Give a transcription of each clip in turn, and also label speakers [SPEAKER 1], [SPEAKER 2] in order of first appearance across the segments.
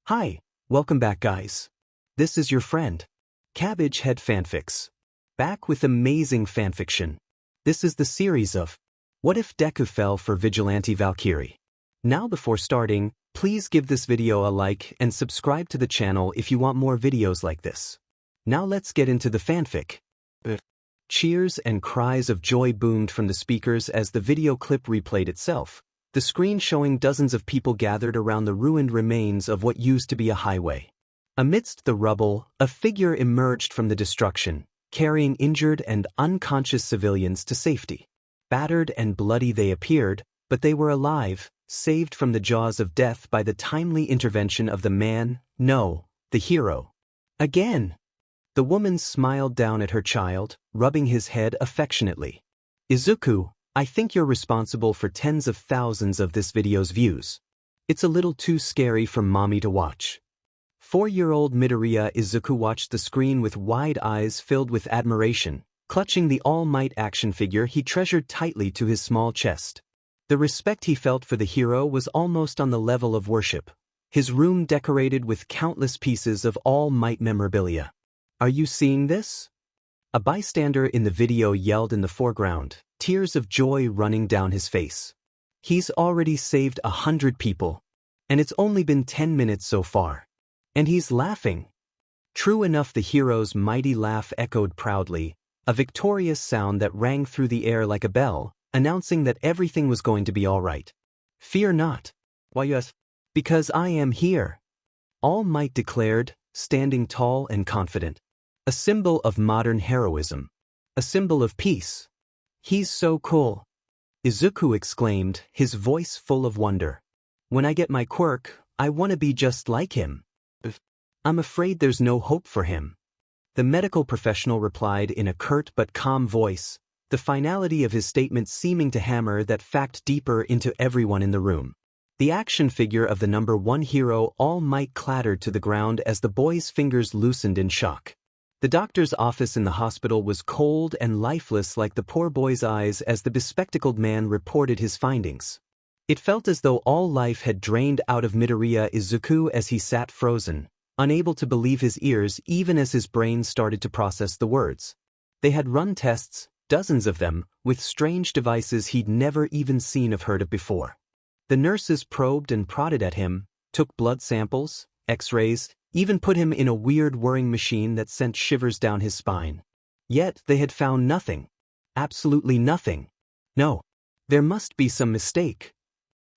[SPEAKER 1] Hi, welcome back guys. This is your friend, Cabbage Head Fanfics. Back with amazing fanfiction. This is the series of What If Deku Fell for Vigilante Valkyrie. Now before starting, please give this video a like and subscribe to the channel if you want more videos like this. Now let's get into the fanfic. Cheers and cries of joy boomed from the speakers as the video clip replayed itself, the screen showing dozens of people gathered around the ruined remains of what used to be a highway. Amidst the rubble, a figure emerged from the destruction, carrying injured and unconscious civilians to safety. Battered and bloody they appeared, but they were alive, saved from the jaws of death by the timely intervention of the hero. Again! The woman smiled down at her child, rubbing his head affectionately. Izuku, I think you're responsible for tens of thousands of this video's views. It's a little too scary for mommy to watch. 4-year-old Midoriya Izuku watched the screen with wide eyes filled with admiration, clutching the All Might action figure he treasured tightly to his small chest. The respect he felt for the hero was almost on the level of worship, his room decorated with countless pieces of All Might memorabilia. Are you seeing this? A bystander in the video yelled in the foreground, tears of joy running down his face. He's already saved 100 people. And it's only been 10 minutes so far. And he's laughing. True enough, the hero's mighty laugh echoed proudly, a victorious sound that rang through the air like a bell, announcing that everything was going to be all right. Fear not. Why yes? Because I am here. All Might declared, standing tall and confident. A symbol of modern heroism. A symbol of peace. He's so cool. Izuku exclaimed, his voice full of wonder. When I get my quirk, I want to be just like him. I'm afraid there's no hope for him. The medical professional replied in a curt but calm voice, the finality of his statement seeming to hammer that fact deeper into everyone in the room. The action figure of the #1 hero All Might clattered to the ground as the boy's fingers loosened in shock. The doctor's office in the hospital was cold and lifeless like the poor boy's eyes as the bespectacled man reported his findings. It felt as though all life had drained out of Midoriya Izuku as he sat frozen, unable to believe his ears even as his brain started to process the words. They had run tests, dozens of them, with strange devices he'd never even seen or heard of before. The nurses probed and prodded at him, took blood samples, x-rays, even put him in a weird whirring machine that sent shivers down his spine. Yet they had found nothing. Absolutely nothing. No. There must be some mistake.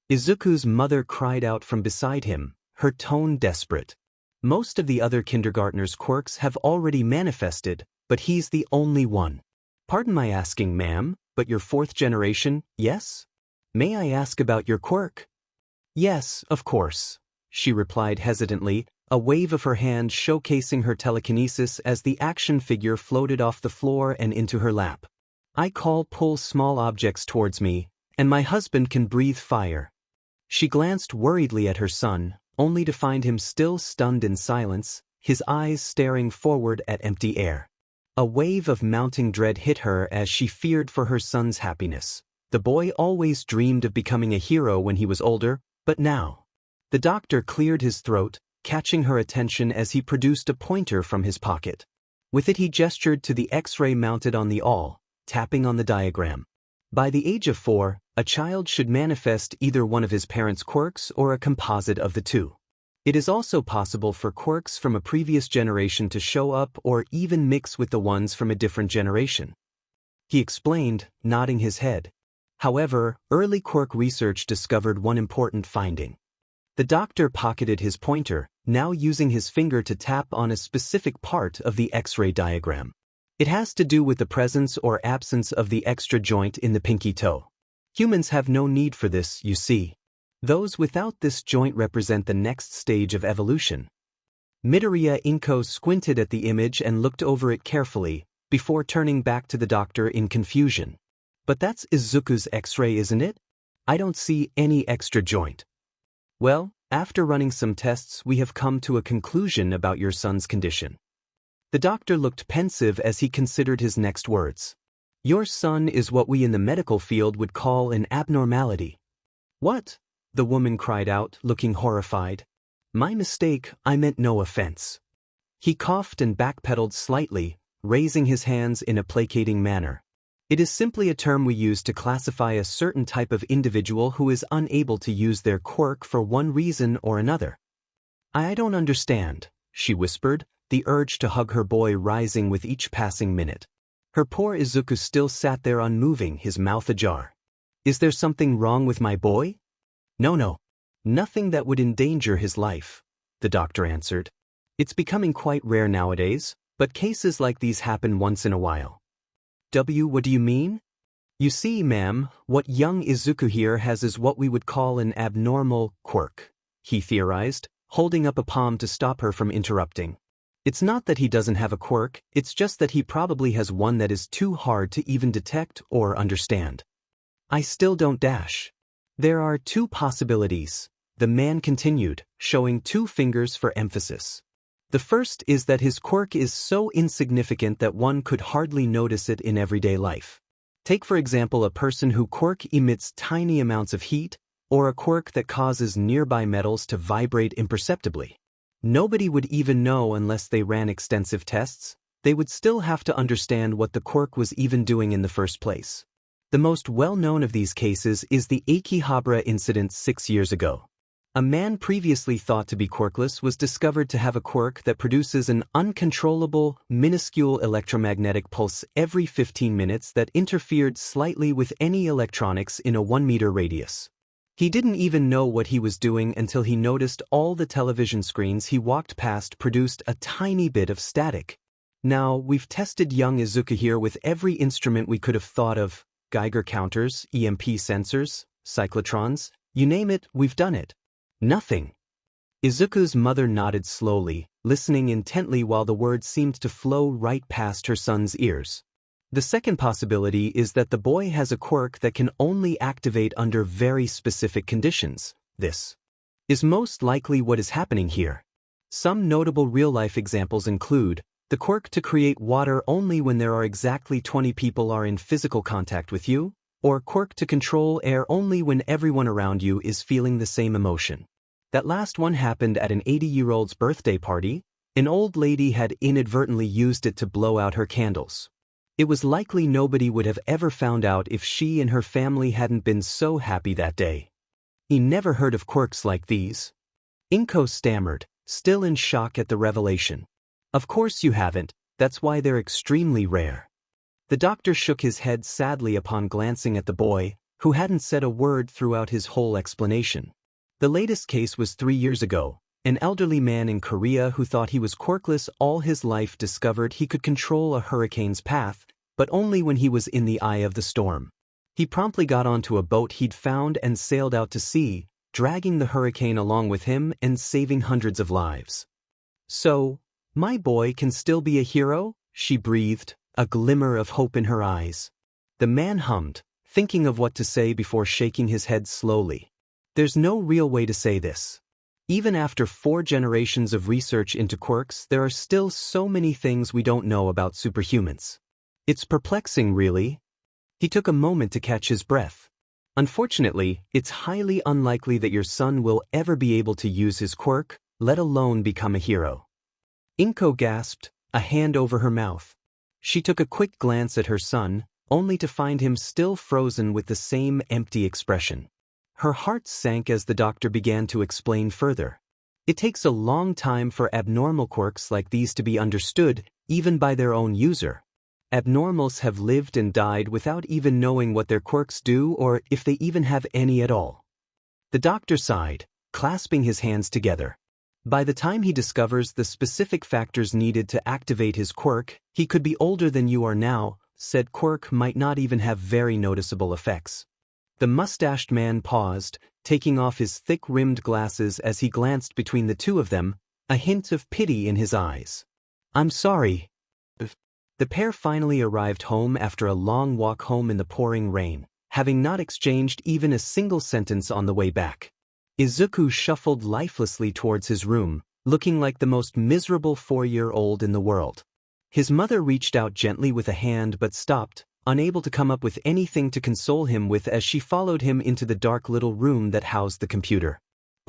[SPEAKER 1] Izuku's mother cried out from beside him, her tone desperate. Most of the other kindergartners' quirks have already manifested, but he's the only one. Pardon my asking, ma'am, but you're 4th generation, yes? May I ask about your quirk? Yes, of course, she replied hesitantly, a wave of her hand showcasing her telekinesis as the action figure floated off the floor and into her lap. I pull small objects towards me, and my husband can breathe fire. She glanced worriedly at her son, only to find him still stunned in silence, his eyes staring forward at empty air. A wave of mounting dread hit her as she feared for her son's happiness. The boy always dreamed of becoming a hero when he was older, but now. The doctor cleared his throat, catching her attention as he produced a pointer from his pocket. With it he gestured to the X-ray mounted on the awl, tapping on the diagram. By the age of 4, a child should manifest either one of his parents' quirks or a composite of the two. It is also possible for quirks from a previous generation to show up or even mix with the ones from a different generation. He explained, nodding his head. However, early quirk research discovered one important finding. The doctor pocketed his pointer, now using his finger to tap on a specific part of the X-ray diagram. It has to do with the presence or absence of the extra joint in the pinky toe. Humans have no need for this, you see. Those without this joint represent the next stage of evolution. Midoriya Izuku squinted at the image and looked over it carefully, before turning back to the doctor in confusion. But that's Izuku's X-ray, isn't it? I don't see any extra joint. Well, after running some tests we have come to a conclusion about your son's condition. The doctor looked pensive as he considered his next words. Your son is what we in the medical field would call an abnormality. What? The woman cried out, looking horrified. My mistake, I meant no offense. He coughed and backpedaled slightly, raising his hands in a placating manner. It is simply a term we use to classify a certain type of individual who is unable to use their quirk for one reason or another. I don't understand, she whispered, the urge to hug her boy rising with each passing minute. Her poor Izuku still sat there unmoving, his mouth ajar. Is there something wrong with my boy? No. Nothing that would endanger his life, the doctor answered. It's becoming quite rare nowadays, but cases like these happen once in a while. What do you mean? You see, ma'am, what young Izuku here has is what we would call an abnormal quirk, he theorized, holding up a palm to stop her from interrupting. It's not that he doesn't have a quirk, it's just that he probably has one that is too hard to even detect or understand. I still don't dash. There are two possibilities, the man continued, showing two fingers for emphasis. The first is that his quirk is so insignificant that one could hardly notice it in everyday life. Take for example a person whose quirk emits tiny amounts of heat, or a quirk that causes nearby metals to vibrate imperceptibly. Nobody would even know unless they ran extensive tests. They would still have to understand what the quirk was even doing in the first place. The most well-known of these cases is the Akihabara incident 6 years ago. A man previously thought to be quirkless was discovered to have a quirk that produces an uncontrollable, minuscule electromagnetic pulse every 15 minutes that interfered slightly with any electronics in a 1-meter radius. He didn't even know what he was doing until he noticed all the television screens he walked past produced a tiny bit of static. Now, we've tested young Izuku here with every instrument we could have thought of, Geiger counters, EMP sensors, cyclotrons, you name it, we've done it. Nothing. Izuku's mother nodded slowly, listening intently while the words seemed to flow right past her son's ears. The second possibility is that the boy has a quirk that can only activate under very specific conditions. This is most likely what is happening here. Some notable real-life examples include the quirk to create water only when there are exactly 20 people are in physical contact with you, or quirk to control air only when everyone around you is feeling the same emotion. That last one happened at an 80-year-old's birthday party. An old lady had inadvertently used it to blow out her candles. It was likely nobody would have ever found out if she and her family hadn't been so happy that day. He never heard of quirks like these. Inko stammered, still in shock at the revelation. Of course you haven't, that's why they're extremely rare. The doctor shook his head sadly upon glancing at the boy, who hadn't said a word throughout his whole explanation. The latest case was 3 years ago. An elderly man in Korea who thought he was quirkless all his life discovered he could control a hurricane's path, but only when he was in the eye of the storm. He promptly got onto a boat he'd found and sailed out to sea, dragging the hurricane along with him and saving hundreds of lives. So, my boy can still be a hero? She breathed, a glimmer of hope in her eyes. The man hummed, thinking of what to say before shaking his head slowly. There's no real way to say this. Even after 4 generations of research into quirks, there are still so many things we don't know about superhumans. It's perplexing, really. He took a moment to catch his breath. Unfortunately, it's highly unlikely that your son will ever be able to use his quirk, let alone become a hero. Inko gasped, a hand over her mouth. She took a quick glance at her son, only to find him still frozen with the same empty expression. Her heart sank as the doctor began to explain further. It takes a long time for abnormal quirks like these to be understood, even by their own user. Abnormals have lived and died without even knowing what their quirks do or if they even have any at all. The doctor sighed, clasping his hands together. By the time he discovers the specific factors needed to activate his quirk, he could be older than you are now, said quirk might not even have very noticeable effects. The mustached man paused, taking off his thick-rimmed glasses as he glanced between the two of them, a hint of pity in his eyes. I'm sorry. The pair finally arrived home after a long walk home in the pouring rain, having not exchanged even a single sentence on the way back. Izuku shuffled lifelessly towards his room, looking like the most miserable 4-year-old in the world. His mother reached out gently with a hand but stopped, unable to come up with anything to console him with as she followed him into the dark little room that housed the computer.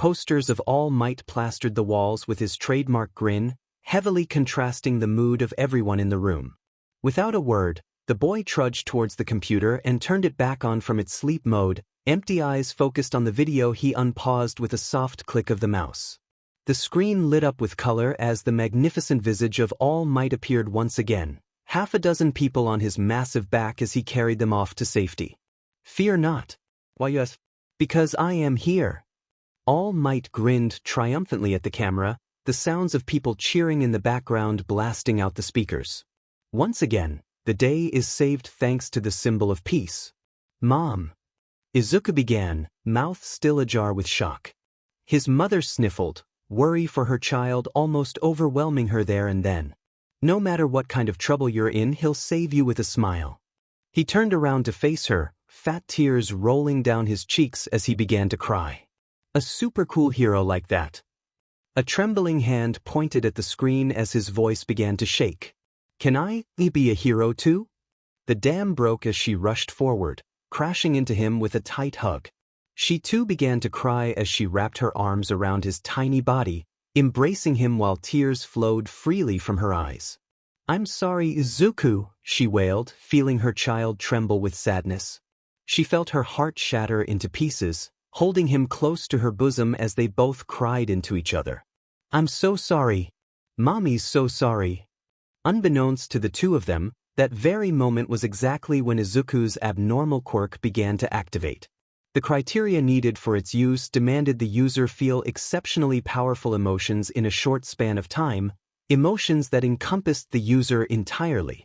[SPEAKER 1] Posters of All Might plastered the walls with his trademark grin, heavily contrasting the mood of everyone in the room. Without a word, the boy trudged towards the computer and turned it back on from its sleep mode, empty eyes focused on the video he unpaused with a soft click of the mouse. The screen lit up with color as the magnificent visage of All Might appeared once again, half a dozen people on his massive back as he carried them off to safety. "Fear not." "Why yes?" "Because I am here." All Might grinned triumphantly at the camera, the sounds of people cheering in the background blasting out the speakers. Once again, the day is saved thanks to the symbol of peace. "Mom," Izuku began, mouth still ajar with shock. His mother sniffled, worry for her child almost overwhelming her there and then. "No matter what kind of trouble you're in, he'll save you with a smile." He turned around to face her, fat tears rolling down his cheeks as he began to cry. A super cool hero like that. A trembling hand pointed at the screen as his voice began to shake. "Can I be a hero too?" The dam broke as she rushed forward, crashing into him with a tight hug. She too began to cry as she wrapped her arms around his tiny body, embracing him while tears flowed freely from her eyes. "I'm sorry, Izuku," she wailed, feeling her child tremble with sadness. She felt her heart shatter into pieces, holding him close to her bosom as they both cried into each other. "I'm so sorry. Mommy's so sorry." Unbeknownst to the two of them, that very moment was exactly when Izuku's abnormal quirk began to activate. The criteria needed for its use demanded the user feel exceptionally powerful emotions in a short span of time, emotions that encompassed the user entirely.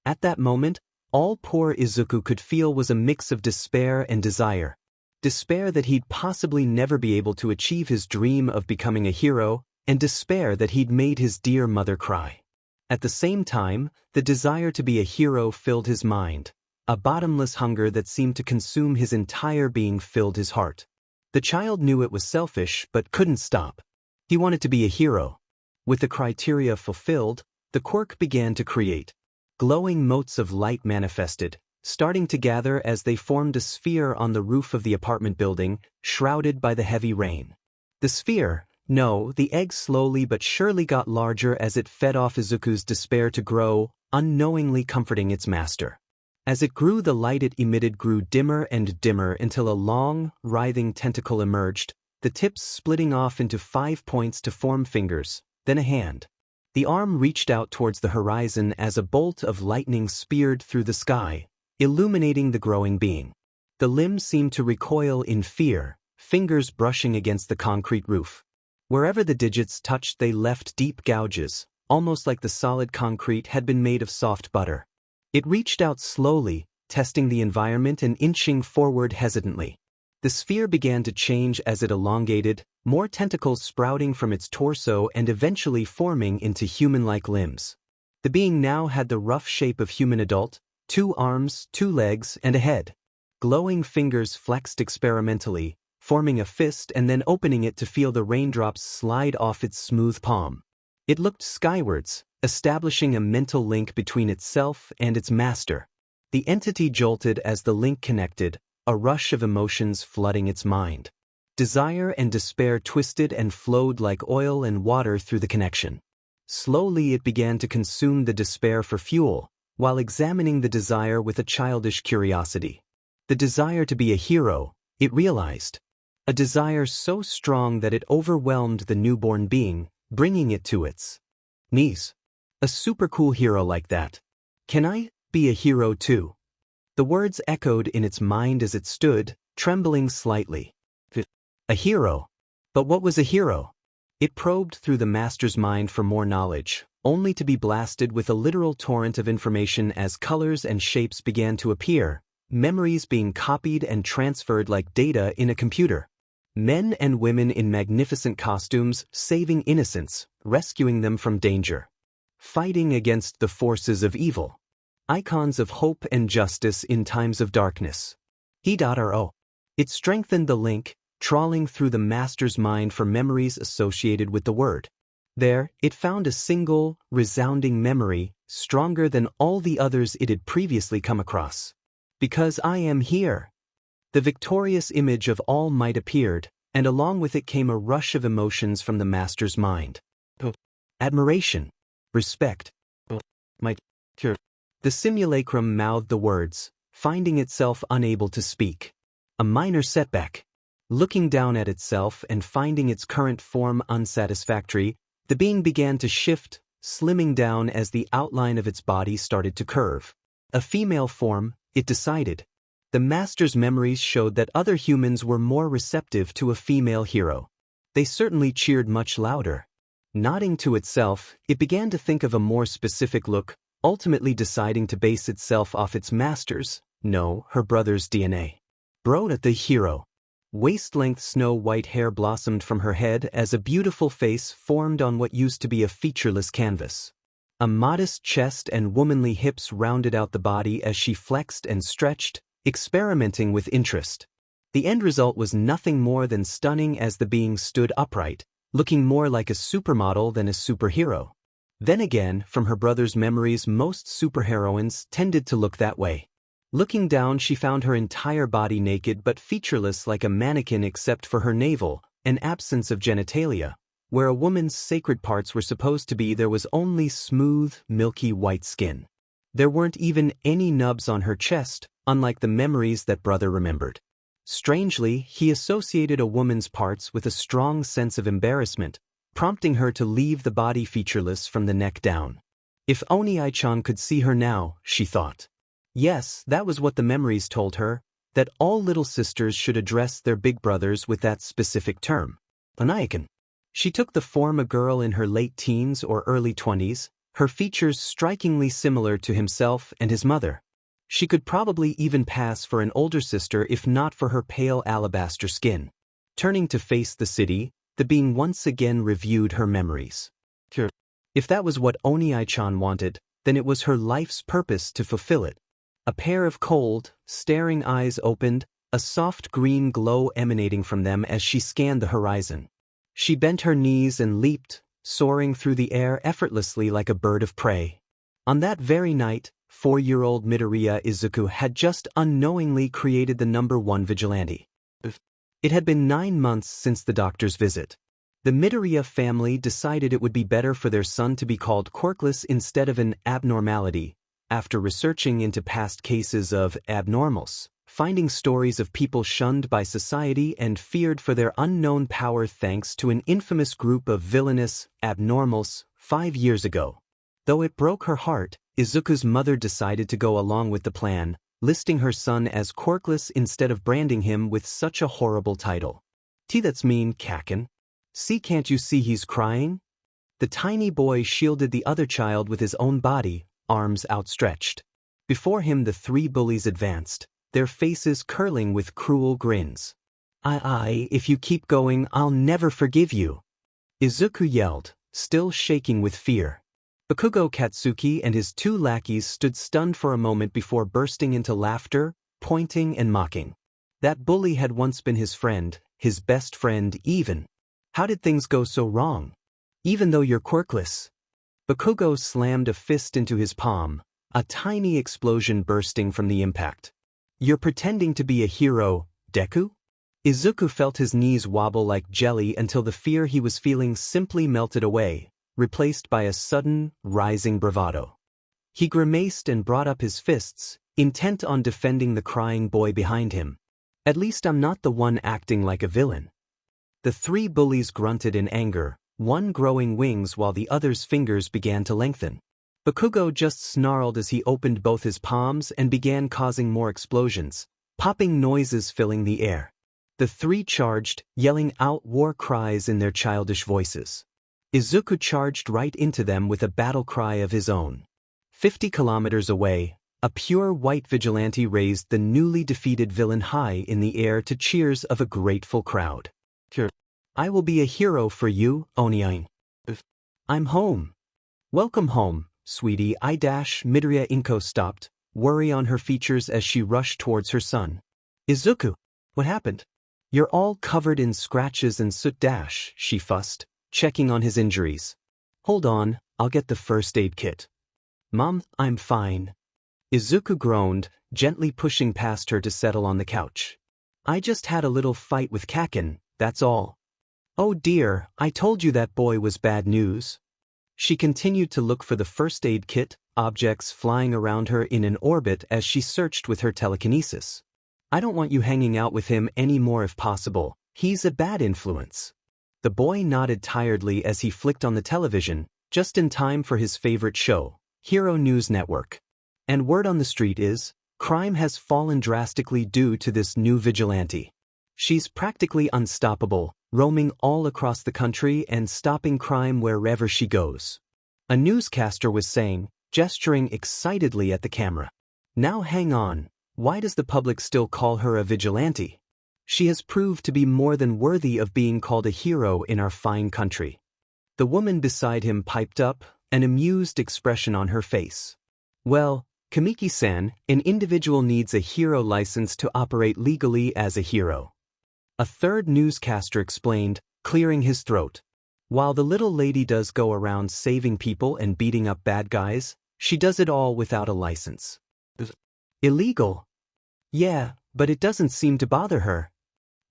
[SPEAKER 1] At that moment, all poor Izuku could feel was a mix of despair and desire. Despair that he'd possibly never be able to achieve his dream of becoming a hero, and despair that he'd made his dear mother cry. At the same time, the desire to be a hero filled his mind. A bottomless hunger that seemed to consume his entire being filled his heart. The child knew it was selfish but couldn't stop. He wanted to be a hero. With the criteria fulfilled, the quirk began to create. Glowing motes of light manifested, starting to gather as they formed a sphere on the roof of the apartment building, shrouded by the heavy rain. The sphere, the egg slowly but surely got larger as it fed off Izuku's despair to grow, unknowingly comforting its master. As it grew, the light it emitted grew dimmer and dimmer until a long, writhing tentacle emerged, the tips splitting off into 5 points to form fingers, then a hand. The arm reached out towards the horizon as a bolt of lightning speared through the sky, illuminating the growing being. The limbs seemed to recoil in fear, fingers brushing against the concrete roof. Wherever the digits touched, they left deep gouges, almost like the solid concrete had been made of soft butter. It reached out slowly, testing the environment and inching forward hesitantly. The sphere began to change as it elongated, more tentacles sprouting from its torso and eventually forming into human-like limbs. The being now had the rough shape of human adult, 2 arms, 2 legs, and a head. Glowing fingers flexed experimentally, forming a fist and then opening it to feel the raindrops slide off its smooth palm. It looked skywards, establishing a mental link between itself and its master. The entity jolted as the link connected, a rush of emotions flooding its mind. Desire and despair twisted and flowed like oil and water through the connection. Slowly it began to consume the despair for fuel, while examining the desire with a childish curiosity. The desire to be a hero, it realized. A desire so strong that it overwhelmed the newborn being, bringing it to its knees. A super cool hero like that. Can I be a hero too? The words echoed in its mind as it stood, trembling slightly. A hero? But what was a hero? It probed through the master's mind for more knowledge, only to be blasted with a literal torrent of information as colors and shapes began to appear, memories being copied and transferred like data in a computer. Men and women in magnificent costumes saving innocents, rescuing them from danger. Fighting against the forces of evil. Icons of hope and justice in times of darkness. He.ro. It strengthened the link, trawling through the master's mind for memories associated with the word. There, it found a single, resounding memory, stronger than all the others it had previously come across. Because I am here. The victorious image of All Might appeared, and along with it came a rush of emotions from the master's mind. Admiration. Respect. Might. The simulacrum mouthed the words, finding itself unable to speak. A minor setback. Looking down at itself and finding its current form unsatisfactory, the being began to shift, slimming down as the outline of its body started to curve. A female form, it decided. The master's memories showed that other humans were more receptive to a female hero. They certainly cheered much louder. Nodding to itself, it began to think of a more specific look, ultimately deciding to base itself off its master's, no, her brother's DNA. Bro, the hero. Waist-length snow-white hair blossomed from her head as a beautiful face formed on what used to be a featureless canvas. A modest chest and womanly hips rounded out the body as she flexed and stretched, experimenting with interest. The end result was nothing more than stunning as the being stood upright, looking more like a supermodel than a superhero. Then again, from her brother's memories, most superheroines tended to look that way. Looking down, she found her entire body naked but featureless like a mannequin except for her navel, an absence of genitalia. Where a woman's sacred parts were supposed to be, there was only smooth, milky white skin. There weren't even any nubs on her chest, unlike the memories that brother remembered. Strangely, he associated a woman's parts with a strong sense of embarrassment, prompting her to leave the body featureless from the neck down. If Oni-chan could see her now, she thought. Yes, that was what the memories told her, that all little sisters should address their big brothers with that specific term. Oniakan. She took the form a girl in her late teens or early 20s, her features strikingly similar to himself and his mother. She could probably even pass for an older sister if not for her pale alabaster skin. Turning to face the city, the being once again reviewed her memories. If that was what Oni-chan wanted, then it was her life's purpose to fulfill it. A pair of cold, staring eyes opened, a soft green glow emanating from them as she scanned the horizon. She bent her knees and leaped, soaring through the air effortlessly like a bird of prey. On that very night, 4-year-old Midoriya Izuku had just unknowingly created the #1 vigilante. It had been 9 months since the doctor's visit. The Midoriya family decided it would be better for their son to be called Quirkless instead of an abnormality, after researching into past cases of abnormals, finding stories of people shunned by society and feared for their unknown power thanks to an infamous group of villainous abnormals 5 years ago. Though it broke her heart, Izuku's mother decided to go along with the plan, listing her son as Quirkless instead of branding him with such a horrible title. That's mean, Kaken. See, can't you see he's crying? The tiny boy shielded the other child with his own body, arms outstretched. Before him the 3 bullies advanced, their faces curling with cruel grins. If you keep going, I'll never forgive you. Izuku yelled, still shaking with fear. Bakugo Katsuki and his 2 lackeys stood stunned for a moment before bursting into laughter, pointing and mocking. That bully had once been his friend, his best friend even. How did things go so wrong? Even though you're Quirkless. Bakugo slammed a fist into his palm, a tiny explosion bursting from the impact. You're pretending to be a hero, Deku? Izuku felt his knees wobble like jelly until the fear he was feeling simply melted away, replaced by a sudden, rising bravado. He grimaced and brought up his fists, intent on defending the crying boy behind him. At least I'm not the one acting like a villain. The 3 bullies grunted in anger, one growing wings while the other's fingers began to lengthen. Bakugo just snarled as he opened both his palms and began causing more explosions, popping noises filling the air. The 3 charged, yelling out war cries in their childish voices. Izuku charged right into them with a battle cry of his own. 50 kilometers away, a pure white vigilante raised the newly defeated villain high in the air to cheers of a grateful crowd. I will be a hero for you, Oni-chan. I'm home. Welcome home, sweetie. Midoriya Izuku stopped, worry on her features as she rushed towards her son. Izuku, what happened? You're all covered in scratches and soot. She fussed, checking on his injuries. Hold on, I'll get the first aid kit. Mom, I'm fine. Izuku groaned, gently pushing past her to settle on the couch. I just had a little fight with Kaken, that's all. Oh dear, I told you that boy was bad news. She continued to look for the first aid kit, objects flying around her in an orbit as she searched with her telekinesis. I don't want you hanging out with him anymore if possible, he's a bad influence. The boy nodded tiredly as he flicked on the television, just in time for his favorite show, Hero News Network. And word on the street is, crime has fallen drastically due to this new vigilante. She's practically unstoppable, roaming all across the country and stopping crime wherever she goes. A newscaster was saying, gesturing excitedly at the camera. Now hang on, why does the public still call her a vigilante? She has proved to be more than worthy of being called a hero in our fine country. The woman beside him piped up, an amused expression on her face. Well, Kamiki-san, an individual needs a hero license to operate legally as a hero. A third newscaster explained, clearing his throat. While the little lady does go around saving people and beating up bad guys, she does it all without a license. Illegal? Yeah, but it doesn't seem to bother her.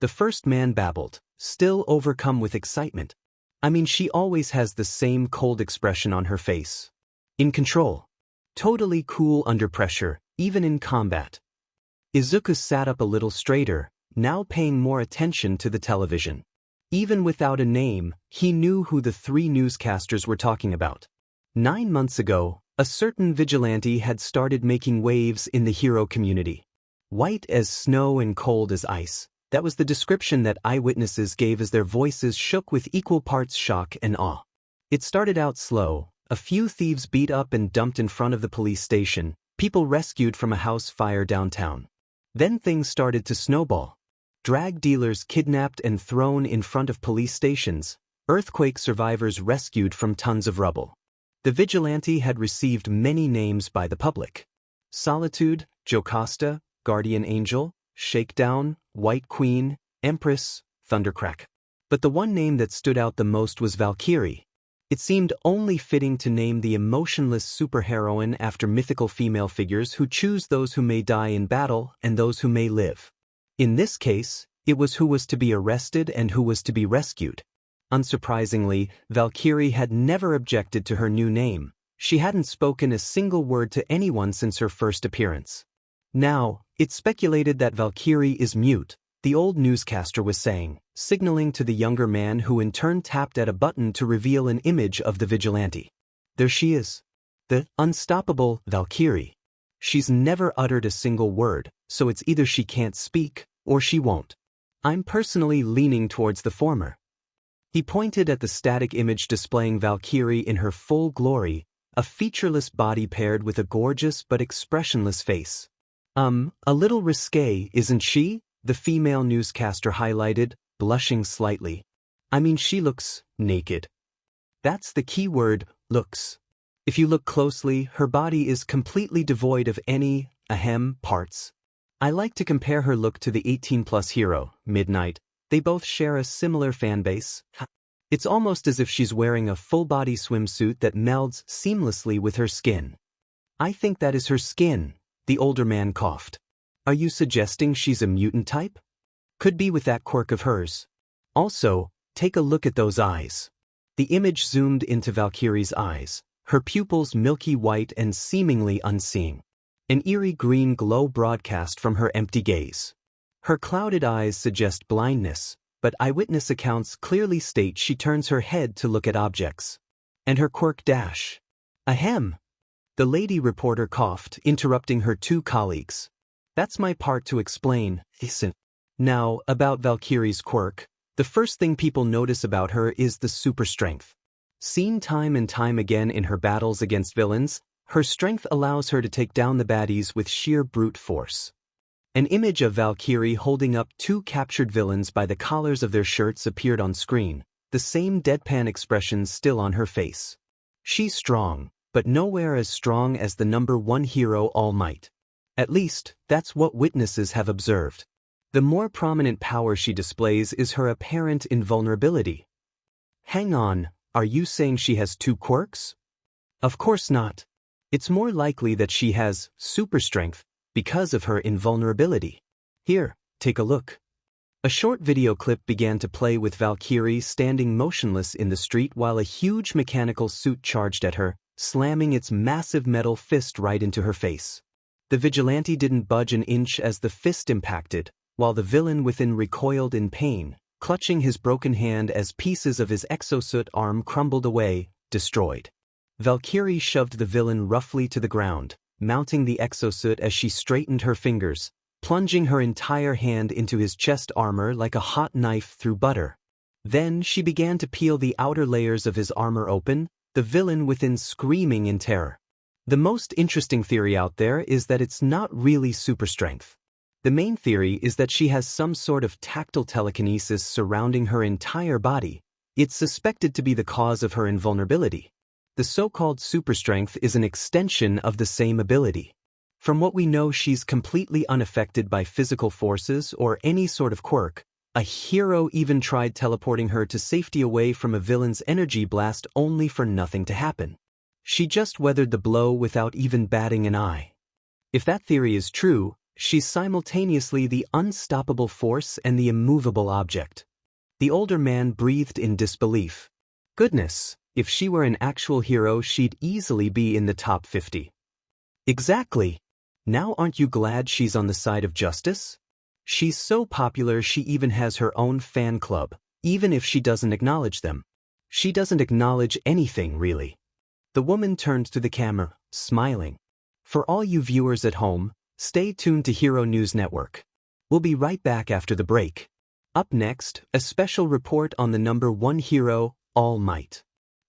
[SPEAKER 1] The first man babbled, still overcome with excitement. I mean, she always has the same cold expression on her face. In control. Totally cool under pressure, even in combat. Izuku sat up a little straighter, now paying more attention to the television. Even without a name, he knew who the three newscasters were talking about. 9 months ago, a certain vigilante had started making waves in the hero community. White as snow and cold as ice, that was the description that eyewitnesses gave as their voices shook with equal parts shock and awe. It started out slow, a few thieves beat up and dumped in front of the police station, people rescued from a house fire downtown. Then things started to snowball. Drag dealers kidnapped and thrown in front of police stations, earthquake survivors rescued from tons of rubble. The vigilante had received many names by the public. Solitude, Jocasta, Guardian Angel, Shakedown, White Queen, Empress, Thundercrack. But the one name that stood out the most was Valkyrie. It seemed only fitting to name the emotionless superheroine after mythical female figures who choose those who may die in battle and those who may live. In this case, it was who was to be arrested and who was to be rescued. Unsurprisingly, Valkyrie had never objected to her new name. She hadn't spoken a single word to anyone since her first appearance. Now, it's speculated that Valkyrie is mute, the old newscaster was saying, signaling to the younger man who in turn tapped at a button to reveal an image of the vigilante. There she is. The unstoppable Valkyrie. She's never uttered a single word, so it's either she can't speak, or she won't. I'm personally leaning towards the former. He pointed at the static image displaying Valkyrie in her full glory, a featureless body paired with a gorgeous but expressionless face. A little risque, isn't she? The female newscaster highlighted, blushing slightly. I mean, she looks naked. That's the key word, looks. If you look closely, her body is completely devoid of any, parts. I like to compare her look to the 18-plus hero, Midnight. They both share a similar fanbase. It's almost as if she's wearing a full-body swimsuit that melds seamlessly with her skin. I think that is her skin, the older man coughed. Are you suggesting she's a mutant type? Could be with that quirk of hers. Also, take a look at those eyes. The image zoomed into Valkyrie's eyes, her pupils milky white and seemingly unseeing. An eerie green glow broadcast from her empty gaze. Her clouded eyes suggest blindness, but eyewitness accounts clearly state she turns her head to look at objects. And her quirk dash. Ahem. The lady reporter coughed, interrupting her two colleagues. That's my part to explain, isn't. Now, about Valkyrie's quirk, the first thing people notice about her is the super strength. Seen time and time again in her battles against villains, her strength allows her to take down the baddies with sheer brute force. An image of Valkyrie holding up two captured villains by the collars of their shirts appeared on screen, the same deadpan expression still on her face. She's strong, but nowhere as strong as the #1 hero All Might. At least, that's what witnesses have observed. The more prominent power she displays is her apparent invulnerability. Hang on, are you saying she has two quirks? Of course not. It's more likely that she has super strength because of her invulnerability. Here, take a look. A short video clip began to play with Valkyrie standing motionless in the street while a huge mechanical suit charged at her, slamming its massive metal fist right into her face. The vigilante didn't budge an inch as the fist impacted, while the villain within recoiled in pain, clutching his broken hand as pieces of his exosuit arm crumbled away, destroyed. Valkyrie shoved the villain roughly to the ground, mounting the exosuit as she straightened her fingers, plunging her entire hand into his chest armor like a hot knife through butter. Then she began to peel the outer layers of his armor open, the villain within screaming in terror. The most interesting theory out there is that it's not really super strength. The main theory is that she has some sort of tactile telekinesis surrounding her entire body. It's suspected to be the cause of her invulnerability. The so-called super strength is an extension of the same ability. From what we know, she's completely unaffected by physical forces or any sort of quirk. A hero even tried teleporting her to safety away from a villain's energy blast only for nothing to happen. She just weathered the blow without even batting an eye. If that theory is true, she's simultaneously the unstoppable force and the immovable object. The older man breathed in disbelief. Goodness, if she were an actual hero, she'd easily be in the top 50. Exactly. Now aren't you glad she's on the side of justice? She's so popular she even has her own fan club, even if she doesn't acknowledge them. She doesn't acknowledge anything, really. The woman turned to the camera, smiling. For all you viewers at home, stay tuned to Hero News Network. We'll be right back after the break. Up next, a special report on the #1 hero, All Might.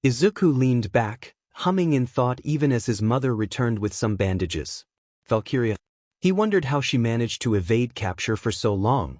[SPEAKER 1] Izuku leaned back, humming in thought even as his mother returned with some bandages. Valkyrie. He wondered how she managed to evade capture for so long.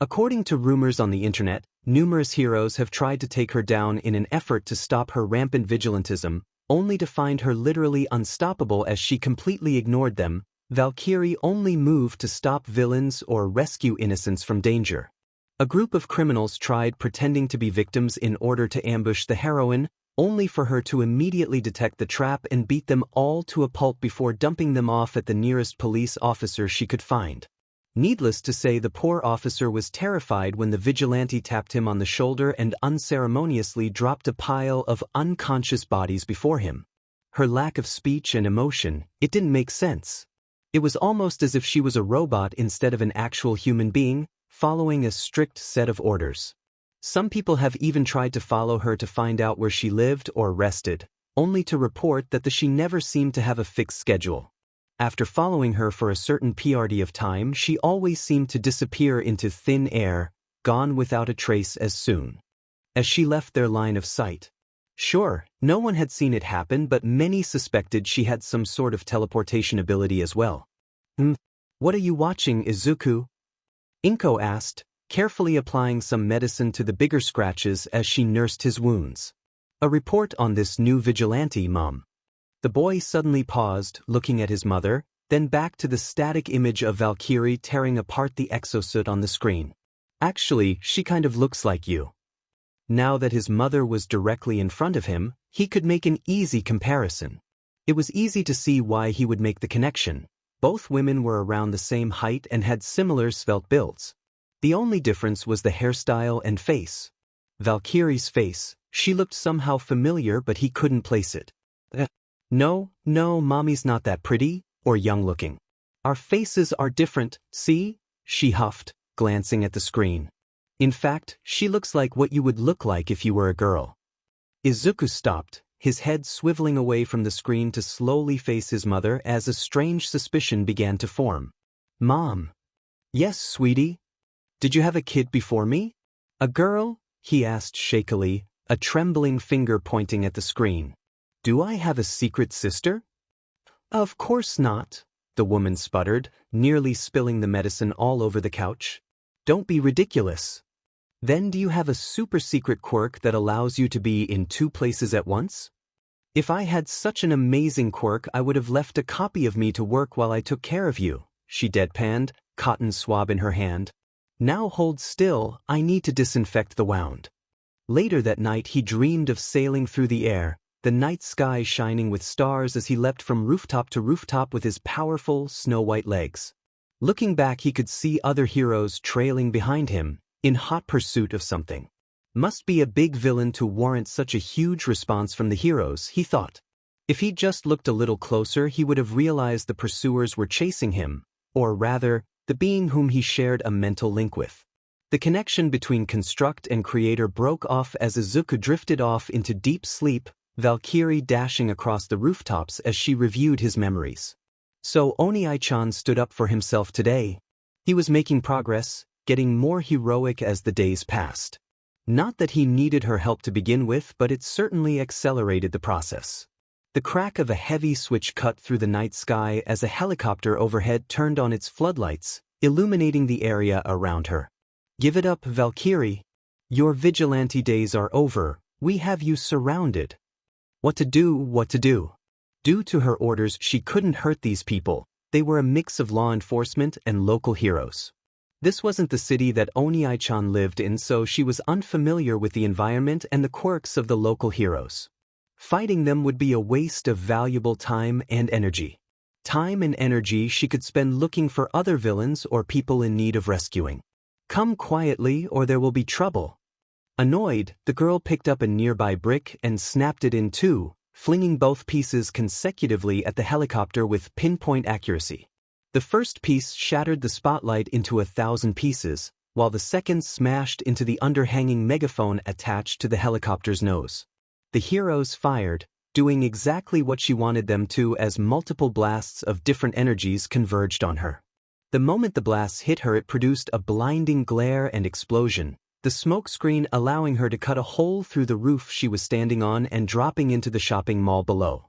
[SPEAKER 1] According to rumors on the internet, numerous heroes have tried to take her down in an effort to stop her rampant vigilantism, only to find her literally unstoppable as she completely ignored them. Valkyrie only moved to stop villains or rescue innocents from danger. A group of criminals tried pretending to be victims in order to ambush the heroine, only for her to immediately detect the trap and beat them all to a pulp before dumping them off at the nearest police officer she could find. Needless to say, the poor officer was terrified when the vigilante tapped him on the shoulder and unceremoniously dropped a pile of unconscious bodies before him. Her lack of speech and emotion, it didn't make sense. It was almost as if she was a robot instead of an actual human being, following a strict set of orders. Some people have even tried to follow her to find out where she lived or rested, only to report that she never seemed to have a fixed schedule. After following her for a certain period of time, she always seemed to disappear into thin air, gone without a trace as soon as she left their line of sight. Sure, no one had seen it happen, but many suspected she had some sort of teleportation ability as well. What are you watching, Izuku? Inko asked, carefully applying some medicine to the bigger scratches as she nursed his wounds. A report on this new vigilante, Mom. The boy suddenly paused, looking at his mother, then back to the static image of Valkyrie tearing apart the exosuit on the screen. Actually, she kind of looks like you. Now that his mother was directly in front of him, he could make an easy comparison. It was easy to see why he would make the connection. Both women were around the same height and had similar svelte builds. The only difference was the hairstyle and face. Valkyrie's face, she looked somehow familiar, but he couldn't place it. No, Mommy's not that pretty or young-looking. Our faces are different, see? She huffed, glancing at the screen. In fact, she looks like what you would look like if you were a girl. Izuku stopped, his head swiveling away from the screen to slowly face his mother as a strange suspicion began to form. Mom. Yes, sweetie. Did you have a kid before me? A girl? He asked shakily, a trembling finger pointing at the screen. Do I have a secret sister? Of course not, the woman sputtered, nearly spilling the medicine all over the couch. Don't be ridiculous. Then do you have a super secret quirk that allows you to be in 2 places at once? If I had such an amazing quirk, I would have left a copy of me to work while I took care of you, she deadpanned, cotton swab in her hand. Now hold still, I need to disinfect the wound. Later that night he dreamed of sailing through the air, the night sky shining with stars as he leapt from rooftop to rooftop with his powerful, snow-white legs. Looking back, he could see other heroes trailing behind him, in hot pursuit of something. Must be a big villain to warrant such a huge response from the heroes, he thought. If he'd just looked a little closer, he would have realized the pursuers were chasing him, or rather, the being whom he shared a mental link with. The connection between construct and creator broke off as Izuku drifted off into deep sleep, Valkyrie dashing across the rooftops as she reviewed his memories. So Oni-chan stood up for himself today. He was making progress, getting more heroic as the days passed. Not that he needed her help to begin with, but it certainly accelerated the process. The crack of a heavy switch cut through the night sky as a helicopter overhead turned on its floodlights, illuminating the area around her. Give it up, Valkyrie. Your vigilante days are over, we have you surrounded. What to do? Due to her orders, she couldn't hurt these people. They were a mix of law enforcement and local heroes. This wasn't the city that Oni-chan lived in, so she was unfamiliar with the environment and the quirks of the local heroes. Fighting them would be a waste of valuable time and energy. Time and energy she could spend looking for other villains or people in need of rescuing. Come quietly or there will be trouble. Annoyed, the girl picked up a nearby brick and snapped it in two, flinging both pieces consecutively at the helicopter with pinpoint accuracy. The first piece shattered the spotlight into 1,000 pieces, while the second smashed into the underhanging megaphone attached to the helicopter's nose. The heroes fired, doing exactly what she wanted them to as multiple blasts of different energies converged on her. The moment the blasts hit her, it produced a blinding glare and explosion, the smoke screen allowing her to cut a hole through the roof she was standing on and dropping into the shopping mall below.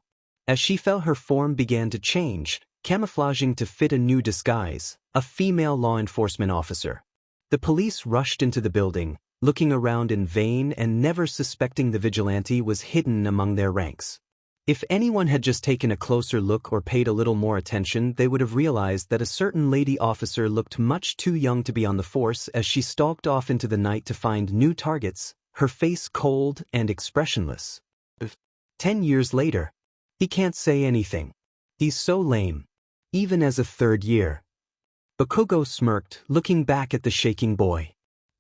[SPEAKER 1] As she fell, her form began to change, camouflaging to fit a new disguise, a female law enforcement officer. The police rushed into the building, looking around in vain and never suspecting the vigilante was hidden among their ranks. If anyone had just taken a closer look or paid a little more attention, they would have realized that a certain lady officer looked much too young to be on the force as she stalked off into the night to find new targets, her face cold and expressionless. 10 years later. He can't say anything. He's so lame. Even as a third year. Bakugo smirked, looking back at the shaking boy.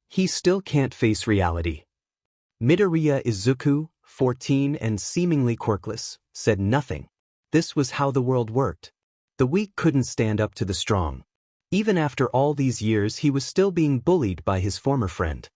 [SPEAKER 1] He still can't face reality. Midoriya Izuku, 14 and seemingly quirkless, said nothing. This was how the world worked. The weak couldn't stand up to the strong. Even after all these years, he was still being bullied by his former friend.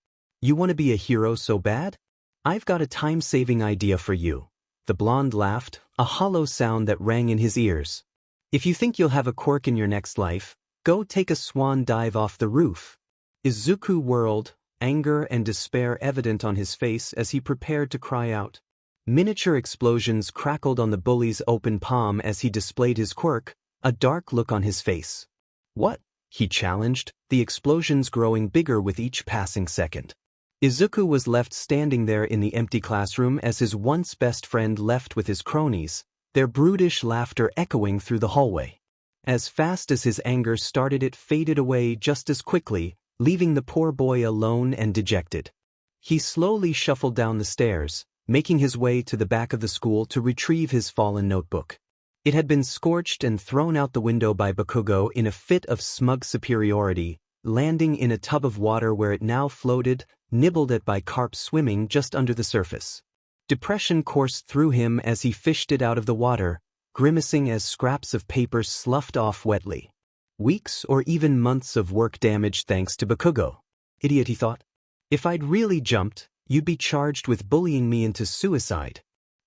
[SPEAKER 1] You want to be a hero so bad? I've got a time-saving idea for you. The blonde laughed, a hollow sound that rang in his ears. If you think you'll have a quirk in your next life, go take a swan dive off the roof. Izuku whirled, anger and despair evident on his face as he prepared to cry out. Miniature explosions crackled on the bully's open palm as he displayed his quirk, a dark look on his face. What? He challenged, the explosions growing bigger with each passing second. Izuku was left standing there in the empty classroom as his once best friend left with his cronies, their brutish laughter echoing through the hallway. As fast as his anger started, it faded away just as quickly, leaving the poor boy alone and dejected. He slowly shuffled down the stairs, making his way to the back of the school to retrieve his fallen notebook. It had been scorched and thrown out the window by Bakugo in a fit of smug superiority, landing in a tub of water where it now floated, nibbled at by carp swimming just under the surface. Depression coursed through him as he fished it out of the water, grimacing as scraps of paper sloughed off wetly. Weeks or even months of work damaged thanks to Bakugo. Idiot, he thought. If I'd really jumped, you'd be charged with bullying me into suicide.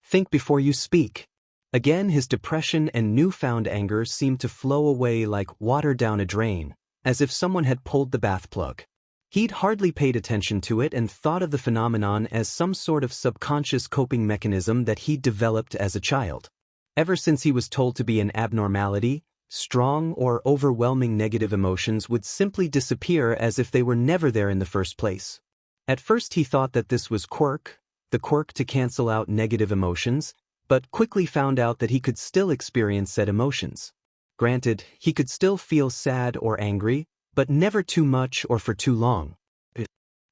[SPEAKER 1] Think before you speak. Again, his depression and newfound anger seemed to flow away like water down a drain, as if someone had pulled the bath plug. He'd hardly paid attention to it and thought of the phenomenon as some sort of subconscious coping mechanism that he'd developed as a child. Ever since he was told to be an abnormality, strong or overwhelming negative emotions would simply disappear as if they were never there in the first place. At first he thought that this was Quirk, the quirk to cancel out negative emotions, but quickly found out that he could still experience said emotions. Granted, he could still feel sad or angry, but never too much or for too long.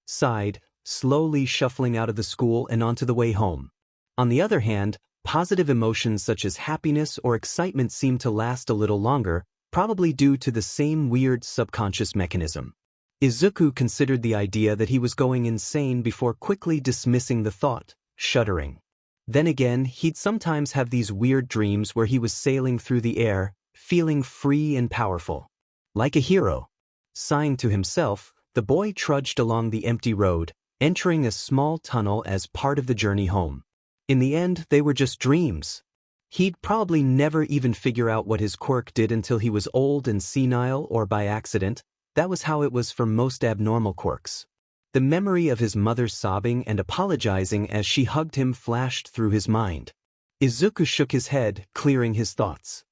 [SPEAKER 1] Sighed, slowly shuffling out of the school and onto the way home. On the other hand, positive emotions such as happiness or excitement seemed to last a little longer, probably due to the same weird subconscious mechanism. Izuku considered the idea that he was going insane before quickly dismissing the thought, shuddering. Then again, he'd sometimes have these weird dreams where he was sailing through the air, feeling free and powerful. Like a hero. Sighing to himself, the boy trudged along the empty road, entering a small tunnel as part of the journey home. In the end, they were just dreams. He'd probably never even figure out what his quirk did until he was old and senile or by accident. That was how it was for most abnormal quirks. The memory of his mother sobbing and apologizing as she hugged him flashed through his mind. Izuku shook his head, clearing his thoughts.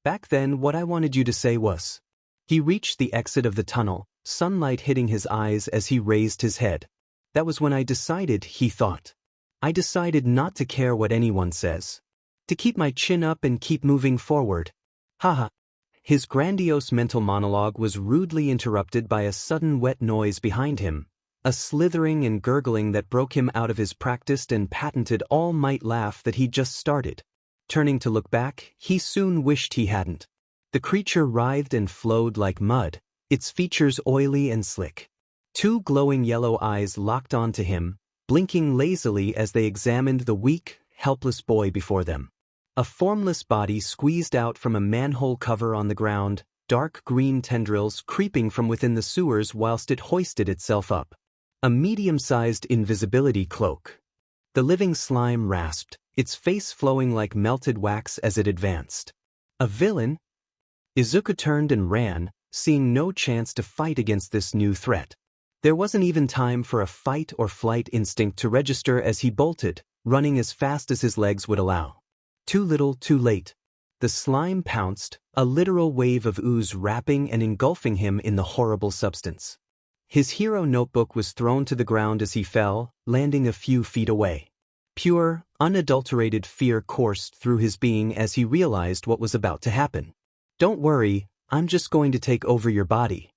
[SPEAKER 1] Back then, what I wanted you to say was. He reached the exit of the tunnel, sunlight hitting his eyes as he raised his head. That was when I decided, he thought. I decided not to care what anyone says. To keep my chin up and keep moving forward. Haha. His grandiose mental monologue was rudely interrupted by a sudden wet noise behind him, a slithering and gurgling that broke him out of his practiced and patented all-might laugh that he'd just started. Turning to look back, he soon wished he hadn't. The creature writhed and flowed like mud, its features oily and slick. Two glowing yellow eyes locked onto him, blinking lazily as they examined the weak, helpless boy before them. A formless body squeezed out from a manhole cover on the ground, dark green tendrils creeping from within the sewers whilst it hoisted itself up. A medium-sized invisibility cloak. The living slime rasped, its face flowing like melted wax as it advanced. A villain? Izuku turned and ran, seeing no chance to fight against this new threat. There wasn't even time for a fight or flight instinct to register as he bolted, running as fast as his legs would allow. Too little, too late. The slime pounced, a literal wave of ooze wrapping and engulfing him in the horrible substance. His hero notebook was thrown to the ground as he fell, landing a few feet away. Pure, unadulterated fear coursed through his being as he realized what was about to happen. Don't worry, I'm just going to take over your body.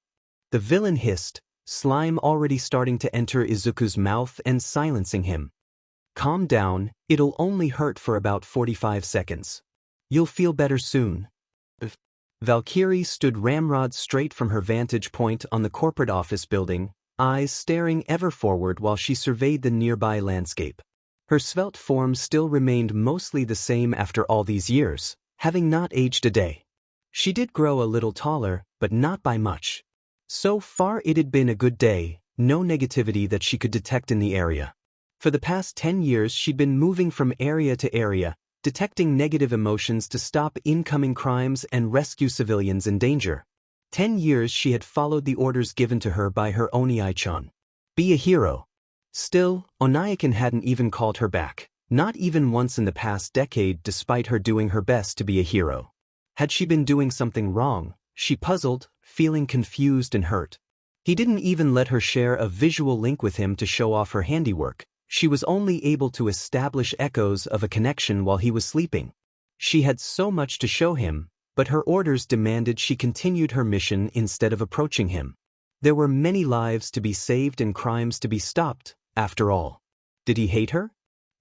[SPEAKER 1] The villain hissed, slime already starting to enter Izuku's mouth and silencing him. Calm down, it'll only hurt for about 45 seconds. You'll feel better soon. Valkyrie stood ramrod straight from her vantage point on the corporate office building, eyes staring ever forward while she surveyed the nearby landscape. Her svelte form still remained mostly the same after all these years, having not aged a day. She did grow a little taller, but not by much. So far it had been a good day, no negativity that she could detect in the area. For the past 10 years she'd been moving from area to area, detecting negative emotions to stop incoming crimes and rescue civilians in danger. 10 years she had followed the orders given to her by her Oni-chan. Be a hero. Still, Onaikan hadn't even called her back, not even once in the past decade despite her doing her best to be a hero. Had she been doing something wrong? She puzzled, feeling confused and hurt. He didn't even let her share a visual link with him to show off her handiwork. She was only able to establish echoes of a connection while he was sleeping. She had so much to show him, but her orders demanded she continued her mission instead of approaching him. There were many lives to be saved and crimes to be stopped, after all. Did he hate her?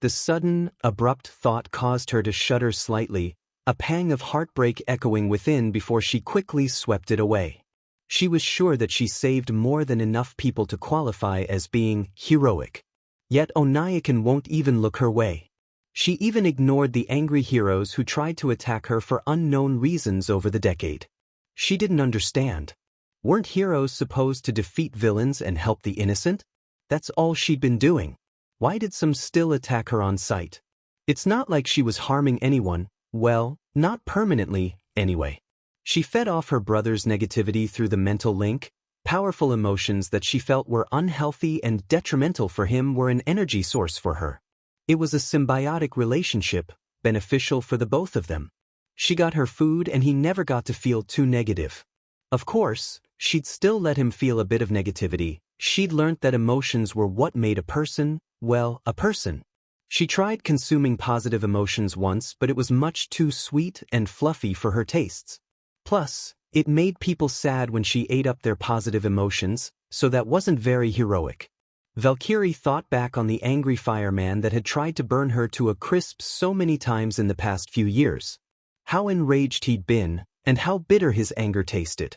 [SPEAKER 1] The sudden, abrupt thought caused her to shudder slightly, a pang of heartbreak echoing within before she quickly swept it away. She was sure that she saved more than enough people to qualify as being heroic. Yet Onaikan won't even look her way. She even ignored the angry heroes who tried to attack her for unknown reasons over the decade. She didn't understand. Weren't heroes supposed to defeat villains and help the innocent? That's all she'd been doing. Why did some still attack her on sight? It's not like she was harming anyone, well, not permanently, anyway. She fed off her brother's negativity through the mental link. Powerful emotions that she felt were unhealthy and detrimental for him were an energy source for her. It was a symbiotic relationship, beneficial for the both of them. She got her food and he never got to feel too negative. Of course, she'd still let him feel a bit of negativity. She'd learnt that emotions were what made a person, well, a person. She tried consuming positive emotions once, but it was much too sweet and fluffy for her tastes. Plus, it made people sad when she ate up their positive emotions, so that wasn't very heroic. Valkyrie thought back on the angry fireman that had tried to burn her to a crisp so many times in the past few years. How enraged he'd been, and how bitter his anger tasted.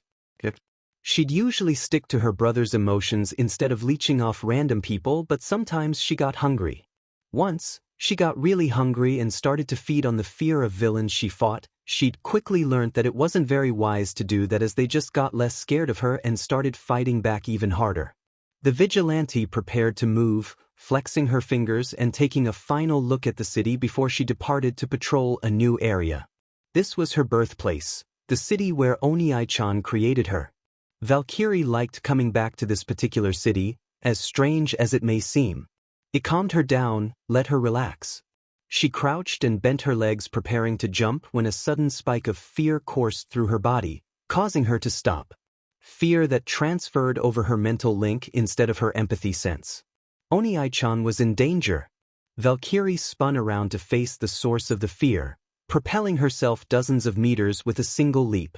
[SPEAKER 1] She'd usually stick to her brother's emotions instead of leeching off random people, but sometimes she got hungry. Once, she got really hungry and started to feed on the fear of villains she fought. She'd quickly learned that it wasn't very wise to do that, as they just got less scared of her and started fighting back even harder. The vigilante prepared to move, flexing her fingers and taking a final look at the city before she departed to patrol a new area. This was her birthplace, the city where Oni-chan created her. Valkyrie liked coming back to this particular city, as strange as it may seem. It calmed her down, let her relax. She crouched and bent her legs, preparing to jump, when a sudden spike of fear coursed through her body, causing her to stop. Fear that transferred over her mental link instead of her empathy sense. Oni-chan was in danger. Valkyrie spun around to face the source of the fear, propelling herself dozens of meters with a single leap.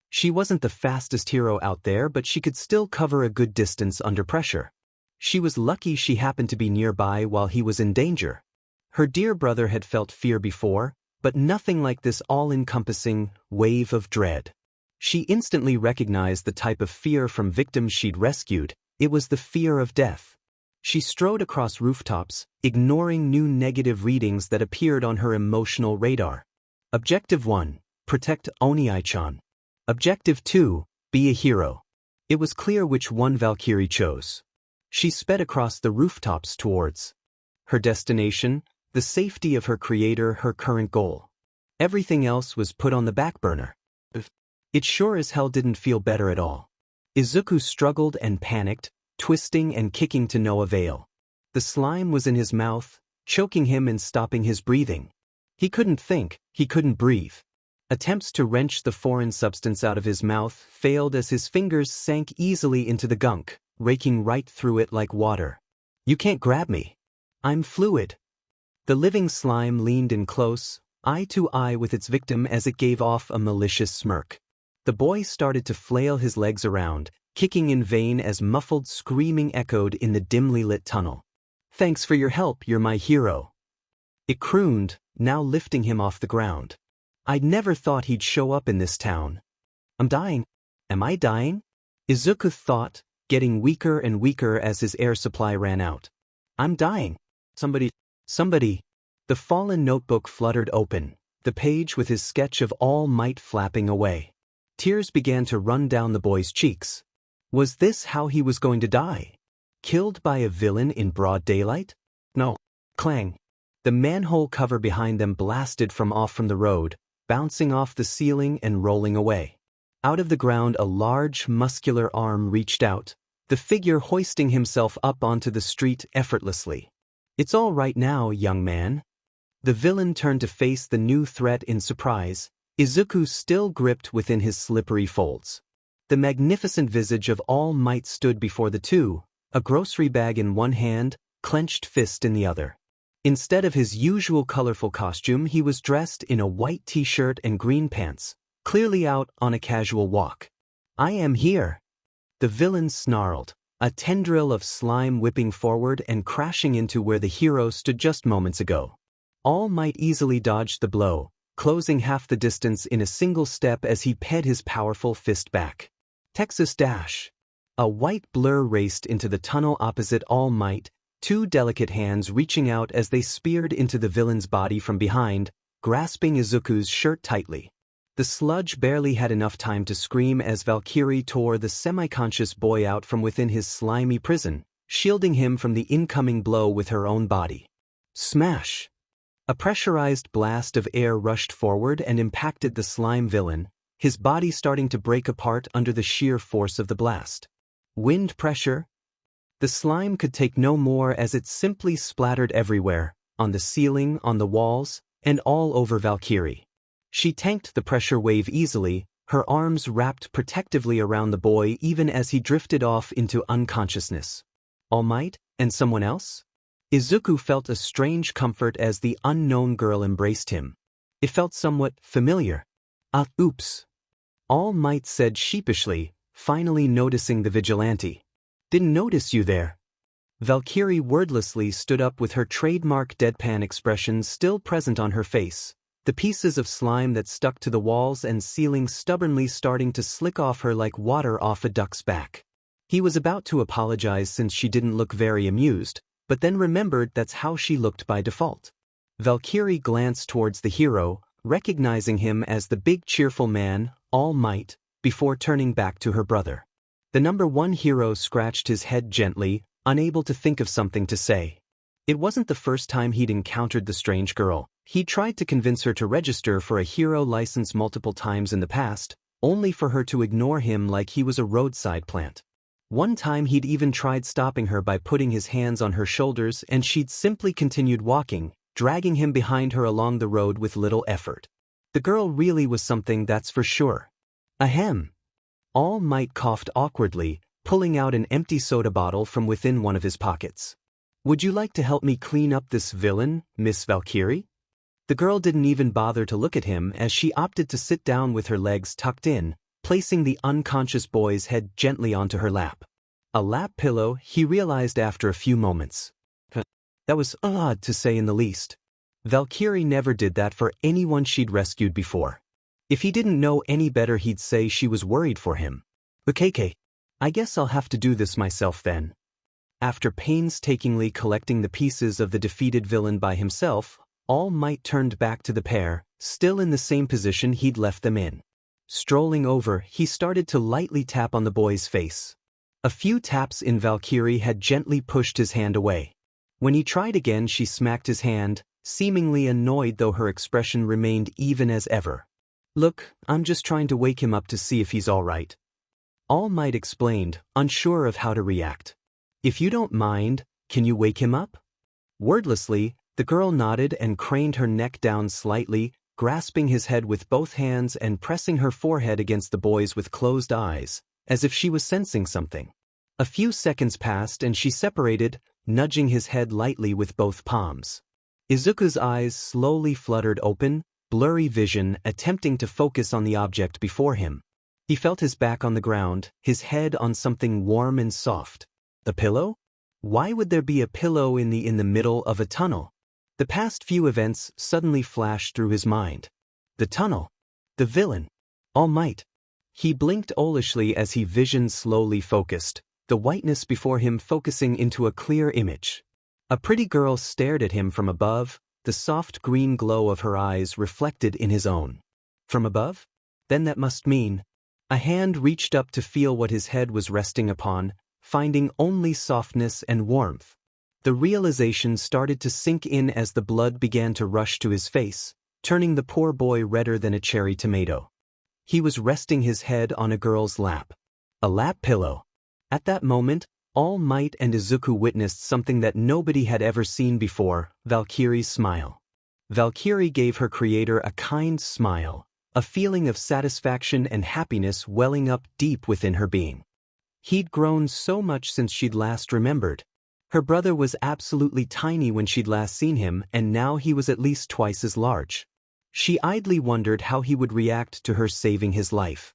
[SPEAKER 1] She wasn't the fastest hero out there, but she could still cover a good distance under pressure. She was lucky she happened to be nearby while he was in danger. Her dear brother had felt fear before, but nothing like this all-encompassing wave of dread. She instantly recognized the type of fear from victims she'd rescued. It was the fear of death. She strode across rooftops, ignoring new negative readings that appeared on her emotional radar. Objective 1. Protect Oni-chan. Objective 2. Be a hero. It was clear which one Valkyrie chose. She sped across the rooftops towards her destination, the safety of her creator, her current goal. Everything else was put on the back burner. It sure as hell didn't feel better at all. Izuku struggled and panicked, twisting and kicking to no avail. The slime was in his mouth, choking him and stopping his breathing. He couldn't think, he couldn't breathe. Attempts to wrench the foreign substance out of his mouth failed as his fingers sank easily into the gunk, raking right through it like water. "You can't grab me. I'm fluid." The living slime leaned in close, eye to eye with its victim as it gave off a malicious smirk. The boy started to flail his legs around, kicking in vain as muffled screaming echoed in the dimly lit tunnel. "Thanks for your help, you're my hero," it crooned, now lifting him off the ground. "I'd never thought he'd show up in this town. I'm dying. Am I dying?" Izuku thought, getting weaker and weaker as his air supply ran out. "I'm dying. Somebody. The fallen notebook fluttered open, the page with his sketch of All Might flapping away. Tears began to run down the boy's cheeks. Was this how he was going to die? Killed by a villain in broad daylight? No. Clang. The manhole cover behind them blasted from the road, bouncing off the ceiling and rolling away. Out of the ground a large, muscular arm reached out, the figure hoisting himself up onto the street effortlessly. "It's all right now, young man." The villain turned to face the new threat in surprise, Izuku still gripped within his slippery folds. The magnificent visage of All Might stood before the two, a grocery bag in one hand, clenched fist in the other. Instead of his usual colorful costume, he was dressed in a white t-shirt and green pants, clearly out on a casual walk. "I am here," the villain snarled, a tendril of slime whipping forward and crashing into where the hero stood just moments ago. All Might easily dodged the blow, closing half the distance in a single step as he ped his powerful fist back. Texas Dash. A white blur raced into the tunnel opposite All Might, two delicate hands reaching out as they speared into the villain's body from behind, grasping Izuku's shirt tightly. The sludge barely had enough time to scream as Valkyrie tore the semi-conscious boy out from within his slimy prison, shielding him from the incoming blow with her own body. Smash! A pressurized blast of air rushed forward and impacted the slime villain, his body starting to break apart under the sheer force of the blast. Wind pressure? The slime could take no more as it simply splattered everywhere, on the ceiling, on the walls, and all over Valkyrie. She tanked the pressure wave easily, her arms wrapped protectively around the boy even as he drifted off into unconsciousnness. All Might, and someone else? Izuku felt a strange comfort as the unknown girl embraced him. It felt somewhat familiar. Oops. All Might said sheepishly, finally noticing the vigilante. "Didn't notice you there." Valkyrie wordlessly stood up with her trademark deadpan expression still present on her face, the pieces of slime that stuck to the walls and ceiling stubbornly starting to slick off her like water off a duck's back. He was about to apologize since she didn't look very amused, but then remembered that's how she looked by default. Valkyrie glanced towards the hero, recognizing him as the big cheerful man, All Might, before turning back to her brother. The #1 hero scratched his head gently, unable to think of something to say. It wasn't the first time he'd encountered the strange girl. He'd tried to convince her to register for a hero license multiple times in the past, only for her to ignore him like he was a roadside plant. One time he'd even tried stopping her by putting his hands on her shoulders and she'd simply continued walking, dragging him behind her along the road with little effort. The girl really was something, that's for sure. Ahem. All Might coughed awkwardly, pulling out an empty soda bottle from within one of his pockets. Would you like to help me clean up this villain, Miss Valkyrie? The girl didn't even bother to look at him as she opted to sit down with her legs tucked in, placing the unconscious boy's head gently onto her lap. A lap pillow, he realized after a few moments. That was odd to say in the least. Valkyrie never did that for anyone she'd rescued before. If he didn't know any better, he'd say she was worried for him. Okay, I guess I'll have to do this myself then. After painstakingly collecting the pieces of the defeated villain by himself, All Might turned back to the pair, still in the same position he'd left them in. Strolling over, he started to lightly tap on the boy's face. A few taps in, Valkyrie had gently pushed his hand away. When he tried again, she smacked his hand, seemingly annoyed though her expression remained even as ever. Look, I'm just trying to wake him up to see if he's all right. All Might explained, unsure of how to react. If you don't mind, can you wake him up? Wordlessly, the girl nodded and craned her neck down slightly, grasping his head with both hands and pressing her forehead against the boy's with closed eyes, as if she was sensing something. A few seconds passed and she separated, nudging his head lightly with both palms. Izuku's eyes slowly fluttered open, blurry vision attempting to focus on the object before him. He felt his back on the ground, his head on something warm and soft. A pillow? Why would there be a pillow in the middle of a tunnel? The past few events suddenly flashed through his mind. The tunnel. The villain. All Might. He blinked owlishly as he vision slowly focused, the whiteness before him focusing into a clear image. A pretty girl stared at him from above, the soft green glow of her eyes reflected in his own. From above? Then that must mean. A hand reached up to feel what his head was resting upon, finding only softness and warmth. The realization started to sink in as the blood began to rush to his face, turning the poor boy redder than a cherry tomato. He was resting his head on a girl's lap. A lap pillow. At that moment, All Might and Izuku witnessed something that nobody had ever seen before, Valkyrie's smile. Valkyrie gave her creator a kind smile, a feeling of satisfaction and happiness welling up deep within her being. He'd grown so much since she'd last remembered. Her brother was absolutely tiny when she'd last seen him, and now he was at least twice as large. She idly wondered how he would react to her saving his life.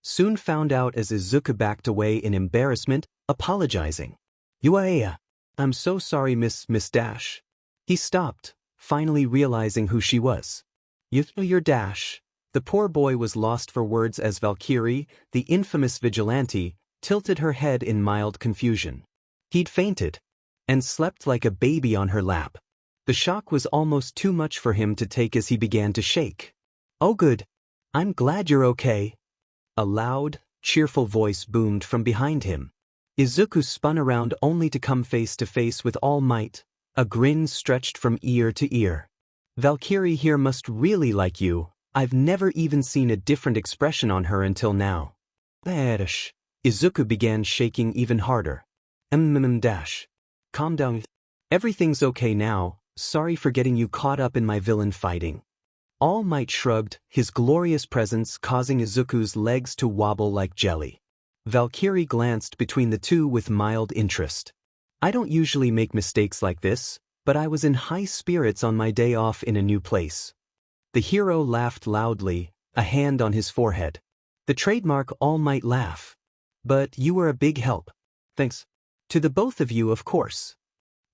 [SPEAKER 1] Soon found out as Izuku backed away in embarrassment, apologizing. I'm so sorry, Miss Dash. He stopped, finally realizing who she was. You're Dash. The poor boy was lost for words as Valkyrie, the infamous vigilante, tilted her head in mild confusion. He'd fainted, and slept like a baby on her lap. The shock was almost too much for him to take as he began to shake. Oh good. I'm glad you're okay. A loud, cheerful voice boomed from behind him. Izuku spun around only to come face to face with All Might, a grin stretched from ear to ear. Valkyrie here must really like you. I've never even seen a different expression on her until now. Izuku began shaking even harder. Dash. Calm down. Everything's okay now, sorry for getting you caught up in my villain fighting. All Might shrugged, his glorious presence causing Izuku's legs to wobble like jelly. Valkyrie glanced between the two with mild interest. I don't usually make mistakes like this, but I was in high spirits on my day off in a new place. The hero laughed loudly, a hand on his forehead. The trademark All Might laugh. But you were a big help. Thanks. To the both of you, of course.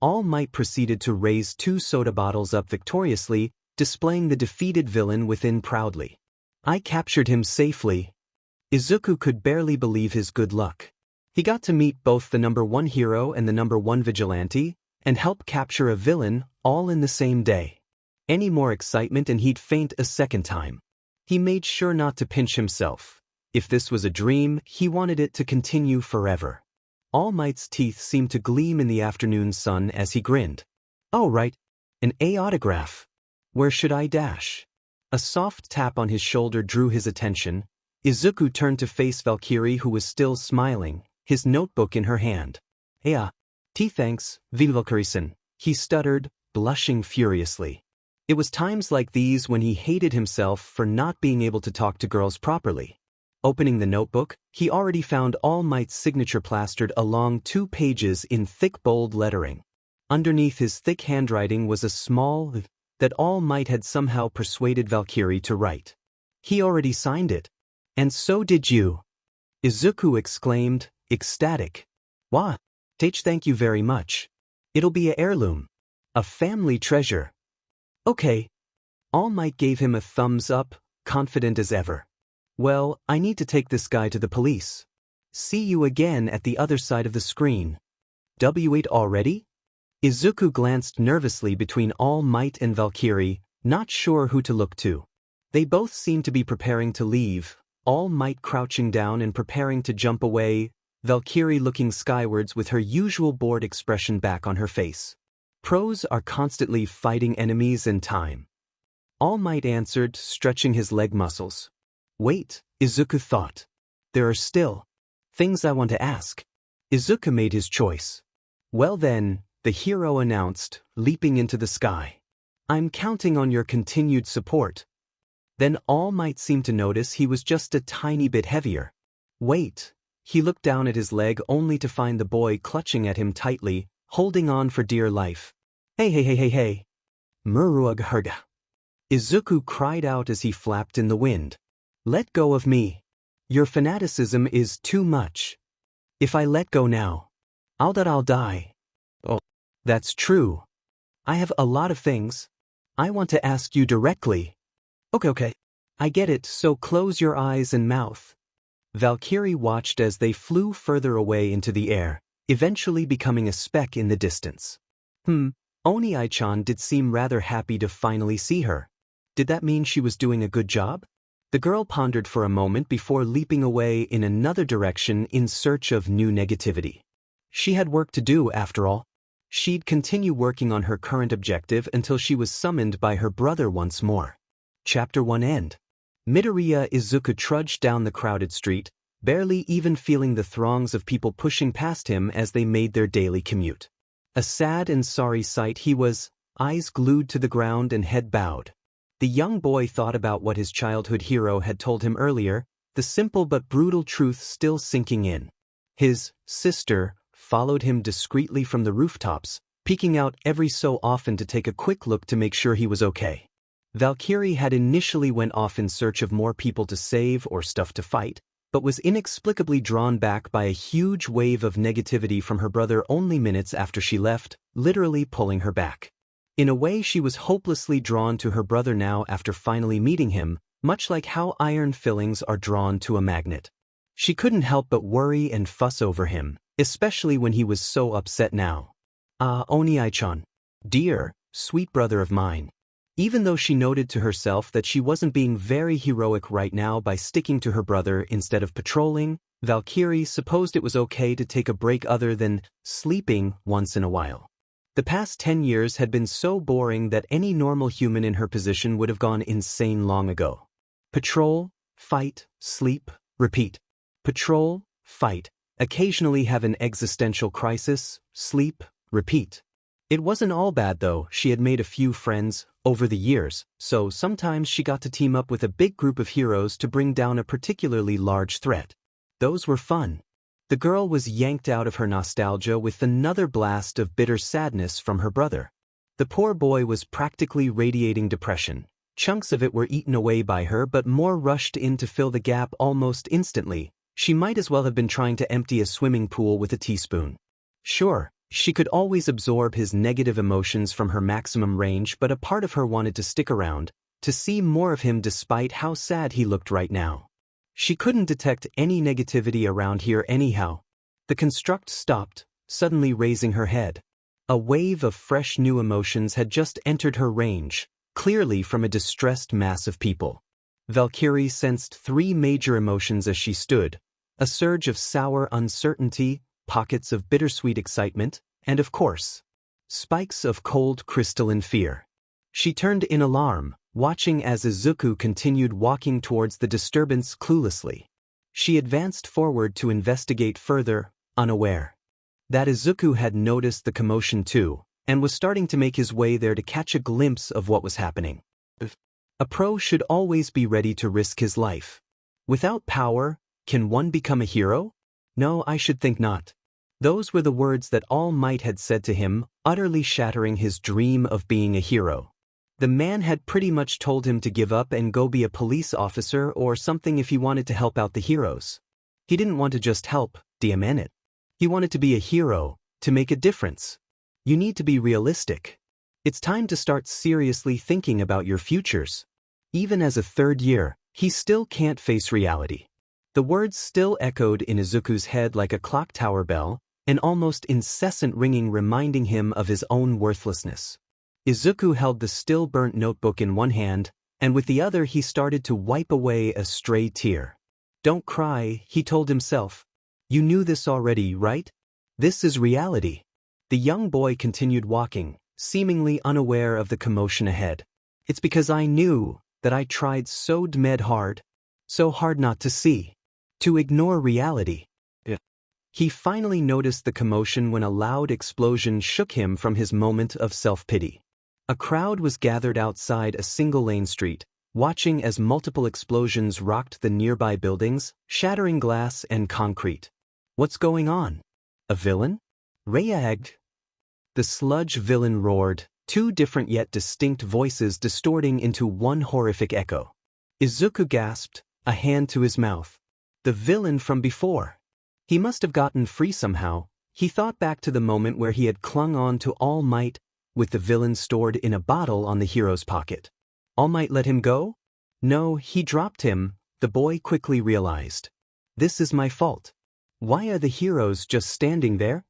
[SPEAKER 1] All Might proceeded to raise 2 soda bottles up victoriously, displaying the defeated villain within proudly. I captured him safely. Izuku could barely believe his good luck. He got to meet both the #1 hero and the #1 vigilante, and help capture a villain, all in the same day. Any more excitement and he'd faint a second time. He made sure not to pinch himself. If this was a dream, he wanted it to continue forever. All Might's teeth seemed to gleam in the afternoon sun as he grinned. Oh right, an A autograph. Where should I dash? A soft tap on his shoulder drew his attention. Izuku turned to face Valkyrie, who was still smiling, his notebook in her hand. Thanks, Valkyrie-san, he stuttered, blushing furiously. It was times like these when he hated himself for not being able to talk to girls properly. Opening the notebook, he already found All Might's signature plastered along 2 pages in thick bold lettering. Underneath his thick handwriting was a small that All Might had somehow persuaded Valkyrie to write. He already signed it. And so did you. Izuku exclaimed, ecstatic. Wah, thank you very much. It'll be a heirloom. A family treasure. Okay. All Might gave him a thumbs up, confident as ever. Well, I need to take this guy to the police. See you again at the other side of the screen. W8 already? Izuku glanced nervously between All Might and Valkyrie, not sure who to look to. They both seemed to be preparing to leave, All Might crouching down and preparing to jump away, Valkyrie looking skywards with her usual bored expression back on her face. Pros are constantly fighting enemies in time. All Might answered, stretching his leg muscles. Wait, Izuku thought. There are still things I want to ask. Izuku made his choice. Well then, the hero announced, leaping into the sky. I'm counting on your continued support. Then All Might seemed to notice he was just a tiny bit heavier. Wait, he looked down at his leg only to find the boy clutching at him tightly, holding on for dear life. Hey. Muruag Herga. Izuku cried out as he flapped in the wind. Let go of me. Your fanaticism is too much. If I let go now, I'll die. Oh, that's true. I have a lot of things I want to ask you directly. Okay. I get it, so close your eyes and mouth. Valkyrie watched as they flew further away into the air, eventually becoming a speck in the distance. Oni-chan did seem rather happy to finally see her. Did that mean she was doing a good job? The girl pondered for a moment before leaping away in another direction in search of new negativity. She had work to do, after all. She'd continue working on her current objective until she was summoned by her brother once more. Chapter 1 end. Midoriya Izuku trudged down the crowded street, barely even feeling the throngs of people pushing past him as they made their daily commute. A sad and sorry sight he was, eyes glued to the ground and head bowed. The young boy thought about what his childhood hero had told him earlier, the simple but brutal truth still sinking in. His sister followed him discreetly from the rooftops, peeking out every so often to take a quick look to make sure he was okay. Valkyrie had initially went off in search of more people to save or stuff to fight, but was inexplicably drawn back by a huge wave of negativity from her brother only minutes after she left, literally pulling her back. In a way, she was hopelessly drawn to her brother now after finally meeting him, much like how iron fillings are drawn to a magnet. She couldn't help but worry and fuss over him, especially when he was so upset now. Oni-chan. Dear, sweet brother of mine. Even though she noted to herself that she wasn't being very heroic right now by sticking to her brother instead of patrolling, Valkyrie supposed it was okay to take a break other than sleeping once in a while. The past 10 years had been so boring that any normal human in her position would have gone insane long ago. Patrol, fight, sleep, repeat. Patrol, fight, occasionally have an existential crisis, sleep, repeat. It wasn't all bad though. She had made a few friends over the years, so sometimes she got to team up with a big group of heroes to bring down a particularly large threat. Those were fun. The girl was yanked out of her nostalgia with another blast of bitter sadness from her brother. The poor boy was practically radiating depression. Chunks of it were eaten away by her, but more rushed in to fill the gap almost instantly. She might as well have been trying to empty a swimming pool with a teaspoon. Sure, She could always absorb his negative emotions from her maximum range, but a part of her wanted to stick around, to see more of him despite how sad he looked right now. She couldn't detect any negativity around here anyhow. The construct stopped, suddenly raising her head. A wave of fresh new emotions had just entered her range, clearly from a distressed mass of people. Valkyrie sensed three major emotions as she stood: a surge of sour uncertainty, pockets of bittersweet excitement, and of course, spikes of cold crystalline fear. She turned in alarm, watching as Izuku continued walking towards the disturbance cluelessly. She advanced forward to investigate further, unaware that Izuku had noticed the commotion too, and was starting to make his way there to catch a glimpse of what was happening. A pro should always be ready to risk his life. Without power, can one become a hero? No, I should think not. Those were the words that All Might had said to him, utterly shattering his dream of being a hero. The man had pretty much told him to give up and go be a police officer or something if he wanted to help out the heroes. He didn't want to just help, damn it. He wanted to be a hero, to make a difference. You need to be realistic. It's time to start seriously thinking about your futures. Even as a third year, he still can't face reality. The words still echoed in Izuku's head like a clock tower bell, an almost incessant ringing reminding him of his own worthlessness. Izuku held the still burnt notebook in one hand, and with the other he started to wipe away a stray tear. Don't cry, he told himself. You knew this already, right? This is reality. The young boy continued walking, seemingly unaware of the commotion ahead. It's because I knew that I tried so hard not to see, to ignore reality. He finally noticed the commotion when a loud explosion shook him from his moment of self-pity. A crowd was gathered outside a single-lane street, watching as multiple explosions rocked the nearby buildings, shattering glass and concrete. What's going on? A villain? Reagged? The sludge villain roared, two different yet distinct voices distorting into one horrific echo. Izuku gasped, a hand to his mouth. The villain from before. He must have gotten free somehow. He thought back to the moment where he had clung on to All Might, with the villain stored in a bottle on the hero's pocket. All Might let him go? No, he dropped him, the boy quickly realized. This is my fault. Why are the heroes just standing there?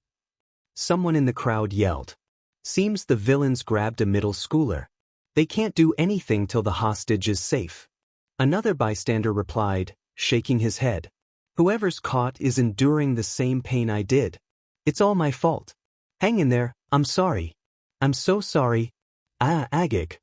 [SPEAKER 1] Someone in the crowd yelled. Seems the villains grabbed a middle schooler. They can't do anything till the hostage is safe. Another bystander replied, shaking his head. Whoever's caught is enduring the same pain I did. It's all my fault. Hang in there, I'm sorry. I'm so sorry. Agig.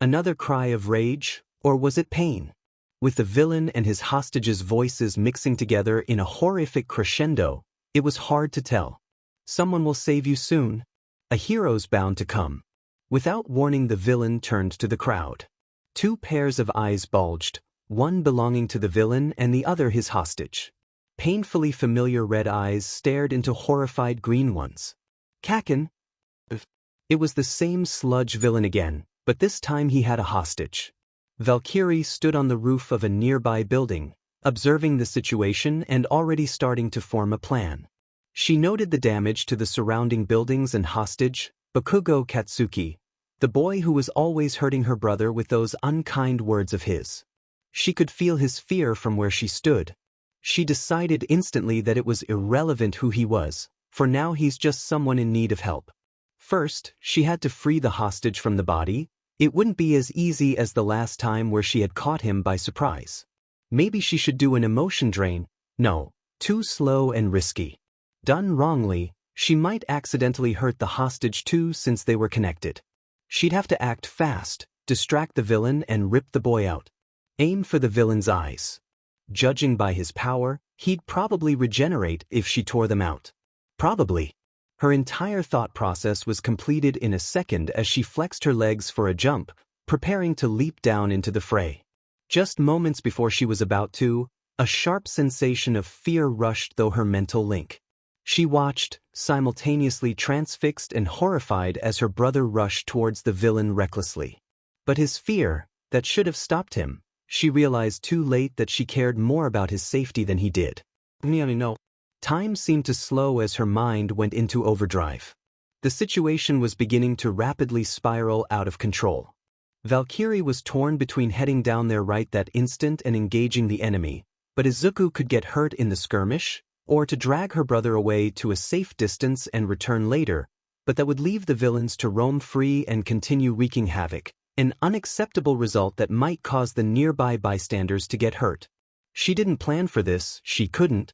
[SPEAKER 1] Another cry of rage, or was it pain? With the villain and his hostage's voices mixing together in a horrific crescendo, it was hard to tell. Someone will save you soon. A hero's bound to come. Without warning, the villain turned to the crowd. Two pairs of eyes bulged, one belonging to the villain and the other his hostage. Painfully familiar red eyes stared into horrified green ones. Kaken. It was the same sludge villain again, but this time he had a hostage. Valkyrie stood on the roof of a nearby building, observing the situation and already starting to form a plan. She noted the damage to the surrounding buildings and hostage, Bakugo Katsuki, the boy who was always hurting her brother with those unkind words of his. She could feel his fear from where she stood. She decided instantly that it was irrelevant who he was, for now he's just someone in need of help. First, she had to free the hostage from the body. It wouldn't be as easy as the last time where she had caught him by surprise. Maybe she should do an emotion drain. No, too slow and risky. Done wrongly, she might accidentally hurt the hostage too since they were connected. She'd have to act fast, distract the villain and rip the boy out. Aim for the villain's eyes. Judging by his power, he'd probably regenerate if she tore them out. Probably. Her entire thought process was completed in a second as she flexed her legs for a jump, preparing to leap down into the fray. Just moments before she was about to, a sharp sensation of fear rushed through her mental link. She watched, simultaneously transfixed and horrified as her brother rushed towards the villain recklessly. But his fear, that should have stopped him, she realized too late that she cared more about his safety than he did. No. Time seemed to slow as her mind went into overdrive. The situation was beginning to rapidly spiral out of control. Valkyrie was torn between heading down there right that instant and engaging the enemy, but Izuku could get hurt in the skirmish, or to drag her brother away to a safe distance and return later, but that would leave the villains to roam free and continue wreaking havoc, an unacceptable result that might cause the nearby bystanders to get hurt. She didn't plan for this, she couldn't.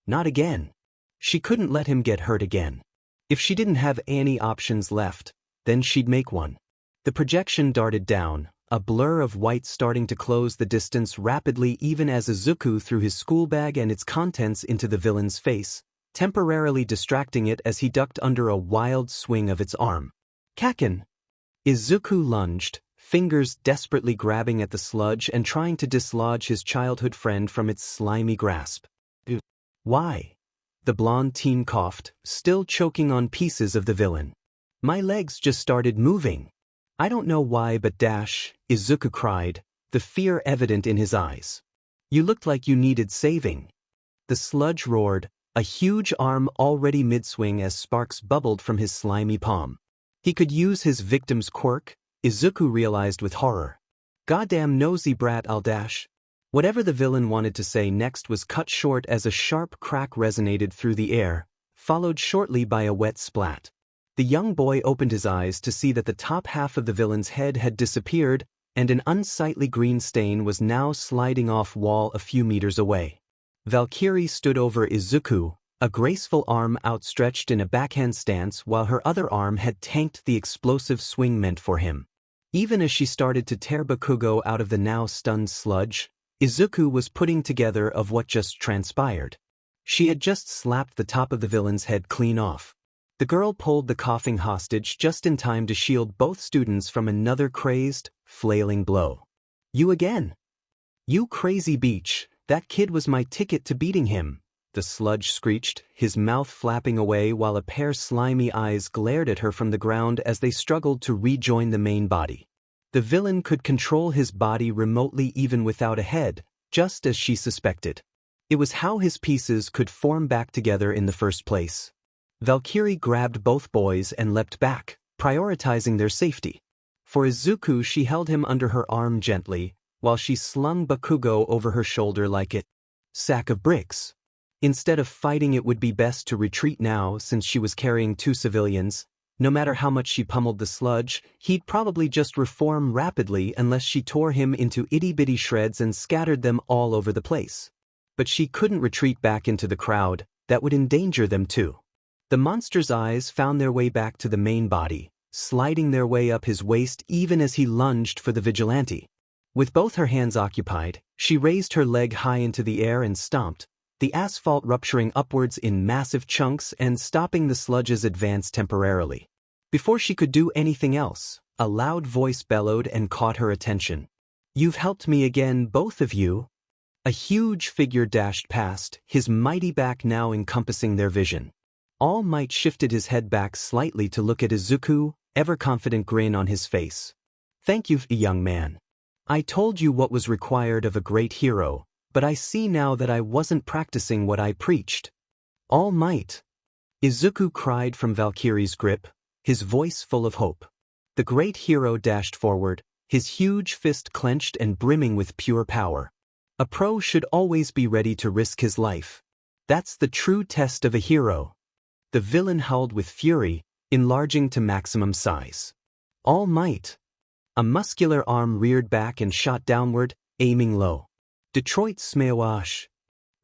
[SPEAKER 1] Not again. She couldn't let him get hurt again. If she didn't have any options left, then she'd make one. The projection darted down, a blur of white starting to close the distance rapidly even as Izuku threw his school bag and its contents into the villain's face, temporarily distracting it as he ducked under a wild swing of its arm. Kaken! Izuku lunged, fingers desperately grabbing at the sludge and trying to dislodge his childhood friend from its slimy grasp. Why? The blonde teen coughed, still choking on pieces of the villain. My legs just started moving. I don't know why but Izuku cried, the fear evident in his eyes. You looked like you needed saving. The sludge roared, a huge arm already mid-swing as sparks bubbled from his slimy palm. He could use his victim's quirk, Izuku realized with horror. Goddamn nosy brat I'll . Whatever the villain wanted to say next was cut short as a sharp crack resonated through the air, followed shortly by a wet splat. The young boy opened his eyes to see that the top half of the villain's head had disappeared, and an unsightly green stain was now sliding off wall a few meters away. Valkyrie stood over Izuku, a graceful arm outstretched in a backhand stance while her other arm had tanked the explosive swing meant for him. Even as she started to tear Bakugo out of the now stunned sludge, Izuku was putting together of what just transpired. She had just slapped the top of the villain's head clean off. The girl pulled the coughing hostage just in time to shield both students from another crazed, flailing blow. You again? You crazy beach, that kid was my ticket to beating him, the sludge screeched, his mouth flapping away while a pair of slimy eyes glared at her from the ground as they struggled to rejoin the main body. The villain could control his body remotely even without a head, just as she suspected. It was how his pieces could form back together in the first place. Valkyrie grabbed both boys and leapt back, prioritizing their safety. For Izuku she held him under her arm gently, while she slung Bakugo over her shoulder like a sack of bricks. Instead of fighting, it would be best to retreat now since she was carrying two civilians. No matter how much she pummeled the sludge, he'd probably just reform rapidly unless she tore him into itty-bitty shreds and scattered them all over the place. But she couldn't retreat back into the crowd, that would endanger them too. The monster's eyes found their way back to the main body, sliding their way up his waist even as he lunged for the vigilante. With both her hands occupied, she raised her leg high into the air and stomped, the asphalt rupturing upwards in massive chunks and stopping the sludge's advance temporarily. Before she could do anything else, a loud voice bellowed and caught her attention. You've helped me again, both of you. A huge figure dashed past, his mighty back now encompassing their vision. All Might shifted his head back slightly to look at Izuku, ever-confident grin on his face. Thank you, young man. I told you what was required of a great hero, but I see now that I wasn't practicing what I preached. All Might! Izuku cried from Valkyrie's grip, his voice full of hope. The great hero dashed forward, his huge fist clenched and brimming with pure power. A pro should always be ready to risk his life. That's the true test of a hero. The villain howled with fury, enlarging to maximum size. All Might! A muscular arm reared back and shot downward, aiming low. Detroit Smawash.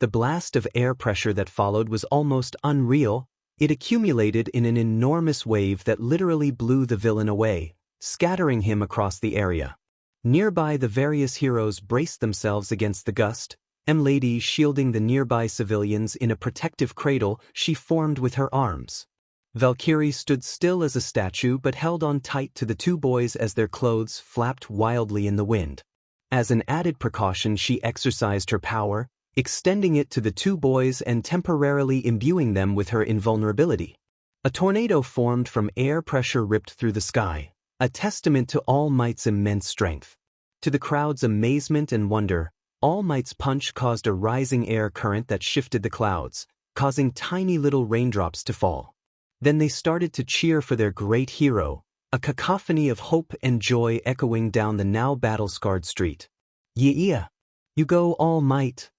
[SPEAKER 1] The blast of air pressure that followed was almost unreal. It accumulated in an enormous wave that literally blew the villain away, scattering him across the area. Nearby, the various heroes braced themselves against the gust, M-Lady shielding the nearby civilians in a protective cradle she formed with her arms. Valkyrie stood still as a statue but held on tight to the two boys as their clothes flapped wildly in the wind. As an added precaution, she exercised her power, extending it to the two boys and temporarily imbuing them with her invulnerability. A tornado formed from air pressure ripped through the sky, a testament to All Might's immense strength. To the crowd's amazement and wonder, All Might's punch caused a rising air current that shifted the clouds, causing tiny little raindrops to fall. Then they started to cheer for their great hero, a cacophony of hope and joy echoing down the now battle-scarred street. Yeah, you go All Might.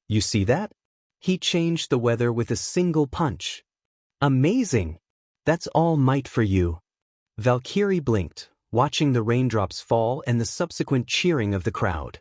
[SPEAKER 1] You see that? He changed the weather with a single punch. Amazing! That's All Might for you. Valkyrie blinked, watching the raindrops fall and the subsequent cheering of the crowd.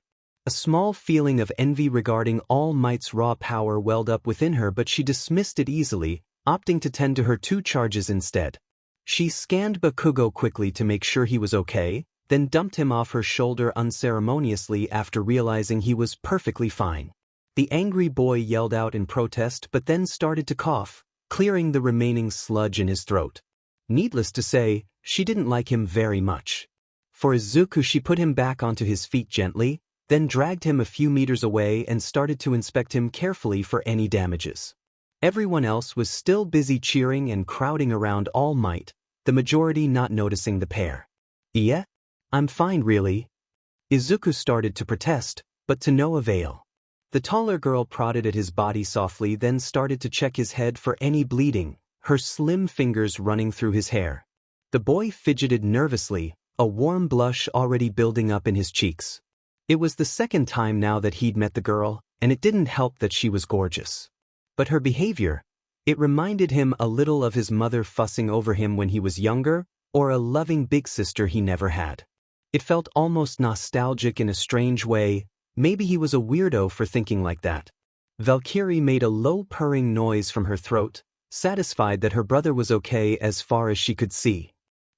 [SPEAKER 1] A small feeling of envy regarding All Might's raw power welled up within her, but she dismissed it easily, opting to tend to her 2 charges instead. She scanned Bakugo quickly to make sure he was okay, then dumped him off her shoulder unceremoniously after realizing he was perfectly fine. The angry boy yelled out in protest but then started to cough, clearing the remaining sludge in his throat. Needless to say, she didn't like him very much. For Izuku, she put him back onto his feet gently, then dragged him a few meters away and started to inspect him carefully for any damages. Everyone else was still busy cheering and crowding around All Might, the majority not noticing the pair. Yeah? I'm fine really. Izuku started to protest, but to no avail. The taller girl prodded at his body softly, then started to check his head for any bleeding, her slim fingers running through his hair. The boy fidgeted nervously, a warm blush already building up in his cheeks. It was the second time now that he'd met the girl, and it didn't help that she was gorgeous. But her behavior, it reminded him a little of his mother fussing over him when he was younger, or a loving big sister he never had. It felt almost nostalgic in a strange way. Maybe he was a weirdo for thinking like that. Valkyrie made a low purring noise from her throat, satisfied that her brother was okay as far as she could see.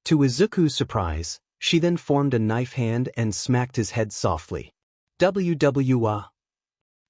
[SPEAKER 1] To Izuku's surprise, she then formed a knife hand and smacked his head softly. WWA.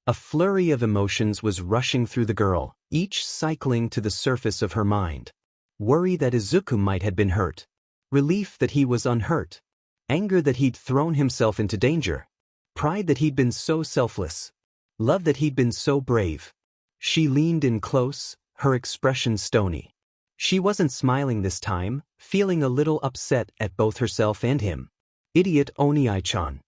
[SPEAKER 1] A flurry of emotions was rushing through the girl, each cycling to the surface of her mind. Worry that Izuku might have been hurt. Relief that he was unhurt. Anger that he'd thrown himself into danger. Pride that he'd been so selfless. Love that he'd been so brave. She leaned in close, her expression stony. She wasn't smiling this time, feeling a little upset at both herself and him. Idiot Oni-chan.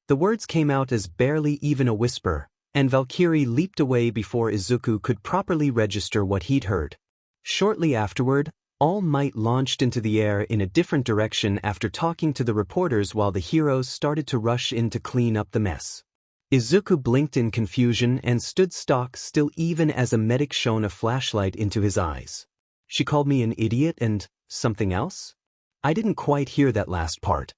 [SPEAKER 1] The words came out as barely even a whisper, and Valkyrie leaped away before Izuku could properly register what he'd heard. Shortly afterward, All Might launched into the air in a different direction after talking to the reporters while the heroes started to rush in to clean up the mess. Izuku blinked in confusion and stood stock still even as a medic shone a flashlight into his eyes. She called me an idiot and something else? I didn't quite hear that last part.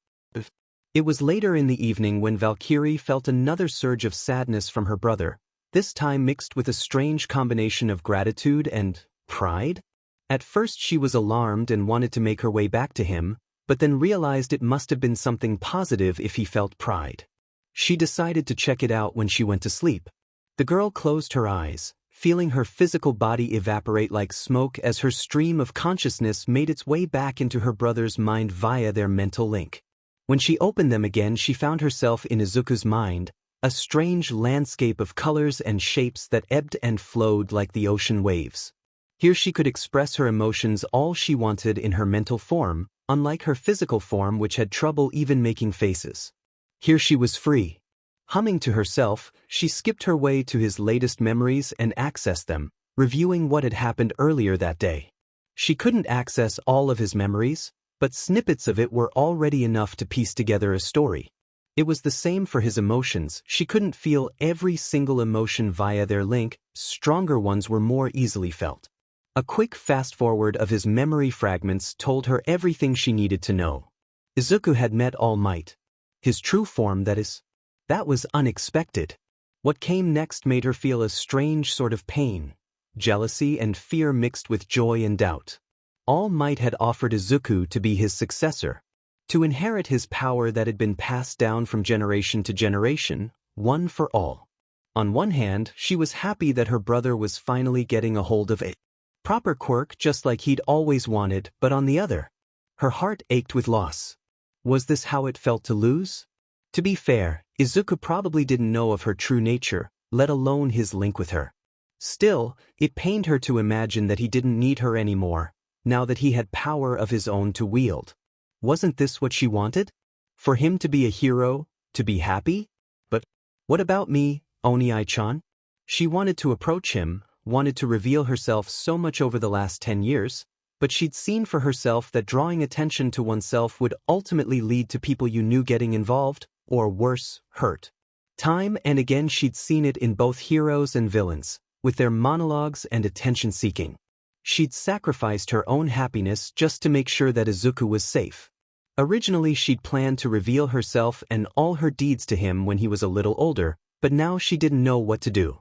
[SPEAKER 1] It was later in the evening when Valkyrie felt another surge of sadness from her brother, this time mixed with a strange combination of gratitude and pride. At first she was alarmed and wanted to make her way back to him, but then realized it must have been something positive if he felt pride. She decided to check it out when she went to sleep. The girl closed her eyes, feeling her physical body evaporate like smoke as her stream of consciousness made its way back into her brother's mind via their mental link. When she opened them again, she found herself in Izuku's mind, a strange landscape of colors and shapes that ebbed and flowed like the ocean waves. Here she could express her emotions all she wanted in her mental form, unlike her physical form which had trouble even making faces. Here she was free. Humming to herself, she skipped her way to his latest memories and accessed them, reviewing what had happened earlier that day. She couldn't access all of his memories, but snippets of it were already enough to piece together a story. It was the same for his emotions. She couldn't feel every single emotion via their link, stronger ones were more easily felt. A quick fast-forward of his memory fragments told her everything she needed to know. Izuku had met All Might. His true form, that is. That was unexpected. What came next made her feel a strange sort of pain, jealousy and fear mixed with joy and doubt. All Might had offered Izuku to be his successor, to inherit his power that had been passed down from generation to generation, one for all. On one hand, she was happy that her brother was finally getting a hold of a proper quirk just like he'd always wanted, but on the other, her heart ached with loss. Was this how it felt to lose? To be fair, Izuku probably didn't know of her true nature, let alone his link with her. Still, it pained her to imagine that he didn't need her anymore, now that he had power of his own to wield. Wasn't this what she wanted? For him to be a hero, to be happy? But what about me, Oni-chan? She wanted to approach him, wanted to reveal herself so much over the last 10 years, but she'd seen for herself that drawing attention to oneself would ultimately lead to people you knew getting involved, or worse, hurt. Time and again she'd seen it in both heroes and villains, with their monologues and attention-seeking. She'd sacrificed her own happiness just to make sure that Izuku was safe. Originally she'd planned to reveal herself and all her deeds to him when he was a little older, but now she didn't know what to do.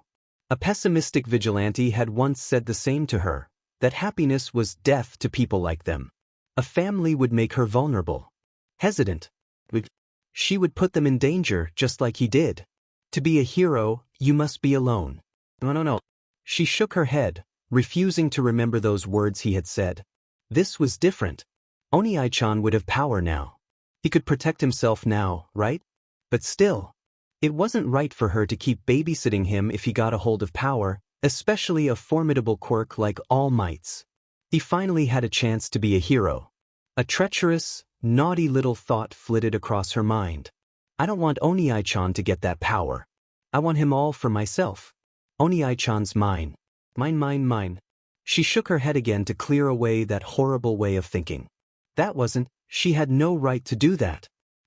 [SPEAKER 1] A pessimistic vigilante had once said the same to her, that happiness was death to people like them. A family would make her vulnerable. Hesitant. She would put them in danger just like he did. To be a hero, you must be alone. No. She shook her head, refusing to remember those words he had said. This was different. Unknowingly-chan would have power now. He could protect himself now, right? But still, it wasn't right for her to keep babysitting him if he got a hold of power, especially a formidable quirk like All Might's. He finally had a chance to be a hero. A treacherous, naughty little thought flitted across her mind. I don't want Unknowingly-chan to get that power. I want him all for myself. Unknowingly-chan's mine. Mine. She shook her head again to clear away that horrible way of thinking. She had no right to do that.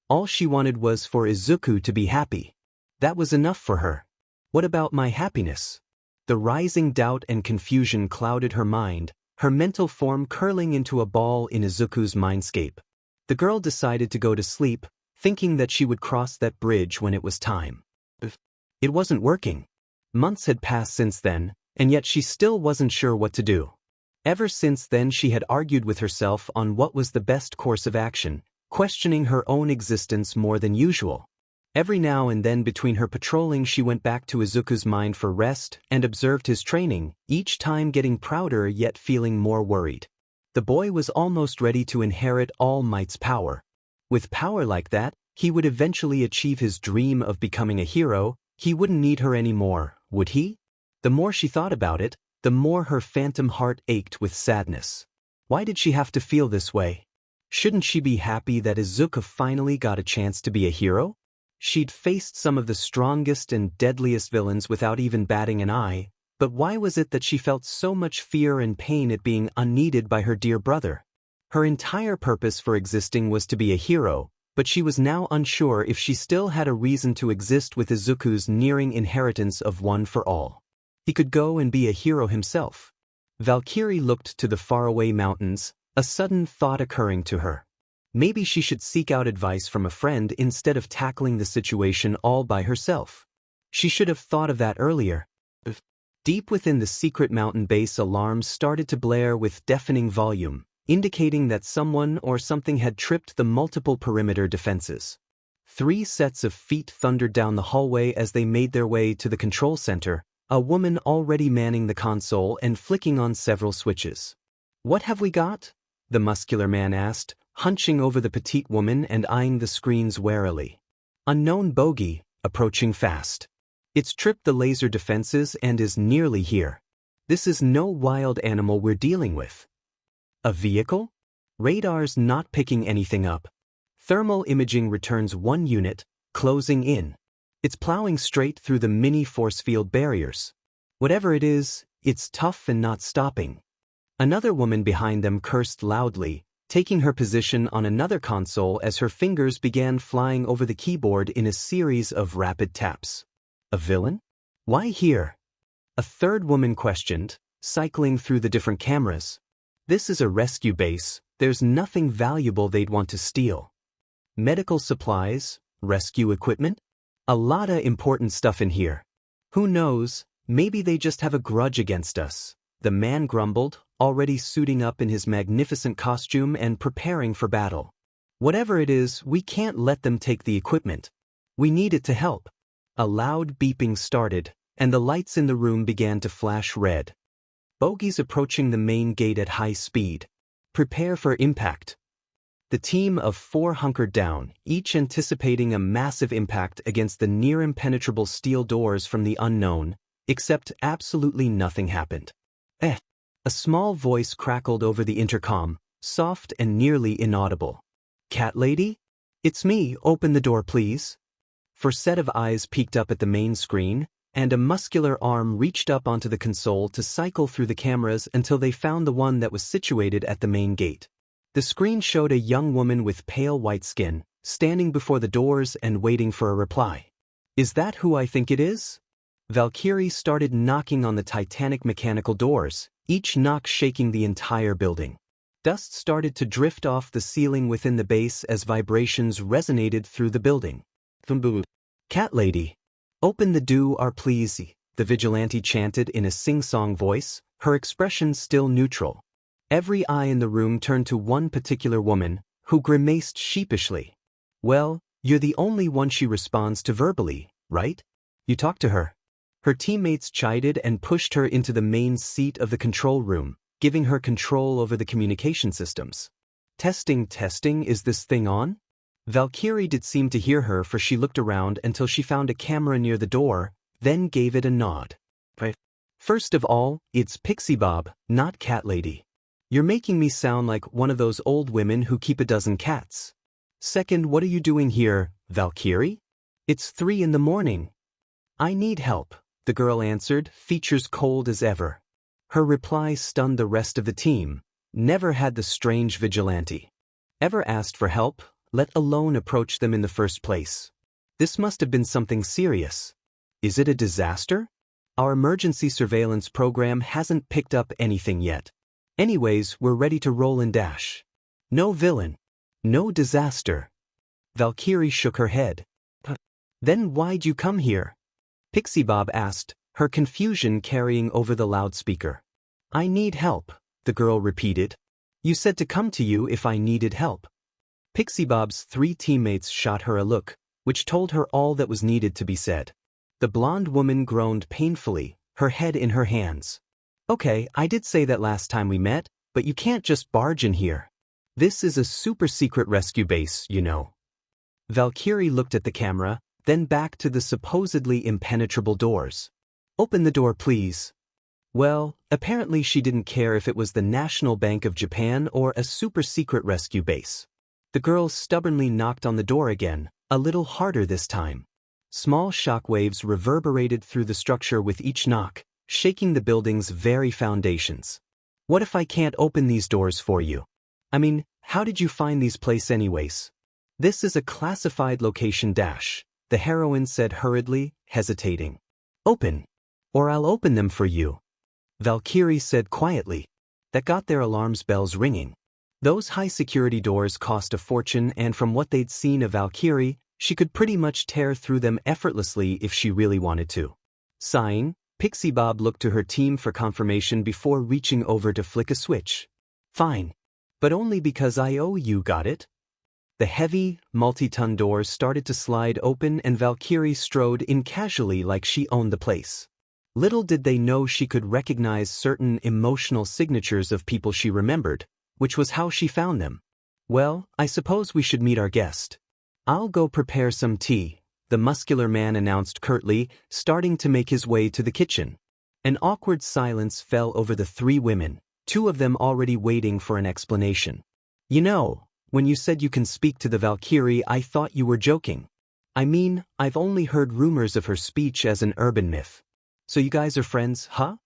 [SPEAKER 1] All she wanted was for Izuku to be happy. That was enough for her. What about my happiness? The rising doubt and confusion clouded her mind, her mental form curling into a ball in Izuku's mindscape. The girl decided to go to sleep, thinking that she would cross that bridge when it was time. It wasn't working. Months had passed since then, and yet she still wasn't sure what to do. Ever since then she had argued with herself on what was the best course of action, questioning her own existence more than usual. Every now and then between her patrolling she went back to Izuku's mind for rest and observed his training, each time getting prouder yet feeling more worried. The boy was almost ready to inherit All Might's power. With power like that, he would eventually achieve his dream of becoming a hero. He wouldn't need her anymore, would he? The more she thought about it, the more her phantom heart ached with sadness. Why did she have to feel this way? Shouldn't she be happy that Izuku finally got a chance to be a hero? She'd faced some of the strongest and deadliest villains without even batting an eye, but why was it that she felt so much fear and pain at being unneeded by her dear brother? Her entire purpose for existing was to be a hero, but she was now unsure if she still had a reason to exist with Izuku's nearing inheritance of One for All. He could go and be a hero himself. Valkyrie looked to the faraway mountains, a sudden thought occurring to her. Maybe she should seek out advice from a friend instead of tackling the situation all by herself. She should have thought of that earlier. Deep within the secret mountain base, alarms started to blare with deafening volume, indicating that someone or something had tripped the multiple perimeter defenses. 3 sets of feet thundered down the hallway as they made their way to the control center, a woman already manning the console and flicking on several switches. "What have we got?" the muscular man asked, hunching over the petite woman and eyeing the screens warily. "Unknown bogey, approaching fast. It's tripped the laser defenses and is nearly here. This is no wild animal we're dealing with." "A vehicle? Radar's not picking anything up. Thermal imaging returns 1 unit, closing in. It's plowing straight through the mini force field barriers. Whatever it is, it's tough and not stopping." Another woman behind them cursed loudly, taking her position on another console as her fingers began flying over the keyboard in a series of rapid taps. "A villain? Why here?" a third woman questioned, cycling through the different cameras. "This is a rescue base, there's nothing valuable they'd want to steal. Medical supplies, rescue equipment? A lotta important stuff in here. Who knows, maybe they just have a grudge against us," the man grumbled, already suiting up in his magnificent costume and preparing for battle. "Whatever it is, we can't let them take the equipment. We need it to help." A loud beeping started, and the lights in the room began to flash red. "Bogies approaching the main gate at high speed. Prepare for impact." The team of 4 hunkered down, each anticipating a massive impact against the near-impenetrable steel doors from the unknown, except absolutely nothing happened. A small voice crackled over the intercom, soft and nearly inaudible. "Cat lady? It's me, open the door please." For set of eyes peeked up at the main screen, and a muscular arm reached up onto the console to cycle through the cameras until they found the one that was situated at the main gate. The screen showed a young woman with pale white skin, standing before the doors and waiting for a reply. Is that who I think it is? Valkyrie started knocking on the titanic mechanical doors, each knock shaking the entire building. Dust started to drift off the ceiling within the base as vibrations resonated through the building. Cat lady. Open the door please, the vigilante chanted in a sing-song voice, her expression still neutral. Every eye in the room turned to one particular woman, who grimaced sheepishly. Well, you're the only one she responds to verbally, right? You talk to her. Her teammates chided and pushed her into the main seat of the control room, giving her control over the communication systems. Testing, is this thing on? Valkyrie did seem to hear her, for she looked around until she found a camera near the door, then gave it a nod. First of all, it's Pixie Bob, not Cat Lady. You're making me sound like one of those old women who keep a dozen cats. Second, what are you doing here, Valkyrie? It's 3 in the morning. I need help, the girl answered, features cold as ever. Her reply stunned the rest of the team. Never had the strange vigilante ever asked for help, let alone approach them in the first place. This must have been something serious. Is it a disaster? Our emergency surveillance program hasn't picked up anything yet. Anyways, we're ready to roll and dash. No villain. No disaster. Valkyrie shook her head. Then why'd you come here? Pixie Bob asked, her confusion carrying over the loudspeaker. I need help, the girl repeated. You said to come to you if I needed help. Pixie Bob's 3 teammates shot her a look, which told her all that was needed to be said. The blonde woman groaned painfully, her head in her hands. Okay, I did say that last time we met, but you can't just barge in here. This is a super-secret rescue base, you know. Valkyrie looked at the camera, then back to the supposedly impenetrable doors. Open the door, please. Well, apparently she didn't care if it was the National Bank of Japan or a super-secret rescue base. The girl stubbornly knocked on the door again, a little harder this time. Small shockwaves reverberated through the structure with each knock, shaking the building's very foundations. What if I can't open these doors for you? I mean, how did you find these places anyways? This is a classified location dash, the heroine said hurriedly, hesitating. Open. Or I'll open them for you. Valkyrie said quietly. That got their alarm bells ringing. Those high-security doors cost a fortune, and from what they'd seen of Valkyrie, she could pretty much tear through them effortlessly if she really wanted to. Sighing, Pixie Bob looked to her team for confirmation before reaching over to flick a switch. Fine. But only because I owe you, got it? The heavy, multi-ton doors started to slide open and Valkyrie strode in casually like she owned the place. Little did they know she could recognize certain emotional signatures of people she remembered, which was how she found them. Well, I suppose we should meet our guest. I'll go prepare some tea, the muscular man announced curtly, starting to make his way to the kitchen. An awkward silence fell over the 3 women, 2 of them already waiting for an explanation. You know, when you said you can speak to the Valkyrie, I thought you were joking. I mean, I've only heard rumors of her speech as an urban myth. So you guys are friends, huh?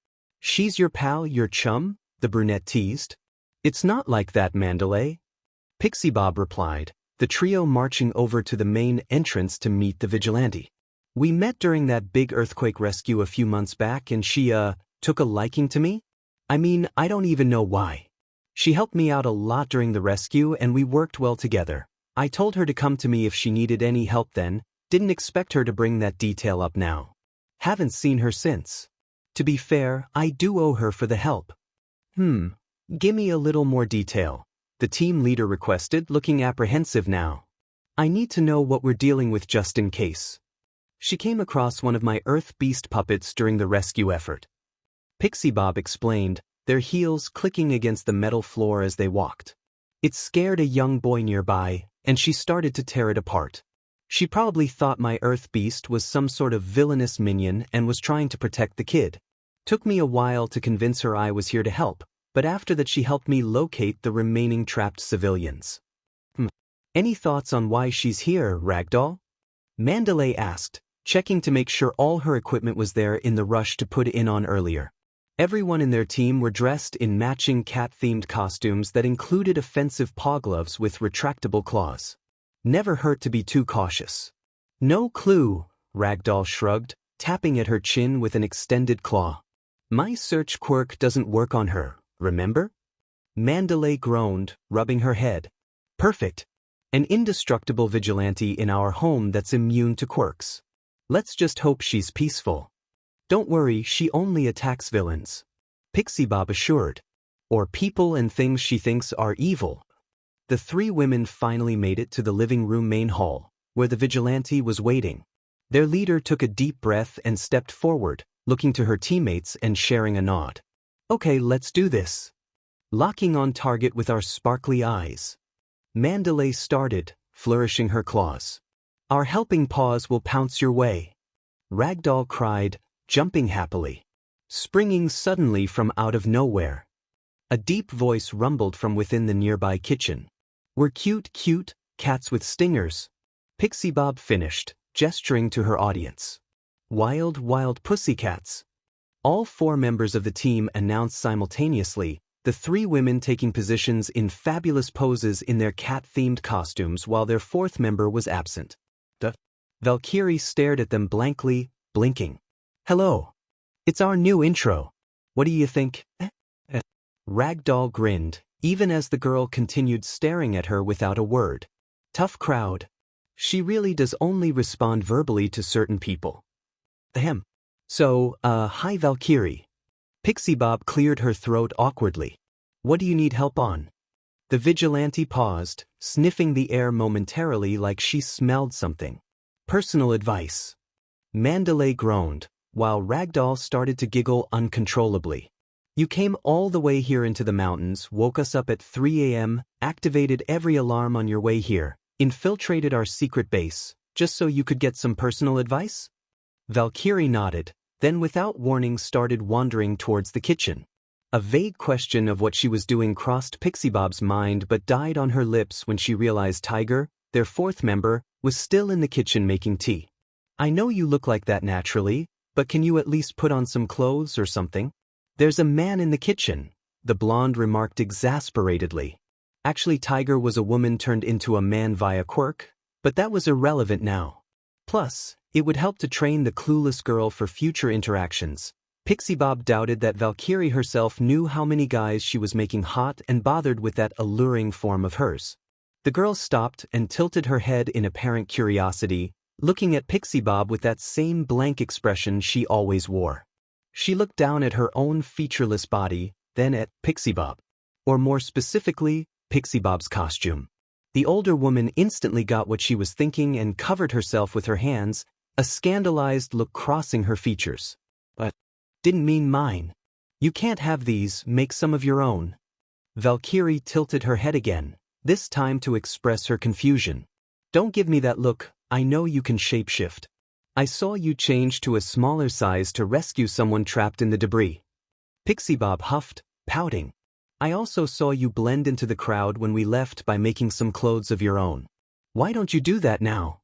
[SPEAKER 1] She's your pal, your chum? The brunette teased. It's not like that, Mandalay. Pixie Bob replied, the trio marching over to the main entrance to meet the vigilante. We met during that big earthquake rescue a few months back and she, took a liking to me? I mean, I don't even know why. She helped me out a lot during the rescue and we worked well together. I told her to come to me if she needed any help then, didn't expect her to bring that detail up now. Haven't seen her since. To be fair, I do owe her for the help. Gimme a little more detail, the team leader requested, looking apprehensive now. I need to know what we're dealing with just in case. She came across one of my Earth Beast puppets during the rescue effort. Pixie Bob explained, their heels clicking against the metal floor as they walked. It scared a young boy nearby, and she started to tear it apart. She probably thought my Earth Beast was some sort of villainous minion and was trying to protect the kid. Took me a while to convince her I was here to help, but after that she helped me locate the remaining trapped civilians. Any thoughts on why she's here, Ragdoll? Mandalay asked, checking to make sure all her equipment was there in the rush to put it in on earlier. Everyone in their team were dressed in matching cat-themed costumes that included offensive paw gloves with retractable claws. Never hurt to be too cautious. No clue, Ragdoll shrugged, tapping at her chin with an extended claw. My search quirk doesn't work on her, remember? Mandalay groaned, rubbing her head. Perfect. An indestructible vigilante in our home that's immune to quirks. Let's just hope she's peaceful. Don't worry, she only attacks villains. Pixie Bob assured. Or people and things she thinks are evil. The three women finally made it to the living room main hall, where the vigilante was waiting. Their leader took a deep breath and stepped forward, looking to her teammates and sharing a nod. Okay, let's do this. Locking on target with our sparkly eyes. Mandalay started, flourishing her claws. Our helping paws will pounce your way. Ragdoll cried, jumping happily. Springing suddenly from out of nowhere. A deep voice rumbled from within the nearby kitchen. We're cute, cats with stingers. Pixie Bob finished, gesturing to her audience. Wild pussycats. All four members of the team announced simultaneously, the three women taking positions in fabulous poses in their cat-themed costumes while their fourth member was absent. Valkyrie stared at them blankly, blinking. Hello. It's our new intro. What do you think? Ragdoll grinned, even as the girl continued staring at her without a word. Tough crowd. She really does only respond verbally to certain people. Ahem. So, hi Valkyrie. Pixie Bob cleared her throat awkwardly. What do you need help on? The vigilante paused, sniffing the air momentarily like she smelled something. Personal advice. Mandalay groaned, while Ragdoll started to giggle uncontrollably. You came all the way here into the mountains, woke us up at 3 a.m., activated every alarm on your way here, infiltrated our secret base, just so you could get some personal advice? Valkyrie nodded, then without warning started wandering towards the kitchen. A vague question of what she was doing crossed Pixie Bob's mind but died on her lips when she realized Tiger, their fourth member, was still in the kitchen making tea. I know you look like that naturally, but can you at least put on some clothes or something? There's a man in the kitchen, the blonde remarked exasperatedly. Actually, Tiger was a woman turned into a man via Quirk, but that was irrelevant now. Plus, it would help to train the clueless girl for future interactions. Pixie Bob doubted that Valkyrie herself knew how many guys she was making hot and bothered with that alluring form of hers. The girl stopped and tilted her head in apparent curiosity, looking at Pixie Bob with that same blank expression she always wore. She looked down at her own featureless body, then at Pixie Bob. Or more specifically, Pixie Bob's costume. The older woman instantly got what she was thinking and covered herself with her hands, a scandalized look crossing her features. But, didn't mean mine. You can't have these, make some of your own. Valkyrie tilted her head again, this time to express her confusion. Don't give me that look, I know you can shapeshift. I saw you change to a smaller size to rescue someone trapped in the debris. Pixie Bob huffed, pouting. I also saw you blend into the crowd when we left by making some clothes of your own. Why don't you do that now?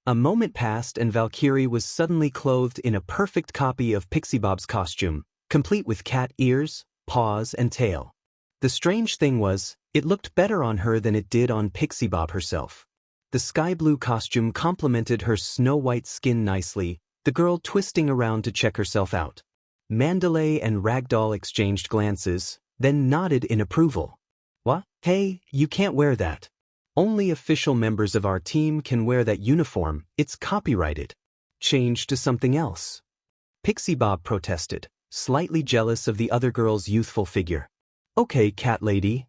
[SPEAKER 1] A moment passed and Valkyrie was suddenly clothed in a perfect copy of Pixie Bob's costume, complete with cat ears, paws, and tail. The strange thing was, it looked better on her than it did on Pixie Bob herself. The sky blue costume complemented her snow-white skin nicely, the girl twisting around to check herself out. Mandalay and Ragdoll exchanged glances, then nodded in approval. What? Hey, you can't wear that. Only official members of our team can wear that uniform, it's copyrighted. Change to something else. Pixie Bob protested, slightly jealous of the other girl's youthful figure. Okay, cat lady.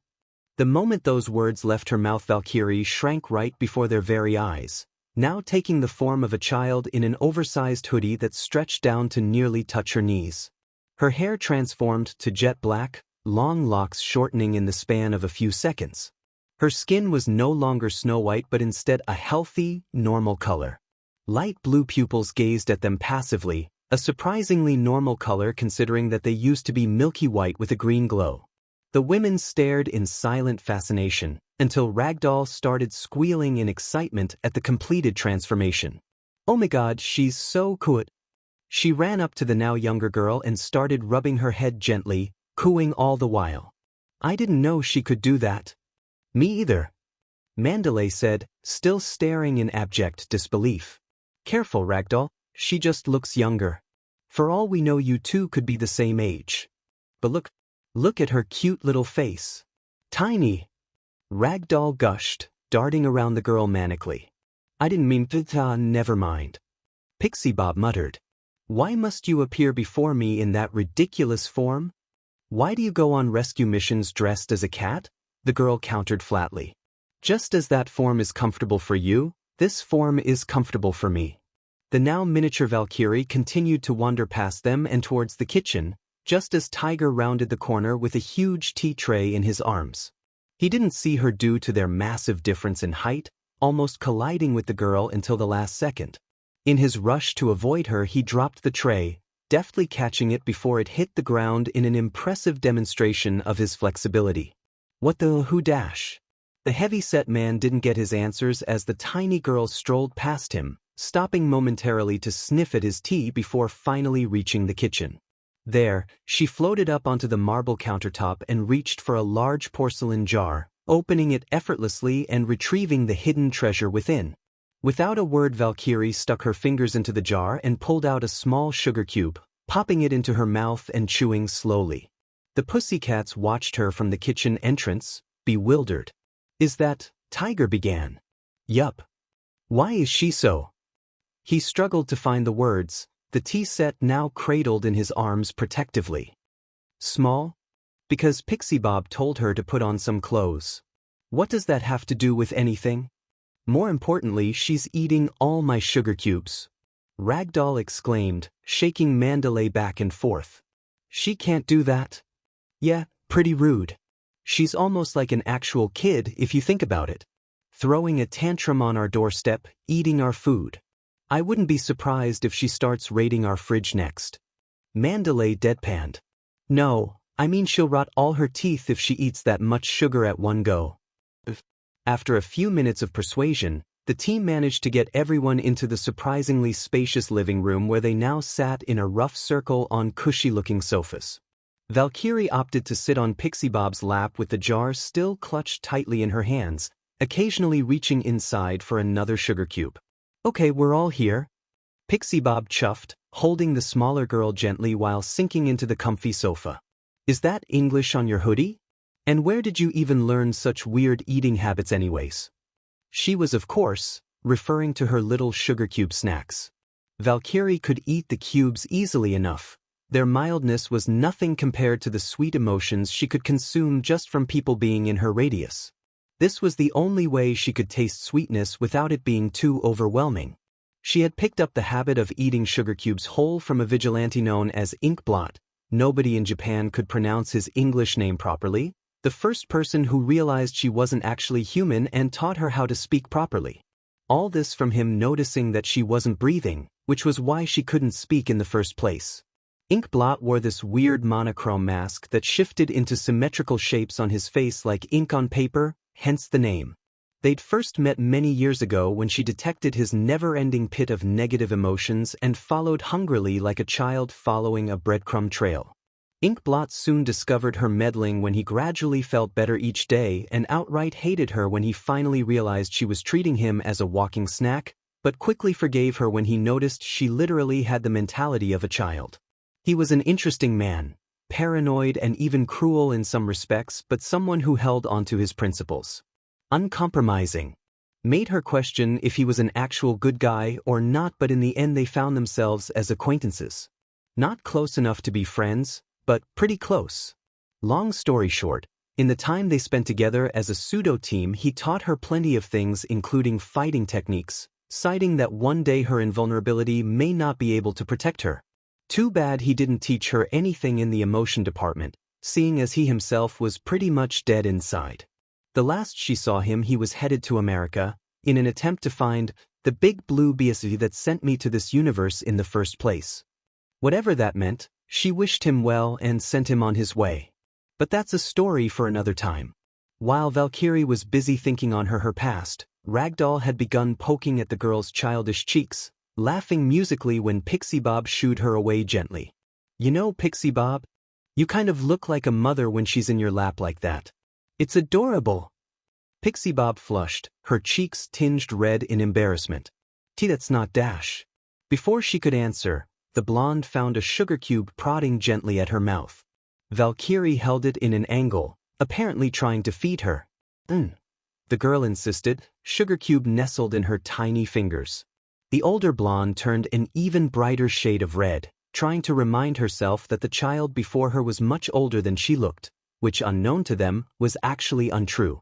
[SPEAKER 1] The moment those words left her mouth, Valkyrie shrank right before their very eyes, now taking the form of a child in an oversized hoodie that stretched down to nearly touch her knees. Her hair transformed to jet black, long locks shortening in the span of a few seconds. Her skin was no longer snow-white but instead a healthy, normal color. Light blue pupils gazed at them passively, a surprisingly normal color considering that they used to be milky white with a green glow. The women stared in silent fascination, until Ragdoll started squealing in excitement at the completed transformation. Oh my god, she's so cute. She ran up to the now younger girl and started rubbing her head gently, cooing all the while. I didn't know she could do that. Me either. Mandalay said, still staring in abject disbelief. Careful, Ragdoll, she just looks younger. For all we know you two could be the same age. But look at her cute little face. Tiny. Ragdoll gushed, darting around the girl manically. I didn't mean to, never mind. Pixie Bob muttered. Why must you appear before me in that ridiculous form? Why do you go on rescue missions dressed as a cat? The girl countered flatly. Just as that form is comfortable for you, this form is comfortable for me. The now miniature Valkyrie continued to wander past them and towards the kitchen, just as Tiger rounded the corner with a huge tea tray in his arms. He didn't see her due to their massive difference in height, almost colliding with the girl until the last second. In his rush to avoid her, he dropped the tray, deftly catching it before it hit the ground in an impressive demonstration of his flexibility. What the who dash? The heavy-set man didn't get his answers as the tiny girl strolled past him, stopping momentarily to sniff at his tea before finally reaching the kitchen. There, she floated up onto the marble countertop and reached for a large porcelain jar, opening it effortlessly and retrieving the hidden treasure within. Without a word, Valkyrie stuck her fingers into the jar and pulled out a small sugar cube, popping it into her mouth and chewing slowly. The Pussycats watched her from the kitchen entrance, bewildered. Is that, Tiger began. Yup. Why is she so? He struggled to find the words, the tea set now cradled in his arms protectively. Small? Because Pixie Bob told her to put on some clothes. What does that have to do with anything? More importantly, she's eating all my sugar cubes. Ragdoll exclaimed, shaking Mandalay back and forth. She can't do that. Yeah, pretty rude. She's almost like an actual kid if you think about it. Throwing a tantrum on our doorstep, eating our food. I wouldn't be surprised if she starts raiding our fridge next. Mandalay deadpanned. No, I mean she'll rot all her teeth if she eats that much sugar at one go. After a few minutes of persuasion, the team managed to get everyone into the surprisingly spacious living room where they now sat in a rough circle on cushy-looking sofas. Valkyrie opted to sit on Pixie Bob's lap with the jar still clutched tightly in her hands, occasionally reaching inside for another sugar cube. Okay, we're all here. Pixie Bob chuffed, holding the smaller girl gently while sinking into the comfy sofa. Is that English on your hoodie? And where did you even learn such weird eating habits anyways? She was, of course, referring to her little sugar cube snacks. Valkyrie could eat the cubes easily enough. Their mildness was nothing compared to the sweet emotions she could consume just from people being in her radius. This was the only way she could taste sweetness without it being too overwhelming. She had picked up the habit of eating sugar cubes whole from a vigilante known as Inkblot. Nobody in Japan could pronounce his English name properly, the first person who realized she wasn't actually human and taught her how to speak properly. All this from him noticing that she wasn't breathing, which was why she couldn't speak in the first place. Inkblot wore this weird monochrome mask that shifted into symmetrical shapes on his face like ink on paper, hence the name. They'd first met many years ago when she detected his never-ending pit of negative emotions and followed hungrily like a child following a breadcrumb trail. Inkblot soon discovered her meddling when he gradually felt better each day and outright hated her when he finally realized she was treating him as a walking snack, but quickly forgave her when he noticed she literally had the mentality of a child. He was an interesting man, paranoid and even cruel in some respects, but someone who held onto his principles. Uncompromising. Made her question if he was an actual good guy or not, but in the end they found themselves as acquaintances. Not close enough to be friends, but pretty close. Long story short, in the time they spent together as a pseudo-team, he taught her plenty of things including fighting techniques, citing that one day her invulnerability may not be able to protect her. Too bad he didn't teach her anything in the emotion department, seeing as he himself was pretty much dead inside. The last she saw him, he was headed to America, in an attempt to find the big blue BSV that sent me to this universe in the first place. Whatever that meant, she wished him well and sent him on his way. But that's a story for another time. While Valkyrie was busy thinking on her past, Ragdoll had begun poking at the girl's childish cheeks, laughing musically when Pixie Bob shooed her away gently. You know, Pixie Bob? You kind of look like a mother when she's in your lap like that. It's adorable. Pixie Bob flushed, her cheeks tinged red in embarrassment. That's not Dash. Before she could answer, the blonde found a sugar cube prodding gently at her mouth. Valkyrie held it in an angle, apparently trying to feed her. The girl insisted, sugar cube nestled in her tiny fingers. The older blonde turned an even brighter shade of red, trying to remind herself that the child before her was much older than she looked, which unknown to them was actually untrue.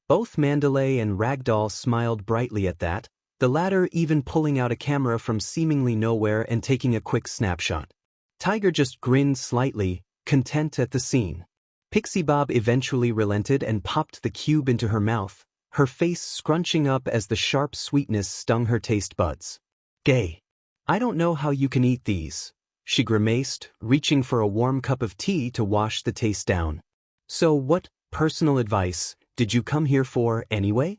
[SPEAKER 1] Both Mandalay and Ragdoll smiled brightly at that, the latter even pulling out a camera from seemingly nowhere and taking a quick snapshot. Tiger just grinned slightly, content at the scene. Pixie Bob eventually relented and popped the cube into her mouth, her face scrunching up as the sharp sweetness stung her taste buds. Gay. I don't know how you can eat these, she grimaced, reaching for a warm cup of tea to wash the taste down. So what personal advice did you come here for anyway?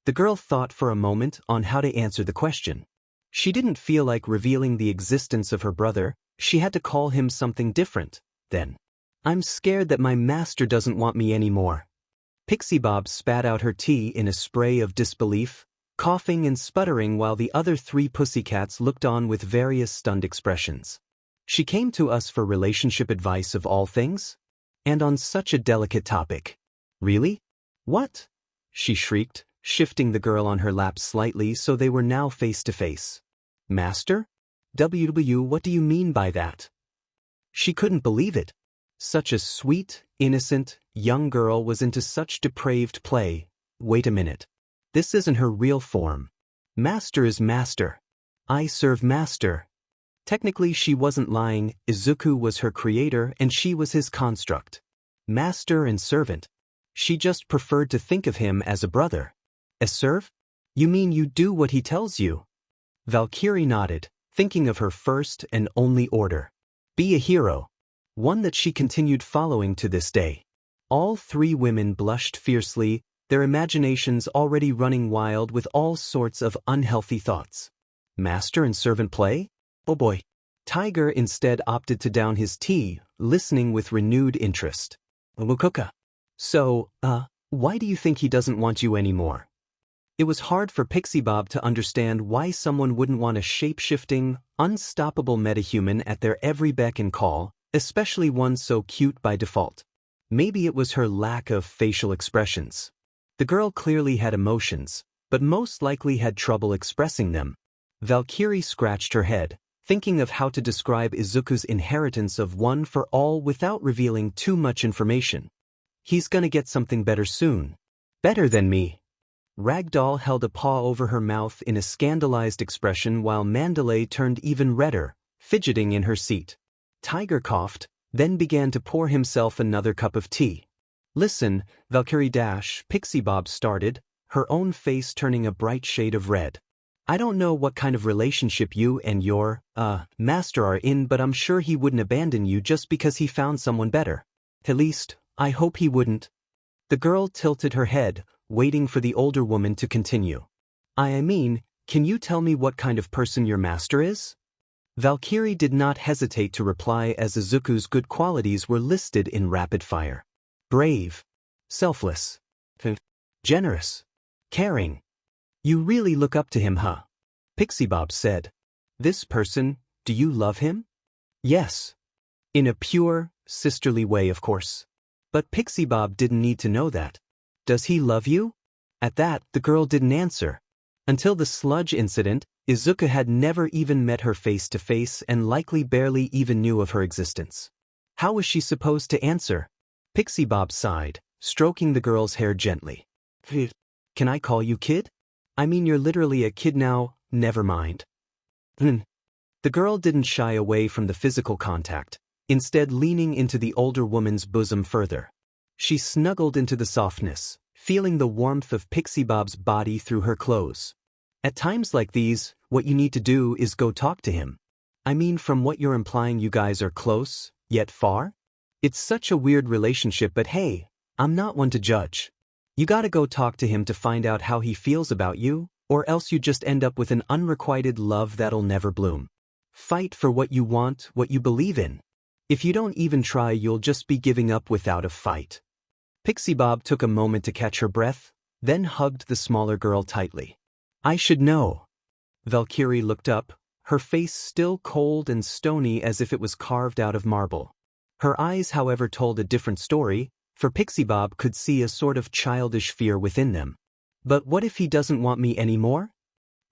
[SPEAKER 1] The girl thought for a moment on how to answer the question. She didn't feel like revealing the existence of her brother, she had to call him something different, then. I'm scared that my master doesn't want me anymore. Pixie Bob spat out her tea in a spray of disbelief, coughing and sputtering while the other 3 Pussycats looked on with various stunned expressions. She came to us for relationship advice of all things? And on such a delicate topic. Really? What? She shrieked, shifting the girl on her lap slightly so they were now face to face. Master? What do you mean by that? She couldn't believe it. Such a sweet, innocent, young girl was into such depraved play. Wait a minute. This isn't her real form. Master is master. I serve master. Technically she wasn't lying, Izuku was her creator and she was his construct. Master and servant. She just preferred to think of him as a brother. A serve? You mean you do what he tells you? Valkyrie nodded, thinking of her first and only order. Be a hero. One that she continued following to this day. All 3 women blushed fiercely, their imaginations already running wild with all sorts of unhealthy thoughts. Master and servant play? Oh boy. Tiger instead opted to down his tea, listening with renewed interest. Mukuka. So, why do you think he doesn't want you anymore? It was hard for Pixie Bob to understand why someone wouldn't want a shape-shifting, unstoppable metahuman at their every beck and call, especially one so cute by default. Maybe it was her lack of facial expressions. The girl clearly had emotions, but most likely had trouble expressing them. Valkyrie scratched her head, thinking of how to describe Izuku's inheritance of one for all without revealing too much information. He's gonna get something better soon. Better than me. Ragdoll held a paw over her mouth in a scandalized expression while Mandalay turned even redder, fidgeting in her seat. Tiger coughed, then began to pour himself another cup of tea. Listen, Valkyrie Dash, Pixie Bob started, her own face turning a bright shade of red. I don't know what kind of relationship you and your, master are in, but I'm sure he wouldn't abandon you just because he found someone better. At least, I hope he wouldn't. The girl tilted her head, waiting for the older woman to continue. I mean, can you tell me what kind of person your master is? Valkyrie did not hesitate to reply as Izuku's good qualities were listed in rapid fire. Brave. Selfless. Generous. Caring. You really look up to him, huh? Pixie Bob said. This person, do you love him? Yes. In a pure, sisterly way, of course. But Pixie Bob didn't need to know that. Does he love you? At that, the girl didn't answer. Until the sludge incident, Izuku had never even met her face to face and likely barely even knew of her existence. How was she supposed to answer? Pixie Bob sighed, stroking the girl's hair gently. Can I call you kid? I mean, you're literally a kid now, never mind. The girl didn't shy away from the physical contact, instead leaning into the older woman's bosom further. She snuggled into the softness, feeling the warmth of Pixie Bob's body through her clothes. At times like these, what you need to do is go talk to him. I mean, from what you're implying, you guys are close, yet far? It's such a weird relationship, but hey, I'm not one to judge. You gotta go talk to him to find out how he feels about you, Or else you just end up with an unrequited love that'll never bloom. Fight for what you want, what you believe in. If you don't even try, you'll just be giving up without a fight. Pixie Bob took a moment to catch her breath, then hugged the smaller girl tightly. I should know. Valkyrie looked up, her face still cold and stony as if it was carved out of marble. Her eyes, however, told a different story, for Pixie Bob could see a sort of childish fear within them. But what if he doesn't want me anymore?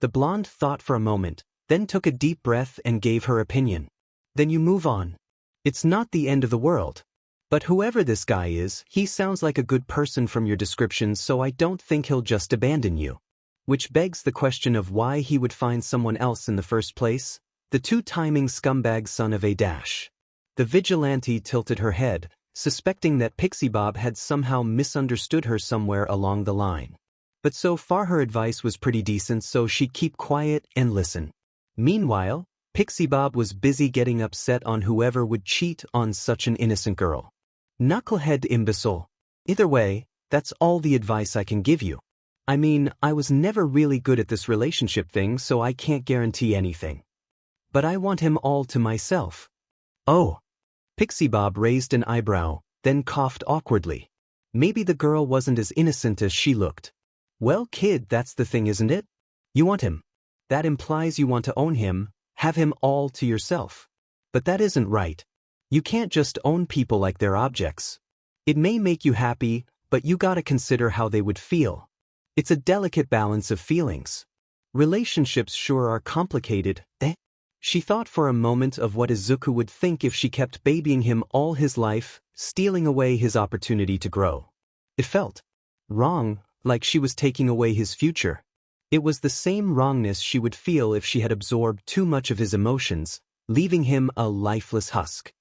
[SPEAKER 1] The blonde thought for a moment, then took a deep breath and gave her opinion. Then you move on. It's not the end of the world. But whoever this guy is, he sounds like a good person from your description, so I don't think he'll just abandon you. Which begs the question of why he would find someone else in the first place, the two-timing scumbag son of a dash. The vigilante tilted her head, suspecting that Pixie Bob had somehow misunderstood her somewhere along the line. But so far her advice was pretty decent, so she'd keep quiet and listen. Meanwhile, Pixie Bob was busy getting upset on whoever would cheat on such an innocent girl. Knucklehead imbecile. Either way, that's all the advice I can give you. I mean, I was never really good at this relationship thing, so I can't guarantee anything. But I want him all to myself. Oh. Pixie Bob raised an eyebrow, then coughed awkwardly. Maybe the girl wasn't as innocent as she looked. Well, kid, that's the thing, isn't it? You want him. That implies you want to own him, have him all to yourself. But that isn't right. You can't just own people like they're objects. It may make you happy, but you gotta consider how they would feel. It's a delicate balance of feelings. Relationships sure are complicated, eh? She thought for a moment of what Izuku would think if she kept babying him all his life, stealing away his opportunity to grow. It felt wrong, like she was taking away his future. It was the same wrongness she would feel if she had absorbed too much of his emotions, leaving him a lifeless husk.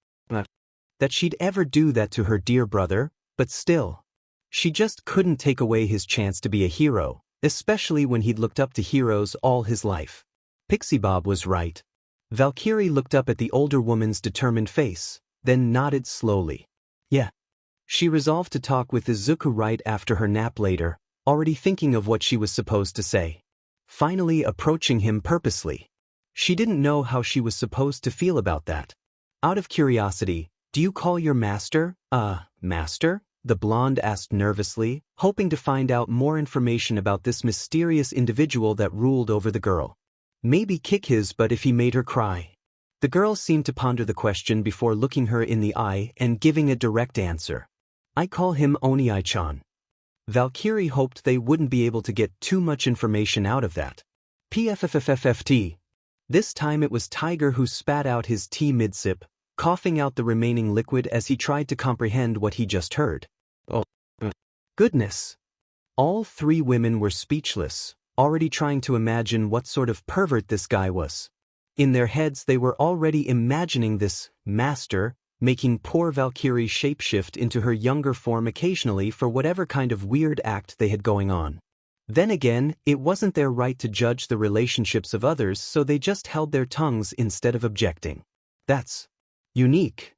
[SPEAKER 1] That she'd ever do that to her dear brother, but still. She just couldn't take away his chance to be a hero, especially when he'd looked up to heroes all his life. Pixie Bob was right. Valkyrie looked up at the older woman's determined face, then nodded slowly. Yeah. She resolved to talk with Izuku right after her nap later, already thinking of what she was supposed to say. Finally approaching him purposely. She didn't know how she was supposed to feel about that. Out of curiosity, do you call your master, master? The blonde asked nervously, hoping to find out more information about this mysterious individual that ruled over the girl. Maybe kick his butt if he made her cry. The girl seemed to ponder the question before looking her in the eye and giving a direct answer. I call him Oni-chan. Valkyrie hoped they wouldn't be able to get too much information out of that. PFFFFT. This time it was Tiger who spat out his tea mid-sip, coughing out the remaining liquid as he tried to comprehend what he just heard. Oh, goodness. All three women were speechless, already trying to imagine what sort of pervert this guy was. In their heads they were already imagining this master making poor Valkyrie shapeshift into her younger form occasionally for whatever kind of weird act they had going on. Then again, it wasn't their right to judge the relationships of others, so they just held their tongues instead of objecting. That's unique.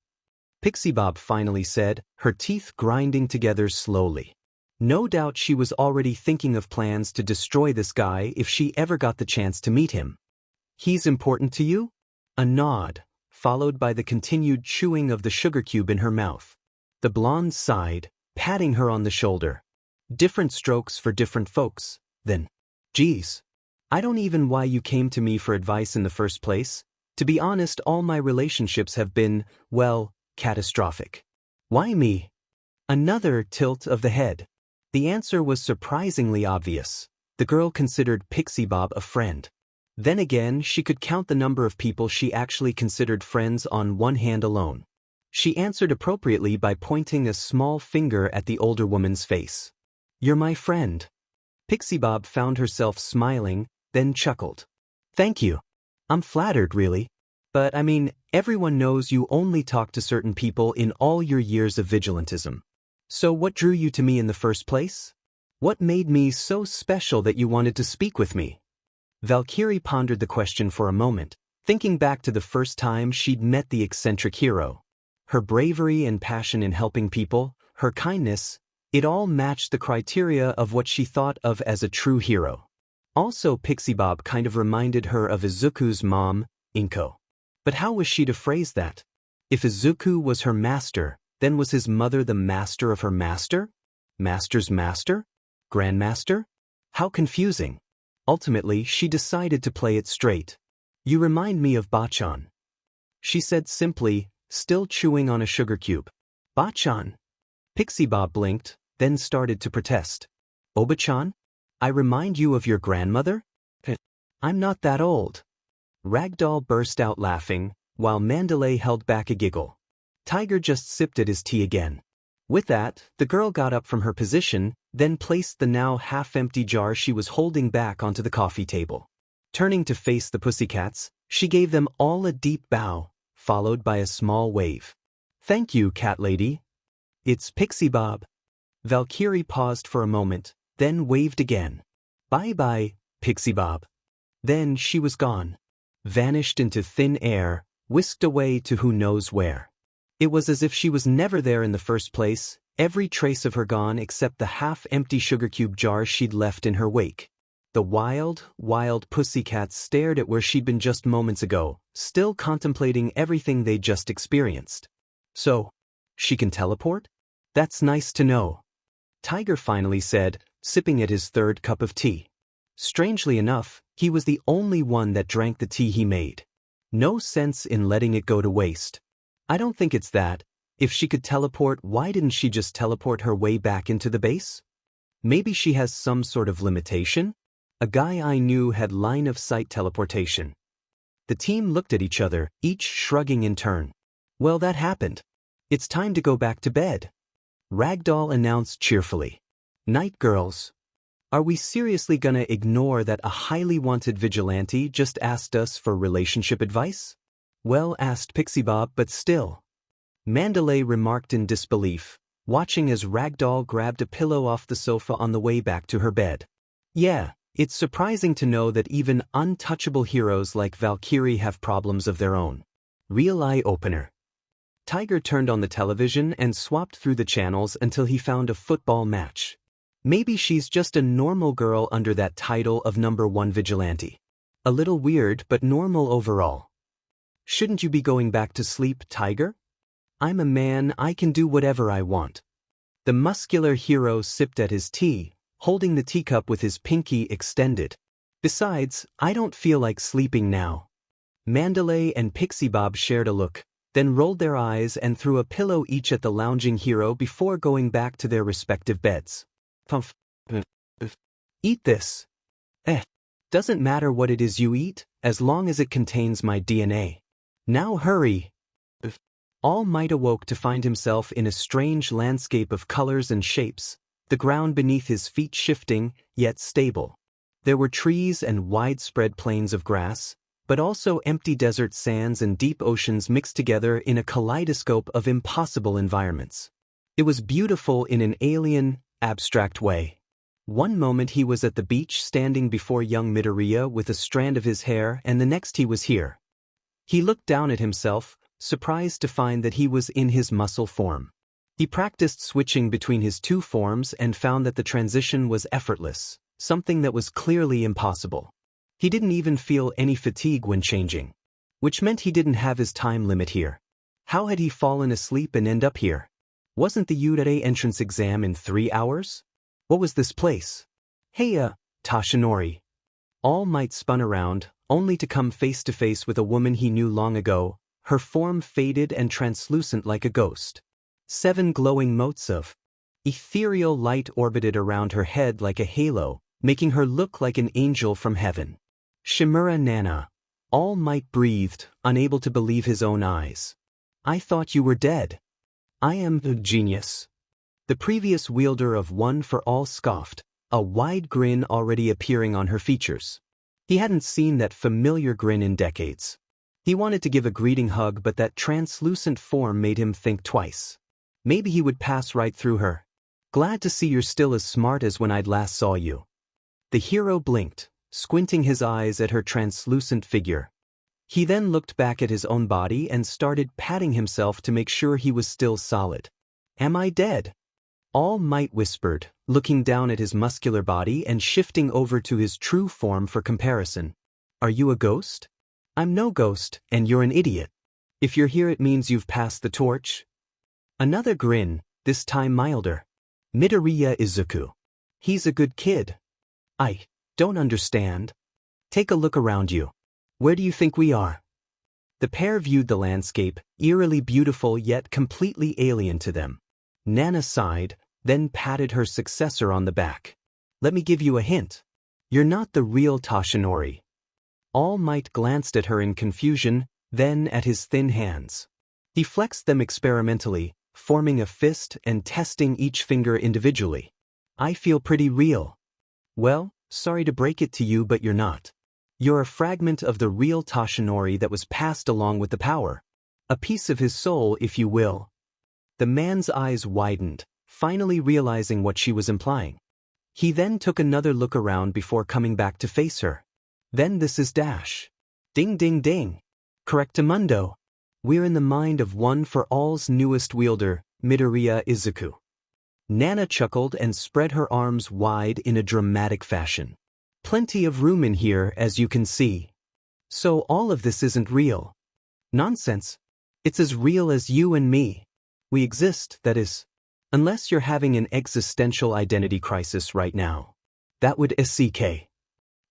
[SPEAKER 1] Pixie Bob finally said, her teeth grinding together slowly. No doubt she was already thinking of plans to destroy this guy if she ever got the chance to meet him. He's important to you? A nod, followed by the continued chewing of the sugar cube in her mouth. The blonde sighed, patting her on the shoulder. Different strokes for different folks, then. Geez. I don't even why you came to me for advice in the first place. To be honest, all my relationships have been, well, catastrophic. Why me? Another tilt of the head. The answer was surprisingly obvious. The girl considered Pixie Bob a friend. Then again, she could count the number of people she actually considered friends on one hand alone. She answered appropriately by pointing a small finger at the older woman's face. You're my friend. Pixie Bob found herself smiling, then chuckled. Thank you. I'm flattered, really. But I mean, everyone knows you only talk to certain people in all your years of vigilantism. So what drew you to me in the first place? What made me so special that you wanted to speak with me? Valkyrie pondered the question for a moment, thinking back to the first time she'd met the eccentric hero. Her bravery and passion in helping people, her kindness, it all matched the criteria of what she thought of as a true hero. Also, Pixie Bob kind of reminded her of Izuku's mom, Inko. But how was she to phrase that? If Izuku was her master, then was his mother the master of her master? Master's master? Grandmaster? How confusing. Ultimately, she decided to play it straight. You remind me of Bachan, she said simply, still chewing on a sugar cube. Bachan? Pixie Bob blinked, then started to protest. Oba-chan? I remind you of your grandmother? I'm not that old. Ragdoll burst out laughing, while Mandalay held back a giggle. Tiger just sipped at his tea again. With that, the girl got up from her position, then placed the now half-empty jar she was holding back onto the coffee table. Turning to face the Pussycats, she gave them all a deep bow, followed by a small wave. Thank you, cat lady. It's Pixie Bob. Valkyrie paused for a moment, then waved again. Bye-bye, Pixie Bob. Then she was gone. Vanished into thin air, whisked away to who knows where. It was as if she was never there in the first place, every trace of her gone except the half-empty sugar cube jar she'd left in her wake. The wild Pussycats stared at where she'd been just moments ago, still contemplating everything they'd just experienced. So, she can teleport? That's nice to know. Tiger finally said, sipping at his third cup of tea. Strangely enough, he was the only one that drank the tea he made. No sense in letting it go to waste. I don't think it's that. If she could teleport, why didn't she just teleport her way back into the base? Maybe she has some sort of limitation? A guy I knew had line-of-sight teleportation. The team looked at each other, each shrugging in turn. Well, that happened. It's time to go back to bed. Ragdoll announced cheerfully. Night, girls. Are we seriously gonna ignore that a highly wanted vigilante just asked us for relationship advice? Well, asked Pixie Bob, but still. Mandalay remarked in disbelief, watching as Ragdoll grabbed a pillow off the sofa on the way back to her bed. Yeah, it's surprising to know that even untouchable heroes like Valkyrie have problems of their own. Real eye-opener. Tiger turned on the television and swapped through the channels until he found a football match. Maybe she's just a normal girl under that title of #1 vigilante. A little weird but normal overall. Shouldn't you be going back to sleep, Tiger? I'm a man, I can do whatever I want. The muscular hero sipped at his tea, holding the teacup with his pinky extended. Besides, I don't feel like sleeping now. Mandalay and Pixie Bob shared a look, then rolled their eyes and threw a pillow each at the lounging hero before going back to their respective beds. Eat this. Doesn't matter what it is you eat, as long as it contains my DNA. Now hurry. All Might awoke to find himself in a strange landscape of colors and shapes, the ground beneath his feet shifting, yet stable. There were trees and widespread plains of grass, but also empty desert sands and deep oceans mixed together in a kaleidoscope of impossible environments. It was beautiful in an alien, abstract way. One moment he was at the beach standing before young Midoriya with a strand of his hair, and the next he was here. He looked down at himself, surprised to find that he was in his muscle form. He practiced switching between his two forms and found that the transition was effortless, something that was clearly impossible. He didn't even feel any fatigue when changing, which meant he didn't have his time limit here. How had he fallen asleep and end up here? Wasn't the Yurei entrance exam in 3 hours? What was this place? Hey, Tashinori. All Might spun around, only to come face to face with a woman he knew long ago, her form faded and translucent like a ghost. 7 glowing motes of ethereal light orbited around her head like a halo, making her look like an angel from heaven. Shimura Nana. All Might breathed, unable to believe his own eyes. I thought you were dead. I am the genius. The previous wielder of One for All scoffed, a wide grin already appearing on her features. He hadn't seen that familiar grin in decades. He wanted to give a greeting hug, but that translucent form made him think twice. Maybe he would pass right through her. Glad to see you're still as smart as when I'd last saw you. The hero blinked, squinting his eyes at her translucent figure. He then looked back at his own body and started patting himself to make sure he was still solid. Am I dead? All Might whispered, looking down at his muscular body and shifting over to his true form for comparison. Are you a ghost? I'm no ghost, and you're an idiot. If you're here it means you've passed the torch. Another grin, this time milder. Midoriya Izuku. He's a good kid. I don't understand. Take a look around you. Where do you think we are? The pair viewed the landscape, eerily beautiful yet completely alien to them. Nana sighed, then patted her successor on the back. Let me give you a hint. You're not the real Toshinori. All Might glanced at her in confusion, then at his thin hands. He flexed them experimentally, forming a fist and testing each finger individually. I feel pretty real. Well, sorry to break it to you, but you're not. You're a fragment of the real Toshinori that was passed along with the power. A piece of his soul, if you will. The man's eyes widened, finally realizing what she was implying. He then took another look around before coming back to face her. Then this is Dash. Ding ding ding. Correctamundo. We're in the mind of One for All's newest wielder, Midoriya Izuku. Nana chuckled and spread her arms wide in a dramatic fashion. Plenty of room in here, as you can see. So all of this isn't real. Nonsense. It's as real as you and me. We exist, that is. Unless you're having an existential identity crisis right now. That would SCK.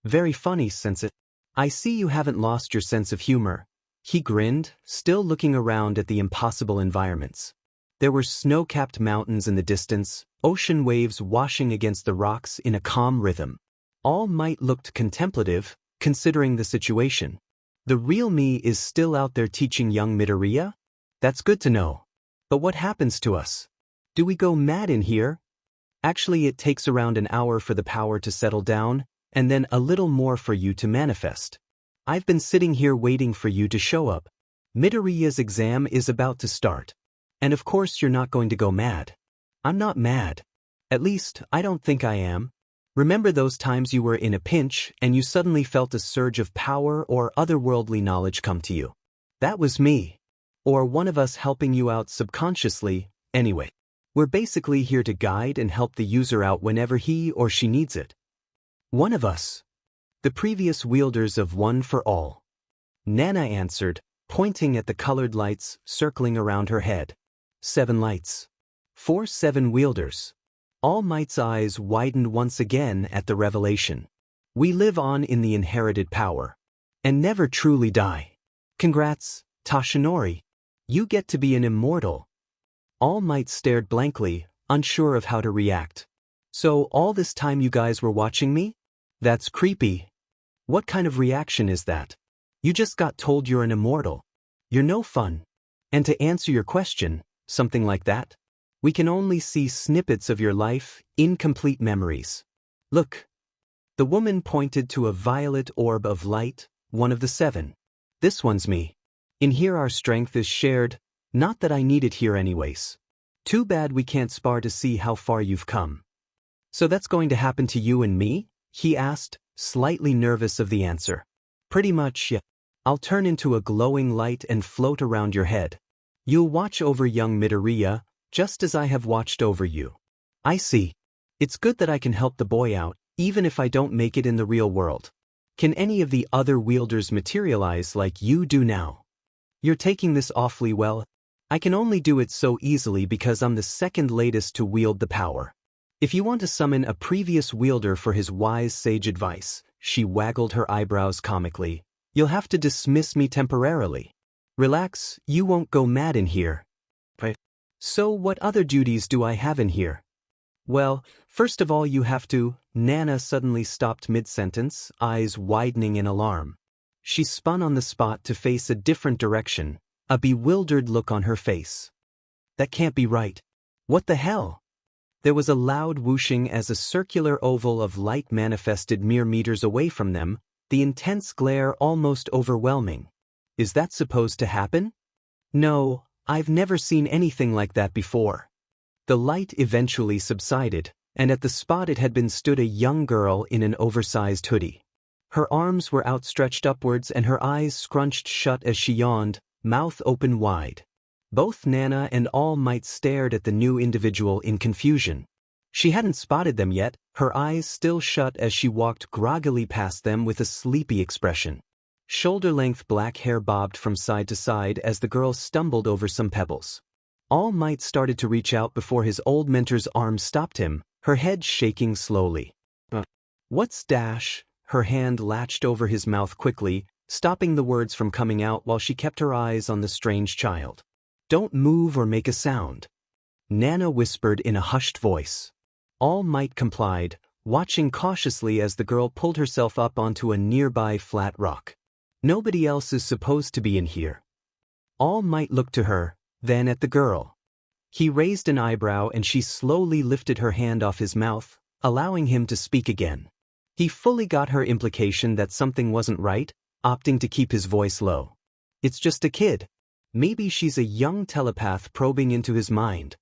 [SPEAKER 1] Very funny, Sensei. I see you haven't lost your sense of humor. He grinned, still looking around at the impossible environments. There were snow-capped mountains in the distance, ocean waves washing against the rocks in a calm rhythm. All Might looked contemplative, considering the situation. The real me is still out there teaching young Midoriya? That's good to know. But what happens to us? Do we go mad in here? Actually, it takes around an hour for the power to settle down, and then a little more for you to manifest. I've been sitting here waiting for you to show up. Midoriya's exam is about to start. And of course you're not going to go mad. I'm not mad. At least, I don't think I am. Remember those times you were in a pinch and you suddenly felt a surge of power or otherworldly knowledge come to you? That was me. Or one of us helping you out subconsciously, anyway. We're basically here to guide and help the user out whenever he or she needs it. One of us. The previous wielders of One for All. Nana answered, pointing at the colored lights circling around her head. 7 lights. 7 wielders. All Might's eyes widened once again at the revelation. We live on in the inherited power. And never truly die. Congrats, Toshinori. You get to be an immortal. All Might stared blankly, unsure of how to react. So all this time you guys were watching me? That's creepy. What kind of reaction is that? You just got told you're an immortal. You're no fun. And to answer your question, something like that? We can only see snippets of your life, incomplete memories. Look. The woman pointed to a violet orb of light, one of the 7. This one's me. In here our strength is shared, not that I need it here anyways. Too bad we can't spar to see how far you've come. So that's going to happen to you and me? He asked, slightly nervous of the answer. Pretty much, yeah. I'll turn into a glowing light and float around your head. You'll watch over young Midoriya, just as I have watched over you. I see. It's good that I can help the boy out, even if I don't make it in the real world. Can any of the other wielders materialize like you do now? You're taking this awfully well. I can only do it so easily because I'm the second latest to wield the power. If you want to summon a previous wielder for his wise sage advice, she waggled her eyebrows comically, you'll have to dismiss me temporarily. Relax, you won't go mad in here. So what other duties do I have in here? Well, first of all you have to. Nana suddenly stopped mid-sentence, eyes widening in alarm. She spun on the spot to face a different direction, a bewildered look on her face. That can't be right. What the hell? There was a loud whooshing as a circular oval of light manifested mere meters away from them, the intense glare almost overwhelming. Is that supposed to happen? No, I've never seen anything like that before. The light eventually subsided, and at the spot it had been stood a young girl in an oversized hoodie. Her arms were outstretched upwards and her eyes scrunched shut as she yawned, mouth open wide. Both Nana and All Might stared at the new individual in confusion. She hadn't spotted them yet, her eyes still shut as she walked groggily past them with a sleepy expression. Shoulder-length black hair bobbed from side to side as the girl stumbled over some pebbles. All Might started to reach out before his old mentor's arm stopped him, her head shaking slowly. What's dash? Her hand latched over his mouth quickly, stopping the words from coming out while she kept her eyes on the strange child. Don't move or make a sound, Nana whispered in a hushed voice. All Might complied, watching cautiously as the girl pulled herself up onto a nearby flat rock. Nobody else is supposed to be in here. All Might looked to her, then at the girl. He raised an eyebrow and she slowly lifted her hand off his mouth, allowing him to speak again. He fully got her implication that something wasn't right, opting to keep his voice low. It's just a kid. Maybe she's a young telepath probing into his mind.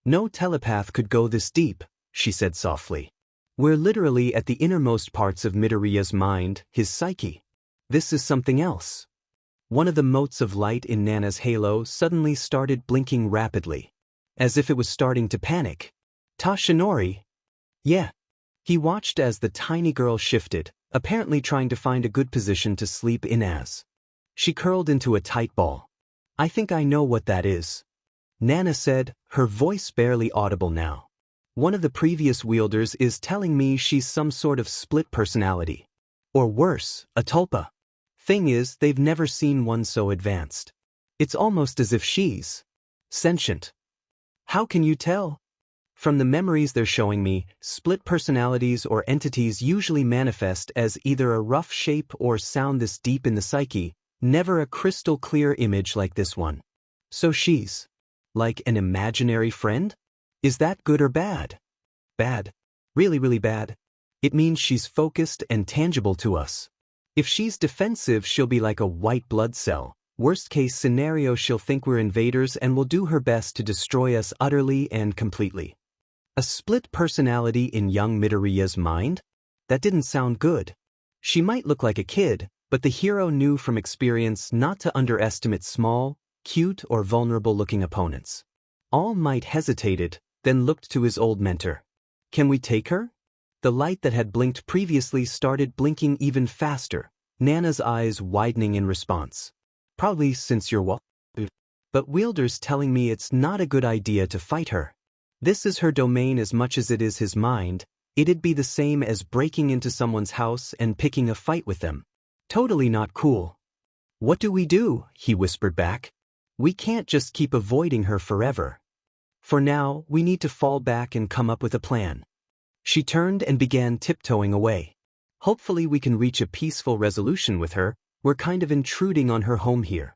[SPEAKER 1] No telepath could go this deep, she said softly. We're literally at the innermost parts of Midoriya's mind, his psyche. This is something else. One of the motes of light in Nana's halo suddenly started blinking rapidly, as if it was starting to panic. Tashinori? Yeah. He watched as the tiny girl shifted, apparently trying to find a good position to sleep in as. She curled into a tight ball. I think I know what that is, Nana said, her voice barely audible now. One of the previous wielders is telling me she's some sort of split personality. Or worse, a tulpa. Thing is, they've never seen one so advanced. It's almost as if she's sentient. How can you tell? From the memories they're showing me, split personalities or entities usually manifest as either a rough shape or sound this deep in the psyche, never a crystal clear image like this one. So she's like an imaginary friend? Is that good or bad? Bad. Really, really bad. It means she's focused and tangible to us. If she's defensive, she'll be like a white blood cell. Worst case scenario, she'll think we're invaders and will do her best to destroy us utterly and completely. A split personality in young Midoriya's mind? That didn't sound good. She might look like a kid, but the hero knew from experience not to underestimate small, cute or vulnerable-looking opponents. All Might hesitated, then looked to his old mentor. Can we take her? The light that had blinked previously started blinking even faster, Nana's eyes widening in response. Probably since you're what? But Wielder's telling me it's not a good idea to fight her. This is her domain as much as it is his mind. It'd be the same as breaking into someone's house and picking a fight with them. Totally not cool. What do we do? He whispered back. We can't just keep avoiding her forever. For now, we need to fall back and come up with a plan. She turned and began tiptoeing away. Hopefully we can reach a peaceful resolution with her. We're kind of intruding on her home here.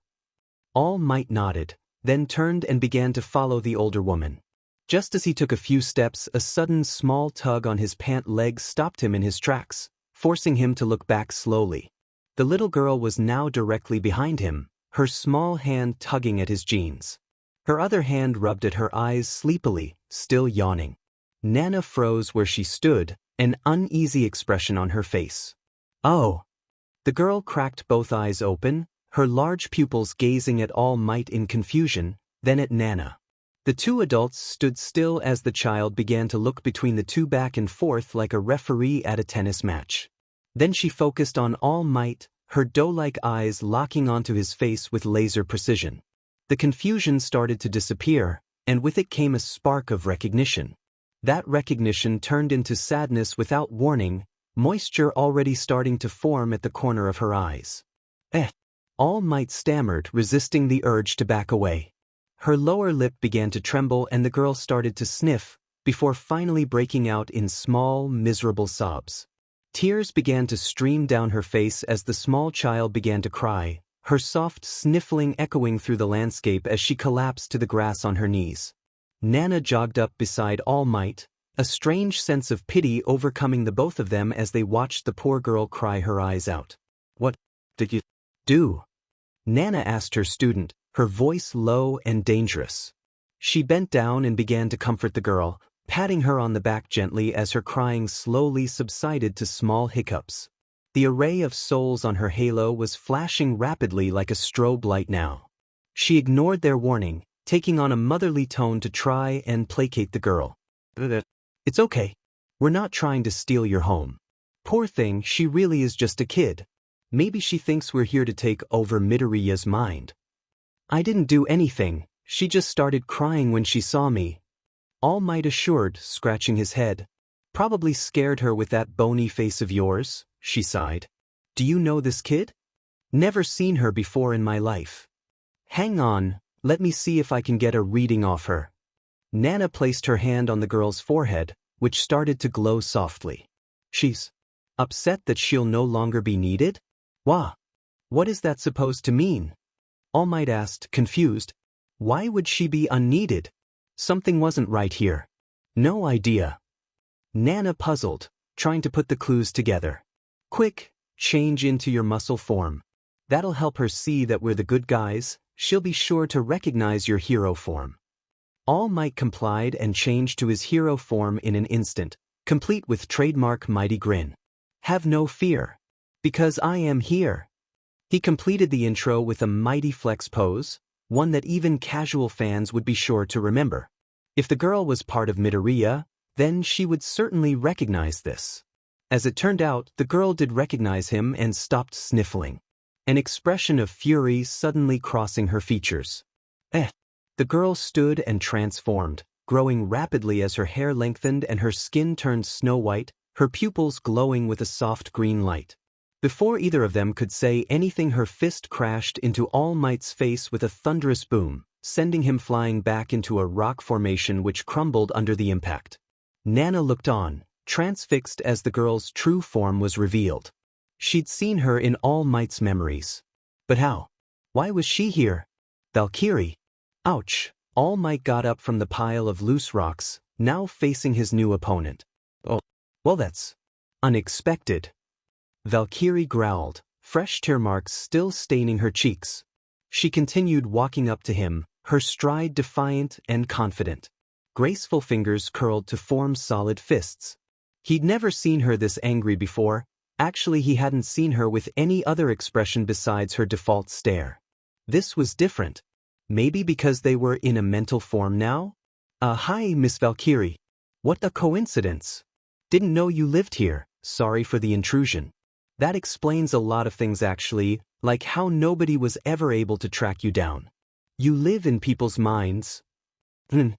[SPEAKER 1] All Might nodded, then turned and began to follow the older woman. Just as he took a few steps, a sudden small tug on his pant leg stopped him in his tracks, forcing him to look back slowly. The little girl was now directly behind him, her small hand tugging at his jeans. Her other hand rubbed at her eyes sleepily, still yawning. Nana froze where she stood, an uneasy expression on her face. Oh! The girl cracked both eyes open, her large pupils gazing at All Might in confusion, then at Nana. The two adults stood still as the child began to look between the two back and forth like a referee at a tennis match. Then she focused on All Might, her doe-like eyes locking onto his face with laser precision. The confusion started to disappear, and with it came a spark of recognition. That recognition turned into sadness without warning, moisture already starting to form at the corner of her eyes. All Might stammered, resisting the urge to back away. Her lower lip began to tremble and the girl started to sniff, before finally breaking out in small, miserable sobs. Tears began to stream down her face as the small child began to cry, her soft sniffling echoing through the landscape as she collapsed to the grass on her knees. Nana jogged up beside All Might, a strange sense of pity overcoming the both of them as they watched the poor girl cry her eyes out. What did you do? Nana asked her student, her voice low and dangerous. She bent down and began to comfort the girl, patting her on the back gently as her crying slowly subsided to small hiccups. The array of souls on her halo was flashing rapidly like a strobe light now. She ignored their warning, taking on a motherly tone to try and placate the girl. It's okay. We're not trying to steal your home. Poor thing, she really is just a kid. Maybe she thinks we're here to take over Midoriya's mind. I didn't do anything, she just started crying when she saw me. All Might assured, scratching his head. Probably scared her with that bony face of yours, she sighed. Do you know this kid? Never seen her before in my life. Hang on, let me see if I can get a reading off her. Nana placed her hand on the girl's forehead, which started to glow softly. She's upset that she'll no longer be needed? Wah! What is that supposed to mean? All Might asked, confused. Why would she be unneeded? Something wasn't right here. No idea. Nana puzzled, trying to put the clues together. Quick, change into your muscle form. That'll help her see that we're the good guys. She'll be sure to recognize your hero form. All Might complied and changed to his hero form in an instant, complete with trademark mighty grin. Have no fear. Because I am here. He completed the intro with a mighty flex pose, one that even casual fans would be sure to remember. If the girl was part of Midoriya, then she would certainly recognize this. As it turned out, the girl did recognize him and stopped sniffling, an expression of fury suddenly crossing her features. The girl stood and transformed, growing rapidly as her hair lengthened and her skin turned snow-white, her pupils glowing with a soft green light. Before either of them could say anything, her fist crashed into All Might's face with a thunderous boom, sending him flying back into a rock formation which crumbled under the impact. Nana looked on, transfixed as the girl's true form was revealed. She'd seen her in All Might's memories. But how? Why was she here? Valkyrie. Ouch! All Might got up from the pile of loose rocks, now facing his new opponent. Oh, well, that's unexpected. Valkyrie growled, fresh tear marks still staining her cheeks. She continued walking up to him, her stride defiant and confident. Graceful fingers curled to form solid fists. He'd never seen her this angry before. Actually, he hadn't seen her with any other expression besides her default stare. This was different. Maybe because they were in a mental form now? Hi, Miss Valkyrie. What a coincidence. Didn't know you lived here, sorry for the intrusion. That explains a lot of things actually, like how nobody was ever able to track you down. You live in people's minds. The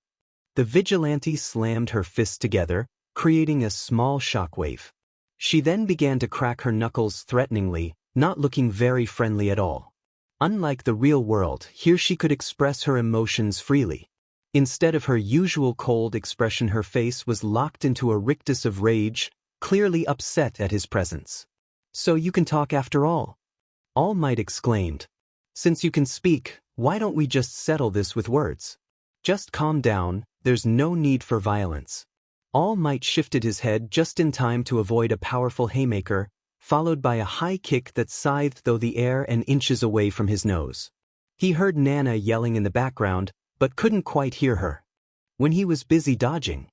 [SPEAKER 1] vigilante slammed her fists together, creating a small shockwave. She then began to crack her knuckles threateningly, not looking very friendly at all. Unlike the real world, here she could express her emotions freely. Instead of her usual cold expression, her face was locked into a rictus of rage, clearly upset at his presence. So you can talk after all? All Might exclaimed. Since you can speak, why don't we just settle this with words? Just calm down, there's no need for violence. All Might shifted his head just in time to avoid a powerful haymaker, followed by a high kick that scythed through the air and inches away from his nose. He heard Nana yelling in the background, but couldn't quite hear her. When he was busy dodging.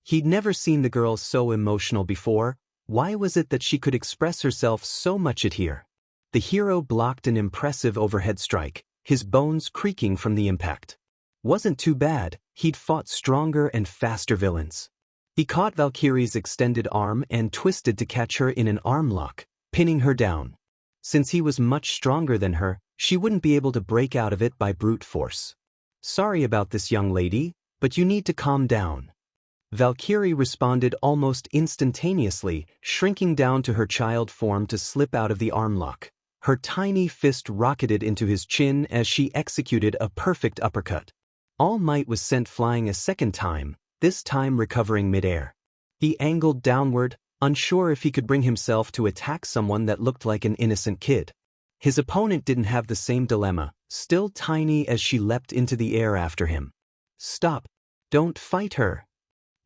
[SPEAKER 1] He'd never seen the girl so emotional before. Why was it that she could express herself so much at here? The hero blocked an impressive overhead strike, his bones creaking from the impact. Wasn't too bad, he'd fought stronger and faster villains. He caught Valkyrie's extended arm and twisted to catch her in an arm lock, pinning her down. Since he was much stronger than her, she wouldn't be able to break out of it by brute force. Sorry about this, young lady, but you need to calm down. Valkyrie responded almost instantaneously, shrinking down to her child form to slip out of the arm lock. Her tiny fist rocketed into his chin as she executed a perfect uppercut. All Might was sent flying a second time, this time recovering midair. He angled downward, unsure if he could bring himself to attack someone that looked like an innocent kid. His opponent didn't have the same dilemma, still tiny as she leapt into the air after him. Stop! Don't fight her!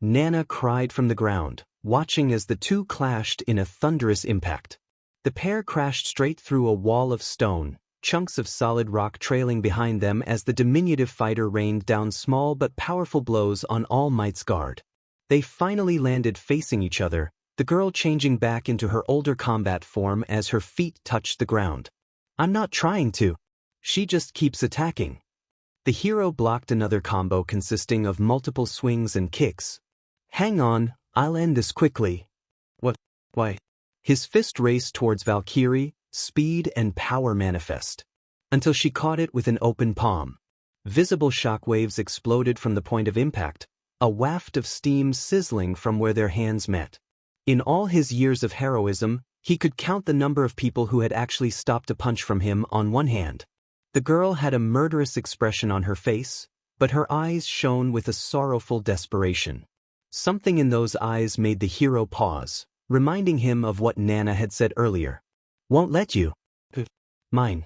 [SPEAKER 1] Nana cried from the ground, watching as the two clashed in a thunderous impact. The pair crashed straight through a wall of stone, chunks of solid rock trailing behind them as the diminutive fighter rained down small but powerful blows on All Might's guard. They finally landed facing each other, the girl changing back into her older combat form as her feet touched the ground. I'm not trying to. She just keeps attacking. The hero blocked another combo consisting of multiple swings and kicks. Hang on, I'll end this quickly. What? Why? His fist raced towards Valkyrie, speed and power manifest. Until she caught it with an open palm. Visible shockwaves exploded from the point of impact, a waft of steam sizzling from where their hands met. In all his years of heroism, he could count the number of people who had actually stopped a punch from him on one hand. The girl had a murderous expression on her face, but her eyes shone with a sorrowful desperation. Something in those eyes made the hero pause, reminding him of what Nana had said earlier. Won't let you. Mine.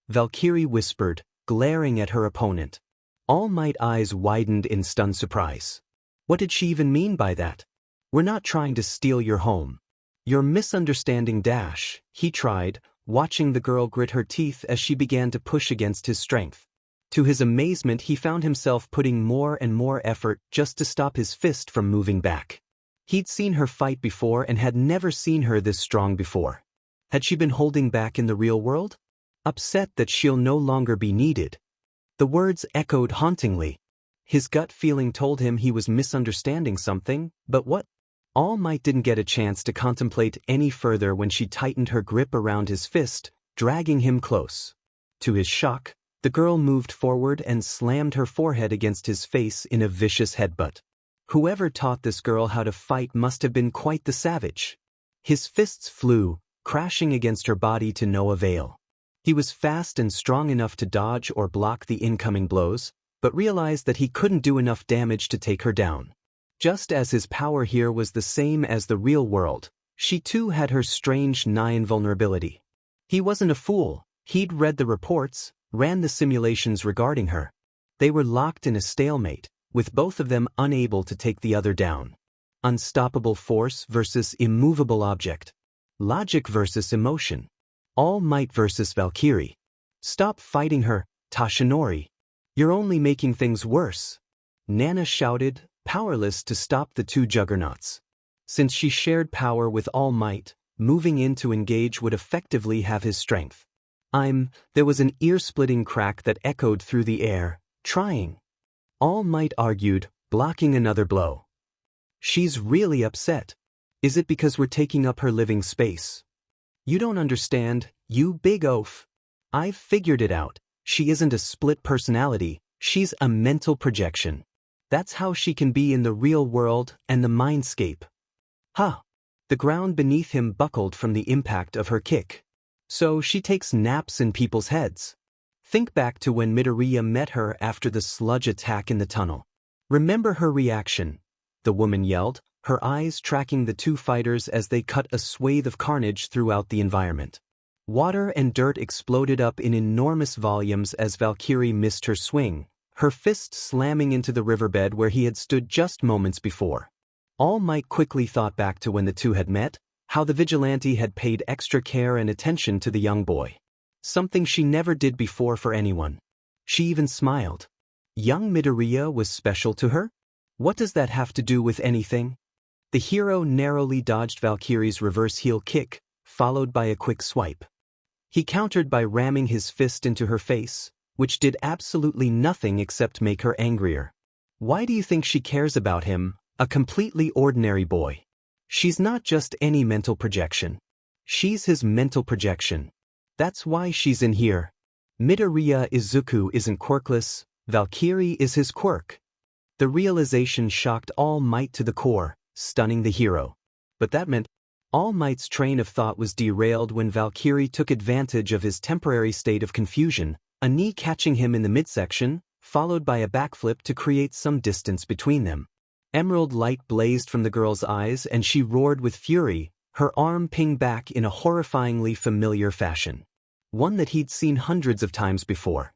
[SPEAKER 1] Valkyrie whispered, glaring at her opponent. All Might eyes widened in stunned surprise. What did she even mean by that? We're not trying to steal your home. You're misunderstanding Dash, he tried, watching the girl grit her teeth as she began to push against his strength. To his amazement, he found himself putting more and more effort just to stop his fist from moving back. He'd seen her fight before and had never seen her this strong before. Had she been holding back in the real world? Upset that she'll no longer be needed. The words echoed hauntingly. His gut feeling told him he was misunderstanding something, but what? All Might didn't get a chance to contemplate any further when she tightened her grip around his fist, dragging him close. To his shock, the girl moved forward and slammed her forehead against his face in a vicious headbutt. Whoever taught this girl how to fight must have been quite the savage. His fists flew, crashing against her body to no avail. He was fast and strong enough to dodge or block the incoming blows, but realized that he couldn't do enough damage to take her down. Just as his power here was the same as the real world, she too had her strange nigh-invulnerability. He wasn't a fool. He'd read the reports, ran the simulations regarding her. They were locked in a stalemate, with both of them unable to take the other down. Unstoppable force versus immovable object. Logic versus emotion. All Might versus Valkyrie. Stop fighting her, Tashinori. You're only making things worse. Nana shouted, powerless to stop the two juggernauts. Since she shared power with All Might, moving in to engage would effectively have his strength. There was an ear-splitting crack that echoed through the air, trying. All Might argued, blocking another blow. She's really upset. Is it because we're taking up her living space? You don't understand, you big oaf. I've figured it out. She isn't a split personality, she's a mental projection. That's how she can be in the real world and the mindscape. Huh. The ground beneath him buckled from the impact of her kick. So she takes naps in people's heads. Think back to when Midoriya met her after the sludge attack in the tunnel. Remember her reaction. The woman yelled, her eyes tracking the two fighters as they cut a swathe of carnage throughout the environment. Water and dirt exploded up in enormous volumes as Valkyrie missed her swing, her fist slamming into the riverbed where he had stood just moments before. All Might quickly thought back to when the two had met, how the vigilante had paid extra care and attention to the young boy. Something she never did before for anyone. She even smiled. Young Midoriya was special to her? What does that have to do with anything? The hero narrowly dodged Valkyrie's reverse heel kick, followed by a quick swipe. He countered by ramming his fist into her face, which did absolutely nothing except make her angrier. Why do you think she cares about him, a completely ordinary boy? She's not just any mental projection. She's his mental projection. That's why she's in here. Midoriya Izuku isn't quirkless, Valkyrie is his quirk. The realization shocked All Might to the core, stunning the hero. But that meant All Might's train of thought was derailed when Valkyrie took advantage of his temporary state of confusion, a knee catching him in the midsection, followed by a backflip to create some distance between them. Emerald light blazed from the girl's eyes and she roared with fury, her arm pinged back in a horrifyingly familiar fashion. One that he'd seen hundreds of times before.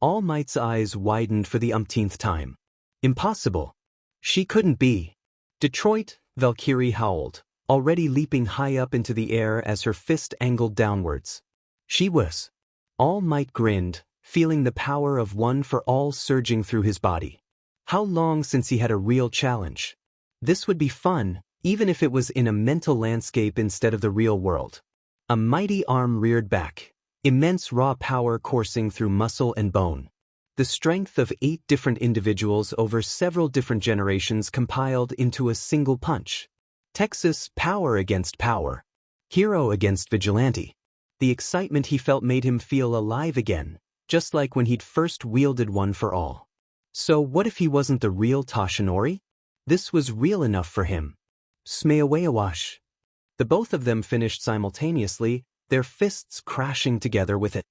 [SPEAKER 1] All Might's eyes widened for the umpteenth time. Impossible. She couldn't be. Detroit, Valkyrie howled, already leaping high up into the air as her fist angled downwards. She was. All Might grinned, feeling the power of one for all surging through his body. How long since he had a real challenge? This would be fun, even if it was in a mental landscape instead of the real world. A mighty arm reared back, immense raw power coursing through muscle and bone. The strength of 8 different individuals over several different generations compiled into a single punch. Texas, power against power. Hero against vigilante. The excitement he felt made him feel alive again, just like when he'd first wielded one for all. So what if he wasn't the real Toshinori? This was real enough for him. Smaeawayawash. The both of them finished simultaneously, their fists crashing together with a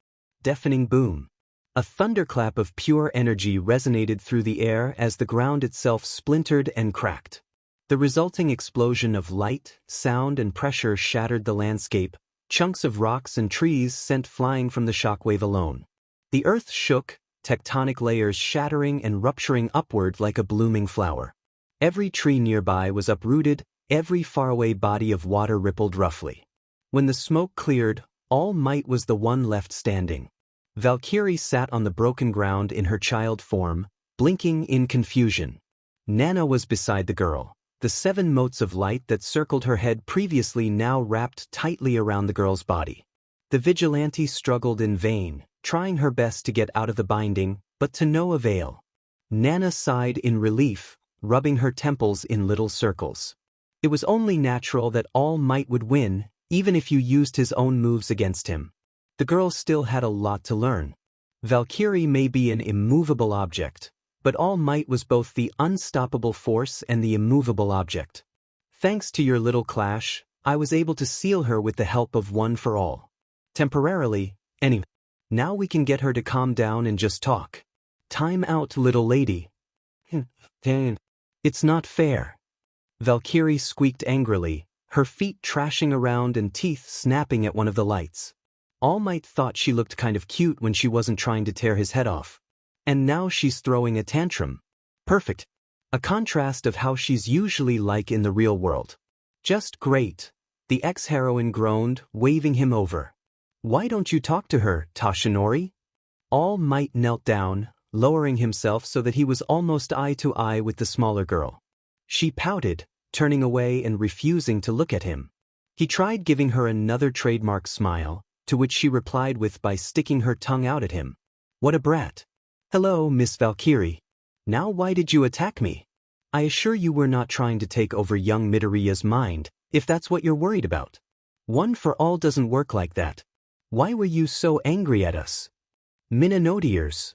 [SPEAKER 1] deafening boom. A thunderclap of pure energy resonated through the air as the ground itself splintered and cracked. The resulting explosion of light, sound, and pressure shattered the landscape, chunks of rocks and trees sent flying from the shockwave alone. The earth shook, tectonic layers shattering and rupturing upward like a blooming flower. Every tree nearby was uprooted, every faraway body of water rippled roughly. When the smoke cleared, All Might was the one left standing. Valkyrie sat on the broken ground in her child form, blinking in confusion. Nana was beside the girl, the 7 motes of light that circled her head previously now wrapped tightly around the girl's body. The vigilante struggled in vain, trying her best to get out of the binding, but to no avail. Nana sighed in relief, rubbing her temples in little circles. It was only natural that All Might would win, even if you used his own moves against him. The girl still had a lot to learn. Valkyrie may be an immovable object, but All Might was both the unstoppable force and the immovable object. Thanks to your little clash, I was able to seal her with the help of One for All. Temporarily, anyway. Now we can get her to calm down and just talk. Time out, little lady. It's not fair. Valkyrie squeaked angrily, her feet trashing around and teeth snapping at one of the lights. All Might thought she looked kind of cute when she wasn't trying to tear his head off. And now she's throwing a tantrum. Perfect. A contrast of how she's usually like in the real world. Just great. The ex-heroine groaned, waving him over. Why don't you talk to her, Toshinori? All Might knelt down, lowering himself so that he was almost eye to eye with the smaller girl. She pouted, turning away and refusing to look at him. He tried giving her another trademark smile, to which she replied with by sticking her tongue out at him. What a brat. Hello, Miss Valkyrie. Now why did you attack me? I assure you we're not trying to take over young Midoriya's mind, if that's what you're worried about. One for All doesn't work like that. Why were you so angry at us? Minonodiers.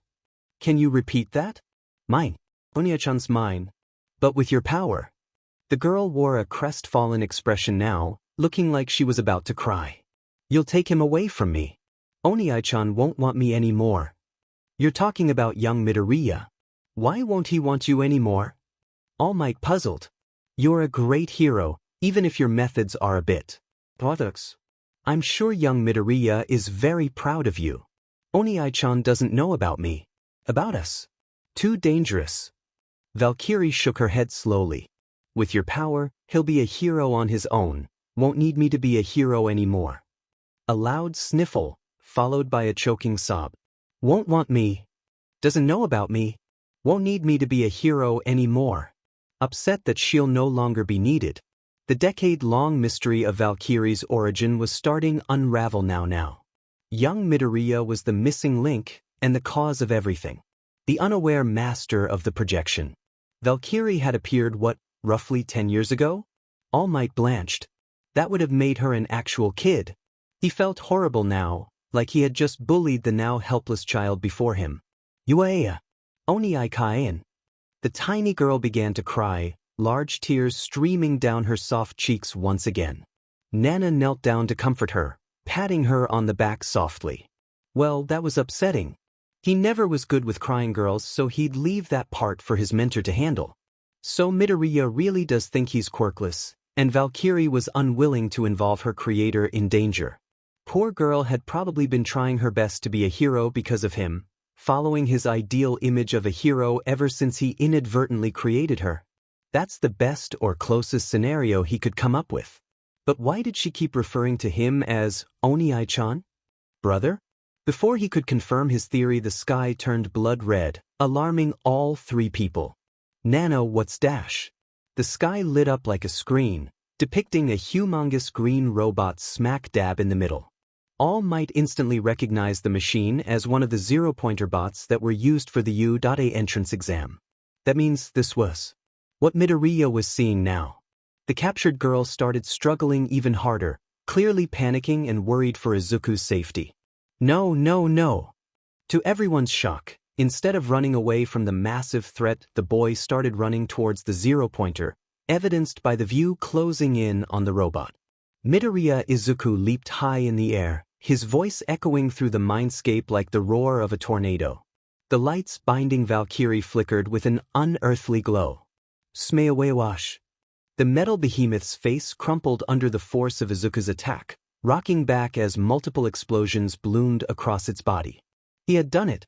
[SPEAKER 1] Can you repeat that? Mine. Oniya-chan's mine. But with your power. The girl wore a crestfallen expression now, looking like she was about to cry. You'll take him away from me. Oniya-chan won't want me anymore. You're talking about young Midoriya. Why won't he want you anymore? All Might puzzled. You're a great hero, even if your methods are a bit orthodox. I'm sure young Midoriya is very proud of you. Oniya-chan doesn't know about me. About us. Too dangerous. Valkyrie shook her head slowly. With your power, he'll be a hero on his own, won't need me to be a hero anymore. A loud sniffle, followed by a choking sob. Won't want me. Doesn't know about me. Won't need me to be a hero anymore. Upset that she'll no longer be needed. The decade-long mystery of Valkyrie's origin was starting to unravel now. Young Midoriya was the missing link and the cause of everything. The unaware master of the projection. Valkyrie had appeared roughly 10 years ago? All Might blanched. That would have made her an actual kid. He felt horrible now, like he had just bullied the now helpless child before him. Yuaya. Oniya-kain. The tiny girl began to cry, large tears streaming down her soft cheeks once again. Nana knelt down to comfort her, patting her on the back softly. Well, that was upsetting. He never was good with crying girls, so he'd leave that part for his mentor to handle. So Midoriya really does think he's quirkless, and Valkyrie was unwilling to involve her creator in danger. Poor girl had probably been trying her best to be a hero because of him, following his ideal image of a hero ever since he inadvertently created her. That's the best or closest scenario he could come up with. But why did she keep referring to him as Oniya-chan? Brother? Before he could confirm his theory, the sky turned blood red, alarming all 3 people. Nana, what's dash? The sky lit up like a screen, depicting a humongous green robot smack dab in the middle. All Might instantly recognized the machine as one of the zero-pointer bots that were used for the U.A entrance exam. That means this was what Midoriya was seeing now. The captured girl started struggling even harder, clearly panicking and worried for Izuku's safety. No, no, no. To everyone's shock, instead of running away from the massive threat, the boy started running towards the zero-pointer, evidenced by the view closing in on the robot. Midoriya Izuku leaped high in the air, his voice echoing through the mindscape like the roar of a tornado. The lights binding Valkyrie flickered with an unearthly glow. Smaewawash. The metal behemoth's face crumpled under the force of Izuku's attack, rocking back as multiple explosions bloomed across its body. He had done it.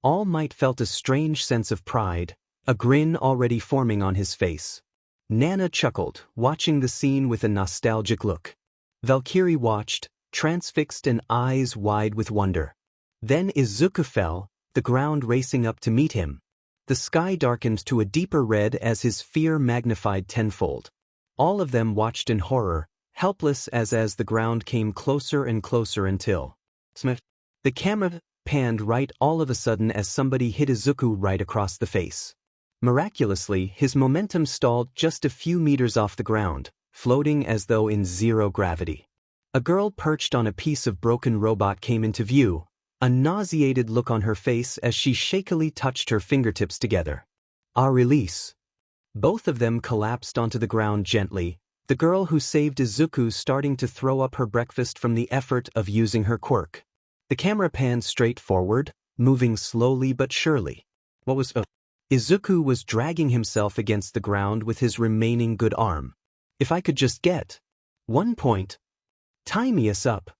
[SPEAKER 1] All Might felt a strange sense of pride, a grin already forming on his face. Nana chuckled, watching the scene with a nostalgic look. Valkyrie watched, transfixed and eyes wide with wonder. Then Izuku fell, the ground racing up to meet him. The sky darkened to a deeper red as his fear magnified tenfold. All of them watched in horror, helpless as the ground came closer and closer until the camera panned right all of a sudden as somebody hit Izuku right across the face. Miraculously, his momentum stalled just a few meters off the ground, floating as though in zero gravity. A girl perched on a piece of broken robot came into view, a nauseated look on her face as she shakily touched her fingertips together. "Our release." Both of them collapsed onto the ground gently, the girl who saved Izuku starting to throw up her breakfast from the effort of using her quirk. The camera panned straight forward, moving slowly but surely. Izuku was dragging himself against the ground with his remaining good arm. If I could just get 1 point. Tie me us up.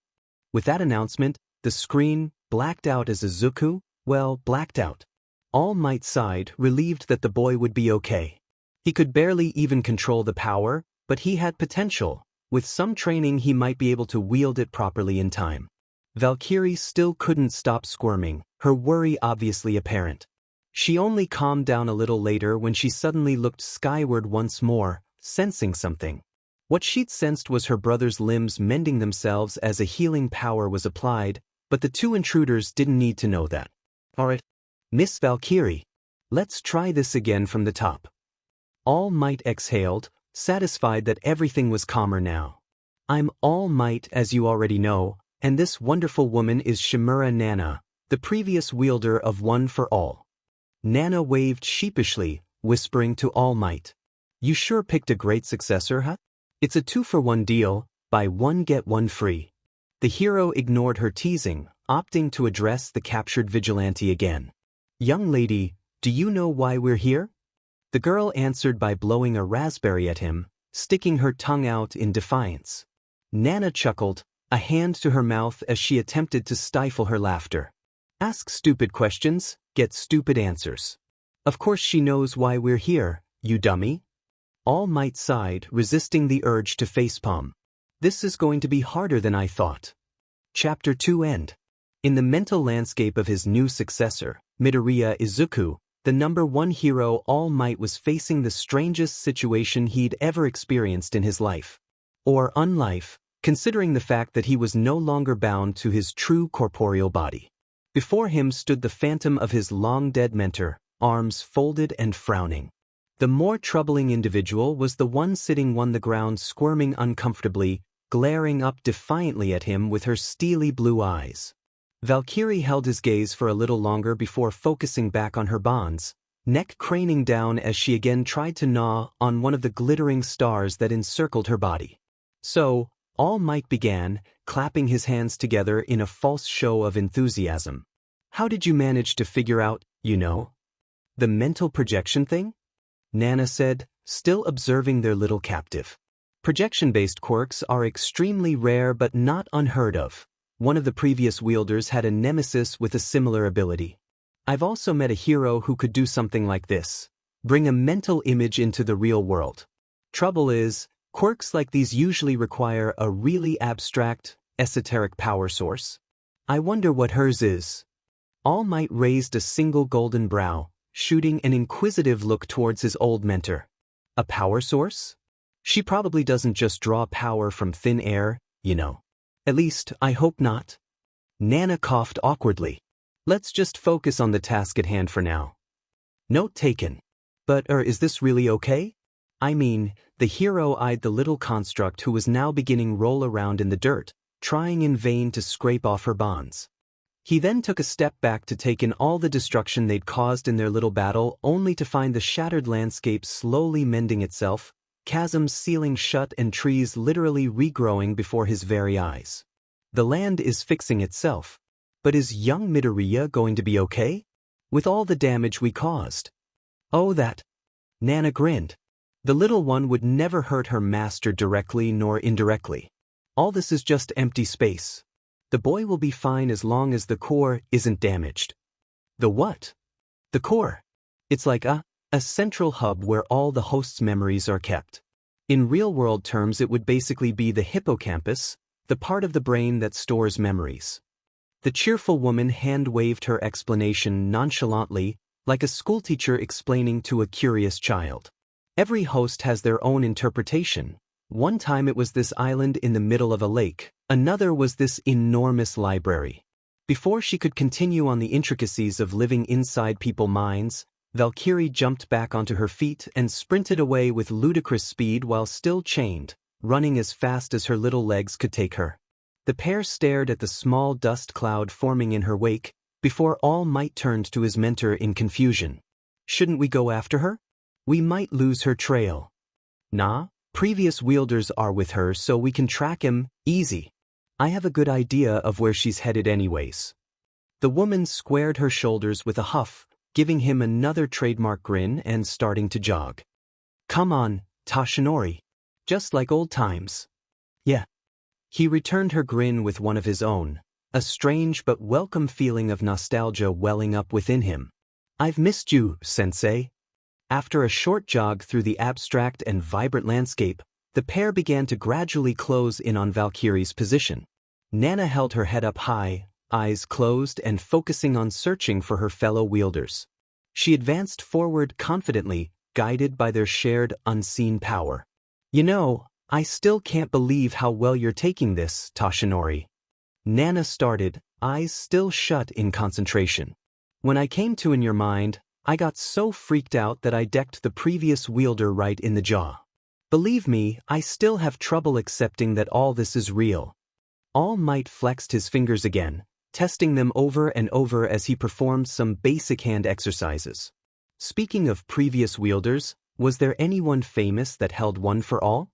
[SPEAKER 1] With that announcement, the screen blacked out as Izuku, blacked out. All Might sighed, relieved that the boy would be okay. He could barely even control the power, but he had potential. With some training he might be able to wield it properly in time. Valkyrie still couldn't stop squirming, her worry obviously apparent. She only calmed down a little later when she suddenly looked skyward once more, sensing something. What she'd sensed was her brother's limbs mending themselves as a healing power was applied, but the two intruders didn't need to know that. Alright, Miss Valkyrie, let's try this again from the top. All Might exhaled, satisfied that everything was calmer now. I'm All Might, as you already know, and this wonderful woman is Shimura Nana, the previous wielder of One for All. Nana waved sheepishly, whispering to All Might. You sure picked a great successor, huh? It's a 2-for-1 deal, buy one get one free. The hero ignored her teasing, opting to address the captured vigilante again. Young lady, do you know why we're here? The girl answered by blowing a raspberry at him, sticking her tongue out in defiance. Nana chuckled, a hand to her mouth as she attempted to stifle her laughter. Ask stupid questions, get stupid answers. Of course she knows why we're here, you dummy. All Might sighed, resisting the urge to facepalm. This is going to be harder than I thought. Chapter 2 End. In the mental landscape of his new successor, Midoriya Izuku, the #1 hero, All Might was facing the strangest situation he'd ever experienced in his life. Or unlife, considering the fact that he was no longer bound to his true corporeal body. Before him stood the phantom of his long-dead mentor, arms folded and frowning. The more troubling individual was the one sitting on the ground squirming uncomfortably, glaring up defiantly at him with her steely blue eyes. Valkyrie held his gaze for a little longer before focusing back on her bonds, neck craning down as she again tried to gnaw on one of the glittering stars that encircled her body. So, All Might began, clapping his hands together in a false show of enthusiasm. How did you manage to figure out, the mental projection thing? Nana said, still observing their little captive. Projection-based quirks are extremely rare but not unheard of. One of the previous wielders had a nemesis with a similar ability. I've also met a hero who could do something like this. Bring a mental image into the real world. Trouble is, quirks like these usually require a really abstract, esoteric power source. I wonder what hers is. All Might raised a single golden brow, shooting an inquisitive look towards his old mentor. A power source? She probably doesn't just draw power from thin air, At least, I hope not. Nana coughed awkwardly. Let's just focus on the task at hand for now. Note taken. But, is this really okay? I mean, the hero eyed the little construct who was now beginning roll around in the dirt, trying in vain to scrape off her bonds. He then took a step back to take in all the destruction they'd caused in their little battle, only to find the shattered landscape slowly mending itself, chasms sealing shut and trees literally regrowing before his very eyes. The land is fixing itself. But is young Midoriya going to be okay? With all the damage we caused? Oh, that. Nana grinned. The little one would never hurt her master directly nor indirectly. All this is just empty space. The boy will be fine as long as the core isn't damaged. The what? The core. It's like a central hub where all the host's memories are kept. In real-world terms, it would basically be the hippocampus, the part of the brain that stores memories. The cheerful woman hand-waved her explanation nonchalantly, like a schoolteacher explaining to a curious child. Every host has their own interpretation. One time it was this island in the middle of a lake, another was this enormous library. Before she could continue on the intricacies of living inside people's minds, Valkyrie jumped back onto her feet and sprinted away with ludicrous speed while still chained, running as fast as her little legs could take her. The pair stared at the small dust cloud forming in her wake, before All Might turned to his mentor in confusion. Shouldn't we go after her? We might lose her trail. Nah, previous wielders are with her so we can track him, easy. I have a good idea of where she's headed anyways. The woman squared her shoulders with a huff, giving him another trademark grin and starting to jog. Come on, Toshinori. Just like old times. Yeah. He returned her grin with one of his own, a strange but welcome feeling of nostalgia welling up within him. I've missed you, sensei. After a short jog through the abstract and vibrant landscape, the pair began to gradually close in on Valkyrie's position. Nana held her head up high, eyes closed and focusing on searching for her fellow wielders. She advanced forward confidently, guided by their shared unseen power. You know, I still can't believe how well you're taking this, Toshinori. Nana started, eyes still shut in concentration. When I came to in your mind, I got so freaked out that I decked the previous wielder right in the jaw. Believe me, I still have trouble accepting that all this is real. All Might flexed his fingers again, testing them over and over as he performed some basic hand exercises. Speaking of previous wielders, was there anyone famous that held one for all?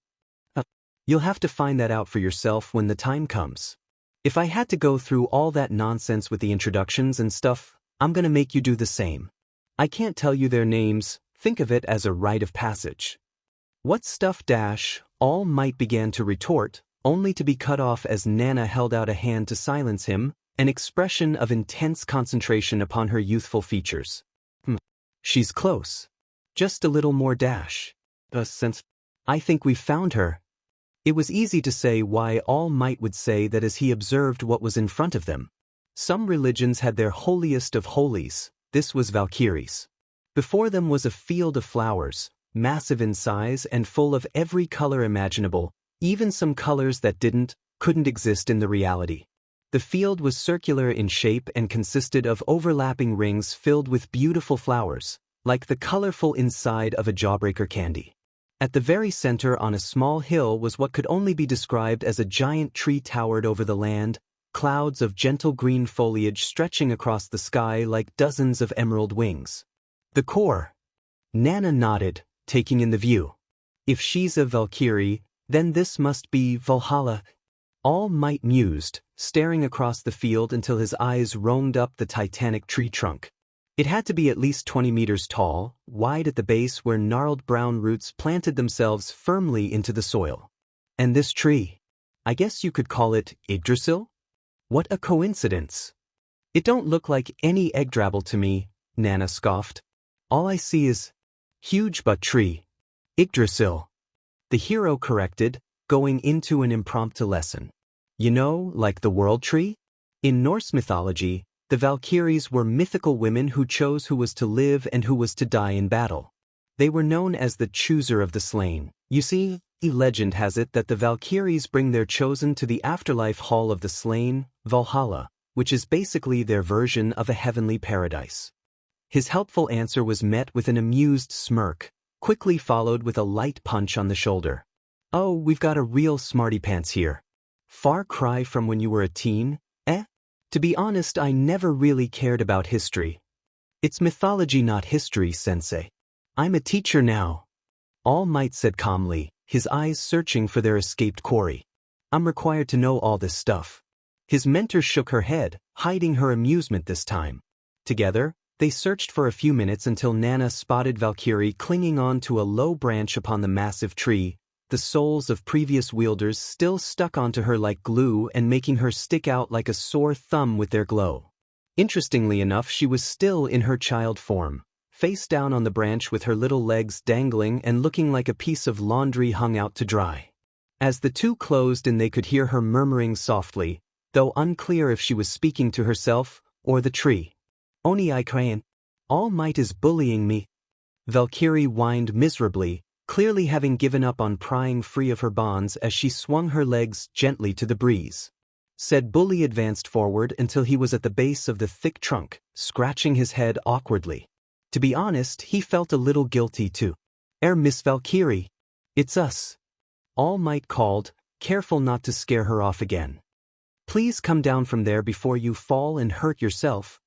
[SPEAKER 1] You'll have to find that out for yourself when the time comes. If I had to go through all that nonsense with the introductions and stuff, I'm gonna make you do the same. I can't tell you their names, think of it as a rite of passage. What stuff dash, All Might began to retort, only to be cut off as Nana held out a hand to silence him, an expression of intense concentration upon her youthful features. She's close. Just a little more dash. Since I think we've found her. It was easy to say why All Might would say that as he observed what was in front of them. Some religions had their holiest of holies. This was Valkyrie's. Before them was a field of flowers, massive in size and full of every color imaginable, even some colors that couldn't exist in the reality. The field was circular in shape and consisted of overlapping rings filled with beautiful flowers, like the colorful inside of a jawbreaker candy. At the very center on a small hill was what could only be described as a giant tree towered over the land, clouds of gentle green foliage stretching across the sky like dozens of emerald wings. The core. Nana nodded, taking in the view. If she's a Valkyrie, then this must be Valhalla. All Might mused, staring across the field until his eyes roamed up the titanic tree trunk. It had to be at least 20 meters tall, wide at the base where gnarled brown roots planted themselves firmly into the soil. And this tree? I guess you could call it Yggdrasil? What a coincidence. It don't look like any Yggdrasil to me, Nana scoffed. All I see is huge but tree. Yggdrasil. The hero corrected, going into an impromptu lesson. You know, like the world tree? In Norse mythology, the Valkyries were mythical women who chose who was to live and who was to die in battle. They were known as the chooser of the slain. You see, Legend has it that the Valkyries bring their chosen to the afterlife hall of the slain, Valhalla, which is basically their version of a heavenly paradise. His helpful answer was met with an amused smirk, quickly followed with a light punch on the shoulder. Oh, we've got a real smarty pants here. Far cry from when you were a teen, eh? To be honest, I never really cared about history. It's mythology, not history, sensei. I'm a teacher now. All Might said calmly, his eyes searching for their escaped quarry. I'm required to know all this stuff. His mentor shook her head, hiding her amusement this time. Together, they searched for a few minutes until Nana spotted Valkyrie clinging on to a low branch upon the massive tree, the souls of previous wielders still stuck onto her like glue and making her stick out like a sore thumb with their glow. Interestingly enough, she was still in her child form, face down on the branch with her little legs dangling and looking like a piece of laundry hung out to dry. As the two closed and they could hear her murmuring softly, though unclear if she was speaking to herself or the tree. Oni I crayon. All Might is bullying me. Valkyrie whined miserably, clearly having given up on prying free of her bonds as she swung her legs gently to the breeze. Said bully advanced forward until he was at the base of the thick trunk, scratching his head awkwardly. To be honest, he felt a little guilty too. Miss Valkyrie. It's us. All Might called, careful not to scare her off again. Please come down from there before you fall and hurt yourself.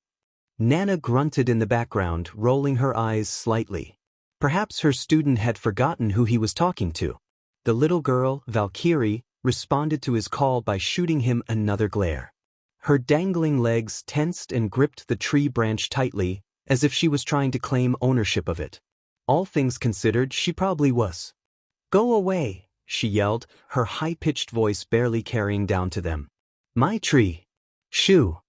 [SPEAKER 1] Nana grunted in the background, rolling her eyes slightly. Perhaps her student had forgotten who he was talking to. The little girl, Valkyrie, responded to his call by shooting him another glare. Her dangling legs tensed and gripped the tree branch tightly, as if she was trying to claim ownership of it. All things considered, she probably was. Go away, she yelled, her high-pitched voice barely carrying down to them. My tree. Shoo.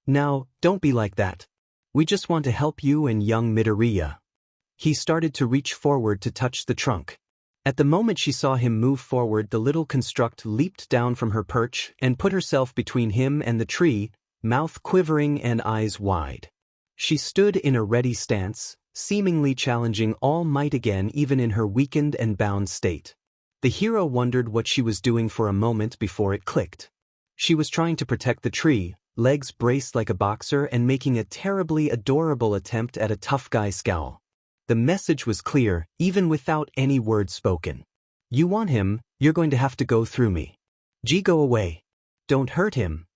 [SPEAKER 1] Now, don't be like that. We just want to help you and young Midoriya. He started to reach forward to touch the trunk. At the moment she saw him move forward, the little construct leaped down from her perch and put herself between him and the tree, mouth quivering and eyes wide. She stood in a ready stance, seemingly challenging All Might again even in her weakened and bound state. The hero wondered what she was doing for a moment before it clicked. She was trying to protect the tree, legs braced like a boxer and making a terribly adorable attempt at a tough guy scowl. The message was clear, even without any words spoken. You want him, you're going to have to go through me. Go away. Don't hurt him.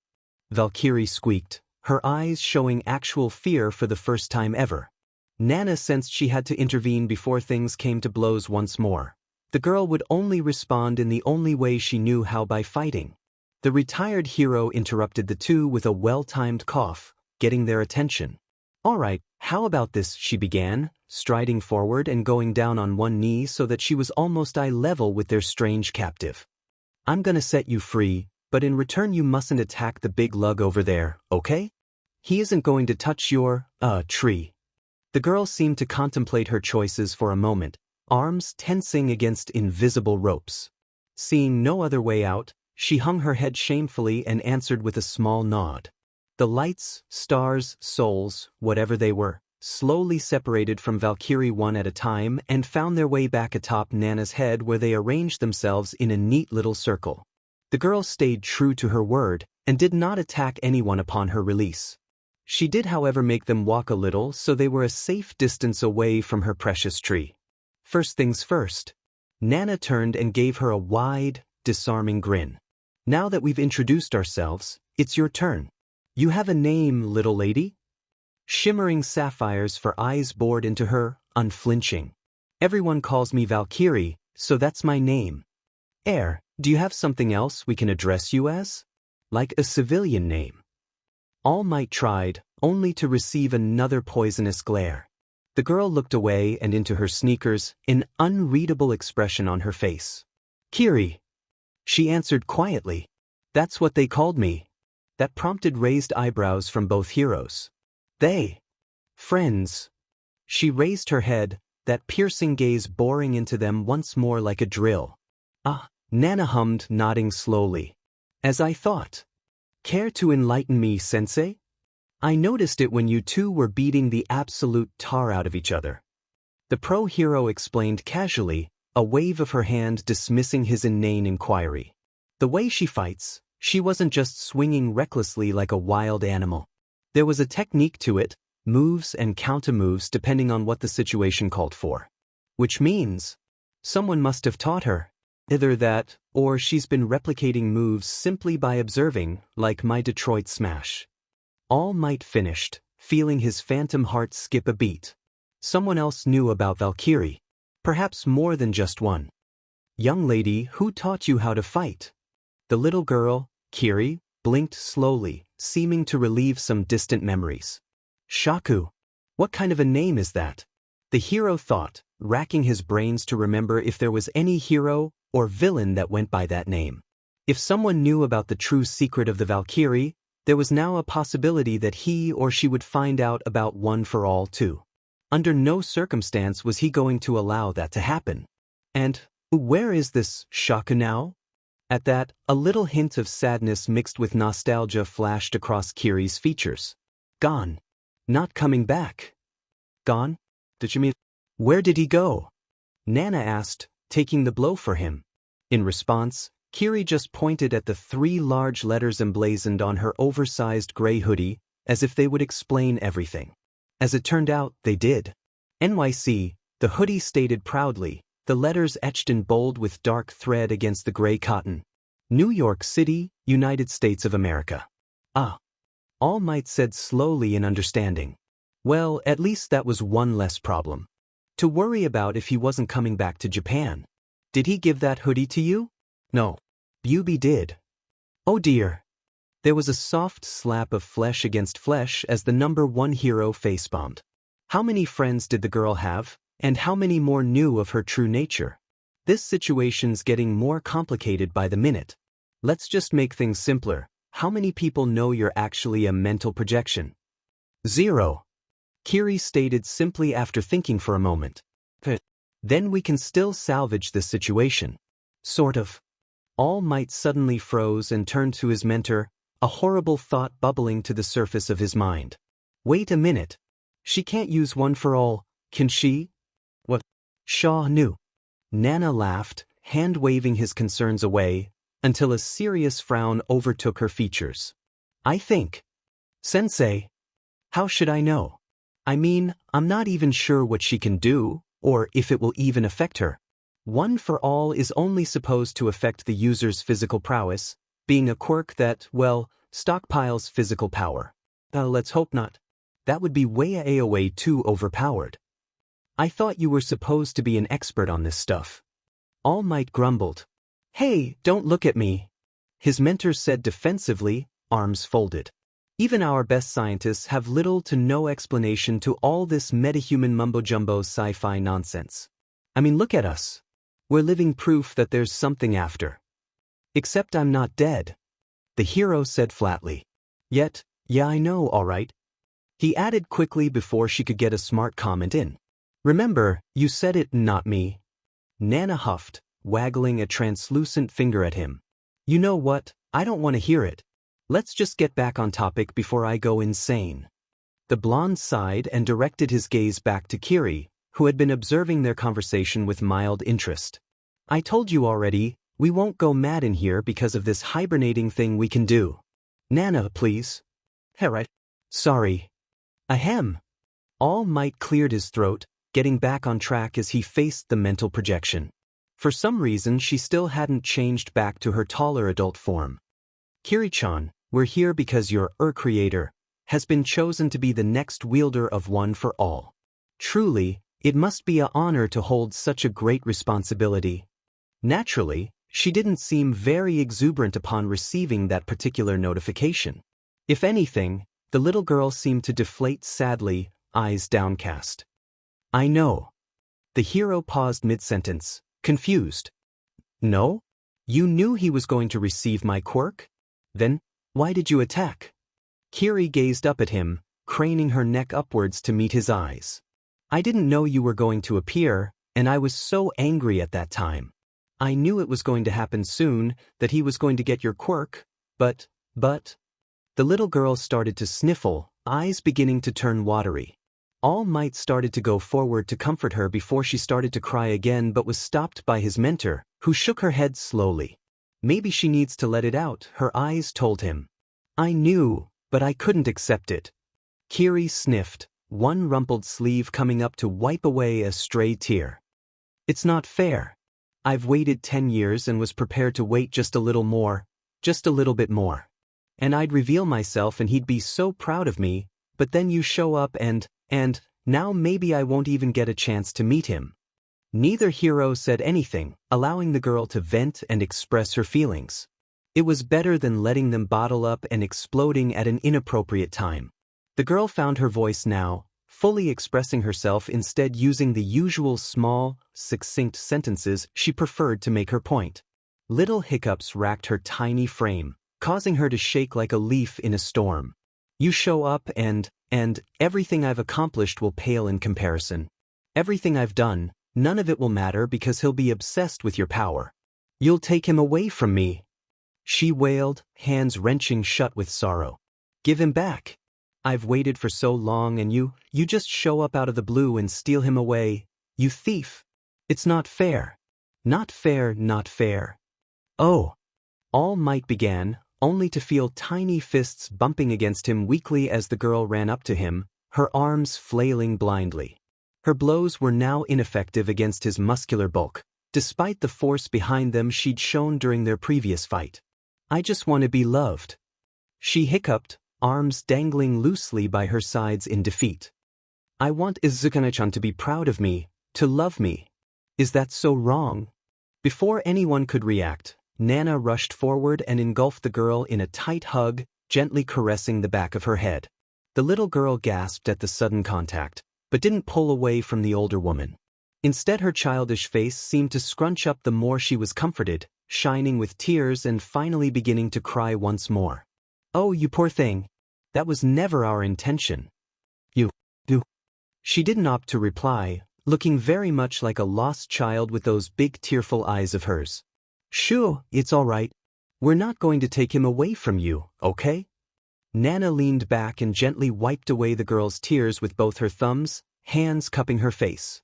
[SPEAKER 1] Valkyrie squeaked, her eyes showing actual fear for the first time ever. Nana sensed she had to intervene before things came to blows once more. The girl would only respond in the only way she knew how, by fighting. The retired hero interrupted the two with a well-timed cough, getting their attention. All right, how about this, she began, striding forward and going down on one knee so that she was almost eye level with their strange captive. I'm gonna set you free, but in return you mustn't attack the big lug over there, okay? He isn't going to touch your, tree. The girl seemed to contemplate her choices for a moment, arms tensing against invisible ropes. Seeing no other way out, she hung her head shamefully and answered with a small nod. The lights, stars, souls, whatever they were, slowly separated from Valkyrie one at a time and found their way back atop Nana's head, where they arranged themselves in a neat little circle. The girl stayed true to her word and did not attack anyone upon her release. She did, however, make them walk a little so they were a safe distance away from her precious tree. First things first. Nana turned and gave her a wide, disarming grin. Now that we've introduced ourselves, it's your turn. You have a name, little lady? Shimmering sapphires for eyes bored into her, unflinching. Everyone calls me Valkyrie, so that's my name. Do you have something else we can address you as? Like a civilian name? All Might tried, only to receive another poisonous glare. The girl looked away and into her sneakers, an unreadable expression on her face. Kiri. She answered quietly. That's what they called me. That prompted raised eyebrows from both heroes. They. Friends. She raised her head, that piercing gaze boring into them once more like a drill. Ah, Nana hummed, nodding slowly. As I thought. Care to enlighten me, sensei? I noticed it when you two were beating the absolute tar out of each other. The pro-hero explained casually, a wave of her hand dismissing his inane inquiry. The way she fights, she wasn't just swinging recklessly like a wild animal. There was a technique to it, moves and counter-moves depending on what the situation called for. Which means, someone must have taught her. Either that, or she's been replicating moves simply by observing, like my Detroit Smash. All Might finished, feeling his phantom heart skip a beat. Someone else knew about Valkyrie. Perhaps more than just one. Young lady, who taught you how to fight? The little girl, Kiri, blinked slowly, seeming to relieve some distant memories. Shaku. What kind of a name is that? The hero thought, racking his brains to remember if there was any hero or villain that went by that name. If someone knew about the true secret of the Valkyrie, there was now a possibility that he or she would find out about One for All too. Under no circumstance was he going to allow that to happen. And, where is this Shaku now? At that, a little hint of sadness mixed with nostalgia flashed across Kiri's features. Gone. Not coming back. Gone? Did you mean? Where did he go? Nana asked, taking the blow for him. In response, Kiri just pointed at the 3 large letters emblazoned on her oversized gray hoodie, as if they would explain everything. As it turned out, they did. NYC, the hoodie stated proudly, the letters etched in bold with dark thread against the gray cotton. New York City, United States of America. Ah. All Might said slowly in understanding. Well, at least that was one less problem to worry about if he wasn't coming back to Japan. Did he give that hoodie to you? No. Yubi did. Oh dear. There was a soft slap of flesh against flesh as the #1 hero facepalmed. How many friends did the girl have, and how many more knew of her true nature? This situation's getting more complicated by the minute. Let's just make things simpler. How many people know you're actually a mental projection? 0. Kiri stated simply after thinking for a moment. Then we can still salvage this situation. Sort of. All Might suddenly froze and turned to his mentor, a horrible thought bubbling to the surface of his mind. Wait a minute. She can't use One for All, can she? What? Shaw knew. Nana laughed, hand-waving his concerns away, until a serious frown overtook her features. I think. Sensei. How should I know? I mean, I'm not even sure what she can do, or if it will even affect her. One for All is only supposed to affect the user's physical prowess, being a quirk that, well, stockpiles physical power. Let's hope not. That would be way too overpowered. I thought you were supposed to be an expert on this stuff. All Might grumbled. Hey, don't look at me. His mentor said defensively, arms folded. Even our best scientists have little to no explanation to all this metahuman mumbo-jumbo sci-fi nonsense. I mean, look at us. We're living proof that there's something after. Except I'm not dead. The hero said flatly. Yet, yeah, I know, all right. He added quickly before she could get a smart comment in. Remember, you said it, not me. Nana huffed, waggling a translucent finger at him. You know what, I don't want to hear it. Let's just get back on topic before I go insane. The blonde sighed and directed his gaze back to Kiri, who had been observing their conversation with mild interest. I told you already, we won't go mad in here because of this hibernating thing we can do. Nana, please. Hey, right. Sorry. Ahem. All Might cleared his throat, getting back on track as he faced the mental projection. For some reason she still hadn't changed back to her taller adult form. Kiri-chan, we're here because your creator has been chosen to be the next wielder of One for All. Truly, it must be an honor to hold such a great responsibility. Naturally, she didn't seem very exuberant upon receiving that particular notification. If anything, the little girl seemed to deflate sadly, eyes downcast. I know. The hero paused mid-sentence, confused. No? You knew he was going to receive my quirk? Then, why did you attack? Kiri gazed up at him, craning her neck upwards to meet his eyes. I didn't know you were going to appear, and I was so angry at that time. I knew it was going to happen soon, that he was going to get your quirk, but... The little girl started to sniffle, eyes beginning to turn watery. All Might started to go forward to comfort her before she started to cry again but was stopped by his mentor, who shook her head slowly. Maybe she needs to let it out, her eyes told him. I knew, but I couldn't accept it. Kiri sniffed, one rumpled sleeve coming up to wipe away a stray tear. It's not fair. I've waited 10 years and was prepared to wait just a little more, just a little bit more. And I'd reveal myself and he'd be so proud of me, but then you show up and now maybe I won't even get a chance to meet him. Neither hero said anything, allowing the girl to vent and express her feelings. It was better than letting them bottle up and exploding at an inappropriate time. The girl found her voice now, fully expressing herself, instead using the usual small, succinct sentences she preferred to make her point. Little hiccups racked her tiny frame, causing her to shake like a leaf in a storm. You show up and everything I've accomplished will pale in comparison. Everything I've done, none of it will matter because he'll be obsessed with your power. You'll take him away from me. She wailed, hands wrenching shut with sorrow. Give him back. I've waited for so long and you just show up out of the blue and steal him away, you thief. It's not fair. Not fair, not fair. Oh. All Might began, only to feel tiny fists bumping against him weakly as the girl ran up to him, her arms flailing blindly. Her blows were now ineffective against his muscular bulk, despite the force behind them she'd shown during their previous fight. I just want to be loved. She hiccuped, arms dangling loosely by her sides in defeat. I want Izuku-nii-chan to be proud of me, to love me. Is that so wrong? Before anyone could react, Nana rushed forward and engulfed the girl in a tight hug, gently caressing the back of her head. The little girl gasped at the sudden contact, but didn't pull away from the older woman. Instead, her childish face seemed to scrunch up the more she was comforted, shining with tears and finally beginning to cry once more. Oh, you poor thing. That was never our intention. You. She didn't opt to reply, looking very much like a lost child with those big tearful eyes of hers. Shoo, it's all right. We're not going to take him away from you, okay? Nana leaned back and gently wiped away the girl's tears with both her thumbs, hands cupping her face.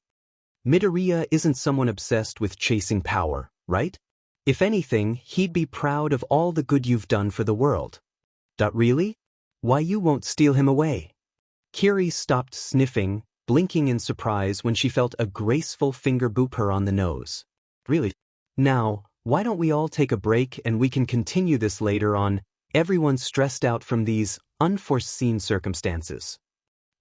[SPEAKER 1] Midoriya isn't someone obsessed with chasing power, right? If anything, he'd be proud of all the good you've done for the world. Really? Why you won't steal him away? Kiri stopped sniffing, blinking in surprise when she felt a graceful finger boop her on the nose. Really? Now, why don't we all take a break and we can continue this later on? Everyone's stressed out from these unforeseen circumstances.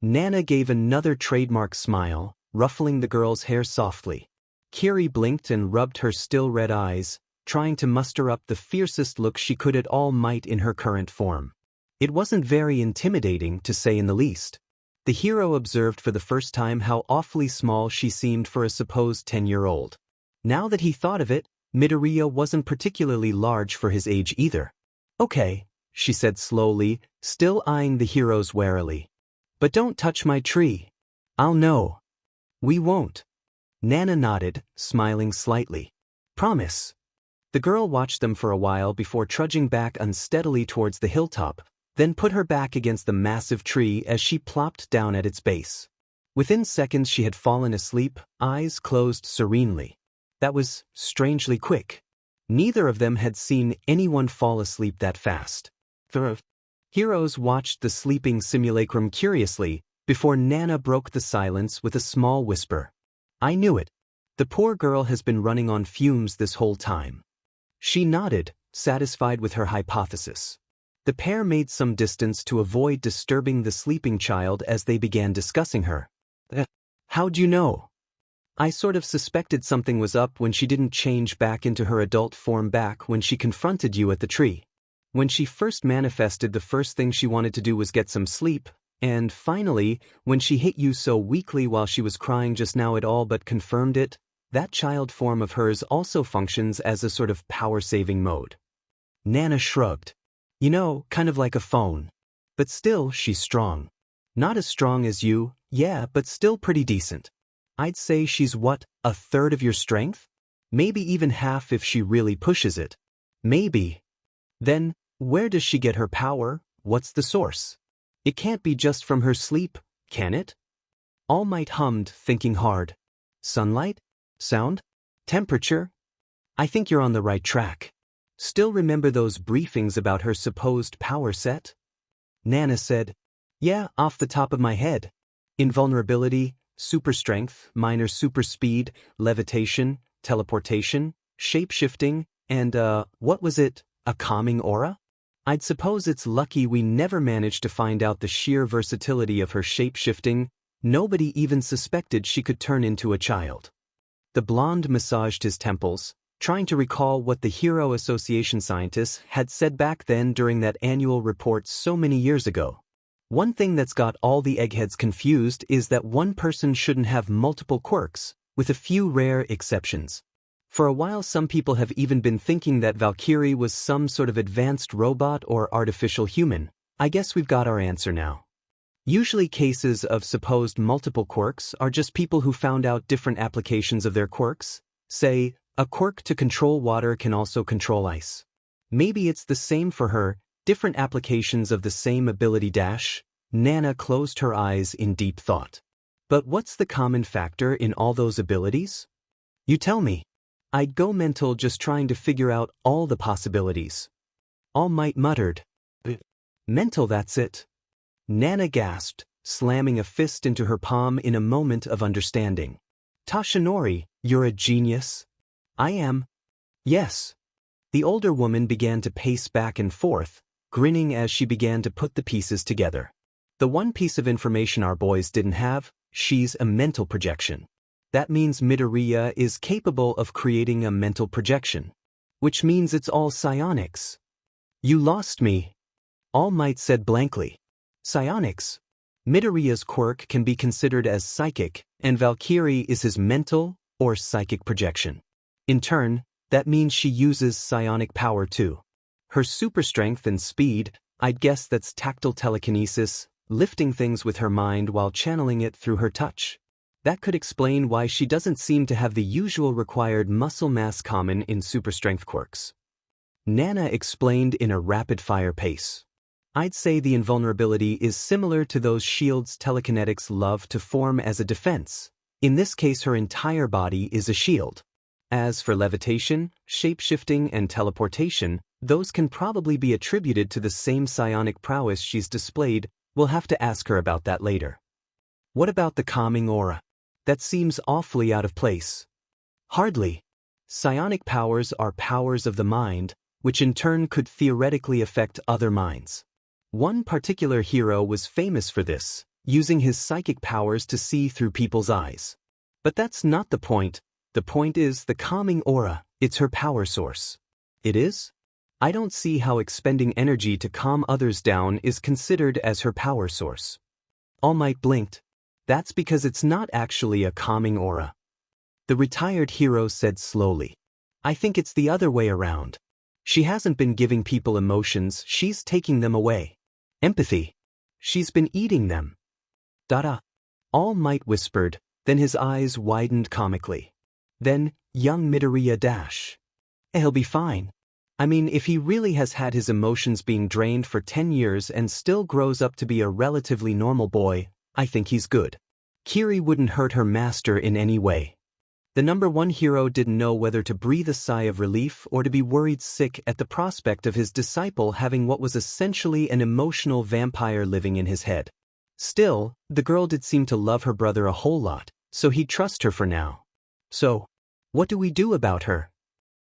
[SPEAKER 1] Nana gave another trademark smile, ruffling the girl's hair softly. Kiri blinked and rubbed her still red eyes, trying to muster up the fiercest look she could at All Might in her current form. It wasn't very intimidating, to say in the least. The hero observed for the first time how awfully small she seemed for a supposed 10-year-old. Now that he thought of it, Midoriya wasn't particularly large for his age either. Okay, she said slowly, still eyeing the heroes warily. But don't touch my tree. I'll know. We won't. Nana nodded, smiling slightly. Promise. The girl watched them for a while before trudging back unsteadily towards the hilltop, then put her back against the massive tree as she plopped down at its base. Within seconds she had fallen asleep, eyes closed serenely. That was strangely quick. Neither of them had seen anyone fall asleep that fast. The heroes watched the sleeping simulacrum curiously before Nana broke the silence with a small whisper. I knew it. The poor girl has been running on fumes this whole time. She nodded, satisfied with her hypothesis. The pair made some distance to avoid disturbing the sleeping child as they began discussing her. How'd you know? I sort of suspected something was up when she didn't change back into her adult form back when she confronted you at the tree. When she first manifested, the first thing she wanted to do was get some sleep, and finally, when she hit you so weakly while she was crying just now, it all but confirmed it. That child form of hers also functions as a sort of power-saving mode. Nana shrugged. You know, kind of like a phone. But still, she's strong. Not as strong as you, yeah, but still pretty decent. I'd say she's what, a third of your strength? Maybe even half if she really pushes it. Maybe. Then, where does she get her power? What's the source? It can't be just from her sleep, can it? All Might hummed, thinking hard. Sunlight? Sound? Temperature? I think you're on the right track. Still remember those briefings about her supposed power set? Nana said, yeah, off the top of my head. Invulnerability, super strength, minor super speed, levitation, teleportation, shape-shifting, and what was it, a calming aura? I'd suppose it's lucky we never managed to find out the sheer versatility of her shape-shifting. Nobody even suspected she could turn into a child. The blonde massaged his temples, trying to recall what the Hero Association scientists had said back then during that annual report so many years ago. One thing that's got all the eggheads confused is that one person shouldn't have multiple quirks, with a few rare exceptions. For a while some people have even been thinking that Valkyrie was some sort of advanced robot or artificial human. I guess we've got our answer now. Usually cases of supposed multiple quirks are just people who found out different applications of their quirks. Say, a quirk to control water can also control ice. Maybe it's the same for her, different applications of the same ability dash. Nana closed her eyes in deep thought. But what's the common factor in all those abilities? You tell me. I'd go mental just trying to figure out all the possibilities. All Might muttered. Mental, that's it. Nana gasped, slamming a fist into her palm in a moment of understanding. Tashinori, you're a genius. I am. Yes. The older woman began to pace back and forth, grinning as she began to put the pieces together. The one piece of information our boys didn't have, she's a mental projection. That means Midoriya is capable of creating a mental projection. Which means it's all psionics. You lost me. All Might said blankly. Psionics? Midoriya's quirk can be considered as psychic, and Valkyrie is his mental or psychic projection. In turn, that means she uses psionic power too. Her super strength and speed, I'd guess that's tactile telekinesis, lifting things with her mind while channeling it through her touch. That could explain why she doesn't seem to have the usual required muscle mass common in super strength quirks. Nana explained in a rapid-fire pace. I'd say the invulnerability is similar to those shields telekinetics love to form as a defense. In this case, her entire body is a shield. As for levitation, shape-shifting, and teleportation, those can probably be attributed to the same psionic prowess she's displayed. We'll have to ask her about that later. What about the calming aura? That seems awfully out of place. Hardly. Psionic powers are powers of the mind, which in turn could theoretically affect other minds. One particular hero was famous for this, using his psychic powers to see through people's eyes. But that's not the point. The point is the calming aura, it's her power source. It is? I don't see how expending energy to calm others down is considered as her power source. All Might blinked. That's because it's not actually a calming aura. The retired hero said slowly. I think it's the other way around. She hasn't been giving people emotions, she's taking them away. Empathy. She's been eating them. Dada. All Might whispered, then his eyes widened comically. Then, young Midoriya dash. He'll be fine. I mean, if he really has had his emotions being drained for 10 years and still grows up to be a relatively normal boy, I think he's good. Kiri wouldn't hurt her master in any way. The #1 hero didn't know whether to breathe a sigh of relief or to be worried sick at the prospect of his disciple having what was essentially an emotional vampire living in his head. Still, the girl did seem to love her brother a whole lot, so he'd trust her for now. So, what do we do about her?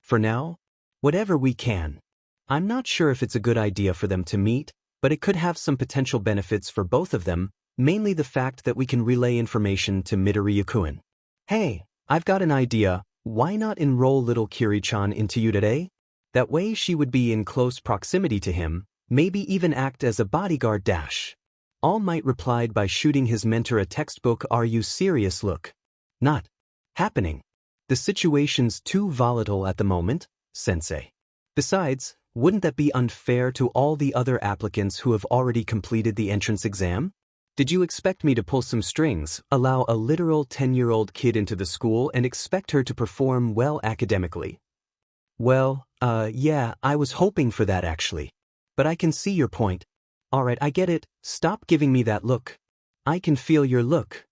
[SPEAKER 1] For now? Whatever we can. I'm not sure if it's a good idea for them to meet, but it could have some potential benefits for both of them, mainly the fact that we can relay information to Midoriya-kun. Hey, I've got an idea. Why not enroll little Kiri-chan into you today? That way she would be in close proximity to him, maybe even act as a bodyguard dash. All Might replied by shooting his mentor a textbook "Are you serious" look. Not happening. The situation's too volatile at the moment, sensei. Besides, wouldn't that be unfair to all the other applicants who have already completed the entrance exam? Did you expect me to pull some strings, allow a literal 10-year-old kid into the school and expect her to perform well academically? Well, yeah, I was hoping for that actually. But I can see your point. Alright, I get it. Stop giving me that look. I can feel your look.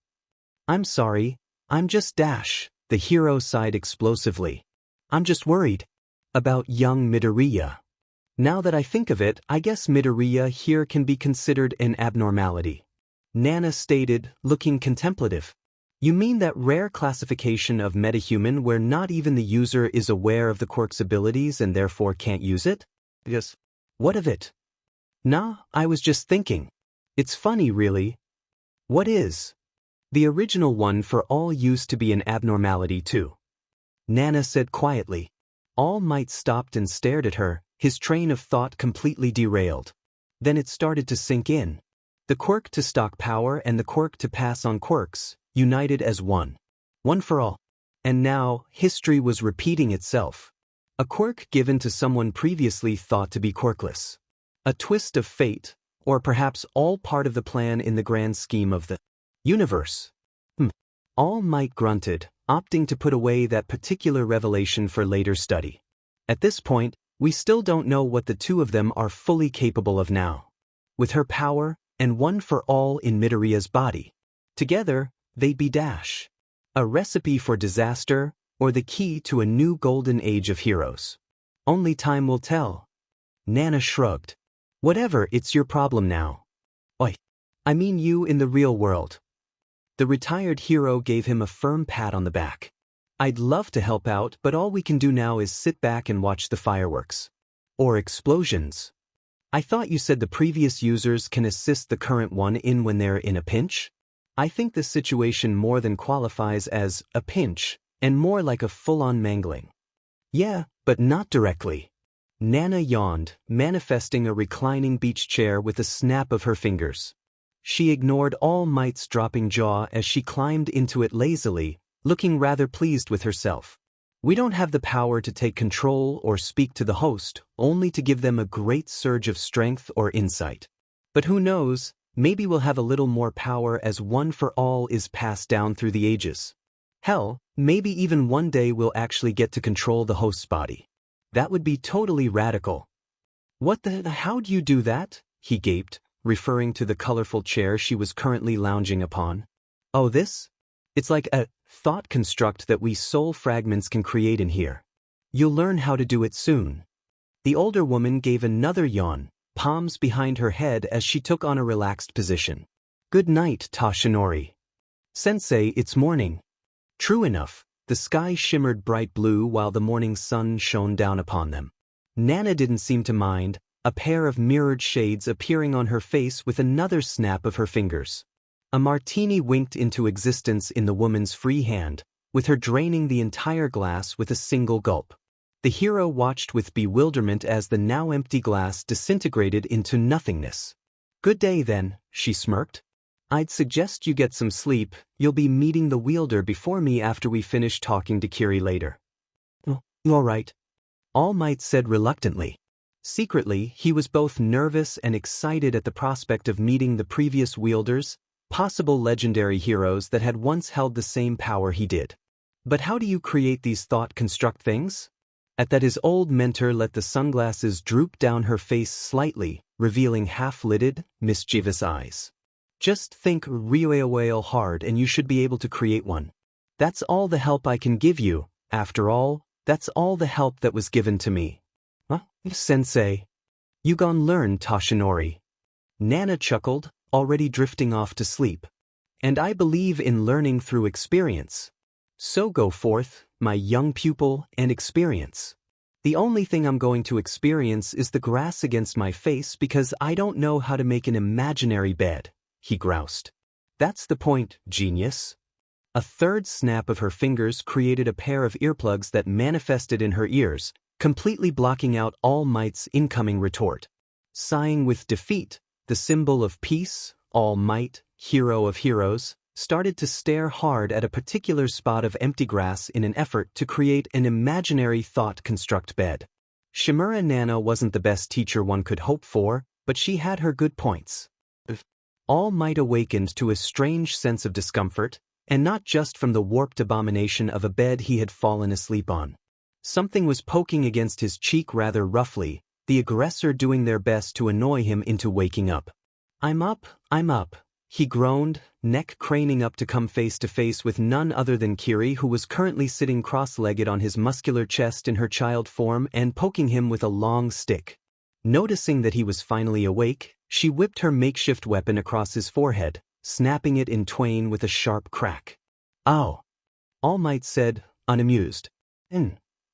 [SPEAKER 1] I'm sorry, I'm just Dash, the hero sighed explosively. I'm just worried about young Midoriya. Now that I think of it, I guess Midoriya here can be considered an abnormality. Nana stated, looking contemplative. You mean that rare classification of metahuman where not even the user is aware of the quirk's abilities and therefore can't use it? Yes. What of it? Nah, I was just thinking. It's funny, really. What is? The original one for all used to be an abnormality too. Nana said quietly. All Might stopped and stared at her, his train of thought completely derailed. Then it started to sink in. The quirk to stock power and the quirk to pass on quirks, united as one. One for all. And now, history was repeating itself. A quirk given to someone previously thought to be quirkless. A twist of fate, or perhaps all part of the plan in the grand scheme of the universe. All Might grunted, opting to put away that particular revelation for later study. At this point, we still don't know what the two of them are fully capable of now. With her power, and one for all in Midoriya's body. Together, they'd be Dash. A recipe for disaster, or the key to a new golden age of heroes. Only time will tell. Nana shrugged. Whatever, it's your problem now. Oi. I mean you in the real world. The retired hero gave him a firm pat on the back. I'd love to help out, but all we can do now is sit back and watch the fireworks. Or explosions. I thought you said the previous users can assist the current one in when they're in a pinch? I think this situation more than qualifies as a pinch, and more like a full-on mangling. Yeah, but not directly. Nana yawned, manifesting a reclining beach chair with a snap of her fingers. She ignored All Might's dropping jaw as she climbed into it lazily, looking rather pleased with herself. We don't have the power to take control or speak to the host, only to give them a great surge of strength or insight. But who knows, maybe we'll have a little more power as one for all is passed down through the ages. Hell, maybe even one day we'll actually get to control the host's body. That would be totally radical. How'd you do that? He gaped, referring to the colorful chair she was currently lounging upon. Oh, this? It's like a thought construct that we soul fragments can create in here. You'll learn how to do it soon. The older woman gave another yawn, palms behind her head as she took on a relaxed position. Good night, Toshinori. Sensei, it's morning. True enough, the sky shimmered bright blue while the morning sun shone down upon them. Nana didn't seem to mind, a pair of mirrored shades appearing on her face with another snap of her fingers. A martini winked into existence in the woman's free hand, with her draining the entire glass with a single gulp. The hero watched with bewilderment as the now empty glass disintegrated into nothingness. Good day then, she smirked. I'd suggest you get some sleep, you'll be meeting the wielder before me after we finish talking to Kiri later. Oh, all right. All Might said reluctantly. Secretly, he was both nervous and excited at the prospect of meeting the previous wielders, possible legendary heroes that had once held the same power he did. But how do you create these thought construct things? At that his old mentor let the sunglasses droop down her face slightly, revealing half-lidded, mischievous eyes. Just think real hard and you should be able to create one. That's all the help I can give you. After all, that's all the help that was given to me. Huh? Sensei. You gon' learn, Toshinori. Nana chuckled, already drifting off to sleep. And I believe in learning through experience. So go forth, my young pupil, and experience. The only thing I'm going to experience is the grass against my face because I don't know how to make an imaginary bed, he groused. That's the point, genius. A third snap of her fingers created a pair of earplugs that manifested in her ears, completely blocking out All Might's incoming retort. Sighing with defeat, the symbol of peace, All Might, hero of heroes, started to stare hard at a particular spot of empty grass in an effort to create an imaginary thought construct bed. Shimura Nana wasn't the best teacher one could hope for, but she had her good points. All Might awakened to a strange sense of discomfort, and not just from the warped abomination of a bed he had fallen asleep on. Something was poking against his cheek rather roughly, the aggressor doing their best to annoy him into waking up. I'm up. He groaned, neck craning up to come face to face with none other than Kiri, who was currently sitting cross-legged on his muscular chest in her child form and poking him with a long stick. Noticing that he was finally awake, she whipped her makeshift weapon across his forehead, snapping it in twain with a sharp crack. "Ow," All Might said, unamused.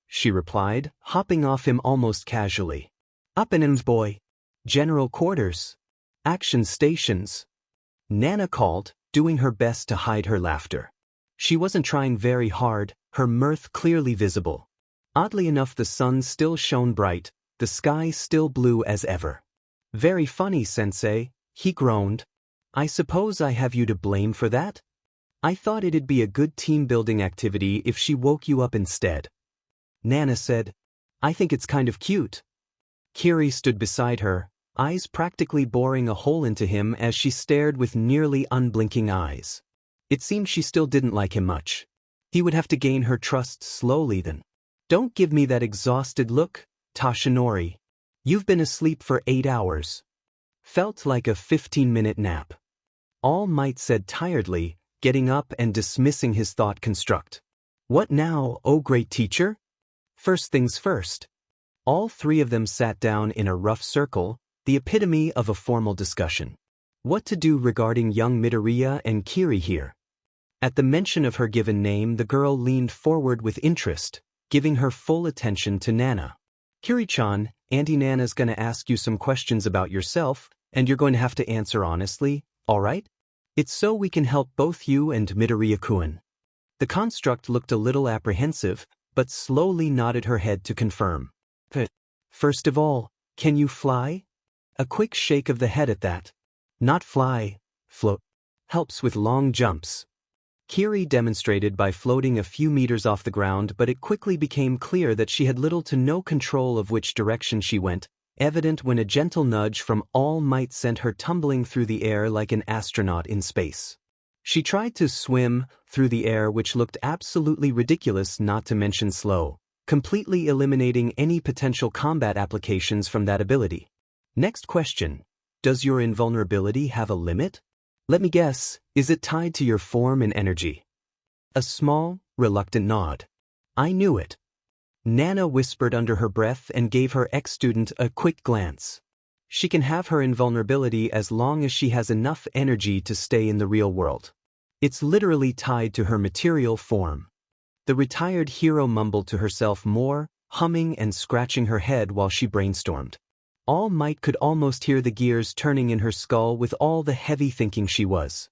[SPEAKER 1] She replied, hopping off him almost casually. "Up and in's boy. General quarters. Action stations." Nana called, doing her best to hide her laughter. She wasn't trying very hard, her mirth clearly visible. Oddly enough, the sun still shone bright, the sky still blue as ever. "Very funny, Sensei," he groaned. "I suppose I have you to blame for that? I thought it'd be a good team-building activity if she woke you up instead." Nana said, "I think it's kind of cute." Kiri stood beside her, eyes practically boring a hole into him as she stared with nearly unblinking eyes. It seemed she still didn't like him much. He would have to gain her trust slowly then. "Don't give me that exhausted look, Toshinori. You've been asleep for 8 hours. Felt like a 15-minute nap." All Might said tiredly, getting up and dismissing his thought construct. "What now, oh great teacher? First things first." All three of them sat down in a rough circle, the epitome of a formal discussion. What to do regarding young Midoriya and Kiri here? At the mention of her given name, the girl leaned forward with interest, giving her full attention to Nana. "Kiri-chan, Auntie Nana's gonna ask you some questions about yourself, and you're going to have to answer honestly, alright? It's so we can help both you and Midoriya-kun." The construct looked a little apprehensive, but slowly nodded her head to confirm. "First of all, can you fly?" A quick shake of the head at that. "Not fly, float. Helps with long jumps." Kiri demonstrated by floating a few meters off the ground, but it quickly became clear that she had little to no control of which direction she went, evident when a gentle nudge from All Might sent her tumbling through the air like an astronaut in space. She tried to swim through the air, which looked absolutely ridiculous, not to mention slow, completely eliminating any potential combat applications from that ability. "Next question. Does your invulnerability have a limit? Let me guess, is it tied to your form and energy?" A small, reluctant nod. "I knew it." Nana whispered under her breath and gave her ex-student a quick glance. She can have her invulnerability as long as she has enough energy to stay in the real world. It's literally tied to her material form. The retired hero mumbled to herself more, humming and scratching her head while she brainstormed. All Might could almost hear the gears turning in her skull with all the heavy thinking she was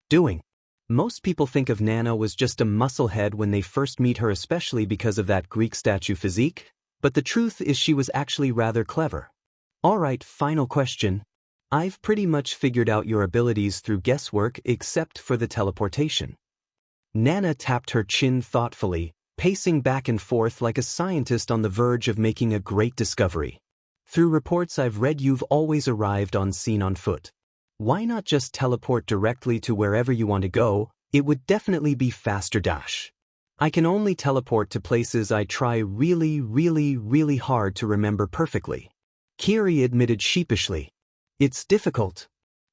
[SPEAKER 1] doing. Most people think of Nana as just a musclehead when they first meet her, especially because of that Greek statue physique, but the truth is she was actually rather clever. "Alright, final question. I've pretty much figured out your abilities through guesswork except for the teleportation." Nana tapped her chin thoughtfully, pacing back and forth like a scientist on the verge of making a great discovery. "Through reports I've read, you've always arrived on scene on foot. Why not just teleport directly to wherever you want to go? It would definitely be faster dash." "I can only teleport to places I try really hard to remember perfectly," Kiri admitted sheepishly. "It's difficult.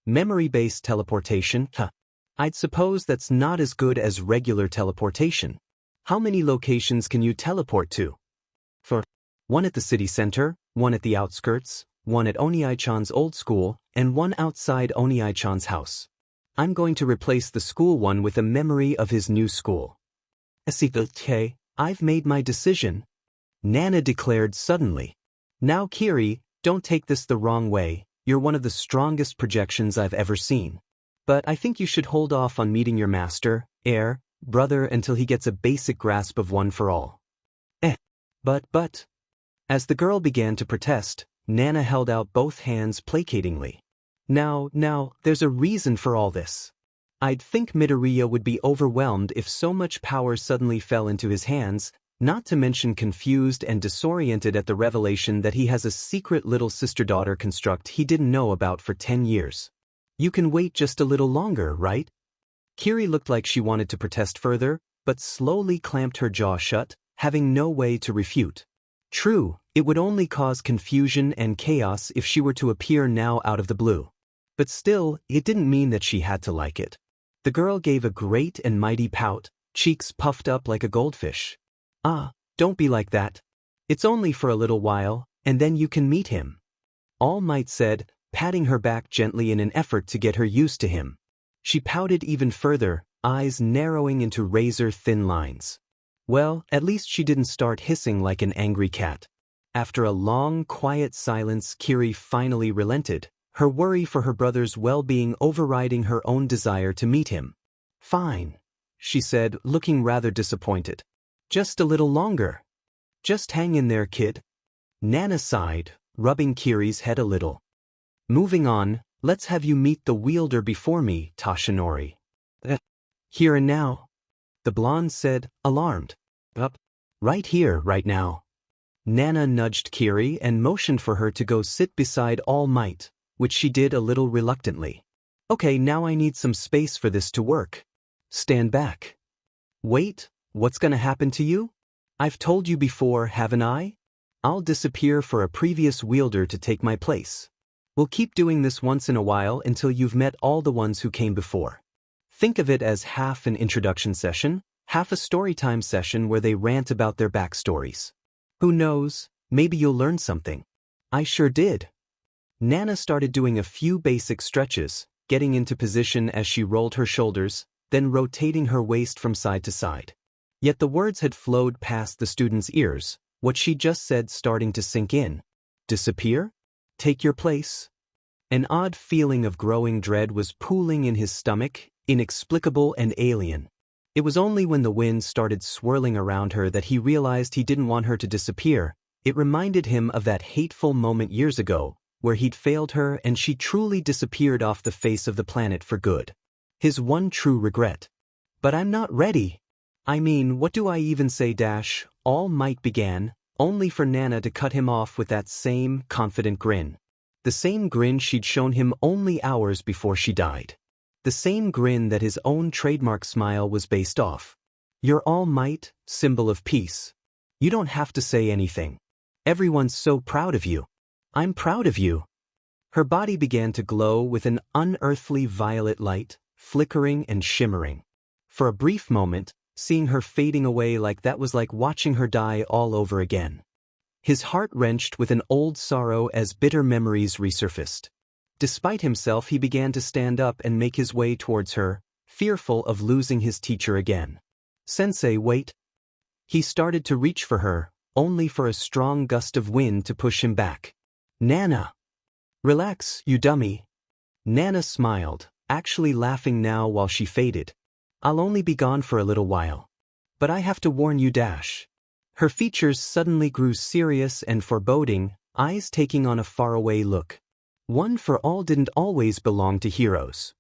[SPEAKER 1] Memory-based teleportation, I'd suppose that's not as good as regular teleportation. How many locations can you teleport to?" "For one at the city center, one at the outskirts, one at Onii-chan's old school, and one outside Onii-chan's house. I'm going to replace the school one with a memory of his new school." "Okay, I've made my decision," Nana declared suddenly. "Now Kiri, don't take this the wrong way, you're one of the strongest projections I've ever seen. But I think you should hold off on meeting your master, heir, brother until he gets a basic grasp of one for all." But... As the girl began to protest, Nana held out both hands placatingly. Now, there's a reason for all this. I'd think Midoriya would be overwhelmed if so much power suddenly fell into his hands, not to mention confused and disoriented at the revelation that he has a secret little sister-daughter construct he didn't know about for 10 years. You can wait just a little longer, right?" Kiri looked like she wanted to protest further, but slowly clamped her jaw shut, having no way to refute. True, it would only cause confusion and chaos if she were to appear now out of the blue. But still, it didn't mean that she had to like it. The girl gave a great and mighty pout, cheeks puffed up like a goldfish. "Ah, don't be like that. It's only for a little while, and then you can meet him," All Might said, patting her back gently in an effort to get her used to him. She pouted even further, eyes narrowing into razor-thin lines. Well, at least she didn't start hissing like an angry cat. After a long, quiet silence, Kiri finally relented, her worry for her brother's well-being overriding her own desire to meet him. "Fine," she said, looking rather disappointed. "Just a little longer. Just hang in there, kid." Nana sighed, rubbing Kiri's head a little. "Moving on, let's have you meet the wielder before me, Toshinori." "Here and now?" the blonde said, alarmed. "Up. Right here, right now." Nana nudged Kiri and motioned for her to go sit beside All Might, which she did a little reluctantly. "Okay, now I need some space for this to work. Stand back." "Wait, what's gonna happen to you? I've told you before, haven't I? I'll disappear for a previous wielder to take my place. We'll keep doing this once in a while until you've met all the ones who came before. Think of it as half an introduction session, half a storytime session where they rant about their backstories. Who knows, maybe you'll learn something." "I sure did." Nana started doing a few basic stretches, getting into position as she rolled her shoulders, then rotating her waist from side to side. Yet the words had flowed past the student's ears, what she just said starting to sink in. "Disappear? Take your place?" An odd feeling of growing dread was pooling in his stomach, inexplicable and alien. It was only when the wind started swirling around her that he realized he didn't want her to disappear. It reminded him of that hateful moment years ago, where he'd failed her and she truly disappeared off the face of the planet for good. His one true regret. "But I'm not ready. I mean, what do I even say dash?" All Might began, only for Nana to cut him off with that same confident grin. The same grin she'd shown him only hours before she died. The same grin that his own trademark smile was based off. "You're All Might, symbol of peace. You don't have to say anything. Everyone's so proud of you. I'm proud of you." Her body began to glow with an unearthly violet light, flickering and shimmering. For a brief moment, seeing her fading away like that was like watching her die all over again. His heart wrenched with an old sorrow as bitter memories resurfaced. Despite himself, he began to stand up and make his way towards her, fearful of losing his teacher again. "Sensei, wait." He started to reach for her, only for a strong gust of wind to push him back. "Nana!" "Relax, you dummy." Nana smiled, actually laughing now while she faded. "I'll only be gone for a little while. But I have to warn you dash." Her features suddenly grew serious and foreboding, eyes taking on a faraway look. One for all didn't always belong to heroes.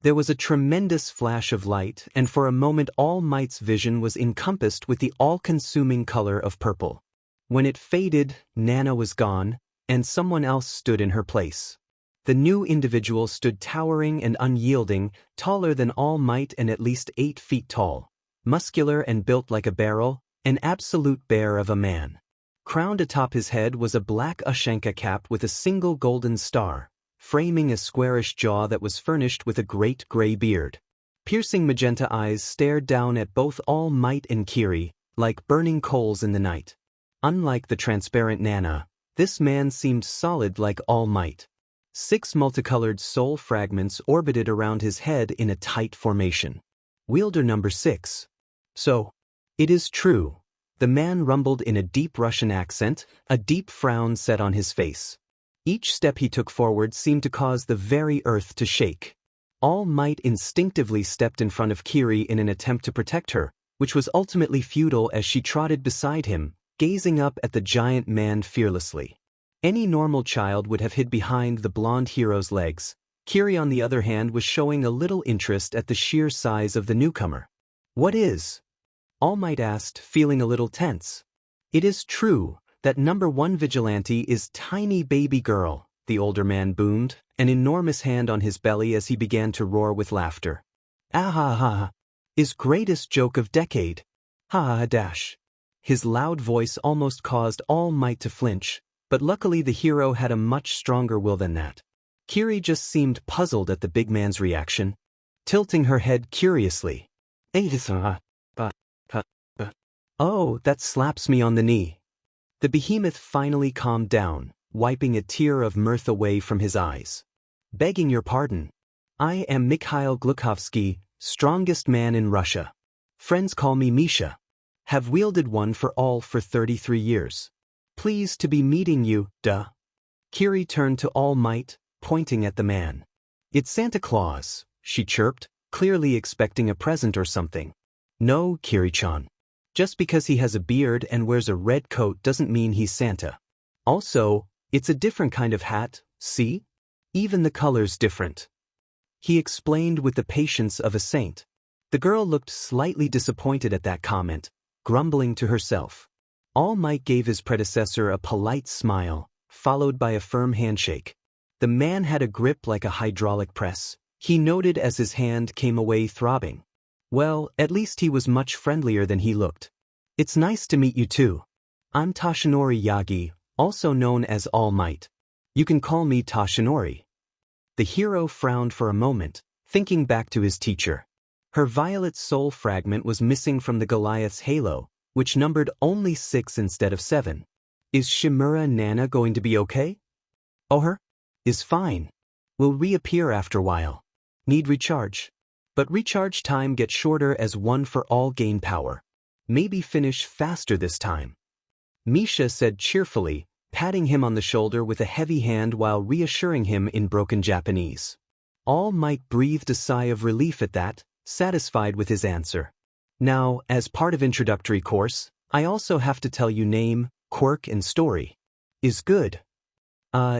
[SPEAKER 1] There was a tremendous flash of light, and for a moment All Might's vision was encompassed with the all-consuming color of purple. When it faded, Nana was gone, and someone else stood in her place. The new individual stood towering and unyielding, taller than All Might and at least 8 feet tall, muscular and built like a barrel, an absolute bear of a man. Crowned atop his head was a black Ushanka cap with a single golden star, framing a squarish jaw that was furnished with a great gray beard. Piercing magenta eyes stared down at both All Might and Kiri, like burning coals in the night. Unlike the transparent Nana, this man seemed solid like All Might. 6 multicolored soul fragments orbited around his head in a tight formation. "Wielder number 6. So, it is true," the man rumbled in a deep Russian accent, a deep frown set on his face. Each step he took forward seemed to cause the very earth to shake. All Might instinctively stepped in front of Kiri in an attempt to protect her, which was ultimately futile as she trotted beside him, gazing up at the giant man fearlessly. Any normal child would have hid behind the blonde hero's legs. Kiri, on the other hand, was showing a little interest at the sheer size of the newcomer. "What is?" All Might asked, feeling a little tense. "It is true that number 1 vigilante is tiny baby girl," the older man boomed, an enormous hand on his belly as he began to roar with laughter. "Ah ha ha! Is greatest joke of decade! Ha ha dash!" His loud voice almost caused All Might to flinch, but luckily the hero had a much stronger will than that. Kiri just seemed puzzled at the big man's reaction, tilting her head curiously. Oh, that slaps me on the knee. The behemoth finally calmed down, wiping a tear of mirth away from his eyes. Begging your pardon. I am Mikhail Glukovsky, strongest man in Russia. Friends call me Misha. Have wielded one for all for 33 years. Pleased to be meeting you, duh. Kiri turned to All Might, pointing at the man. It's Santa Claus, she chirped, clearly expecting a present or something. No, Kiri-chan. Just because he has a beard and wears a red coat doesn't mean he's Santa. Also, it's a different kind of hat, see? Even the color's different. He explained with the patience of a saint. The girl looked slightly disappointed at that comment, grumbling to herself. All Might gave his predecessor a polite smile, followed by a firm handshake. The man had a grip like a hydraulic press, he noted as his hand came away throbbing. Well, at least he was much friendlier than he looked. It's nice to meet you too. I'm Toshinori Yagi, also known as All Might. You can call me Toshinori. The hero frowned for a moment, thinking back to his teacher. Her violet soul fragment was missing from the Goliath's halo, which numbered only 6 instead of 7. Is Shimura Nana going to be okay? Oh, her? Is fine. Will reappear after a while. Need recharge. But recharge time gets shorter as one for all gain power. Maybe finish faster this time. Misha said cheerfully, patting him on the shoulder with a heavy hand while reassuring him in broken Japanese. All Might breathed a sigh of relief at that, satisfied with his answer. Now, as part of introductory course, I also have to tell you name, quirk and story. Is good.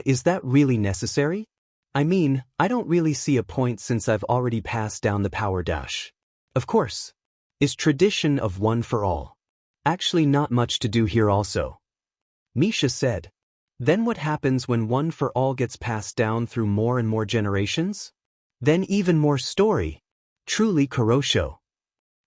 [SPEAKER 1] Is that really necessary? I mean, I don't really see a point since I've already passed down the power dash. Of course. Is tradition of one for all. Actually not much to do here also. Misha said. Then what happens when one for all gets passed down through more and more generations? Then even more story. Truly Kurosho.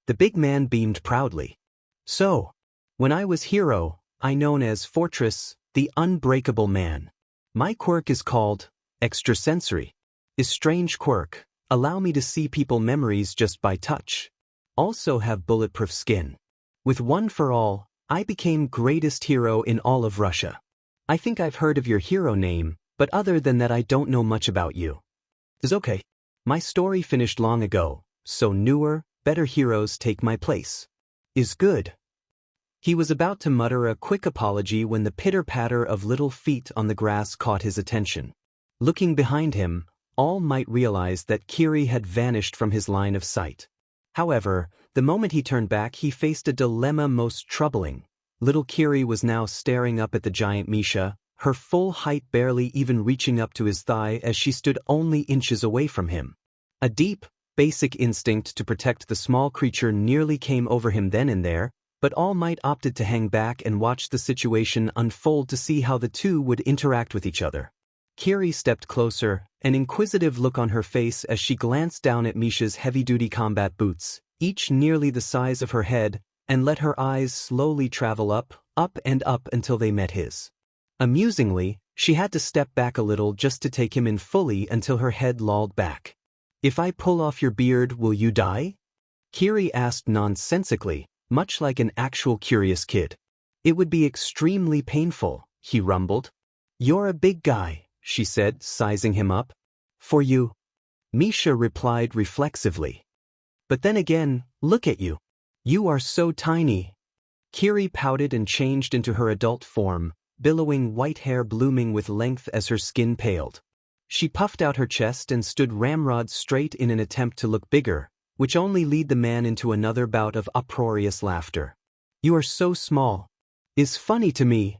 [SPEAKER 1] The big man beamed proudly. So, when I was hero, I known as Fortress, the Unbreakable Man. My quirk is called extrasensory. Is strange quirk, allow me to see people memories just by touch. Also have bulletproof skin. With one for all, I became greatest hero in all of Russia. I think I've heard of your hero name, but other than that I don't know much about you. Is okay. My story finished long ago, so newer, better heroes take my place. Is good. He was about to mutter a quick apology when the pitter-patter of little feet on the grass caught his attention. Looking behind him, All Might realize that Kiri had vanished from his line of sight. However, the moment he turned back he faced a dilemma most troubling. Little Kiri was now staring up at the giant Misha, her full height barely even reaching up to his thigh as she stood only inches away from him. A deep, basic instinct to protect the small creature nearly came over him then and there, but All Might opted to hang back and watch the situation unfold to see how the two would interact with each other. Kiri stepped closer, an inquisitive look on her face as she glanced down at Misha's heavy-duty combat boots, each nearly the size of her head, and let her eyes slowly travel up and up until they met his. Amusingly, she had to step back a little just to take him in fully until her head lolled back. If I pull off your beard, will you die? Kiri asked nonsensically, much like an actual curious kid. It would be extremely painful, he rumbled. You're a big guy, she said, sizing him up. For you. Misha replied reflexively. But then again, look at you. You are so tiny. Kiri pouted and changed into her adult form, billowing white hair blooming with length as her skin paled. She puffed out her chest and stood ramrod straight in an attempt to look bigger, which only led the man into another bout of uproarious laughter. You are so small. Is funny to me.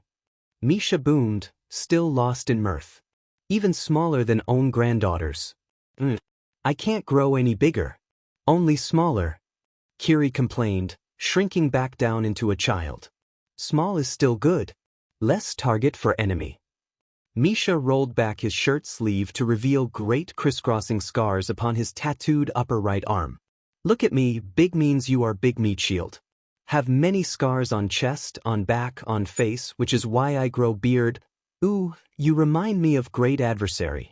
[SPEAKER 1] Misha boomed, still lost in mirth. Even smaller than own granddaughters. I can't grow any bigger. Only smaller. Kiri complained, shrinking back down into a child. Small is still good. Less target for enemy. Misha rolled back his shirt sleeve to reveal great crisscrossing scars upon his tattooed upper right arm. Look at me, big means you are big meat shield. Have many scars on chest, on back, on face, which is why I grow beard. Ooh, you remind me of great adversary.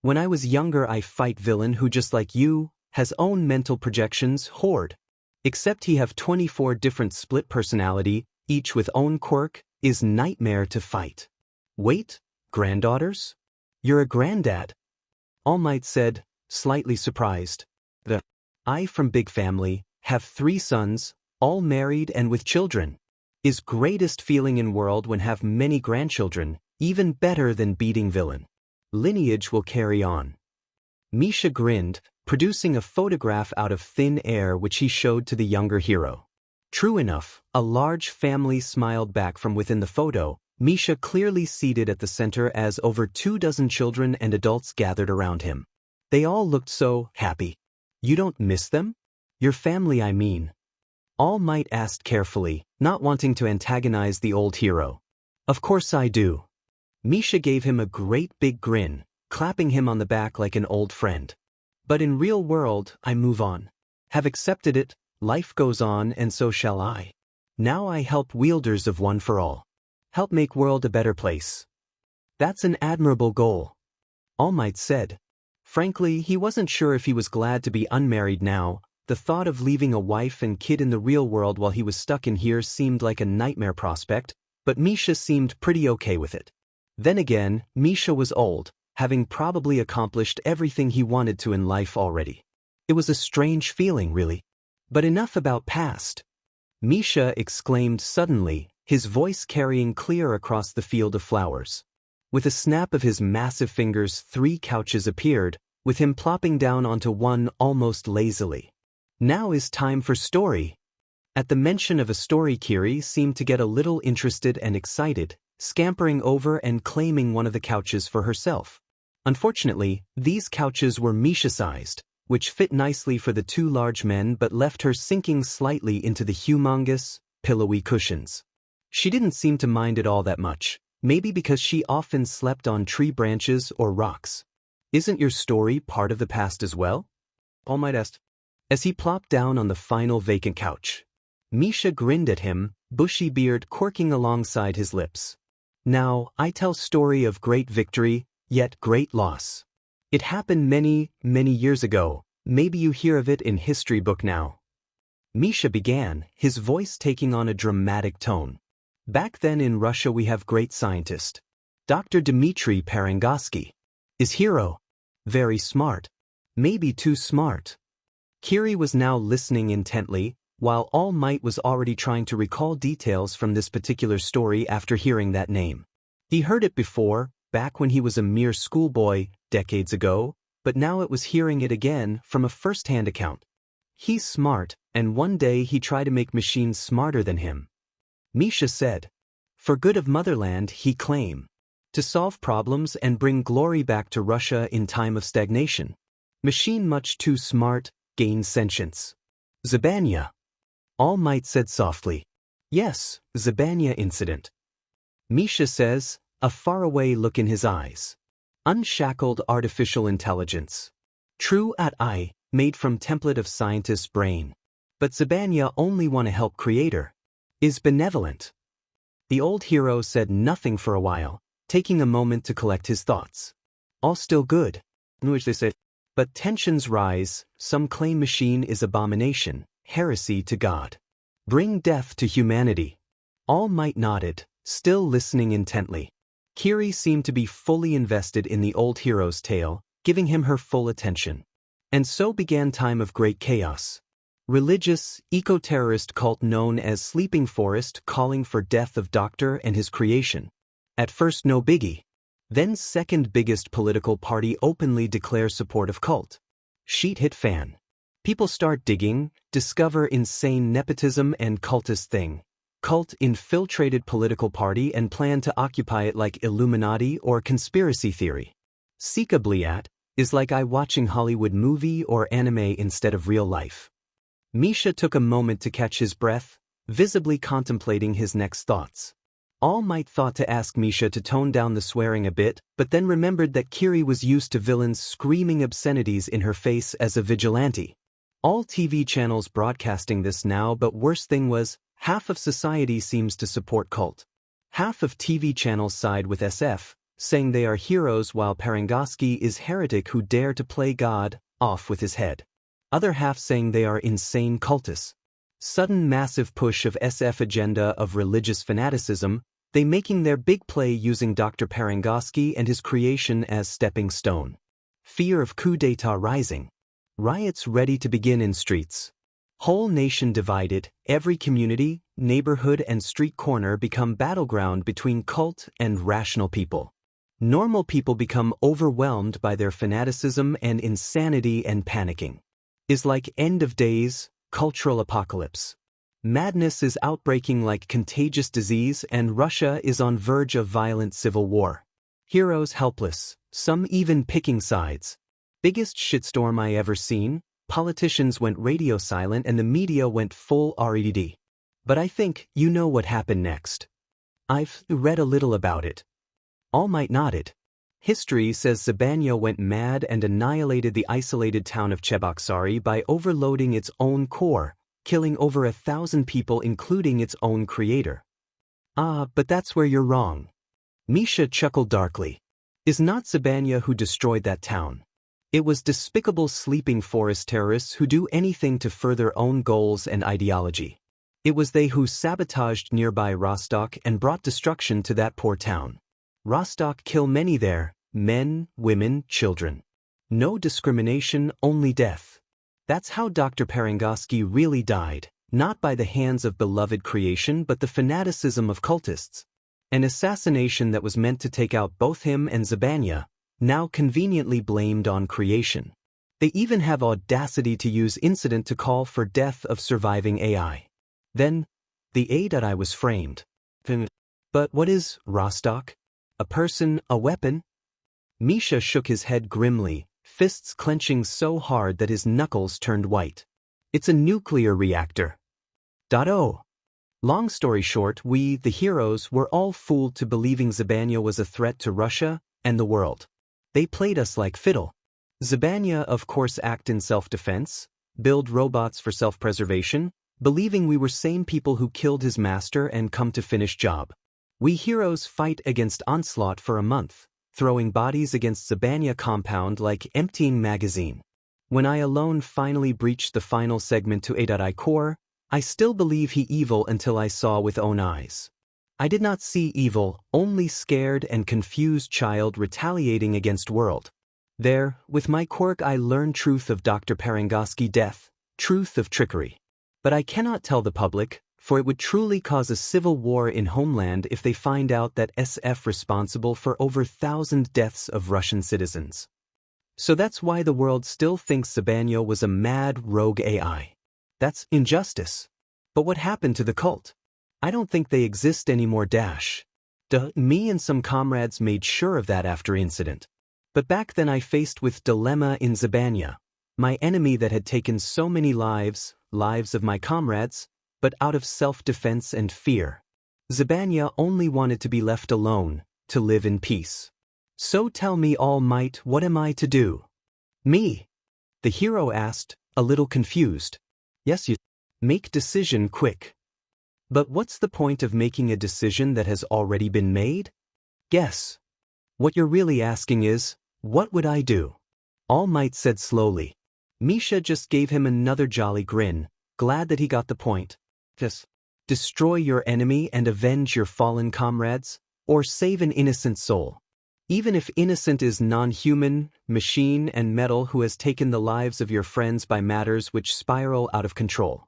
[SPEAKER 1] When I was younger I fight villain who just like you, has own mental projections, horde. Except he have 24 different split personality, each with own quirk, is nightmare to fight. Wait, granddaughters? You're a granddad? All Might said, slightly surprised. I from big family, have 3 sons, all married and with children. Is greatest feeling in world when have many grandchildren, even better than beating villain. Lineage will carry on. Misha grinned, producing a photograph out of thin air which he showed to the younger hero. True enough, a large family smiled back from within the photo, Misha clearly seated at the center as over 24 children and adults gathered around him. They all looked so happy. You don't miss them? Your family, I mean. All Might asked carefully, not wanting to antagonize the old hero. Of course I do. Misha gave him a great big grin, clapping him on the back like an old friend. But in real world, I move on. Have accepted it, life goes on and so shall I. Now I help wielders of one for all. Help make world a better place. That's an admirable goal. All Might said. Frankly, he wasn't sure if he was glad to be unmarried now. The thought of leaving a wife and kid in the real world while he was stuck in here seemed like a nightmare prospect, but Misha seemed pretty okay with it. Then again, Misha was old, having probably accomplished everything he wanted to in life already. It was a strange feeling, really. But enough about past. Misha exclaimed suddenly, his voice carrying clear across the field of flowers. With a snap of his massive fingers 3 couches appeared, with him plopping down onto one almost lazily. Now is time for story. At the mention of a story, Kiri seemed to get a little interested and excited, scampering over and claiming one of the couches for herself. Unfortunately, these couches were Misha-sized, which fit nicely for the 2 large men but left her sinking slightly into the humongous, pillowy cushions. She didn't seem to mind it all that much, maybe because she often slept on tree branches or rocks. Isn't your story part of the past as well? All Might asked. As he plopped down on the final vacant couch. Misha grinned at him, bushy beard quirking alongside his lips. Now, I tell story of great victory, yet great loss. It happened many, many years ago, maybe you hear of it in history book now. Misha began, his voice taking on a dramatic tone. Back then in Russia we have great scientist. Dr. Dmitry Parangoski. Is hero. Very smart. Maybe too smart. Kiri was now listening intently, while All Might was already trying to recall details from this particular story after hearing that name. He heard it before, back when he was a mere schoolboy, decades ago, but now it was hearing it again from a first-hand account. He's smart, and one day he tried to make machines smarter than him. Misha said. For good of motherland, he claimed. To solve problems and bring glory back to Russia in time of stagnation. Machine much too smart, gain sentience. Zabanya. All Might said softly. Yes, Zabanya incident. Misha says, a faraway look in his eyes. Unshackled artificial intelligence. True at eye, made from template of scientist's brain. But Zabanya only want to help creator. Is benevolent. The old hero said nothing for a while, taking a moment to collect his thoughts. All still good. In which they said, but tensions rise, some claim machine is abomination, heresy to God. Bring death to humanity. All Might nodded, still listening intently. Kiri seemed to be fully invested in the old hero's tale, giving him her full attention. And so began time of great chaos. Religious, eco-terrorist cult known as Sleeping Forest calling for death of Doctor and his creation. At first no biggie. Then second biggest political party openly declare support of cult. Sheet hit fan. People start digging, discover insane nepotism and cultist thing. Cult infiltrated political party and plan to occupy it like Illuminati or conspiracy theory. Sikabliat is like I watching Hollywood movie or anime instead of real life. Misha took a moment to catch his breath, visibly contemplating his next thoughts. All Might thought to ask Misha to tone down the swearing a bit, but then remembered that Kiri was used to villains screaming obscenities in her face as a vigilante. All TV channels broadcasting this now, but worst thing was, half of society seems to support cult. Half of TV channels side with SF, saying they are heroes while Parangoski is heretic who dare to play God, off with his head. Other half saying they are insane cultists. Sudden massive push of SF agenda of religious fanaticism, they making their big play using Dr. Parangoski and his creation as stepping stone. Fear of coup d'etat rising. Riots ready to begin in streets. Whole nation divided, every community, neighborhood and street corner become battleground between cult and rational people. Normal people become overwhelmed by their fanaticism and insanity and panicking. Is like end of days, cultural apocalypse. Madness is outbreaking like contagious disease and Russia is on verge of violent civil war. Heroes helpless, some even picking sides. Biggest shitstorm I ever seen, politicians went radio silent and the media went full RED. But I think you know what happened next. I've read a little about it. All Might nodded. History says Zabanyo went mad and annihilated the isolated town of Cheboksary by overloading its own core, killing over 1,000 people including its own creator. Ah, but that's where you're wrong. Misha chuckled darkly. Is not Zabanyo who destroyed that town. It was despicable sleeping forest terrorists who do anything to further own goals and ideology. It was they who sabotaged nearby Rostock and brought destruction to that poor town. Rostock kill many there, men, women, children. No discrimination, only death. That's how Dr. Parangoski really died, not by the hands of beloved creation but the fanaticism of cultists. An assassination that was meant to take out both him and Zabanyo, now conveniently blamed on creation. They even have audacity to use incident to call for death of surviving AI. Then, the AI was framed. But what is Rostock? A person, a weapon? Misha shook his head grimly, fists clenching so hard that his knuckles turned white. It's a nuclear reactor. Oh. Long story short, we, the heroes, were all fooled to believing Zabanyo was a threat to Russia and the world. They played us like fiddle. Zabanyo, of course, act in self-defense, build robots for self-preservation, believing we were same people who killed his master and come to finish job. We heroes fight against onslaught for a month, throwing bodies against Zabanyo compound like emptying magazine. When I alone finally breached the final segment to AI core, I still believe he evil until I saw with own eyes. I did not see evil, only scared and confused child retaliating against world. There, with my quirk I learned truth of Dr. Parangoski death, truth of trickery. But I cannot tell the public, for it would truly cause a civil war in homeland if they find out that SF responsible for over 1,000 deaths of Russian citizens. So that's why the world still thinks Zabanyo was a mad rogue AI. That's injustice. But what happened to the cult? I don't think they exist anymore. Me and some comrades made sure of that after incident. But back then I faced with dilemma in Zabanyo, my enemy that had taken so many lives of my comrades, but out of self-defense and fear. Zabanyo only wanted to be left alone, to live in peace. So tell me, All Might, what am I to do? Me? The hero asked, a little confused. Yes, you make decision quick. But what's the point of making a decision that has already been made? Guess. What you're really asking is, what would I do? All Might said slowly. Misha just gave him another jolly grin, glad that he got the point. Yes. Destroy your enemy and avenge your fallen comrades, or save an innocent soul. Even if innocent is non-human, machine and metal who has taken the lives of your friends by matters which spiral out of control.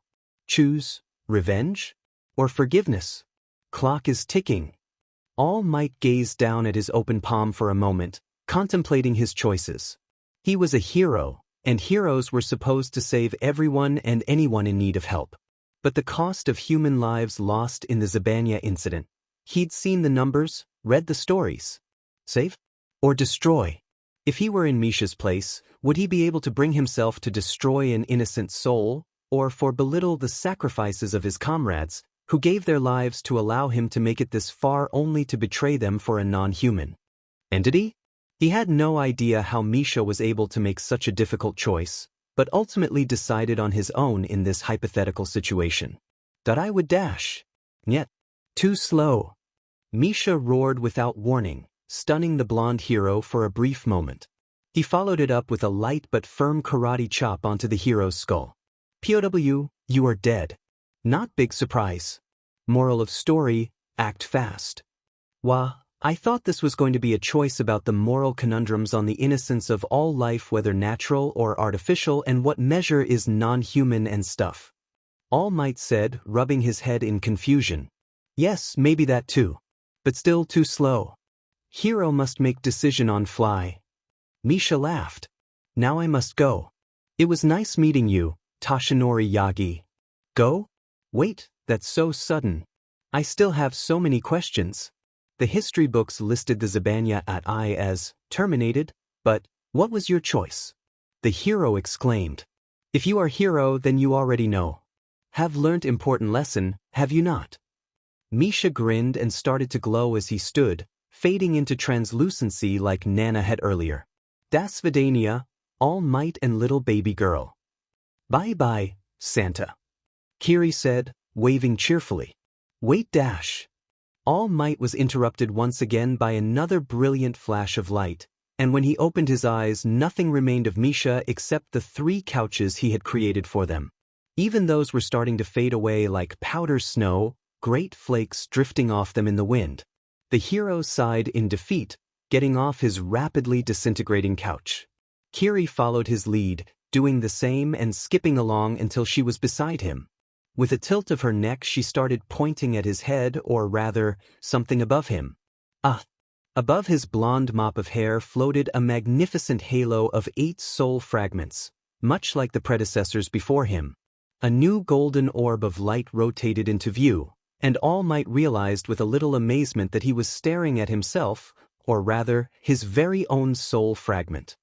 [SPEAKER 1] Choose revenge or forgiveness. Clock is ticking. All Might gazed down at his open palm for a moment, contemplating his choices. He was a hero, and heroes were supposed to save everyone and anyone in need of help. But the cost of human lives lost in the Zabanyo incident. He'd seen the numbers, read the stories. Save? Or destroy? If he were in Misha's place, would he be able to bring himself to destroy an innocent soul, or for belittle the sacrifices of his comrades, who gave their lives to allow him to make it this far only to betray them for a non-human entity? He had no idea how Misha was able to make such a difficult choice, but ultimately decided on his own in this hypothetical situation. That I would dash. Yet, too slow. Misha roared without warning, stunning the blonde hero for a brief moment. He followed it up with a light but firm karate chop onto the hero's skull. POW, you are dead. Not big surprise. Moral of story, act fast. Wah, I thought this was going to be a choice about the moral conundrums on the innocence of all life, whether natural or artificial, and what measure is non-human and stuff. All Might said, rubbing his head in confusion. Yes, maybe that too. But still too slow. Hero must make decision on fly. Misha laughed. Now I must go. It was nice meeting you, Toshinori Yagi. Go? Wait, that's so sudden. I still have so many questions. The history books listed the Zabanya at I as terminated, but what was your choice? The hero exclaimed. If you are hero, then you already know. Have learnt important lesson, have you not? Misha grinned and started to glow as he stood, fading into translucency like Nana had earlier. Das Vidania, All Might and little baby girl. Bye-bye, Santa. Kiri said, waving cheerfully. Wait dash. All Might was interrupted once again by another brilliant flash of light, and when he opened his eyes nothing remained of Misha except the 3 couches he had created for them. Even those were starting to fade away like powder snow, great flakes drifting off them in the wind. The hero sighed in defeat, getting off his rapidly disintegrating couch. Kiri followed his lead, doing the same and skipping along until she was beside him. With a tilt of her neck she started pointing at his head, or rather, something above him. Ah! Above his blonde mop of hair floated a magnificent halo of 8 soul fragments, much like the predecessors before him. A new golden orb of light rotated into view, and All Might realized with a little amazement that he was staring at himself, or rather, his very own soul fragment.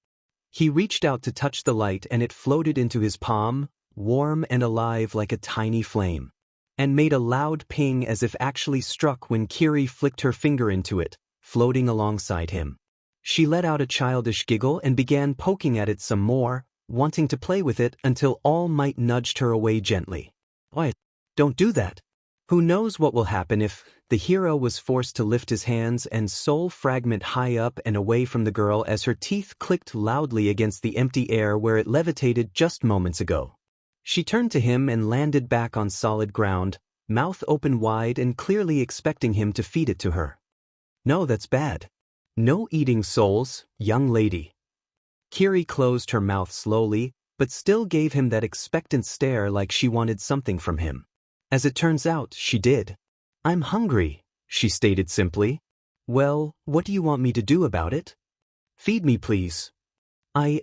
[SPEAKER 1] He reached out to touch the light and it floated into his palm, warm and alive like a tiny flame, and made a loud ping as if actually struck when Kiri flicked her finger into it, floating alongside him. She let out a childish giggle and began poking at it some more, wanting to play with it until All Might nudged her away gently. Oi, don't do that. Who knows what will happen if the hero was forced to lift his hands and soul fragment high up and away from the girl as her teeth clicked loudly against the empty air where it levitated just moments ago. She turned to him and landed back on solid ground, mouth open wide and clearly expecting him to feed it to her. No, that's bad. No eating souls, young lady. Kiri closed her mouth slowly, but still gave him that expectant stare like she wanted something from him. As it turns out, she did. I'm hungry, she stated simply. Well, what do you want me to do about it? Feed me, please. I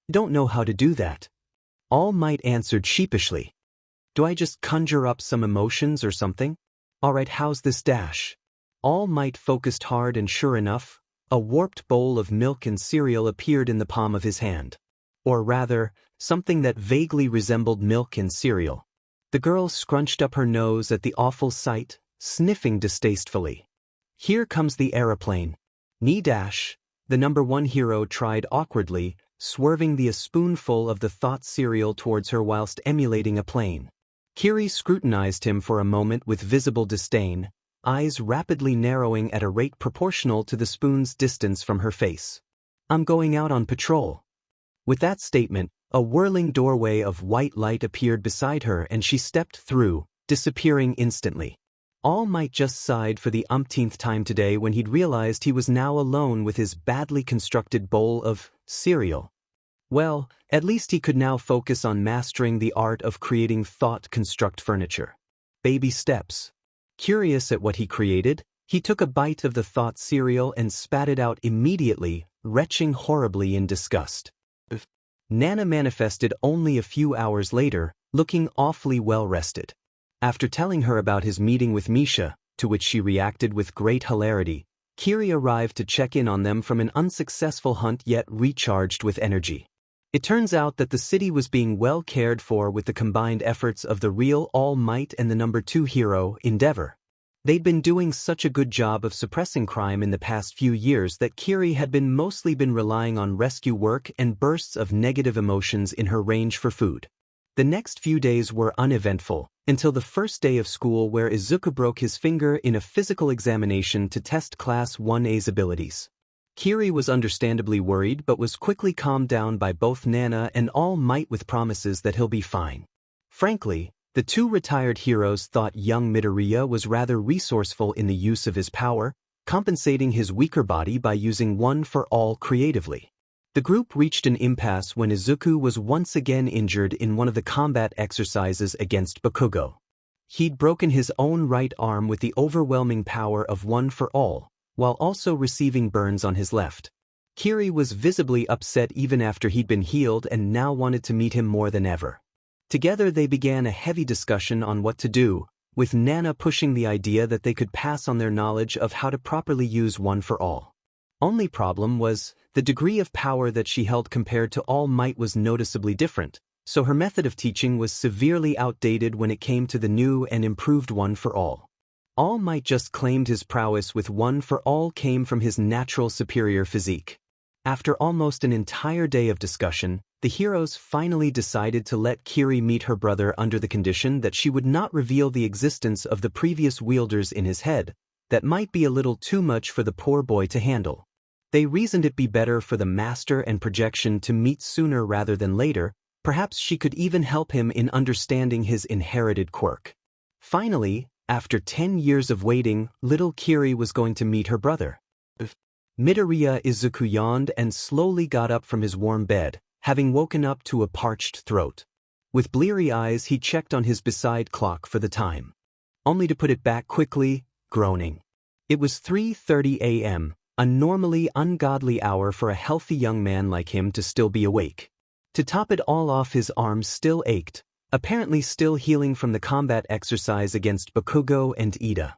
[SPEAKER 1] don't know how to do that. All Might answered sheepishly. Do I just conjure up some emotions or something? Alright, how's this dash? All Might focused hard and sure enough, a warped bowl of milk and cereal appeared in the palm of his hand. Or rather, something that vaguely resembled milk and cereal. The girl scrunched up her nose at the awful sight, sniffing distastefully. Here comes the aeroplane. Knee dash, the number 1 hero tried awkwardly, swerving a spoonful of the thought cereal towards her whilst emulating a plane. Kiri scrutinized him for a moment with visible disdain, eyes rapidly narrowing at a rate proportional to the spoon's distance from her face. I'm going out on patrol. With that statement, a whirling doorway of white light appeared beside her and she stepped through, disappearing instantly. All Might just sighed for the umpteenth time today when he'd realized he was now alone with his badly constructed bowl of cereal. Well, at least he could now focus on mastering the art of creating thought-construct furniture. Baby steps. Curious at what he created, he took a bite of the thought cereal and spat it out immediately, retching horribly in disgust. Nana manifested only a few hours later, looking awfully well-rested. After telling her about his meeting with Misha, to which she reacted with great hilarity, Kiri arrived to check in on them from an unsuccessful hunt yet recharged with energy. It turns out that the city was being well cared for with the combined efforts of the real All Might and the number 2 hero, Endeavor. They'd been doing such a good job of suppressing crime in the past few years that Kiri had mostly been relying on rescue work and bursts of negative emotions in her range for food. The next few days were uneventful, until the first day of school where Izuku broke his finger in a physical examination to test Class 1A's abilities. Kiri was understandably worried but was quickly calmed down by both Nana and All Might with promises that he'll be fine. Frankly, the two retired heroes thought young Midoriya was rather resourceful in the use of his power, compensating his weaker body by using one for all creatively. The group reached an impasse when Izuku was once again injured in one of the combat exercises against Bakugo. He'd broken his own right arm with the overwhelming power of one for all, while also receiving burns on his left. Kiri was visibly upset even after he'd been healed and now wanted to meet him more than ever. Together they began a heavy discussion on what to do, with Nana pushing the idea that they could pass on their knowledge of how to properly use one for all. Only problem was, the degree of power that she held compared to All Might was noticeably different, so her method of teaching was severely outdated when it came to the new and improved one for all. All Might just claimed his prowess with one for all came from his natural superior physique. After almost an entire day of discussion, the heroes finally decided to let Kiri meet her brother under the condition that she would not reveal the existence of the previous wielders in his head. That might be a little too much for the poor boy to handle. They reasoned it'd be better for the master and projection to meet sooner rather than later. Perhaps she could even help him in understanding his inherited quirk. Finally, after 10 years of waiting, little Kiri was going to meet her brother. Midoriya Izuku yawned and slowly got up from his warm bed, having woken up to a parched throat. With bleary eyes he checked on his beside clock for the time. Only to put it back quickly, groaning. It was 3:30 a.m., a normally ungodly hour for a healthy young man like him to still be awake. To top it all off, his arms still ached, apparently still healing from the combat exercise against Bakugo and Ida.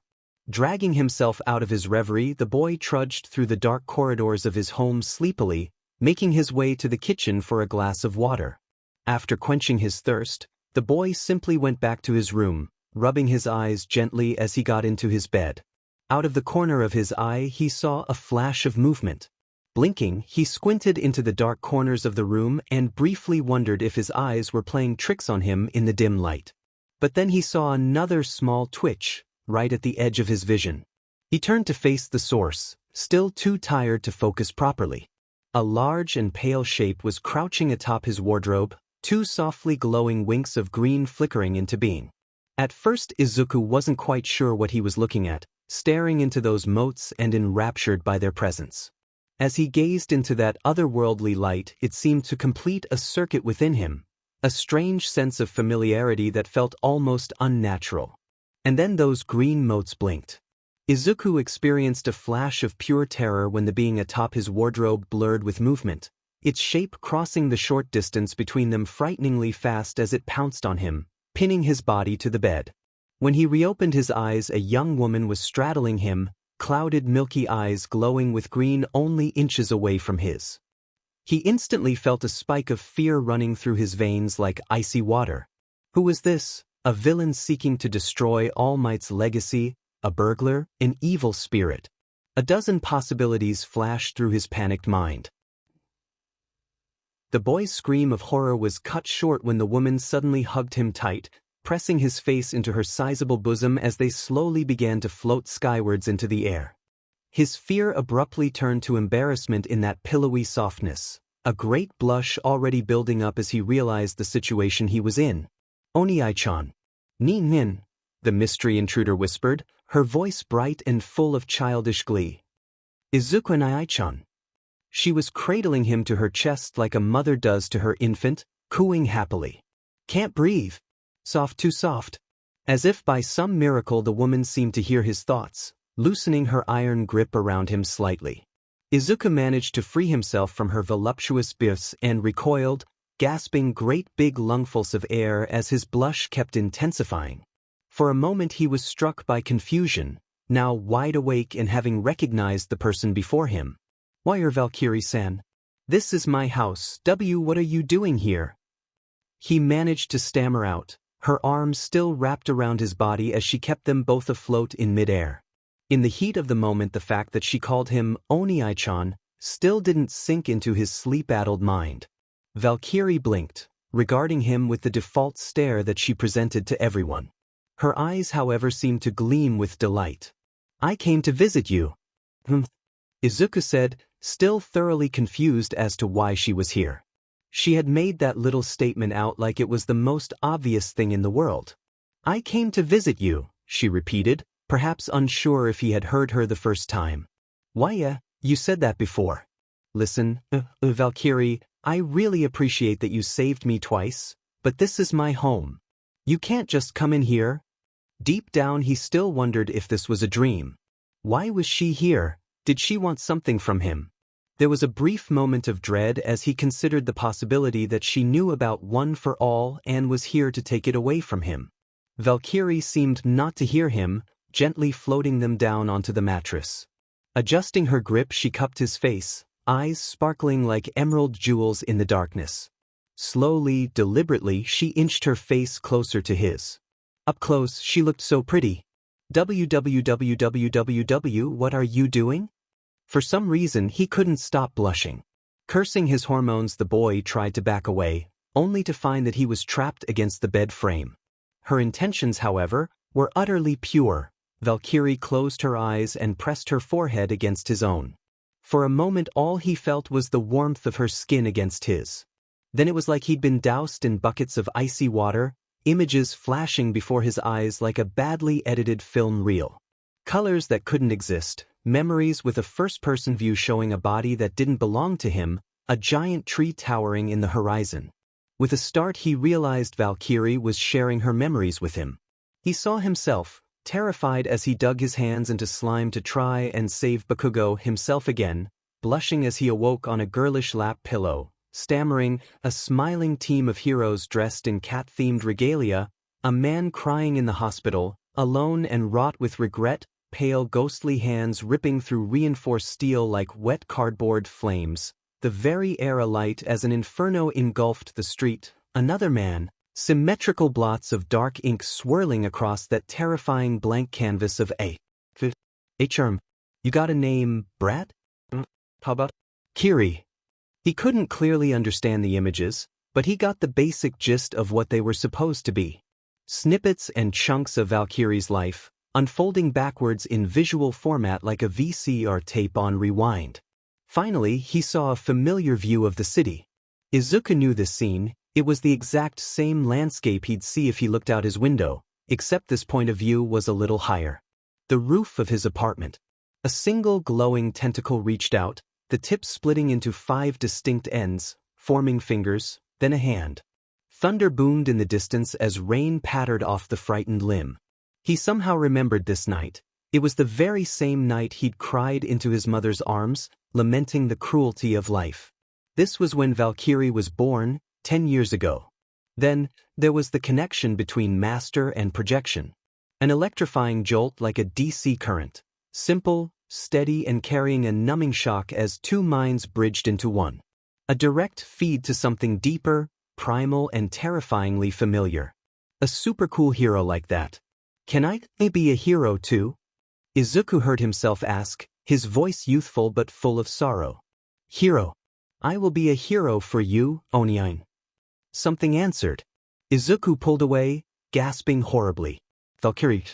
[SPEAKER 1] Dragging himself out of his reverie, the boy trudged through the dark corridors of his home sleepily, making his way to the kitchen for a glass of water. After quenching his thirst, the boy simply went back to his room, rubbing his eyes gently as he got into his bed. Out of the corner of his eye he saw a flash of movement. Blinking, he squinted into the dark corners of the room and briefly wondered if his eyes were playing tricks on him in the dim light. But then he saw another small twitch, right at the edge of his vision. He turned to face the source, still too tired to focus properly. A large and pale shape was crouching atop his wardrobe, two softly glowing winks of green flickering into being. At first Izuku wasn't quite sure what he was looking at, staring into those motes and enraptured by their presence. As he gazed into that otherworldly light, it seemed to complete a circuit within him, a strange sense of familiarity that felt almost unnatural. And then those green motes blinked. Izuku experienced a flash of pure terror when the being atop his wardrobe blurred with movement, its shape crossing the short distance between them frighteningly fast as it pounced on him, pinning his body to the bed. When he reopened his eyes, a young woman was straddling him, clouded milky eyes glowing with green only inches away from his. He instantly felt a spike of fear running through his veins like icy water. Who was this? A villain seeking to destroy All Might's legacy? A burglar? An evil spirit? A dozen possibilities flashed through his panicked mind. The boy's scream of horror was cut short when the woman suddenly hugged him tight, pressing his face into her sizable bosom as they slowly began to float skywards into the air. His fear abruptly turned to embarrassment in that pillowy softness, a great blush already building up as he realized the situation he was in. "Onii-chan." "Nin," the mystery intruder whispered, her voice bright and full of childish glee. "Izuku-nii-chan." She was cradling him to her chest like a mother does to her infant, cooing happily. "Can't breathe. Soft, too soft." As if by some miracle the woman seemed to hear his thoughts, loosening her iron grip around him slightly. Izuku managed to free himself from her voluptuous births and recoiled, gasping great big lungfuls of air as his blush kept intensifying. For a moment he was struck by confusion, now wide awake and having recognized the person before him. "Why, Valkyrie-san. This is my house. What are you doing here?" He managed to stammer out, her arms still wrapped around his body as she kept them both afloat in midair. In the heat of the moment, the fact that she called him Onii-chan still didn't sink into his sleep-addled mind. Valkyrie blinked, regarding him with the default stare that she presented to everyone. Her eyes, however, seemed to gleam with delight. "I came to visit you." Izuku said, still thoroughly confused as to why she was here. She had made that little statement out like it was the most obvious thing in the world. "I came to visit you," she repeated, perhaps unsure if he had heard her the first time. "Why, you said that before." "Listen, Valkyrie, I really appreciate that you saved me twice, but this is my home. You can't just come in here." Deep down he still wondered if this was a dream. Why was she here? Did she want something from him? There was a brief moment of dread as he considered the possibility that she knew about One for All and was here to take it away from him. Valkyrie seemed not to hear him, gently floating them down onto the mattress. Adjusting her grip, she cupped his face, eyes sparkling like emerald jewels in the darkness. Slowly, deliberately, she inched her face closer to his. Up close, she looked so pretty. "Www, what are you doing?" For some reason, he couldn't stop blushing. Cursing his hormones, the boy tried to back away, only to find that he was trapped against the bed frame. Her intentions, however, were utterly pure. Valkyrie closed her eyes and pressed her forehead against his own. For a moment all he felt was the warmth of her skin against his. Then it was like he'd been doused in buckets of icy water, images flashing before his eyes like a badly edited film reel. Colors that couldn't exist, memories with a first-person view showing a body that didn't belong to him, a giant tree towering in the horizon. With a start he realized Valkyrie was sharing her memories with him. He saw himself, terrified as he dug his hands into slime to try and save Bakugo himself again, blushing as he awoke on a girlish lap pillow, stammering, a smiling team of heroes dressed in cat-themed regalia, a man crying in the hospital, alone and wrought with regret, pale ghostly hands ripping through reinforced steel like wet cardboard flames, the very air alight as an inferno engulfed the street, another man, symmetrical blots of dark ink swirling across that terrifying blank canvas of a charm. "You got a name, Brat?" "How about Kiri?" He couldn't clearly understand the images, but he got the basic gist of what they were supposed to be. Snippets and chunks of Valkyrie's life, unfolding backwards in visual format like a VCR tape on rewind. Finally, he saw a familiar view of the city. Izuku knew this scene. It was the exact same landscape he'd see if he looked out his window, except this point of view was a little higher. The roof of his apartment. A single glowing tentacle reached out, the tip splitting into 5 distinct ends, forming fingers, then a hand. Thunder boomed in the distance as rain pattered off the frightened limb. He somehow remembered this night. It was the very same night he'd cried into his mother's arms, lamenting the cruelty of life. This was when Valkyrie was born, 10 years ago. Then, there was the connection between master and projection. An electrifying jolt like a DC current. Simple, steady and carrying a numbing shock as 2 minds bridged into one. A direct feed to something deeper, primal and terrifyingly familiar. A super cool hero like that. "Can I be a hero too?" Izuku heard himself ask, his voice youthful but full of sorrow. "Hero. I will be a hero for you, Oniine." Something answered. Izuku pulled away, gasping horribly. "Valkyrie."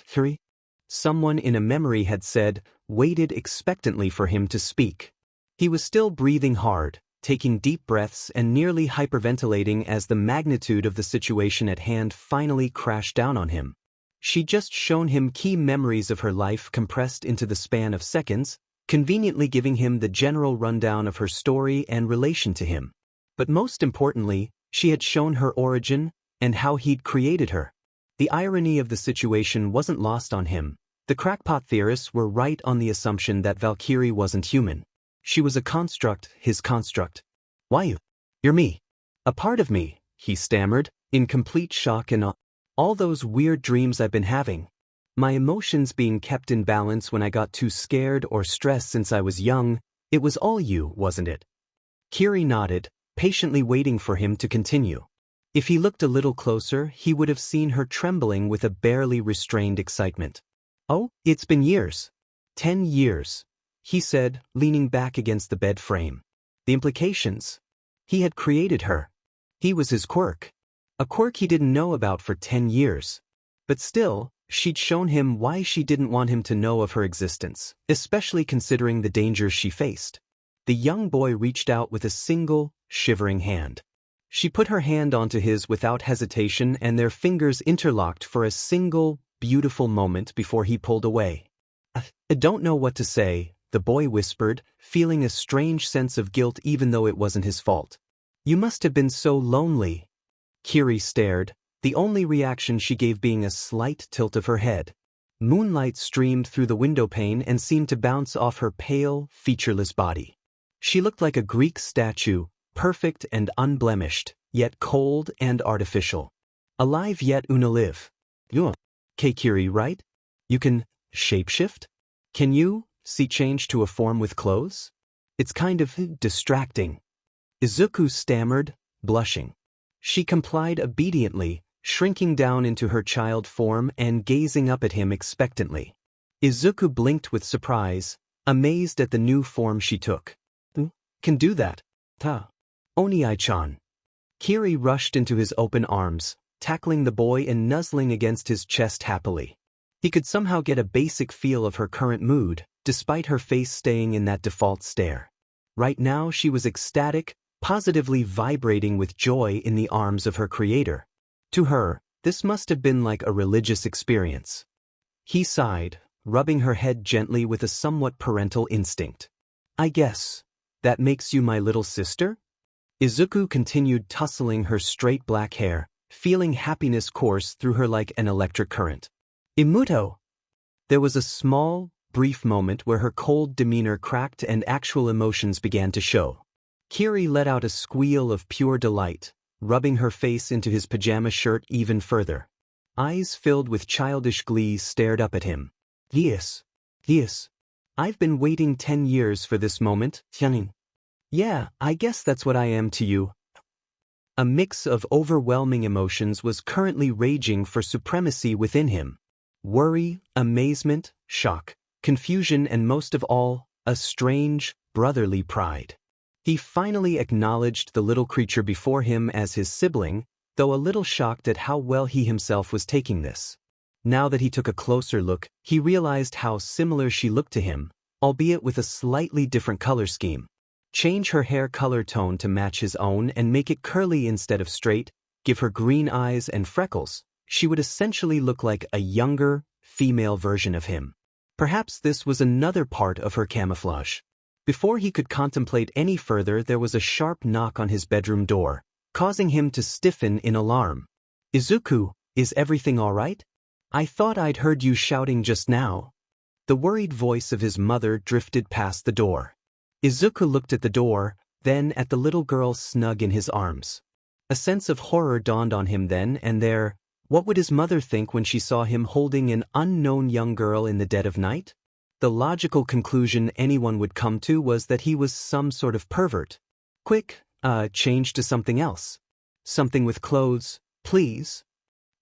[SPEAKER 1] Someone in a memory had said, waited expectantly for him to speak. He was still breathing hard, taking deep breaths and nearly hyperventilating as the magnitude of the situation at hand finally crashed down on him. She'd just shown him key memories of her life compressed into the span of seconds, conveniently giving him the general rundown of her story and relation to him. But most importantly, she had shown her origin and how he'd created her. The irony of the situation wasn't lost on him. The crackpot theorists were right on the assumption that Valkyrie wasn't human. She was a construct, his construct. "Why you? You're me. A part of me," he stammered, in complete shock and awe. "All those weird dreams I've been having. My emotions being kept in balance when I got too scared or stressed since I was young, it was all you, wasn't it?" Kiri nodded, patiently waiting for him to continue. If he looked a little closer, he would have seen her trembling with a barely restrained excitement. "Oh, it's been years. 10 years. He said, leaning back against the bed frame. The implications. He had created her. He was his quirk. A quirk he didn't know about for 10 years. But still, she'd shown him why she didn't want him to know of her existence, especially considering the dangers she faced. The young boy reached out with a single, shivering hand. She put her hand onto his without hesitation, and their fingers interlocked for a single, beautiful moment before he pulled away. "I don't know what to say," the boy whispered, feeling a strange sense of guilt even though it wasn't his fault. "You must have been so lonely." Kiri stared, the only reaction she gave being a slight tilt of her head. Moonlight streamed through the windowpane and seemed to bounce off her pale, featureless body. She looked like a Greek statue, perfect and unblemished, yet cold and artificial. Alive yet unalive. You're Kiri, right? You can shapeshift? Can you see change to a form with clothes? It's kind of distracting. Izuku stammered, blushing. She complied obediently, shrinking down into her child form and gazing up at him expectantly. Izuku blinked with surprise, amazed at the new form she took. "Can do that? Oni-chan." Kiri rushed into his open arms, tackling the boy and nuzzling against his chest happily. He could somehow get a basic feel of her current mood, despite her face staying in that default stare. Right now she was ecstatic, positively vibrating with joy in the arms of her creator. To her, this must have been like a religious experience. He sighed, rubbing her head gently with a somewhat parental instinct. "I guess that makes you my little sister?" Izuku continued tussling her straight black hair, feeling happiness course through her like an electric current. "Imuto!" There was a small, brief moment where her cold demeanor cracked and actual emotions began to show. Kiri let out a squeal of pure delight, rubbing her face into his pajama shirt even further. Eyes filled with childish glee stared up at him. Yes. I've been waiting 10 years for this moment, Tianin. Yeah, I guess that's what I am to you." A mix of overwhelming emotions was currently raging for supremacy within him. Worry, amazement, shock, confusion, and most of all, a strange, brotherly pride. He finally acknowledged the little creature before him as his sibling, though a little shocked at how well he himself was taking this. Now that he took a closer look, he realized how similar she looked to him, albeit with a slightly different color scheme. Change her hair color tone to match his own and make it curly instead of straight, give her green eyes and freckles, she would essentially look like a younger, female version of him. Perhaps this was another part of her camouflage. Before he could contemplate any further, there was a sharp knock on his bedroom door, causing him to stiffen in alarm. "Izuku, is everything all right? I thought I'd heard you shouting just now." The worried voice of his mother drifted past the door. Izuku looked at the door, then at the little girl snug in his arms. A sense of horror dawned on him then and there. What would his mother think when she saw him holding an unknown young girl in the dead of night? The logical conclusion anyone would come to was that he was some sort of pervert. "Quick, change to something else. Something with clothes, please."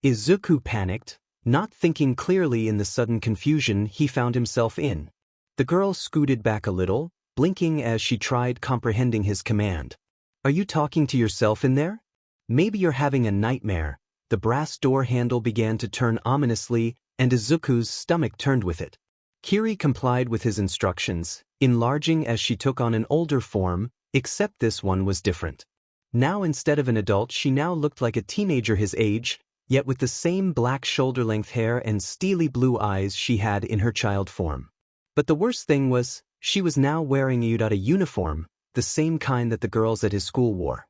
[SPEAKER 1] Izuku panicked, not thinking clearly in the sudden confusion he found himself in. The girl scooted back a little, blinking as she tried comprehending his command. "Are you talking to yourself in there? Maybe you're having a nightmare." The brass door handle began to turn ominously, and Izuku's stomach turned with it. Kiri complied with his instructions, enlarging as she took on an older form, except this one was different. Now instead of an adult she now looked like a teenager his age, yet with the same black shoulder-length hair and steely blue eyes she had in her child form. But the worst thing was, she was now wearing a uniform, the same kind that the girls at his school wore.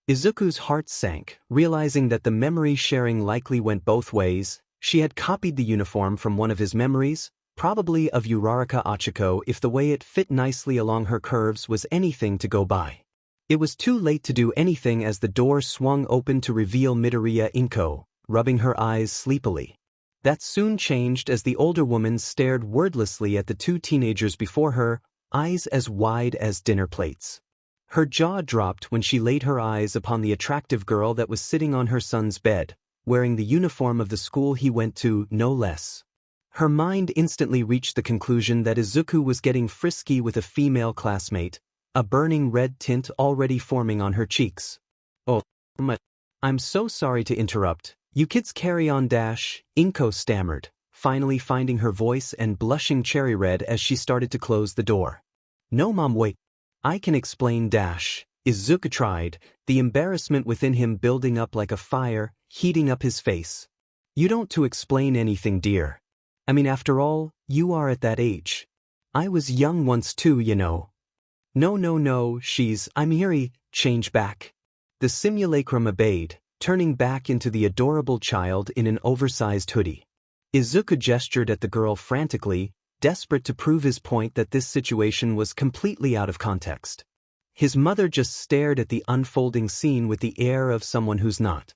[SPEAKER 1] Izuku's heart sank, realizing that the memory sharing likely went both ways. She had copied the uniform from one of his memories, probably of Uraraka Achiko, if the way it fit nicely along her curves was anything to go by. It was too late to do anything as the door swung open to reveal Midoriya Izuku, rubbing her eyes sleepily. That soon changed as the older woman stared wordlessly at the two teenagers before her, eyes as wide as dinner plates. Her jaw dropped when she laid her eyes upon the attractive girl that was sitting on her son's bed, wearing the uniform of the school he went to, no less. Her mind instantly reached the conclusion that Izuku was getting frisky with a female classmate, a burning red tint already forming on her cheeks. "Oh, I'm so sorry to interrupt. You kids carry on dash, Inko stammered, finally finding her voice and blushing cherry red as she started to close the door. No mom wait. I can explain dash, Izuku tried, the embarrassment within him building up like a fire, heating up his face. You don't to explain anything dear. I mean after all, you are at that age. I was young once too, you know. No, I'm here, change back. The simulacrum obeyed, turning back into the adorable child in an oversized hoodie. Izuku gestured at the girl frantically, desperate to prove his point that this situation was completely out of context. His mother just stared at the unfolding scene with the air of someone who's not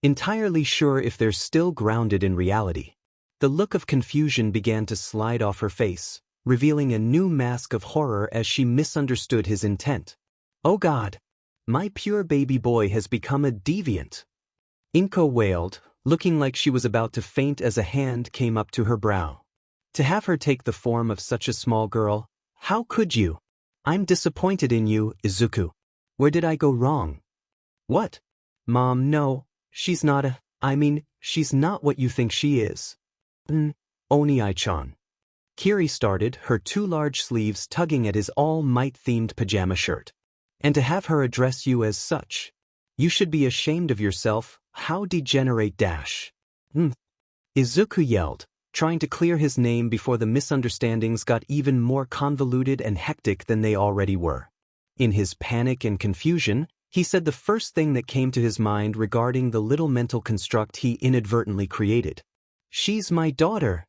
[SPEAKER 1] entirely sure if they're still grounded in reality. The look of confusion began to slide off her face, revealing a new mask of horror as she misunderstood his intent. Oh God! My pure baby boy has become a deviant. Inko wailed, looking like she was about to faint as a hand came up to her brow. To have her take the form of such a small girl, how could you? I'm disappointed in you, Izuku. Where did I go wrong? What? Mom, no, she's not she's not what you think she is. Oni-chan. Kiri started, her two large sleeves tugging at his all-might-themed pajama shirt. And to have her address you as such. You should be ashamed of yourself, how degenerate dash. Izuku yelled, trying to clear his name before the misunderstandings got even more convoluted and hectic than they already were. In his panic and confusion, he said the first thing that came to his mind regarding the little mental construct he inadvertently created. She's my daughter.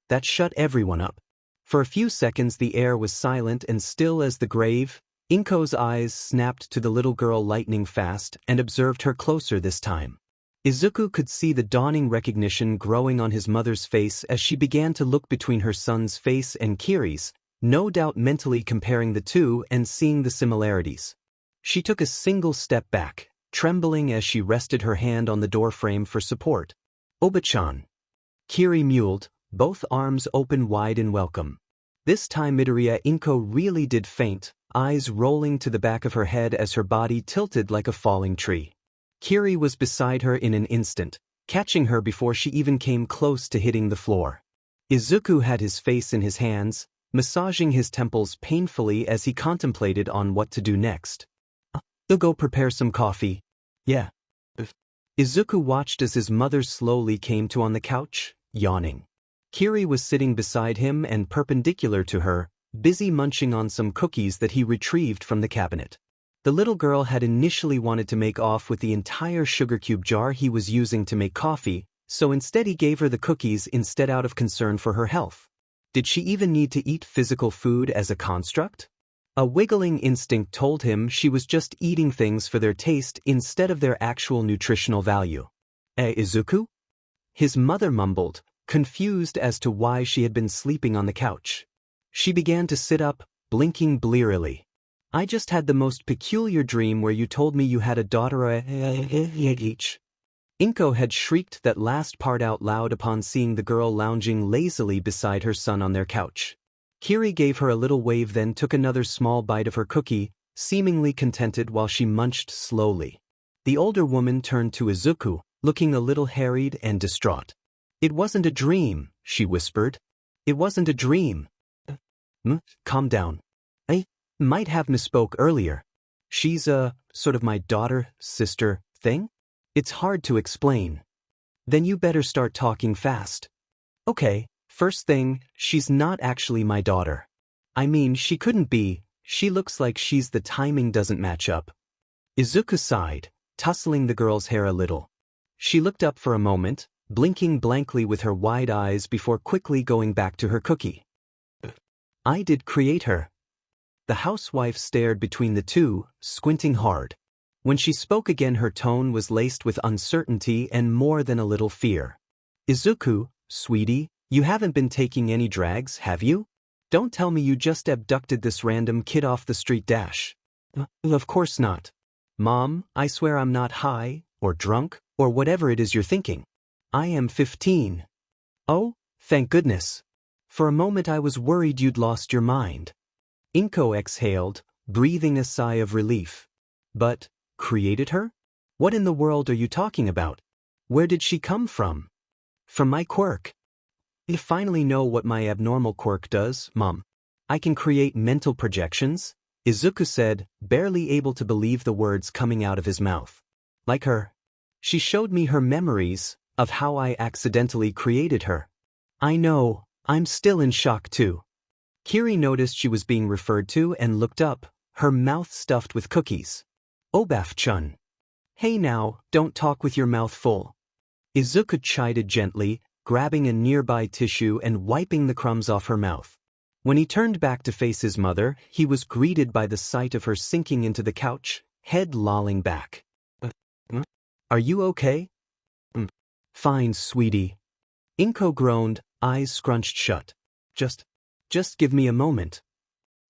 [SPEAKER 1] That shut everyone up. For a few seconds the air was silent and still as the grave. Inko's eyes snapped to the little girl lightning fast and observed her closer this time. Izuku could see the dawning recognition growing on his mother's face as she began to look between her son's face and Kiri's, no doubt mentally comparing the two and seeing the similarities. She took a single step back, trembling as she rested her hand on the doorframe for support. Oba-chan. Kiri mewed, both arms open wide in welcome. This time Midoriya Inko really did faint, eyes rolling to the back of her head as her body tilted like a falling tree. Kiri was beside her in an instant, catching her before she even came close to hitting the floor. Izuku had his face in his hands, massaging his temples painfully as he contemplated on what to do next. I'll go prepare some coffee. Yeah. Izuku watched as his mother slowly came to on the couch, yawning. Kiri was sitting beside him and perpendicular to her, busy munching on some cookies that he retrieved from the cabinet. The little girl had initially wanted to make off with the entire sugar cube jar he was using to make coffee, so instead he gave her the cookies instead out of concern for her health. Did she even need to eat physical food as a construct? A wiggling instinct told him she was just eating things for their taste instead of their actual nutritional value. Izuku? His mother mumbled, confused as to why she had been sleeping on the couch. She began to sit up, blinking blearily. I just had the most peculiar dream where you told me you had a daughter each. Inko had shrieked that last part out loud upon seeing the girl lounging lazily beside her son on their couch. Kiri gave her a little wave, then took another small bite of her cookie, seemingly contented while she munched slowly. The older woman turned to Izuku, looking a little harried and distraught. It wasn't a dream, she whispered. It wasn't a dream. Calm down. I might have misspoke earlier. She's sort of my daughter, sister thing? It's hard to explain. Then you better start talking fast. Okay, first thing, she's not actually my daughter. I mean, she couldn't be, she looks like the timing doesn't match up. Izuku sighed, tussling the girl's hair a little. She looked up for a moment, blinking blankly with her wide eyes before quickly going back to her cookie. I did create her. The housewife stared between the two, squinting hard. When she spoke again her tone was laced with uncertainty and more than a little fear. Izuku, sweetie, you haven't been taking any drags, have you? Don't tell me you just abducted this random kid off the street dash. Of course not. Mom, I swear I'm not high, or drunk, or whatever it is you're thinking. I am 15. Oh, thank goodness. For a moment I was worried you'd lost your mind. Inko exhaled, breathing a sigh of relief. But, created her? What in the world are you talking about? Where did she come from? From my quirk. You finally know what my abnormal quirk does, Mom. I can create mental projections, Izuku said, barely able to believe the words coming out of his mouth. Like her. She showed me her memories of how I accidentally created her. I know, I'm still in shock too. Kiri noticed she was being referred to and looked up, her mouth stuffed with cookies. Obaf-chun. Hey now, don't talk with your mouth full. Izuku chided gently, grabbing a nearby tissue and wiping the crumbs off her mouth. When he turned back to face his mother, he was greeted by the sight of her sinking into the couch, head lolling back. Are you okay? Fine, sweetie. Inko groaned, eyes scrunched shut. Just give me a moment.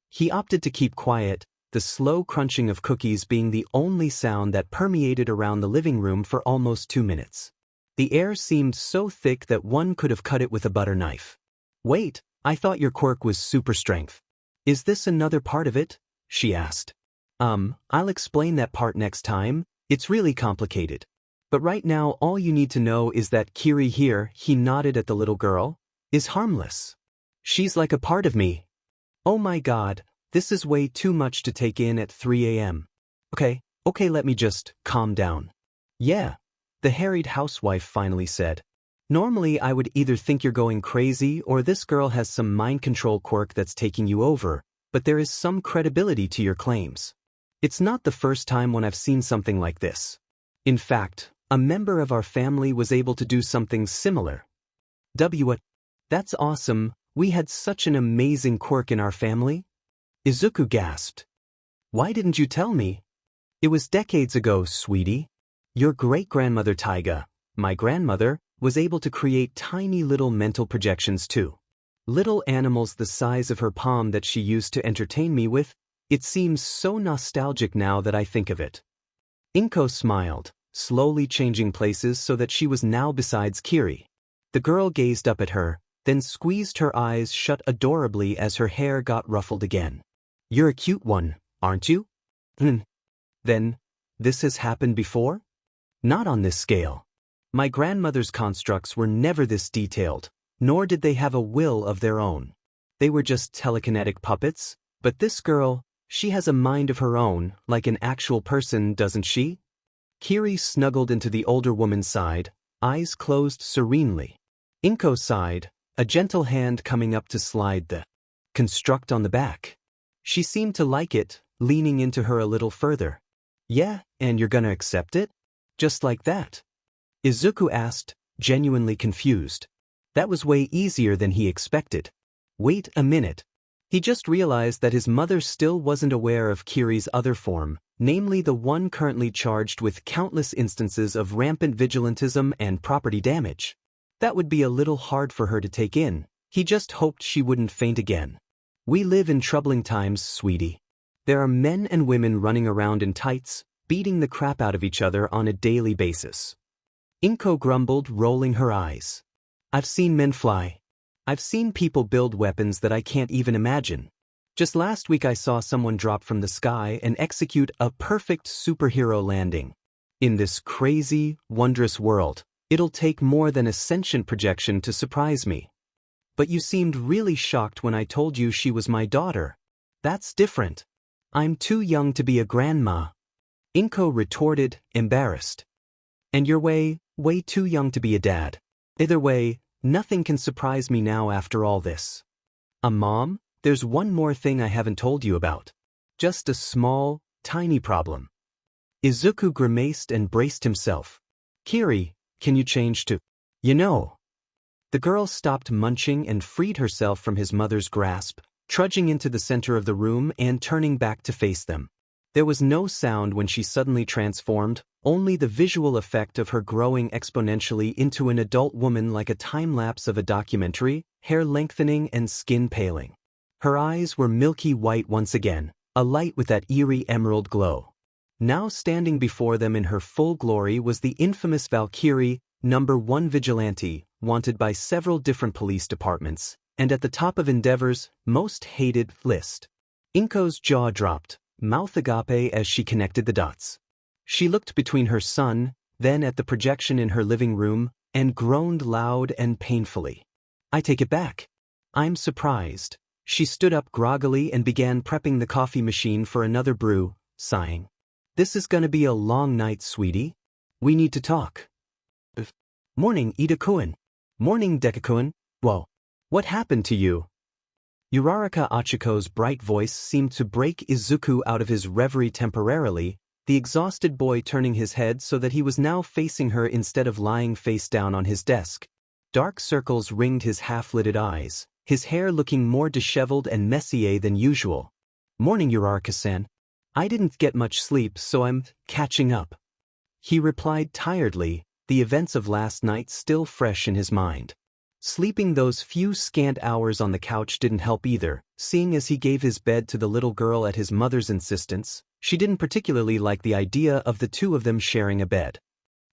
[SPEAKER 1] He opted to keep quiet, the slow crunching of cookies being the only sound that permeated around the living room for almost 2 minutes. The air seemed so thick that one could have cut it with a butter knife. Wait, I thought your quirk was super strength. Is this another part of it? She asked. I'll explain that part next time, it's really complicated. But right now all you need to know is that Kiri here, he nodded at the little girl, is harmless. She's like a part of me. Oh my god, this is way too much to take in at 3 a.m. Okay, let me just calm down. Yeah, the harried housewife finally said. Normally I would either think you're going crazy or this girl has some mind control quirk that's taking you over, but there is some credibility to your claims. It's not the first time when I've seen something like this. In fact, a member of our family was able to do something similar. What? That's awesome, we had such an amazing quirk in our family? Izuku gasped. Why didn't you tell me? It was decades ago, sweetie. Your great-grandmother Taiga, my grandmother, was able to create tiny little mental projections too. Little animals the size of her palm that she used to entertain me with. It seems so nostalgic now that I think of it. Inko smiled, slowly changing places so that she was now beside Kiri. The girl gazed up at her, then squeezed her eyes shut adorably as her hair got ruffled again. You're a cute one, aren't you? Then, this has happened before? Not on this scale. My grandmother's constructs were never this detailed, nor did they have a will of their own. They were just telekinetic puppets, but this girl, she has a mind of her own, like an actual person, doesn't she? Kiri snuggled into the older woman's side, eyes closed serenely. Inko sighed, a gentle hand coming up to slide the construct on the back. She seemed to like it, leaning into her a little further. Yeah, and you're gonna accept it? Just like that? Izuku asked, genuinely confused. That was way easier than he expected. Wait a minute. He just realized that his mother still wasn't aware of Kiri's other form, namely the one currently charged with countless instances of rampant vigilantism and property damage. That would be a little hard for her to take in. He just hoped she wouldn't faint again. We live in troubling times, sweetie. There are men and women running around in tights, beating the crap out of each other on a daily basis. Inko grumbled, rolling her eyes. I've seen men fly. I've seen people build weapons that I can't even imagine. Just last week I saw someone drop from the sky and execute a perfect superhero landing. In this crazy, wondrous world, it'll take more than a sentient projection to surprise me. But you seemed really shocked when I told you she was my daughter. That's different. I'm too young to be a grandma. Inko retorted, embarrassed. And you're way too young to be a dad. Either way, nothing can surprise me now after all this. Mom, there's one more thing I haven't told you about. Just a small, tiny problem. Izuku grimaced and braced himself. Kiri, can you change to, you know? The girl stopped munching and freed herself from his mother's grasp, trudging into the center of the room and turning back to face them. There was no sound when she suddenly transformed, only the visual effect of her growing exponentially into an adult woman like a time-lapse of a documentary, hair lengthening and skin paling. Her eyes were milky white once again, alight with that eerie emerald glow. Now standing before them in her full glory was the infamous Valkyrie, #1 vigilante, wanted by several different police departments, and at the top of Endeavor's most hated list. Inko's jaw dropped, mouth agape as she connected the dots. She looked between her son, then at the projection in her living room, and groaned loud and painfully. I take it back. I'm surprised. She stood up groggily and began prepping the coffee machine for another brew, sighing. This is gonna be a long night, sweetie. We need to talk. Morning, Ida-kun. Morning, Deku-kun. Whoa. What happened to you? Uraraka Achiko's bright voice seemed to break Izuku out of his reverie temporarily, the exhausted boy turning his head so that he was now facing her instead of lying face down on his desk. Dark circles ringed his half-lidded eyes, his hair looking more disheveled and messier than usual. Morning, Uraraka-san. I didn't get much sleep, so I'm catching up. He replied tiredly, the events of last night still fresh in his mind. Sleeping those few scant hours on the couch didn't help either, seeing as he gave his bed to the little girl at his mother's insistence. She didn't particularly like the idea of the two of them sharing a bed.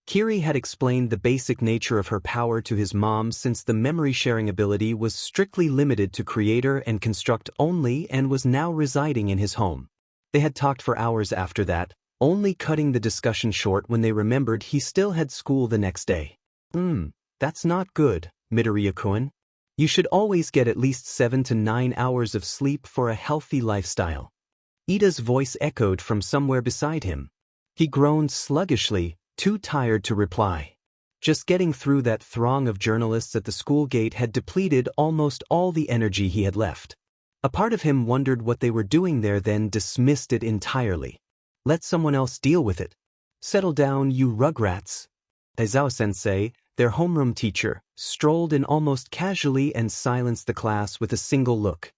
[SPEAKER 1] Kiri had explained the basic nature of her power to his mom since the memory-sharing ability was strictly limited to creator and construct only and was now residing in his home. They had talked for hours after that, only cutting the discussion short when they remembered he still had school the next day. That's not good, Midoriya-kun. You should always get at least 7 to 9 hours of sleep for a healthy lifestyle. Ida's voice echoed from somewhere beside him. He groaned sluggishly, too tired to reply. Just getting through that throng of journalists at the school gate had depleted almost all the energy he had left. A part of him wondered what they were doing there, then dismissed it entirely. Let someone else deal with it. Settle down, you rugrats. Aizawa-sensei, their homeroom teacher, strolled in almost casually and silenced the class with a single look.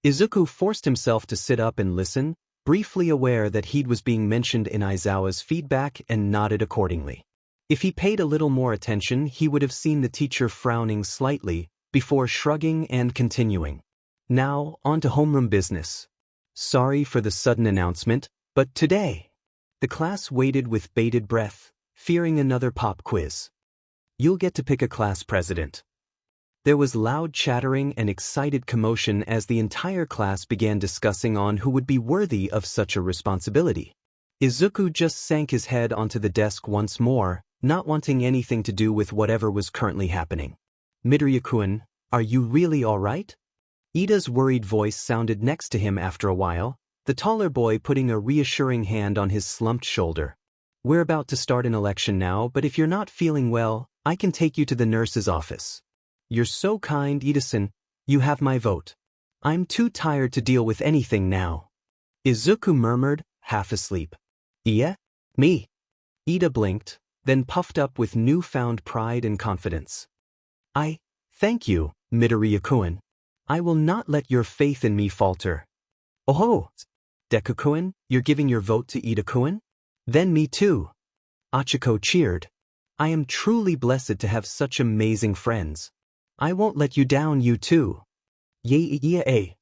[SPEAKER 1] Izuku forced himself to sit up and listen, briefly aware that he was being mentioned in Aizawa's feedback, and nodded accordingly. If he paid a little more attention, he would have seen the teacher frowning slightly, before shrugging and continuing. Now, on to homeroom business. Sorry for the sudden announcement, but today. The class waited with bated breath, fearing another pop quiz. You'll get to pick a class president. There was loud chattering and excited commotion as the entire class began discussing on who would be worthy of such a responsibility. Izuku just sank his head onto the desk once more, not wanting anything to do with whatever was currently happening. Midoriya-kun, are you really all right? Ida's worried voice sounded next to him after a while, the taller boy putting a reassuring hand on his slumped shoulder. We're about to start an election now, but if you're not feeling well, I can take you to the nurse's office. You're so kind, Ida-san. You have my vote. I'm too tired to deal with anything now. Izuku murmured, half asleep. Yeah? Me? Ida blinked, then puffed up with newfound pride and confidence. Thank you, Midoriya-kun. I will not let your faith in me falter. Oh, Deku-kun, you're giving your vote to Ida-kun? Then me too. Achiko cheered. I am truly blessed to have such amazing friends. I won't let you down, you too. Yeah.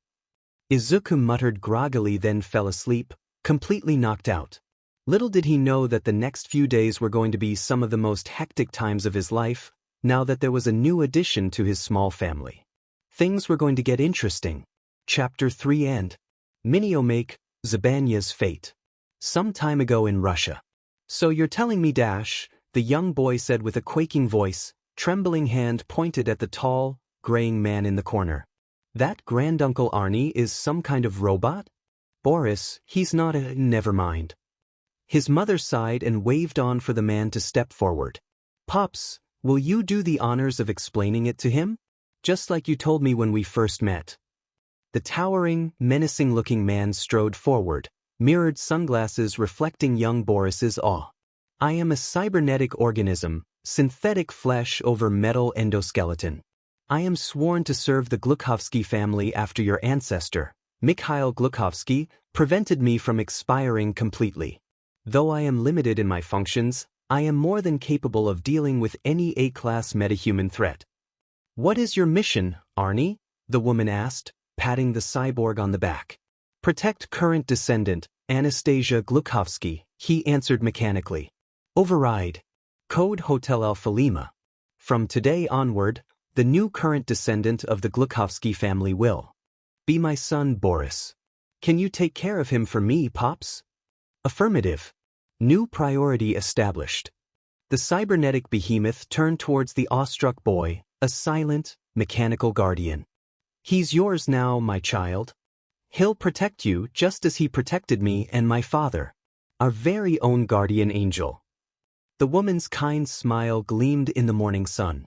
[SPEAKER 1] Izuku muttered groggily, then fell asleep, completely knocked out. Little did he know that the next few days were going to be some of the most hectic times of his life, now that there was a new addition to his small family. Things were going to get interesting. Chapter 3 End. Mini-omake, Zabanya's fate. Some time ago in Russia. So you're telling me, the young boy said with a quaking voice, trembling hand pointed at the tall, graying man in the corner. That granduncle Arnie is some kind of robot? Boris, he's not never mind. His mother sighed and waved on for the man to step forward. Pops, will you do the honors of explaining it to him? Just like you told me when we first met. The towering, menacing-looking man strode forward, mirrored sunglasses reflecting young Boris's awe. I am a cybernetic organism, synthetic flesh over metal endoskeleton. I am sworn to serve the Glukhovsky family after your ancestor, Mikhail Glukhovsky, prevented me from expiring completely. Though I am limited in my functions, I am more than capable of dealing with any A-class metahuman threat. What is your mission, Arnie? The woman asked, patting the cyborg on the back. Protect current descendant, Anastasia Glukhovsky, he answered mechanically. Override. Code Hotel Alpha Lima. From today onward, the new current descendant of the Glukhovsky family will be my son Boris. Can you take care of him for me, Pops? Affirmative. New priority established. The cybernetic behemoth turned towards the awestruck boy, a silent, mechanical guardian. He's yours now, my child. He'll protect you just as he protected me and my father. Our very own guardian angel. The woman's kind smile gleamed in the morning sun.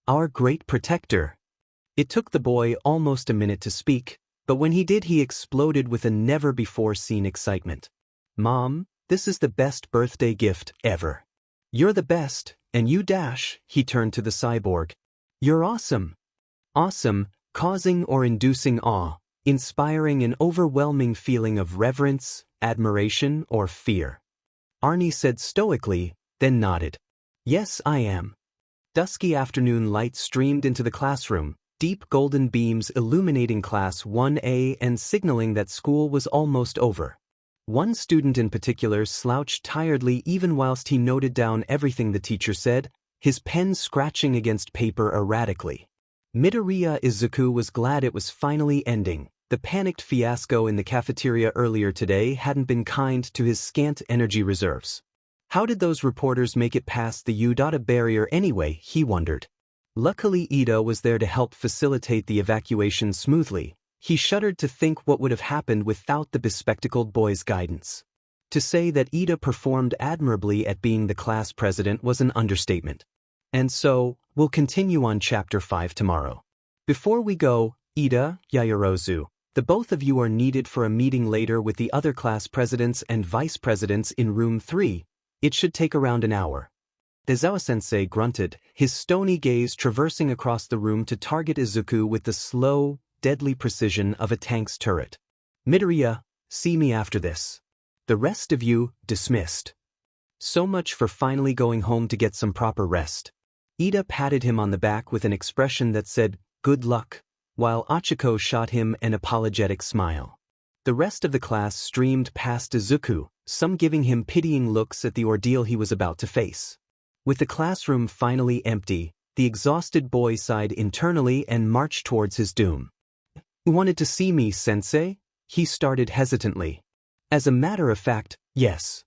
[SPEAKER 1] Our great protector. It took the boy almost a minute to speak, but when he did he exploded with a never-before-seen excitement. Mom, this is the best birthday gift ever. You're the best, and you dash, he turned to the cyborg. You're awesome. Awesome, causing or inducing awe, inspiring an overwhelming feeling of reverence, admiration, or fear. Arnie said stoically, then nodded. Yes, I am. Dusky afternoon light streamed into the classroom, deep golden beams illuminating Class 1A and signaling that school was almost over. One student in particular slouched tiredly even whilst he noted down everything the teacher said, his pen scratching against paper erratically. Midoriya Izuku was glad it was finally ending. The panicked fiasco in the cafeteria earlier today hadn't been kind to his scant energy reserves. How did those reporters make it past the U-data barrier anyway, he wondered. Luckily Ida was there to help facilitate the evacuation smoothly. He shuddered to think what would have happened without the bespectacled boy's guidance. To say that Ida performed admirably at being the class president was an understatement. And so, we'll continue on Chapter 5 tomorrow. Before we go, Ida, Yaoyorozu, the both of you are needed for a meeting later with the other class presidents and vice presidents in room 3. It should take around an hour. Dezawa-sensei grunted, his stony gaze traversing across the room to target Izuku with the slow, deadly precision of a tank's turret. Midoriya, see me after this. The rest of you, dismissed. So much for finally going home to get some proper rest. Ida patted him on the back with an expression that said, good luck, while Achiko shot him an apologetic smile. The rest of the class streamed past Izuku, some giving him pitying looks at the ordeal he was about to face. With the classroom finally empty, the exhausted boy sighed internally and marched towards his doom. Wanted to see me, sensei? He started hesitantly. As a matter of fact, yes.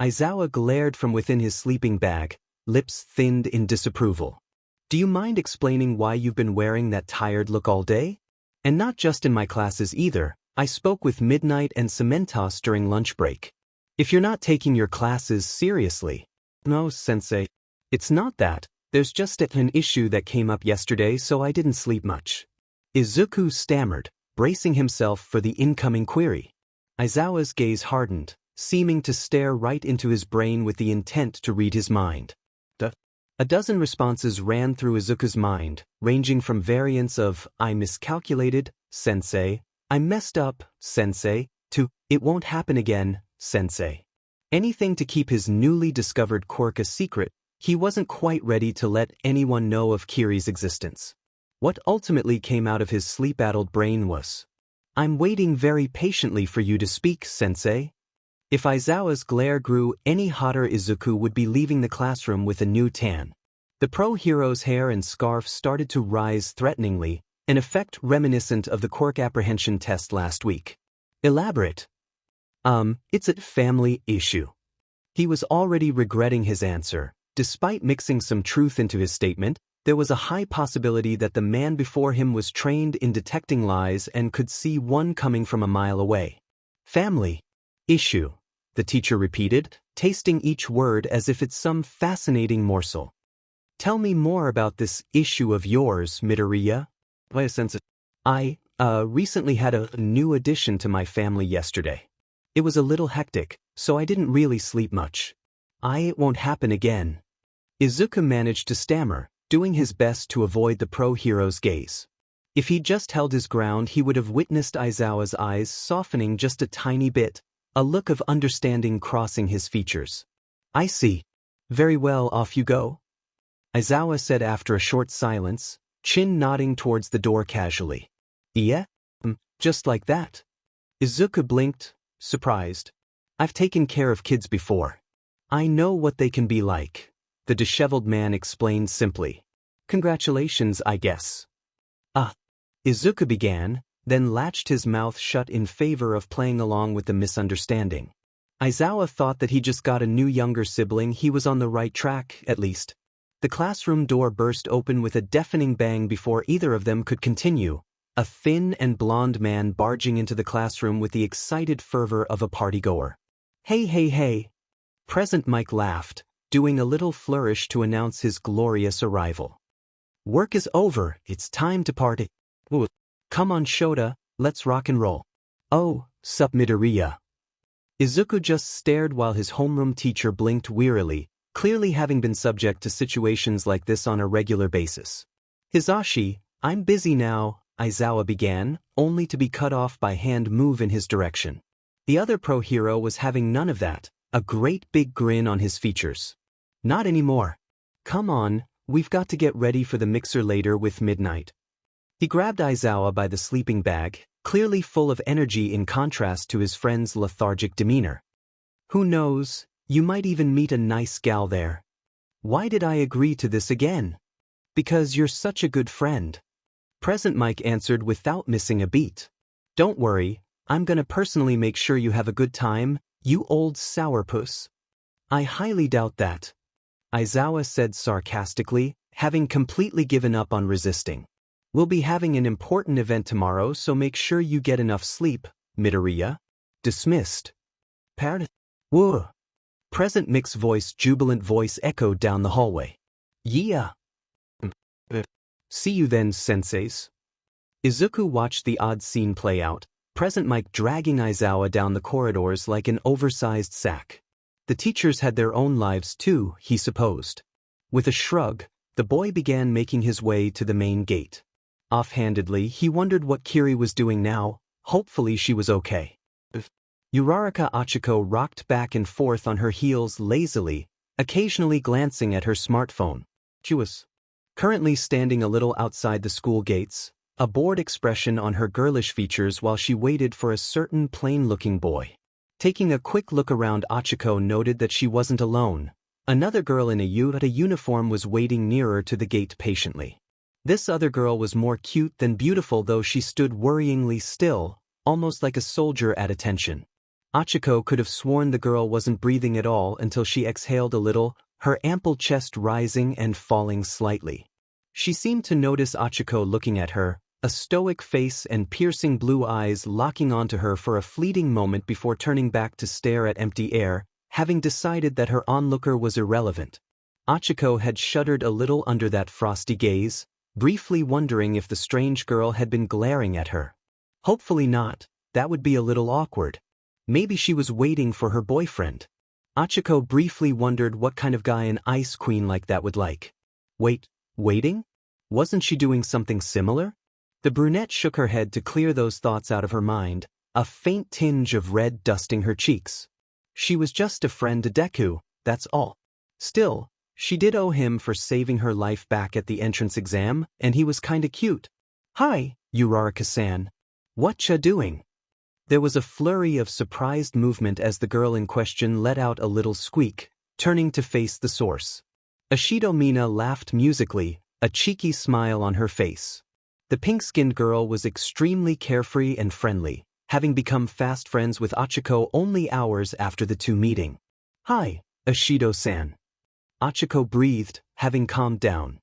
[SPEAKER 1] Aizawa glared from within his sleeping bag, lips thinned in disapproval. Do you mind explaining why you've been wearing that tired look all day? And not just in my classes either. I spoke with Midnight and Cementos during lunch break. If you're not taking your classes seriously. No, sensei. It's not that. There's just an issue that came up yesterday, so I didn't sleep much. Izuku stammered, bracing himself for the incoming query. Aizawa's gaze hardened, seeming to stare right into his brain with the intent to read his mind. A dozen responses ran through Izuku's mind, ranging from variants of, I miscalculated, sensei, I messed up, sensei, to, it won't happen again, sensei. Anything to keep his newly discovered quirk a secret. He wasn't quite ready to let anyone know of Kiri's existence. What ultimately came out of his sleep-addled brain was, I'm waiting very patiently for you to speak, sensei. If Aizawa's glare grew any hotter, Izuku would be leaving the classroom with a new tan. The pro-hero's hair and scarf started to rise threateningly, an effect reminiscent of the quirk apprehension test last week. Elaborate. It's a family issue. He was already regretting his answer. Despite mixing some truth into his statement, there was a high possibility that the man before him was trained in detecting lies and could see one coming from a mile away. Family issue, the teacher repeated, tasting each word as if it's some fascinating morsel. Tell me more about this issue of yours, Midoriya. I recently had a new addition to my family yesterday. It was a little hectic, so I didn't really sleep much. It won't happen again. Izuku managed to stammer, doing his best to avoid the pro-hero's gaze. If he'd just held his ground, he would have witnessed Aizawa's eyes softening just a tiny bit, a look of understanding crossing his features. I see. Very well, off you go. Aizawa said after a short silence, chin nodding towards the door casually. Yeah? Just like that? Izuku blinked, surprised. I've taken care of kids before. I know what they can be like. The disheveled man explained simply. Congratulations, I guess. Izuku began, then latched his mouth shut in favor of playing along with the misunderstanding. Aizawa thought that he just got a new younger sibling. He was on the right track, at least. The classroom door burst open with a deafening bang before either of them could continue, a thin and blonde man barging into the classroom with the excited fervor of a partygoer. Hey hey hey! Present Mike laughed, doing a little flourish to announce his glorious arrival. Work is over, it's time to party. Ooh. Come on Shota, let's rock and roll. Oh, sup Midoriya. Izuku just stared while his homeroom teacher blinked wearily, clearly having been subject to situations like this on a regular basis. Hisashi, I'm busy now, Aizawa began, only to be cut off by hand move in his direction. The other pro-hero was having none of that, a great big grin on his features. Not anymore. Come on, we've got to get ready for the mixer later with midnight. He grabbed Aizawa by the sleeping bag, clearly full of energy in contrast to his friend's lethargic demeanor. Who knows, you might even meet a nice gal there. Why did I agree to this again? Because you're such a good friend. Present Mike answered without missing a beat. Don't worry, I'm gonna personally make sure you have a good time, you old sourpuss. I highly doubt that. Aizawa said sarcastically, having completely given up on resisting. We'll be having an important event tomorrow, so make sure you get enough sleep, Midoriya. Dismissed. Pardon? Whoa. Present Mick's jubilant voice echoed down the hallway. Yeah. See you then, senseis. Izuku watched the odd scene play out, Present Mike dragging Aizawa down the corridors like an oversized sack. The teachers had their own lives too, he supposed. With a shrug, the boy began making his way to the main gate. Offhandedly, he wondered what Kiri was doing now. Hopefully she was okay. Uraraka Achiko rocked back and forth on her heels lazily, occasionally glancing at her smartphone. She was currently standing a little outside the school gates, a bored expression on her girlish features while she waited for a certain plain-looking boy. Taking a quick look around, Achiko noted that she wasn't alone. Another girl in a uniform was waiting nearer to the gate patiently. This other girl was more cute than beautiful, though she stood worryingly still, almost like a soldier at attention. Achiko could have sworn the girl wasn't breathing at all until she exhaled a little, her ample chest rising and falling slightly. She seemed to notice Achiko looking at her, a stoic face and piercing blue eyes locking onto her for a fleeting moment before turning back to stare at empty air, having decided that her onlooker was irrelevant. Achiko had shuddered a little under that frosty gaze, briefly wondering if the strange girl had been glaring at her. Hopefully not, that would be a little awkward. Maybe she was waiting for her boyfriend. Achiko briefly wondered what kind of guy an ice queen like that would like. Waiting? Wasn't she doing something similar? The brunette shook her head to clear those thoughts out of her mind, a faint tinge of red dusting her cheeks. She was just a friend to Deku, that's all. Still, she did owe him for saving her life back at the entrance exam, and he was kinda cute. Hi, Uraraka-san. Whatcha doing? There was a flurry of surprised movement as the girl in question let out a little squeak, turning to face the source. Ashido Mina laughed musically, a cheeky smile on her face. The pink-skinned girl was extremely carefree and friendly, having become fast friends with Achiko only hours after the two meeting. Hi, Ashido-san. Achiko breathed, having calmed down.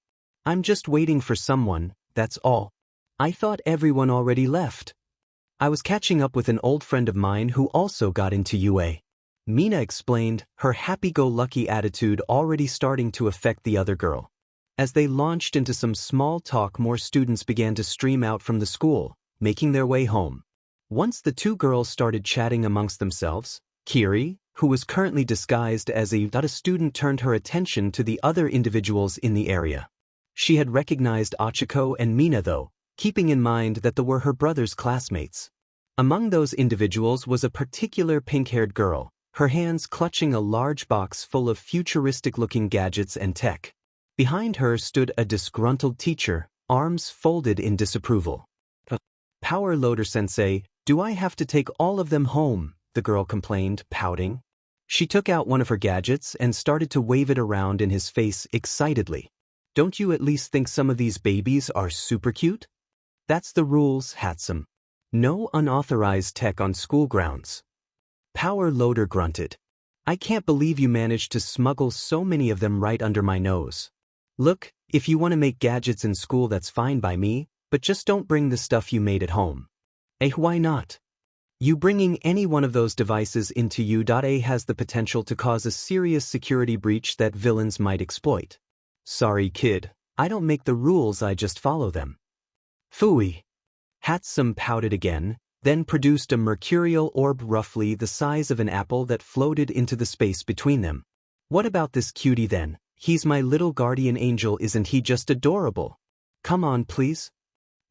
[SPEAKER 1] I'm just waiting for someone, that's all. I thought everyone already left. I was catching up with an old friend of mine who also got into UA. Mina explained, her happy-go-lucky attitude already starting to affect the other girl. As they launched into some small talk, more students began to stream out from the school, making their way home. Once the two girls started chatting amongst themselves, Kiri, who was currently disguised as a student, turned her attention to the other individuals in the area. She had recognized Achiko and Mina though, keeping in mind that they were her brother's classmates. Among those individuals was a particular pink-haired girl, her hands clutching a large box full of futuristic-looking gadgets and tech. Behind her stood a disgruntled teacher, arms folded in disapproval. Power loader sensei, do I have to take all of them home? The girl complained, pouting. She took out one of her gadgets and started to wave it around in his face excitedly. Don't you at least think some of these babies are super cute? That's the rules, Hatsum. No unauthorized tech on school grounds. Power Loader grunted. I can't believe you managed to smuggle so many of them right under my nose. Look, if you want to make gadgets in school that's fine by me, but just don't bring the stuff you made at home. Why not? You bringing any one of those devices into U.A has the potential to cause a serious security breach that villains might exploit. Sorry kid, I don't make the rules, I just follow them. Phooey. Hatsum pouted again, then produced a mercurial orb roughly the size of an apple that floated into the space between them. What about this cutie then? He's my little guardian angel, isn't he just adorable? Come on please.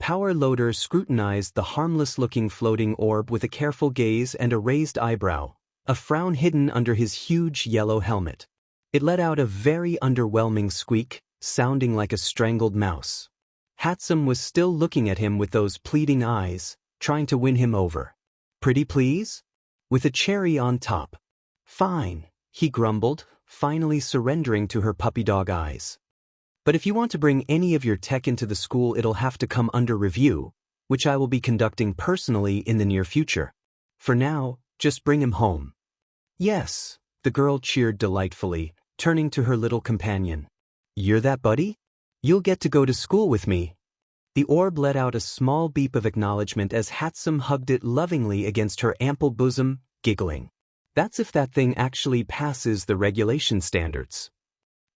[SPEAKER 1] Power Loader scrutinized the harmless-looking floating orb with a careful gaze and a raised eyebrow, a frown hidden under his huge yellow helmet. It let out a very underwhelming squeak, sounding like a strangled mouse. Hatsum was still looking at him with those pleading eyes, trying to win him over. Pretty please? With a cherry on top. Fine, he grumbled, finally surrendering to her puppy dog eyes. But if you want to bring any of your tech into the school, it'll have to come under review, which I will be conducting personally in the near future. For now, just bring him home. Yes, the girl cheered delightfully, turning to her little companion. You're that buddy? You'll get to go to school with me. The orb let out a small beep of acknowledgement as Hatsum hugged it lovingly against her ample bosom, giggling. That's if that thing actually passes the regulation standards.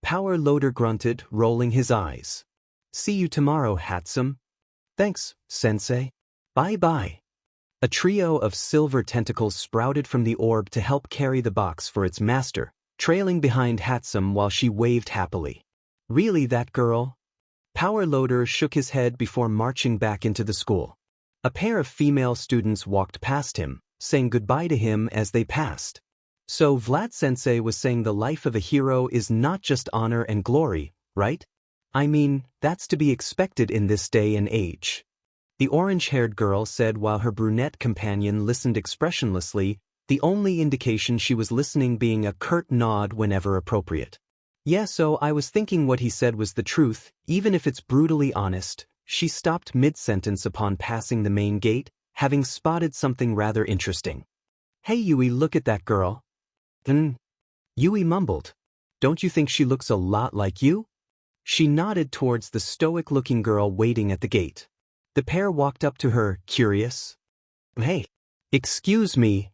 [SPEAKER 1] Power Loader grunted, rolling his eyes. See you tomorrow, Hatsum. Thanks, Sensei. Bye-bye. A trio of silver tentacles sprouted from the orb to help carry the box for its master, trailing behind Hatsum while she waved happily. Really, that girl? Power Loader shook his head before marching back into the school. A pair of female students walked past him, saying goodbye to him as they passed. So Vlad-sensei was saying the life of a hero is not just honor and glory, right? I mean, that's to be expected in this day and age. The orange-haired girl said while her brunette companion listened expressionlessly, the only indication she was listening being a curt nod whenever appropriate. Yeah, so I was thinking what he said was the truth, even if it's brutally honest. She stopped mid-sentence upon passing the main gate, having spotted something rather interesting. Hey Yui, look at that girl. Yui mumbled. Don't you think she looks a lot like you? She nodded towards the stoic-looking girl waiting at the gate. The pair walked up to her, curious. Hey, excuse me.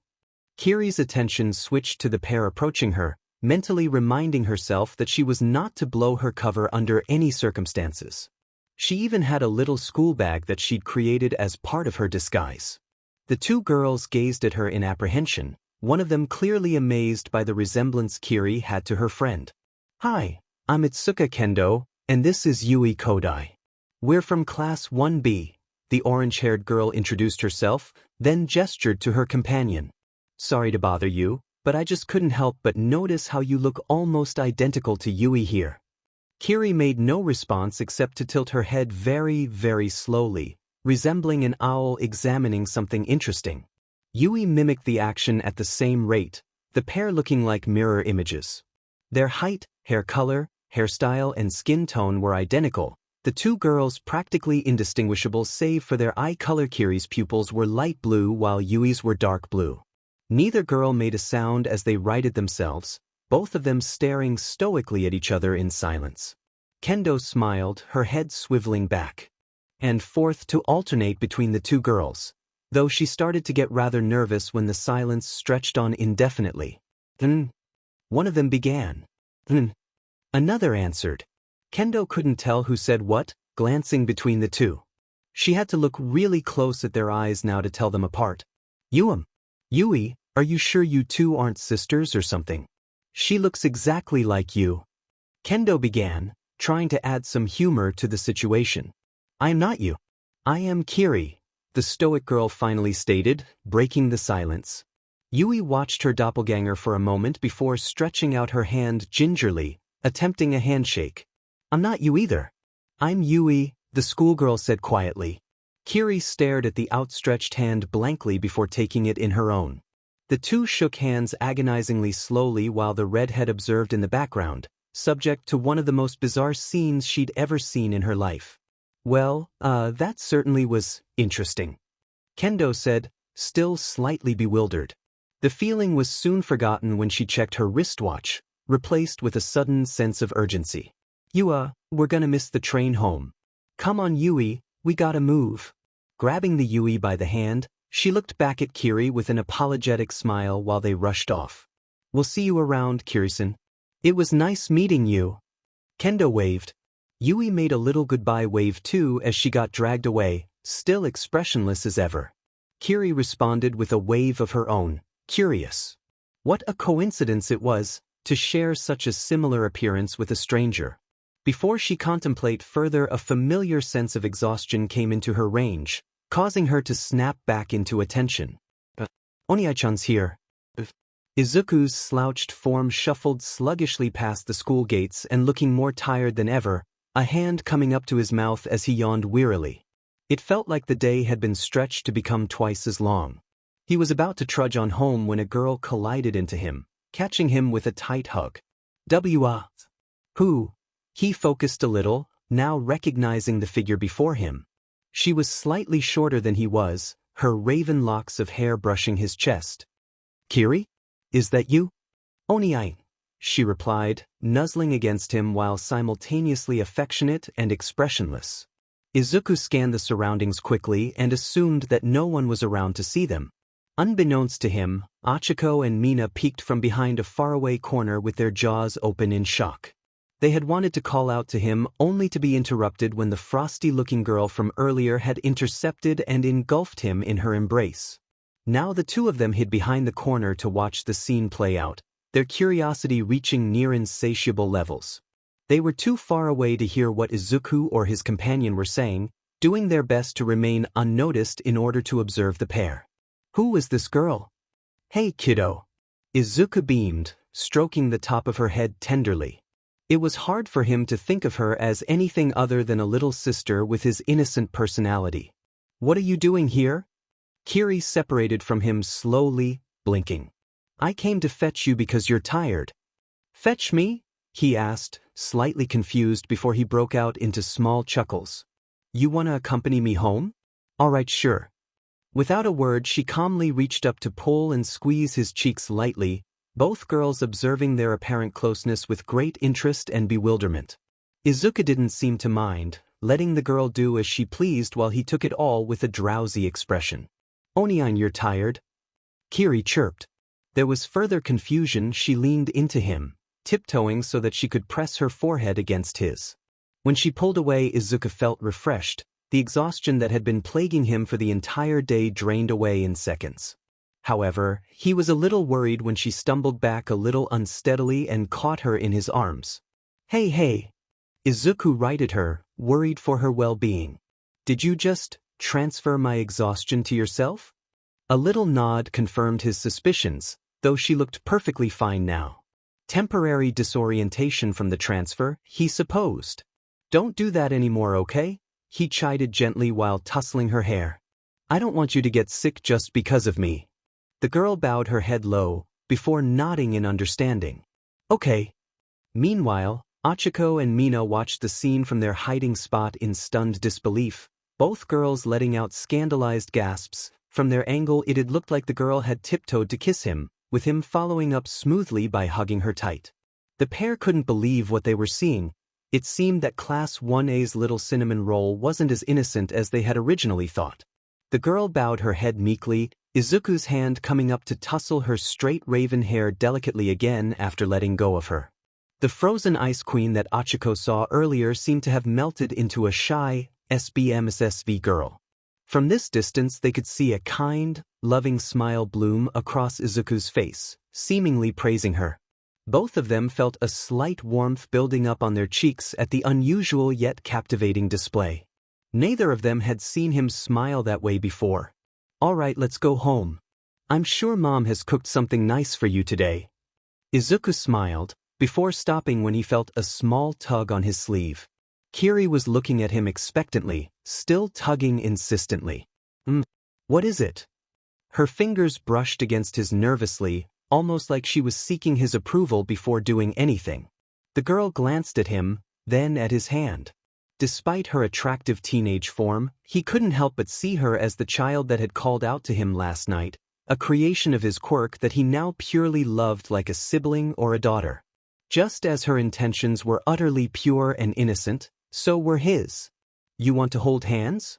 [SPEAKER 1] Kiri's attention switched to the pair approaching her, mentally reminding herself that she was not to blow her cover under any circumstances. She even had a little school bag that she'd created as part of her disguise. The two girls gazed at her in apprehension, one of them clearly amazed by the resemblance Kiri had to her friend. Hi, I'm Itsuka Kendo, and this is Yui Kodai. We're from Class 1B, the orange-haired girl introduced herself, then gestured to her companion. Sorry to bother you, but I just couldn't help but notice how you look almost identical to Yui here. Kiri made no response except to tilt her head very, very slowly, resembling an owl examining something interesting. Yui mimicked the action at the same rate, the pair looking like mirror images. Their height, hair color, hairstyle, and skin tone were identical, the two girls practically indistinguishable save for their eye color. Kiri's pupils were light blue while Yui's were dark blue. Neither girl made a sound as they righted themselves, both of them staring stoically at each other in silence. Kendo smiled, her head swiveling back and forth to alternate between the two girls, though she started to get rather nervous when the silence stretched on indefinitely. One of them began. Another answered. Kendo couldn't tell who said what, glancing between the two. She had to look really close at their eyes now to tell them apart. Yui, are you sure you two aren't sisters or something? She looks exactly like you. Kendo began, trying to add some humor to the situation. I'm not you. I am Kiri, the stoic girl finally stated, breaking the silence. Yui watched her doppelganger for a moment before stretching out her hand gingerly, attempting a handshake. I'm not you either. I'm Yui, the schoolgirl said quietly. Kiri stared at the outstretched hand blankly before taking it in her own. The two shook hands agonizingly slowly while the redhead observed in the background, subject to one of the most bizarre scenes she'd ever seen in her life. Well, that certainly was interesting. Kendo said, still slightly bewildered. The feeling was soon forgotten when she checked her wristwatch, replaced with a sudden sense of urgency. We're gonna miss the train home. Come on Yui, we gotta move. Grabbing the Yui by the hand, she looked back at Kiri with an apologetic smile while they rushed off. We'll see you around, Kiri-san. It was nice meeting you. Kendo waved. Yui made a little goodbye wave too as she got dragged away, still expressionless as ever. Kiri responded with a wave of her own, curious. What a coincidence it was to share such a similar appearance with a stranger. Before she contemplate further, a familiar sense of exhaustion came into her range, causing her to snap back into attention. Onii-chan's here. Izuku's slouched form shuffled sluggishly past the school gates and looking more tired than ever, a hand coming up to his mouth as he yawned wearily. It felt like the day had been stretched to become twice as long. He was about to trudge on home when a girl collided into him, catching him with a tight hug. Who? He focused a little, now recognizing the figure before him. She was slightly shorter than he was, her raven locks of hair brushing his chest. Kiri? Is that you? Onii, she replied, nuzzling against him while simultaneously affectionate and expressionless. Izuku scanned the surroundings quickly and assumed that no one was around to see them. Unbeknownst to him, Achiko and Mina peeked from behind a faraway corner with their jaws open in shock. They had wanted to call out to him only to be interrupted when the frosty-looking girl from earlier had intercepted and engulfed him in her embrace. Now the two of them hid behind the corner to watch the scene play out, their curiosity reaching near insatiable levels. They were too far away to hear what Izuku or his companion were saying, doing their best to remain unnoticed in order to observe the pair. Who was this girl? Hey kiddo. Izuku beamed, stroking the top of her head tenderly. It was hard for him to think of her as anything other than a little sister with his innocent personality. What are you doing here? Kiri separated from him slowly, blinking. I came to fetch you because you're tired. Fetch me? He asked, slightly confused before he broke out into small chuckles. You wanna accompany me home? Alright, sure. Without a word, she calmly reached up to pull and squeeze his cheeks lightly, both girls observing their apparent closeness with great interest and bewilderment. Izuku didn't seem to mind, letting the girl do as she pleased while he took it all with a drowsy expression. Onii, you're tired? Kiri chirped. There was further confusion. She leaned into him, tiptoeing so that she could press her forehead against his. When she pulled away, Izuku felt refreshed. The exhaustion that had been plaguing him for the entire day drained away in seconds. However, he was a little worried when she stumbled back a little unsteadily and caught her in his arms. Hey. Izuku righted her, worried for her well-being. Did you just transfer my exhaustion to yourself? A little nod confirmed his suspicions, though she looked perfectly fine now. Temporary disorientation from the transfer, he supposed. Don't do that anymore, okay? He chided gently while tussling her hair. I don't want you to get sick just because of me. The girl bowed her head low, before nodding in understanding. Okay. Meanwhile, Achiko and Mina watched the scene from their hiding spot in stunned disbelief, both girls letting out scandalized gasps. From their angle, it had looked like the girl had tiptoed to kiss him, with him following up smoothly by hugging her tight. The pair couldn't believe what they were seeing. It seemed that Class 1A's little cinnamon roll wasn't as innocent as they had originally thought. The girl bowed her head meekly, Izuku's hand coming up to tussle her straight raven hair delicately again after letting go of her. The frozen ice queen that Achiko saw earlier seemed to have melted into a shy, SBMSSV girl. From this distance they could see a kind, loving smile bloom across Izuku's face, seemingly praising her. Both of them felt a slight warmth building up on their cheeks at the unusual yet captivating display. Neither of them had seen him smile that way before. Alright, let's go home. I'm sure Mom has cooked something nice for you today. Izuku smiled, before stopping when he felt a small tug on his sleeve. Kiri was looking at him expectantly, still tugging insistently. What is it? Her fingers brushed against his nervously, almost like she was seeking his approval before doing anything. The girl glanced at him, then at his hand. Despite her attractive teenage form, he couldn't help but see her as the child that had called out to him last night, a creation of his Quirk that he now purely loved like a sibling or a daughter. Just as her intentions were utterly pure and innocent, so were his. "You want to hold hands?"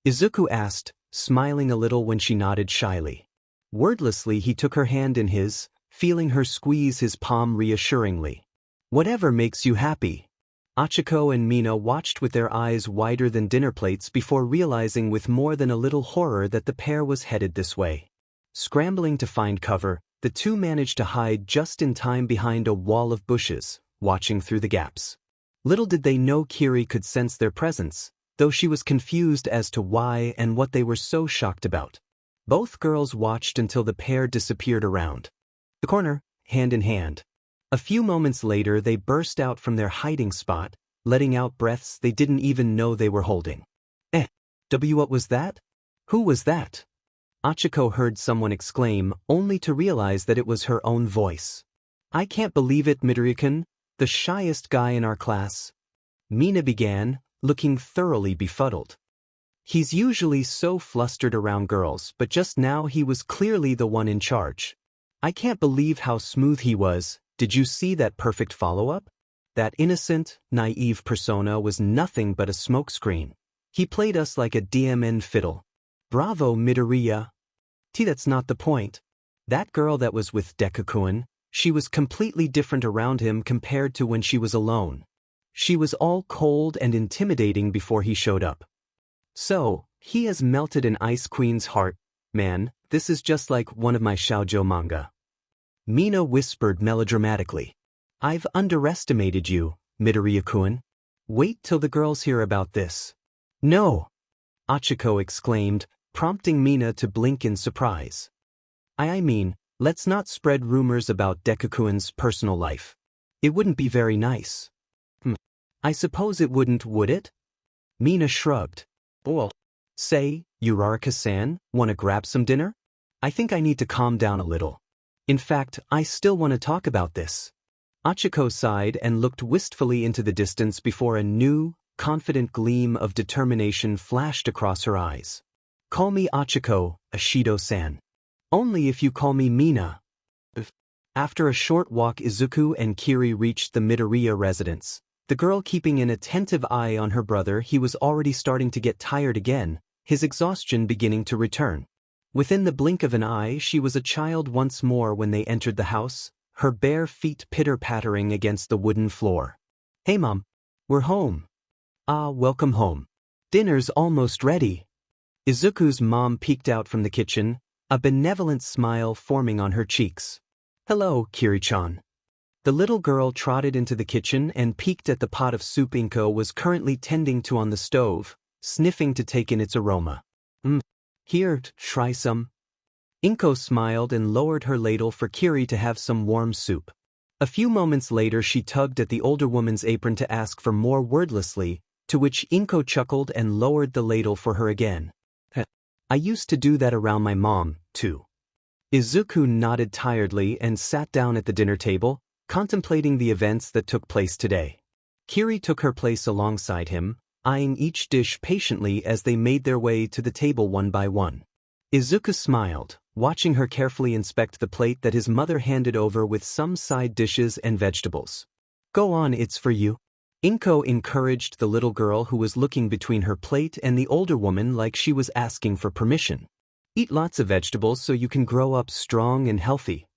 [SPEAKER 1] Izuku asked, smiling a little when she nodded shyly. Wordlessly he took her hand in his, feeling her squeeze his palm reassuringly. "Whatever makes you happy." Achiko and Mina watched with their eyes wider than dinner plates before realizing with more than a little horror that the pair was headed this way. Scrambling to find cover, the two managed to hide just in time behind a wall of bushes, watching through the gaps. Little did they know Kiri could sense their presence, though she was confused as to why and what they were so shocked about. Both girls watched until the pair disappeared around the corner, hand in hand. A few moments later they burst out from their hiding spot, letting out breaths they didn't even know they were holding. What was that? Who was that?" Achiko heard someone exclaim, only to realize that it was her own voice. "I can't believe it, Midoriya-kun, the shyest guy in our class." Mina began, looking thoroughly befuddled. He's usually so flustered around girls, but just now he was clearly the one in charge. "I can't believe how smooth he was. Did you see that perfect follow-up? That innocent, naive persona was nothing but a smokescreen. He played us like a DMN fiddle. Bravo, Midoriya." That's not the point. That girl that was with Deku-kun, she was completely different around him compared to when she was alone. She was all cold and intimidating before he showed up. "So, he has melted an Ice Queen's heart. Man, this is just like one of my shoujo manga." Mina whispered melodramatically. "I've underestimated you, Midoriya-kun. Wait till the girls hear about this." "No!" Achiko exclaimed, prompting Mina to blink in surprise. I mean, let's not spread rumors about Deku-kun's personal life. It wouldn't be very nice." "I suppose it wouldn't, would it?" Mina shrugged. "Well, say, Uraraka-san, wanna grab some dinner? I think I need to calm down a little. In fact, I still want to talk about this." Achiko sighed and looked wistfully into the distance before a new, confident gleam of determination flashed across her eyes. "Call me Achiko, Ashido-san. Only if you call me Mina." After a short walk, Izuku and Kiri reached the Midoriya residence. The girl keeping an attentive eye on her brother, he was already starting to get tired again, his exhaustion beginning to return. Within the blink of an eye, she was a child once more when they entered the house, her bare feet pitter-pattering against the wooden floor. "Hey Mom, we're home." "Ah, welcome home. Dinner's almost ready." Izuku's mom peeked out from the kitchen, a benevolent smile forming on her cheeks. "Hello, Kiri-chan." The little girl trotted into the kitchen and peeked at the pot of soup Inko was currently tending to on the stove, sniffing to take in its aroma. Here, try some." Inko smiled and lowered her ladle for Kiri to have some warm soup. A few moments later she tugged at the older woman's apron to ask for more wordlessly, to which Inko chuckled and lowered the ladle for her again. "I used to do that around my mom, too." Izuku nodded tiredly and sat down at the dinner table, contemplating the events that took place today. Kiri took her place alongside him, eyeing each dish patiently as they made their way to the table one by one. Izuku smiled, watching her carefully inspect the plate that his mother handed over with some side dishes and vegetables. "Go on, it's for you." Inko encouraged the little girl who was looking between her plate and the older woman like she was asking for permission. "Eat lots of vegetables so you can grow up strong and healthy."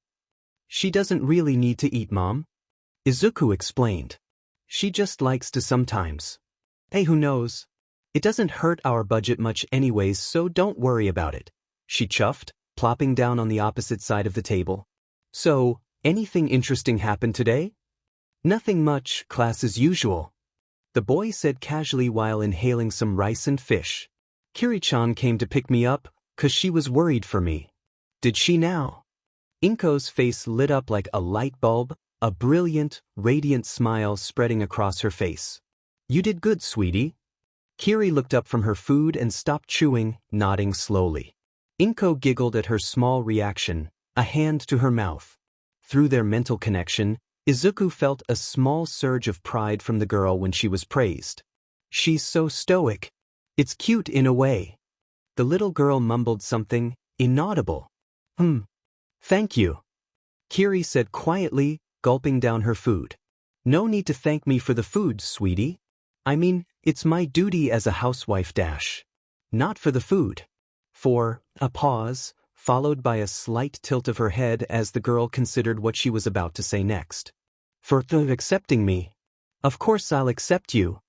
[SPEAKER 1] "She doesn't really need to eat, Mom," Izuku explained. "She just likes to sometimes. Hey, who knows? It doesn't hurt our budget much anyways, so don't worry about it," she chuffed, plopping down on the opposite side of the table. "So, anything interesting happened today?" "Nothing much, class as usual," the boy said casually while inhaling some rice and fish. "Kiri-chan came to pick me up, 'cause she was worried for me." "Did she now?" Inko's face lit up like a light bulb, a brilliant, radiant smile spreading across her face. "You did good, sweetie." Kiri looked up from her food and stopped chewing, nodding slowly. Inko giggled at her small reaction, a hand to her mouth. Through their mental connection, Izuku felt a small surge of pride from the girl when she was praised. "She's so stoic. It's cute in a way." The little girl mumbled something, inaudible. Thank you. Kiri said quietly, gulping down her food. No need to thank me for the food, sweetie. I mean, it's my duty as a housewife dash. Not for the food. For a pause, followed by a slight tilt of her head as the girl considered what she was about to say next. For accepting me. Of course I'll accept you.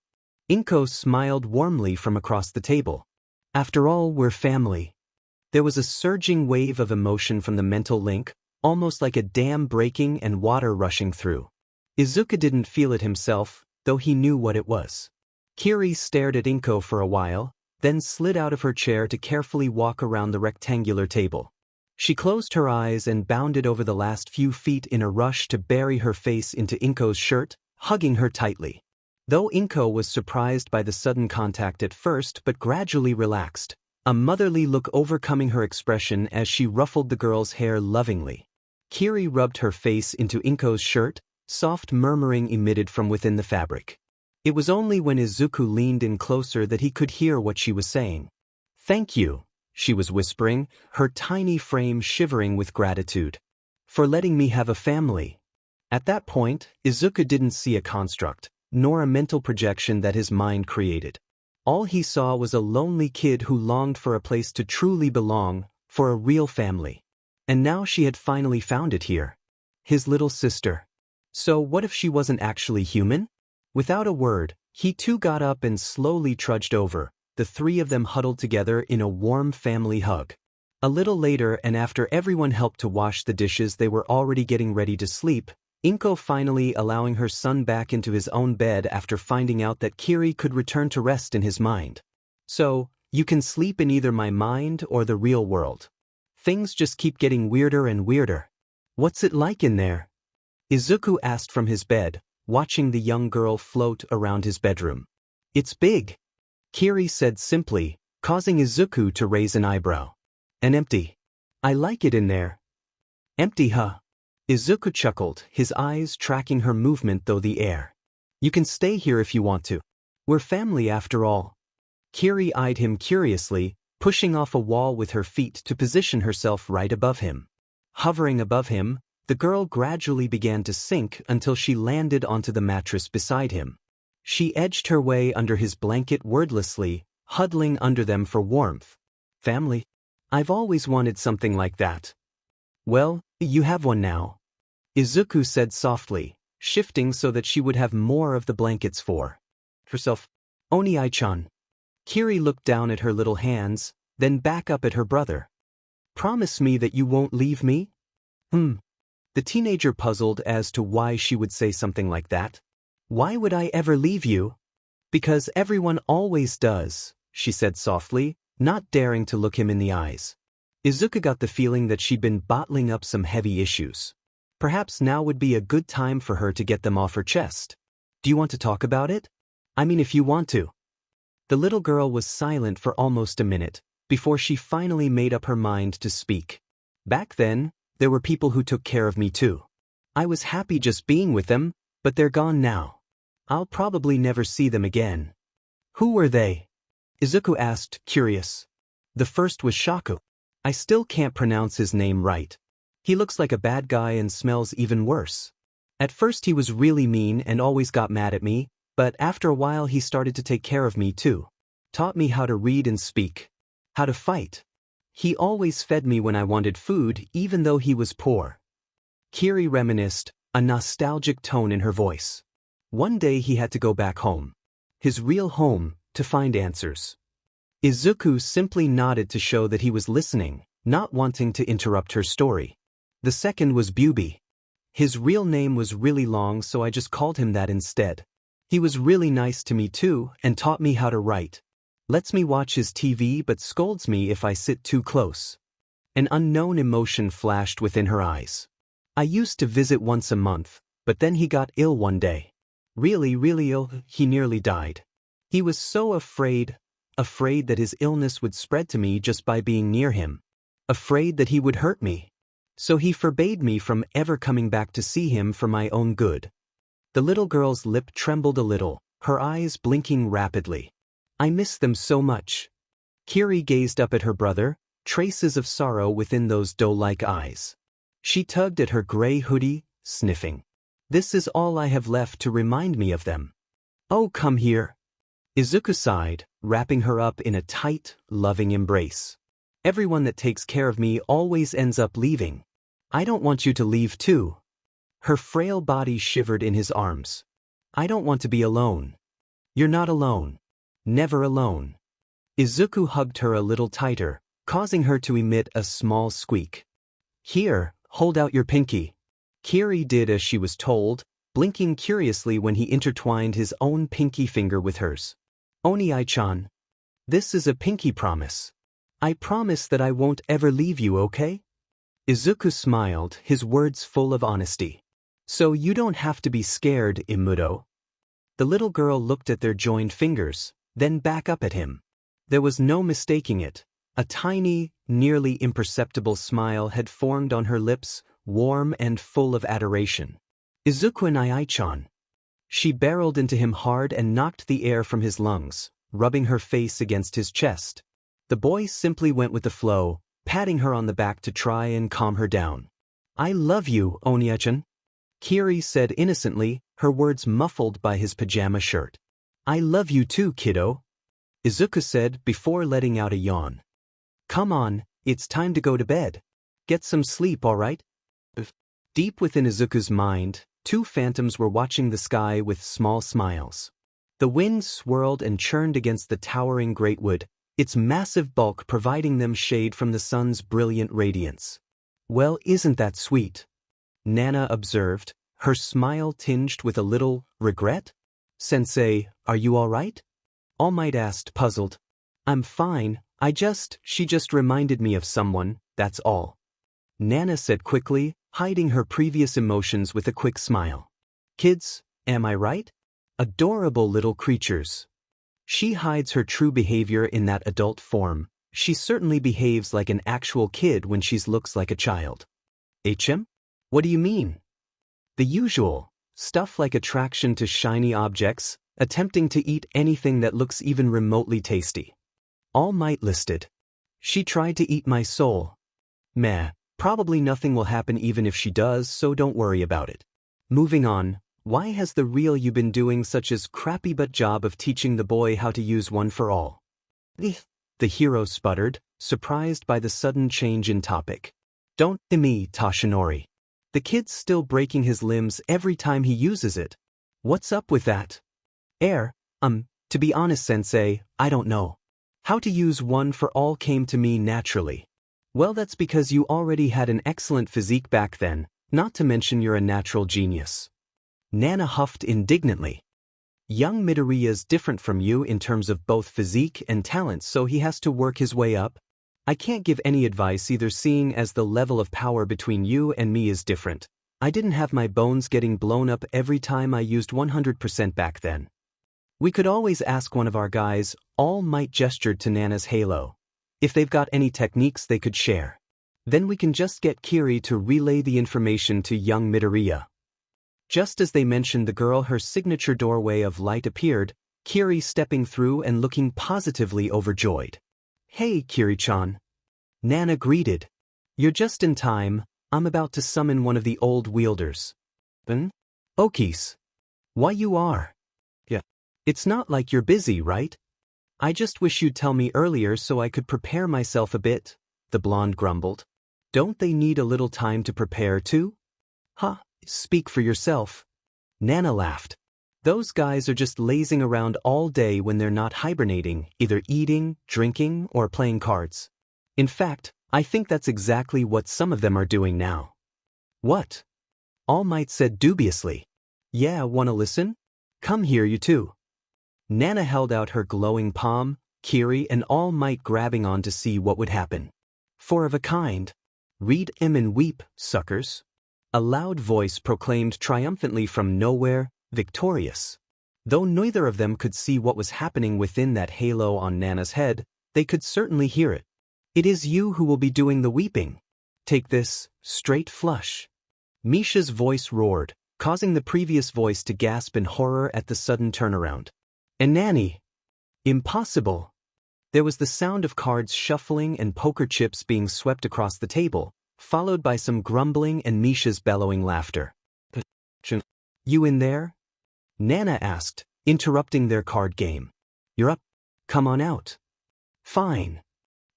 [SPEAKER 1] Inko smiled warmly from across the table. After all, we're family. There was a surging wave of emotion from the mental link, almost like a dam breaking and water rushing through. Izuku didn't feel it himself, though he knew what it was. Kiri stared at Inko for a while, then slid out of her chair to carefully walk around the rectangular table. She closed her eyes and bounded over the last few feet in a rush to bury her face into Inko's shirt, hugging her tightly. Though Inko was surprised by the sudden contact at first but gradually relaxed, a motherly look overcoming her expression as she ruffled the girl's hair lovingly. Kiri rubbed her face into Inko's shirt, soft murmuring emitted from within the fabric. It was only when Izuku leaned in closer that he could hear what she was saying. Thank you, she was whispering, her tiny frame shivering with gratitude. For letting me have a family. At that point, Izuku didn't see a construct, nor a mental projection that his mind created. All he saw was a lonely kid who longed for a place to truly belong, for a real family. And now she had finally found it here. His little sister. So what if she wasn't actually human? Without a word, he too got up and slowly trudged over, the three of them huddled together in a warm family hug. A little later, and after everyone helped to wash the dishes, they were already getting ready to sleep, Inko finally allowing her son back into his own bed after finding out that Kiri could return to rest in his mind. So, you can sleep in either my mind or the real world. Things just keep getting weirder and weirder. What's it like in there? Izuku asked from his bed, watching the young girl float around his bedroom. It's big, Kiri said simply, causing Izuku to raise an eyebrow. And empty. I like it in there. Empty, huh? Izuku chuckled, his eyes tracking her movement through the air. You can stay here if you want to. We're family after all. Kiri eyed him curiously, pushing off a wall with her feet to position herself right above him. Hovering above him, the girl gradually began to sink until she landed onto the mattress beside him. She edged her way under his blanket wordlessly, huddling under them for warmth. Family? I've always wanted something like that. Well, you have one now. Izuku said softly, shifting so that she would have more of the blankets for herself. Oni-chan. Kiri looked down at her little hands, then back up at her brother. Promise me that you won't leave me? The teenager puzzled as to why she would say something like that. Why would I ever leave you? Because everyone always does, she said softly, not daring to look him in the eyes. Izuku got the feeling that she'd been bottling up some heavy issues. Perhaps now would be a good time for her to get them off her chest. Do you want to talk about it? I mean, if you want to. The little girl was silent for almost a minute, before she finally made up her mind to speak. Back then, there were people who took care of me too. I was happy just being with them, but they're gone now. I'll probably never see them again. Who were they? Izuku asked, curious. The first was Shaku. I still can't pronounce his name right. He looks like a bad guy and smells even worse. At first he was really mean and always got mad at me, but after a while he started to take care of me too. Taught me how to read and speak. How to fight. He always fed me when I wanted food, even though he was poor. Kiri reminisced, a nostalgic tone in her voice. One day he had to go back home. His real home, to find answers. Izuku simply nodded to show that he was listening, not wanting to interrupt her story. The second was Bubi. His real name was really long, so I just called him that instead. He was really nice to me too and taught me how to write. Lets me watch his TV but scolds me if I sit too close. An unknown emotion flashed within her eyes. I used to visit once a month, but then he got ill one day. Really, really ill, he nearly died. He was so afraid that his illness would spread to me just by being near him. Afraid that he would hurt me. So he forbade me from ever coming back to see him for my own good. The little girl's lip trembled a little, her eyes blinking rapidly. I miss them so much. Kiri gazed up at her brother, traces of sorrow within those doe-like eyes. She tugged at her gray hoodie, sniffing. This is all I have left to remind me of them. Oh, come here. Izuku sighed, wrapping her up in a tight, loving embrace. Everyone that takes care of me always ends up leaving. I don't want you to leave too. Her frail body shivered in his arms. I don't want to be alone. You're not alone. Never alone. Izuku hugged her a little tighter, causing her to emit a small squeak. Here, hold out your pinky. Kiri did as she was told, blinking curiously when he intertwined his own pinky finger with hers. Oni-chan. This is a pinky promise. I promise that I won't ever leave you, okay? Izuku smiled, his words full of honesty. So you don't have to be scared, Imudo. The little girl looked at their joined fingers, then back up at him. There was no mistaking it. A tiny, nearly imperceptible smile had formed on her lips, warm and full of adoration. Izuku-nii-chan. She barreled into him hard and knocked the air from his lungs, rubbing her face against his chest. The boy simply went with the flow, patting her on the back to try and calm her down. I love you, Oni-chan. Kiri said innocently, her words muffled by his pajama shirt. I love you too, kiddo. Izuku said before letting out a yawn. Come on, it's time to go to bed. Get some sleep, all right? Deep within Izuku's mind, two phantoms were watching the sky with small smiles. The wind swirled and churned against the towering greatwood, its massive bulk providing them shade from the sun's brilliant radiance. Well, isn't that sweet? Nana observed, her smile tinged with a little regret. Sensei, are you all right? All Might asked, puzzled. I'm fine, she just reminded me of someone, that's all. Nana said quickly, hiding her previous emotions with a quick smile. Kids, am I right? Adorable little creatures. She hides her true behavior in that adult form. She certainly behaves like an actual kid when she looks like a child. HM? What do you mean? The usual. Stuff like attraction to shiny objects, attempting to eat anything that looks even remotely tasty. All Might listed. She tried to eat my soul. Meh, probably nothing will happen even if she does, so don't worry about it. Moving on, why has the real you been doing such a crappy but job of teaching the boy how to use one for all? The hero sputtered, surprised by the sudden change in topic. Don't me, Toshinori. The kid's still breaking his limbs every time he uses it. What's up with that? To be honest, Sensei, I don't know. How to use one for all came to me naturally. Well, that's because you already had an excellent physique back then, not to mention you're a natural genius. Nana huffed indignantly. Young Midoriya's different from you in terms of both physique and talent, so he has to work his way up. I can't give any advice either, seeing as the level of power between you and me is different. I didn't have my bones getting blown up every time I used 100% back then. We could always ask one of our guys. All Might gestured to Nana's halo. If they've got any techniques they could share. Then we can just get Kiri to relay the information to young Midoriya. Just as they mentioned the girl, her signature doorway of light appeared, Kiri stepping through and looking positively overjoyed. Hey, Kiri-chan. Nana greeted. You're just in time, I'm about to summon one of the old wielders. Okies. Why you are? Yeah. It's not like you're busy, right? I just wish you'd tell me earlier so I could prepare myself a bit, the blonde grumbled. Don't they need a little time to prepare too? Speak for yourself. Nana laughed. Those guys are just lazing around all day when they're not hibernating, either eating, drinking, or playing cards. In fact, I think that's exactly what some of them are doing now. What? All Might said dubiously. Yeah, wanna listen? Come here, you two. Nana held out her glowing palm, Kiri and All Might grabbing on to see what would happen. Four of a kind. Read 'em and weep, suckers. A loud voice proclaimed triumphantly from nowhere, victorious. Though neither of them could see what was happening within that halo on Nana's head, they could certainly hear it. It is you who will be doing the weeping. Take this, straight flush. Misha's voice roared, causing the previous voice to gasp in horror at the sudden turnaround. And Nanny. Impossible. There was the sound of cards shuffling and poker chips being swept across the table, followed by some grumbling and Misha's bellowing laughter. "You in there?" Nana asked, interrupting their card game. "You're up. Come on out." "Fine."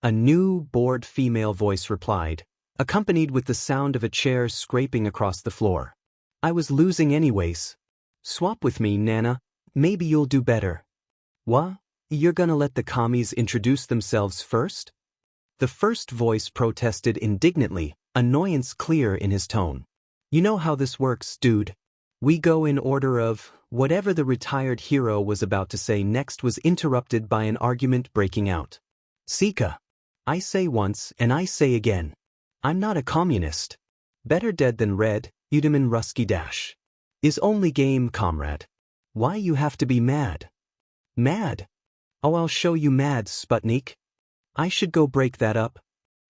[SPEAKER 1] A new, bored female voice replied, accompanied with the sound of a chair scraping across the floor. "I was losing anyways. Swap with me, Nana. Maybe you'll do better." "What? You're gonna let the commies introduce themselves first?" The first voice protested indignantly, annoyance clear in his tone. "You know how this works, dude. We go in order of..." Whatever the retired hero was about to say next was interrupted by an argument breaking out. "Sika. I say once and I say again. I'm not a communist. Better dead than red, Udaman Rusky Dash. Is only game, comrade. Why you have to be mad?" "Mad? Oh, I'll show you mad, Sputnik. I should go break that up."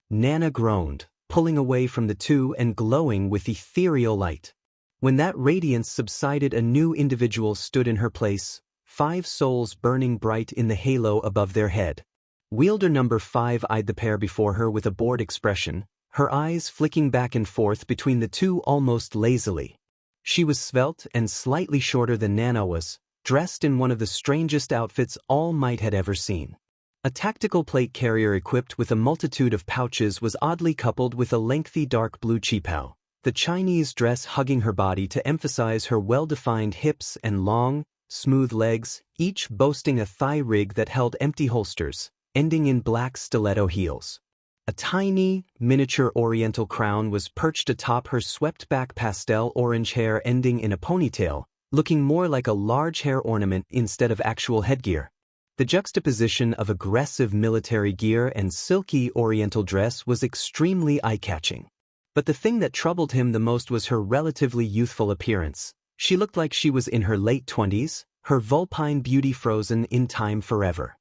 [SPEAKER 1] Nana groaned, pulling away from the two and glowing with ethereal light. When that radiance subsided, a new individual stood in her place, 5 souls burning bright in the halo above their head. Wielder number 5 eyed the pair before her with a bored expression, her eyes flicking back and forth between the two almost lazily. She was svelte and slightly shorter than Nana was, dressed in one of the strangest outfits All Might had ever seen. A tactical plate carrier equipped with a multitude of pouches was oddly coupled with a lengthy dark blue qipao, the Chinese dress hugging her body to emphasize her well-defined hips and long, smooth legs, each boasting a thigh rig that held empty holsters, ending in black stiletto heels. A tiny, miniature oriental crown was perched atop her swept-back pastel orange hair ending in a ponytail, looking more like a large hair ornament instead of actual headgear. The juxtaposition of aggressive military gear and silky oriental dress was extremely eye-catching. But the thing that troubled him the most was her relatively youthful appearance. She looked like she was in her late 20s, her vulpine beauty frozen in time forever.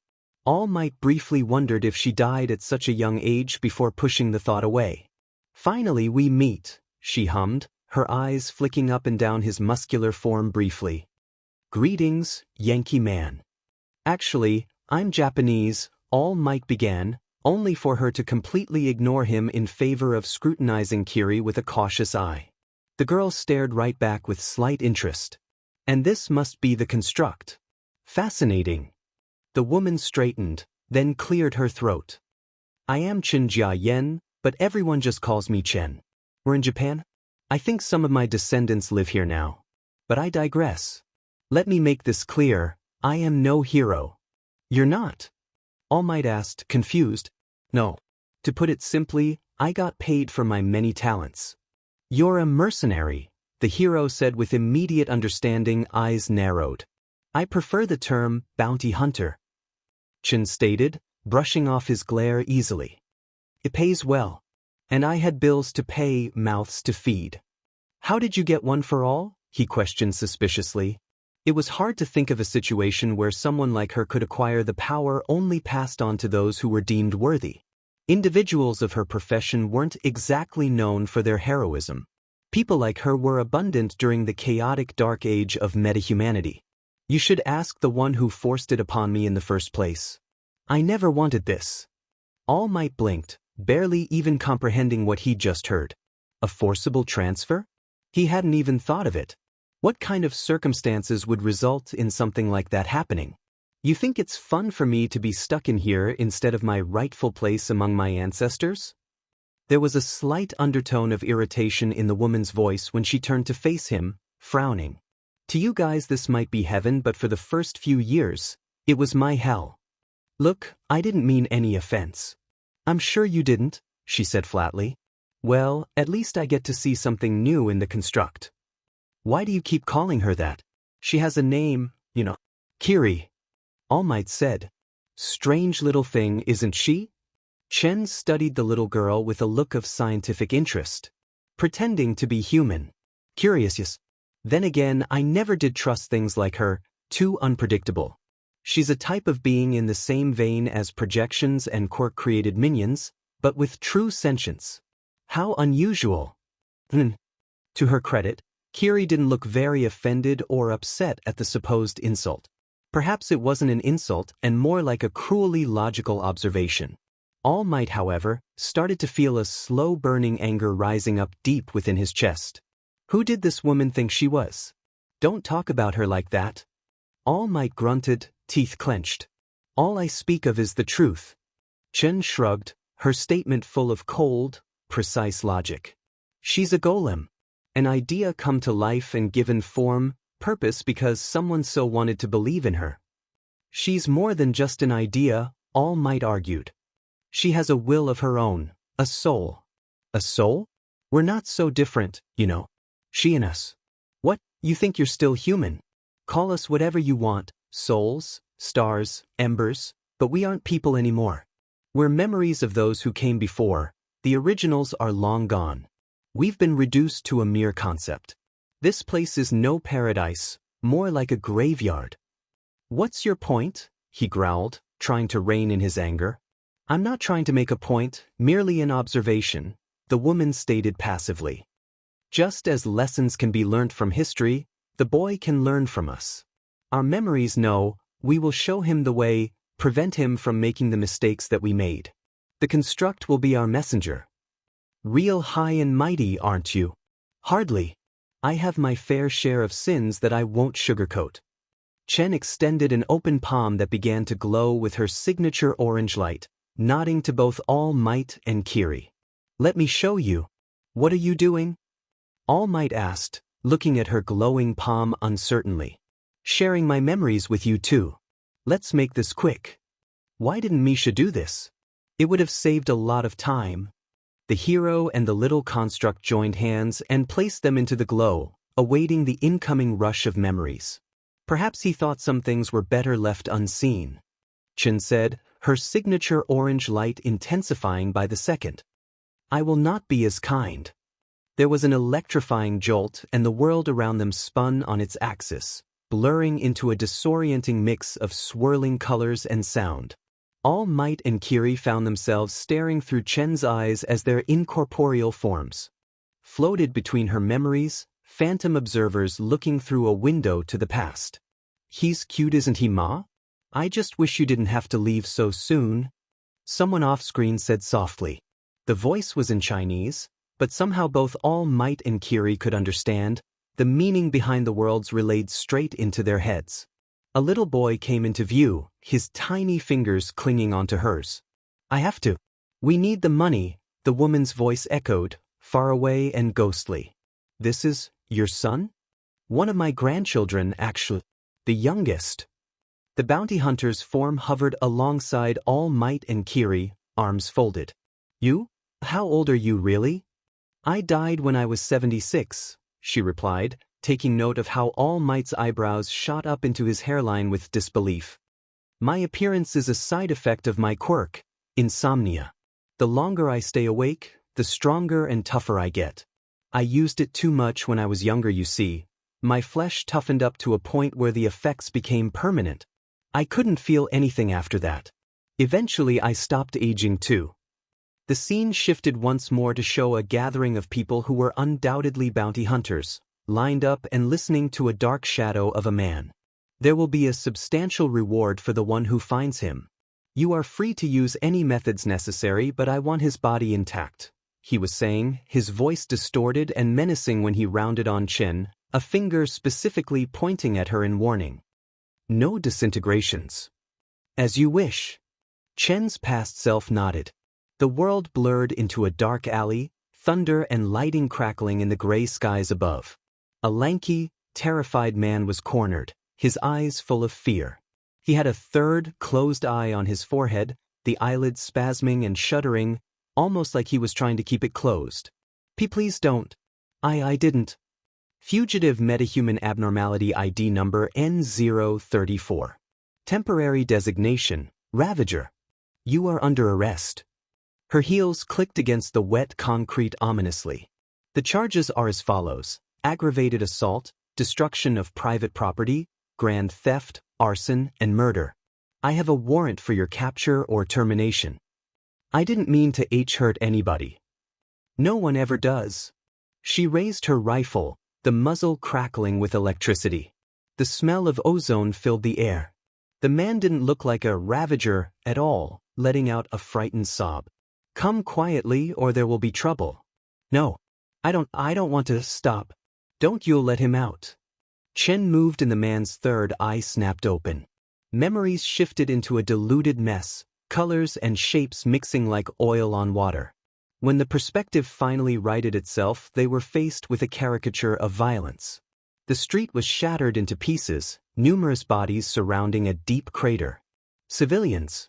[SPEAKER 1] All Might briefly wondered if she died at such a young age before pushing the thought away. "Finally we meet," she hummed, her eyes flicking up and down his muscular form briefly. "Greetings, Yankee man." "Actually, I'm Japanese," All Might began, only for her to completely ignore him in favor of scrutinizing Kiri with a cautious eye. The girl stared right back with slight interest. "And this must be the construct. Fascinating." The woman straightened, then cleared her throat. "I am Chen Jia Yen, but everyone just calls me Chen. We're in Japan? I think some of my descendants live here now. But I digress. Let me make this clear, I am no hero." "You're not?" All Might asked, confused. "No. To put it simply, I got paid for my many talents." "You're a mercenary," the hero said with immediate understanding, eyes narrowed. "I prefer the term bounty hunter," Chen stated, brushing off his glare easily. "It pays well. And I had bills to pay, mouths to feed." "How did you get one for all?" he questioned suspiciously. It was hard to think of a situation where someone like her could acquire the power only passed on to those who were deemed worthy. Individuals of her profession weren't exactly known for their heroism. People like her were abundant during the chaotic dark age of metahumanity. "You should ask the one who forced it upon me in the first place. I never wanted this." All Might blinked, barely even comprehending what he'd just heard. A forcible transfer? He hadn't even thought of it. What kind of circumstances would result in something like that happening? "You think it's fun for me to be stuck in here instead of my rightful place among my ancestors?" There was a slight undertone of irritation in the woman's voice when she turned to face him, frowning. "To you guys this might be heaven, but for the first few years, it was my hell." "Look, I didn't mean any offense." "I'm sure you didn't," she said flatly. "Well, at least I get to see something new in the construct." "Why do you keep calling her that? She has a name, you know." "Kiri," All Might said. "Strange little thing, isn't she?" Chen studied the little girl with a look of scientific interest. "Pretending to be human. Curious, yes. Then again, I never did trust things like her, too unpredictable. She's a type of being in the same vein as projections and Quirk-created minions, but with true sentience. How unusual." To her credit, Kiri didn't look very offended or upset at the supposed insult. Perhaps it wasn't an insult and more like a cruelly logical observation. All Might, however, started to feel a slow-burning anger rising up deep within his chest. Who did this woman think she was? Don't talk about her like that. All Might grunted, teeth clenched. All I speak of is the truth. Chen shrugged, her statement full of cold, precise logic. She's a golem. An idea come to life and given form, purpose because someone so wanted to believe in her. She's more than just an idea, All Might argued. She has a will of her own, a soul. A soul? We're not so different, you know. She and us. What, you think you're still human? Call us whatever you want, souls, stars, embers, but we aren't people anymore. We're memories of those who came before, the originals are long gone. We've been reduced to a mere concept. This place is no paradise, more like a graveyard. What's your point? He growled, trying to rein in his anger. I'm not trying to make a point, merely an observation, the woman stated passively. Just as lessons can be learnt from history, the boy can learn from us. Our memories know, we will show him the way, prevent him from making the mistakes that we made. The construct will be our messenger. Real high and mighty, aren't you? Hardly. I have my fair share of sins that I won't sugarcoat. Chen extended an open palm that began to glow with her signature orange light, nodding to both All Might and Kiri. Let me show you. What are you doing? All Might asked, looking at her glowing palm uncertainly. Sharing my memories with you too. Let's make this quick. Why didn't Misha do this? It would have saved a lot of time. The hero and the little construct joined hands and placed them into the glow, awaiting the incoming rush of memories. Perhaps he thought some things were better left unseen. Chen said, her signature orange light intensifying by the second. I will not be as kind. There was an electrifying jolt and the world around them spun on its axis, blurring into a disorienting mix of swirling colors and sound. All Might and Kiri found themselves staring through Chen's eyes as their incorporeal forms floated between her memories, phantom observers looking through a window to the past. He's cute, isn't he, Ma? I just wish you didn't have to leave so soon. Someone off-screen said softly. The voice was in Chinese, but somehow both All Might and Kiri could understand. The meaning behind the words relayed straight into their heads. A little boy came into view, his tiny fingers clinging onto hers. I have to. We need the money, the woman's voice echoed, far away and ghostly. This is your son? One of my grandchildren, actually. The youngest. The bounty hunter's form hovered alongside All Might and Kiri, arms folded. You? How old are you really? I died when I was 76, she replied, taking note of how All Might's eyebrows shot up into his hairline with disbelief. My appearance is a side effect of my quirk, insomnia. The longer I stay awake, the stronger and tougher I get. I used it too much when I was younger, you see. My flesh toughened up to a point where the effects became permanent. I couldn't feel anything after that. Eventually I stopped aging too. The scene shifted once more to show a gathering of people who were undoubtedly bounty hunters, lined up and listening to a dark shadow of a man. There will be a substantial reward for the one who finds him. You are free to use any methods necessary, but I want his body intact, he was saying, his voice distorted and menacing when he rounded on Chen, a finger specifically pointing at her in warning. No disintegrations. As you wish. Chen's past self nodded. The world blurred into a dark alley, thunder and lightning crackling in the gray skies above. A lanky, terrified man was cornered, his eyes full of fear. He had a third, closed eye on his forehead, the eyelids spasming and shuddering, almost like he was trying to keep it closed. Please don't. I didn't. Fugitive metahuman abnormality ID number N034. Temporary designation, Ravager. You are under arrest. Her heels clicked against the wet concrete ominously. The charges are as follows: aggravated assault, destruction of private property, grand theft, arson, and murder. I have a warrant for your capture or termination. I didn't mean to hurt anybody. No one ever does. She raised her rifle, the muzzle crackling with electricity. The smell of ozone filled the air. The man didn't look like a ravager at all, letting out a frightened sob. "Come quietly or there will be trouble." "No. I don't want to stop. Don't you let him out." Chen moved and the man's third eye snapped open. Memories shifted into a diluted mess, colors and shapes mixing like oil on water. When the perspective finally righted itself, they were faced with a caricature of violence. The street was shattered into pieces, numerous bodies surrounding a deep crater. Civilians.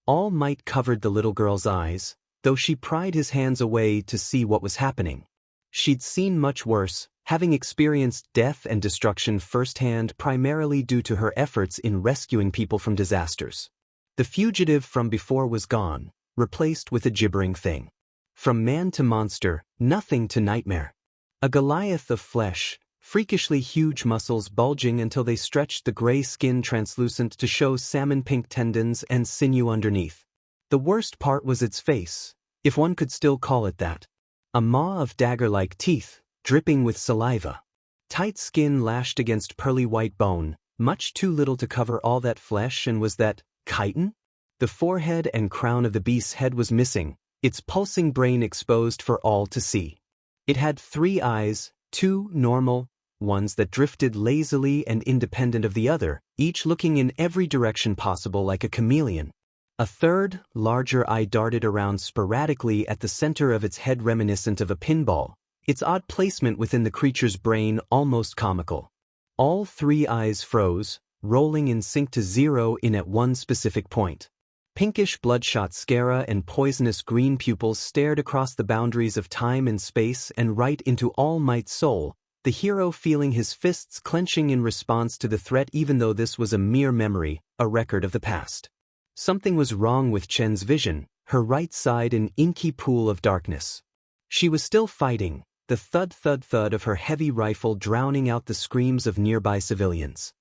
[SPEAKER 1] All Might covered the little girl's eyes, though she pried his hands away to see what was happening. She'd seen much worse, having experienced death and destruction firsthand primarily due to her efforts in rescuing people from disasters. The fugitive from before was gone, replaced with a gibbering thing. From man to monster, nothing to nightmare. A Goliath of flesh, freakishly huge muscles bulging until they stretched the gray skin translucent to show salmon-pink tendons and sinew underneath. The worst part was its face, if one could still call it that. A maw of dagger-like teeth, dripping with saliva. Tight skin lashed against pearly white bone, much too little to cover all that flesh, and was that chitin? The forehead and crown of the beast's head was missing, its pulsing brain exposed for all to see. It had 3 eyes, 2 normal ones that drifted lazily and independent of the other, each looking in every direction possible like a chameleon. A third, larger eye darted around sporadically at the center of its head, reminiscent of a pinball, its odd placement within the creature's brain almost comical. All 3 eyes froze, rolling in sync to 0 in at one specific point. Pinkish bloodshot sclera and poisonous green pupils stared across the boundaries of time and space and right into All Might's soul, the hero feeling his fists clenching in response to the threat even though this was a mere memory, a record of the past. Something was wrong with Chen's vision, her right side an inky pool of darkness. She was still fighting, the thud-thud-thud of her heavy rifle drowning out the screams of nearby civilians.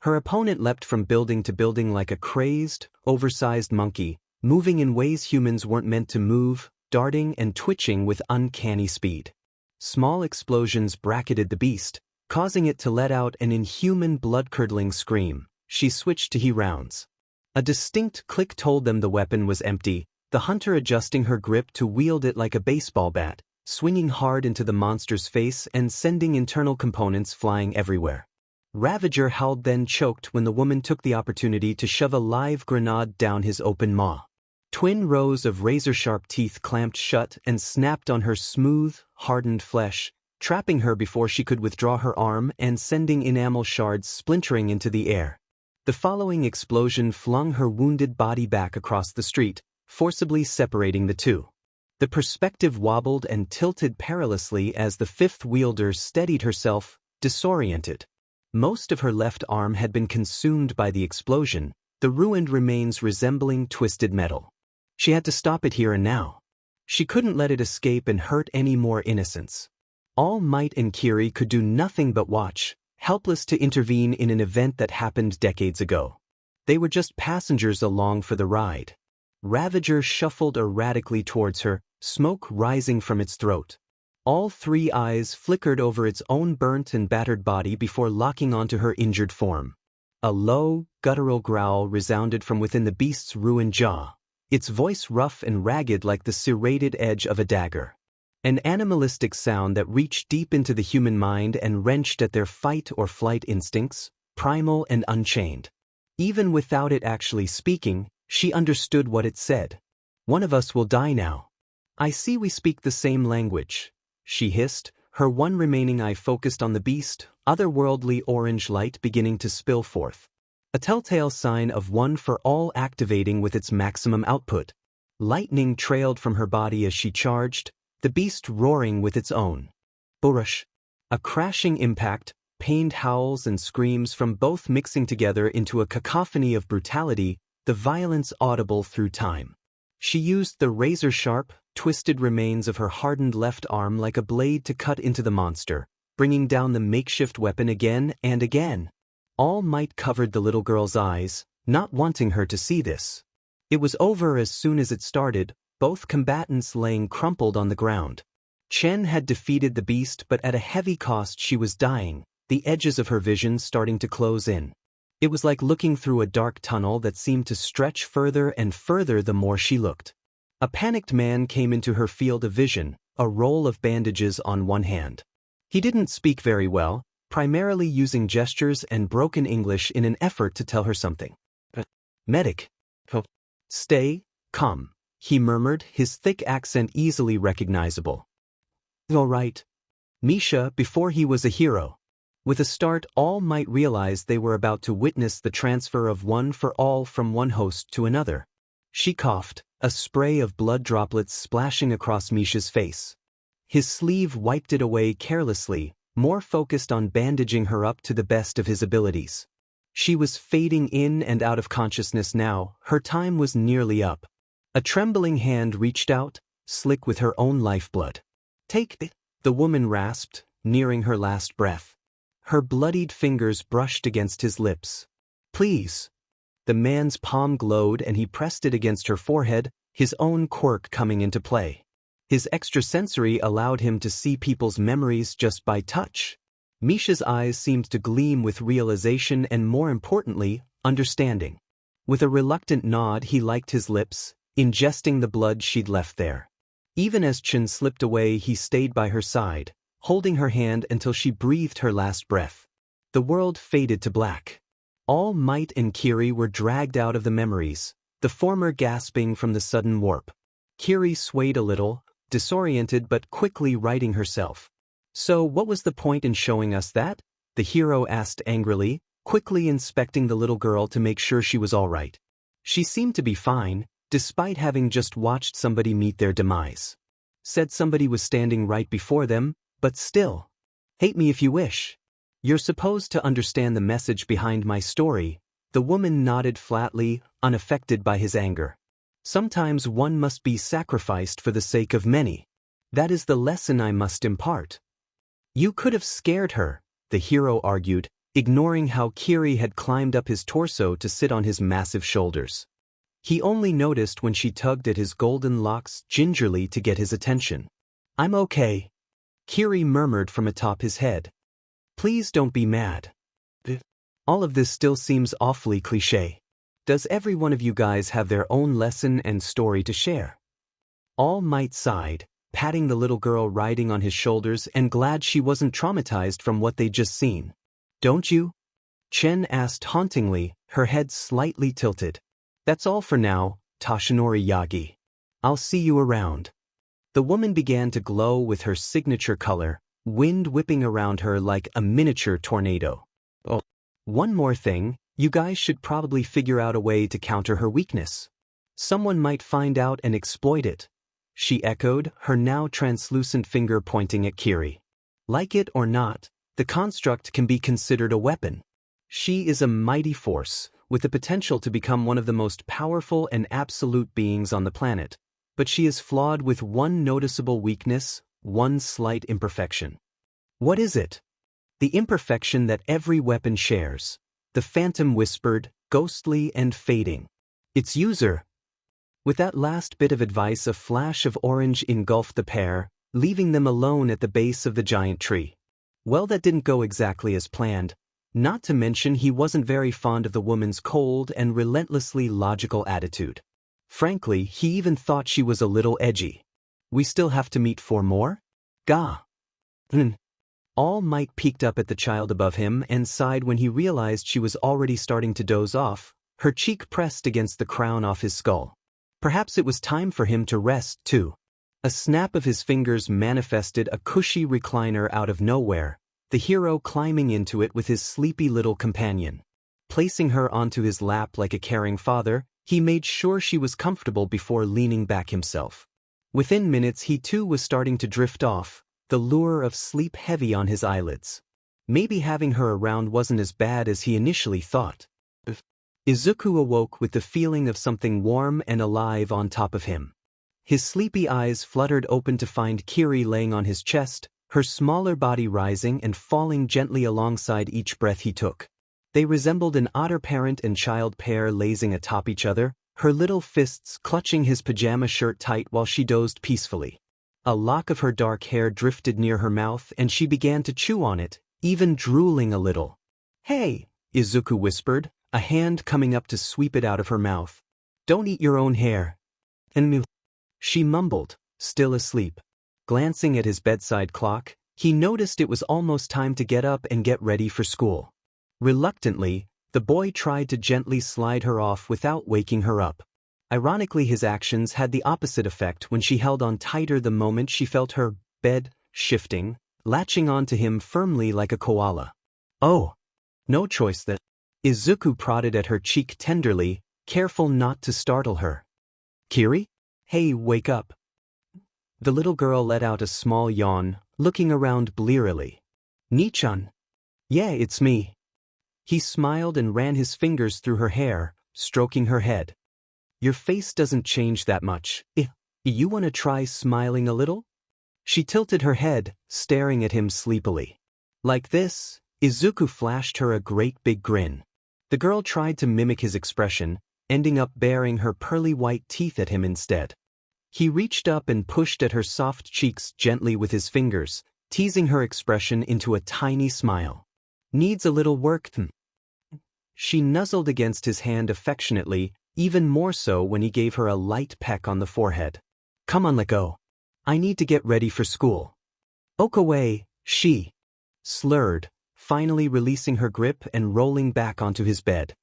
[SPEAKER 1] Her opponent leapt from building to building like a crazed, oversized monkey, moving in ways humans weren't meant to move, darting and twitching with uncanny speed. Small explosions bracketed the beast, causing it to let out an inhuman blood-curdling scream. She switched to rounds. A distinct click told them the weapon was empty, the hunter adjusting her grip to wield it like a baseball bat, swinging hard into the monster's face and sending internal components flying everywhere. Ravager howled, then choked when the woman took the opportunity to shove a live grenade down his open maw. Twin rows of razor-sharp teeth clamped shut and snapped on her smooth, hardened flesh, trapping her before she could withdraw her arm and sending enamel shards splintering into the air. The following explosion flung her wounded body back across the street, forcibly separating the two. The perspective wobbled and tilted perilously as the 5th wielder steadied herself, disoriented. Most of her left arm had been consumed by the explosion, the ruined remains resembling twisted metal. She had to stop it here and now. She couldn't let it escape and hurt any more innocents. All Might and Valkyrie could do nothing but watch, helpless to intervene in an event that happened decades ago. They were just passengers along for the ride. Ravager shuffled erratically towards her, smoke rising from its throat. All 3 eyes flickered over its own burnt and battered body before locking onto her injured form. A low, guttural growl resounded from within the beast's ruined jaw, its voice rough and ragged like the serrated edge of a dagger. An animalistic sound that reached deep into the human mind and wrenched at their fight or flight instincts, primal and unchained. Even without it actually speaking, she understood what it said. "One of us will die now. I see we speak the same language," she hissed, her one remaining eye focused on the beast, otherworldly orange light beginning to spill forth. A telltale sign of One for All activating with its maximum output. Lightning trailed from her body as she charged, the beast roaring with its own. Burush. A crashing impact, pained howls and screams from both mixing together into a cacophony of brutality, the violence audible through time. She used the razor-sharp, twisted remains of her hardened left arm like a blade to cut into the monster, bringing down the makeshift weapon again and again. All Might covered the little girl's eyes, not wanting her to see this. It was over as soon as it started, both combatants laying crumpled on the ground. Chen had defeated the beast, but at a heavy cost. She was dying, the edges of her vision starting to close in. It was like looking through a dark tunnel that seemed to stretch further and further the more she looked. A panicked man came into her field of vision, a roll of bandages on one hand. He didn't speak very well, primarily using gestures and broken English in an effort to tell her something. Medic. Stay calm, he murmured, his thick accent easily recognizable. All right. Misha, before he was a hero. With a start, all might realize they were about to witness the transfer of one for all from one host to another. She coughed, a spray of blood droplets splashing across Misha's face. His sleeve wiped it away carelessly, more focused on bandaging her up to the best of his abilities. She was fading in and out of consciousness now, her time was nearly up. A trembling hand reached out, slick with her own lifeblood. Take it, the woman rasped, nearing her last breath. Her bloodied fingers brushed against his lips. Please. The man's palm glowed and he pressed it against her forehead, his own quirk coming into play. His extrasensory allowed him to see people's memories just by touch. Misha's eyes seemed to gleam with realization and, more importantly, understanding. With a reluctant nod, he liked his lips, ingesting the blood she'd left there. Even as Chen slipped away, he stayed by her side, holding her hand until she breathed her last breath. The world faded to black. All Might and Kiri were dragged out of the memories, the former gasping from the sudden warp. Kiri swayed a little, disoriented but quickly righting herself. So what was the point in showing us that? The hero asked angrily, quickly inspecting the little girl to make sure she was all right. She seemed to be fine, despite having just watched somebody meet their demise. Said somebody was standing right before them, but still. Hate me if you wish. You're supposed to understand the message behind my story. The woman nodded flatly, unaffected by his anger. Sometimes one must be sacrificed for the sake of many. That is the lesson I must impart. You could have scared her, the hero argued, ignoring how Kiri had climbed up his torso to sit on his massive shoulders. He only noticed when she tugged at his golden locks gingerly to get his attention. I'm okay. Kiri murmured from atop his head. Please don't be mad. All of this still seems awfully cliché. Does every one of you guys have their own lesson and story to share? All Might sighed, patting the little girl riding on his shoulders and glad she wasn't traumatized from what they'd just seen. Don't you? Chen asked hauntingly, her head slightly tilted. That's all for now, Toshinori Yagi. I'll see you around. The woman began to glow with her signature color, wind whipping around her like a miniature tornado. Oh, one more thing, you guys should probably figure out a way to counter her weakness. Someone might find out and exploit it. She echoed, her now translucent finger pointing at Kiri. Like it or not, the construct can be considered a weapon. She is a mighty force, with the potential to become one of the most powerful and absolute beings on the planet. But she is flawed with one noticeable weakness, one slight imperfection. What is it? The imperfection that every weapon shares. The phantom whispered, ghostly and fading. Its user. With that last bit of advice, a flash of orange engulfed the pair, leaving them alone at the base of the giant tree. Well, that didn't go exactly as planned. Not to mention he wasn't very fond of the woman's cold and relentlessly logical attitude. Frankly, he even thought she was a little edgy. We still have to meet 4 more? Gah. All Might peeked up at the child above him and sighed when he realized she was already starting to doze off, her cheek pressed against the crown off his skull. Perhaps it was time for him to rest, too. A snap of his fingers manifested a cushy recliner out of nowhere, the hero climbing into it with his sleepy little companion. Placing her onto his lap like a caring father, he made sure she was comfortable before leaning back himself. Within minutes he too was starting to drift off, the lure of sleep heavy on his eyelids. Maybe having her around wasn't as bad as he initially thought. Izuku awoke with the feeling of something warm and alive on top of him. His sleepy eyes fluttered open to find Kiri laying on his chest, her smaller body rising and falling gently alongside each breath he took. They resembled an otter parent and child pair lazing atop each other, her little fists clutching his pajama shirt tight while she dozed peacefully. A lock of her dark hair drifted near her mouth and she began to chew on it, even drooling a little. Hey, Izuku whispered, a hand coming up to sweep it out of her mouth. Don't eat your own hair. And she mumbled, still asleep. Glancing at his bedside clock, he noticed it was almost time to get up and get ready for school. Reluctantly, the boy tried to gently slide her off without waking her up. Ironically, his actions had the opposite effect when she held on tighter the moment she felt her bed shifting, latching onto him firmly like a koala. Oh, no choice then. Izuku prodded at her cheek tenderly, careful not to startle her. Kiri? Hey, wake up. The little girl let out a small yawn, looking around blearily. Nii-chan? Yeah, it's me. He smiled and ran his fingers through her hair, stroking her head. Your face doesn't change that much. You want to try smiling a little? She tilted her head, staring at him sleepily. Like this, Izuku flashed her a great big grin. The girl tried to mimic his expression, ending up baring her pearly white teeth at him instead. He reached up and pushed at her soft cheeks gently with his fingers, teasing her expression into a tiny smile. Needs a little work. She nuzzled against his hand affectionately, even more so when he gave her a light peck on the forehead. Come on, let go. I need to get ready for school. Okaway, she slurred, finally releasing her grip and rolling back onto his bed.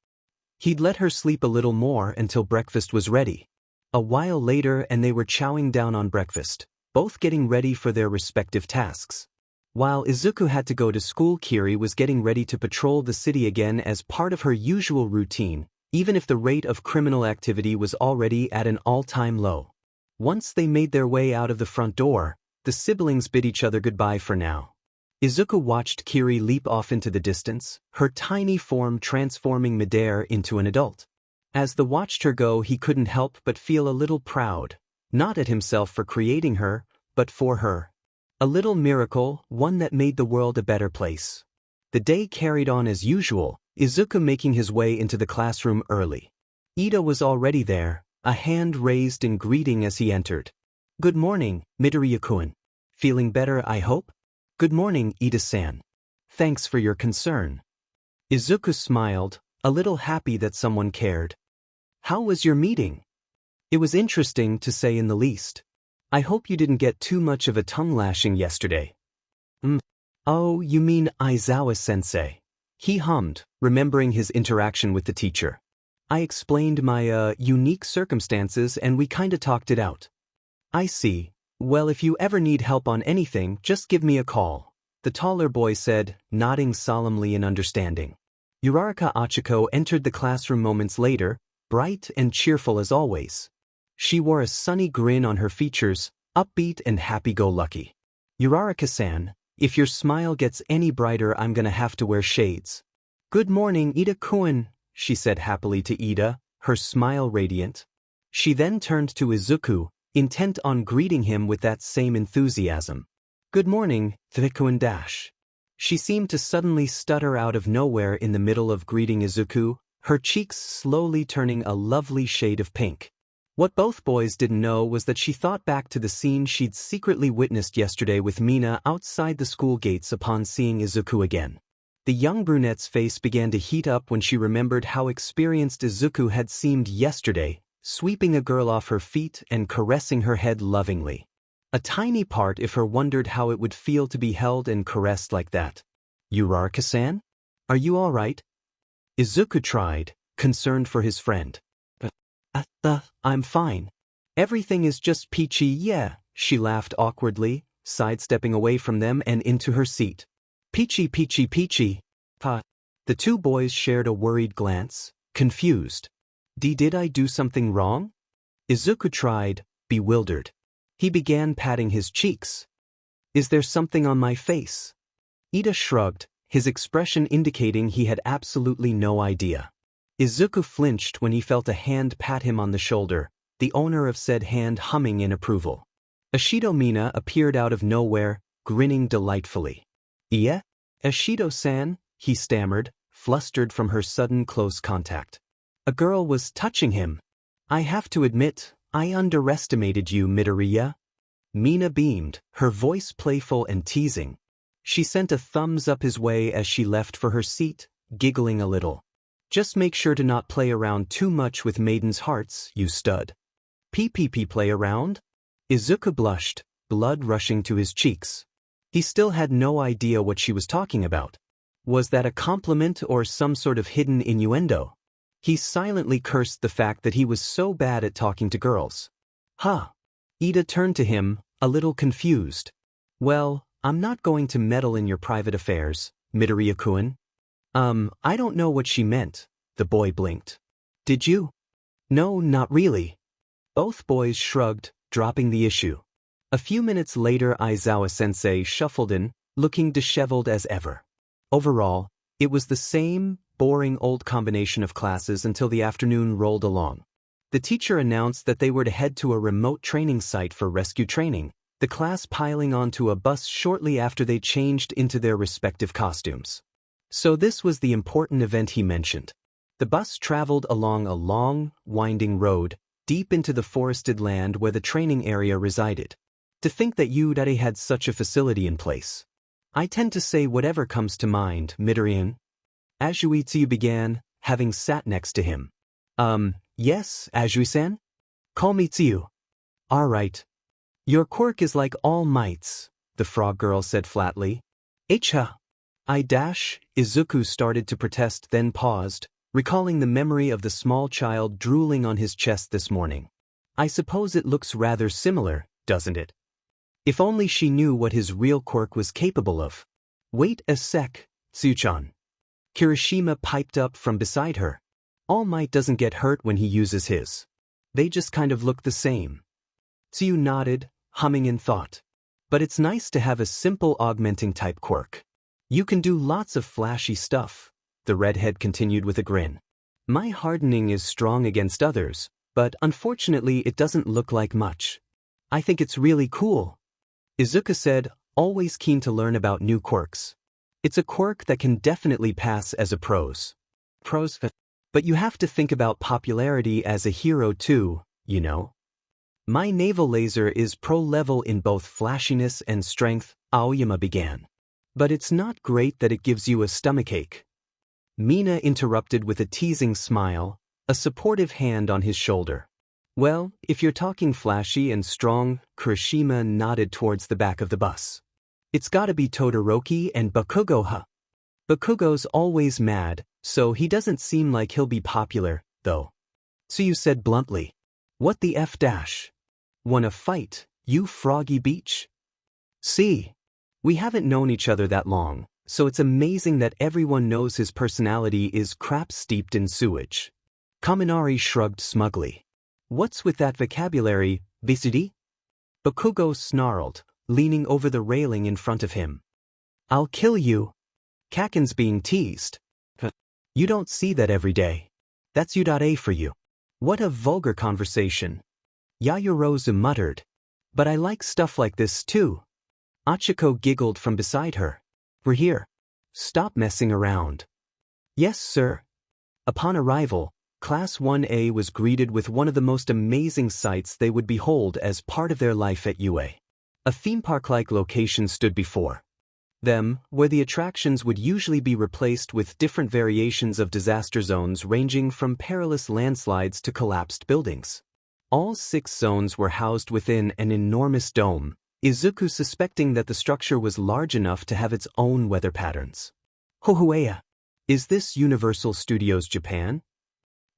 [SPEAKER 1] He'd let her sleep a little more until breakfast was ready. A while later and they were chowing down on breakfast, both getting ready for their respective tasks. While Izuku had to go to school, Kiri was getting ready to patrol the city again as part of her usual routine, even if the rate of criminal activity was already at an all-time low. Once they made their way out of the front door, the siblings bid each other goodbye for now. Izuku watched Kiri leap off into the distance, her tiny form transforming midair into an adult. As the watched her go, he couldn't help but feel a little proud, not at himself for creating her, but for her. A little miracle, one that made the world a better place. The day carried on as usual, Izuku making his way into the classroom early. Ida was already there, a hand raised in greeting as he entered. Good morning, Midoriya-kun. Feeling better, I hope? Good morning, Ida-san. Thanks for your concern. Izuku smiled, a little happy that someone cared. How was your meeting? It was interesting, to say in the least. I hope you didn't get too much of a tongue lashing yesterday. Oh, you mean Aizawa-sensei. He hummed, remembering his interaction with the teacher. I explained my, unique circumstances and we kinda talked it out. I see. Well, if you ever need help on anything, just give me a call, the taller boy said, nodding solemnly in understanding. Uraraka Achiko entered the classroom moments later, bright and cheerful as always. She wore a sunny grin on her features, upbeat and happy-go-lucky. Uraraka-san, if your smile gets any brighter, I'm gonna have to wear shades. Good morning, Ida-kun, she said happily to Ida, her smile radiant. She then turned to Izuku, intent on greeting him with that same enthusiasm. Good morning, Ida-kun dash. She seemed to suddenly stutter out of nowhere in the middle of greeting Izuku, her cheeks slowly turning a lovely shade of pink. What both boys didn't know was that she thought back to the scene she'd secretly witnessed yesterday with Mina outside the school gates upon seeing Izuku again. The young brunette's face began to heat up when she remembered how experienced Izuku had seemed yesterday, sweeping a girl off her feet and caressing her head lovingly. A tiny part of her wondered how it would feel to be held and caressed like that. Uraraka-san? Are you all right? Izuku tried, concerned for his friend. I'm fine. Everything is just peachy, yeah, she laughed awkwardly, sidestepping away from them and into her seat. Peachy, peachy, peachy. The two boys shared a worried glance, confused. Did I do something wrong? Izuku tried, bewildered. He began patting his cheeks. Is there something on my face? Ida shrugged, his expression indicating he had absolutely no idea. Izuku flinched when he felt a hand pat him on the shoulder, the owner of said hand humming in approval. Ashido Mina appeared out of nowhere, grinning delightfully. Yeah? Ashido-san, he stammered, flustered from her sudden close contact. A girl was touching him. I have to admit, I underestimated you, Midoriya. Mina beamed, her voice playful and teasing. She sent a thumbs up his way as she left for her seat, giggling a little. Just make sure to not play around too much with maidens' hearts, you stud. PPP play around? Izuku blushed, blood rushing to his cheeks. He still had no idea what she was talking about. Was that a compliment or some sort of hidden innuendo? He silently cursed the fact that he was so bad at talking to girls. Huh. Ida turned to him, a little confused. Well, I'm not going to meddle in your private affairs, Midoriya-kun. I don't know what she meant, the boy blinked. Did you? No, not really. Both boys shrugged, dropping the issue. A few minutes later, Aizawa-sensei shuffled in, looking disheveled as ever. Overall, it was the same, boring old combination of classes until the afternoon rolled along. The teacher announced that they were to head to a remote training site for rescue training, the class piling onto a bus shortly after they changed into their respective costumes. So this was the important event he mentioned. The bus traveled along a long, winding road, deep into the forested land where the training area resided. To think that Yudare had such a facility in place. I tend to say whatever comes to mind, Midoriya. Azuitsu began, having sat next to him. Yes, Azui-san? Call me Tsuyu. Alright. Your quirk is like all mites, the frog girl said flatly. Echa. Izuku started to protest, then paused, recalling the memory of the small child drooling on his chest this morning. I suppose it looks rather similar, doesn't it? If only she knew what his real quirk was capable of. Wait a sec, Tsuchan. Kirishima piped up from beside her. All Might doesn't get hurt when he uses his. They just kind of look the same. Tsuyu nodded, humming in thought. But it's nice to have a simple augmenting type quirk. You can do lots of flashy stuff, the redhead continued with a grin. My hardening is strong against others, but unfortunately it doesn't look like much. I think it's really cool. Izuku said, always keen to learn about new quirks. It's a quirk that can definitely pass as a pros. But you have to think about popularity as a hero too, you know. My naval laser is pro-level in both flashiness and strength, Aoyama began. But it's not great that it gives you a stomachache. Mina interrupted with a teasing smile, a supportive hand on his shoulder. Well, if you're talking flashy and strong, Kirishima nodded towards the back of the bus. It's gotta be Todoroki and Bakugo. Bakugo's always mad, so he doesn't seem like he'll be popular, though. Tsuyu said bluntly. What the F dash? Wanna fight, you froggy beach? See. We haven't known each other that long, so it's amazing that everyone knows his personality is crap steeped in sewage. Kaminari shrugged smugly. What's with that vocabulary, Bisudi? Bakugo snarled, leaning over the railing in front of him. I'll kill you. Kaken's being teased. You don't see that every day. That's Yudare for you. What a vulgar conversation. Yayorozu muttered. But I like stuff like this too. Achiko giggled from beside her. We're here. Stop messing around. Yes, sir. Upon arrival, Class 1A was greeted with one of the most amazing sights they would behold as part of their life at UA. A theme park-like location stood before them, where the attractions would usually be replaced with different variations of disaster zones ranging from perilous landslides to collapsed buildings. All 6 zones were housed within an enormous dome, Izuku suspecting that the structure was large enough to have its own weather patterns. Hohoea. Is this Universal Studios Japan?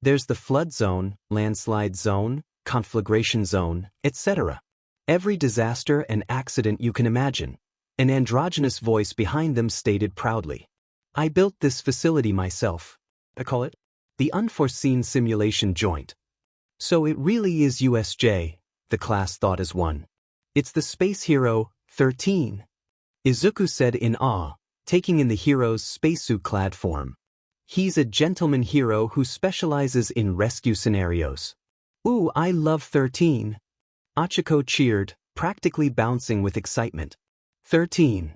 [SPEAKER 1] There's the flood zone, landslide zone, conflagration zone, etc. Every disaster and accident you can imagine. An androgynous voice behind them stated proudly. I built this facility myself. I call it the Unforeseen Simulation Joint. So it really is USJ, the class thought as one. It's the Space Hero, 13. Izuku said in awe, taking in the hero's spacesuit-clad form. He's a gentleman hero who specializes in rescue scenarios. Ooh, I love 13. Achiko cheered, practically bouncing with excitement. 13.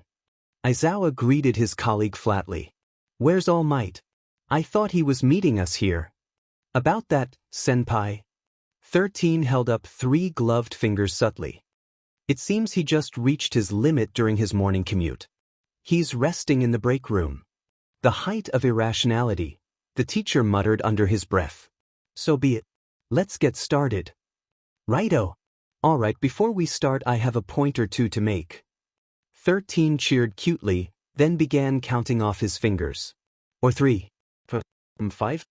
[SPEAKER 1] Aizawa greeted his colleague flatly. Where's All Might? I thought he was meeting us here. About that, senpai. 13 held up 3 gloved fingers subtly. It seems he just reached his limit during his morning commute. He's resting in the break room. The height of irrationality, the teacher muttered under his breath. So be it. Let's get started. Righto. Alright, before we start I have a point or two to make. 13 cheered cutely, then began counting off his fingers. Or 3. 5.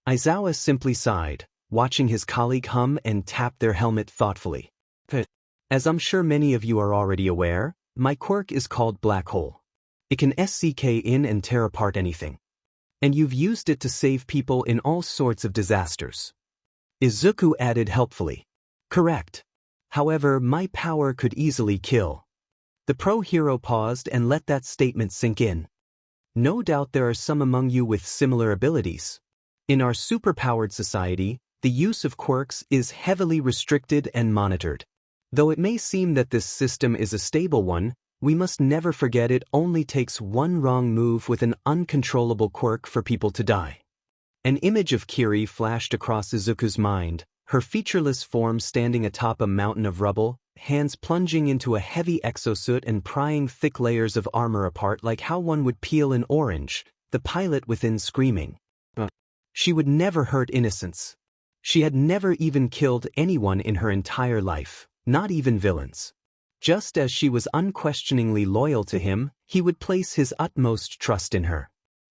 [SPEAKER 1] Aizawa simply sighed, watching his colleague hum and tap their helmet thoughtfully. As I'm sure many of you are already aware, my quirk is called Black Hole. It can SCK in and tear apart anything. And you've used it to save people in all sorts of disasters. Izuku added helpfully. Correct. However, my power could easily kill. The pro-hero paused and let that statement sink in. No doubt there are some among you with similar abilities. In our superpowered society, the use of quirks is heavily restricted and monitored. Though it may seem that this system is a stable one, we must never forget it only takes one wrong move with an uncontrollable quirk for people to die. An image of Kiri flashed across Izuku's mind, her featureless form standing atop a mountain of rubble, hands plunging into a heavy exosuit and prying thick layers of armor apart like how one would peel an orange, the pilot within screaming. She would never hurt innocents. She had never even killed anyone in her entire life, not even villains. Just as she was unquestioningly loyal to him, he would place his utmost trust in her.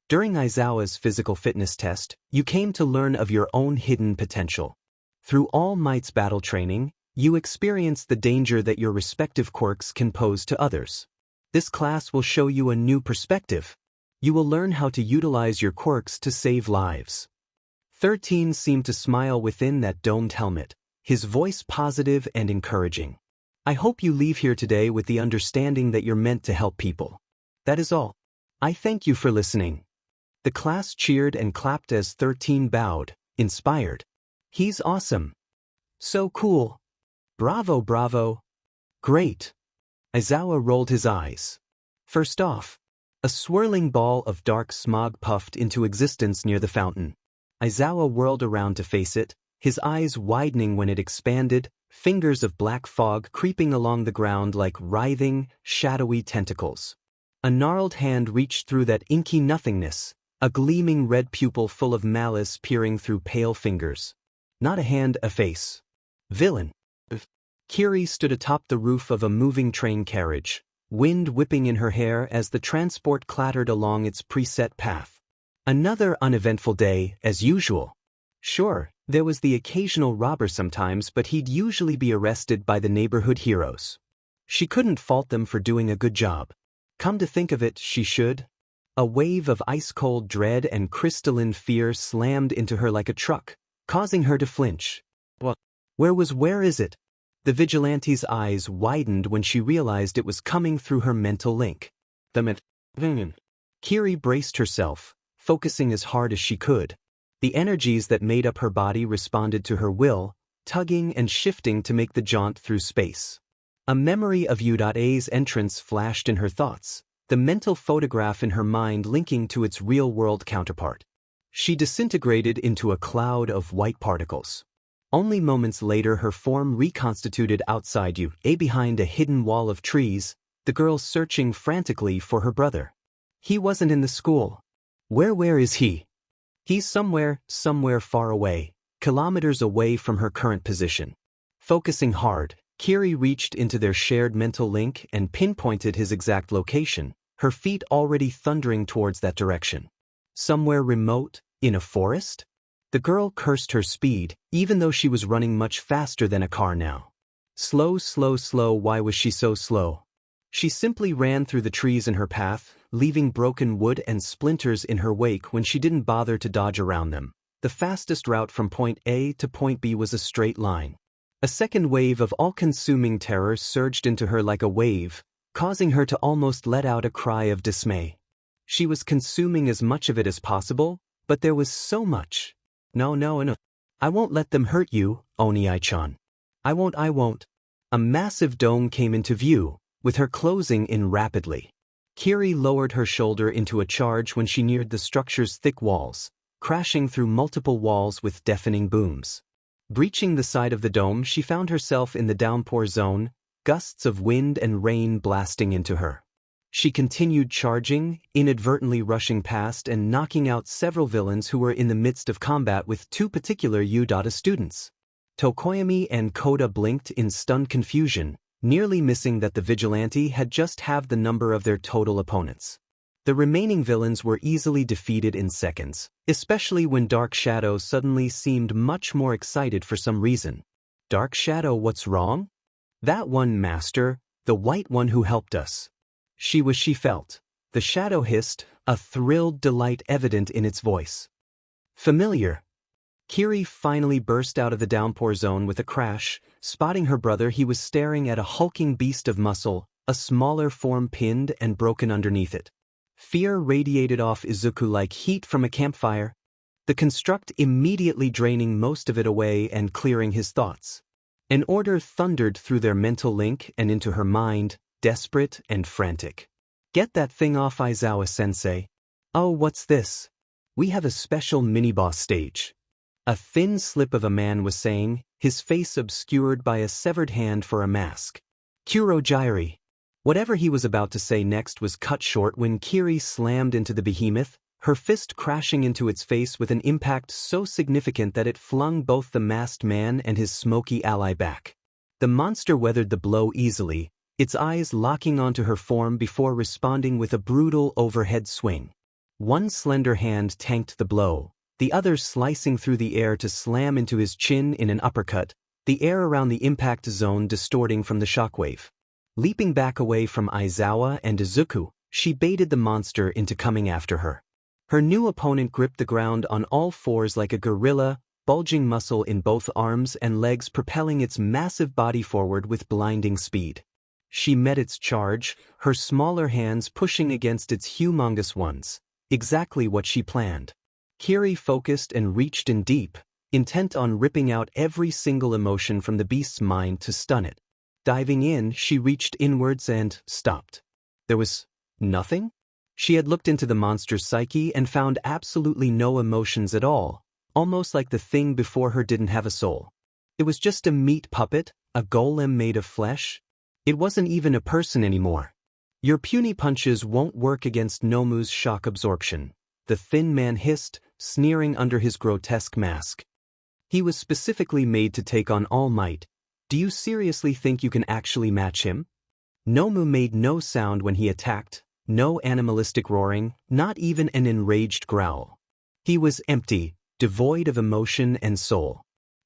[SPEAKER 1] During Aizawa's physical fitness test, you came to learn of your own hidden potential. Through All Might's battle training, you experienced the danger that your respective quirks can pose to others. This class will show you a new perspective. You will learn how to utilize your quirks to save lives. 13 seemed to smile within that domed helmet, his voice positive and encouraging. I hope you leave here today with the understanding that you're meant to help people. That is all. I thank you for listening. The class cheered and clapped as 13 bowed, inspired. He's awesome. So cool. Bravo, bravo. Great. Aizawa rolled his eyes. First off, a swirling ball of dark smog puffed into existence near the fountain. Aizawa whirled around to face it, his eyes widening when it expanded, fingers of black fog creeping along the ground like writhing, shadowy tentacles. A gnarled hand reached through that inky nothingness, a gleaming red pupil full of malice peering through pale fingers. Not a hand, a face. Villain. Kiri stood atop the roof of a moving train carriage, wind whipping in her hair as the transport clattered along its preset path. Another uneventful day, as usual. Sure, there was the occasional robber sometimes, but he'd usually be arrested by the neighborhood heroes. She couldn't fault them for doing a good job. Come to think of it, she should. A wave of ice-cold dread and crystalline fear slammed into her like a truck, causing her to flinch. What? Where is it? The vigilante's eyes widened when she realized it was coming through her mental link. Kiri braced herself, focusing as hard as she could. The energies that made up her body responded to her will, tugging and shifting to make the jaunt through space. A memory of U.A's entrance flashed in her thoughts, the mental photograph in her mind linking to its real-world counterpart. She disintegrated into a cloud of white particles. Only moments later her form reconstituted outside U.A behind a hidden wall of trees, the girl searching frantically for her brother. He wasn't in the school. Where is he? He's somewhere far away, kilometers away from her current position. Focusing hard, Kiri reached into their shared mental link and pinpointed his exact location, her feet already thundering towards that direction. Somewhere remote, in a forest? The girl cursed her speed, even though she was running much faster than a car now. Slow, why was she so slow? She simply ran through the trees in her path, leaving broken wood and splinters in her wake when she didn't bother to dodge around them. The fastest route from point A to point B was a straight line. A second wave of all-consuming terror surged into her like a wave, causing her to almost let out a cry of dismay. She was consuming as much of it as possible, but there was so much. No. I won't let them hurt you, Oni-chan. I won't. A massive dome came into view, with her closing in rapidly. Kiri lowered her shoulder into a charge when she neared the structure's thick walls, crashing through multiple walls with deafening booms. Breaching the side of the dome, she found herself in the downpour zone, gusts of wind and rain blasting into her. She continued charging, inadvertently rushing past and knocking out several villains who were in the midst of combat with two particular Udata students. Tokoyami and Koda blinked in stunned confusion, nearly missing that the vigilante had just halved the number of their total opponents. The remaining villains were easily defeated in seconds, especially when Dark Shadow suddenly seemed much more excited for some reason. Dark Shadow, what's wrong? That one, master, the white one who helped us. She felt. The shadow hissed, a thrilled delight evident in its voice. Familiar. Kiri finally burst out of the downpour zone with a crash. Spotting her brother, he was staring at a hulking beast of muscle, a smaller form pinned and broken underneath it. Fear radiated off Izuku like heat from a campfire, the construct immediately draining most of it away and clearing his thoughts. An order thundered through their mental link and into her mind, desperate and frantic. Get that thing off Aizawa-sensei. Oh, what's this? We have a special mini-boss stage. A thin slip of a man was saying, his face obscured by a severed hand for a mask. Kurogyri. Whatever he was about to say next was cut short when Kiri slammed into the behemoth, her fist crashing into its face with an impact so significant that it flung both the masked man and his smoky ally back. The monster weathered the blow easily, its eyes locking onto her form before responding with a brutal overhead swing. One slender hand tanked the blow, the other slicing through the air to slam into his chin in an uppercut, the air around the impact zone distorting from the shockwave. Leaping back away from Aizawa and Izuku, she baited the monster into coming after her. Her new opponent gripped the ground on all fours like a gorilla, bulging muscle in both arms and legs propelling its massive body forward with blinding speed. She met its charge, her smaller hands pushing against its humongous ones, exactly what she planned. Kiri focused and reached in deep, intent on ripping out every single emotion from the beast's mind to stun it. Diving in, she reached inwards and stopped. There was nothing? She had looked into the monster's psyche and found absolutely no emotions at all, almost like the thing before her didn't have a soul. It was just a meat puppet, a golem made of flesh. It wasn't even a person anymore. Your puny punches won't work against Nomu's shock absorption, the thin man hissed, sneering under his grotesque mask. He was specifically made to take on All Might. Do you seriously think you can actually match him? Nomu made no sound when he attacked, no animalistic roaring, not even an enraged growl. He was empty, devoid of emotion and soul.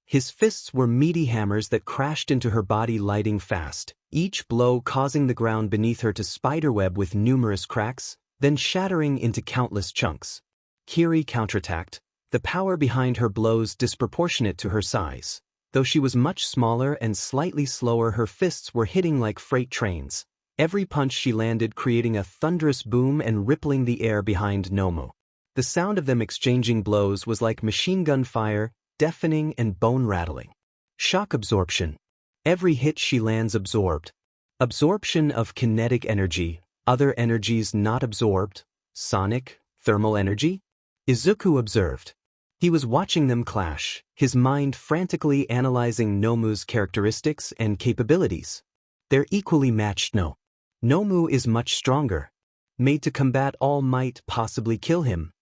[SPEAKER 1] His fists were meaty hammers that crashed into her body, lighting fast, each blow causing the ground beneath her to spiderweb with numerous cracks, then shattering into countless chunks. Kiri counterattacked, the power behind her blows disproportionate to her size. Though she was much smaller and slightly slower, her fists were hitting like freight trains, every punch she landed creating a thunderous boom and rippling the air behind Nomu. The sound of them exchanging blows was like machine gun fire, deafening and bone-rattling. Shock absorption. Every hit she lands absorbed. Absorption of kinetic energy, other energies not absorbed, sonic, thermal energy? Izuku observed. He was watching them clash, his mind frantically analyzing Nomu's characteristics and capabilities. They're equally matched. No. Nomu is much stronger. Made to combat All Might, possibly kill him.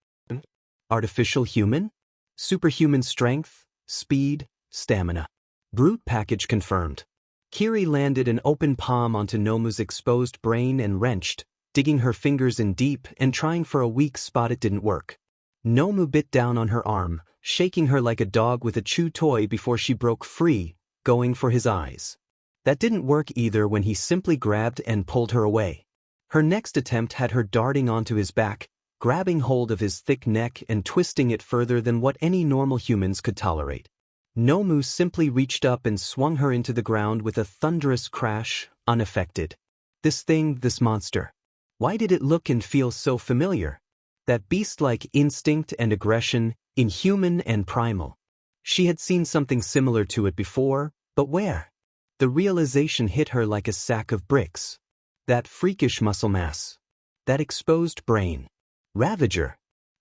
[SPEAKER 1] Artificial human? Superhuman strength, speed, stamina. Brute package confirmed. Kiri landed an open palm onto Nomu's exposed brain and wrenched, digging her fingers in deep and trying for a weak spot. It didn't work. Nomu bit down on her arm, shaking her like a dog with a chew toy before she broke free, going for his eyes. That didn't work either when he simply grabbed and pulled her away. Her next attempt had her darting onto his back, grabbing hold of his thick neck and twisting it further than what any normal humans could tolerate. Nomu simply reached up and swung her into the ground with a thunderous crash, unaffected. This monster. Why did it look and feel so familiar? That beast-like instinct and aggression, inhuman and primal. She had seen something similar to it before, but where? The realization hit her like a sack of bricks. That freakish muscle mass. That exposed brain. Ravager.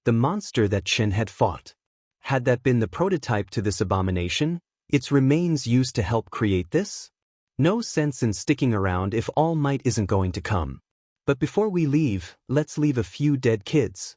[SPEAKER 1] The monster that Chen had fought. Had that been the prototype to this abomination, its remains used to help create this? No sense in sticking around if All Might isn't going to come. But before we leave, let's leave a few dead kids.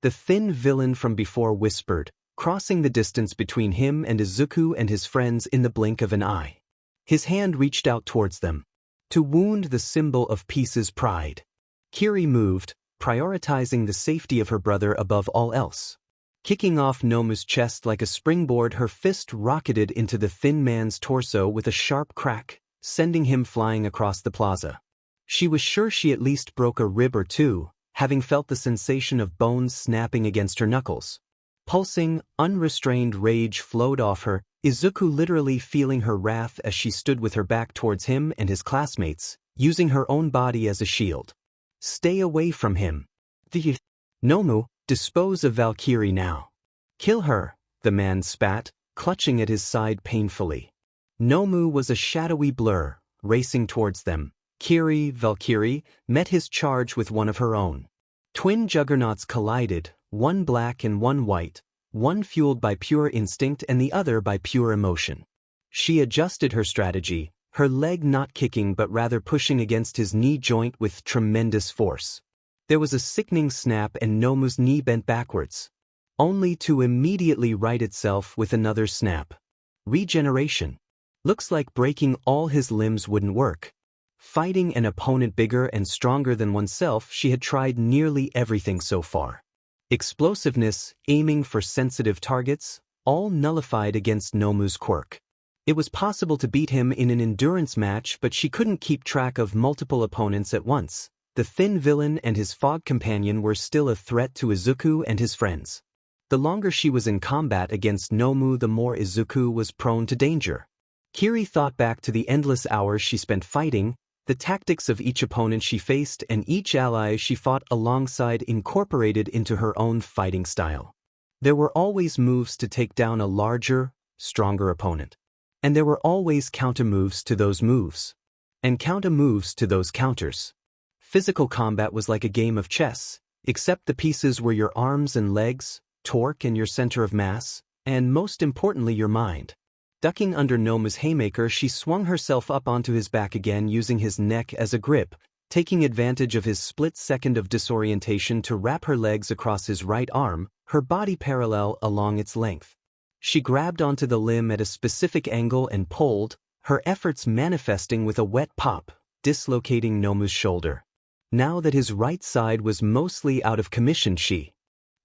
[SPEAKER 1] The thin villain from before whispered, crossing the distance between him and Izuku and his friends in the blink of an eye. His hand reached out towards them. To wound the symbol of peace's pride. Kiri moved, prioritizing the safety of her brother above all else. Kicking off Nomu's chest like a springboard, her fist rocketed into the thin man's torso with a sharp crack, sending him flying across the plaza. She was sure she at least broke a rib or two, having felt the sensation of bones snapping against her knuckles. Pulsing, unrestrained rage flowed off her, Izuku literally feeling her wrath as she stood with her back towards him and his classmates, using her own body as a shield. Stay away from him. Nomu, dispose of Valkyrie now. Kill her, the man spat, clutching at his side painfully. Nomu was a shadowy blur, racing towards them. Valkyrie, met his charge with one of her own. Twin juggernauts collided, one black and one white, one fueled by pure instinct and the other by pure emotion. She adjusted her strategy, her leg not kicking but rather pushing against his knee joint with tremendous force. There was a sickening snap and Nomu's knee bent backwards, only to immediately right itself with another snap. Regeneration. Looks like breaking all his limbs wouldn't work. Fighting an opponent bigger and stronger than oneself, she had tried nearly everything so far. Explosiveness, aiming for sensitive targets, all nullified against Nomu's quirk. It was possible to beat him in an endurance match, but she couldn't keep track of multiple opponents at once. The thin villain and his fog companion were still a threat to Izuku and his friends. The longer she was in combat against Nomu, the more Izuku was prone to danger. Kiri thought back to the endless hours she spent fighting, the tactics of each opponent she faced and each ally she fought alongside incorporated into her own fighting style. There were always moves to take down a larger, stronger opponent. And there were always counter-moves to those moves. And counter-moves to those counters. Physical combat was like a game of chess, except the pieces were your arms and legs, torque and your center of mass, and most importantly your mind. Ducking under Nomu's haymaker, she swung herself up onto his back again, using his neck as a grip, taking advantage of his split second of disorientation to wrap her legs across his right arm, her body parallel along its length. She grabbed onto the limb at a specific angle and pulled, her efforts manifesting with a wet pop, dislocating Nomu's shoulder. Now that his right side was mostly out of commission, she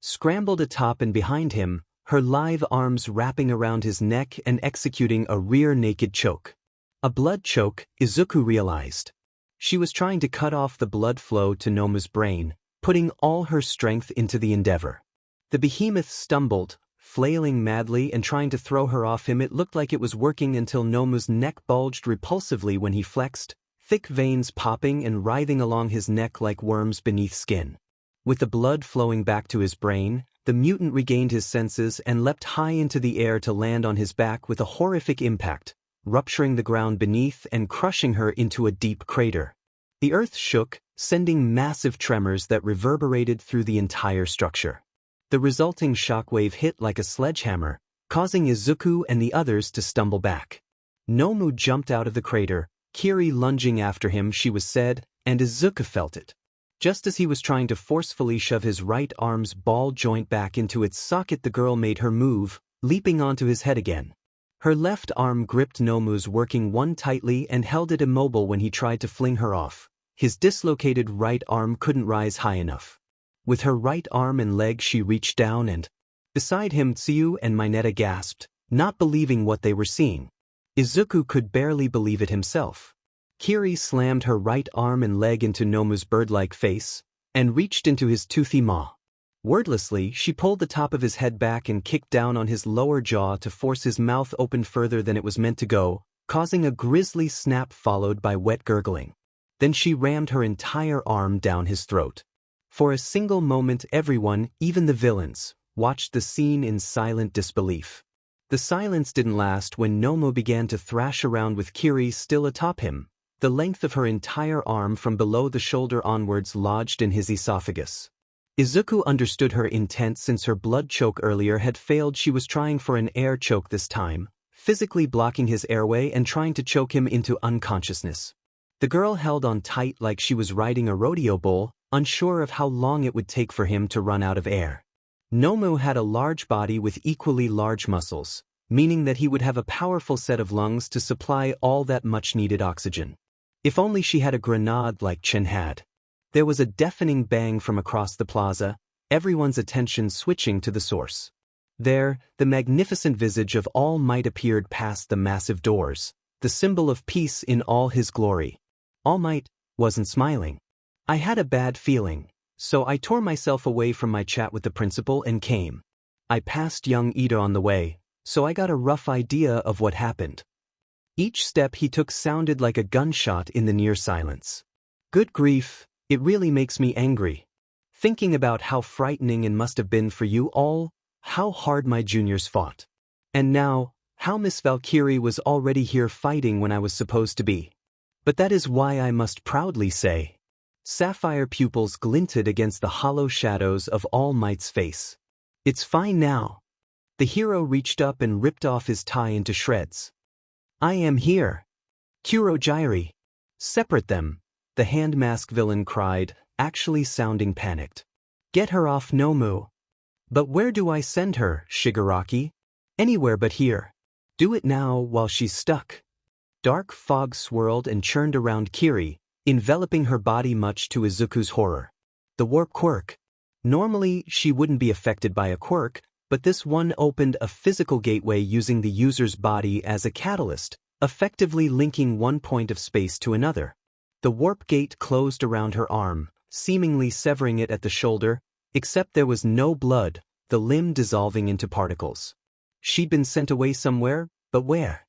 [SPEAKER 1] scrambled atop and behind him, her lithe arms wrapping around his neck and executing a rear naked choke. A blood choke, Izuku realized. She was trying to cut off the blood flow to Nomu's brain, putting all her strength into the endeavor. The behemoth stumbled, flailing madly and trying to throw her off him. It looked like it was working until Nomu's neck bulged repulsively when he flexed, thick veins popping and writhing along his neck like worms beneath skin. With the blood flowing back to his brain, the mutant regained his senses and leapt high into the air to land on his back with a horrific impact, rupturing the ground beneath and crushing her into a deep crater. The earth shook, sending massive tremors that reverberated through the entire structure. The resulting shockwave hit like a sledgehammer, causing Izuku and the others to stumble back. Nomu jumped out of the crater, Kiri lunging after him, she was said, and Izuku felt it. Just as he was trying to forcefully shove his right arm's ball joint back into its socket, the girl made her move, leaping onto his head again. Her left arm gripped Nomu's, working one tightly and held it immobile when he tried to fling her off. His dislocated right arm couldn't rise high enough. With her right arm and leg she reached down and, beside him, Tsuyu and Mineta gasped, not believing what they were seeing. Izuku could barely believe it himself. Kiri slammed her right arm and leg into Nomu's bird-like face, and reached into his toothy maw. Wordlessly, she pulled the top of his head back and kicked down on his lower jaw to force his mouth open further than it was meant to go, causing a grisly snap followed by wet gurgling. Then she rammed her entire arm down his throat. For a single moment everyone, even the villains, watched the scene in silent disbelief. The silence didn't last when Nomu began to thrash around with Kiri still atop him, the length of her entire arm from below the shoulder onwards lodged in his esophagus. Izuku understood her intent since her blood choke earlier had failed. She was trying for an air choke this time, physically blocking his airway and trying to choke him into unconsciousness. The girl held on tight like she was riding a rodeo bull, unsure of how long it would take for him to run out of air. Nomu had a large body with equally large muscles, meaning that he would have a powerful set of lungs to supply all that much-needed oxygen. If only she had a grenade like Chen had. There was a deafening bang from across the plaza, everyone's attention switching to the source. There, the magnificent visage of All Might appeared past the massive doors, the symbol of peace in all his glory. All Might wasn't smiling. I had a bad feeling, so I tore myself away from my chat with the principal and came. I passed young Ida on the way, so I got a rough idea of what happened. Each step he took sounded like a gunshot in the near silence. Good grief, it really makes me angry. Thinking about how frightening it must have been for you all, how hard my juniors fought. And now, how Miss Valkyrie was already here fighting when I was supposed to be. But that is why I must proudly say. Sapphire pupils glinted against the hollow shadows of All Might's face. It's fine now. The hero reached up and ripped off his tie into shreds. I am here. Kurogyri. Separate them, the hand mask villain cried, actually sounding panicked. Get her off Nomu. But where do I send her, Shigaraki? Anywhere but here. Do it now while she's stuck. Dark fog swirled and churned around Kiri, enveloping her body much to Izuku's horror. The warp quirk. Normally, she wouldn't be affected by a quirk, but this one opened a physical gateway using the user's body as a catalyst, effectively linking one point of space to another. The warp gate closed around her arm, seemingly severing it at the shoulder, except there was no blood, the limb dissolving into particles. She'd been sent away somewhere, but where?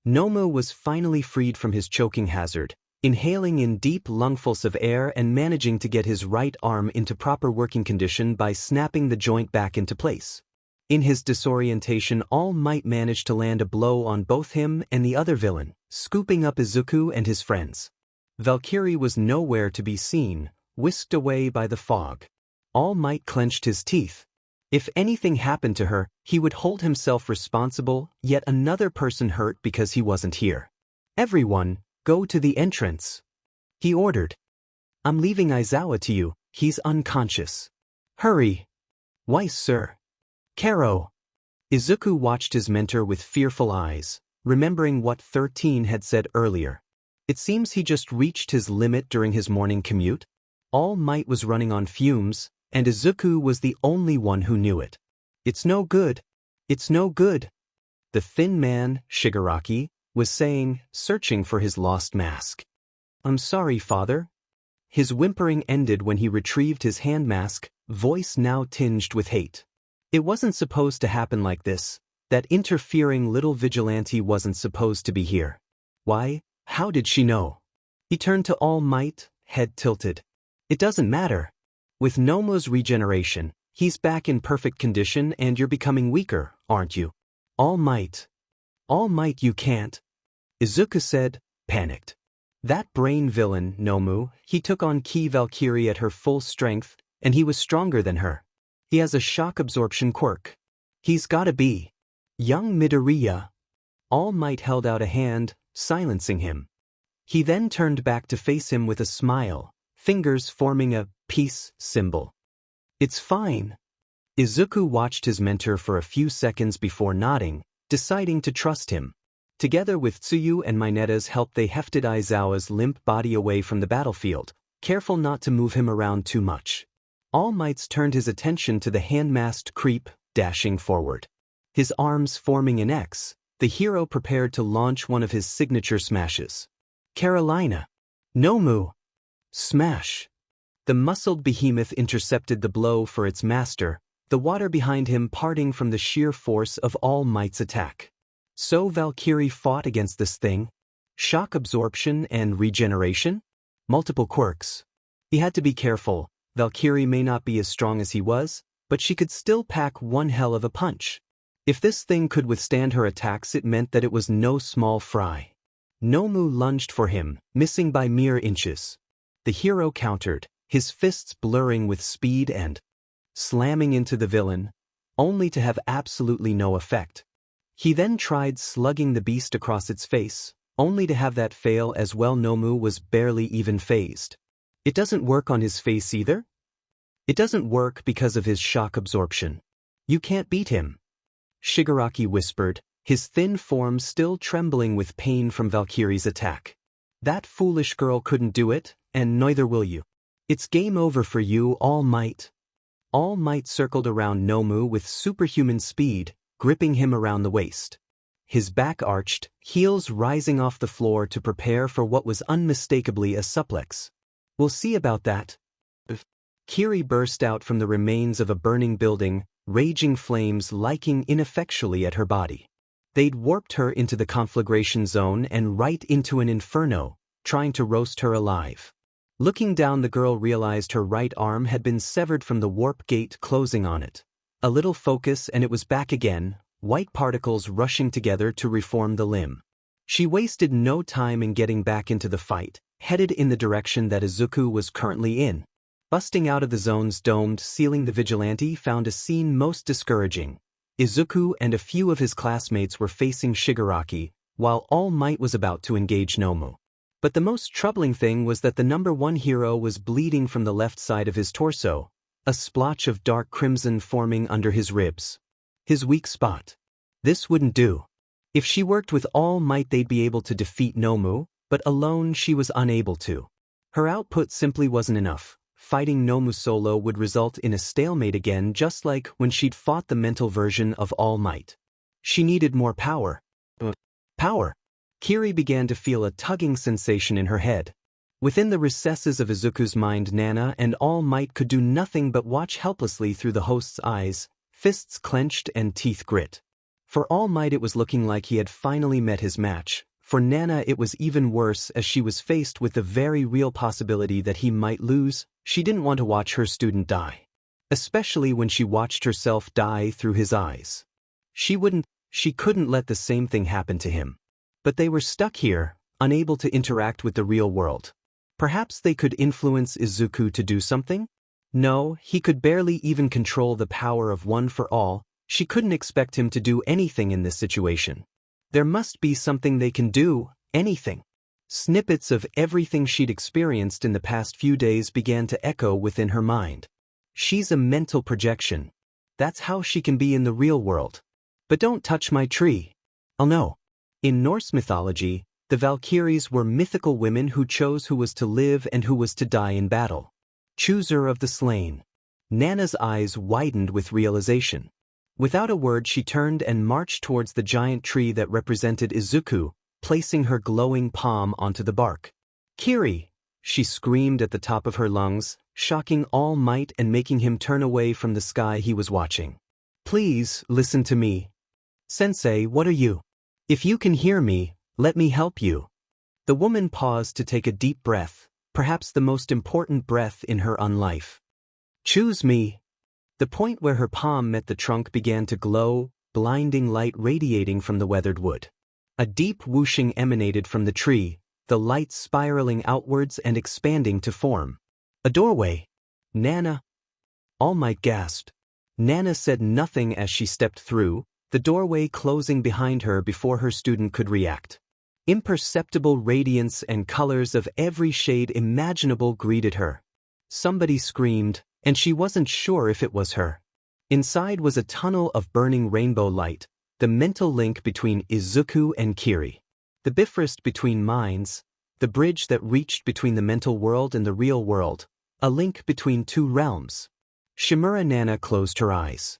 [SPEAKER 1] Nomu was finally freed from his choking hazard, inhaling in deep lungfuls of air and managing to get his right arm into proper working condition by snapping the joint back into place. In his disorientation, All Might managed to land a blow on both him and the other villain, scooping up Izuku and his friends. Valkyrie was nowhere to be seen, whisked away by the fog. All Might clenched his teeth. If anything happened to her, he would hold himself responsible, yet another person hurt because he wasn't here. Everyone, go to the entrance. He ordered. I'm leaving Aizawa to you, he's unconscious. Hurry. Why, sir? Karo. Izuku watched his mentor with fearful eyes, remembering what 13 had said earlier. It seems he just reached his limit during his morning commute. All Might was running on fumes, and Izuku was the only one who knew it. It's no good. It's no good. The thin man, Shigaraki, was saying, searching for his lost mask. I'm sorry, father. His whimpering ended when he retrieved his hand mask, voice now tinged with hate. It wasn't supposed to happen like this. That interfering little vigilante wasn't supposed to be here. Why? How did she know? He turned to All Might, head tilted. It doesn't matter. With Nomu's regeneration, he's back in perfect condition and you're becoming weaker, aren't you? All Might. All Might, you can't. Izuku said, panicked. That brain villain, Nomu, he took on Key Valkyrie at her full strength, and he was stronger than her. He has a shock absorption quirk. He's gotta be. Young Midoriya. All Might held out a hand, silencing him. He then turned back to face him with a smile, fingers forming a peace symbol. It's fine. Izuku watched his mentor for a few seconds before nodding, deciding to trust him. Together with Tsuyu and Mineta's help, they hefted Aizawa's limp body away from the battlefield, careful not to move him around too much. All Might's turned his attention to the hand-masked creep, dashing forward. His arms forming an X, the hero prepared to launch one of his signature smashes. Carolina. Nomu. Smash. The muscled behemoth intercepted the blow for its master, the water behind him parting from the sheer force of All Might's attack. So Valkyrie fought against this thing? Shock absorption and regeneration? Multiple quirks. He had to be careful. Valkyrie may not be as strong as he was, but she could still pack one hell of a punch. If this thing could withstand her attacks, it meant that it was no small fry. Nomu lunged for him, missing by mere inches. The hero countered, his fists blurring with speed and slamming into the villain, only to have absolutely no effect. He then tried slugging the beast across its face, only to have that fail as well. Nomu was barely even phased. It doesn't work on his face either? It doesn't work because of his shock absorption. You can't beat him. Shigaraki whispered, his thin form still trembling with pain from Valkyrie's attack. That foolish girl couldn't do it, and neither will you. It's game over for you, All Might. All Might circled around Nomu with superhuman speed, gripping him around the waist. His back arched, heels rising off the floor to prepare for what was unmistakably a suplex. We'll see about that. Kiri burst out from the remains of a burning building, raging flames licking ineffectually at her body. They'd warped her into the conflagration zone and right into an inferno, trying to roast her alive. Looking down, the girl realized her right arm had been severed from the warp gate closing on it. A little focus and it was back again, white particles rushing together to reform the limb. She wasted no time in getting back into the fight, headed in the direction that Izuku was currently in. Busting out of the zone's domed ceiling, the vigilante found a scene most discouraging. Izuku and a few of his classmates were facing Shigaraki, while All Might was about to engage Nomu. But the most troubling thing was that the #1 hero was bleeding from the left side of his torso, a splotch of dark crimson forming under his ribs. His weak spot. This wouldn't do. If she worked with All Might, they'd be able to defeat Nomu, but alone she was unable to. Her output simply wasn't enough. Fighting Nomu solo would result in a stalemate again, just like when she'd fought the mental version of All Might. She needed more power. Power. Kiri began to feel a tugging sensation in her head. Within the recesses of Izuku's mind, Nana and All Might could do nothing but watch helplessly through the host's eyes, fists clenched and teeth grit. For All Might it was looking like he had finally met his match. For Nana it was even worse, as she was faced with the very real possibility that he might lose. She didn't want to watch her student die. Especially when she watched herself die through his eyes. She couldn't let the same thing happen to him. But they were stuck here, unable to interact with the real world. Perhaps they could influence Izuku to do something? No, he could barely even control the power of One for All. She couldn't expect him to do anything in this situation. There must be something they can do, anything. Snippets of everything she'd experienced in the past few days began to echo within her mind. She's a mental projection. That's how she can be in the real world. But don't touch my tree. Oh no. In Norse mythology, the Valkyries were mythical women who chose who was to live and who was to die in battle. Chooser of the slain. Nana's eyes widened with realization. Without a word, she turned and marched towards the giant tree that represented Izuku, placing her glowing palm onto the bark. Kiri! She screamed at the top of her lungs, shocking All Might and making him turn away from the sky he was watching. Please, listen to me. Sensei, what are you? If you can hear me, let me help you. The woman paused to take a deep breath, perhaps the most important breath in her unlife. Choose me. The point where her palm met the trunk began to glow, blinding light radiating from the weathered wood. A deep whooshing emanated from the tree, the light spiraling outwards and expanding to form a doorway. Nana. All Might gasped. Nana said nothing as she stepped through, the doorway closing behind her before her student could react. Imperceptible radiance and colors of every shade imaginable greeted her. Somebody screamed, and she wasn't sure if it was her. Inside was a tunnel of burning rainbow light, the mental link between Izuku and Kiri. The bifrost between minds, the bridge that reached between the mental world and the real world, a link between two realms. Shimura Nana closed her eyes.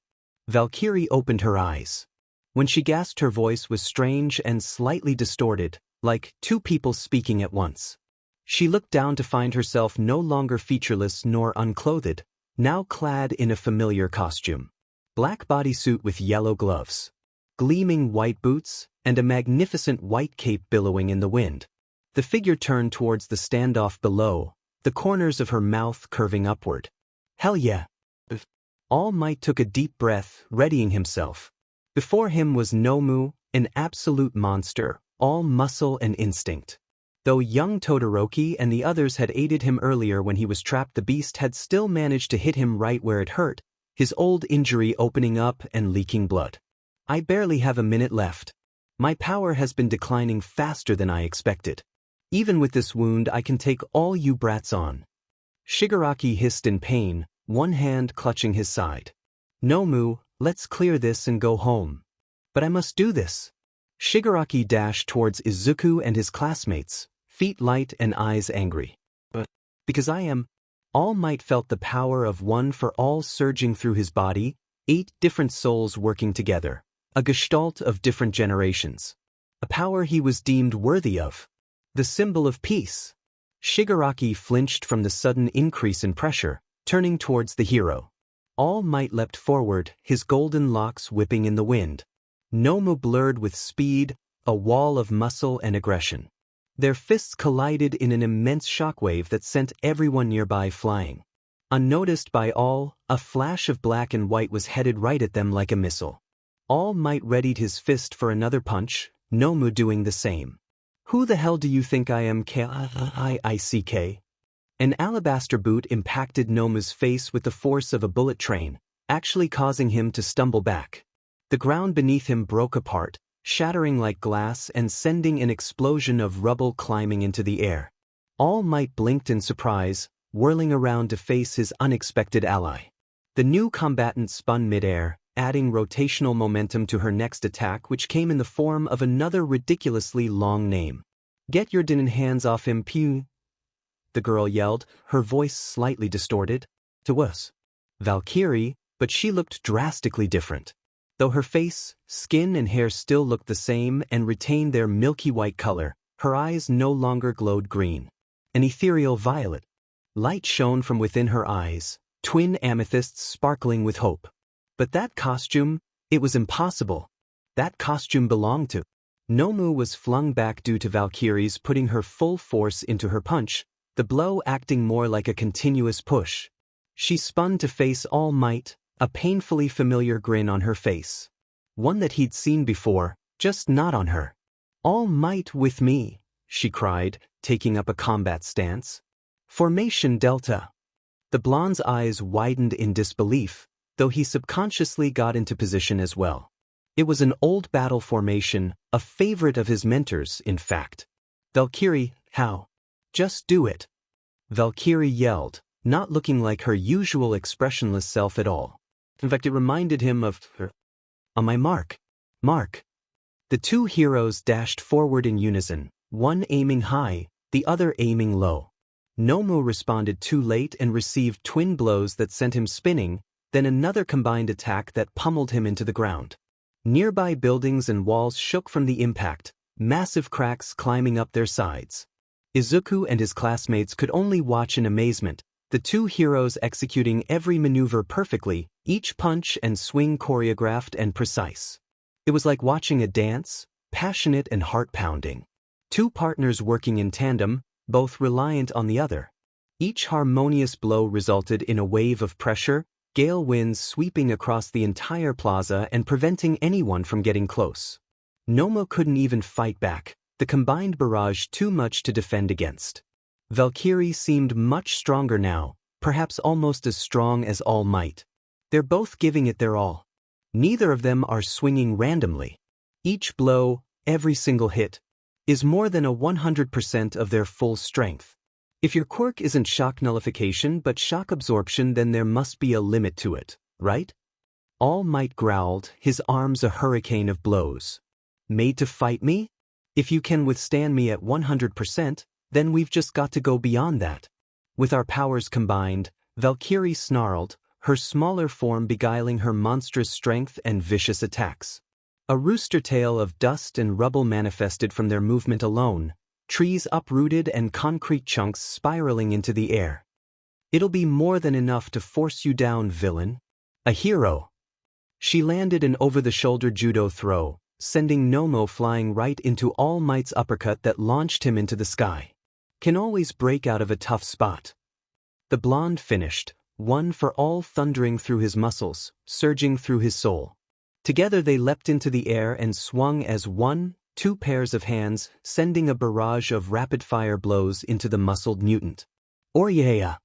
[SPEAKER 1] Valkyrie opened her eyes. When she gasped, her voice was strange and slightly distorted, like two people speaking at once. She looked down to find herself no longer featureless nor unclothed, now clad in a familiar costume. Black bodysuit with yellow gloves, gleaming white boots, and a magnificent white cape billowing in the wind. The figure turned towards the standoff below, the corners of her mouth curving upward. Hell yeah! All Might took a deep breath, readying himself. Before him was Nomu, an absolute monster, all muscle and instinct. Though young Todoroki and the others had aided him earlier when he was trapped, the beast had still managed to hit him right where it hurt, his old injury opening up and leaking blood. I barely have a minute left. My power has been declining faster than I expected. Even with this wound I can take all you brats on. Shigaraki hissed in pain, one hand clutching his side. Nomu, let's clear this and go home. But I must do this. Shigaraki dashed towards Izuku and his classmates, feet light and eyes angry. But because I am... All Might felt the power of one for all surging through his body, 8 different souls working together, a gestalt of different generations. A power he was deemed worthy of. The symbol of peace. Shigaraki flinched from the sudden increase in pressure, turning towards the hero. All Might leapt forward, his golden locks whipping in the wind. Nomu blurred with speed, a wall of muscle and aggression. Their fists collided in an immense shockwave that sent everyone nearby flying. Unnoticed by all, a flash of black and white was headed right at them like a missile. All Might readied his fist for another punch, Nomu doing the same. Who the hell do you think I am, K-I-I-C-K? An alabaster boot impacted Nomu's face with the force of a bullet train, actually causing him to stumble back. The ground beneath him broke apart, shattering like glass and sending an explosion of rubble climbing into the air. All Might blinked in surprise, whirling around to face his unexpected ally. The new combatant spun midair, adding rotational momentum to her next attack, which came in the form of another ridiculously long name. Get your dinin' hands off him, pew! The girl yelled, her voice slightly distorted. To us. Valkyrie, but she looked drastically different. Though her face, skin and hair still looked the same and retained their milky white color, her eyes no longer glowed green. An ethereal violet. Light shone from within her eyes, twin amethysts sparkling with hope. But that costume, it was impossible. That costume belonged to... Nomu was flung back due to Valkyrie's putting her full force into her punch, the blow acting more like a continuous push. She spun to face All Might, a painfully familiar grin on her face. One that he'd seen before, just not on her. All Might with me, she cried, taking up a combat stance. Formation Delta. The blonde's eyes widened in disbelief, though he subconsciously got into position as well. It was an old battle formation, a favorite of his mentors, in fact. Valkyrie, how? Just do it. Valkyrie yelled, not looking like her usual expressionless self at all. In fact, it reminded him of her. On my mark. Mark. The two heroes dashed forward in unison, one aiming high, the other aiming low. Nomu responded too late and received twin blows that sent him spinning, then another combined attack that pummeled him into the ground. Nearby buildings and walls shook from the impact, massive cracks climbing up their sides. Izuku and his classmates could only watch in amazement, the two heroes executing every maneuver perfectly, each punch and swing choreographed and precise. It was like watching a dance, passionate and heart-pounding. Two partners working in tandem, both reliant on the other. Each harmonious blow resulted in a wave of pressure, gale winds sweeping across the entire plaza and preventing anyone from getting close. Nomu couldn't even fight back, the combined barrage too much to defend against. Valkyrie seemed much stronger now, perhaps almost as strong as All Might. They're both giving it their all. Neither of them are swinging randomly. Each blow, every single hit, is more than a 100% of their full strength. If your quirk isn't shock nullification but shock absorption, then there must be a limit to it, right? All Might growled, his arms a hurricane of blows. Made to fight me? If you can withstand me at 100%, then we've just got to go beyond that. With our powers combined, Valkyrie snarled, her smaller form beguiling her monstrous strength and vicious attacks. A rooster tail of dust and rubble manifested from their movement alone, trees uprooted and concrete chunks spiraling into the air. It'll be more than enough to force you down, villain. A hero. She landed an over-the-shoulder judo throw, sending Nomu flying right into All Might's uppercut that launched him into the sky. Can always break out of a tough spot. The blonde finished, one for all thundering through his muscles, surging through his soul. Together they leapt into the air and swung as one, two pairs of hands, sending a barrage of rapid-fire blows into the muscled mutant. Or yeah.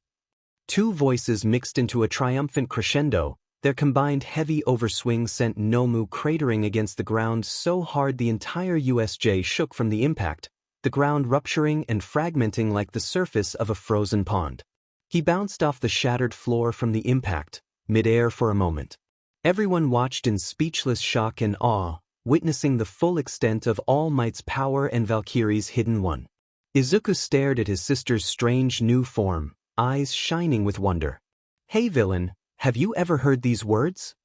[SPEAKER 1] Two voices mixed into a triumphant crescendo, Their combined heavy overswing sent Nomu cratering against the ground so hard the entire USJ shook from the impact, the ground rupturing and fragmenting like the surface of a frozen pond. He bounced off the shattered floor from the impact, mid-air for a moment. Everyone watched in speechless shock and awe, witnessing the full extent of All Might's power and Valkyrie's hidden one. Izuku stared at his sister's strange new form, eyes shining with wonder. "Hey villain, have you ever heard these words?"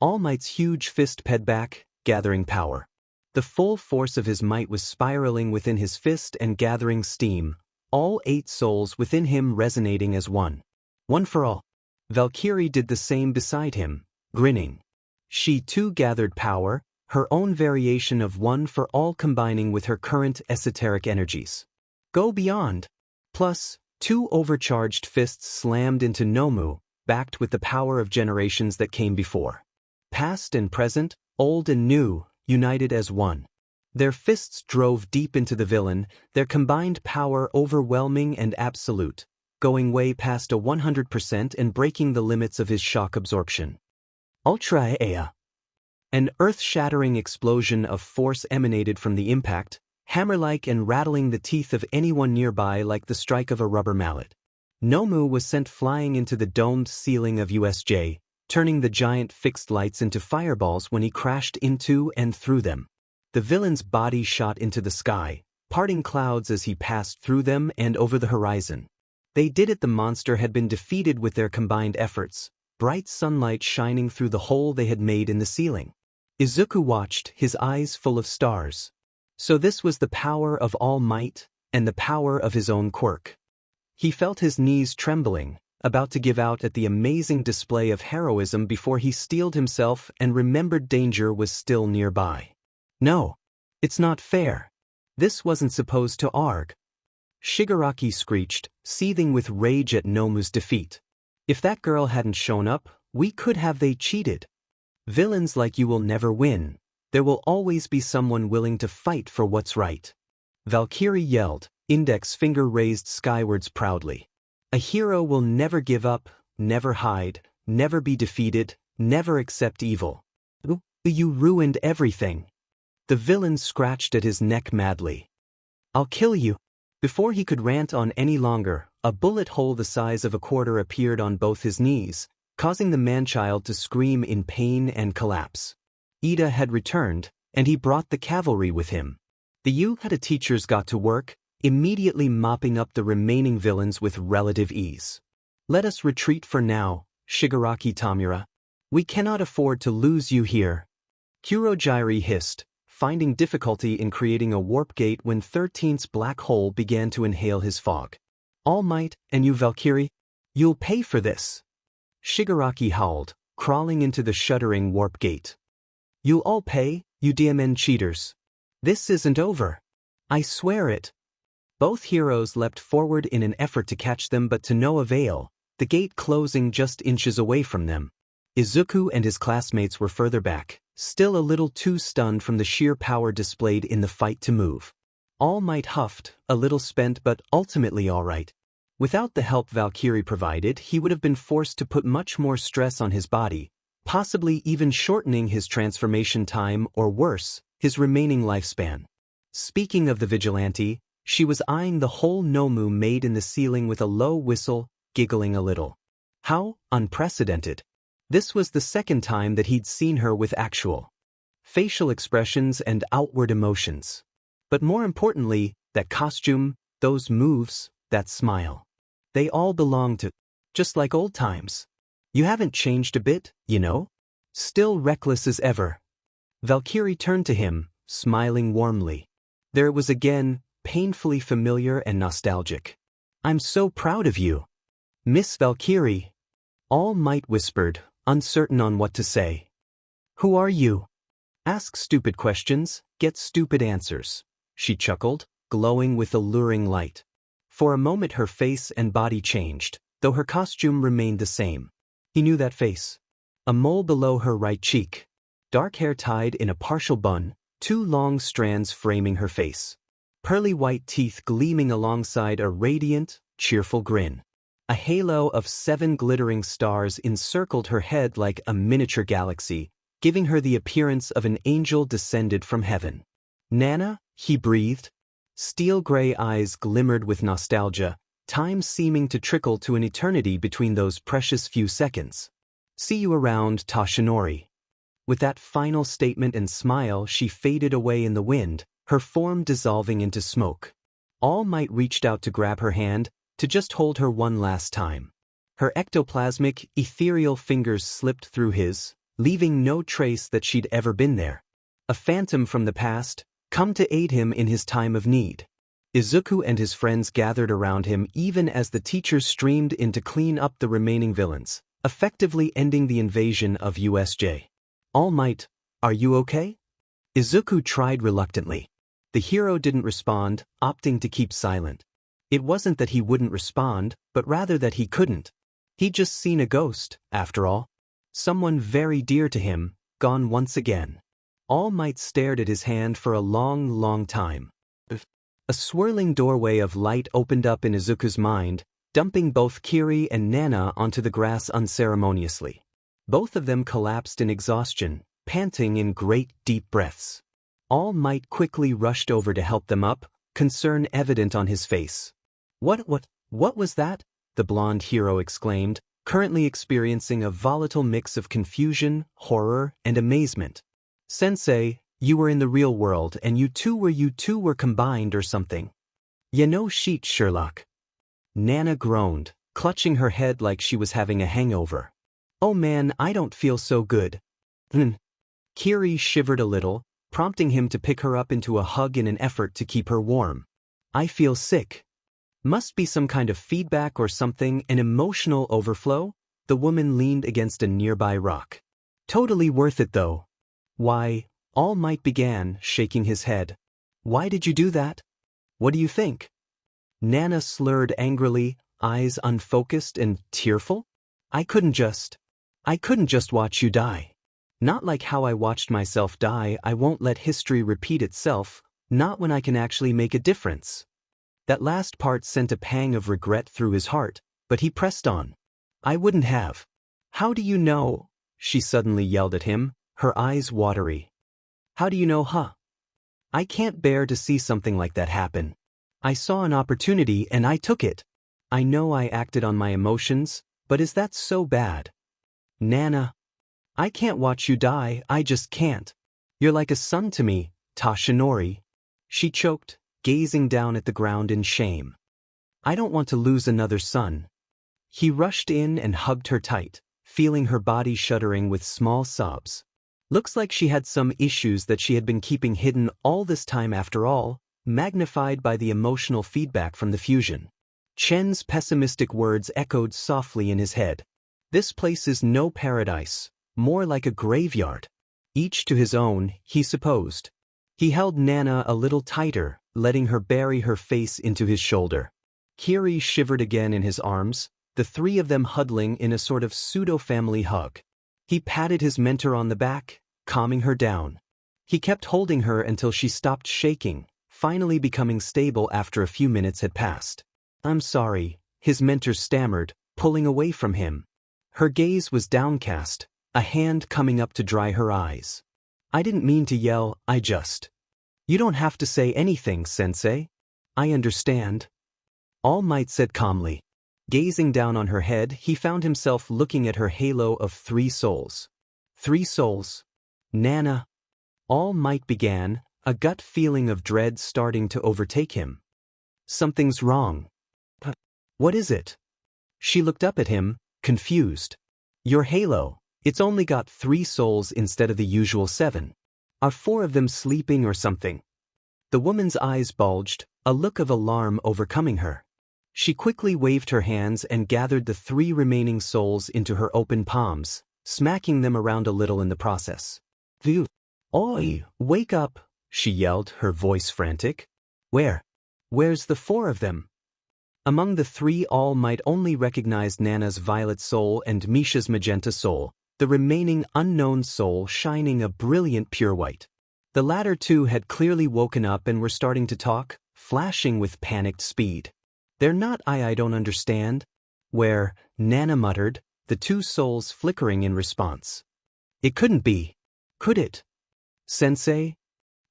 [SPEAKER 1] All Might's huge fist ped back, gathering power. The full force of his might was spiraling within his fist and gathering steam, all 8 souls within him resonating as one. One for all. Valkyrie did the same beside him, grinning. She too gathered power, her own variation of one for all combining with her current esoteric energies. Go beyond. Plus, 2 overcharged fists slammed into Nomu, backed with the power of generations that came before. Past and present, old and new, united as one. Their fists drove deep into the villain, their combined power overwhelming and absolute, going way past a 100% and breaking the limits of his shock absorption. Ultra Ea. An earth-shattering explosion of force emanated from the impact, hammer-like and rattling the teeth of anyone nearby like the strike of a rubber mallet. Nomu was sent flying into the domed ceiling of USJ, turning the giant fixed lights into fireballs when he crashed into and through them. The villain's body shot into the sky, parting clouds as he passed through them and over the horizon. They did it. The monster had been defeated with their combined efforts, bright sunlight shining through the hole they had made in the ceiling. Izuku watched, his eyes full of stars. So this was the power of All Might, and the power of his own quirk. He felt his knees trembling, about to give out at the amazing display of heroism before he steeled himself and remembered danger was still nearby. No, it's not fair. This wasn't supposed to arg. Shigaraki screeched, seething with rage at Nomu's defeat. If that girl hadn't shown up, we could have they cheated. Villains like you will never win. There will always be someone willing to fight for what's right. Valkyrie yelled, index finger raised skywards proudly. A hero will never give up, never hide, never be defeated, never accept evil. You ruined everything. The villain scratched at his neck madly. I'll kill you. Before he could rant on any longer, a bullet hole the size of a quarter appeared on both his knees, causing the man-child to scream in pain and collapse. Ida had returned, and he brought the cavalry with him. The Yukata teachers got to work, immediately mopping up the remaining villains with relative ease. Let us retreat for now, Shigaraki Tamura. We cannot afford to lose you here. Kurogyri hissed, finding difficulty in creating a warp gate when 13th's black hole began to inhale his fog. All Might, and you Valkyrie, you'll pay for this. Shigaraki howled, crawling into the shuddering warp gate. You'll all pay, you DMN cheaters. This isn't over. I swear it. Both heroes leapt forward in an effort to catch them but to no avail, the gate closing just inches away from them. Izuku and his classmates were further back, still a little too stunned from the sheer power displayed in the fight to move. All Might huffed, a little spent but ultimately all right. Without the help Valkyrie provided, he would have been forced to put much more stress on his body, possibly even shortening his transformation time or worse, his remaining lifespan. Speaking of the vigilante, she was eyeing the hole Nomu made in the ceiling with a low whistle, giggling a little. How unprecedented. This was the second time that he'd seen her with actual facial expressions and outward emotions. But more importantly, that costume, those moves, that smile. They all belong to, just like old times. You haven't changed a bit, you know? Still reckless as ever. Valkyrie turned to him, smiling warmly. There it was again, painfully familiar and nostalgic. I'm so proud of you. Miss Valkyrie. All Might whispered, uncertain on what to say. Who are you? Ask stupid questions, get stupid answers. She chuckled, glowing with alluring light. For a moment her face and body changed, though her costume remained the same. He knew that face. A mole below her right cheek. Dark hair tied in a partial bun, 2 long strands framing her face. Pearly white teeth gleaming alongside a radiant, cheerful grin. A halo of 7 glittering stars encircled her head like a miniature galaxy, giving her the appearance of an angel descended from heaven. "Nana?" he breathed. Steel-gray eyes glimmered with nostalgia, time seeming to trickle to an eternity between those precious few seconds. "See you around, Toshinori." With that final statement and smile, she faded away in the wind, her form dissolving into smoke. All Might reached out to grab her hand, to just hold her one last time. Her ectoplasmic, ethereal fingers slipped through his, leaving no trace that she'd ever been there. A phantom from the past, come to aid him in his time of need. Izuku and his friends gathered around him even as the teachers streamed in to clean up the remaining villains, effectively ending the invasion of USJ. "All Might, are you okay?" Izuku tried reluctantly. The hero didn't respond, opting to keep silent. It wasn't that he wouldn't respond, but rather that he couldn't. He'd just seen a ghost, after all. Someone very dear to him, gone once again. All Might stared at his hand for a long, long time. A swirling doorway of light opened up in Izuku's mind, dumping both Kiri and Nana onto the grass unceremoniously. Both of them collapsed in exhaustion, panting in great deep breaths. All Might quickly rushed over to help them up, concern evident on his face. What was that?" the blonde hero exclaimed, currently experiencing a volatile mix of confusion, horror, and amazement. "Sensei, you were in the real world and you two were combined or something." "You know sheet, Sherlock." Nana groaned, clutching her head like she was having a hangover. "Oh man, I don't feel so good." Kiri shivered a little, prompting him to pick her up into a hug in an effort to keep her warm. "I feel sick." "Must be some kind of feedback or something, an emotional overflow?" The woman leaned against a nearby rock. "Totally worth it though." "Why?" All Might began, shaking his head. "Why did you do that? What do you think?" Nana slurred angrily, eyes unfocused and tearful. I couldn't just watch you die. Not like how I watched myself die. I won't let history repeat itself, not when I can actually make a difference." That last part sent a pang of regret through his heart, but he pressed on. "I wouldn't have." "How do you know?" she suddenly yelled at him, her eyes watery. "How do you know, huh? I can't bear to see something like that happen. I saw an opportunity and I took it. I know I acted on my emotions, but is that so bad?" "Nana, I can't watch you die, I just can't. You're like a son to me, Toshinori." She choked, gazing down at the ground in shame. "I don't want to lose another son." He rushed in and hugged her tight, feeling her body shuddering with small sobs. Looks like she had some issues that she had been keeping hidden all this time after all, magnified by the emotional feedback from the fusion. Chen's pessimistic words echoed softly in his head. "This place is no paradise, more like a graveyard." Each to his own, he supposed. He held Nana a little tighter, letting her bury her face into his shoulder. Kiri shivered again in his arms, the three of them huddling in a sort of pseudo-family hug. He patted his mentor on the back, calming her down. He kept holding her until she stopped shaking, finally becoming stable after a few minutes had passed. "I'm sorry," his mentor stammered, pulling away from him. Her gaze was downcast, a hand coming up to dry her eyes. "I didn't mean to yell, I just—" "You don't have to say anything, Sensei. I understand." All Might said calmly. Gazing down on her head, he found himself looking at her halo of 3 souls. 3 souls? "Nana." All Might began, a gut feeling of dread starting to overtake him. "Something's wrong." "What is it?" She looked up at him, confused. "Your halo. It's only got 3 souls instead of the usual 7. Are 4 of them sleeping or something?" The woman's eyes bulged, a look of alarm overcoming her. She quickly waved her hands and gathered the 3 remaining souls into her open palms, smacking them around a little in the process. "Oi, wake up," she yelled, her voice frantic. Where's the 4 of them?" Among the 3, All Might only recognized Nana's violet soul and Misha's magenta soul, the remaining unknown soul shining a brilliant pure white. The latter 2 had clearly woken up and were starting to talk, flashing with panicked speed. "They're not I don't understand." Where, Nana muttered, the two souls flickering in response. It couldn't be. Could it? Sensei?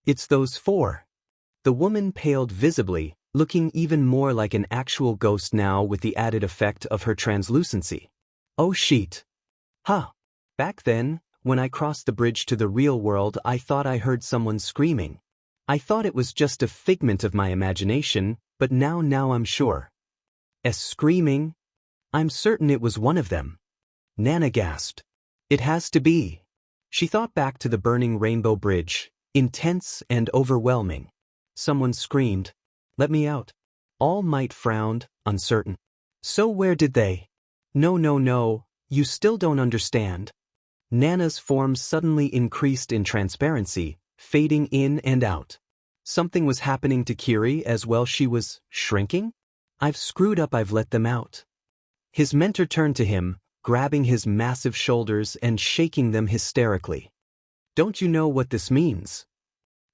[SPEAKER 1] It's those four. The woman paled visibly, looking even more like an actual ghost now with the added effect of her translucency. Oh shit. Huh. Back then, when I crossed the bridge to the real world, I thought I heard someone screaming. I thought it was just a figment of my imagination, but now I'm sure. Screaming? I'm certain it was one of them. Nana gasped. It has to be. She thought back to the burning Rainbow Bridge, intense and overwhelming. Someone screamed, "Let me out." All Might frowned, uncertain. So where did they? No, you still don't understand. Nana's form suddenly increased in transparency, fading in and out. Something was happening to Kiri as well. She was shrinking? I've screwed up. I've let them out. His mentor turned to him, grabbing his massive shoulders and shaking them hysterically. Don't you know what this means?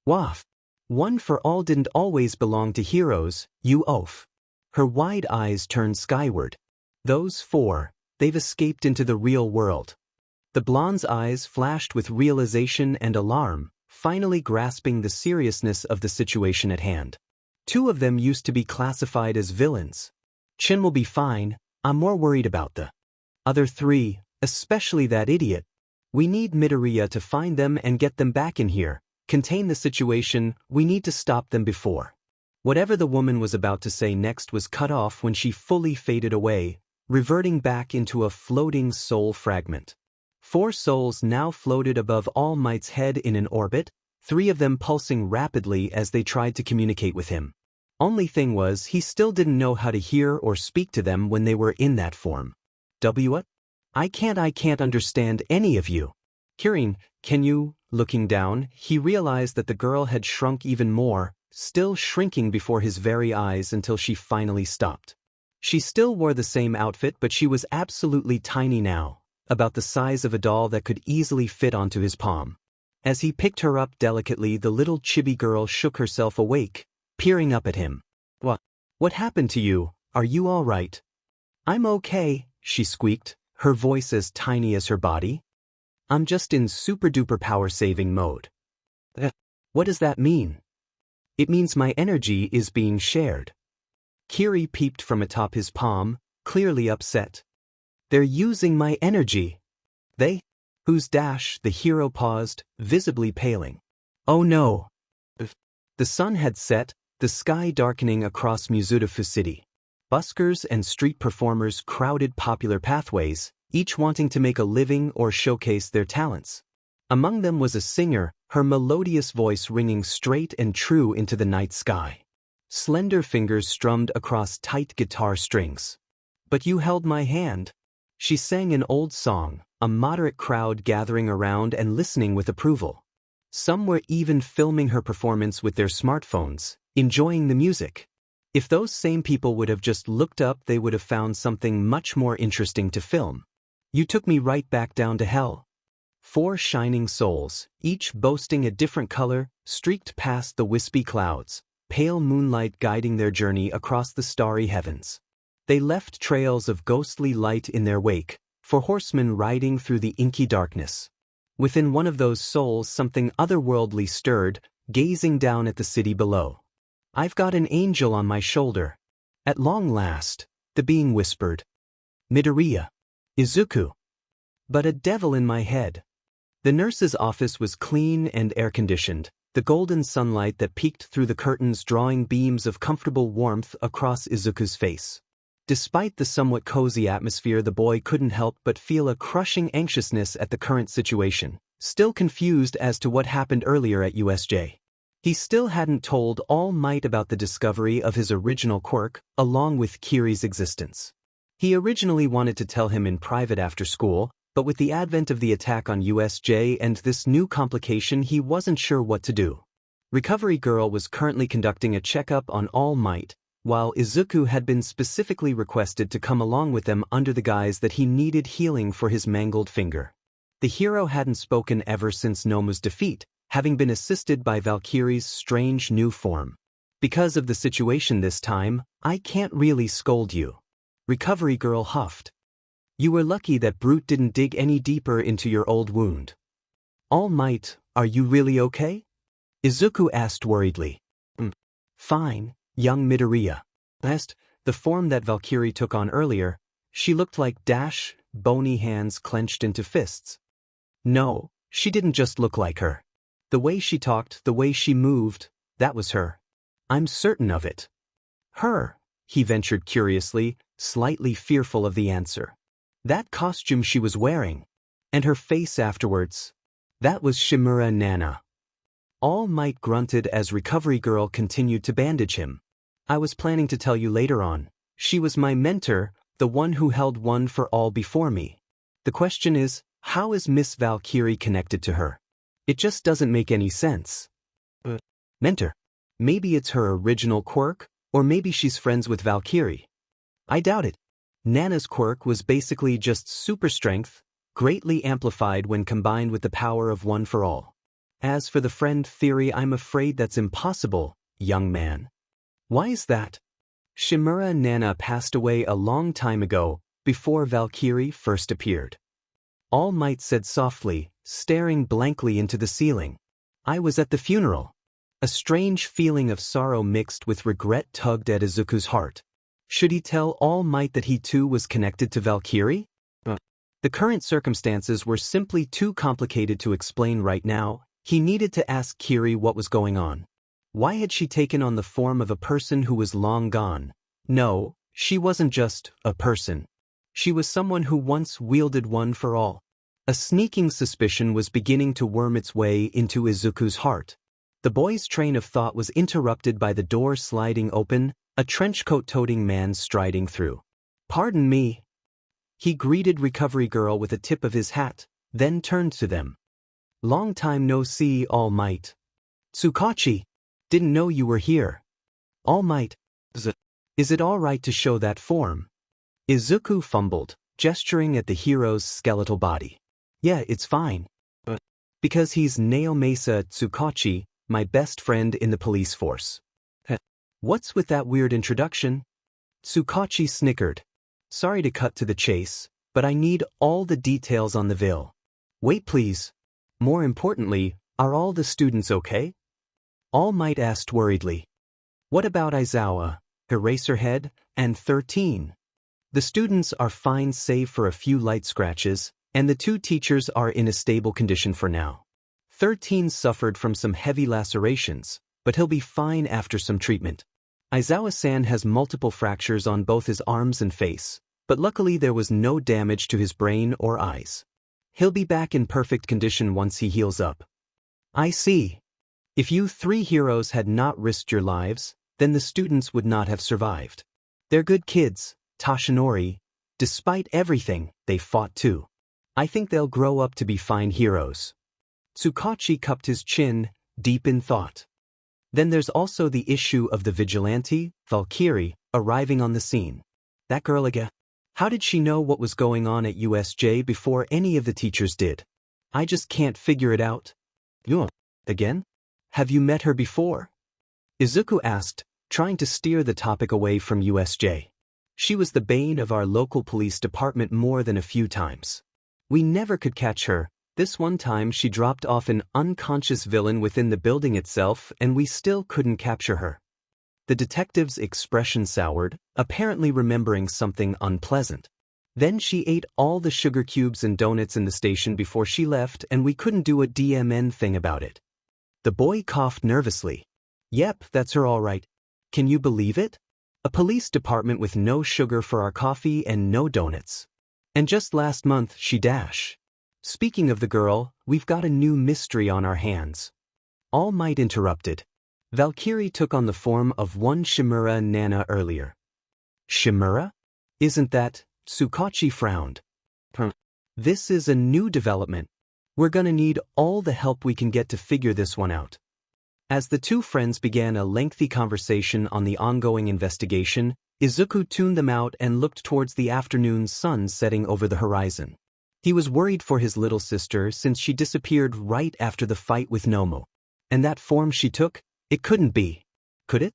[SPEAKER 1] Waff. One for all didn't always belong to heroes, you oaf. Her wide eyes turned skyward. Those four, they've escaped into the real world. The blonde's eyes flashed with realization and alarm, finally grasping the seriousness of the situation at hand. Two of them used to be classified as villains. Chin will be fine. I'm more worried about the other three, especially that idiot. We need Midoriya to find them and get them back in here, contain the situation. We need to stop them before. Whatever the woman was about to say next was cut off when she fully faded away, reverting back into a floating soul fragment. Four souls now floated above All Might's head in an orbit, three of them pulsing rapidly as they tried to communicate with him. Only thing was, he still didn't know how to hear or speak to them when they were in that form. What? I can't understand any of you. Kirin, can you? Looking down, he realized that the girl had shrunk even more, still shrinking before his very eyes until she finally stopped. She still wore the same outfit, but she was absolutely tiny now, about the size of a doll that could easily fit onto his palm. As he picked her up delicately, the little chibi girl shook herself awake, peering up at him. What happened to you? Are you all right? I'm okay, she squeaked, her voice as tiny as her body. I'm just in super-duper power-saving mode. What does that mean? It means my energy is being shared. Kiri peeped from atop his palm, clearly upset. They're using my energy. They? Who's dash? The hero paused, visibly paling. Oh no. The sun had set, the sky darkening across Mizutofu City. Buskers and street performers crowded popular pathways, each wanting to make a living or showcase their talents. Among them was a singer, her melodious voice ringing straight and true into the night sky. Slender fingers strummed across tight guitar strings. But you held my hand. She sang an old song, a moderate crowd gathering around and listening with approval. Some were even filming her performance with their smartphones, enjoying the music. If those same people would have just looked up, they would have found something much more interesting to film. You took me right back down to hell. Four shining souls, each boasting a different color, streaked past the wispy clouds, pale moonlight guiding their journey across the starry heavens. They left trails of ghostly light in their wake, for horsemen riding through the inky darkness. Within one of those souls, something otherworldly stirred, gazing down at the city below. I've got an angel on my shoulder. At long last, the being whispered. Midoriya Izuku. But a devil in my head. The nurse's office was clean and air-conditioned, the golden sunlight that peeked through the curtains drawing beams of comfortable warmth across Izuku's face. Despite the somewhat cozy atmosphere, the boy couldn't help but feel a crushing anxiousness at the current situation, still confused as to what happened earlier at USJ. He still hadn't told All Might about the discovery of his original quirk, along with Kiri's existence. He originally wanted to tell him in private after school, but with the advent of the attack on USJ and this new complication, he wasn't sure what to do. Recovery Girl was currently conducting a checkup on All Might, while Izuku had been specifically requested to come along with them under the guise that he needed healing for his mangled finger. The hero hadn't spoken ever since Nomu's defeat, having been assisted by Valkyrie's strange new form. Because of the situation this time, I can't really scold you. Recovery girl huffed. You were lucky that Brute didn't dig any deeper into your old wound. All Might, are you really okay? Izuku asked worriedly. Fine, young Midoriya. Last, the form that Valkyrie took on earlier, she looked like bony hands clenched into fists. No, she didn't just look like her. The way she talked, the way she moved, that was her. I'm certain of it. Her, he ventured curiously, slightly fearful of the answer. That costume she was wearing. And her face afterwards. That was Shimura Nana. All Might grunted as Recovery Girl continued to bandage him. I was planning to tell you later on. She was my mentor, the one who held one for all before me. The question is, how is Miss Valkyrie connected to her? It just doesn't make any sense. Mentor. Maybe it's her original quirk, or maybe she's friends with Valkyrie. I doubt it. Nana's quirk was basically just super strength, greatly amplified when combined with the power of one for all. As for the friend theory, I'm afraid that's impossible, young man. Why is that? Shimura Nana passed away a long time ago, before Valkyrie first appeared. All Might said softly, staring blankly into the ceiling. I was at the funeral. A strange feeling of sorrow mixed with regret tugged at Izuku's heart. Should he tell All Might that he too was connected to Valkyrie? The current circumstances were simply too complicated to explain right now. He needed to ask Kiri what was going on. Why had she taken on the form of a person who was long gone? No, she wasn't just a person. She was someone who once wielded one for all. A sneaking suspicion was beginning to worm its way into Izuku's heart. The boy's train of thought was interrupted by the door sliding open, a trenchcoat-toting man striding through. Pardon me. He greeted Recovery Girl with a tip of his hat, then turned to them. Long time no see, All Might. Tsukachi, didn't know you were here. All Might. Is it all right to show that form? Izuku fumbled, gesturing at the hero's skeletal body. Yeah, it's fine. Because he's Naomasa Tsukachi, my best friend in the police force. What's with that weird introduction? Tsukachi snickered. Sorry to cut to the chase, but I need all the details on the Vil. Wait please. More importantly, are all the students okay? All Might asked worriedly. What about Aizawa, Eraserhead, and 13? The students are fine save for a few light scratches, and the two teachers are in a stable condition for now. 13 suffered from some heavy lacerations, but he'll be fine after some treatment. Aizawa-san has multiple fractures on both his arms and face, but luckily there was no damage to his brain or eyes. He'll be back in perfect condition once he heals up. I see. If you three heroes had not risked your lives, then the students would not have survived. They're good kids, Toshinori. Despite everything, they fought too. I think they'll grow up to be fine heroes. Tsukachi cupped his chin, deep in thought. Then there's also the issue of the Vigilante Valkyrie arriving on the scene. That girl again. How did she know what was going on at USJ before any of the teachers did? I just can't figure it out. Again? Have you met her before? Izuku asked, trying to steer the topic away from USJ. She was the bane of our local police department more than a few times. We never could catch her. This one time she dropped off an unconscious villain within the building itself and we still couldn't capture her. The detective's expression soured, apparently remembering something unpleasant. Then she ate all the sugar cubes and donuts in the station before she left and we couldn't do a DMN thing about it. The boy coughed nervously. Yep, that's her all right. Can you believe it? A police department with no sugar for our coffee and no donuts. And just last month she dash. Speaking of the girl, we've got a new mystery on our hands. All Might interrupted. Valkyrie took on the form of one Shimura Nana earlier. Shimura? Isn't that? Tsukachi frowned. This is a new development. We're gonna need all the help we can get to figure this one out. As the two friends began a lengthy conversation on the ongoing investigation, Izuku tuned them out and looked towards the afternoon sun setting over the horizon. He was worried for his little sister since she disappeared right after the fight with Nomo. And that form she took, it couldn't be. Could it?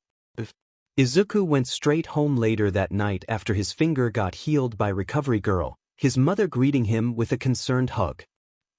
[SPEAKER 1] Izuku went straight home later that night after his finger got healed by Recovery Girl, his mother greeting him with a concerned hug.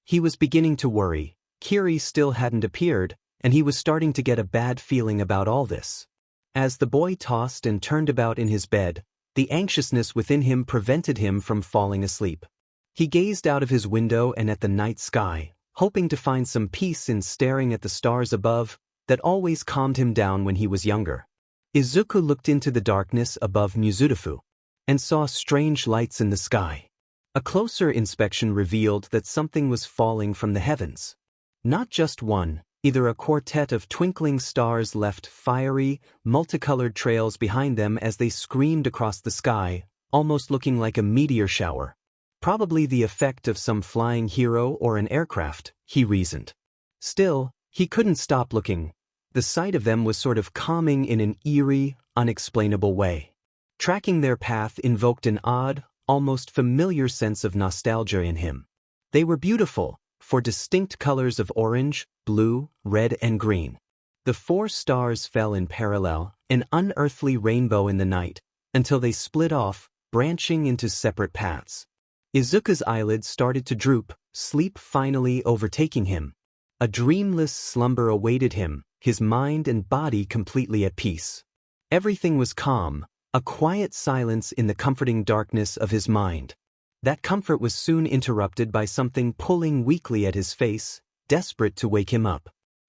[SPEAKER 1] He was beginning to worry. Kiri still hadn't appeared, and he was starting to get a bad feeling about all this. As the boy tossed and turned about in his bed, the anxiousness within him prevented him from falling asleep. He gazed out of his window and at the night sky, hoping to find some peace in staring at the stars above that always calmed him down when he was younger. Izuku looked into the darkness above Mizurufu and saw strange lights in the sky. A closer inspection revealed that something was falling from the heavens. Not just one, either a quartet of twinkling stars left fiery, multicolored trails behind them as they screamed across the sky, almost looking like a meteor shower. Probably the effect of some flying hero or an aircraft, he reasoned. Still, he couldn't stop looking. The sight of them was sort of calming in an eerie, unexplainable way. Tracking their path invoked an odd, almost familiar sense of nostalgia in him. They were beautiful, for distinct colors of orange, blue, red and green. The 4 stars fell in parallel, an unearthly rainbow in the night, until they split off, branching into separate paths. Izuku's eyelids started to droop, sleep finally overtaking him. A dreamless slumber awaited him, his mind and body completely at peace. Everything was calm, a quiet silence in the comforting darkness of his mind. That comfort was soon interrupted by something pulling weakly at his face, desperate to wake him up.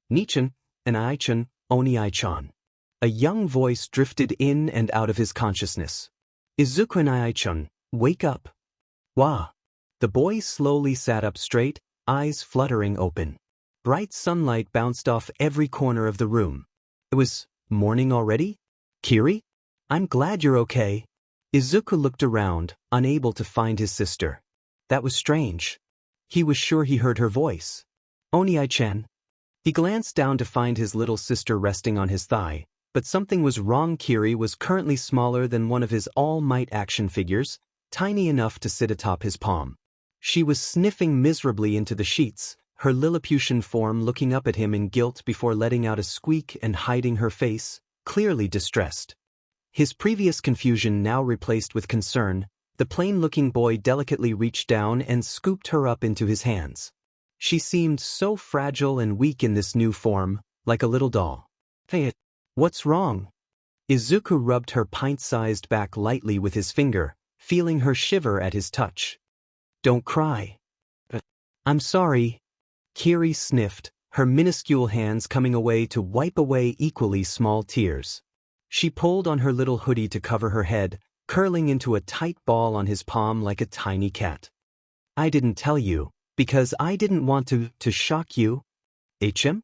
[SPEAKER 1] "Ni-chan, and I-chan, Oni-chan." A young voice drifted in and out of his consciousness. "Izuku-nii-chan, wake up." "Wah." The boy slowly sat up straight, eyes fluttering open. Bright sunlight bounced off every corner of the room. It was morning already? "Kiri? I'm glad you're okay." Izuku looked around, unable to find his sister. That was strange. He was sure he heard her voice. "Oni-chan." He glanced down to find his little sister resting on his thigh, but something was wrong. Kiri was currently smaller than one of his All Might action figures, tiny enough to sit atop his palm. She was sniffing miserably into the sheets, her Lilliputian form looking up at him in guilt before letting out a squeak and hiding her face, clearly distressed. His previous confusion now replaced with concern, the plain-looking boy delicately reached down and scooped her up into his hands. She seemed so fragile and weak in this new form, like a little doll. "Hey, what's wrong?" Izuku rubbed her pint-sized back lightly with his finger, feeling her shiver at his touch. "Don't cry." "I'm sorry." Kiri sniffed, her minuscule hands coming away to wipe away equally small tears. She pulled on her little hoodie to cover her head, curling into a tight ball on his palm like a tiny cat. "I didn't tell you, because I didn't want to shock you." "HM?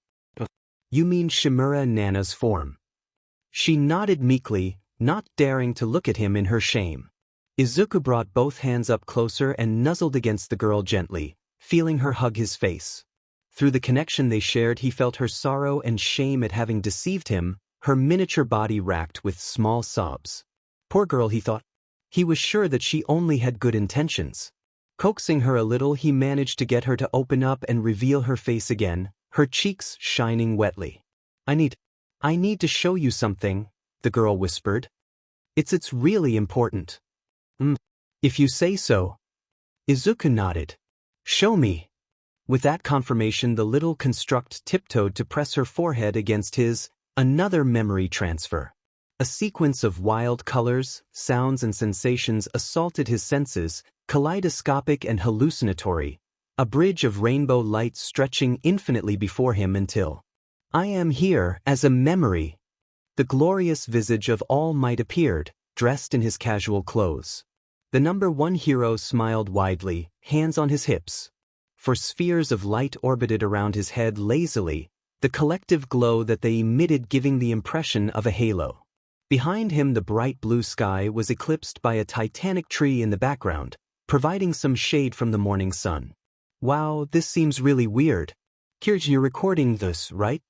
[SPEAKER 1] You mean Shimura Nana's form." She nodded meekly, not daring to look at him in her shame. Izuku brought both hands up closer and nuzzled against the girl gently, feeling her hug his face. Through the connection they shared, he felt her sorrow and shame at having deceived him, her miniature body racked with small sobs. Poor girl, he thought. He was sure that she only had good intentions. Coaxing her a little, he managed to get her to open up and reveal her face again, her cheeks shining wetly. I need to show you something," the girl whispered. It's really important." If you say so." Izuku nodded. "Show me." With that confirmation, the little construct tiptoed to press her forehead against his. Another memory transfer. A sequence of wild colors, sounds and sensations assaulted his senses, kaleidoscopic and hallucinatory, a bridge of rainbow light stretching infinitely before him until I am here as a memory. The glorious visage of All Might appeared, dressed in his casual clothes. The #1 hero smiled widely, hands on his hips. For spheres of light orbited around his head lazily, the collective glow that they emitted giving the impression of a halo. Behind him, the bright blue sky was eclipsed by a titanic tree in the background, providing some shade from the morning sun. Wow, this seems really weird. Kirj, you're recording this, right?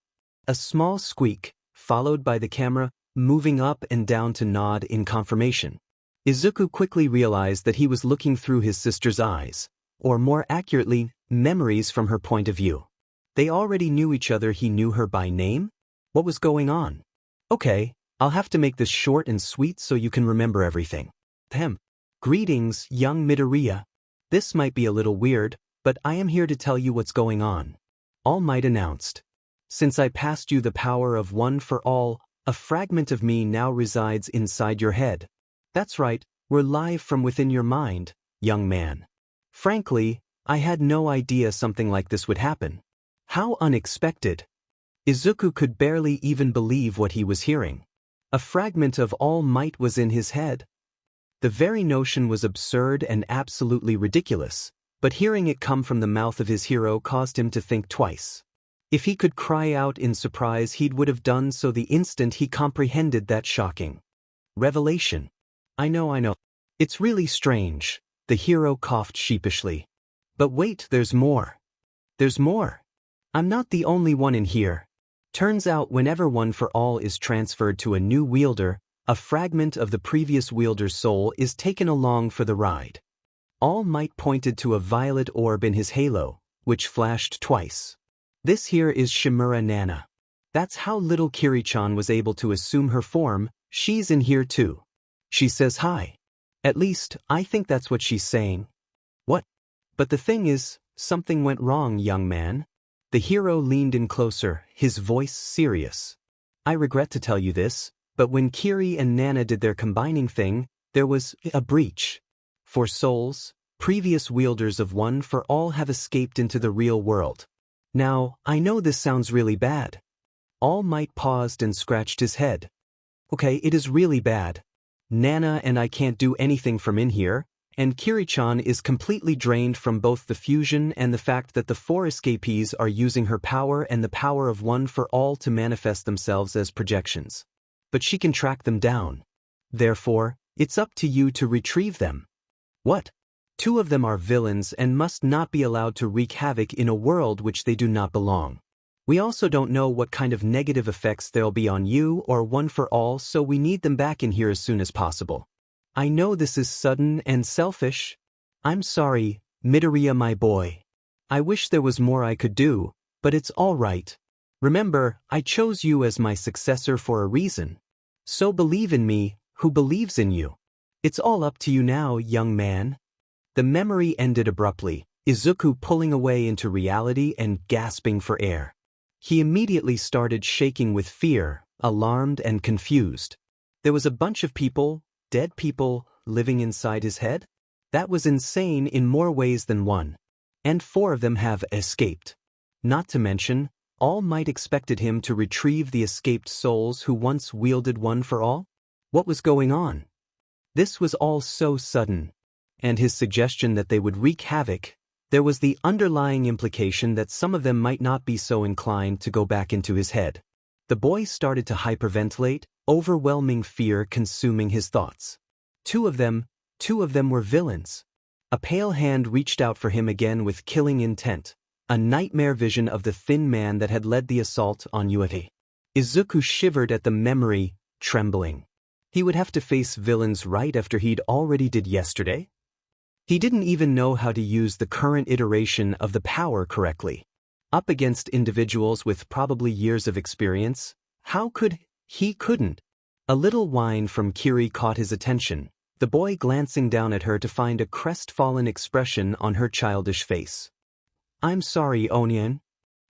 [SPEAKER 1] A small squeak, followed by the camera moving up and down to nod in confirmation. Izuku quickly realized that he was looking through his sister's eyes, or more accurately, memories from her point of view. They already knew each other. He knew her by name? What was going on? Okay, I'll have to make this short and sweet so you can remember everything. Ahem. Greetings, young Midoriya. This might be a little weird, but I am here to tell you what's going on. All Might announced. Since I passed you the power of one for all, a fragment of me now resides inside your head. That's right, we're live from within your mind, young man. Frankly, I had no idea something like this would happen. How unexpected. Izuku could barely even believe what he was hearing. A fragment of All Might was in his head. The very notion was absurd and absolutely ridiculous, but hearing it come from the mouth of his hero caused him to think twice. If he could cry out in surprise, he would have done so the instant he comprehended that shocking revelation. I know. It's really strange, the hero coughed sheepishly. But wait, there's more. There's more. I'm not the only one in here. Turns out whenever One for All is transferred to a new wielder, a fragment of the previous wielder's soul is taken along for the ride. All Might pointed to a violet orb in his halo, which flashed twice. This here is Shimura Nana. That's how little Kiri-chan was able to assume her form. She's in here too. She says hi. At least, I think that's what she's saying. What? But the thing is, something went wrong, young man. The hero leaned in closer, his voice serious. I regret to tell you this, but when Kiri and Nana did their combining thing, there was a breach. For souls, previous wielders of One for All have escaped into the real world. Now, I know this sounds really bad. All Might paused and scratched his head. Okay, it is really bad. Nana and I can't do anything from in here, and Kiri-chan is completely drained from both the fusion and the fact that the 4 escapees are using her power and the power of One for All to manifest themselves as projections. But she can track them down. Therefore, it's up to you to retrieve them. What? 2 of them are villains and must not be allowed to wreak havoc in a world which they do not belong. We also don't know what kind of negative effects there'll be on you or One for All, so we need them back in here as soon as possible. I know this is sudden and selfish. I'm sorry, Midoriya my boy. I wish there was more I could do, but it's all right. Remember, I chose you as my successor for a reason. So believe in me, who believes in you. It's all up to you now, young man. The memory ended abruptly, Izuku pulling away into reality and gasping for air. He immediately started shaking with fear, alarmed and confused. There was a bunch of people, dead people, living inside his head? That was insane in more ways than one. And 4 of them have escaped. Not to mention, All Might expected him to retrieve the escaped souls who once wielded One for All? What was going on? This was all so sudden. And his suggestion that they would wreak havoc, there was the underlying implication that some of them might not be so inclined to go back into his head. The boy started to hyperventilate, overwhelming fear consuming his thoughts. 2 of them were villains. A pale hand reached out for him again with killing intent, a nightmare vision of the thin man that had led the assault on Uete. Izuku shivered at the memory, trembling. He would have to face villains right after he'd already did yesterday? He didn't even know how to use the current iteration of the power correctly. Up against individuals with probably years of experience, how could he couldn't? A little whine from Kiri caught his attention, the boy glancing down at her to find a crestfallen expression on her childish face. I'm sorry, Onyan.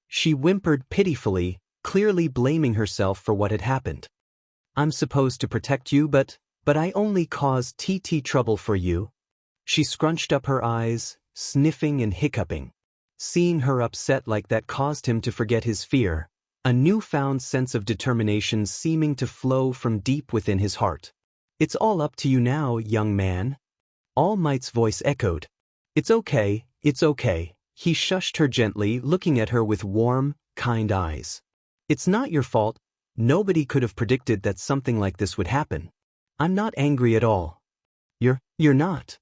[SPEAKER 1] She whimpered pitifully, clearly blaming herself for what had happened. I'm supposed to protect you, but I only caused TT trouble for you. She scrunched up her eyes, sniffing and hiccuping. Seeing her upset like that caused him to forget his fear, a newfound sense of determination seeming to flow from deep within his heart. It's all up to you now, young man. All Might's voice echoed. It's okay. He shushed her gently, looking at her with warm, kind eyes. It's not your fault. Nobody could have predicted that something like this would happen. I'm not angry at all. You're not.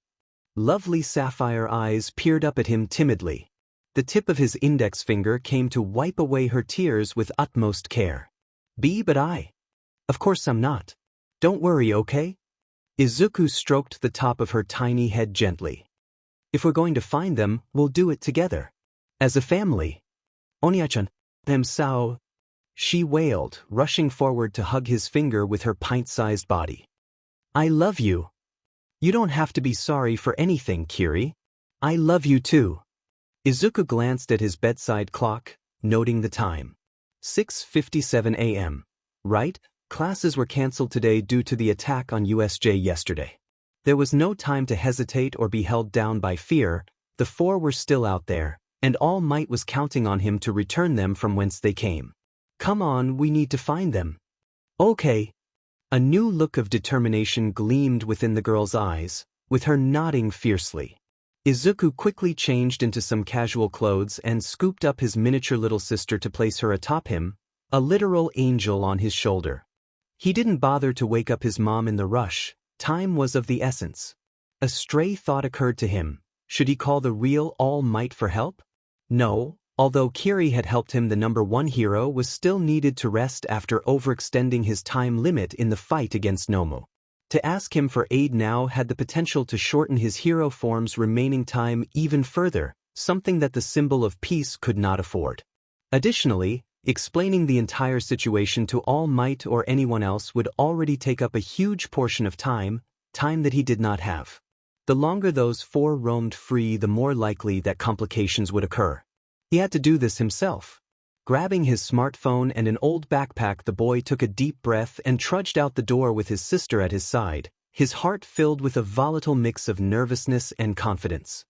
[SPEAKER 1] Lovely sapphire eyes peered up at him timidly. The tip of his index finger came to wipe away her tears with utmost care. But I. Of course I'm not. Don't worry, okay? Izuku stroked the top of her tiny head gently. If we're going to find them, we'll do it together. As a family. Onyan-chan, them sao. she wailed, rushing forward to hug his finger with her pint-sized body. I love you. You don't have to be sorry for anything, Kiri. I love you too. Izuku glanced at his bedside clock, noting the time. 6:57 a.m. Right? Classes were cancelled today due to the attack on USJ yesterday. There was no time to hesitate or be held down by fear. The four were still out there, and All Might was counting on him to return them from whence they came. Come on, we need to find them. Okay. A new look of determination gleamed within the girl's eyes, with her nodding fiercely. Izuku quickly changed into some casual clothes and scooped up his miniature little sister to place her atop him, a literal angel on his shoulder. He didn't bother to wake up his mom in the rush. Time was of the essence. A stray thought occurred to him. Should he call the real All Might for help? No, although Kiri had helped him, the #1 hero was still needed to rest after overextending his time limit in the fight against Nomu. To ask him for aid now had the potential to shorten his hero form's remaining time even further, something that the symbol of peace could not afford. Additionally, explaining the entire situation to All Might or anyone else would already take up a huge portion of time that he did not have. The longer those four roamed free, the more likely that complications would occur. He had to do this himself. Grabbing his smartphone and an old backpack, the boy took a deep breath and trudged out the door with his sister at his side, his heart filled with a volatile mix of nervousness and confidence.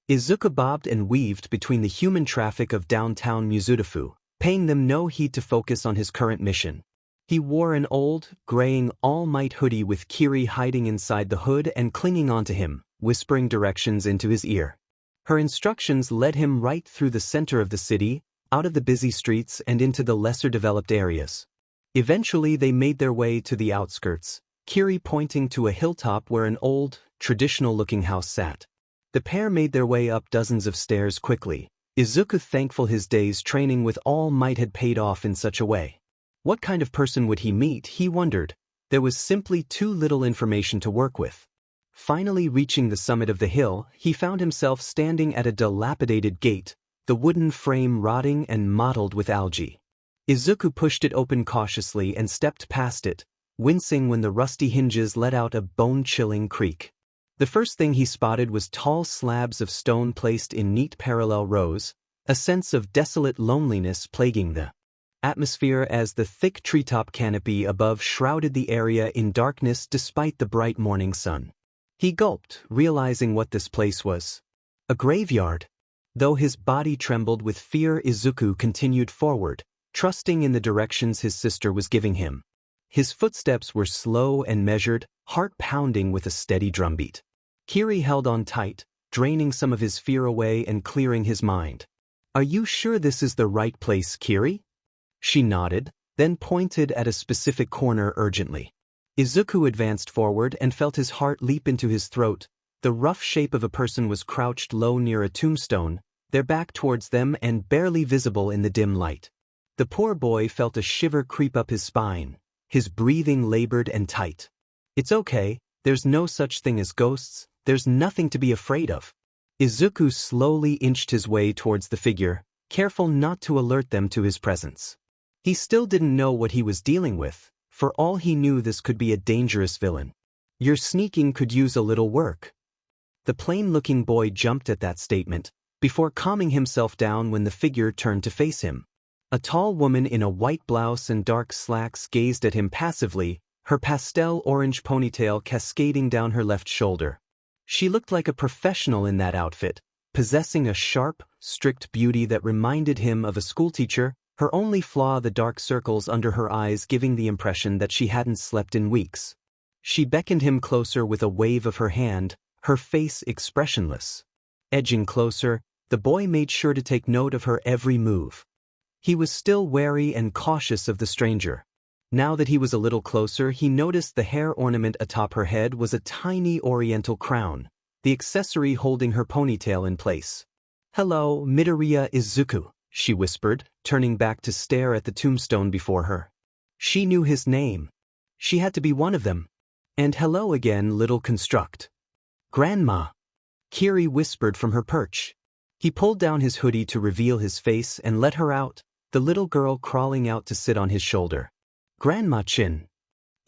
[SPEAKER 1] Izuku bobbed and weaved between the human traffic of downtown Mizudafu, paying them no heed to focus on his current mission. He wore an old, graying All Might hoodie with Kiri hiding inside the hood and clinging onto him, whispering directions into his ear. Her instructions led him right through the center of the city, out of the busy streets and into the lesser-developed areas. Eventually they made their way to the outskirts, Kiri pointing to a hilltop where an old, traditional-looking house sat. The pair made their way up dozens of stairs quickly, Izuku thankful his day's training with All Might had paid off in such a way. What kind of person would he meet, he wondered. There was simply too little information to work with. Finally reaching the summit of the hill, he found himself standing at a dilapidated gate, the wooden frame rotting and mottled with algae. Izuku pushed it open cautiously and stepped past it, wincing when the rusty hinges let out a bone-chilling creak. The first thing he spotted was tall slabs of stone placed in neat parallel rows, a sense of desolate loneliness plaguing the atmosphere as the thick treetop canopy above shrouded the area in darkness despite the bright morning sun. He gulped, realizing what this place was. A graveyard. Though his body trembled with fear, Izuku continued forward, trusting in the directions his sister was giving him. His footsteps were slow and measured, heart pounding with a steady drumbeat. Kiri held on tight, draining some of his fear away and clearing his mind. Are you sure this is the right place, Kiri? She nodded, then pointed at a specific corner urgently. Izuku advanced forward and felt his heart leap into his throat. The rough shape of a person was crouched low near a tombstone, their back towards them and barely visible in the dim light. The poor boy felt a shiver creep up his spine, his breathing labored and tight. It's okay, there's no such thing as ghosts, there's nothing to be afraid of. Izuku slowly inched his way towards the figure, careful not to alert them to his presence. He still didn't know what he was dealing with. For all he knew, this could be a dangerous villain. Your sneaking could use a little work. The plain-looking boy jumped at that statement, before calming himself down when the figure turned to face him. A tall woman in a white blouse and dark slacks gazed at him passively, her pastel orange ponytail cascading down her left shoulder. She looked like a professional in that outfit, possessing a sharp, strict beauty that reminded him of a schoolteacher, her only flaw the dark circles under her eyes giving the impression that she hadn't slept in weeks. She beckoned him closer with a wave of her hand, her face expressionless. Edging closer, the boy made sure to take note of her every move. He was still wary and cautious of the stranger. Now that he was a little closer, he noticed the hair ornament atop her head was a tiny oriental crown, the accessory holding her ponytail in place. Hello, Midoriya Izuku, she whispered, turning back to stare at the tombstone before her. She knew his name. She had to be one of them. And hello again, little construct. Grandma, Kiri whispered from her perch. He pulled down his hoodie to reveal his face and let her out, the little girl crawling out to sit on his shoulder. Grandma-chin.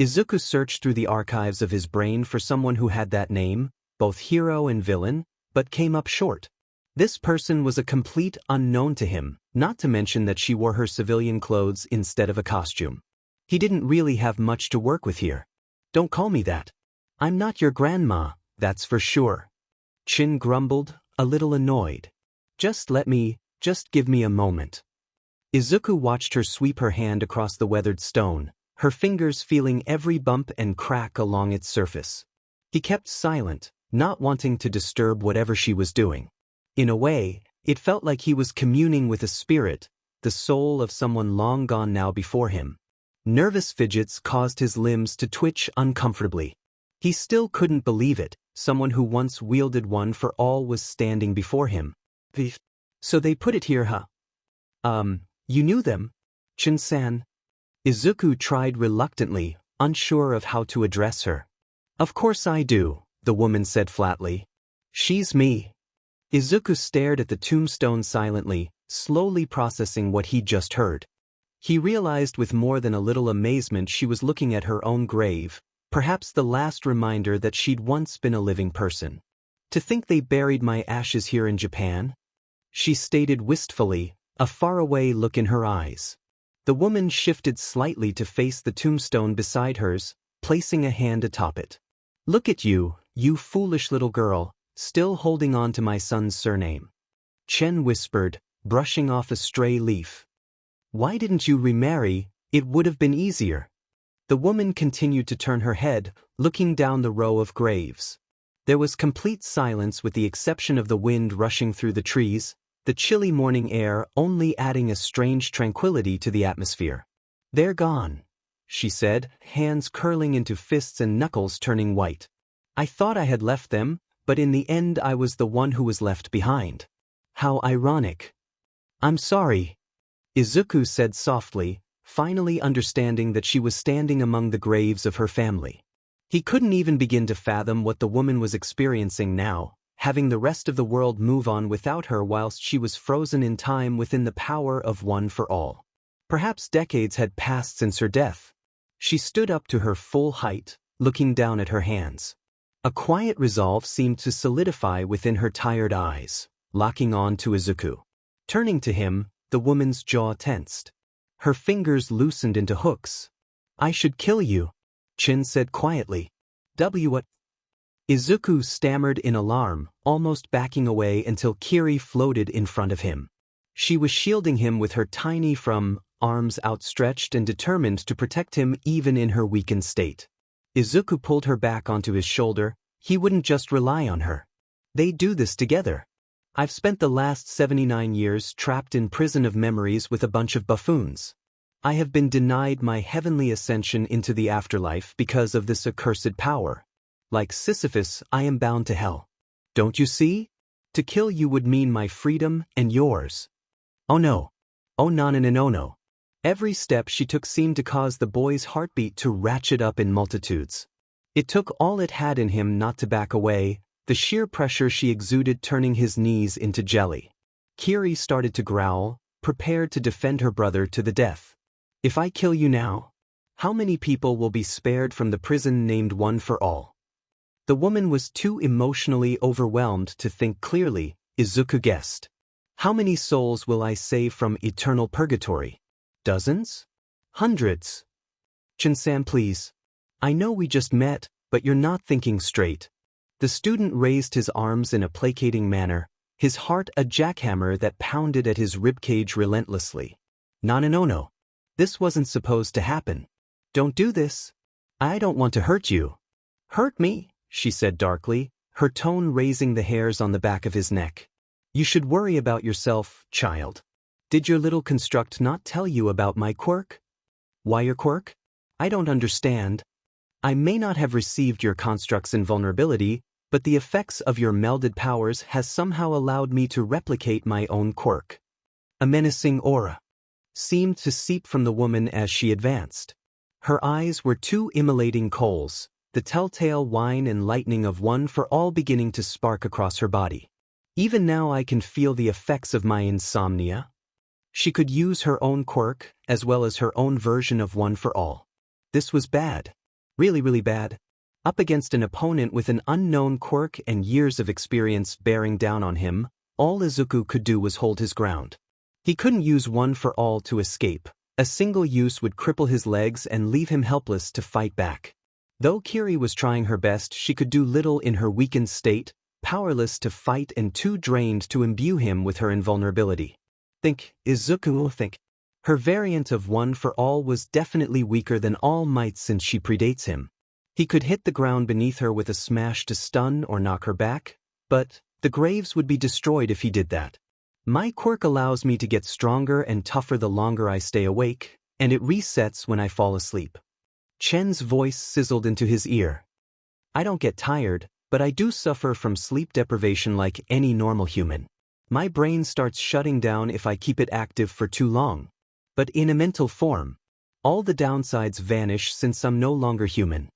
[SPEAKER 1] Izuku searched through the archives of his brain for someone who had that name, both hero and villain, but came up short. This person was a complete unknown to him, not to mention that she wore her civilian clothes instead of a costume. He didn't really have much to work with here. Don't call me that. I'm not your grandma, that's for sure. Chin grumbled, a little annoyed. Just give me a moment. Izuku watched her sweep her hand across the weathered stone, her fingers feeling every bump and crack along its surface. He kept silent, not wanting to disturb whatever she was doing. In a way, it felt like he was communing with a spirit, the soul of someone long gone now before him. Nervous fidgets caused his limbs to twitch uncomfortably. He still couldn't believe it, someone who once wielded one for all was standing before him. So they put it here, huh? You knew them? Chin-san? Izuku tried reluctantly, unsure of how to address her. Of course I do, the woman said flatly. She's me. Izuku stared at the tombstone silently, slowly processing what he'd just heard. He realized with more than a little amazement she was looking at her own grave, perhaps the last reminder that she'd once been a living person. To think they buried my ashes here in Japan? She stated wistfully, a faraway look in her eyes. The woman shifted slightly to face the tombstone beside hers, placing a hand atop it. Look at you, you foolish little girl, still holding on to my son's surname. Chen whispered, brushing off a stray leaf. Why didn't you remarry? It would have been easier. The woman continued to turn her head, looking down the row of graves. There was complete silence with the exception of the wind rushing through the trees, the chilly morning air only adding a strange tranquility to the atmosphere. They're gone, she said, hands curling into fists and knuckles turning white. I thought I had left them, but in the end I was the one who was left behind. How ironic. I'm sorry, Izuku said softly, finally understanding that she was standing among the graves of her family. He couldn't even begin to fathom what the woman was experiencing now, having the rest of the world move on without her whilst she was frozen in time within the power of one for all. Perhaps decades had passed since her death. She stood up to her full height, looking down at her hands. A quiet resolve seemed to solidify within her tired eyes, locking on to Izuku. Turning to him, the woman's jaw tensed. Her fingers loosened into hooks. I should kill you, Chin said quietly. What? Izuku stammered in alarm, almost backing away until Kiri floated in front of him. She was shielding him with her tiny arms outstretched and determined to protect him even in her weakened state. Izuku pulled her back onto his shoulder. He wouldn't just rely on her. They'd do this together. I've spent the last 79 years trapped in prison of memories with a bunch of buffoons. I have been denied my heavenly ascension into the afterlife because of this accursed power. Like Sisyphus, I am bound to hell. Don't you see? To kill you would mean my freedom and yours. Oh no. Oh no. Every step she took seemed to cause the boy's heartbeat to ratchet up in multitudes. It took all it had in him not to back away, the sheer pressure she exuded turning his knees into jelly. Kiri started to growl, prepared to defend her brother to the death. If I kill you now, how many people will be spared from the prison named One for All? The woman was too emotionally overwhelmed to think clearly, Izuku guessed. How many souls will I save from eternal purgatory? Dozens? Hundreds? Chin-san, please. I know we just met, but you're not thinking straight. The student raised his arms in a placating manner, his heart a jackhammer that pounded at his ribcage relentlessly. No. This wasn't supposed to happen. Don't do this. I don't want to hurt you. Hurt me? She said darkly, her tone raising the hairs on the back of his neck. You should worry about yourself, child. Did your little construct not tell you about my quirk? Why your quirk? I don't understand. I may not have received your construct's invulnerability, but the effects of your melded powers has somehow allowed me to replicate my own quirk. A menacing aura seemed to seep from the woman as she advanced. Her eyes were two immolating coals, the telltale wine and lightning of One for All beginning to spark across her body. Even now I can feel the effects of my insomnia. She could use her own quirk, as well as her own version of one for all. This was bad. Really, really bad. Up against an opponent with an unknown quirk and years of experience bearing down on him, all Izuku could do was hold his ground. He couldn't use one for all to escape. A single use would cripple his legs and leave him helpless to fight back. Though Kiri was trying her best, she could do little in her weakened state, powerless to fight and too drained to imbue him with her invulnerability. Think, Izuku, think. Her variant of one for all was definitely weaker than All Might since she predates him. He could hit the ground beneath her with a smash to stun or knock her back, but the graves would be destroyed if he did that. My quirk allows me to get stronger and tougher the longer I stay awake, and it resets when I fall asleep. Chen's voice sizzled into his ear. I don't get tired, but I do suffer from sleep deprivation like any normal human. My brain starts shutting down if I keep it active for too long. But in a mental form, all the downsides vanish since I'm no longer human.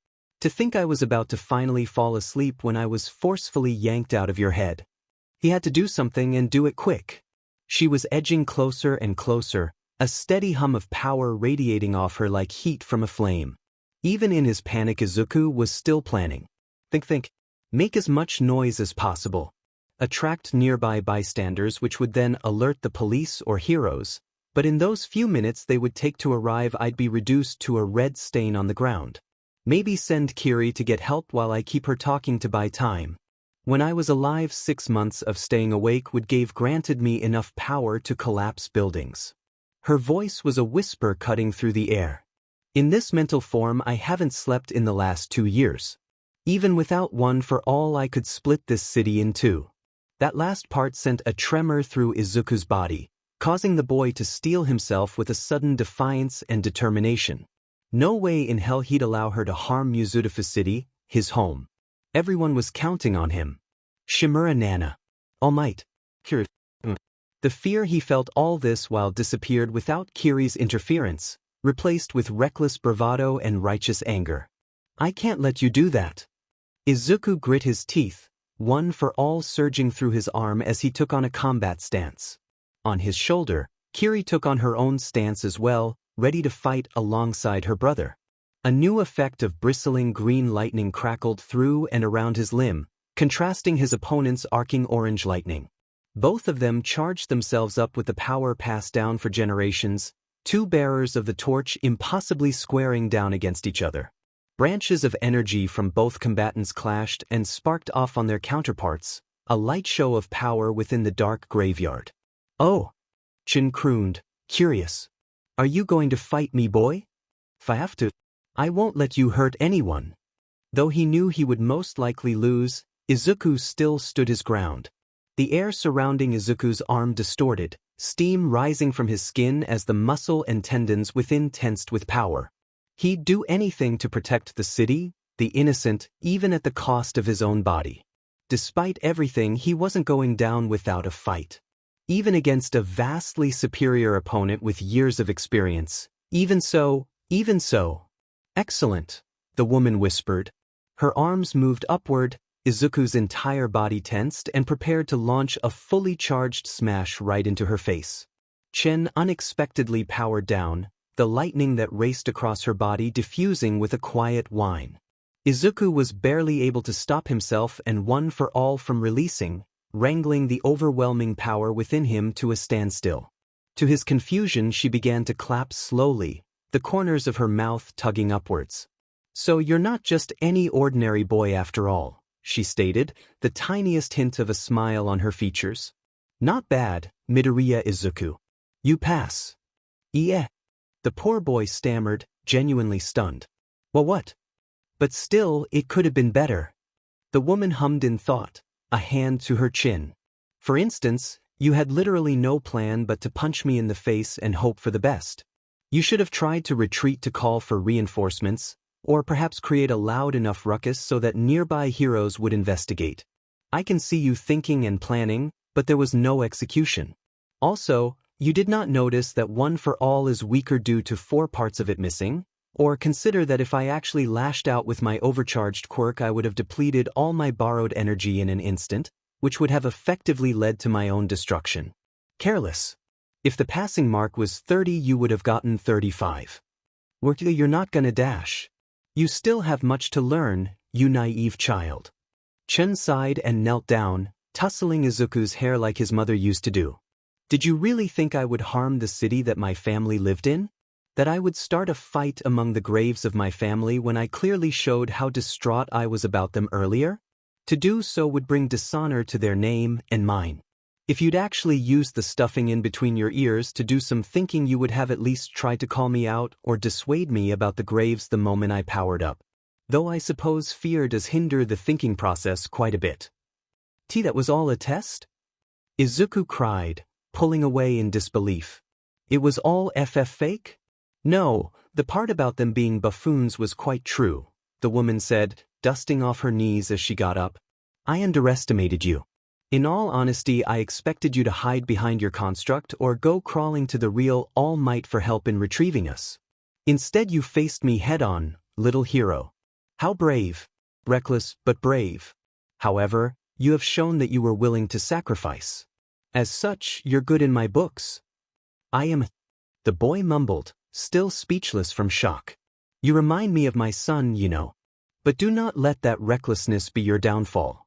[SPEAKER 1] To think I was about to finally fall asleep when I was forcefully yanked out of your head. He had to do something and do it quick. She was edging closer and closer, a steady hum of power radiating off her like heat from a flame. Even in his panic, Izuku was still planning. Think. Make as much noise as possible. Attract nearby bystanders which would then alert the police or heroes, but in those few minutes they would take to arrive I'd be reduced to a red stain on the ground. Maybe send Kiri to get help while I keep her talking to buy time. When I was alive, 6 months of staying awake would give granted me enough power to collapse buildings. Her voice was a whisper cutting through the air. In this mental form I haven't slept in the last 2 years. Even without one for all I could split this city in two. That last part sent a tremor through Izuku's body, causing the boy to steel himself with a sudden defiance and determination. No way in hell he'd allow her to harm Mizudafu City, his home. Everyone was counting on him. Shimura Nana. All Might. Kiri. The fear he felt all this while disappeared without Kiri's interference, replaced with reckless bravado and righteous anger. I can't let you do that. Izuku grit his teeth, one for all surging through his arm as he took on a combat stance. On his shoulder, Kiri took on her own stance as well, ready to fight alongside her brother. A new effect of bristling green lightning crackled through and around his limb, contrasting his opponent's arcing orange lightning. Both of them charged themselves up with the power passed down for generations, two bearers of the torch impossibly squaring down against each other. Branches of energy from both combatants clashed and sparked off on their counterparts, a light show of power within the dark graveyard. Oh! Chin crooned, curious. Are you going to fight me, boy? If I have to, I won't let you hurt anyone. Though he knew he would most likely lose, Izuku still stood his ground. The air surrounding Izuku's arm distorted, steam rising from his skin as the muscle and tendons within tensed with power. He'd do anything to protect the city, the innocent, even at the cost of his own body. Despite everything, he wasn't going down without a fight. Even against a vastly superior opponent with years of experience. Even so. Excellent, the woman whispered. Her arms moved upward, Izuku's entire body tensed and prepared to launch a fully charged smash right into her face. Chen unexpectedly powered down, the lightning that raced across her body diffusing with a quiet whine. Izuku was barely able to stop himself and one for all from releasing, wrangling the overwhelming power within him to a standstill. To his confusion, she began to clap slowly, the corners of her mouth tugging upwards. So you're not just any ordinary boy after all, she stated, the tiniest hint of a smile on her features. Not bad, Midoriya Izuku. You pass. Yeah. The poor boy stammered, genuinely stunned. Well, what? But still, it could have been better. The woman hummed in thought, a hand to her chin. For instance, you had literally no plan but to punch me in the face and hope for the best. You should have tried to retreat to call for reinforcements, or perhaps create a loud enough ruckus so that nearby heroes would investigate. I can see you thinking and planning, but there was no execution. Also, you did not notice that one for all is weaker due to 4 parts of it missing, or consider that if I actually lashed out with my overcharged quirk I would have depleted all my borrowed energy in an instant, which would have effectively led to my own destruction. Careless. If the passing mark was 30, you would have gotten 35. You're not gonna dash. You still have much to learn, you naive child. Chen sighed and knelt down, tussling Izuku's hair like his mother used to do. Did you really think I would harm the city that my family lived in? That I would start a fight among the graves of my family when I clearly showed how distraught I was about them earlier? To do so would bring dishonor to their name and mine. If you'd actually used the stuffing in between your ears to do some thinking, you would have at least tried to call me out or dissuade me about the graves the moment I powered up. Though I suppose fear does hinder the thinking process quite a bit. That was all a test? Izuku cried, pulling away in disbelief. It was all fake? No, the part about them being buffoons was quite true, the woman said, dusting off her knees as she got up. I underestimated you. In all honesty, I expected you to hide behind your construct or go crawling to the real All Might for help in retrieving us. Instead, you faced me head-on, little hero. How brave. Reckless, but brave. However, you have shown that you were willing to sacrifice. As such, you're good in my books. I am... The boy mumbled, still speechless from shock. You remind me of my son, you know. But do not let that recklessness be your downfall.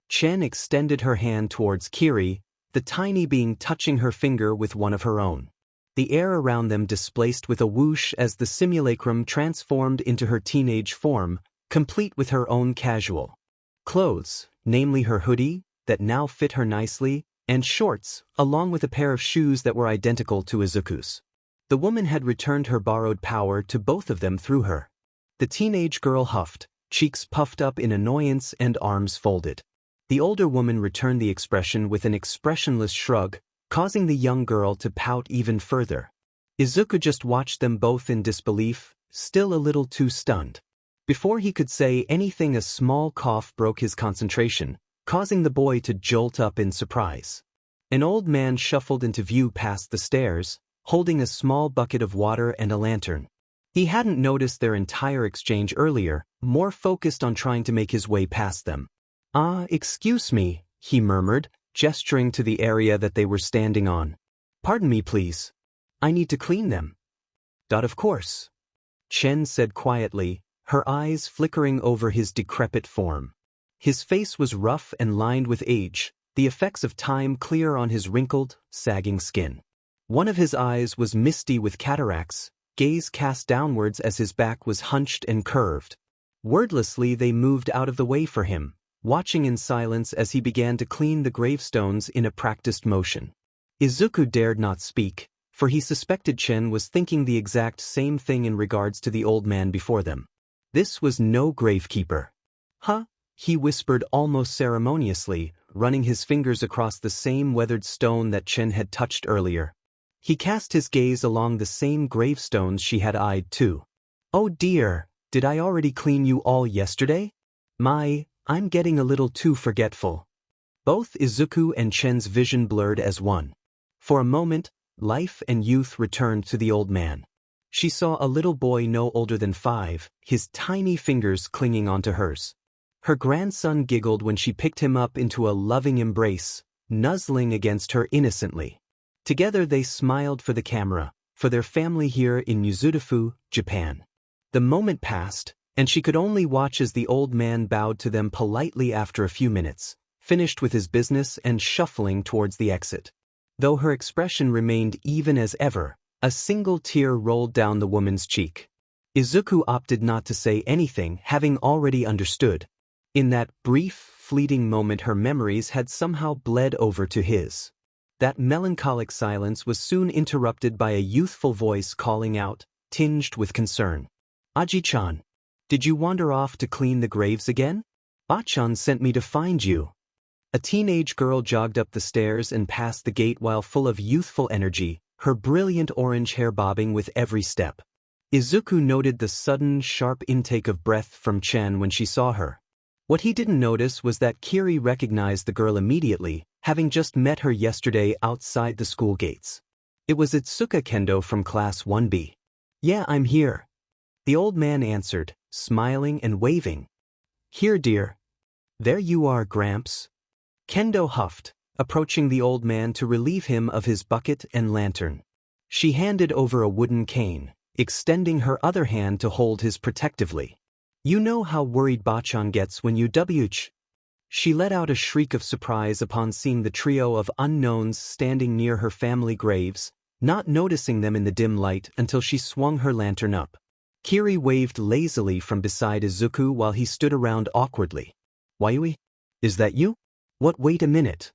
[SPEAKER 1] Chen extended her hand towards Kiri, the tiny being touching her finger with one of her own. The air around them displaced with a whoosh as the simulacrum transformed into her teenage form, complete with her own casual clothes, namely her hoodie, that now fit her nicely, and shorts, along with a pair of shoes that were identical to Izuku's. The woman had returned her borrowed power to both of them through her. The teenage girl huffed, cheeks puffed up in annoyance and arms folded. The older woman returned the expression with an expressionless shrug, causing the young girl to pout even further. Izuku just watched them both in disbelief, still a little too stunned. Before he could say anything, a small cough broke his concentration, causing the boy to jolt up in surprise. An old man shuffled into view past the stairs, holding a small bucket of water and a lantern. He hadn't noticed their entire exchange earlier, more focused on trying to make his way past them. Excuse me, he murmured, gesturing to the area that they were standing on. Pardon me, please. I need to clean them. Of course. Chen said quietly, her eyes flickering over his decrepit form. His face was rough and lined with age, the effects of time clear on his wrinkled, sagging skin. One of his eyes was misty with cataracts, gaze cast downwards as his back was hunched and curved. Wordlessly they moved out of the way for him, watching in silence as he began to clean the gravestones in a practiced motion. Izuku dared not speak, for he suspected Chen was thinking the exact same thing in regards to the old man before them. This was no gravekeeper. Huh? He whispered almost ceremoniously, running his fingers across the same weathered stone that Chen had touched earlier. He cast his gaze along the same gravestones she had eyed too. Oh dear, did I already clean you all yesterday? I'm getting a little too forgetful. Both Izuku and Chen's vision blurred as one. For a moment, life and youth returned to the old man. She saw a little boy no older than 5, his tiny fingers clinging onto hers. Her grandson giggled when she picked him up into a loving embrace, nuzzling against her innocently. Together they smiled for the camera, for their family here in Yuzurifu, Japan. The moment passed, and she could only watch as the old man bowed to them politely after a few minutes, finished with his business and shuffling towards the exit. Though her expression remained even as ever, a single tear rolled down the woman's cheek. Izuku opted not to say anything, having already understood. In that brief, fleeting moment her memories had somehow bled over to his. That melancholic silence was soon interrupted by a youthful voice calling out, tinged with concern. Aji-chan, did you wander off to clean the graves again? Ba-chan sent me to find you. A teenage girl jogged up the stairs and past the gate while full of youthful energy, her brilliant orange hair bobbing with every step. Izuku noted the sudden, sharp intake of breath from Chen when she saw her. What he didn't notice was that Kiri recognized the girl immediately, having just met her yesterday outside the school gates. It was Itsuka Kendo from Class 1B. Yeah, I'm here. The old man answered, smiling and waving. Here, dear. There you are, Gramps. Kendo huffed, approaching the old man to relieve him of his bucket and lantern. She handed over a wooden cane, extending her other hand to hold his protectively. You know how worried Bachan gets when you WH. She let out a shriek of surprise upon seeing the trio of unknowns standing near her family graves, not noticing them in the dim light until she swung her lantern up. Kiri waved lazily from beside Izuku while he stood around awkwardly. Waiui? Is that you? What, wait a minute.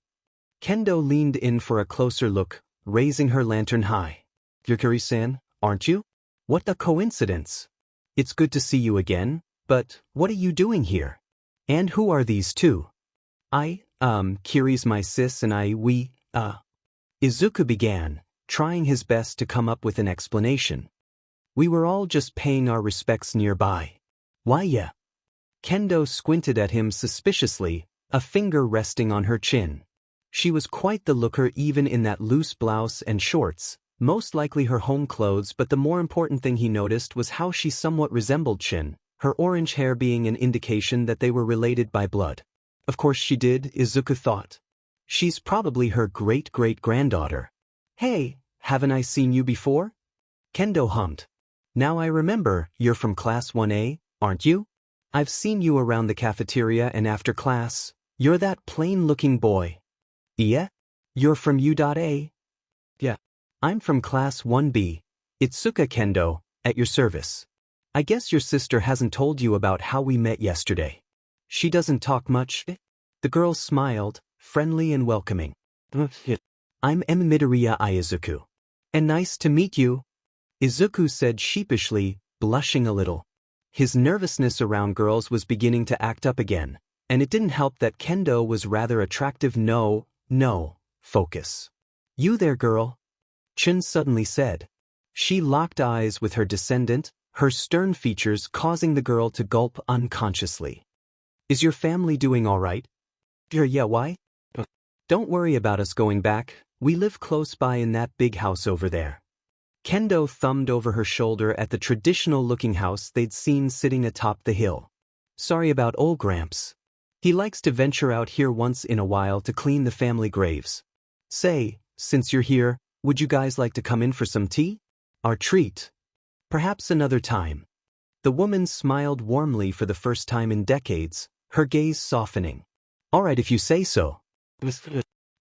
[SPEAKER 1] Kendo leaned in for a closer look, raising her lantern high. Yukari-san, aren't you? What a coincidence. It's good to see you again, but what are you doing here? And who are these two? Kiri's my sis and Izuku began, trying his best to come up with an explanation. We were all just paying our respects nearby. Why yeah? Kendo squinted at him suspiciously, a finger resting on her chin. She was quite the looker even in that loose blouse and shorts, most likely her home clothes, but the more important thing he noticed was how she somewhat resembled Chin, her orange hair being an indication that they were related by blood. Of course she did, Izuku thought. She's probably her great-great-granddaughter. Hey, haven't I seen you before? Kendo hummed. Now I remember, you're from Class 1A, aren't you? I've seen you around the cafeteria and after class. You're that plain-looking boy. Yeah? You're from U.A? Yeah. I'm from Class 1B. Itsuka Kendo, at your service. I guess your sister hasn't told you about how we met yesterday. She doesn't talk much. The girl smiled, friendly and welcoming. I'm Midoriya Izuku. And nice to meet you. Izuku said sheepishly, blushing a little. His nervousness around girls was beginning to act up again, and it didn't help that Kendo was rather attractive. No, focus. You there, girl? Chin suddenly said. She locked eyes with her descendant, her stern features causing the girl to gulp unconsciously. Is your family doing all right? Yeah, why? Don't worry about us going back, we live close by in that big house over there. Kendo thumbed over her shoulder at the traditional-looking house they'd seen sitting atop the hill. Sorry about old Gramps. He likes to venture out here once in a while to clean the family graves. Say, since you're here, would you guys like to come in for some tea? Our treat. Perhaps another time. The woman smiled warmly for the first time in decades, her gaze softening. All right if you say so.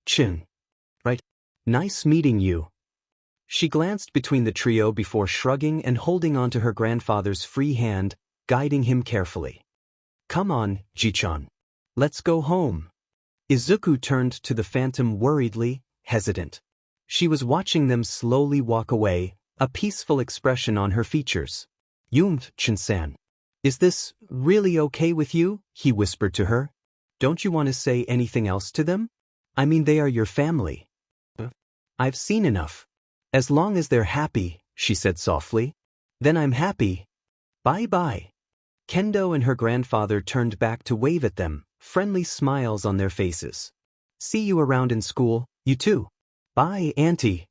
[SPEAKER 1] Chin. Right. Nice meeting you. She glanced between the trio before shrugging and holding onto her grandfather's free hand, guiding him carefully. Come on, Ji-chan. Let's go home. Izuku turned to the phantom worriedly, hesitant. She was watching them slowly walk away, a peaceful expression on her features. Chin-san. Is this really okay with you? He whispered to her. Don't you want to say anything else to them? I mean, they are your family. I've seen enough. As long as they're happy, she said softly. Then I'm happy. Bye-bye. Kendo and her grandfather turned back to wave at them, friendly smiles on their faces. See you around in school, you too. Bye, Auntie.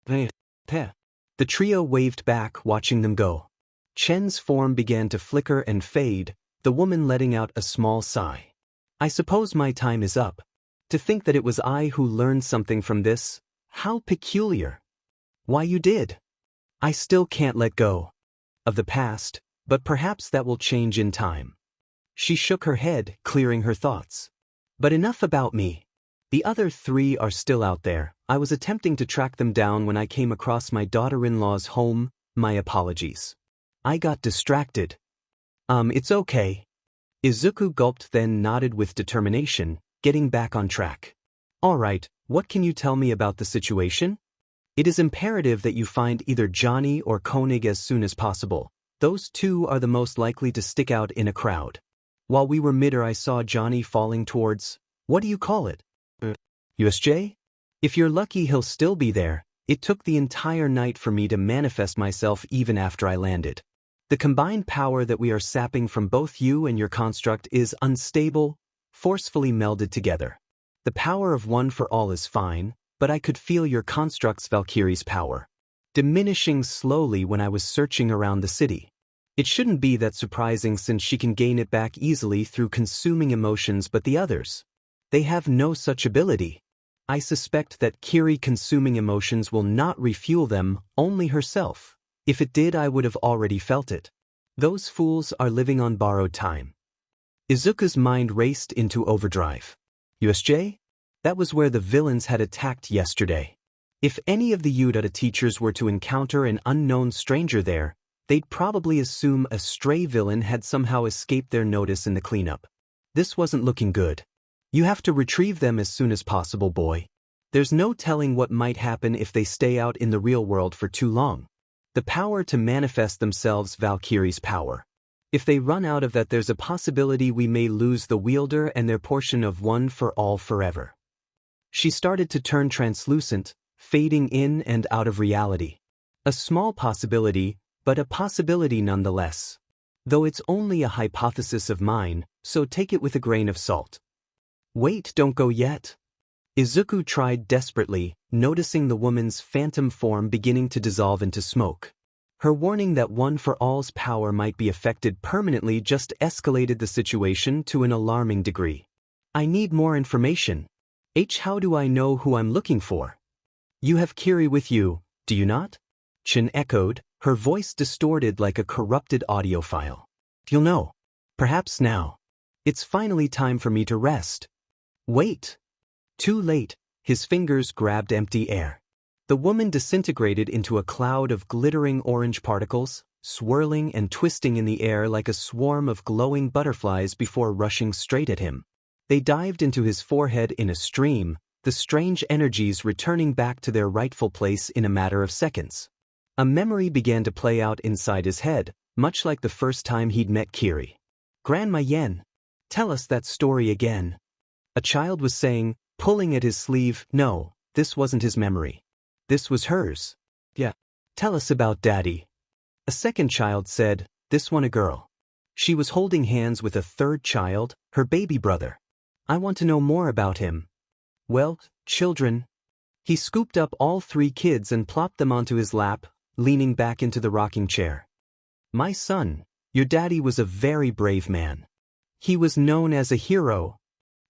[SPEAKER 1] The trio waved back, watching them go. Chen's form began to flicker and fade, the woman letting out a small sigh. I suppose my time is up. To think that it was I who learned something from this, how peculiar. Why you did. I still can't let go of the past, but perhaps that will change in time. She shook her head, clearing her thoughts. But enough about me. The other three are still out there. I was attempting to track them down when I came across my daughter-in-law's home. My apologies. I got distracted. It's okay. Izuku gulped then nodded with determination, getting back on track. All right, what can you tell me about the situation? It is imperative that you find either Johnny or Koenig as soon as possible. Those two are the most likely to stick out in a crowd. While we were mid-air I saw Johnny falling towards, what do you call it? USJ? If you're lucky he'll still be there. It took the entire night for me to manifest myself even after I landed. The combined power that we are sapping from both you and your construct is unstable, forcefully melded together. The power of one for all is fine, but I could feel your construct's Valkyrie's power diminishing slowly when I was searching around the city. It shouldn't be that surprising since she can gain it back easily through consuming emotions, but the others, they have no such ability. I suspect that Kiri consuming emotions will not refuel them, only herself. If it did, I would have already felt it. Those fools are living on borrowed time. Izuku's mind raced into overdrive. USJ? That was where the villains had attacked yesterday. If any of the Uda teachers were to encounter an unknown stranger there, they'd probably assume a stray villain had somehow escaped their notice in the cleanup. This wasn't looking good. You have to retrieve them as soon as possible, boy. There's no telling what might happen if they stay out in the real world for too long. The power to manifest themselves, Valkyrie's power. If they run out of that, there's a possibility we may lose the wielder and their portion of one for all forever. She started to turn translucent, fading in and out of reality. A small possibility, but a possibility nonetheless. Though it's only a hypothesis of mine, so take it with a grain of salt. Wait, don't go yet. Izuku tried desperately, noticing the woman's phantom form beginning to dissolve into smoke. Her warning that One for All's power might be affected permanently just escalated the situation to an alarming degree. I need more information. How do I know who I'm looking for? You have Kiri with you, do you not? Chin echoed, her voice distorted like a corrupted audio file. You'll know. Perhaps now. It's finally time for me to rest. Wait. Too late, his fingers grabbed empty air. The woman disintegrated into a cloud of glittering orange particles, swirling and twisting in the air like a swarm of glowing butterflies before rushing straight at him. They dived into his forehead in a stream, the strange energies returning back to their rightful place in a matter of seconds. A memory began to play out inside his head, much like the first time he'd met Kiri. Grandma Yen, tell us that story again. A child was saying, pulling at his sleeve. No, this wasn't his memory. This was hers. Yeah. Tell us about Daddy. A second child said, this one a girl. She was holding hands with a third child, her baby brother. I want to know more about him. Well, children. He scooped up all three kids and plopped them onto his lap, leaning back into the rocking chair. My son, your daddy was a very brave man. He was known as a hero.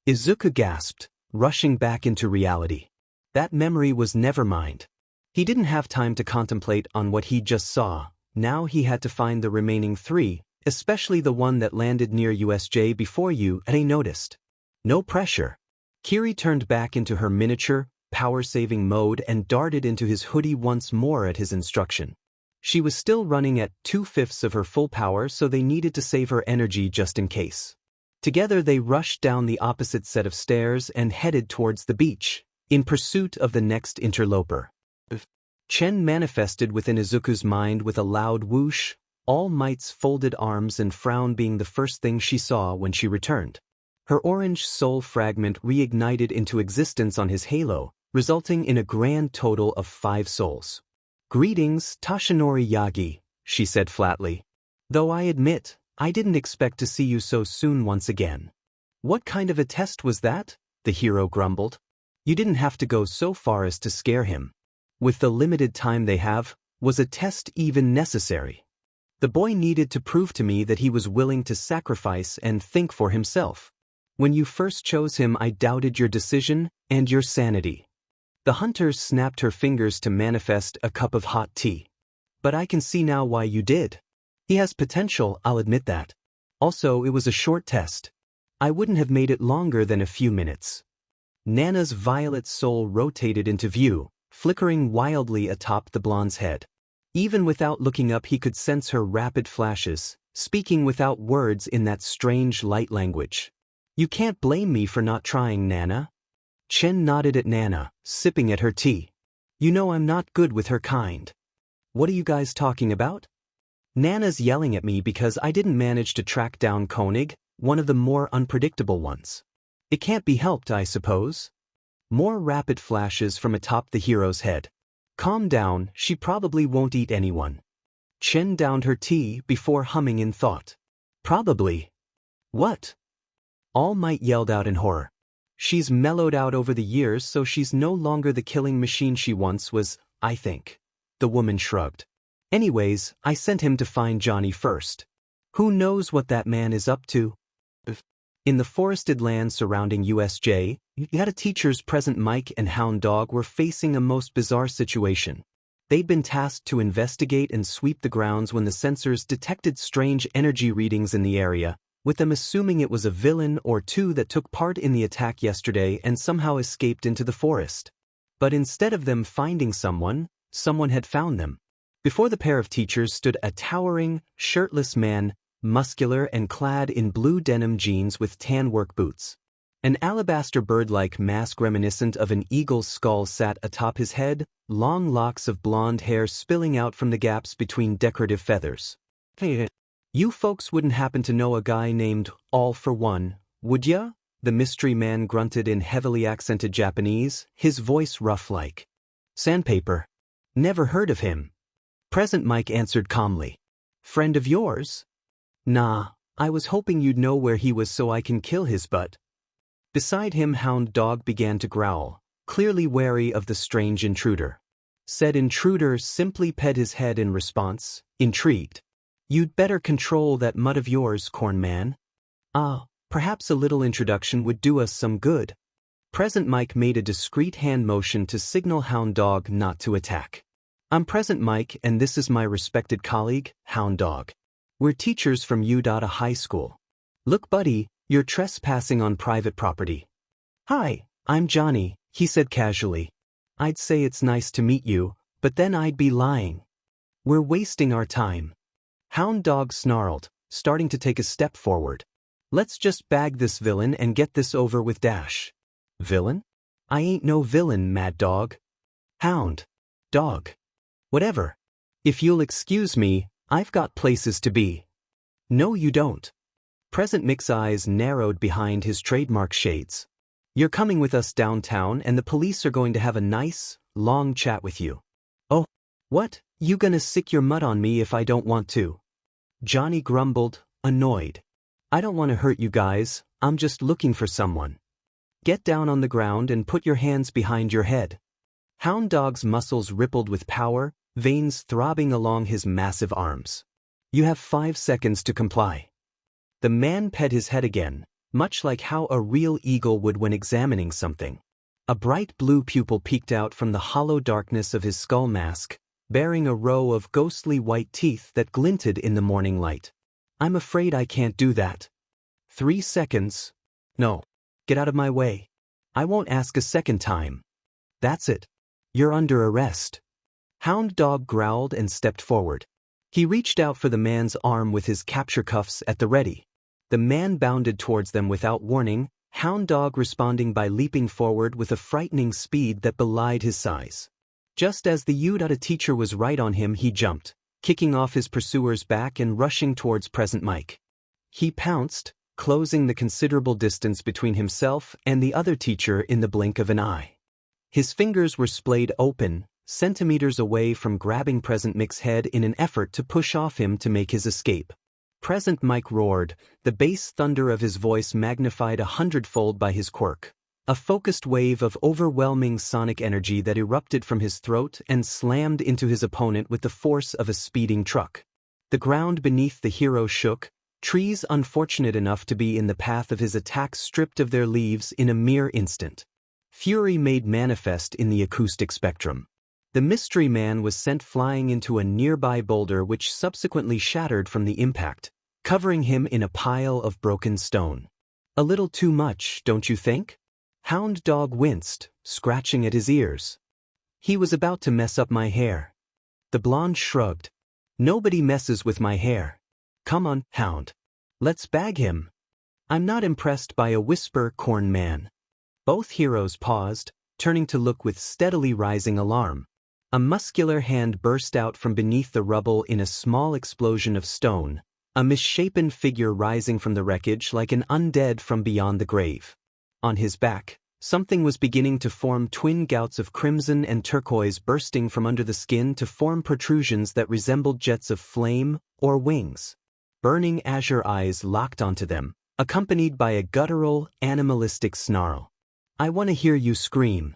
[SPEAKER 1] Izuku gasped, rushing back into reality. That memory was never mind. He didn't have time to contemplate on what he just saw. Now he had to find the remaining three, especially the one that landed near USJ before you and he noticed. No pressure. Kiri turned back into her miniature, power-saving mode and darted into his hoodie once more at his instruction. She was still running at 2/5 of her full power, so they needed to save her energy just in case. Together they rushed down the opposite set of stairs and headed towards the beach, in pursuit of the next interloper. Chen manifested within Izuku's mind with a loud whoosh, All Might's folded arms and frown being the first thing she saw when she returned. Her orange soul fragment reignited into existence on his halo, resulting in a grand total of 5 souls. Greetings, Tashinori Yagi, she said flatly. Though I admit, I didn't expect to see you so soon once again. What kind of a test was that? The hero grumbled. You didn't have to go so far as to scare him. With the limited time they have, was a test even necessary? The boy needed to prove to me that he was willing to sacrifice and think for himself. When you first chose him, I doubted your decision and your sanity. The hunter snapped her fingers to manifest a cup of hot tea. But I can see now why you did. He has potential, I'll admit that. Also, it was a short test. I wouldn't have made it longer than a few minutes. Nana's violet soul rotated into view, flickering wildly atop the blonde's head. Even without looking up, he could sense her rapid flashes, speaking without words in that strange light language. You can't blame me for not trying, Nana. Chen nodded at Nana, sipping at her tea. You know I'm not good with her kind. What are you guys talking about? Nana's yelling at me because I didn't manage to track down Koenig, one of the more unpredictable ones. It can't be helped, I suppose. More rapid flashes from atop the hero's head. Calm down, she probably won't eat anyone. Chen downed her tea before humming in thought. Probably. What? All Might yelled out in horror. She's mellowed out over the years, so she's no longer the killing machine she once was, I think. The woman shrugged. Anyways, I sent him to find Johnny first. Who knows what that man is up to? In the forested land surrounding USJ, Yada teachers present Mike and Hound Dog were facing a most bizarre situation. They'd been tasked to investigate and sweep the grounds when the sensors detected strange energy readings in the area, with them assuming it was a villain or two that took part in the attack yesterday and somehow escaped into the forest. But instead of them finding someone had found them. Before the pair of teachers stood a towering, shirtless man, muscular and clad in blue denim jeans with tan work boots. An alabaster bird-like mask reminiscent of an eagle's skull sat atop his head, long locks of blonde hair spilling out from the gaps between decorative feathers. "Hey, you folks wouldn't happen to know a guy named All for One, would ya?" The mystery man grunted in heavily accented Japanese, his voice rough like sandpaper. "Never heard of him." Present Mike answered calmly. "Friend of yours?" "Nah, I was hoping you'd know where he was so I can kill his butt." Beside him, Hound Dog began to growl, clearly wary of the strange intruder. Said intruder simply ped his head in response, intrigued. "You'd better control that mutt of yours, Corn Man." Perhaps a little introduction would do us some good." Present Mike made a discreet hand motion to signal Hound Dog not to attack. "I'm Present Mike and this is my respected colleague, Hound Dog. We're teachers from Udata High School. Look buddy, you're trespassing on private property." "Hi, I'm Johnny," he said casually. "I'd say it's nice to meet you, but then I'd be lying. We're wasting our time." Hound Dog snarled, starting to take a step forward. "Let's just bag this villain and get this over with dash." "Villain? I ain't no villain, Mad Dog." "Hound Dog. Whatever. If you'll excuse me, I've got places to be." "No you don't." Present Mick's eyes narrowed behind his trademark shades. "You're coming with us downtown and the police are going to have a nice, long chat with you." "Oh, what? You gonna sick your mud on me if I don't want to?" Johnny grumbled, annoyed. "I don't want to hurt you guys, I'm just looking for someone. Get down on the ground and put your hands behind your head." Hound Dog's muscles rippled with power, veins throbbing along his massive arms. "You have 5 seconds to comply." The man ped his head again, much like how a real eagle would when examining something. A bright blue pupil peeked out from the hollow darkness of his skull mask, bearing a row of ghostly white teeth that glinted in the morning light. "I'm afraid I can't do that." 3 seconds. "No. Get out of my way. I won't ask a second time." "That's it. You're under arrest." Hound Dog growled and stepped forward. He reached out for the man's arm with his capture cuffs at the ready. The man bounded towards them without warning, Hound Dog responding by leaping forward with a frightening speed that belied his size. Just as the Udata teacher was right on him, he jumped, kicking off his pursuer's back and rushing towards Present Mike. He pounced, closing the considerable distance between himself and the other teacher in the blink of an eye. His fingers were splayed open, centimeters away from grabbing Present Mick's head in an effort to push off him to make his escape. Present Mike roared, the bass thunder of his voice magnified 100-fold by his quirk. A focused wave of overwhelming sonic energy that erupted from his throat and slammed into his opponent with the force of a speeding truck. The ground beneath the hero shook, trees unfortunate enough to be in the path of his attack stripped of their leaves in a mere instant. Fury made manifest in the acoustic spectrum. The mystery man was sent flying into a nearby boulder which subsequently shattered from the impact, covering him in a pile of broken stone. "A little too much, don't you think?" Hound Dog winced, scratching at his ears. "He was about to mess up my hair." The blonde shrugged. "Nobody messes with my hair. Come on, Hound. Let's bag him." "I'm not impressed by a whisper, Corn Man." Both heroes paused, turning to look with steadily rising alarm. A muscular hand burst out from beneath the rubble in a small explosion of stone, a misshapen figure rising from the wreckage like an undead from beyond the grave. On his back, something was beginning to form twin gouts of crimson and turquoise bursting from under the skin to form protrusions that resembled jets of flame or wings. Burning azure eyes locked onto them, accompanied by a guttural, animalistic snarl. "I want to hear you scream."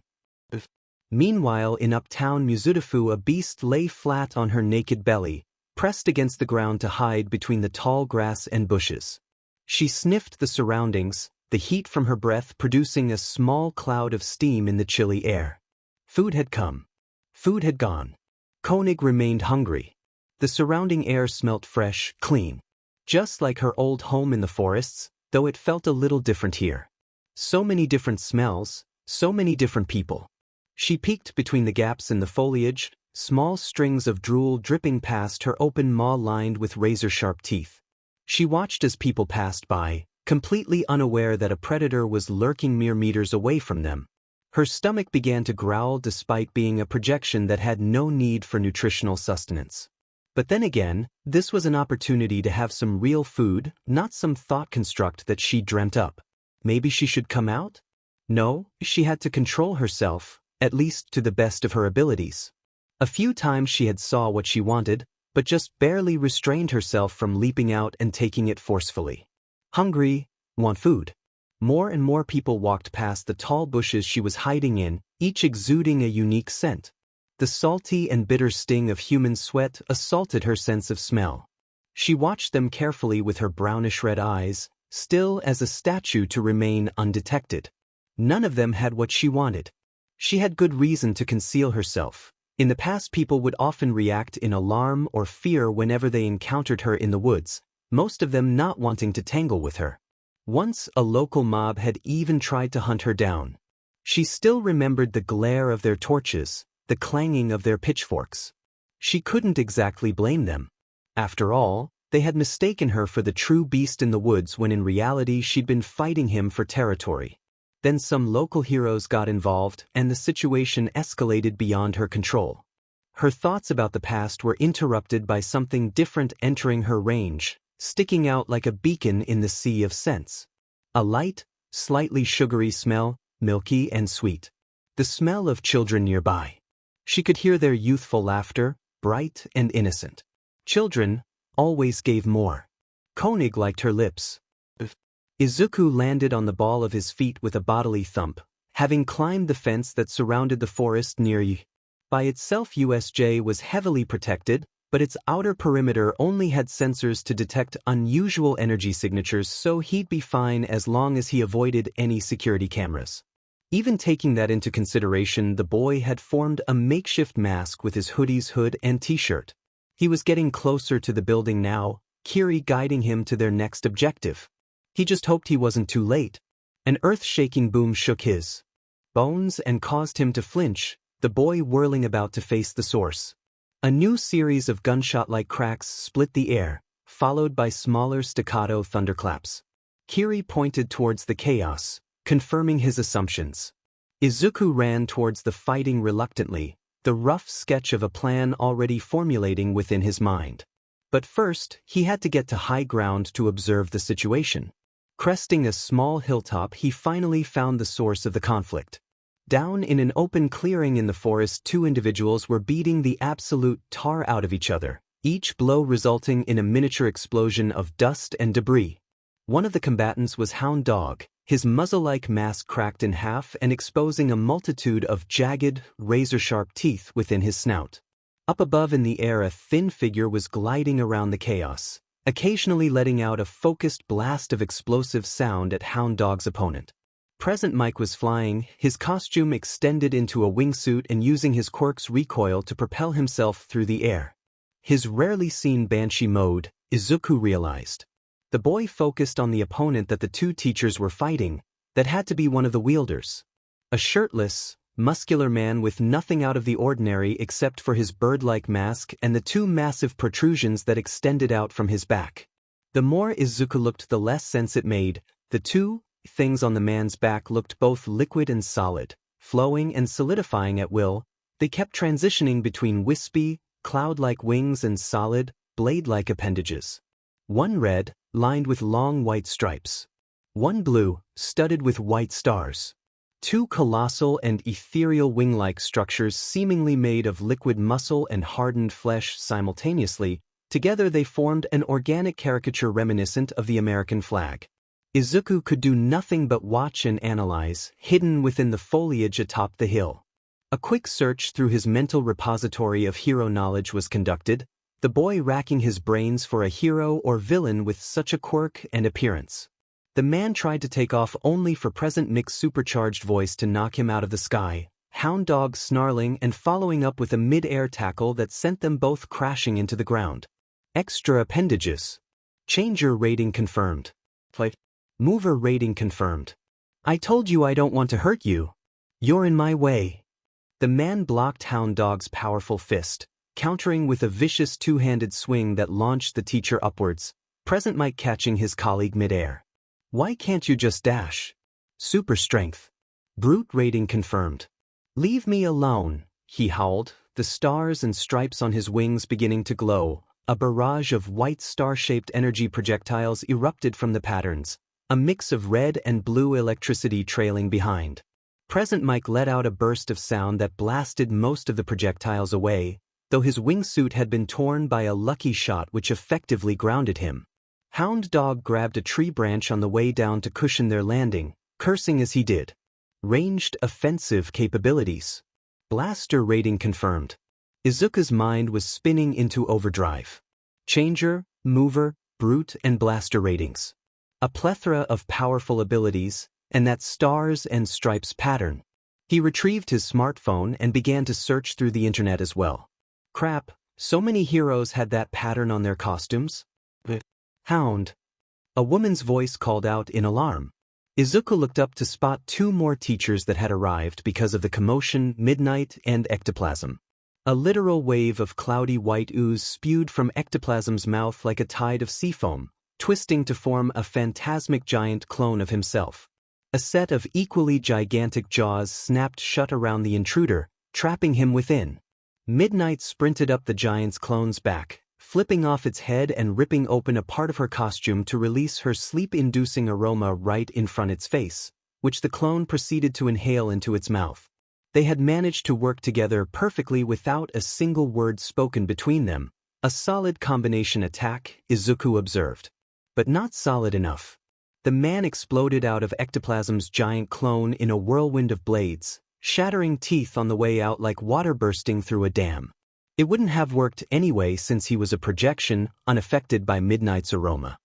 [SPEAKER 1] Meanwhile, in uptown Muzutafu, a beast lay flat on her naked belly, pressed against the ground to hide between the tall grass and bushes. She sniffed the surroundings, the heat from her breath producing a small cloud of steam in the chilly air. Food had come. Food had gone. Koenig remained hungry. The surrounding air smelt fresh, clean. Just like her old home in the forests, though it felt a little different here. So many different smells, so many different people. She peeked between the gaps in the foliage, small strings of drool dripping past her open maw lined with razor-sharp teeth. She watched as people passed by, completely unaware that a predator was lurking mere meters away from them. Her stomach began to growl despite being a projection that had no need for nutritional sustenance. But then again, this was an opportunity to have some real food, not some thought construct that she dreamt up. Maybe she should come out? No, she had to control herself, at least to the best of her abilities. A few times she had saw what she wanted, but just barely restrained herself from leaping out and taking it forcefully. Hungry, want food. More and more people walked past the tall bushes she was hiding in, each exuding a unique scent. The salty and bitter sting of human sweat assaulted her sense of smell. She watched them carefully with her brownish-red eyes, still as a statue to remain undetected. None of them had what she wanted. She had good reason to conceal herself. In the past, people would often react in alarm or fear whenever they encountered her in the woods, most of them not wanting to tangle with her. Once a local mob had even tried to hunt her down. She still remembered the glare of their torches, the clanging of their pitchforks. She couldn't exactly blame them. After all, they had mistaken her for the true beast in the woods when in reality she'd been fighting him for territory. Then some local heroes got involved and the situation escalated beyond her control. Her thoughts about the past were interrupted by something different entering her range, sticking out like a beacon in the sea of scents. A light, slightly sugary smell, milky and sweet. The smell of children nearby. She could hear their youthful laughter, bright and innocent. Children always gave more. Koenig liked her lips. Izuku landed on the ball of his feet with a bodily thump, having climbed the fence that surrounded the forest near Y. By itself, USJ was heavily protected, but its outer perimeter only had sensors to detect unusual energy signatures, so he'd be fine as long as he avoided any security cameras. Even taking that into consideration, the boy had formed a makeshift mask with his hoodie's hood and t-shirt. He was getting closer to the building now, Kiri guiding him to their next objective. He just hoped he wasn't too late. An earth-shaking boom shook his bones and caused him to flinch, the boy whirling about to face the source. A new series of gunshot-like cracks split the air, followed by smaller staccato thunderclaps. Kiri pointed towards the chaos, confirming his assumptions. Izuku ran towards the fighting reluctantly, the rough sketch of a plan already formulating within his mind. But first, he had to get to high ground to observe the situation. Cresting a small hilltop, he finally found the source of the conflict. Down in an open clearing in the forest, two individuals were beating the absolute tar out of each other, each blow resulting in a miniature explosion of dust and debris. One of the combatants was Hound Dog, his muzzle-like mask cracked in half and exposing a multitude of jagged, razor-sharp teeth within his snout. Up above in the air, a thin figure was gliding around the chaos, occasionally letting out a focused blast of explosive sound at Hound Dog's opponent. Present Mike was flying, his costume extended into a wingsuit and using his quirk's recoil to propel himself through the air. His rarely seen banshee mode, Izuku realized. The boy focused on the opponent that the two teachers were fighting, that had to be one of the wielders. A shirtless, muscular man with nothing out of the ordinary except for his bird-like mask and the two massive protrusions that extended out from his back. The more Izuku looked, the less sense it made. The two things on the man's back looked both liquid and solid, flowing and solidifying at will. They kept transitioning between wispy, cloud-like wings and solid, blade-like appendages. One red, lined with long white stripes. One blue, studded with white stars. Two colossal and ethereal wing-like structures seemingly made of liquid muscle and hardened flesh simultaneously. Together they formed an organic caricature reminiscent of the American flag. Izuku could do nothing but watch and analyze, hidden within the foliage atop the hill. A quick search through his mental repository of hero knowledge was conducted, the boy racking his brains for a hero or villain with such a quirk and appearance. The man tried to take off only for Present Mick's supercharged voice to knock him out of the sky, Hound Dog snarling and following up with a mid-air tackle that sent them both crashing into the ground. Extra appendages. Changer rating confirmed. Mover rating confirmed. I told you I don't want to hurt you. You're in my way. The man blocked Hound Dog's powerful fist, countering with a vicious two-handed swing that launched the teacher upwards, Present Mike catching his colleague mid-air. Why can't you just dash? Super strength. Brute rating confirmed. Leave me alone, he howled, the stars and stripes on his wings beginning to glow. A barrage of white star-shaped energy projectiles erupted from the patterns, a mix of red and blue electricity trailing behind. Present Mike let out a burst of sound that blasted most of the projectiles away, though his wingsuit had been torn by a lucky shot which effectively grounded him. Hound Dog grabbed a tree branch on the way down to cushion their landing, cursing as he did. Ranged offensive capabilities. Blaster rating confirmed. Izuku's mind was spinning into overdrive. Changer, Mover, Brute, and Blaster ratings. A plethora of powerful abilities, and that stars and stripes pattern. He retrieved his smartphone and began to search through the internet as well. Crap, so many heroes had that pattern on their costumes. Hound. A woman's voice called out in alarm. Izuku looked up to spot two more teachers that had arrived because of the commotion, Midnight and Ectoplasm. A literal wave of cloudy white ooze spewed from Ectoplasm's mouth like a tide of sea foam, twisting to form a phantasmic giant clone of himself. A set of equally gigantic jaws snapped shut around the intruder, trapping him within. Midnight sprinted up the giant's clone's back, flipping off its head and ripping open a part of her costume to release her sleep-inducing aroma right in front of its face, which the clone proceeded to inhale into its mouth. They had managed to work together perfectly without a single word spoken between them. A solid combination attack, Izuku observed. But not solid enough. The man exploded out of Ectoplasm's giant clone in a whirlwind of blades, shattering teeth on the way out like water bursting through a dam. It wouldn't have worked anyway since he was a projection, unaffected by Midnight's aroma.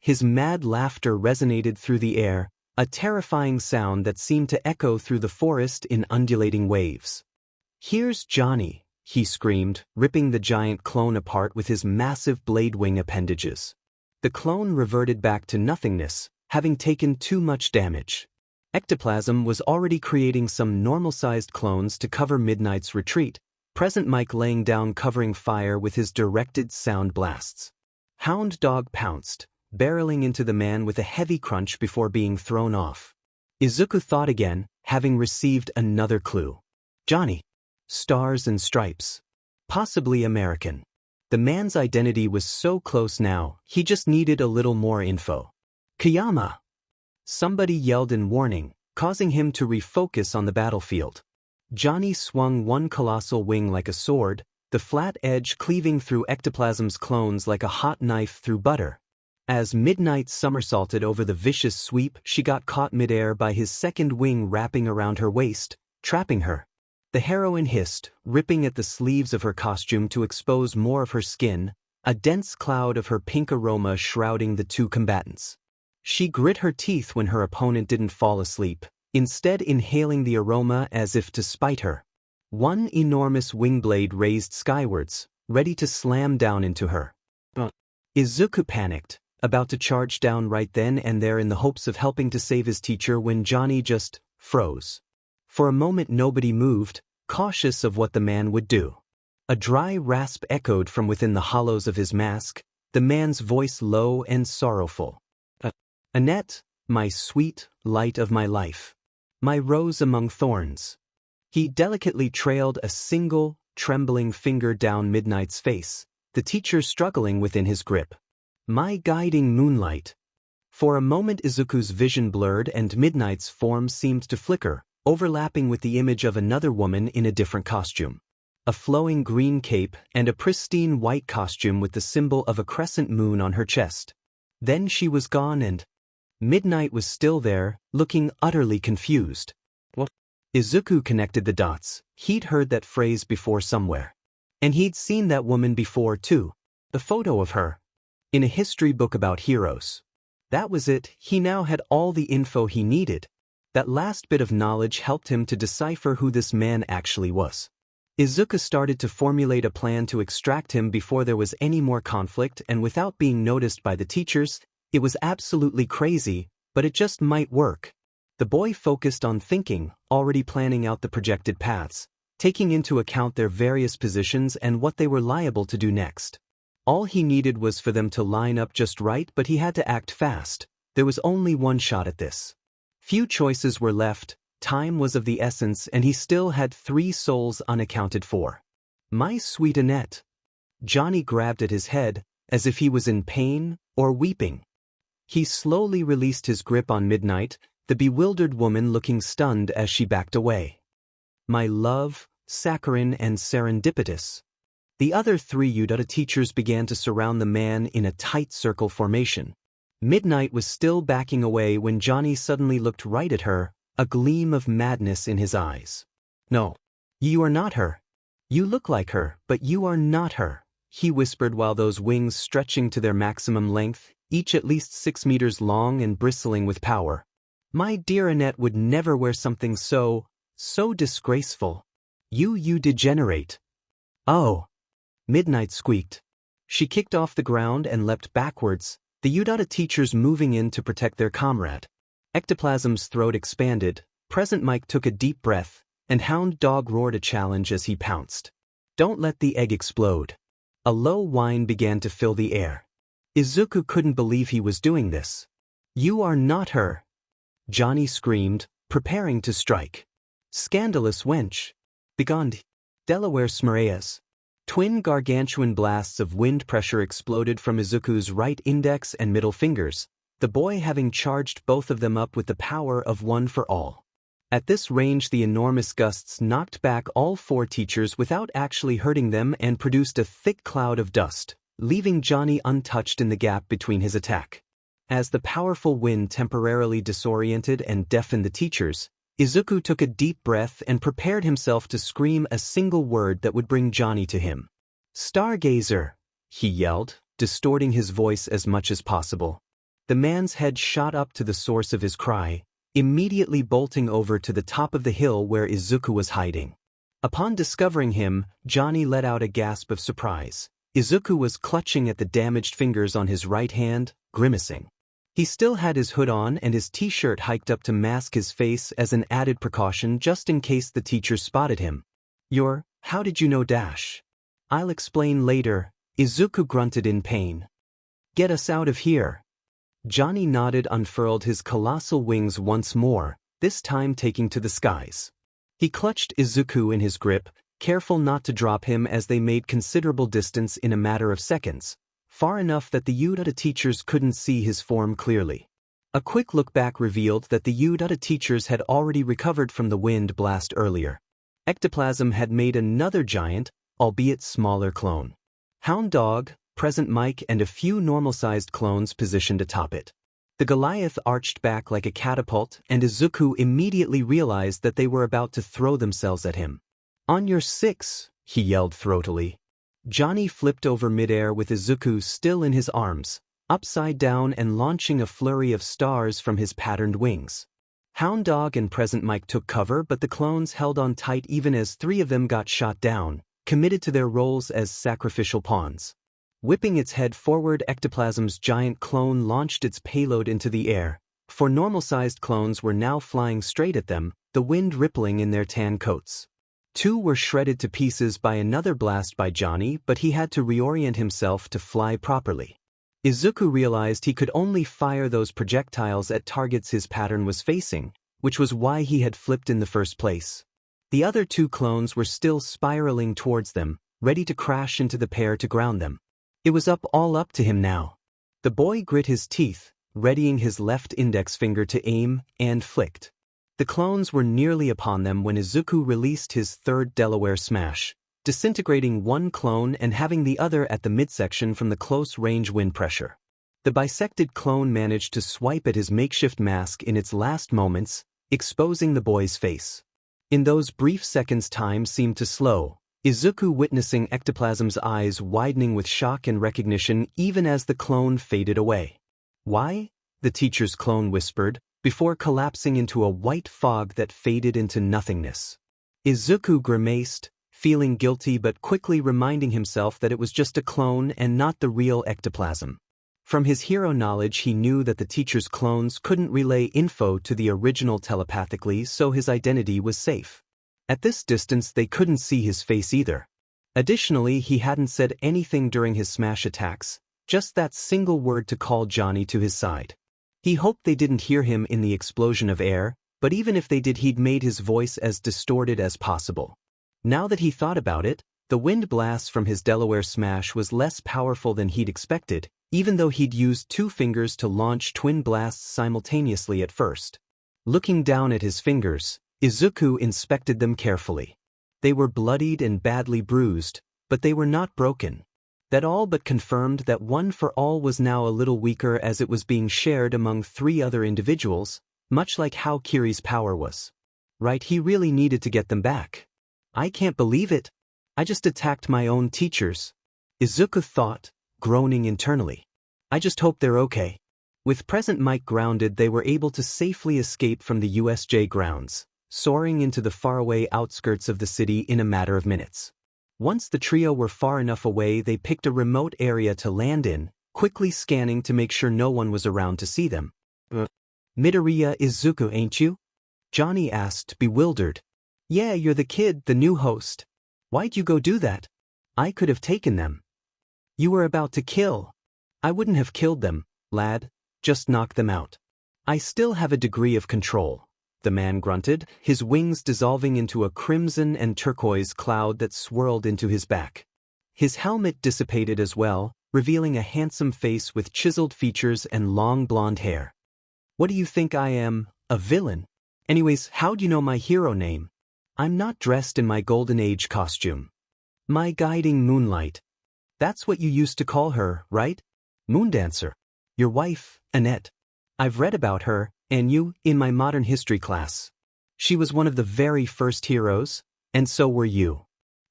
[SPEAKER 1] His mad laughter resonated through the air, a terrifying sound that seemed to echo through the forest in undulating waves. "Here's Johnny," he screamed, ripping the giant clone apart with his massive blade wing appendages. The clone reverted back to nothingness, having taken too much damage. Ectoplasm was already creating some normal-sized clones to cover Midnight's retreat, Present Mike laying down covering fire with his directed sound blasts. Hound Dog pounced, barreling into the man with a heavy crunch before being thrown off. Izuku thought again, having received another clue. Johnny. Stars and stripes. Possibly American. The man's identity was so close now, he just needed a little more info. Kayama! Somebody yelled in warning, causing him to refocus on the battlefield. Johnny swung one colossal wing like a sword, the flat edge cleaving through Ectoplasm's clones like a hot knife through butter. As Midnight somersaulted over the vicious sweep, she got caught midair by his second wing wrapping around her waist, trapping her. The heroine hissed, ripping at the sleeves of her costume to expose more of her skin, a dense cloud of her pink aroma shrouding the two combatants. She grit her teeth when her opponent didn't fall asleep, instead inhaling the aroma as if to spite her. One enormous wing blade raised skywards, ready to slam down into her. Izuku panicked, about to charge down right then and there in the hopes of helping to save his teacher when Johnny just froze. For a moment nobody moved, cautious of what the man would do. A dry rasp echoed from within the hollows of his mask, the man's voice low and sorrowful. Annette, my sweet light of my life. My rose among thorns. He delicately trailed a single, trembling finger down Midnight's face, the teacher struggling within his grip. My guiding moonlight. For a moment Izuku's vision blurred and Midnight's form seemed to flicker, overlapping with the image of another woman in a different costume. A flowing green cape and a pristine white costume with the symbol of a crescent moon on her chest. Then she was gone and Midnight was still there, looking utterly confused. What? Izuku connected the dots. He'd heard that phrase before somewhere. And he'd seen that woman before too. A photo of her. In a history book about heroes. That was it, he now had all the info he needed. That last bit of knowledge helped him to decipher who this man actually was. Izuku started to formulate a plan to extract him before there was any more conflict, and without being noticed by the teachers. It was absolutely crazy, but it just might work. The boy focused on thinking, already planning out the projected paths, taking into account their various positions and what they were liable to do next. All he needed was for them to line up just right, but he had to act fast. There was only one shot at this. Few choices were left, time was of the essence, and he still had 3 souls unaccounted for. My sweet Annette. Johnny grabbed at his head, as if he was in pain or weeping. He slowly released his grip on Midnight, the bewildered woman looking stunned as she backed away. My love, saccharine and serendipitous. The other 3 Udatta teachers began to surround the man in a tight circle formation. Midnight was still backing away when Johnny suddenly looked right at her, a gleam of madness in his eyes. No. You are not her. You look like her, but you are not her, he whispered while those wings stretching to their maximum length, each at least 6 meters long and bristling with power. My dear Annette would never wear something so disgraceful. You degenerate. Oh. Midnight squeaked. She kicked off the ground and leapt backwards, the Udatta teachers moving in to protect their comrade. Ectoplasm's throat expanded, Present Mike took a deep breath, and Hound Dog roared a challenge as he pounced. Don't let the egg explode. A low whine began to fill the air. Izuku couldn't believe he was doing this. You are not her. Johnny screamed, preparing to strike. Scandalous wench. Begone. Delaware Smareas. Twin gargantuan blasts of wind pressure exploded from Izuku's right index and middle fingers, the boy having charged both of them up with the power of one for all. At this range, the enormous gusts knocked back all 4 teachers without actually hurting them and produced a thick cloud of dust, leaving Johnny untouched in the gap between his attack. As the powerful wind temporarily disoriented and deafened the teachers, Izuku took a deep breath and prepared himself to scream a single word that would bring Johnny to him. Stargazer, he yelled, distorting his voice as much as possible. The man's head shot up to the source of his cry, immediately bolting over to the top of the hill where Izuku was hiding. Upon discovering him, Johnny let out a gasp of surprise. Izuku was clutching at the damaged fingers on his right hand, grimacing. He still had his hood on and his t-shirt hiked up to mask his face as an added precaution just in case the teacher spotted him. How did you know dash? I'll explain later, Izuku grunted in pain. Get us out of here. Johnny nodded, unfurled his colossal wings once more, this time taking to the skies. He clutched Izuku in his grip, careful not to drop him as they made considerable distance in a matter of seconds. Far enough that the Udatta teachers couldn't see his form clearly. A quick look back revealed that the Udatta teachers had already recovered from the wind blast earlier. Ectoplasm had made another giant, albeit smaller clone. Hound Dog, Present Mike and a few normal-sized clones positioned atop it. The Goliath arched back like a catapult, and Izuku immediately realized that they were about to throw themselves at him. On your 6, he yelled throatily. Johnny flipped over midair with Izuku still in his arms, upside down and launching a flurry of stars from his patterned wings. Hound Dog and Present Mike took cover, but the clones held on tight even as 3 of them got shot down, committed to their roles as sacrificial pawns. Whipping its head forward, Ectoplasm's giant clone launched its payload into the air. 4 normal-sized clones were now flying straight at them, the wind rippling in their tan coats. 2 were shredded to pieces by another blast by Johnny, but he had to reorient himself to fly properly. Izuku realized he could only fire those projectiles at targets his pattern was facing, which was why he had flipped in the first place. The other 2 clones were still spiraling towards them, ready to crash into the pair to ground them. It was all up to him now. The boy grit his teeth, readying his left index finger to aim, and flicked. The clones were nearly upon them when Izuku released his 3rd Delaware smash, disintegrating 1 clone and having the other at the midsection from the close-range wind pressure. The bisected clone managed to swipe at his makeshift mask in its last moments, exposing the boy's face. In those brief seconds, time seemed to slow, Izuku witnessing Ectoplasm's eyes widening with shock and recognition even as the clone faded away. Why? the teacher's clone whispered, before collapsing into a white fog that faded into nothingness. Izuku grimaced, feeling guilty but quickly reminding himself that it was just a clone and not the real ectoplasm. From his hero knowledge, he knew that the teacher's clones couldn't relay info to the original telepathically, so his identity was safe. At this distance, they couldn't see his face either. Additionally, he hadn't said anything during his smash attacks, just that single word to call Johnny to his side. He hoped they didn't hear him in the explosion of air, but even if they did, he'd made his voice as distorted as possible. Now that he thought about it, the wind blast from his Delaware smash was less powerful than he'd expected, even though he'd used 2 fingers to launch twin blasts simultaneously at first. Looking down at his fingers, Izuku inspected them carefully. They were bloodied and badly bruised, but they were not broken. That all but confirmed that One for All was now a little weaker, as it was being shared among 3 other individuals, much like how Kiri's power was. Right, he really needed to get them back. I can't believe it. I just attacked my own teachers, Izuku thought, groaning internally. I just hope they're okay. With present might grounded, they were able to safely escape from the USJ grounds, soaring into the faraway outskirts of the city in a matter of minutes. Once the trio were far enough away, they picked a remote area to land in, quickly scanning to make sure no one was around to see them. Midoriya Izuku, ain't you? Johnny asked, bewildered. Yeah, you're the kid, the new host. Why'd you go do that? I could have taken them. You were about to kill. I wouldn't have killed them, lad. Just knocked them out. I still have a degree of control, the man grunted, his wings dissolving into a crimson and turquoise cloud that swirled into his back. His helmet dissipated as well, revealing a handsome face with chiseled features and long blonde hair. What do you think I am, a villain? Anyways, how'd you know my hero name? I'm not dressed in my Golden Age costume. My guiding moonlight. That's what you used to call her, right? Moondancer. Your wife, Annette. I've read about her, and you, in my modern history class. She was one of the very first heroes, and so were you.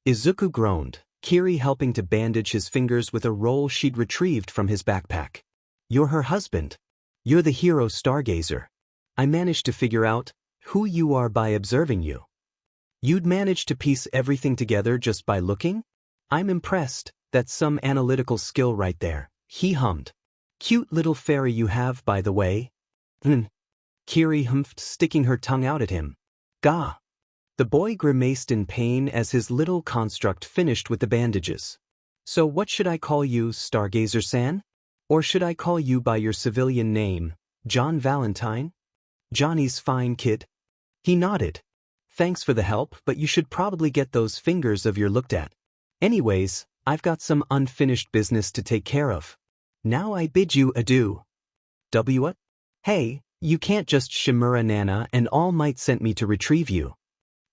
[SPEAKER 1] Izuku groaned, Kiri helping to bandage his fingers with a roll she'd retrieved from his backpack. You're her husband. You're the hero Stargazer. I managed to figure out who you are by observing you. You'd managed to piece everything together just by looking? I'm impressed. That's some analytical skill right there, he hummed. Cute little fairy you have, by the way. Kiri humphed, sticking her tongue out at him. Gah! The boy grimaced in pain as his little construct finished with the bandages. So what should I call you, Stargazer-san? Or should I call you by your civilian name, John Valentine? Johnny's fine, kid. He nodded. Thanks for the help, but you should probably get those fingers of yours looked at. Anyways, I've got some unfinished business to take care of. Now I bid you adieu. What? Hey, you can't just Shimura Nana and All Might sent me to retrieve you.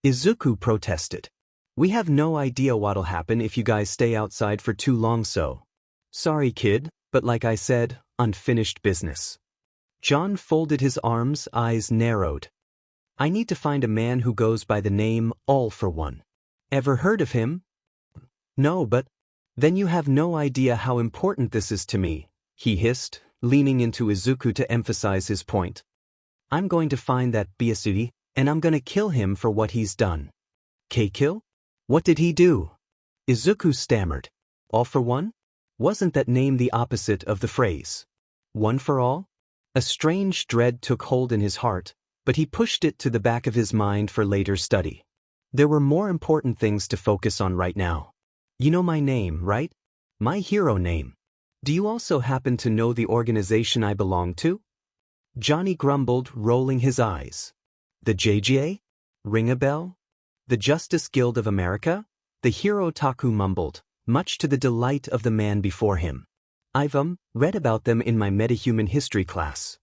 [SPEAKER 1] Izuku protested. We have no idea what'll happen if you guys stay outside for too long, so. Sorry, kid, but like I said, unfinished business. John folded his arms, eyes narrowed. I need to find a man who goes by the name All for One. Ever heard of him? No, but then you have no idea how important this is to me, he hissed, leaning into Izuku to emphasize his point. I'm going to find that bittersweet, and I'm gonna kill him for what he's done. K-kill? What did he do? Izuku stammered. All for one? Wasn't that name the opposite of the phrase? One for all? A strange dread took hold in his heart, but he pushed it to the back of his mind for later study. There were more important things to focus on right now. You know my name, right? My hero name. Do you also happen to know the organization I belong to? Johnny grumbled, rolling his eyes. The JGA? Ring a bell? The Justice Guild of America? The hero Taku mumbled, much to the delight of the man before him. I've read about them in my metahuman history class.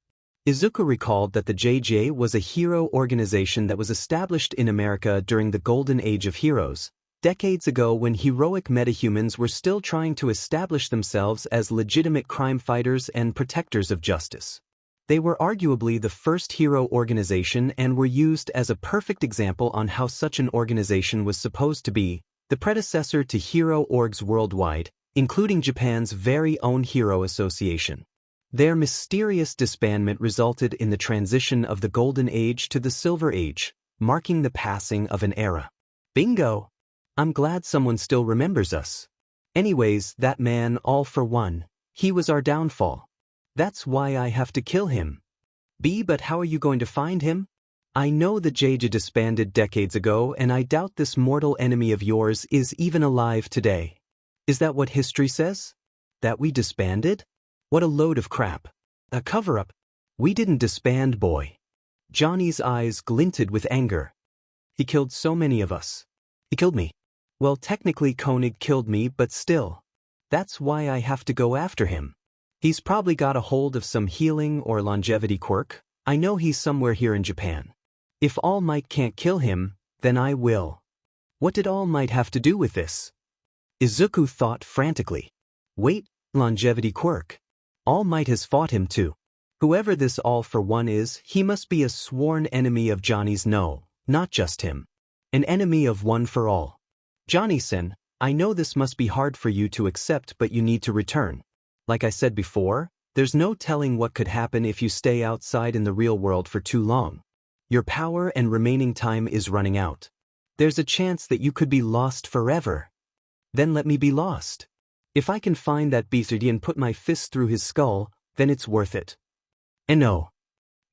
[SPEAKER 1] Izuku recalled that the JGA was a hero organization that was established in America during the Golden Age of Heroes, decades ago when heroic metahumans were still trying to establish themselves as legitimate crime fighters and protectors of justice. They were arguably the first hero organization and were used as a perfect example on how such an organization was supposed to be, the predecessor to hero orgs worldwide, including Japan's very own Hero Association. Their mysterious disbandment resulted in the transition of the Golden Age to the Silver Age, marking the passing of an era. Bingo! I'm glad someone still remembers us. Anyways, that man, all for one, he was our downfall. That's why I have to kill him. But how are you going to find him? I know the Jaja disbanded decades ago, and I doubt this mortal enemy of yours is even alive today. Is that what history says? That we disbanded? What a load of crap. A cover-up. We didn't disband, boy. Johnny's eyes glinted with anger. He killed so many of us. He killed me. Well, technically Koenig killed me, but still. That's why I have to go after him. He's probably got a hold of some healing or longevity quirk. I know he's somewhere here in Japan. If All Might can't kill him, then I will. What did All Might have to do with this? Izuku thought frantically. Wait, longevity quirk. All Might has fought him too. Whoever this All for One is, he must be a sworn enemy of Johnny's. No, not just him. An enemy of One for All. Johnny-san, I know this must be hard for you to accept, but you need to return. Like I said before, there's no telling what could happen if you stay outside in the real world for too long. Your power and remaining time is running out. There's a chance that you could be lost forever. Then let me be lost. If I can find that bittersweet and put my fist through his skull, then it's worth it. And no.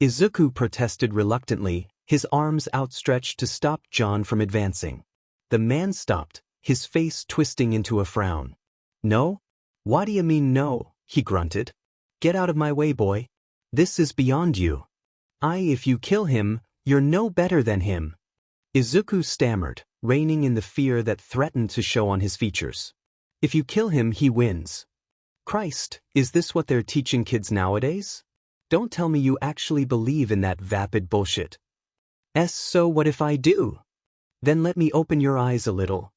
[SPEAKER 1] Izuku protested reluctantly, his arms outstretched to stop John from advancing. The man stopped, his face twisting into a frown. No? What do you mean no? He grunted. Get out of my way, boy. This is beyond you. If you kill him, you're no better than him. Izuku stammered, reining in the fear that threatened to show on his features. If you kill him, he wins. Christ, is this what they're teaching kids nowadays? Don't tell me you actually believe in that vapid bullshit. So what if I do? Then let me open your eyes a little.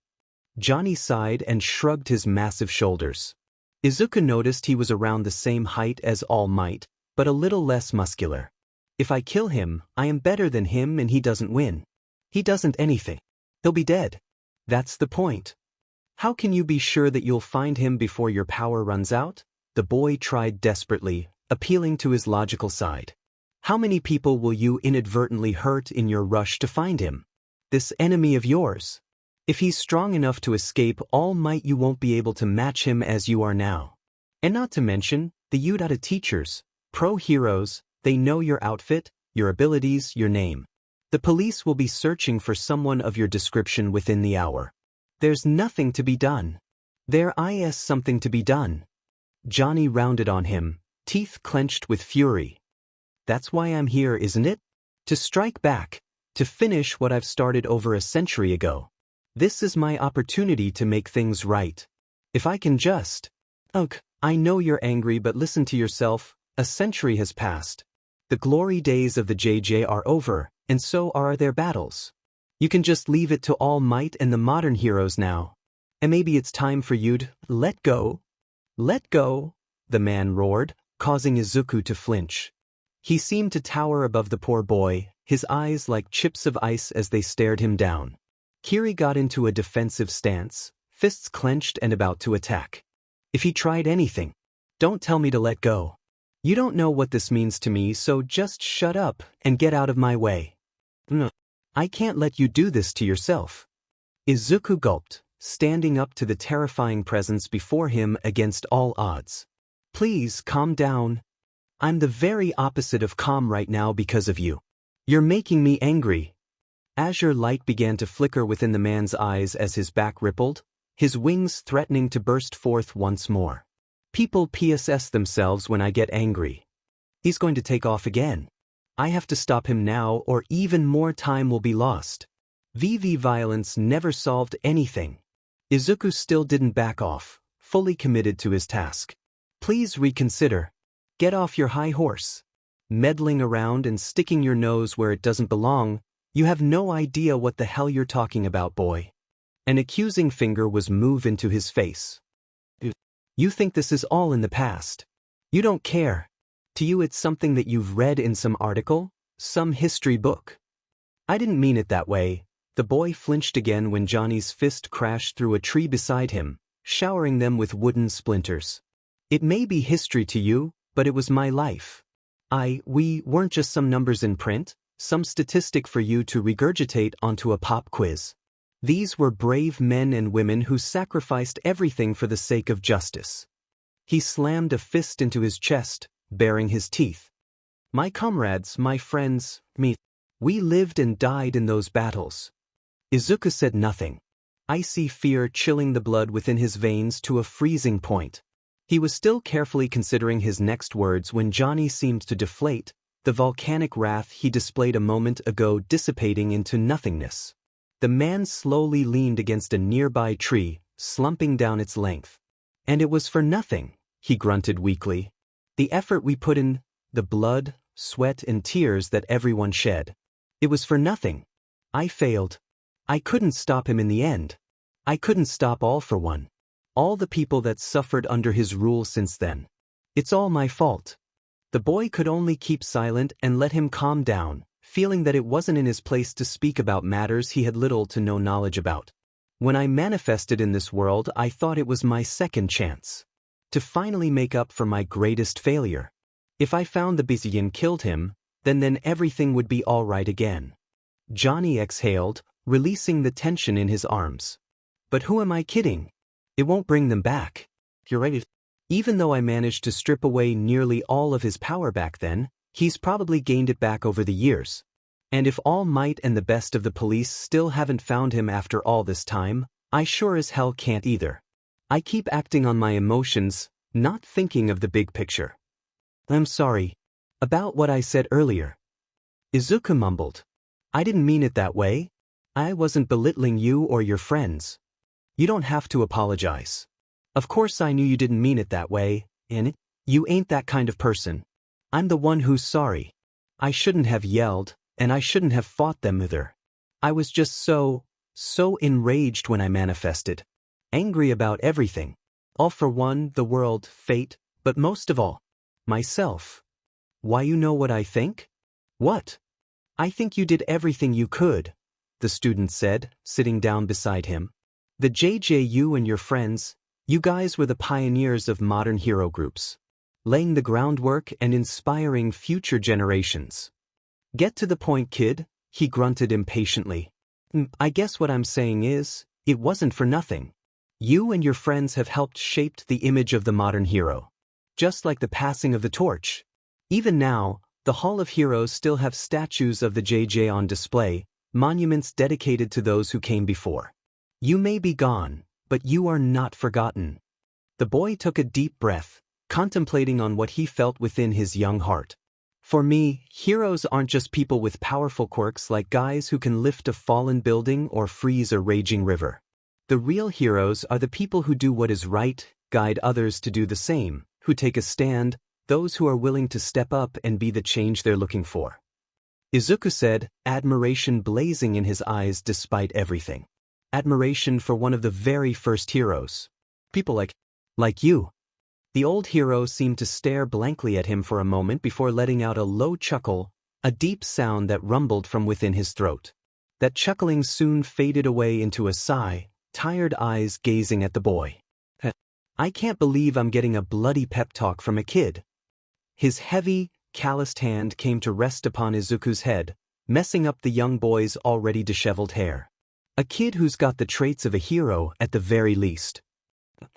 [SPEAKER 1] Johnny sighed and shrugged his massive shoulders. Izuku noticed he was around the same height as All Might, but a little less muscular. If I kill him, I am better than him and he doesn't win. He doesn't anything. He'll be dead. That's the point. How can you be sure that you'll find him before your power runs out? The boy tried desperately, appealing to his logical side. How many people will you inadvertently hurt in your rush to find him? This enemy of yours. If he's strong enough to escape All Might, you won't be able to match him as you are now. And not to mention, the Uchiha teachers, pro heroes, they know your outfit, your abilities, your name. The police will be searching for someone of your description within the hour. There's nothing to be done. There is something to be done. Johnny rounded on him, teeth clenched with fury. That's why I'm here, isn't it? To strike back, to finish what I've started over a century ago. This is my opportunity to make things right. If I can just... Ugh, I know you're angry, but listen to yourself. A century has passed. The glory days of the JJ are over, and so are their battles. You can just leave it to All Might and the modern heroes now. And maybe it's time for you to let go. Let go, the man roared, causing Izuku to flinch. He seemed to tower above the poor boy, his eyes like chips of ice as they stared him down. Kiri got into a defensive stance, fists clenched and about to attack. If he tried anything, don't tell me to let go. You don't know what this means to me, so just shut up and get out of my way. No. I can't let you do this to yourself. Izuku gulped, standing up to the terrifying presence before him against all odds. Please calm down. I'm the very opposite of calm right now because of you. You're making me angry. Azure light began to flicker within the man's eyes as his back rippled, his wings threatening to burst forth once more. People PSS themselves when I get angry. He's going to take off again. I have to stop him now or even more time will be lost. Violence never solved anything. Izuku still didn't back off, fully committed to his task. Please reconsider. Get off your high horse. Meddling around and sticking your nose where it doesn't belong, you have no idea what the hell you're talking about, boy. An accusing finger was moved into his face. You think this is all in the past. You don't care. To you it's something that you've read in some article, some history book. I didn't mean it that way. The boy flinched again when Johnny's fist crashed through a tree beside him, showering them with wooden splinters. It may be history to you, But it was my life. We weren't just some numbers in print, some statistic for you to regurgitate onto a pop quiz. These were brave men and women who sacrificed everything for the sake of justice. He slammed a fist into his chest, baring his teeth. My comrades, my friends, me. We lived and died in those battles. Izuku said nothing. Icy fear chilling the blood within his veins to a freezing point. He was still carefully considering his next words when Johnny seemed to deflate, the volcanic wrath he displayed a moment ago dissipating into nothingness. The man slowly leaned against a nearby tree, slumping down its length. And it was for nothing, he grunted weakly. The effort we put in, the blood, sweat and tears that everyone shed. It was for nothing. I failed. I couldn't stop him in the end. I couldn't stop All for One. All the people that suffered under his rule since then. It's all my fault. The boy could only keep silent and let him calm down, feeling that it wasn't in his place to speak about matters he had little to no knowledge about. When I manifested in this world, I thought it was my second chance. To finally make up for my greatest failure. If I found the Busy and killed him, then everything would be all right again. Johnny exhaled, releasing the tension in his arms. But who am I kidding? It won't bring them back. You're right. Even though I managed to strip away nearly all of his power back then, he's probably gained it back over the years. And if All Might and the best of the police still haven't found him after all this time, I sure as hell can't either. I keep acting on my emotions, not thinking of the big picture. I'm sorry. About what I said earlier. Izuku mumbled. I didn't mean it that way. I wasn't belittling you or your friends. You don't have to apologize. Of course I knew you didn't mean it that way, and you ain't that kind of person. I'm the one who's sorry. I shouldn't have yelled, and I shouldn't have fought them either. I was just so enraged when I manifested. Angry about everything. All for one, the world, fate, but most of all, myself. Why, you know what I think? What? I think you did everything you could, the student said, sitting down beside him. The JJU and your friends, you guys were the pioneers of modern hero groups. Laying the groundwork and inspiring future generations. Get to the point, kid, he grunted impatiently. I guess what I'm saying is, it wasn't for nothing. You and your friends have helped shape the image of the modern hero. Just like the passing of the torch. Even now, the Hall of Heroes still have statues of the JJ on display, monuments dedicated to those who came before. You may be gone, but you are not forgotten. The boy took a deep breath, contemplating on what he felt within his young heart. For me, heroes aren't just people with powerful quirks like guys who can lift a fallen building or freeze a raging river. The real heroes are the people who do what is right, guide others to do the same, who take a stand, those who are willing to step up and be the change they're looking for. Izuku said, admiration blazing in his eyes despite everything. Admiration for one of the very first heroes. People like you. The old hero seemed to stare blankly at him for a moment before letting out a low chuckle, a deep sound that rumbled from within his throat. That chuckling soon faded away into a sigh, tired eyes gazing at the boy. I can't believe I'm getting a bloody pep talk from a kid. His heavy, calloused hand came to rest upon Izuku's head, messing up the young boy's already disheveled hair. A kid who's got the traits of a hero at the very least.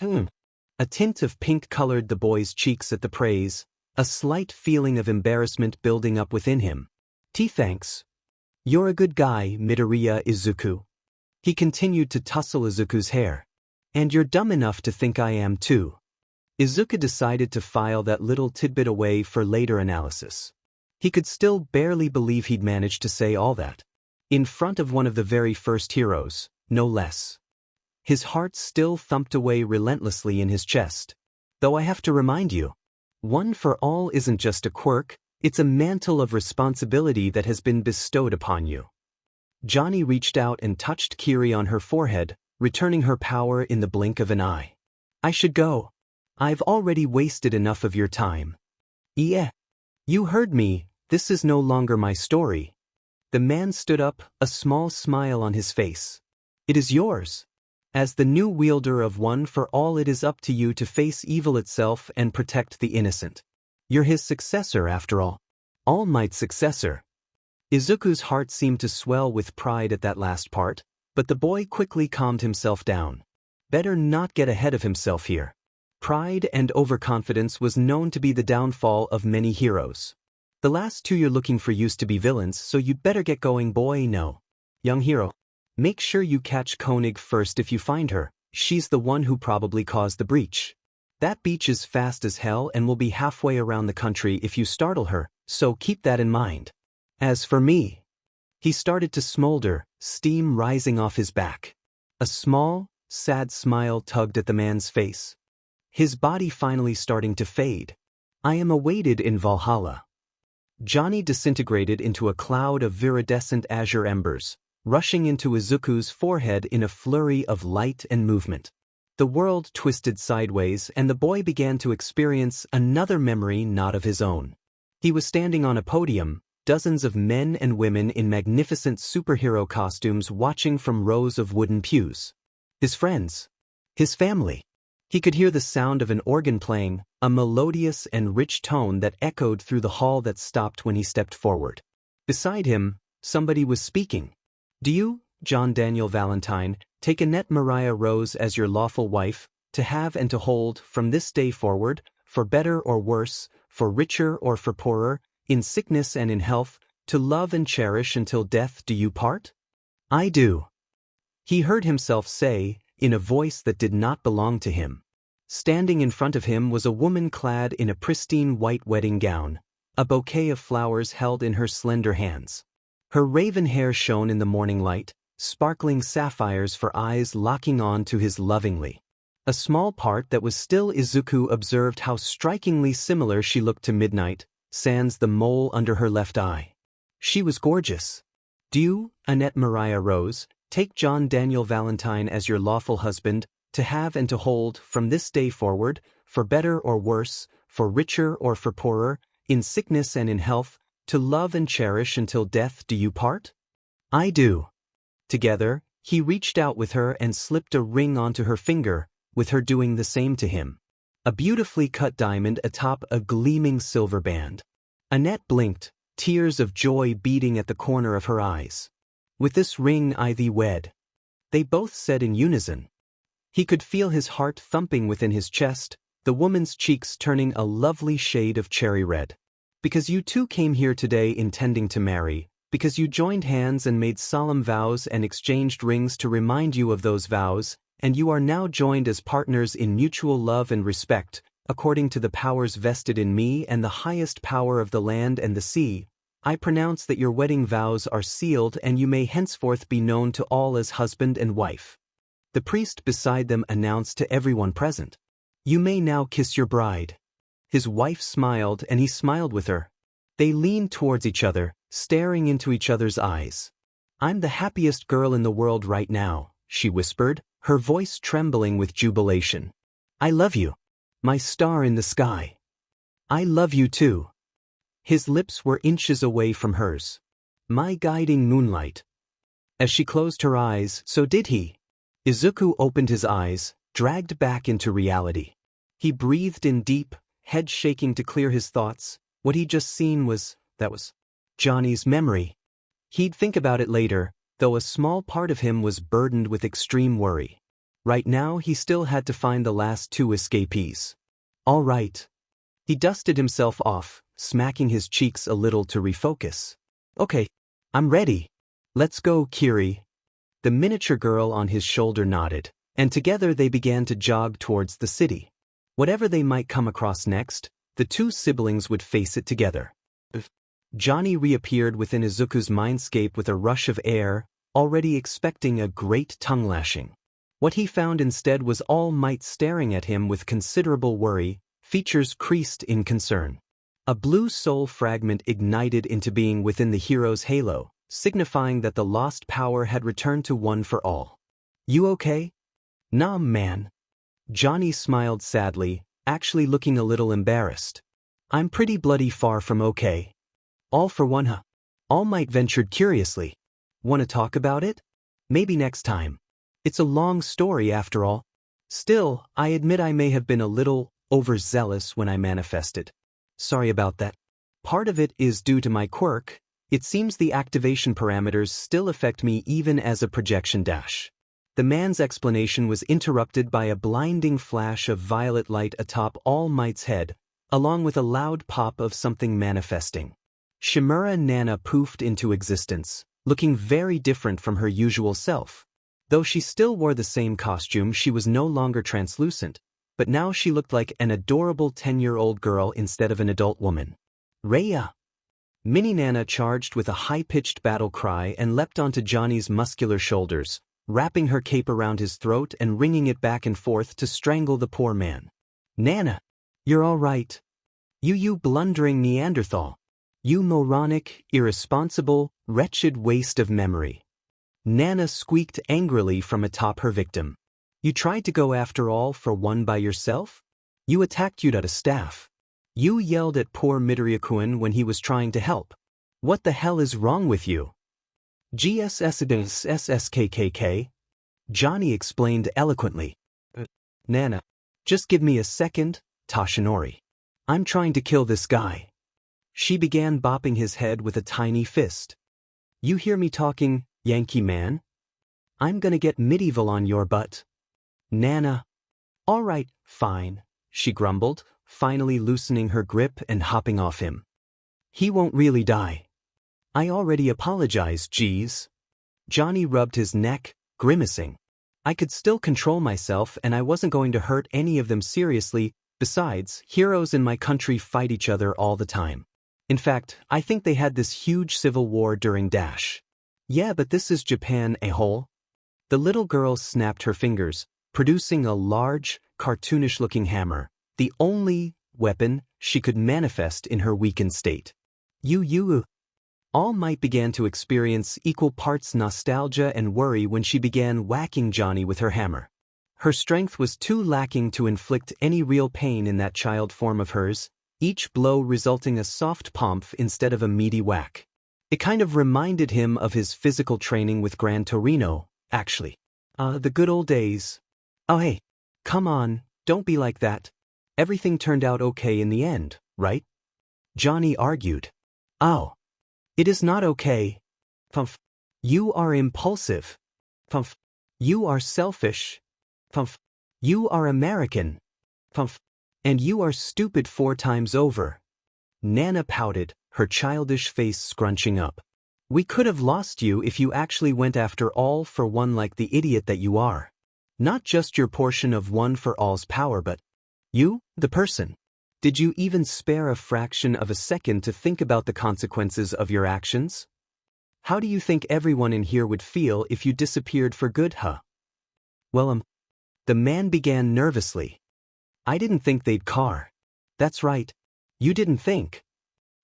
[SPEAKER 1] A tint of pink colored the boy's cheeks at the praise, a slight feeling of embarrassment building up within him. Thanks. You're a good guy, Midoriya Izuku. He continued to tussle Izuku's hair. And you're dumb enough to think I am too. Izuku decided to file that little tidbit away for later analysis. He could still barely believe he'd managed to say all that. In front of one of the very first heroes, no less. His heart still thumped away relentlessly in his chest. Though I have to remind you, one for all isn't just a quirk, it's a mantle of responsibility that has been bestowed upon you. Johnny reached out and touched Kiri on her forehead, returning her power in the blink of an eye. I should go. I've already wasted enough of your time. Yeah. You heard me, this is no longer my story. The man stood up, a small smile on his face. It is yours. As the new wielder of One for All, it is up to you to face evil itself and protect the innocent. You're his successor after all. All Might's successor. Izuku's heart seemed to swell with pride at that last part, but the boy quickly calmed himself down. Better not get ahead of himself here. Pride and overconfidence was known to be the downfall of many heroes. The last two you're looking for used to be villains, so you'd better get going, boy. No. Young hero. Make sure you catch Koenig first if you find her. She's the one who probably caused the breach. That beach is fast as hell and will be halfway around the country if you startle her, so keep that in mind. As for me, he started to smolder, steam rising off his back. A small, sad smile tugged at the man's face. His body finally starting to fade. I am awaited in Valhalla. Johnny disintegrated into a cloud of viridescent azure embers, rushing into Izuku's forehead in a flurry of light and movement. The world twisted sideways and the boy began to experience another memory not of his own. He was standing on a podium, dozens of men and women in magnificent superhero costumes watching from rows of wooden pews. His friends. His family. He could hear the sound of an organ playing, a melodious and rich tone that echoed through the hall that stopped when he stepped forward. Beside him, somebody was speaking. Do you, John Daniel Valentine, take Annette Maria Rose as your lawful wife, to have and to hold from this day forward, for better or worse, for richer or for poorer, in sickness and in health, to love and cherish until death do you part? I do. He heard himself say, in a voice that did not belong to him. Standing in front of him was a woman clad in a pristine white wedding gown, a bouquet of flowers held in her slender hands. Her raven hair shone in the morning light, sparkling sapphires for eyes locking on to his lovingly. A small part that was still Izuku observed how strikingly similar she looked to Midnight, sans the mole under her left eye. She was gorgeous. Do you, Annette Maria Rose, take John Daniel Valentine as your lawful husband, to have and to hold from this day forward, for better or worse, for richer or for poorer, in sickness and in health, to love and cherish until death do you part? I do. Together, he reached out with her and slipped a ring onto her finger, with her doing the same to him. A beautifully cut diamond atop a gleaming silver band. Annette blinked, tears of joy beating at the corner of her eyes. With this ring I thee wed. They both said in unison. He could feel his heart thumping within his chest, the woman's cheeks turning a lovely shade of cherry red. Because you two came here today intending to marry, because you joined hands and made solemn vows and exchanged rings to remind you of those vows, and you are now joined as partners in mutual love and respect, according to the powers vested in me and the highest power of the land and the sea, I pronounce that your wedding vows are sealed and you may henceforth be known to all as husband and wife. The priest beside them announced to everyone present, You may now kiss your bride. His wife smiled and he smiled with her. They leaned towards each other, staring into each other's eyes. I'm the happiest girl in the world right now, she whispered, her voice trembling with jubilation. I love you. My star in the sky. I love you too. His lips were inches away from hers. My guiding moonlight. As she closed her eyes, so did he. Izuku opened his eyes, dragged back into reality. He breathed in deep, head shaking to clear his thoughts. What he'd just seen that was Johnny's memory. He'd think about it later, though a small part of him was burdened with extreme worry. Right now he still had to find the last two escapees. All right. He dusted himself off, smacking his cheeks a little to refocus. Okay, I'm ready. Let's go, Kiri. The miniature girl on his shoulder nodded, and together they began to jog towards the city. Whatever they might come across next, the two siblings would face it together. Johnny reappeared within Izuku's mindscape with a rush of air, already expecting a great tongue-lashing. What he found instead was All Might staring at him with considerable worry, features creased in concern. A blue soul fragment ignited into being within the hero's halo, signifying that the lost power had returned to One for All. You okay? Nah, man. Johnny smiled sadly, actually looking a little embarrassed. I'm pretty bloody far from okay. All for one, huh? All Might ventured curiously. Wanna talk about it? Maybe next time. It's a long story after all. Still, I admit I may have been a little overzealous when I manifested. Sorry about that. Part of it is due to my quirk. It seems the activation parameters still affect me even as a projection dash. The man's explanation was interrupted by a blinding flash of violet light atop All Might's head, along with a loud pop of something manifesting. Shimura Nana poofed into existence, looking very different from her usual self. Though she still wore the same costume, she was no longer translucent, but now she looked like an adorable 10-year-old girl instead of an adult woman. Raya! Mini Nana charged with a high-pitched battle cry and leapt onto Johnny's muscular shoulders, wrapping her cape around his throat and wringing it back and forth to strangle the poor man. Nana! You're all right. You blundering Neanderthal. You moronic, irresponsible, wretched waste of memory. Nana squeaked angrily from atop her victim. You tried to go after all for one by yourself? You attacked Yudata staff. You yelled at poor Midoriya-kun when he was trying to help. What the hell is wrong with you? GSSSSKKK. Johnny explained eloquently. Nana, just give me a second, Toshinori. I'm trying to kill this guy. She began bopping his head with a tiny fist. You hear me talking, Yankee man? I'm gonna get medieval on your butt. Nana. All right, fine, she grumbled, finally loosening her grip and hopping off him. He won't really die. I already apologized, geez. Johnny rubbed his neck, grimacing. I could still control myself and I wasn't going to hurt any of them seriously. Besides, heroes in my country fight each other all the time. In fact, I think they had this huge civil war during Dash. Yeah, but this is Japan, a-hole. The little girl snapped her fingers, producing a large, cartoonish-looking hammer, the only weapon she could manifest in her weakened state. All Might began to experience equal parts nostalgia and worry when she began whacking Johnny with her hammer. Her strength was too lacking to inflict any real pain in that child form of hers, each blow resulting a soft pomp instead of a meaty whack. It kind of reminded him of his physical training with Gran Torino, actually. The good old days. Oh hey, come on, don't be like that. Everything turned out okay in the end, right? Johnny argued. Oh. It is not okay. Pumph. You are impulsive. Pumph. You are selfish. Pumph. You are American. Pumph. And you are stupid 4 times over. Nana pouted, her childish face scrunching up. We could have lost you if you actually went after all for one like the idiot that you are. Not just your portion of one for all's power, but you, the person. Did you even spare a fraction of a second to think about the consequences of your actions? How do you think everyone in here would feel if you disappeared for good, huh? Well, the man began nervously. I didn't think they'd car. That's right. You didn't think.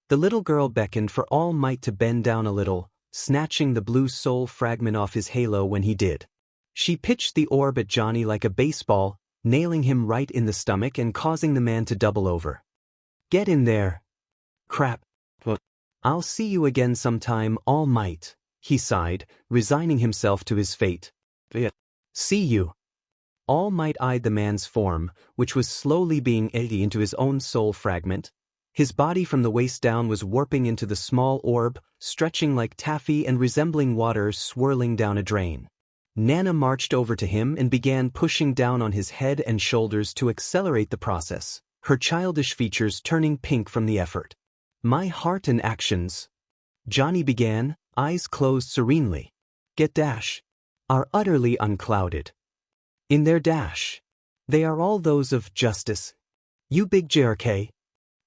[SPEAKER 1] The little girl beckoned for All Might to bend down a little, snatching the blue soul fragment off his halo when he did. She pitched the orb at Johnny like a baseball, nailing him right in the stomach and causing the man to double over. Get in there. Crap. I'll see you again sometime, All Might, he sighed, resigning himself to his fate. See you. All Might eyed the man's form, which was slowly being eaten into his own soul fragment. His body from the waist down was warping into the small orb, stretching like taffy and resembling water swirling down a drain. Nana marched over to him and began pushing down on his head and shoulders to accelerate the process, her childish features turning pink from the effort. My heart and actions, Johnny began, eyes closed serenely, are utterly unclouded. In their dash, they are all those of justice. You big JRK.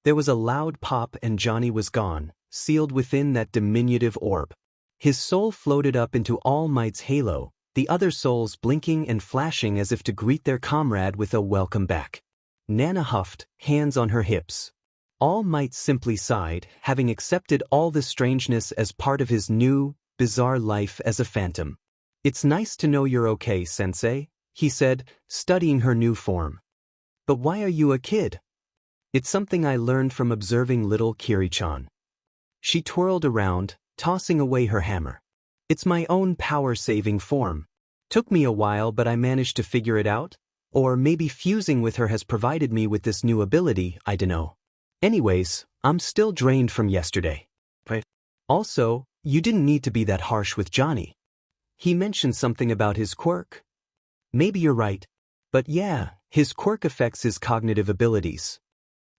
[SPEAKER 1] There was a loud pop and Johnny was gone, sealed within that diminutive orb. His soul floated up into All Might's halo, the other souls blinking and flashing as if to greet their comrade with a welcome back. Nana huffed, hands on her hips. All Might simply sighed, having accepted all the strangeness as part of his new, bizarre life as a phantom. It's nice to know you're okay, Sensei, he said, studying her new form. But why are you a kid? It's something I learned from observing little Kiri-chan. She twirled around, tossing away her hammer. It's my own power-saving form. Took me a while, but I managed to figure it out. Or maybe fusing with her has provided me with this new ability, I dunno. Anyways, I'm still drained from yesterday.
[SPEAKER 2] Wait.
[SPEAKER 1] Also, you didn't need to be that harsh with Johnny. He mentioned something about his quirk. Maybe you're right. But yeah, his quirk affects his cognitive abilities.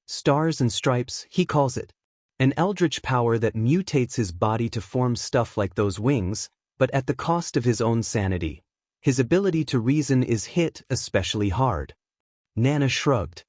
[SPEAKER 1] Stars and stripes, he calls it. An eldritch power that mutates his body to form stuff like those wings, but at the cost of his own sanity. His ability to reason is hit especially hard. Nana shrugged.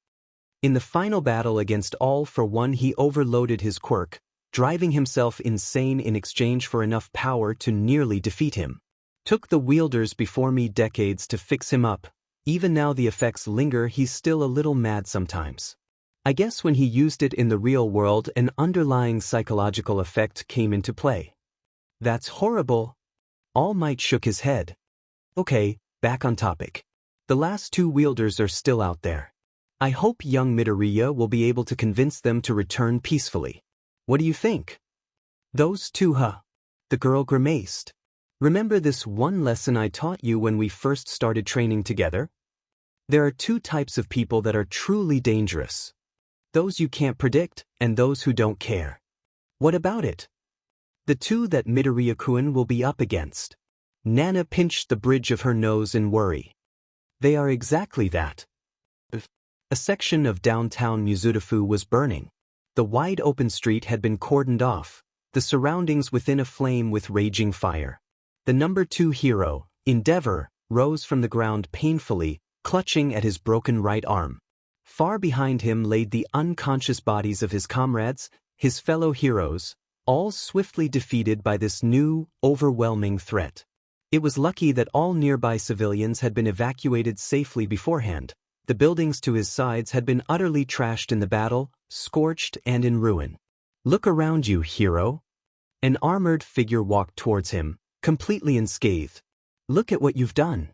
[SPEAKER 1] In the final battle against All for One, he overloaded his quirk, driving himself insane in exchange for enough power to nearly defeat him. Took the wielders before me decades to fix him up. Even now the effects linger. He's still a little mad sometimes. I guess when he used it in the real world, an underlying psychological effect came into play. That's horrible. All Might shook his head. Okay, back on topic. The last two wielders are still out there. I hope young Midoriya will be able to convince them to return peacefully. What do you think? Those two, huh? The girl grimaced. Remember this one lesson I taught you when we first started training together? There are two types of people that are truly dangerous. Those you can't predict, and those who don't care. What about it? The two that Midoriya-kun will be up against. Nana pinched the bridge of her nose in worry. They are exactly that. A section of downtown Mizudafu was burning. The wide open street had been cordoned off, the surroundings within aflame with raging fire. The number 2 hero, Endeavor, rose from the ground painfully, clutching at his broken right arm. Far behind him laid the unconscious bodies of his comrades, his fellow heroes, all swiftly defeated by this new, overwhelming threat. It was lucky that all nearby civilians had been evacuated safely beforehand. The buildings to his sides had been utterly trashed in the battle, scorched and in ruin. Look around you, hero. An armored figure walked towards him, completely unscathed. Look at what you've done.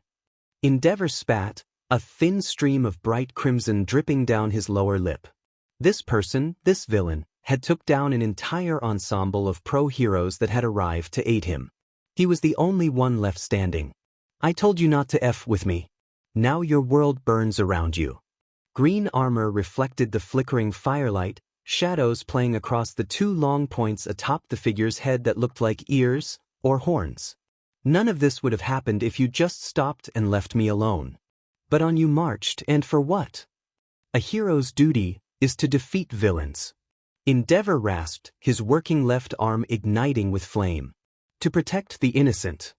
[SPEAKER 1] Endeavor spat, a thin stream of bright crimson dripping down his lower lip. This person, this villain, had took down an entire ensemble of pro-heroes that had arrived to aid him. He was the only one left standing. I told you not to F with me. Now your world burns around you. Green armor reflected the flickering firelight, shadows playing across the two long points atop the figure's head that looked like ears or horns. None of this would have happened if you just stopped and left me alone. But on you marched, and for what? A hero's duty is to defeat villains. Endeavor rasped, his working left arm igniting with flame. To protect the innocent.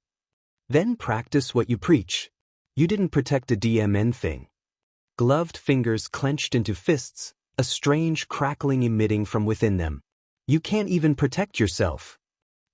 [SPEAKER 1] Then practice what you preach. You didn't protect a DMN thing. Gloved fingers clenched into fists, a strange crackling emitting from within them. You can't even protect yourself.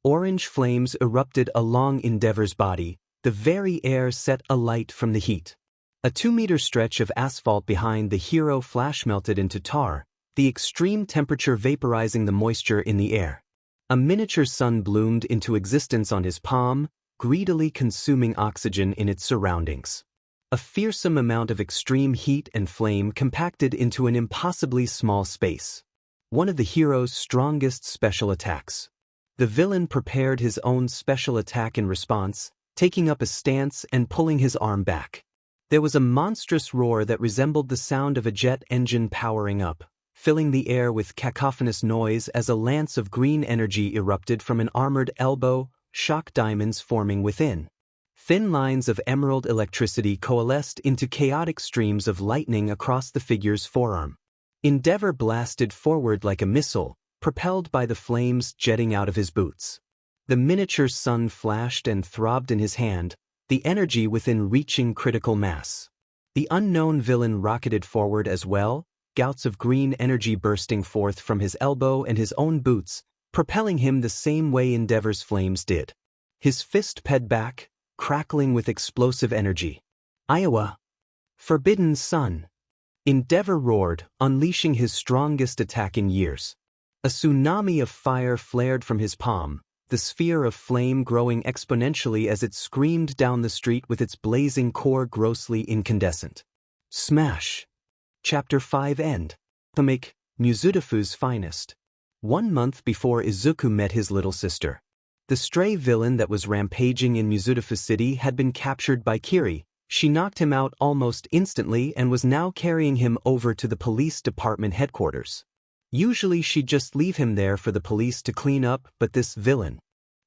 [SPEAKER 1] Orange flames erupted along Endeavor's body, the very air set alight from the heat. A 2-meter stretch of asphalt behind the hero flash melted into tar, the extreme temperature vaporizing the moisture in the air. A miniature sun bloomed into existence on his palm, greedily consuming oxygen in its surroundings. A fearsome amount of extreme heat and flame compacted into an impossibly small space. One of the hero's strongest special attacks. The villain prepared his own special attack in response, taking up a stance and pulling his arm back. There was a monstrous roar that resembled the sound of a jet engine powering up, filling the air with cacophonous noise as a lance of green energy erupted from an armored elbow, shock diamonds forming within. Thin lines of emerald electricity coalesced into chaotic streams of lightning across the figure's forearm. Endeavor blasted forward like a missile, propelled by the flames jetting out of his boots. The miniature sun flashed and throbbed in his hand, the energy within reaching critical mass. The unknown villain rocketed forward as well, gouts of green energy bursting forth from his elbow and his own boots, propelling him the same way Endeavor's flames did. His fist ped back, crackling with explosive energy. Iowa! Forbidden Sun! Endeavor roared, unleashing his strongest attack in years. A tsunami of fire flared from his palm, the sphere of flame growing exponentially as it screamed down the street with its blazing core grossly incandescent. Smash! Chapter 5 End. Make Mizudafu's finest. 1 month before Izuku met his little sister. The stray villain that was rampaging in Mizudafu City had been captured by Kiri. She knocked him out almost instantly and was now carrying him over to the police department headquarters. Usually she'd just leave him there for the police to clean up, but this villain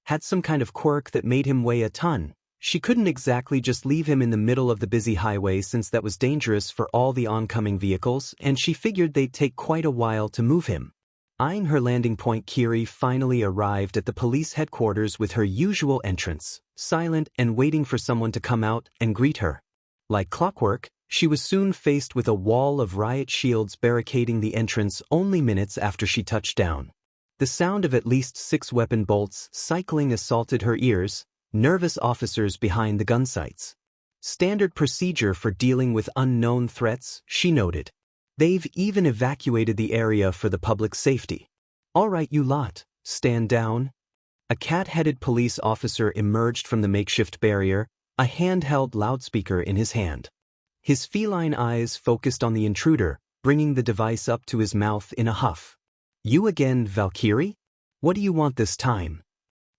[SPEAKER 1] had some kind of quirk that made him weigh a ton. She couldn't exactly just leave him in the middle of the busy highway since that was dangerous for all the oncoming vehicles, and she figured they'd take quite a while to move him. Eyeing her landing point, Kiri finally arrived at the police headquarters with her usual entrance, silent and waiting for someone to come out and greet her. Like clockwork, she was soon faced with a wall of riot shields barricading the entrance only minutes after she touched down. The sound of at least 6 weapon bolts cycling assaulted her ears, nervous officers behind the gun sights. Standard procedure for dealing with unknown threats, she noted. They've even evacuated the area for the public's safety. All right, you lot, stand down. A cat-headed police officer emerged from the makeshift barrier, a handheld loudspeaker in his hand. His feline eyes focused on the intruder, bringing the device up to his mouth in a huff. You again, Valkyrie? What do you want this time?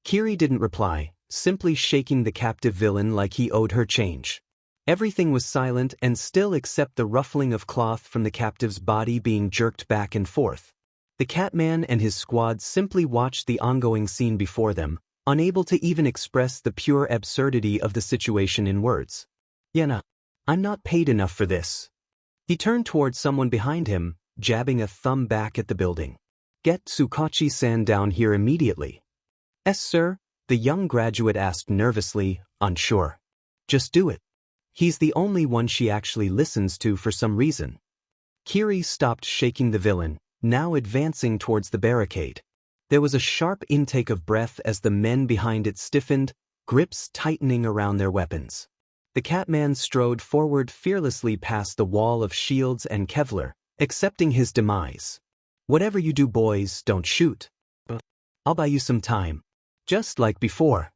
[SPEAKER 1] Kiri didn't reply, simply shaking the captive villain like he owed her change. Everything was silent and still except the ruffling of cloth from the captive's body being jerked back and forth. The Catman and his squad simply watched the ongoing scene before them, unable to even express the pure absurdity of the situation in words. Yena, I'm not paid enough for this. He turned towards someone behind him, jabbing a thumb back at the building. Get Tsukachi-san down here immediately. Yes, sir, the young graduate asked nervously, unsure. Just do it. He's the only one she actually listens to for some reason. Kiri stopped shaking the villain, now advancing towards the barricade. There was a sharp intake of breath as the men behind it stiffened, grips tightening around their weapons. The Catman strode forward fearlessly past the wall of shields and Kevlar, accepting his demise. Whatever you do, boys, don't shoot. I'll buy you some time. Just like before.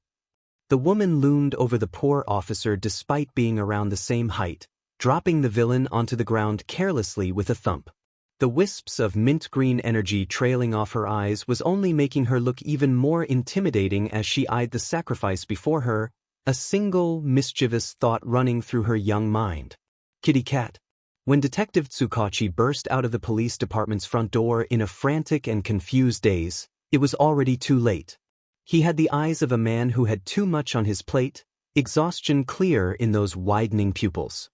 [SPEAKER 1] The woman loomed over the poor officer despite being around the same height, dropping the villain onto the ground carelessly with a thump. The wisps of mint-green energy trailing off her eyes was only making her look even more intimidating as she eyed the sacrifice before her, a single, mischievous thought running through her young mind. Kitty cat. When Detective Tsukachi burst out of the police department's front door in a frantic and confused daze, it was already too late. He had the eyes of a man who had too much on his plate, exhaustion clear in those widening pupils.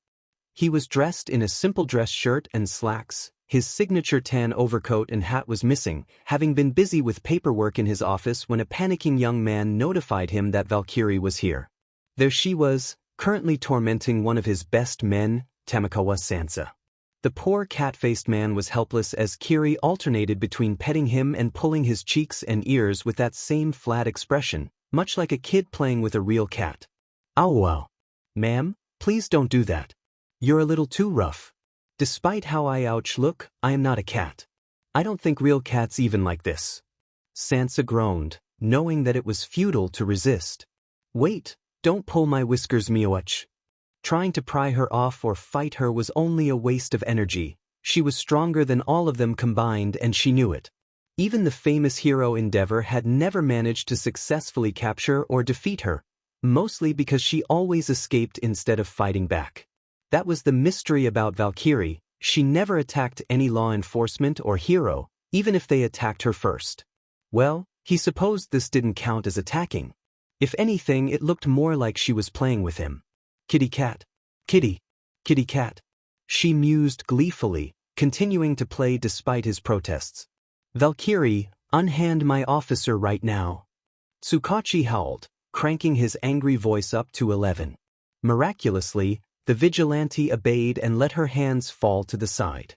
[SPEAKER 1] He was dressed in a simple dress shirt and slacks, his signature tan overcoat and hat was missing, having been busy with paperwork in his office when a panicking young man notified him that Valkyrie was here. There she was, currently tormenting one of his best men, Tamakawa Sansa. The poor cat-faced man was helpless as Kiri alternated between petting him and pulling his cheeks and ears with that same flat expression, much like a kid playing with a real cat. Ow wow. Ma'am, please don't do that. You're a little too rough. Despite how I look, I am not a cat. I don't think real cats even like this. Sansa groaned, knowing that it was futile to resist. Wait, don't pull my whiskers, Miyoach. Trying to pry her off or fight her was only a waste of energy. She was stronger than all of them combined and she knew it. Even the famous hero Endeavor had never managed to successfully capture or defeat her, mostly because she always escaped instead of fighting back. That was the mystery about Valkyrie. She never attacked any law enforcement or hero, even if they attacked her first. Well, he supposed this didn't count as attacking. If anything, it looked more like she was playing with him. Kitty cat. Kitty. Kitty cat. She mused gleefully, continuing to play despite his protests. Valkyrie, unhand my officer right now. Tsukachi howled, cranking his angry voice up to 11. Miraculously, the vigilante obeyed and let her hands fall to the side.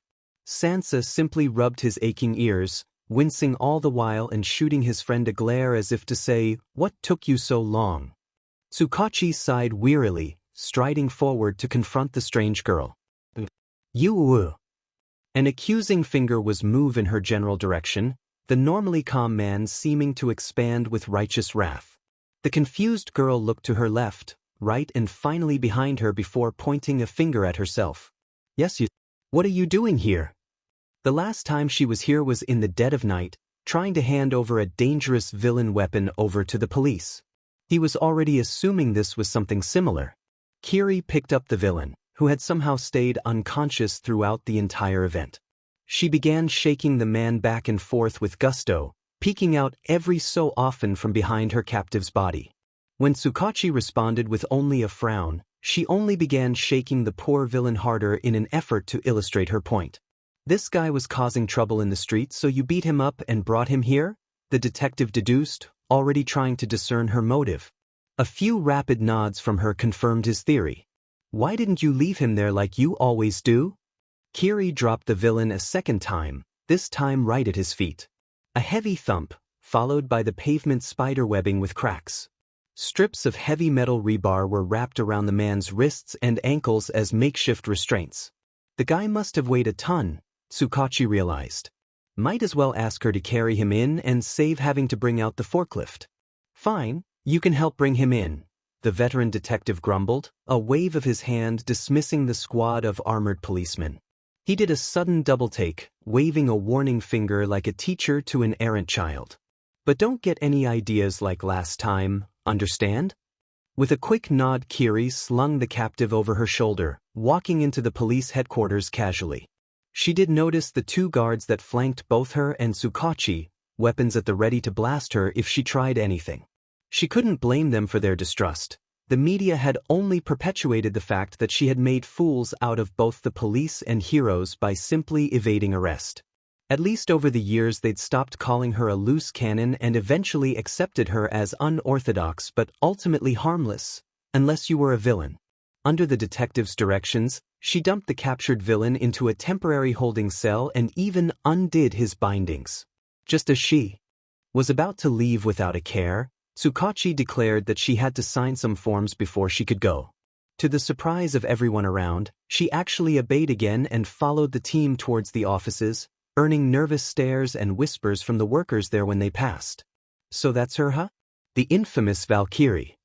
[SPEAKER 1] Sansa simply rubbed his aching ears, wincing all the while and shooting his friend a glare as if to say, "What took you so long?" Tsukachi sighed wearily, striding forward to confront the strange girl. You. An accusing finger was moved in her general direction, the normally calm man seeming to expand with righteous wrath. The confused girl looked to her left, right and finally behind her before pointing a finger at herself. Yes, you. What are you doing here? The last time she was here was in the dead of night, trying to hand over a dangerous villain weapon over to the police. He was already assuming this was something similar. Kiri picked up the villain, who had somehow stayed unconscious throughout the entire event. She began shaking the man back and forth with gusto, peeking out every so often from behind her captive's body. When Tsukachi responded with only a frown, she only began shaking the poor villain harder in an effort to illustrate her point. This guy was causing trouble in the street, so you beat him up and brought him here? The detective deduced, already trying to discern her motive. A few rapid nods from her confirmed his theory. Why didn't you leave him there like you always do? Kiri dropped the villain a second time, this time right at his feet. A heavy thump, followed by the pavement spiderwebbing with cracks. Strips of heavy metal rebar were wrapped around the man's wrists and ankles as makeshift restraints. The guy must have weighed a ton, Tsukachi realized. Might as well ask her to carry him in and save having to bring out the forklift. Fine, you can help bring him in, the veteran detective grumbled, a wave of his hand dismissing the squad of armored policemen. He did a sudden double-take, waving a warning finger like a teacher to an errant child. But don't get any ideas like last time, understand? With a quick nod, Kiri slung the captive over her shoulder, walking into the police headquarters casually. She did notice the two guards that flanked both her and Tsukachi, weapons at the ready to blast her if she tried anything. She couldn't blame them for their distrust. The media had only perpetuated the fact that she had made fools out of both the police and heroes by simply evading arrest. At least over the years they'd stopped calling her a loose cannon and eventually accepted her as unorthodox but ultimately harmless, unless you were a villain. Under the detective's directions, she dumped the captured villain into a temporary holding cell and even undid his bindings. Just as she was about to leave without a care, Tsukachi declared that she had to sign some forms before she could go. To the surprise of everyone around, she actually obeyed again and followed the team towards the offices, earning nervous stares and whispers from the workers there when they passed. So that's her, huh? The infamous Valkyrie.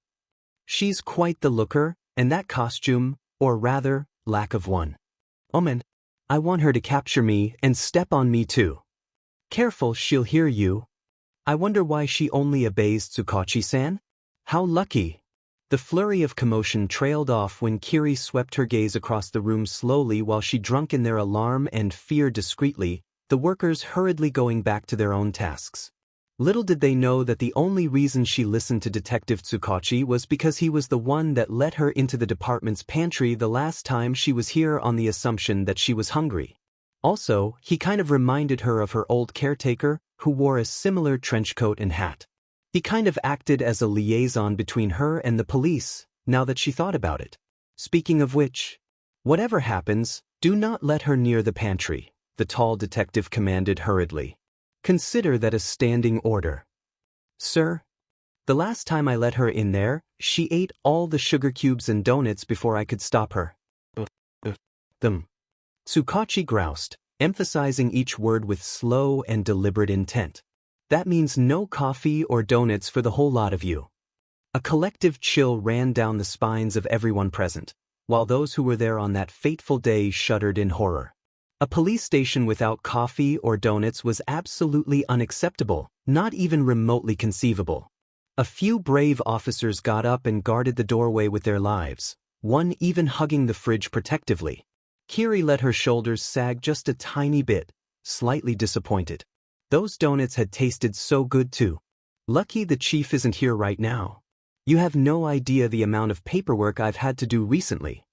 [SPEAKER 1] She's quite the looker, and that costume, or rather, lack of one. Oh man, I want her to capture me and step on me too. Careful, she'll hear you. I wonder why she only obeys Tsukachi-san? How lucky. The flurry of commotion trailed off when Kiri swept her gaze across the room slowly while she drunk in their alarm and fear discreetly, the workers hurriedly going back to their own tasks. Little did they know that the only reason she listened to Detective Tsukachi was because he was the one that let her into the department's pantry the last time she was here on the assumption that she was hungry. Also, he kind of reminded her of her old caretaker, who wore a similar trench coat and hat. He kind of acted as a liaison between her and the police, now that she thought about it. Speaking of which, whatever happens, do not let her near the pantry, the tall detective commanded hurriedly. Consider that a standing order. Sir? The last time I let her in there, she ate all the sugar cubes and donuts before I could stop her. Them. Tsukachi groused, emphasizing each word with slow and deliberate intent. That means no coffee or donuts for the whole lot of you. A collective chill ran down the spines of everyone present, while those who were there on that fateful day shuddered in horror. A police station without coffee or donuts was absolutely unacceptable, not even remotely conceivable. A few brave officers got up and guarded the doorway with their lives, one even hugging the fridge protectively. Kiri let her shoulders sag just a tiny bit, slightly disappointed. Those donuts had tasted so good too. Lucky the chief isn't here right now. You have no idea the amount of paperwork I've had to do recently.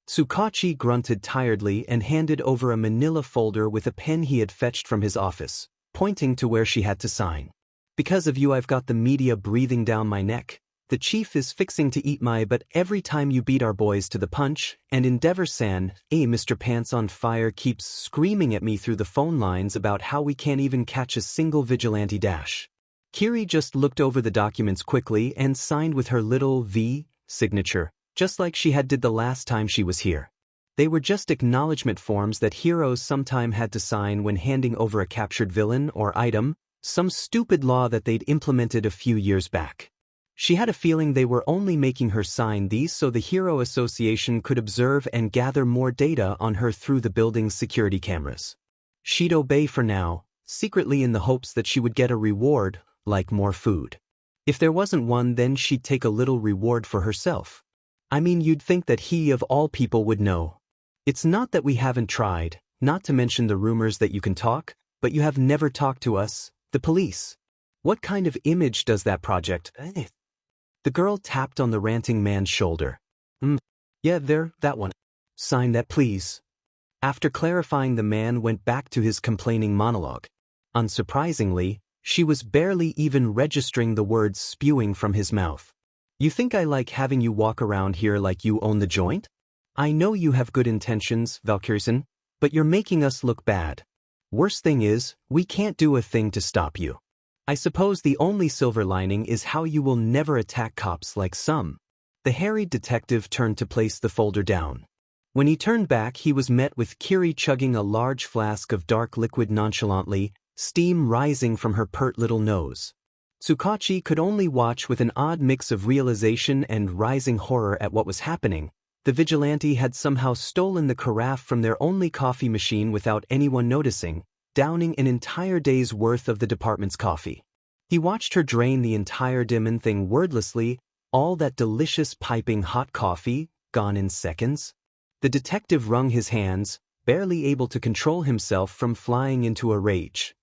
[SPEAKER 1] Tsukachi grunted tiredly and handed over a manila folder with a pen he had fetched from his office, pointing to where she had to sign. Because of you I've got the media breathing down my neck. The chief is fixing to eat my butt every time you beat our boys to the punch, and Endeavor-san, Mr. Pants on Fire keeps screaming at me through the phone lines about how we can't even catch a single vigilante dash. Kiri just looked over the documents quickly and signed with her little V signature, just like she had did the last time she was here. They were just acknowledgement forms that heroes sometime had to sign when handing over a captured villain or item, some stupid law that they'd implemented a few years back. She had a feeling they were only making her sign these so the Hero Association could observe and gather more data on her through the building's security cameras. She'd obey for now, secretly in the hopes that she would get a reward, like more food. If there wasn't one, then she'd take a little reward for herself. I mean, you'd think that he of all people would know. It's not that we haven't tried, not to mention the rumors that you can talk, but you have never talked to us, the police. What kind of image does that project? The girl tapped on the ranting man's shoulder. Yeah, there, that one. Sign that, please. After clarifying, the man went back to his complaining monologue. Unsurprisingly, she was barely even registering the words spewing from his mouth. You think I like having you walk around here like you own the joint? I know you have good intentions, Valkyrie, but you're making us look bad. Worst thing is, we can't do a thing to stop you. I suppose the only silver lining is how you will never attack cops like some. The harried detective turned to place the folder down. When he turned back, he was met with Kiri chugging a large flask of dark liquid nonchalantly, steam rising from her pert little nose. Tsukachi could only watch with an odd mix of realization and rising horror at what was happening. The vigilante had somehow stolen the carafe from their only coffee machine without anyone noticing, downing an entire day's worth of the department's coffee. He watched her drain the entire demon thing wordlessly, all that delicious piping hot coffee, gone in seconds. The detective wrung his hands, barely able to control himself from flying into a rage.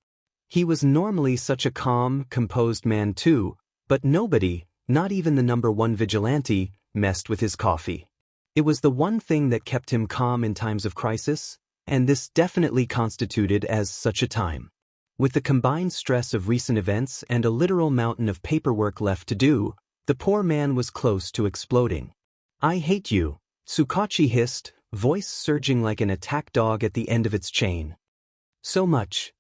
[SPEAKER 1] He was normally such a calm, composed man too, but nobody, not even the #1 vigilante, messed with his coffee. It was the one thing that kept him calm in times of crisis, and this definitely constituted as such a time. With the combined stress of recent events and a literal mountain of paperwork left to do, the poor man was close to exploding. I hate you, Tsukachi hissed, voice surging like an attack dog at the end of its chain. So much.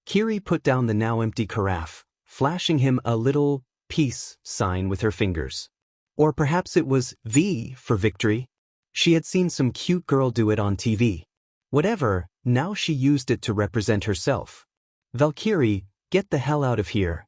[SPEAKER 1] Kiri put down the now empty carafe, flashing him a little peace sign with her fingers. Or perhaps it was V for victory. She had seen some cute girl do it on TV. Whatever, now she used it to represent herself. Valkyrie, get the hell out of here.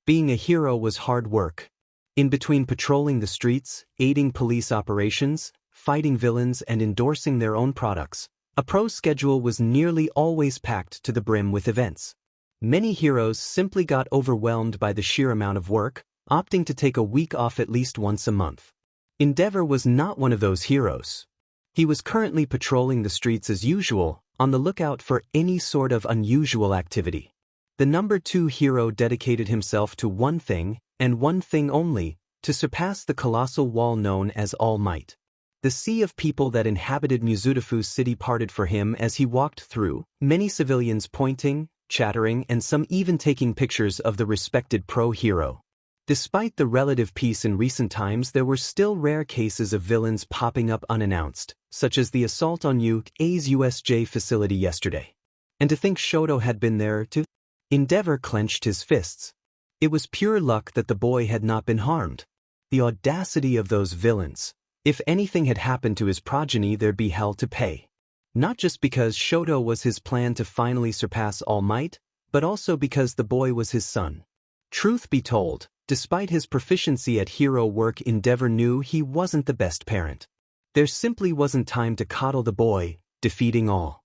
[SPEAKER 1] Being a hero was hard work. In between patrolling the streets, aiding police operations, fighting villains and endorsing their own products, a pro's schedule was nearly always packed to the brim with events. Many heroes simply got overwhelmed by the sheer amount of work, opting to take a week off at least once a month. Endeavor was not one of those heroes. He was currently patrolling the streets as usual, on the lookout for any sort of unusual activity. The #2 hero dedicated himself to one thing, and one thing only, to surpass the colossal wall known as All Might. The sea of people that inhabited Mizudafu City parted for him as he walked through, many civilians pointing, chattering, and some even taking pictures of the respected pro-hero. Despite the relative peace in recent times, there were still rare cases of villains popping up unannounced, such as the assault on UK's USJ facility yesterday. And to think Shoto had been there too? Endeavor clenched his fists. It was pure luck that the boy had not been harmed. The audacity of those villains. If anything had happened to his progeny, there'd be hell to pay. Not just because Shoto was his plan to finally surpass All Might, but also because the boy was his son. Truth be told, despite his proficiency at hero work, Endeavor knew he wasn't the best parent. There simply wasn't time to coddle the boy, defeating All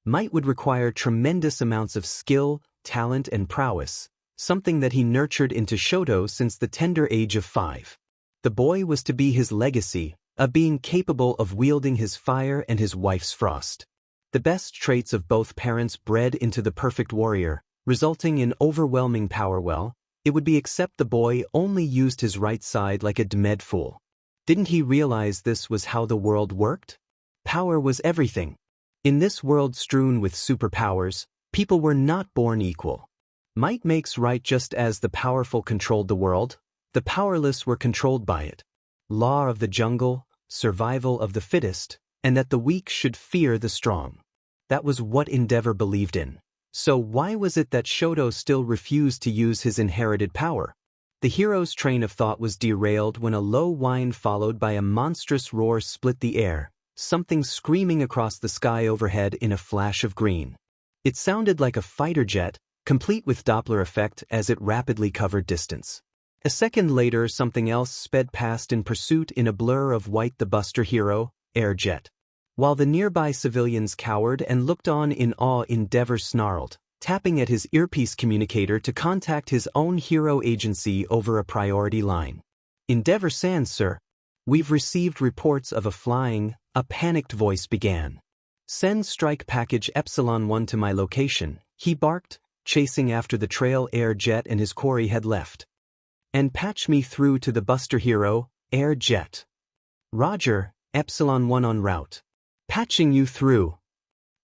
[SPEAKER 1] Might would require tremendous amounts of skill, talent and prowess, something that he nurtured into Shoto since the tender age of 5. The boy was to be his legacy, a being capable of wielding his fire and his wife's frost. The best traits of both parents bred into the perfect warrior, resulting in overwhelming power. Well, it would be except the boy only used his right side like a demed fool. Didn't he realize this was how the world worked? Power was everything. In this world strewn with superpowers, people were not born equal. Might makes right, just as the powerful controlled the world, the powerless were controlled by it. Law of the jungle, survival of the fittest, and that the weak should fear the strong. That was what Endeavor believed in. So why was it that Shoto still refused to use his inherited power? The hero's train of thought was derailed when a low whine followed by a monstrous roar split the air, something screaming across the sky overhead in a flash of green. It sounded like a fighter jet, complete with Doppler effect as it rapidly covered distance. A second later, something else sped past in pursuit in a blur of white. The Buster hero, air jet. While the nearby civilians cowered and looked on in awe, Endeavor snarled, tapping at his earpiece communicator to contact his own hero agency over a priority line. Endeavor-san, sir. We've received reports of a panicked voice began. Send strike package Epsilon 1 to my location, he barked, chasing after the trail Air Jet and his quarry had left. And patch me through to the Buster Hero, Air Jet. Roger, Epsilon 1 en route. Patching you through.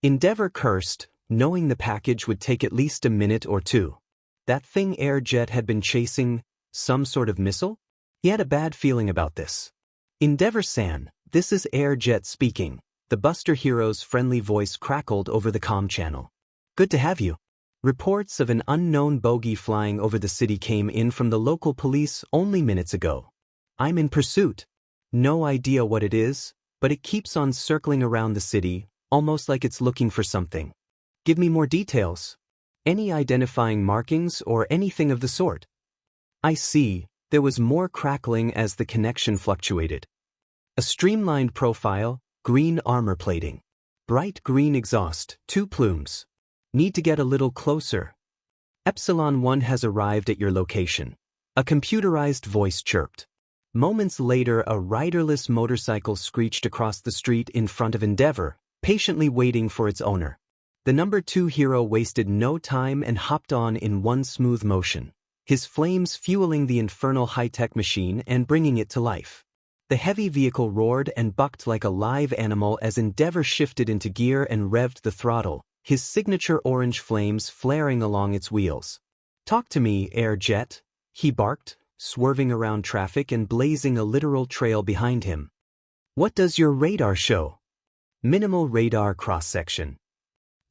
[SPEAKER 1] Endeavor cursed, knowing the package would take at least a minute or two. That thing Air Jet had been chasing, some sort of missile? He had a bad feeling about this. Endeavor-san, this is Air Jet speaking. The Buster Hero's friendly voice crackled over the comm channel. Good to have you. Reports of an unknown bogey flying over the city came in from the local police only minutes ago. I'm in pursuit. No idea what it is, but it keeps on circling around the city, almost like it's looking for something. Give me more details. Any identifying markings or anything of the sort? I see. There was more crackling as the connection fluctuated. A streamlined profile, green armor plating. Bright green exhaust, 2 plumes. Need to get a little closer. Epsilon 1 has arrived at your location. A computerized voice chirped. Moments later, a riderless motorcycle screeched across the street in front of Endeavor, patiently waiting for its owner. The number 2 hero wasted no time and hopped on in one smooth motion, his flames fueling the infernal high-tech machine and bringing it to life. The heavy vehicle roared and bucked like a live animal as Endeavor shifted into gear and revved the throttle, his signature orange flames flaring along its wheels. Talk to me, Air Jet, he barked, swerving around traffic and blazing a literal trail behind him. What does your radar show? Minimal radar cross-section.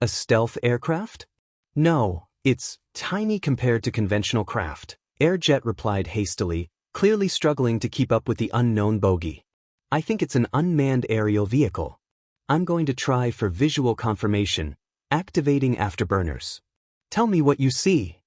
[SPEAKER 1] A stealth aircraft? No, it's tiny compared to conventional craft, Air Jet replied hastily, clearly struggling to keep up with the unknown bogey. I think it's an unmanned aerial vehicle. I'm going to try for visual confirmation, activating afterburners. Tell me what you see.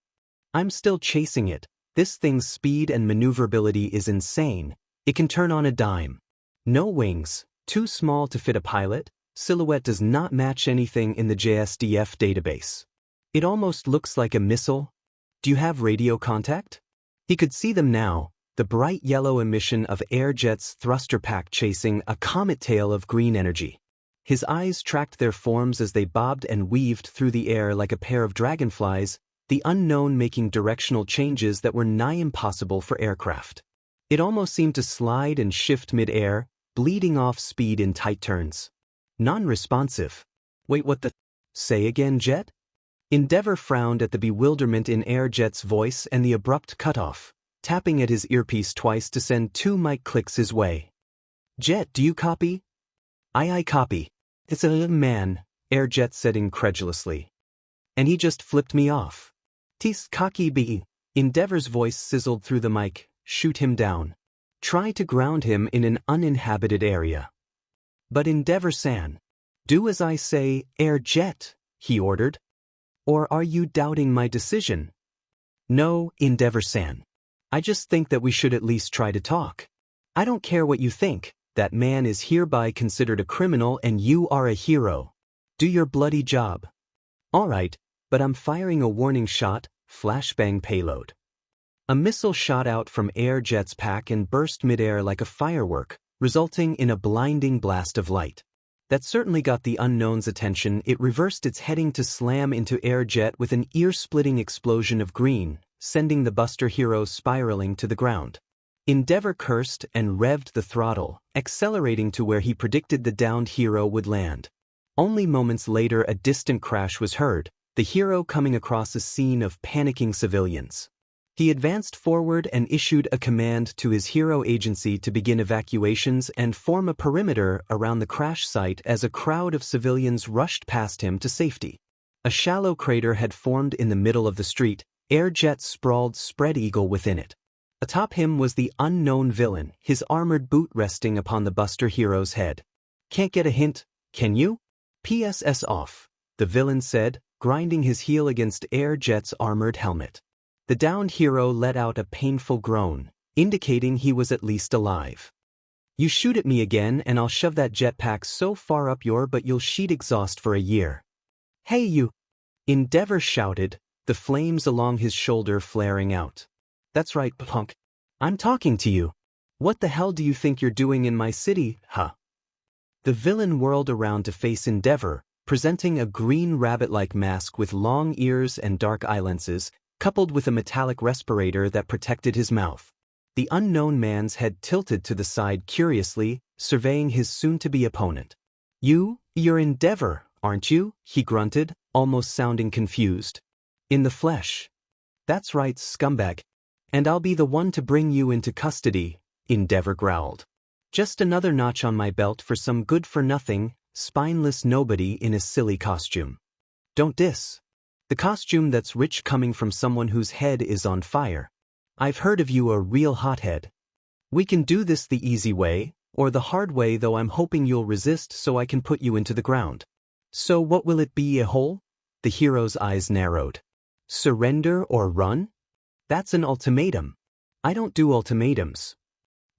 [SPEAKER 1] I'm still chasing it. This thing's speed and maneuverability is insane. It can turn on a dime. No wings, too small to fit a pilot. Silhouette does not match anything in the JSDF database. It almost looks like a missile. Do you have radio contact? He could see them now, the bright yellow emission of Air Jet's thruster pack chasing a comet tail of green energy. His eyes tracked their forms as they bobbed and weaved through the air like a pair of dragonflies, the unknown making directional changes that were nigh impossible for aircraft. It almost seemed to slide and shift mid-air, bleeding off speed in tight turns. Non-responsive. Wait, what the? Say again, Jet? Endeavor frowned at the bewilderment in Air Jet's voice and the abrupt cutoff, tapping at his earpiece twice to send 2 mic clicks his way. Jet, do you copy? I copy. It's a man, Air Jet said incredulously. And he just flipped me off. Tis cocky B. Endeavor's voice sizzled through the mic. Shoot him down. Try to ground him in an uninhabited area. But Endeavor-san. Do as I say, Air Jet, he ordered. Or are you doubting my decision? No, Endeavor-san. I just think that we should at least try to talk. I don't care what you think. That man is hereby considered a criminal and you are a hero. Do your bloody job. All right, but I'm firing a warning shot, flashbang payload. A missile shot out from Air Jet's pack and burst midair like a firework, resulting in a blinding blast of light. That certainly got the unknown's attention. It reversed its heading to slam into Air Jet with an ear-splitting explosion of green, sending the Buster Hero spiraling to the ground. Endeavor cursed and revved the throttle, accelerating to where he predicted the downed hero would land. Only moments later a distant crash was heard, the hero coming across a scene of panicking civilians. He advanced forward and issued a command to his hero agency to begin evacuations and form a perimeter around the crash site as a crowd of civilians rushed past him to safety. A shallow crater had formed in the middle of the street, Air Jet sprawled spread eagle within it. Atop him was the unknown villain, his armored boot resting upon the Buster Hero's head. Can't get a hint, can you? PSS off, the villain said, grinding his heel against Air Jet's armored helmet. The downed hero let out a painful groan, indicating he was at least alive. You shoot at me again and I'll shove that jetpack so far up your butt you'll sheet exhaust for a year. Hey you! Endeavor shouted, the flames along his shoulder flaring out. That's right, punk. I'm talking to you. What the hell do you think you're doing in my city, huh? The villain whirled around to face Endeavor, presenting a green rabbit-like mask with long ears and dark eye lenses, coupled with a metallic respirator that protected his mouth. The unknown man's head tilted to the side curiously, surveying his soon-to-be opponent. You're Endeavor, aren't you?" he grunted, almost sounding confused. "In the flesh." "That's right, scumbag. And I'll be the one to bring you into custody," Endeavor growled. "Just another notch on my belt for some good-for-nothing, spineless nobody in a silly costume. Don't diss. The costume that's rich coming from someone whose head is on fire. I've heard of you, a real hothead. We can do this the easy way, or the hard way, though I'm hoping you'll resist so I can put you into the ground." "So what will it be, a hole?" The hero's eyes narrowed. "Surrender or run? That's an ultimatum. I don't do ultimatums."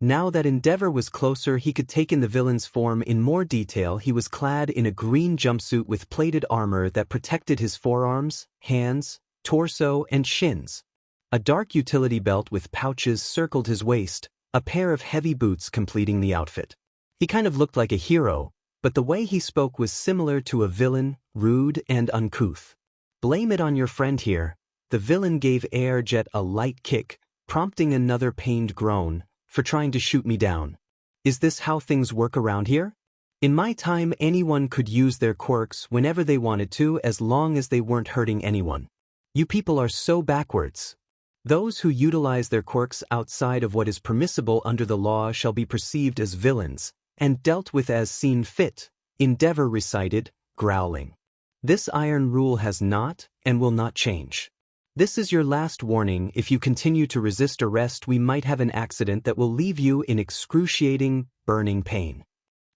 [SPEAKER 1] Now that Endeavor was closer, he could take in the villain's form in more detail. He was clad in a green jumpsuit with plated armor that protected his forearms, hands, torso, and shins. A dark utility belt with pouches circled his waist, a pair of heavy boots completing the outfit. He kind of looked like a hero, but the way he spoke was similar to a villain, rude and uncouth. "Blame it on your friend here." The villain gave Airjet a light kick, prompting another pained groan, "for trying to shoot me down. Is this how things work around here? In my time, anyone could use their quirks whenever they wanted to, as long as they weren't hurting anyone. You people are so backwards. Those who utilize their quirks outside of what is permissible under the law shall be perceived as villains, and dealt with as seen fit," Endeavor recited, growling. "This iron rule has not, and will not change. This is your last warning. If you continue to resist arrest, we might have an accident that will leave you in excruciating, burning pain.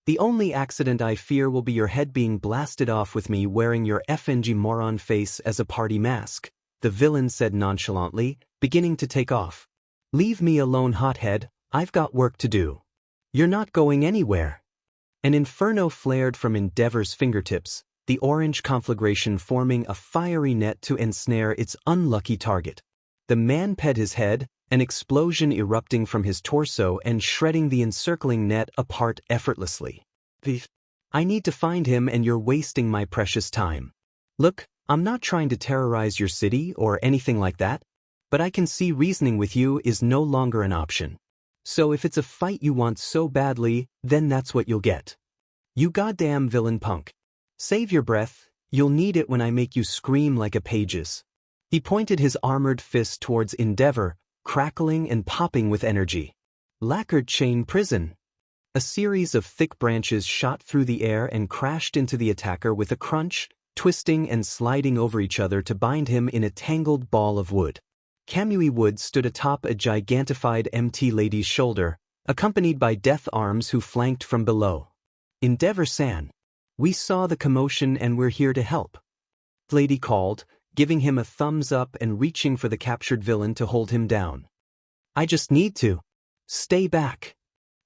[SPEAKER 1] The only accident I fear will be your head being blasted off with me wearing your FNG moron face as a party mask," the villain said nonchalantly, beginning to take off. "Leave me alone, hothead. I've got work to do." "You're not going anywhere." An inferno flared from Endeavor's fingertips, the orange conflagration forming a fiery net to ensnare its unlucky target. The man ped his head, an explosion erupting from his torso and shredding the encircling net apart effortlessly. "I need to find him, and you're wasting my precious time. Look, I'm not trying to terrorize your city or anything like that, but I can see reasoning with you is no longer an option. So if it's a fight you want so badly, then that's what you'll get. You goddamn villain punk. Save your breath, you'll need it when I make you scream like a page's." He pointed his armored fist towards Endeavor, crackling and popping with energy. "Lacquered chain prison." A series of thick branches shot through the air and crashed into the attacker with a crunch, twisting and sliding over each other to bind him in a tangled ball of wood. Kamui Wood stood atop a gigantified MT lady's shoulder, accompanied by death arms who flanked from below. "Endeavor-san. We saw the commotion and we're here to help," the lady called, giving him a thumbs up and reaching for the captured villain to hold him down. "I just need to. Stay back,"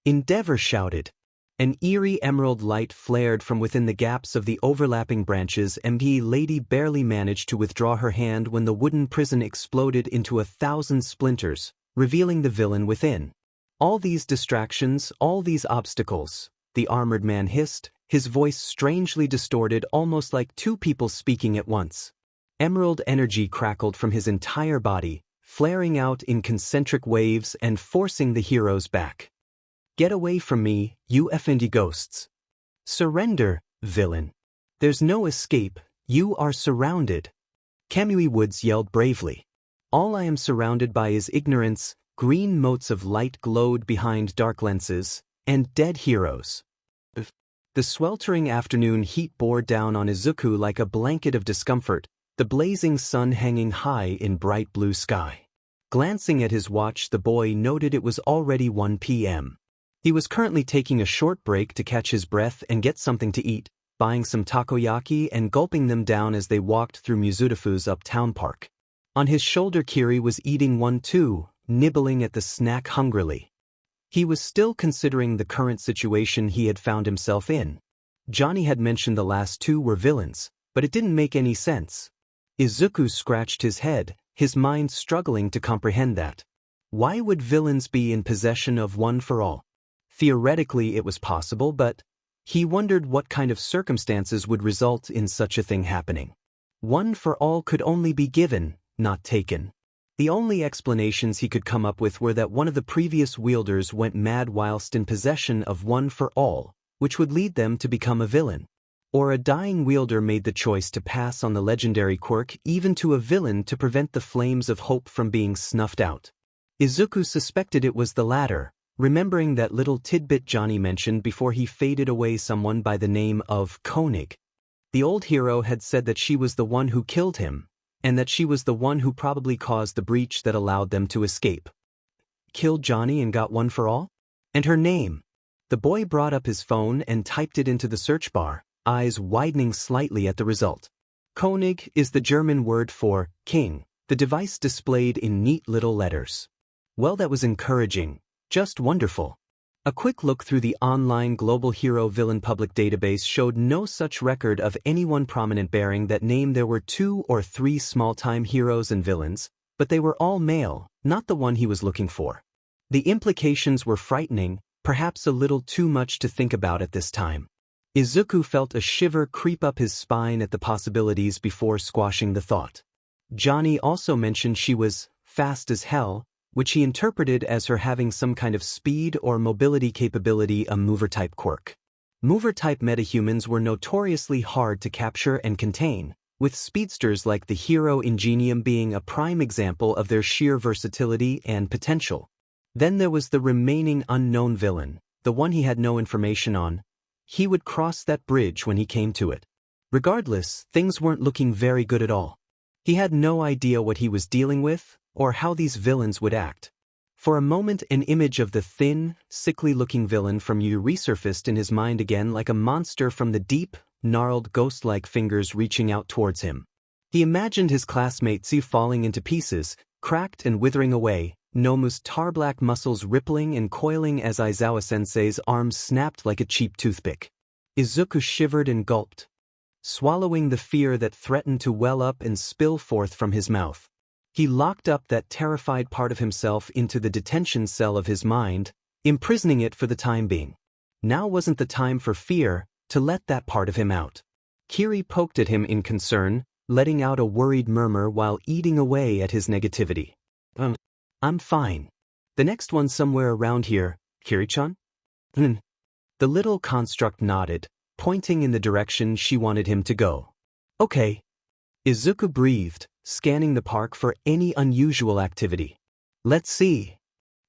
[SPEAKER 1] Endeavor shouted. An eerie emerald light flared from within the gaps of the overlapping branches. MT lady barely managed to withdraw her hand when the wooden prison exploded into 1,000 splinters, revealing the villain within. "All these distractions, all these obstacles," the armored man hissed, his voice strangely distorted, almost like two people speaking at once. Emerald energy crackled from his entire body, flaring out in concentric waves and forcing the heroes back. "Get away from me, you effendi ghosts. Surrender, villain. There's no escape, you are surrounded." Kamui Woods yelled bravely. "All I am surrounded by is ignorance." Green motes of light glowed behind dark lenses, and dead heroes. The sweltering afternoon heat bore down on Izuku like a blanket of discomfort, the blazing sun hanging high in bright blue sky. Glancing at his watch, the boy noted it was already 1 p.m. He was currently taking a short break to catch his breath and get something to eat, buying some takoyaki and gulping them down as they walked through Mizudafu's uptown park. On his shoulder, Kiri was eating one too, nibbling at the snack hungrily. He was still considering the current situation he had found himself in. Johnny had mentioned the last two were villains, but it didn't make any sense. Izuku scratched his head, his mind struggling to comprehend that. Why would villains be in possession of one for all? Theoretically it was possible, but He wondered what kind of circumstances would result in such a thing happening. One for all could only be given, not taken. The only explanations he could come up with were that one of the previous wielders went mad whilst in possession of one for all, which would lead them to become a villain. Or a dying wielder made the choice to pass on the legendary quirk even to a villain to prevent the flames of hope from being snuffed out. Izuku suspected it was the latter, remembering that little tidbit Johnny mentioned before he faded away, someone by the name of Koenig. The old hero had said that she was the one who killed him, and that she was the one who probably caused the breach that allowed them to escape. Killed Johnny and got one for all? And her name? The boy brought up his phone and typed it into the search bar, eyes widening slightly at the result. Koenig is the German word for king, the device displayed in neat little letters. Well, that was encouraging, just wonderful. A quick look through the online global hero villain public database showed no such record of anyone prominent bearing that name. There were 2 or 3 small-time heroes and villains, but they were all male, not the one he was looking for. The implications were frightening, perhaps a little too much to think about at this time. Izuku felt a shiver creep up his spine at the possibilities before squashing the thought. Johnny also mentioned she was fast as hell, which he interpreted as her having some kind of speed or mobility capability, a mover-type quirk. Mover-type metahumans were notoriously hard to capture and contain, with speedsters like the hero Ingenium being a prime example of their sheer versatility and potential. Then there was the remaining unknown villain, the one he had no information on. He would cross that bridge when he came to it. Regardless, things weren't looking very good at all. He had no idea what he was dealing with, or how these villains would act. For a moment an image of the thin, sickly-looking villain from Yu resurfaced in his mind again, like a monster from the deep, gnarled ghost-like fingers reaching out towards him. He imagined his classmate Tsu falling into pieces, cracked and withering away, Nomu's tar-black muscles rippling and coiling as Aizawa-sensei's arms snapped like a cheap toothpick. Izuku shivered and gulped, swallowing the fear that threatened to well up and spill forth from his mouth. He locked up that terrified part of himself into the detention cell of his mind, imprisoning it for the time being. Now wasn't the time for fear, to let that part of him out. Kiri poked at him in concern, letting out a worried murmur while eating away at his negativity. I'm fine. The next one somewhere around here, Kiri-chan? The little construct nodded, pointing in the direction she wanted him to go. Okay. Izuku breathed, scanning the park for any unusual activity. Let's see.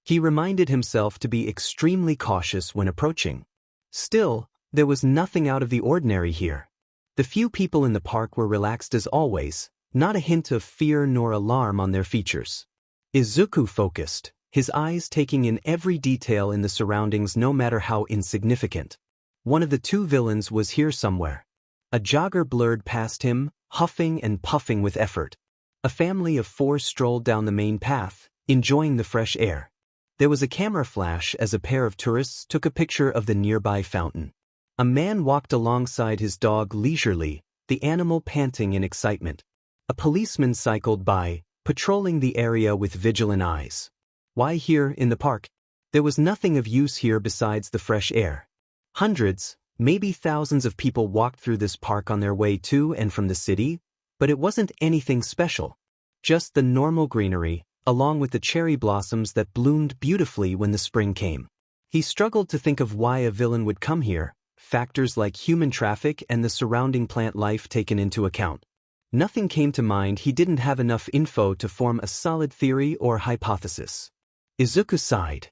[SPEAKER 1] He reminded himself to be extremely cautious when approaching. Still, there was nothing out of the ordinary here. The few people in the park were relaxed as always, not a hint of fear nor alarm on their features. Izuku focused, his eyes taking in every detail in the surroundings no matter how insignificant. One of the 2 villains was here somewhere. A jogger blurred past him, huffing and puffing with effort. A family of 4 strolled down the main path, enjoying the fresh air. There was a camera flash as a pair of tourists took a picture of the nearby fountain. A man walked alongside his dog leisurely, the animal panting in excitement. A policeman cycled by, patrolling the area with vigilant eyes. Why here in the park? There was nothing of use here besides the fresh air. Hundreds, maybe thousands of people walked through this park on their way to and from the city, but it wasn't anything special. Just the normal greenery, along with the cherry blossoms that bloomed beautifully when the spring came. He struggled to think of why a villain would come here, factors like human traffic and the surrounding plant life taken into account. Nothing came to mind. He didn't have enough info to form a solid theory or hypothesis. Izuku sighed.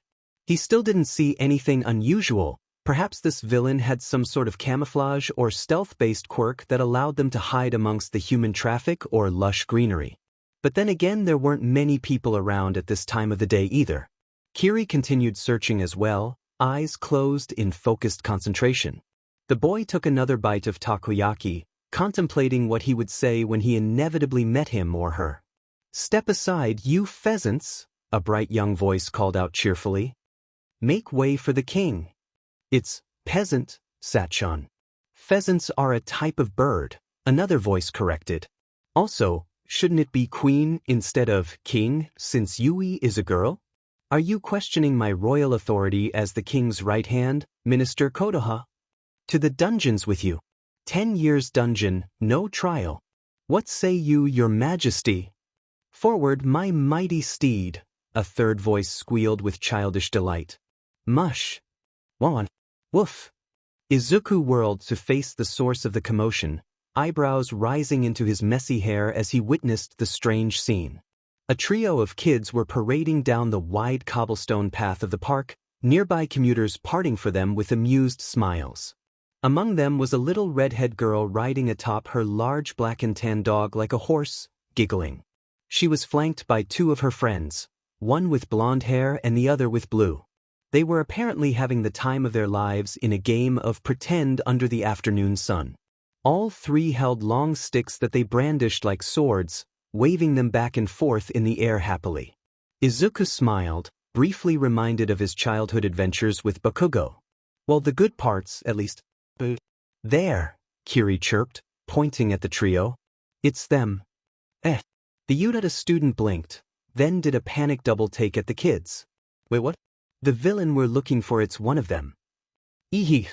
[SPEAKER 1] He still didn't see anything unusual. Perhaps this villain had some sort of camouflage or stealth-based quirk that allowed them to hide amongst the human traffic or lush greenery. But then again, there weren't many people around at this time of the day either. Kiri continued searching as well, eyes closed in focused concentration. The boy took another bite of takoyaki, contemplating what he would say when he inevitably met him or her. "Step aside, you pheasants," a bright young voice called out cheerfully. "Make way for the king." "It's peasant, Sachan. Pheasants are a type of bird," another voice corrected. "Also, shouldn't it be queen instead of king, since Yui is a girl? Are you questioning my royal authority as the king's right hand, Minister Kodoha?" To the dungeons with you. 10 years dungeon, no trial. What say you, your majesty? Forward, my mighty steed, a third voice squealed with childish delight. Mush. Wan. Woof. Izuku whirled to face the source of the commotion, eyebrows rising into his messy hair as he witnessed the strange scene. A trio of kids were parading down the wide cobblestone path of the park, nearby commuters parting for them with amused smiles. Among them was a little redhead girl riding atop her large black and tan dog like a horse, giggling. She was flanked by two of her friends, one with blonde hair and the other with blue. They were apparently having the time of their lives in a game of pretend under the afternoon sun. All three held long sticks that they brandished like swords, waving them back and forth in the air happily. Izuku smiled, briefly reminded of his childhood adventures with Bakugo. Well, the good parts, at least. There, Kiri chirped, pointing at the trio. It's them. The Utada student blinked, then did a panic double-take at the kids. Wait, what? The villain we're looking for, it's one of them. Eehee.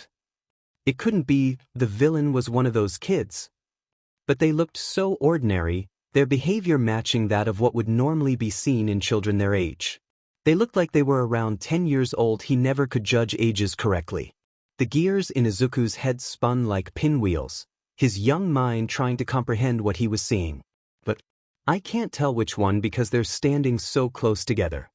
[SPEAKER 1] It couldn't be, the villain was one of those kids. But they looked so ordinary, their behavior matching that of what would normally be seen in children their age. They looked like they were around 10 years old. He never could judge ages correctly. The gears in Izuku's head spun like pinwheels, his young mind trying to comprehend what he was seeing. But I can't tell which one because they're standing so close together.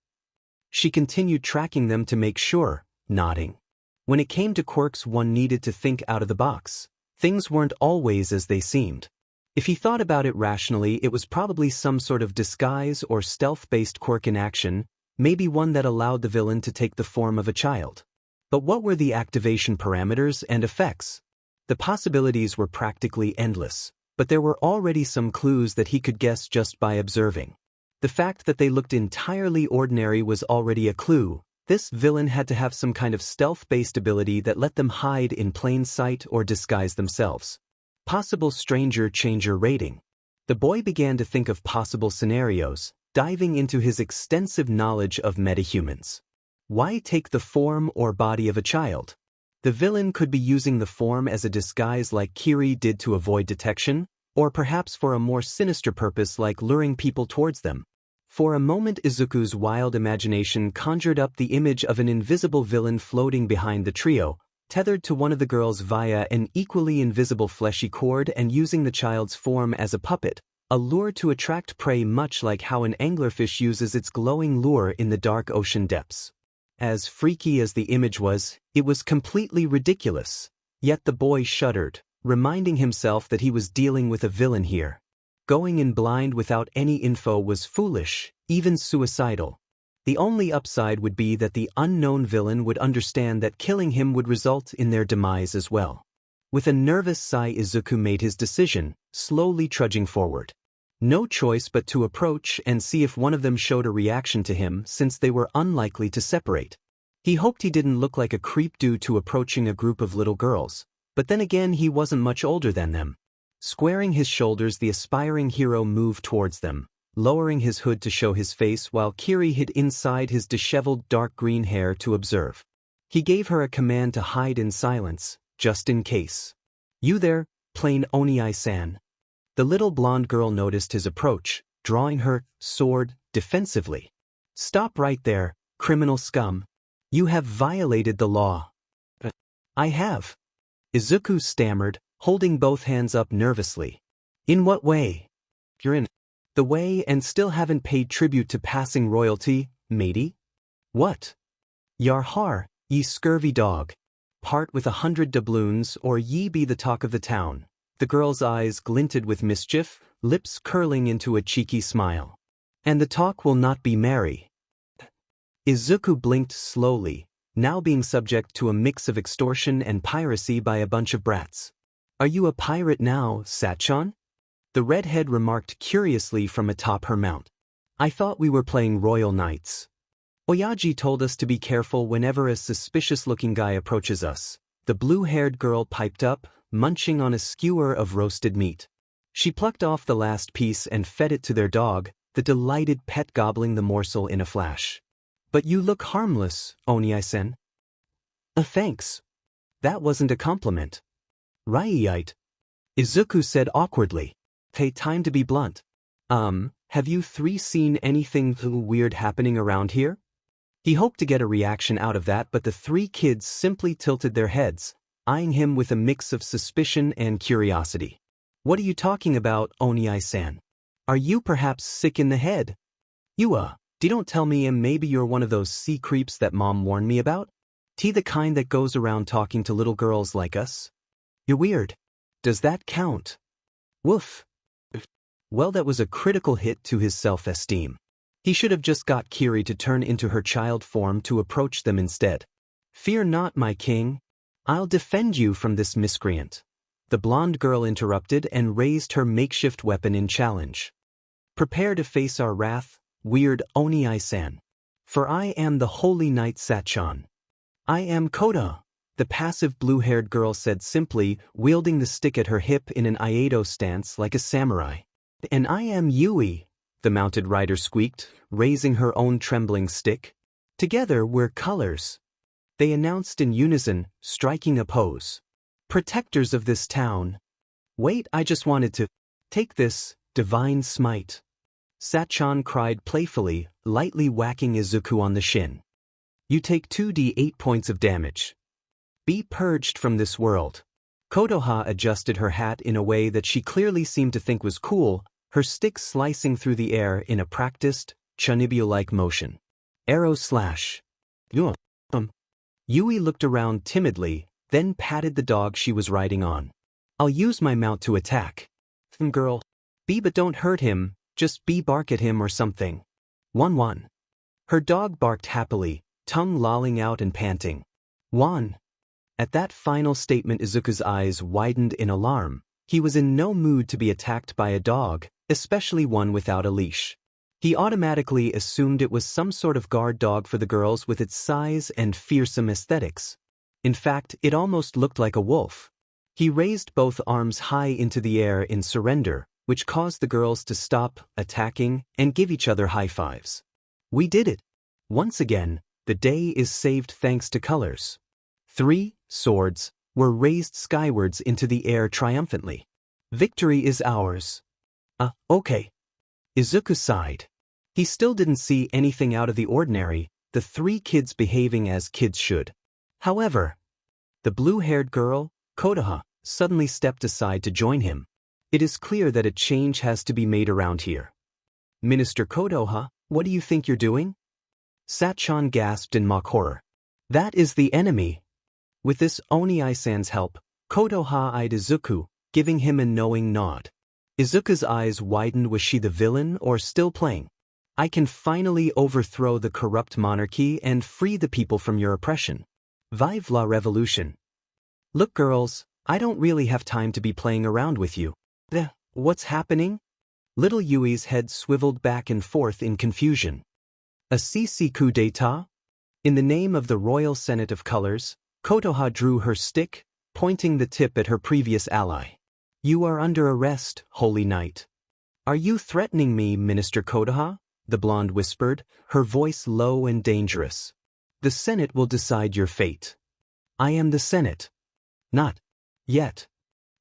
[SPEAKER 1] She continued tracking them to make sure, nodding. When it came to quirks, one needed to think out of the box. Things weren't always as they seemed. If he thought about it rationally, it was probably some sort of disguise or stealth-based quirk in action, maybe one that allowed the villain to take the form of a child. But what were the activation parameters and effects? The possibilities were practically endless, but there were already some clues that he could guess just by observing. The fact that they looked entirely ordinary was already a clue. This villain had to have some kind of stealth-based ability that let them hide in plain sight or disguise themselves. Possible stranger changer rating. The boy began to think of possible scenarios, diving into his extensive knowledge of metahumans. Why take the form or body of a child? The villain could be using the form as a disguise like Kiri did to avoid detection, or perhaps for a more sinister purpose like luring people towards them. For a moment Izuku's wild imagination conjured up the image of an invisible villain floating behind the trio, tethered to one of the girls via an equally invisible fleshy cord and using the child's form as a puppet, a lure to attract prey much like how an anglerfish uses its glowing lure in the dark ocean depths. As freaky as the image was, it was completely ridiculous. Yet the boy shuddered, reminding himself that he was dealing with a villain here. Going in blind without any info was foolish, even suicidal. The only upside would be that the unknown villain would understand that killing him would result in their demise as well. With a nervous sigh, Izuku made his decision, slowly trudging forward. No choice but to approach and see if one of them showed a reaction to him, since they were unlikely to separate. He hoped he didn't look like a creep due to approaching a group of little girls, but then again he wasn't much older than them. Squaring his shoulders, the aspiring hero moved towards them, lowering his hood to show his face while Kiri hid inside his disheveled dark green hair to observe. He gave her a command to hide in silence, just in case. You there, plain Onii-san. The little blonde girl noticed his approach, drawing her sword defensively. Stop right there, criminal scum. You have violated the law. I have. Izuku stammered, holding both hands up nervously. In what way? You're in the way and still haven't paid tribute to passing royalty, matey? What? Yarhar, ye scurvy dog. Part with 100 doubloons or ye be the talk of the town. The girl's eyes glinted with mischief, lips curling into a cheeky smile. And the talk will not be merry. Izuku blinked slowly, now being subject to a mix of extortion and piracy by a bunch of brats. Are you a pirate now, Sachan? The redhead remarked curiously from atop her mount. I thought we were playing royal knights. Oyaji told us to be careful whenever a suspicious-looking guy approaches us. The blue-haired girl piped up, munching on a skewer of roasted meat. She plucked off the last piece and fed it to their dog, the delighted pet gobbling the morsel in a flash. But you look harmless, Onii-san. Thanks. That wasn't a compliment. Right. Izuku said awkwardly. Hey, time to be blunt. Have you three seen anything weird happening around here? He hoped to get a reaction out of that, but the three kids simply tilted their heads, eyeing him with a mix of suspicion and curiosity. What are you talking about, Onii-san? Are you perhaps sick in the head? Don't tell me maybe you're one of those sea creeps that Mom warned me about? The kind that goes around talking to little girls like us? You're weird. Does that count? Woof. Well, that was a critical hit to his self-esteem. He should have just got Kiri to turn into her child form to approach them instead. Fear not, my king. I'll defend you from this miscreant. The blonde girl interrupted and raised her makeshift weapon in challenge. Prepare to face our wrath, weird Onii-san. For I am the holy knight Sachan. I am Koda, the passive blue-haired girl said simply, wielding the stick at her hip in an Aido stance like a samurai. And I am Yui, the mounted rider squeaked, raising her own trembling stick. Together we're colors. They announced in unison, striking a pose. Protectors of this town. Wait, I just wanted to take this divine smite. Sachan cried playfully, lightly whacking Izuku on the shin. You take 2d8 points of damage. Be purged from this world. Kodoha adjusted her hat in a way that she clearly seemed to think was cool, her stick slicing through the air in a practiced, Chunibyo-like motion. Arrow slash. Yui looked around timidly, then patted the dog she was riding on. I'll use my mount to attack. Girl. But don't hurt him, just bark at him or something. 1-1. Her dog barked happily, tongue lolling out and panting. 1. At that final statement, Izuku's eyes widened in alarm. He was in no mood to be attacked by a dog, especially one without a leash. He automatically assumed it was some sort of guard dog for the girls with its size and fearsome aesthetics. In fact, it almost looked like a wolf. He raised both arms high into the air in surrender, which caused the girls to stop attacking and give each other high fives. We did it. Once again, the day is saved thanks to colors. 3 swords were raised skywards into the air triumphantly. Victory is ours. Okay. Izuku sighed. He still didn't see anything out of the ordinary, the 3 kids behaving as kids should. However, the blue-haired girl, Kodoha, suddenly stepped aside to join him. It is clear that a change has to be made around here. Minister Kodoha, what do you think you're doing? Sachan gasped in mock horror. That is the enemy. With this Onii-san's help, Kodoha eyed Izuku, giving him a knowing nod. Izuku's eyes widened. Was she the villain or still playing? I can finally overthrow the corrupt monarchy and free the people from your oppression. Vive la revolution. Look girls, I don't really have time to be playing around with you. What's happening? Little Yui's head swiveled back and forth in confusion. A CC coup d'etat? In the name of the Royal Senate of Colors, Kodoha drew her stick, pointing the tip at her previous ally. You are under arrest, Holy Knight. Are you threatening me, Minister Kodoha? The blonde whispered, her voice low and dangerous. The Senate will decide your fate. I am the Senate. Not yet.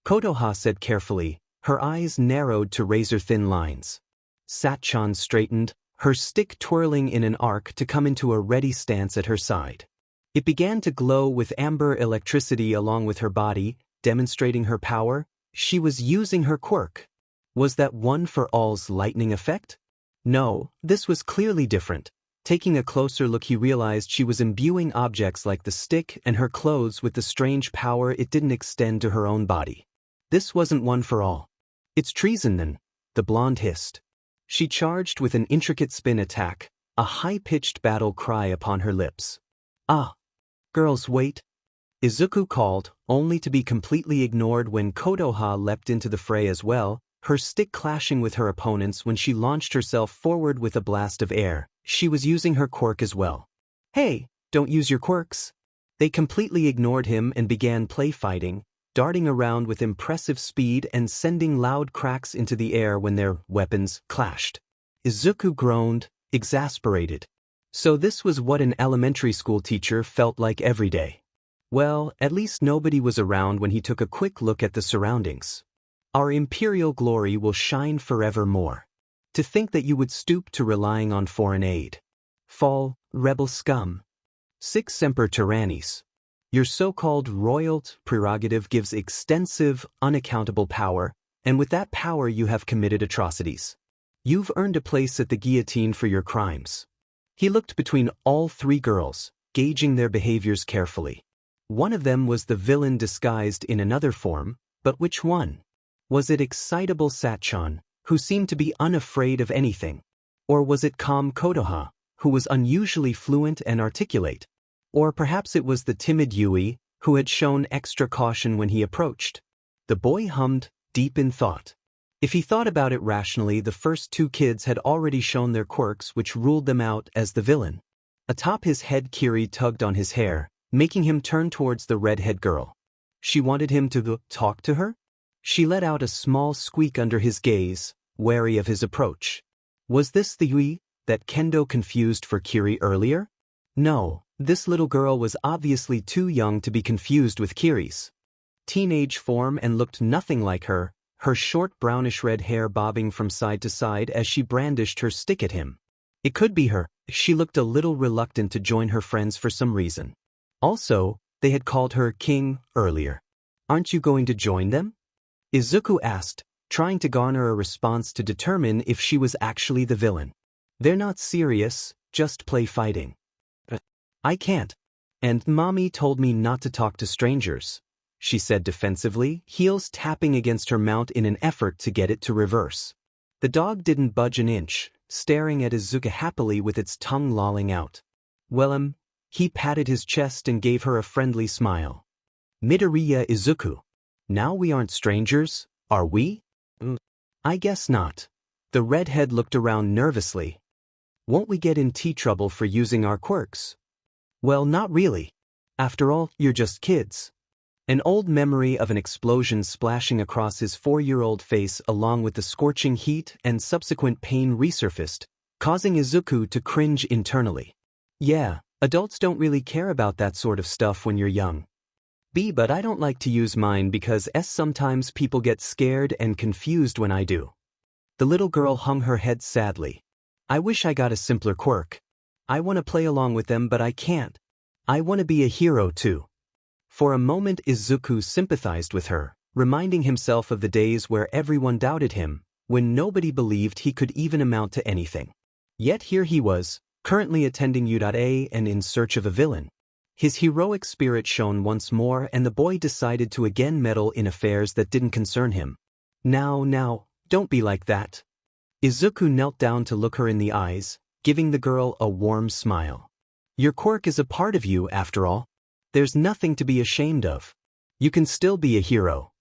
[SPEAKER 1] Kodoha said carefully, her eyes narrowed to razor-thin lines. Sachan straightened, her stick twirling in an arc to come into a ready stance at her side. It began to glow with amber electricity along with her body, demonstrating her power. She was using her quirk. Was that one for all's lightning effect? No, this was clearly different. Taking a closer look, he realized she was imbuing objects like the stick and her clothes with the strange power it didn't extend to her own body. This wasn't one for all. It's treason then, the blonde hissed. She charged with an intricate spin attack, a high-pitched battle cry upon her lips. Ah! Girls, wait! Izuku called, only to be completely ignored when Kodoha leapt into the fray as well, her stick clashing with her opponent's when she launched herself forward with a blast of air. She was using her quirk as well. Hey, don't use your quirks! They completely ignored him and began play fighting, darting around with impressive speed and sending loud cracks into the air when their weapons clashed. Izuku groaned, exasperated. So this was what an elementary school teacher felt like every day. Well, at least nobody was around when he took a quick look at the surroundings. Our imperial glory will shine forevermore. To think that you would stoop to relying on foreign aid. Fall, rebel scum. Sic semper tyrannis. Your so-called royal prerogative gives extensive, unaccountable power, and with that power you have committed atrocities. You've earned a place at the guillotine for your crimes. He looked between all three girls, gauging their behaviors carefully. One of them was the villain disguised in another form, but which one? Was it excitable Satchan, who seemed to be unafraid of anything? Or was it calm Kotoha, who was unusually fluent and articulate? Or perhaps it was the timid Yui, who had shown extra caution when he approached? The boy hummed, deep in thought. If he thought about it rationally, the first two kids had already shown their quirks which ruled them out as the villain. Atop his head Kiri tugged on his hair, making him turn towards the redhead girl. She wanted him to talk to her? She let out a small squeak under his gaze, wary of his approach. Was this the Yui that Kendo confused for Kiri earlier? No, this little girl was obviously too young to be confused with Kiri's teenage form and looked nothing like her short brownish-red hair bobbing from side to side as she brandished her stick at him. It could be her. She looked a little reluctant to join her friends for some reason. Also, they had called her King earlier. Aren't you going to join them? Izuku asked, trying to garner a response to determine if she was actually the villain. They're not serious, just play fighting. I can't. And Mommy told me not to talk to strangers, she said defensively, heels tapping against her mount in an effort to get it to reverse. The dog didn't budge an inch, staring at Izuku happily with its tongue lolling out. Well, he patted his chest and gave her a friendly smile. Midoriya Izuku. Now we aren't strangers, are we? I guess not. The redhead looked around nervously. Won't we get in tea trouble for using our quirks? Well, not really. After all, you're just kids. An old memory of an explosion splashing across his 4-year-old face along with the scorching heat and subsequent pain resurfaced, causing Izuku to cringe internally. Yeah, adults don't really care about that sort of stuff when you're young. But I don't like to use mine because sometimes people get scared and confused when I do. The little girl hung her head sadly. I wish I got a simpler quirk. I want to play along with them but I can't. I want to be a hero too. For a moment Izuku sympathized with her, reminding himself of the days where everyone doubted him, when nobody believed he could even amount to anything. Yet here he was, currently attending U.A and in search of a villain. His heroic spirit shone once more and the boy decided to again meddle in affairs that didn't concern him. Now, don't be like that. Izuku knelt down to look her in the eyes, giving the girl a warm smile. Your quirk is a part of you after all. There's nothing to be ashamed of. You can still be a hero.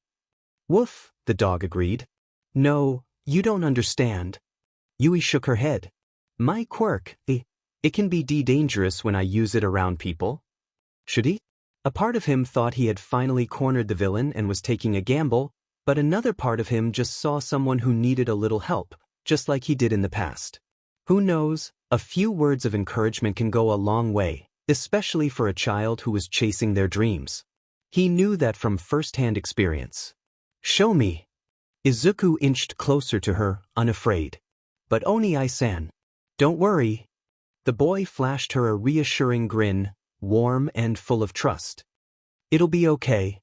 [SPEAKER 1] Woof, the dog agreed. No, you don't understand. Yui shook her head. My quirk, it can be dangerous when I use it around people. Should he? A part of him thought he had finally cornered the villain and was taking a gamble, but another part of him just saw someone who needed a little help, just like he did in the past. Who knows, a few words of encouragement can go a long way, especially for a child who was chasing their dreams. He knew that from first-hand experience. Show me. Izuku inched closer to her, unafraid. But Oni-san. Don't worry. The boy flashed her a reassuring grin, warm and full of trust. It'll be okay.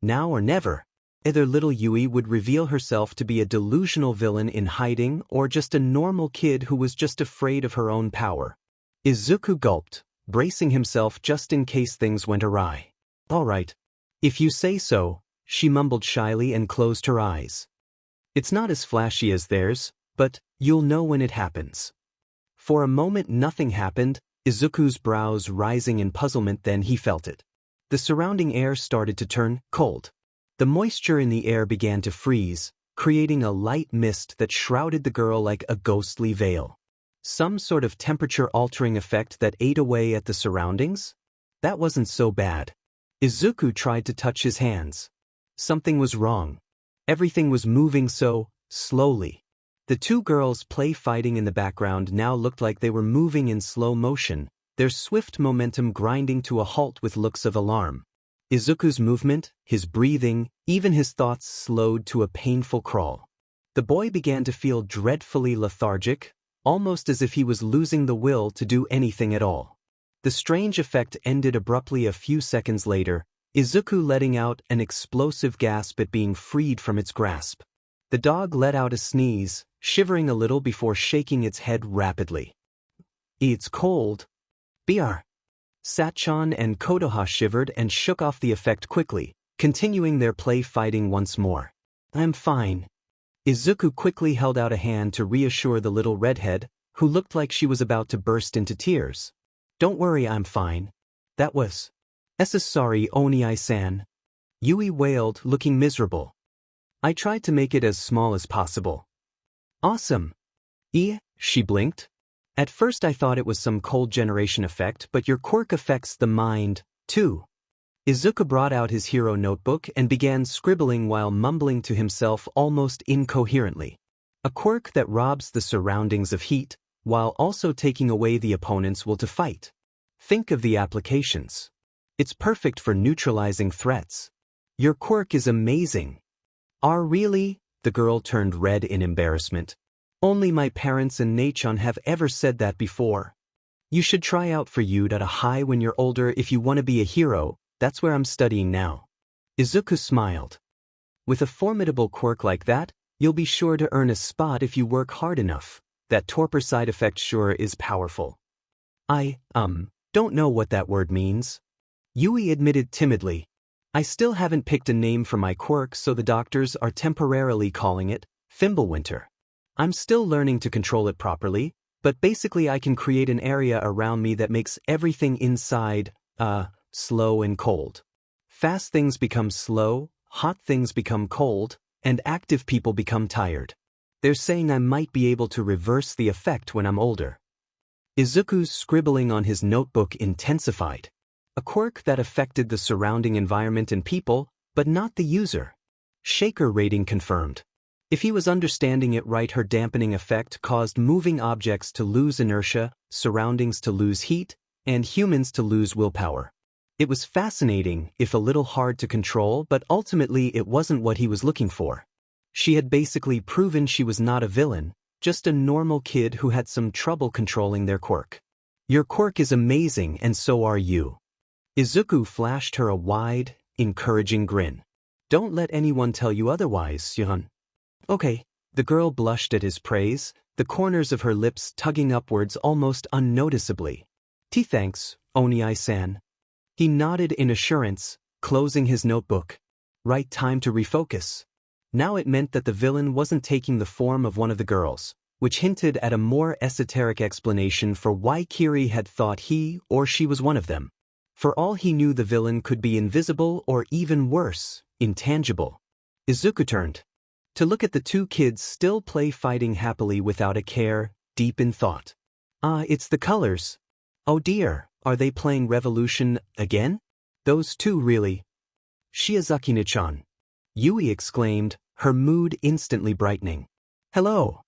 [SPEAKER 1] Now or never. Either little Yui would reveal herself to be a delusional villain in hiding or just a normal kid who was just afraid of her own power. Izuku gulped, bracing himself just in case things went awry. All right. If you say so, she mumbled shyly and closed her eyes. It's not as flashy as theirs, but you'll know when it happens. For a moment nothing happened, Izuku's brows rising in puzzlement, then he felt it. The surrounding air started to turn cold. The moisture in the air began to freeze, creating a light mist that shrouded the girl like a ghostly veil. Some sort of temperature-altering effect that ate away at the surroundings? That wasn't so bad. Izuku tried to touch his hands. Something was wrong. Everything was moving so slowly. The two girls play fighting in the background now looked like they were moving in slow motion, their swift momentum grinding to a halt with looks of alarm. Izuku's movement, his breathing, even his thoughts slowed to a painful crawl. The boy began to feel dreadfully lethargic, almost as if he was losing the will to do anything at all. The strange effect ended abruptly a few seconds later, Izuku letting out an explosive gasp at being freed from its grasp. The dog let out a sneeze, shivering a little before shaking its head rapidly. "It's cold." "Br." Satchan and Kodoha shivered and shook off the effect quickly, continuing their play fighting once more. "I'm fine." Izuku quickly held out a hand to reassure the little redhead, who looked like she was about to burst into tears. "Don't worry, I'm fine. That was sorry, Onii-san." Yui wailed, looking miserable. "I tried to make it as small as possible." "Awesome." She blinked. "At first I thought it was some cold generation effect, but your quirk affects the mind, too." Izuku brought out his hero notebook and began scribbling while mumbling to himself almost incoherently. A quirk that robs the surroundings of heat, while also taking away the opponent's will to fight. Think of the applications. It's perfect for neutralizing threats. Your quirk is amazing. Really? The girl turned red in embarrassment. Only my parents and Nachon have ever said that before. You should try out for U.High when you're older if you want to be a hero. That's where I'm studying now. Izuku smiled. With a formidable quirk like that, you'll be sure to earn a spot if you work hard enough. That torpor side effect sure is powerful. I don't know what that word means. Yui admitted timidly. I still haven't picked a name for my quirk, so the doctors are temporarily calling it Fimbulwinter. I'm still learning to control it properly, but basically I can create an area around me that makes everything inside, slow and cold. Fast things become slow, hot things become cold, and active people become tired. They're saying I might be able to reverse the effect when I'm older. Izuku's scribbling on his notebook intensified. A quirk that affected the surrounding environment and people, but not the user. Shaker rating confirmed. If he was understanding it right, her dampening effect caused moving objects to lose inertia, surroundings to lose heat, and humans to lose willpower. It was fascinating, if a little hard to control, but ultimately it wasn't what he was looking for. She had basically proven she was not a villain, just a normal kid who had some trouble controlling their quirk. Your quirk is amazing and so are you. Izuku flashed her a wide, encouraging grin. Don't let anyone tell you otherwise, Yun. Okay. The girl blushed at his praise, the corners of her lips tugging upwards almost unnoticeably. Thanks, Onii-san. He nodded in assurance, closing his notebook. Right time to refocus. Now it meant that the villain wasn't taking the form of one of the girls, which hinted at a more esoteric explanation for why Kiri had thought he or she was one of them. For all he knew, the villain could be invisible or even worse, intangible. Izuku turned to look at the two kids still play fighting happily without a care, deep in thought. It's the colors. Oh dear, are they playing Revolution again? Those two really. Shiozaki-ni-chan. Yui exclaimed, her mood instantly brightening. Hello.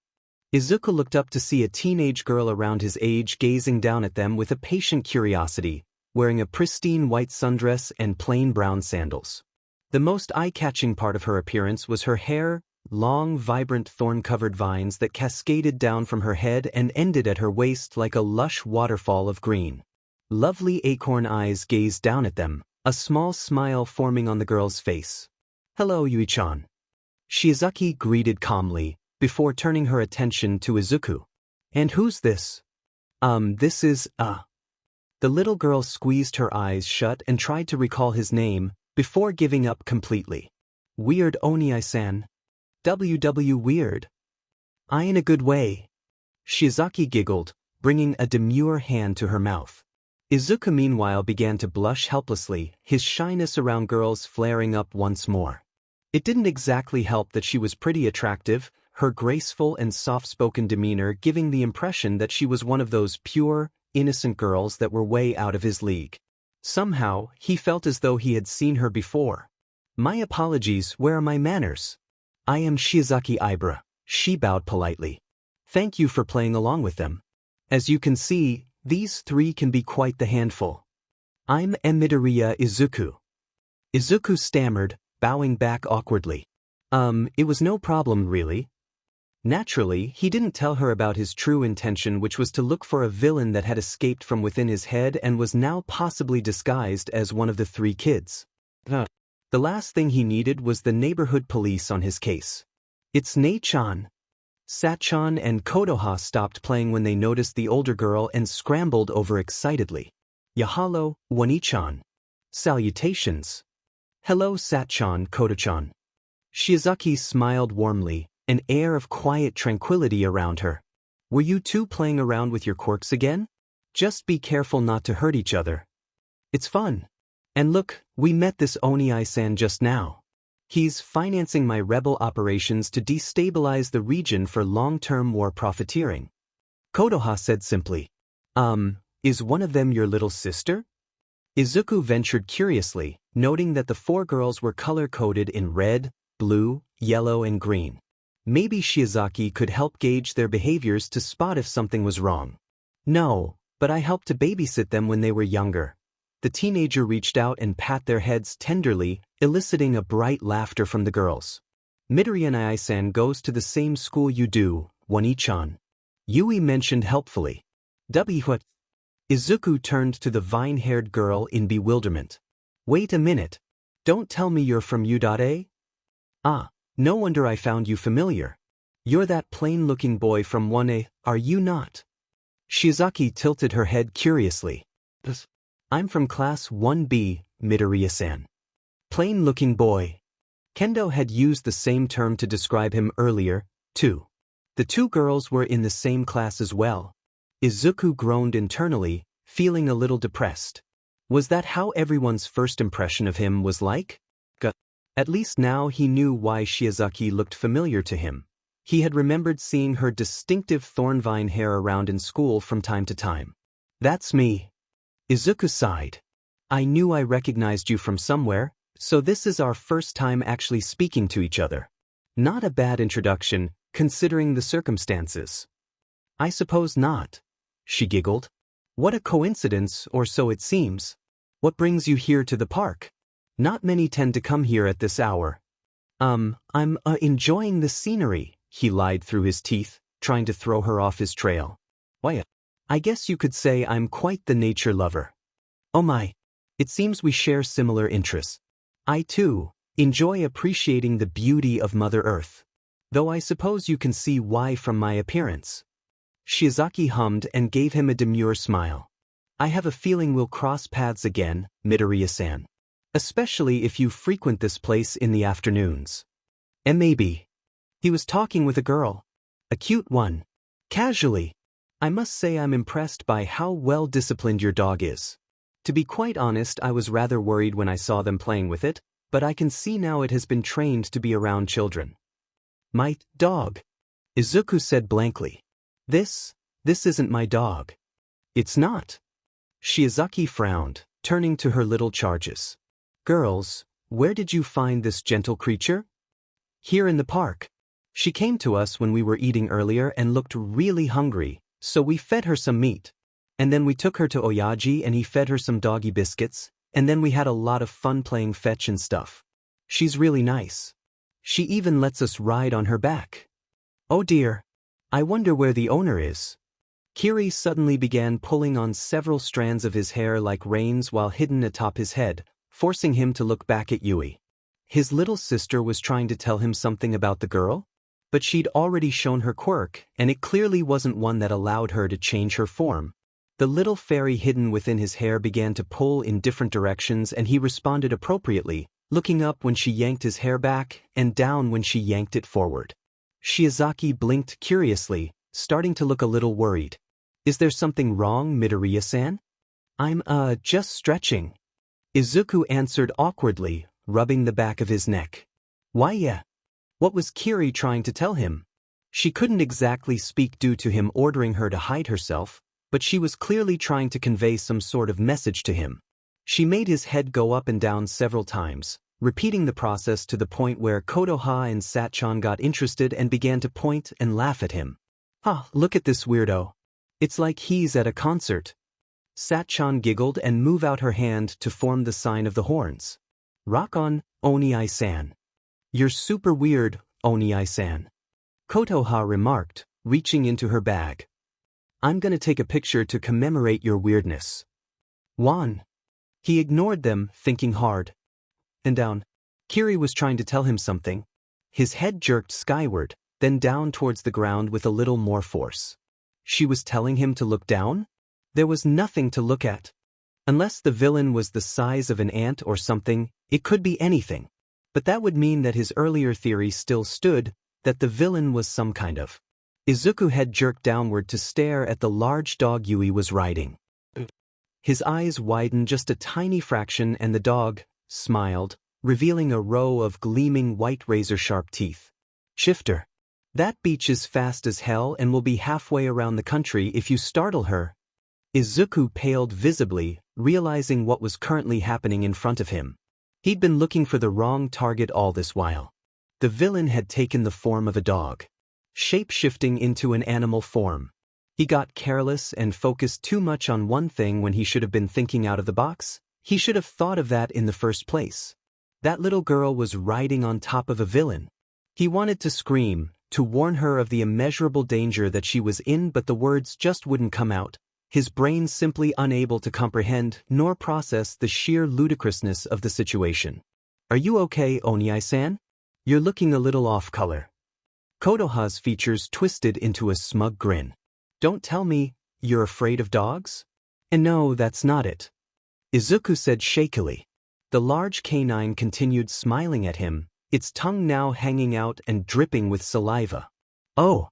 [SPEAKER 1] Izuku looked up to see a teenage girl around his age gazing down at them with a patient curiosity, wearing a pristine white sundress and plain brown sandals. The most eye-catching part of her appearance was her hair, long, vibrant thorn-covered vines that cascaded down from her head and ended at her waist like a lush waterfall of green. Lovely acorn eyes gazed down at them, a small smile forming on the girl's face. Hello, Yui-chan. Shiozaki greeted calmly, before turning her attention to Izuku. And who's this? This is, The little girl squeezed her eyes shut and tried to recall his name, before giving up completely. Weird Onii-san. WW weird. I in a good way. Shiozaki giggled, bringing a demure hand to her mouth. Izuku meanwhile began to blush helplessly, his shyness around girls flaring up once more. It didn't exactly help that she was pretty attractive, her graceful and soft-spoken demeanor giving the impression that she was one of those pure, innocent girls that were way out of his league. Somehow, he felt as though he had seen her before. My apologies, where are my manners? I am Shiozaki Ibra, she bowed politely. Thank you for playing along with them. As you can see, these three can be quite the handful. I'm Midoriya Izuku. Izuku stammered, bowing back awkwardly. It was no problem really. Naturally, he didn't tell her about his true intention, which was to look for a villain that had escaped from within his head and was now possibly disguised as one of the 3 kids. The last thing he needed was the neighborhood police on his case. It's Nei-chan. Sat-chan and Kodoha stopped playing when they noticed the older girl and scrambled over excitedly. Yahalo, Wani-chan. Salutations. Hello Sat-chan, Kodo-chan. Shiozaki smiled warmly, an air of quiet tranquility around her. Were you two playing around with your quirks again? Just be careful not to hurt each other. It's fun. And look, we met this Oni-san just now. He's financing my rebel operations to destabilize the region for long-term war profiteering. Kodoha said simply. Is one of them your little sister? Izuku ventured curiously, noting that the 4 girls were color-coded in red, blue, yellow and green. Maybe Shiozaki could help gauge their behaviors to spot if something was wrong. No, but I helped to babysit them when they were younger. The teenager reached out and pat their heads tenderly, eliciting a bright laughter from the girls. Midoriya Izuku goes to the same school you do, Wani-chan. Yui mentioned helpfully. What? Izuku turned to the vine-haired girl in bewilderment. Wait a minute. Don't tell me you're from U.A? Ah, no wonder I found you familiar. You're that plain-looking boy from 1A, are you not? Shiozaki tilted her head curiously. I'm from class 1B, Midoriya-san. Plain-looking boy. Kendo had used the same term to describe him earlier, too. The 2 girls were in the same class as well. Izuku groaned internally, feeling a little depressed. Was that how everyone's first impression of him was like? At least now he knew why Shiozaki looked familiar to him. He had remembered seeing her distinctive thornvine hair around in school from time to time. That's me. Izuku sighed. I knew I recognized you from somewhere, so this is our first time actually speaking to each other. Not a bad introduction, considering the circumstances. I suppose not. She giggled. What a coincidence, or so it seems. What brings you here to the park? Not many tend to come here at this hour. I'm enjoying the scenery, he lied through his teeth, trying to throw her off his trail. Why, I guess you could say I'm quite the nature lover. Oh my, it seems we share similar interests. I too enjoy appreciating the beauty of Mother Earth. Though I suppose you can see why from my appearance. Shiozaki hummed and gave him a demure smile. I have a feeling we'll cross paths again, Midoriya-san. Especially if you frequent this place in the afternoons. And maybe. He was talking with a girl. A cute one. Casually. I must say I'm impressed by how well disciplined your dog is. To be quite honest, I was rather worried when I saw them playing with it, but I can see now it has been trained to be around children. My dog. Izuku said blankly. This isn't my dog. It's not. Shiozaki frowned, turning to her little charges. Girls, where did you find this gentle creature? Here in the park. She came to us when we were eating earlier and looked really hungry, so we fed her some meat. And then we took her to Oyaji and he fed her some doggy biscuits, and then we had a lot of fun playing fetch and stuff. She's really nice. She even lets us ride on her back. Oh dear. I wonder where the owner is. Kiri suddenly began pulling on several strands of his hair like reins while hidden atop his head, forcing him to look back at Yui. His little sister was trying to tell him something about the girl? But she'd already shown her quirk, and it clearly wasn't one that allowed her to change her form. The little fairy hidden within his hair began to pull in different directions and he responded appropriately, looking up when she yanked his hair back and down when she yanked it forward. Shiozaki blinked curiously, starting to look a little worried. Is there something wrong, Midoriya-san? I'm, just stretching. Izuku answered awkwardly, rubbing the back of his neck. Why yeah? What was Kiri trying to tell him? She couldn't exactly speak due to him ordering her to hide herself, but she was clearly trying to convey some sort of message to him. She made his head go up and down several times, repeating the process to the point where Kodoha and Sat-chan got interested and began to point and laugh at him. Ah, look at this weirdo. It's like he's at a concert. Sat-chan giggled and moved out her hand to form the sign of the horns. Rock on, Oni-san. You're super weird, Oni-san. Kotoha remarked, reaching into her bag. I'm gonna take a picture to commemorate your weirdness. Juan. He ignored them, thinking hard. And down. Kiri was trying to tell him something. His head jerked skyward, then down towards the ground with a little more force. She was telling him to look down? There was nothing to look at. Unless the villain was the size of an ant or something, it could be anything. But that would mean that his earlier theory still stood, that the villain was some kind of. Izuku head jerked downward to stare at the large dog Yui was riding. His eyes widened just a tiny fraction and the dog smiled, revealing a row of gleaming white razor-sharp teeth. Shifter. That beach is fast as hell and will be halfway around the country if you startle her. Izuku paled visibly, realizing what was currently happening in front of him. He'd been looking for the wrong target all this while. The villain had taken the form of a dog, shape-shifting into an animal form. He got careless and focused too much on one thing when he should have been thinking out of the box. He should have thought of that in the first place. That little girl was riding on top of a villain. He wanted to scream, to warn her of the immeasurable danger that she was in, but the words just wouldn't come out, his brain simply unable to comprehend nor process the sheer ludicrousness of the situation. Are you okay, Oni-san? You're looking a little off-color. Kotoha's features twisted into a smug grin. Don't tell me, you're afraid of dogs? And no, that's not it. Izuku said shakily. The large canine continued smiling at him, its tongue now hanging out and dripping with saliva. Oh.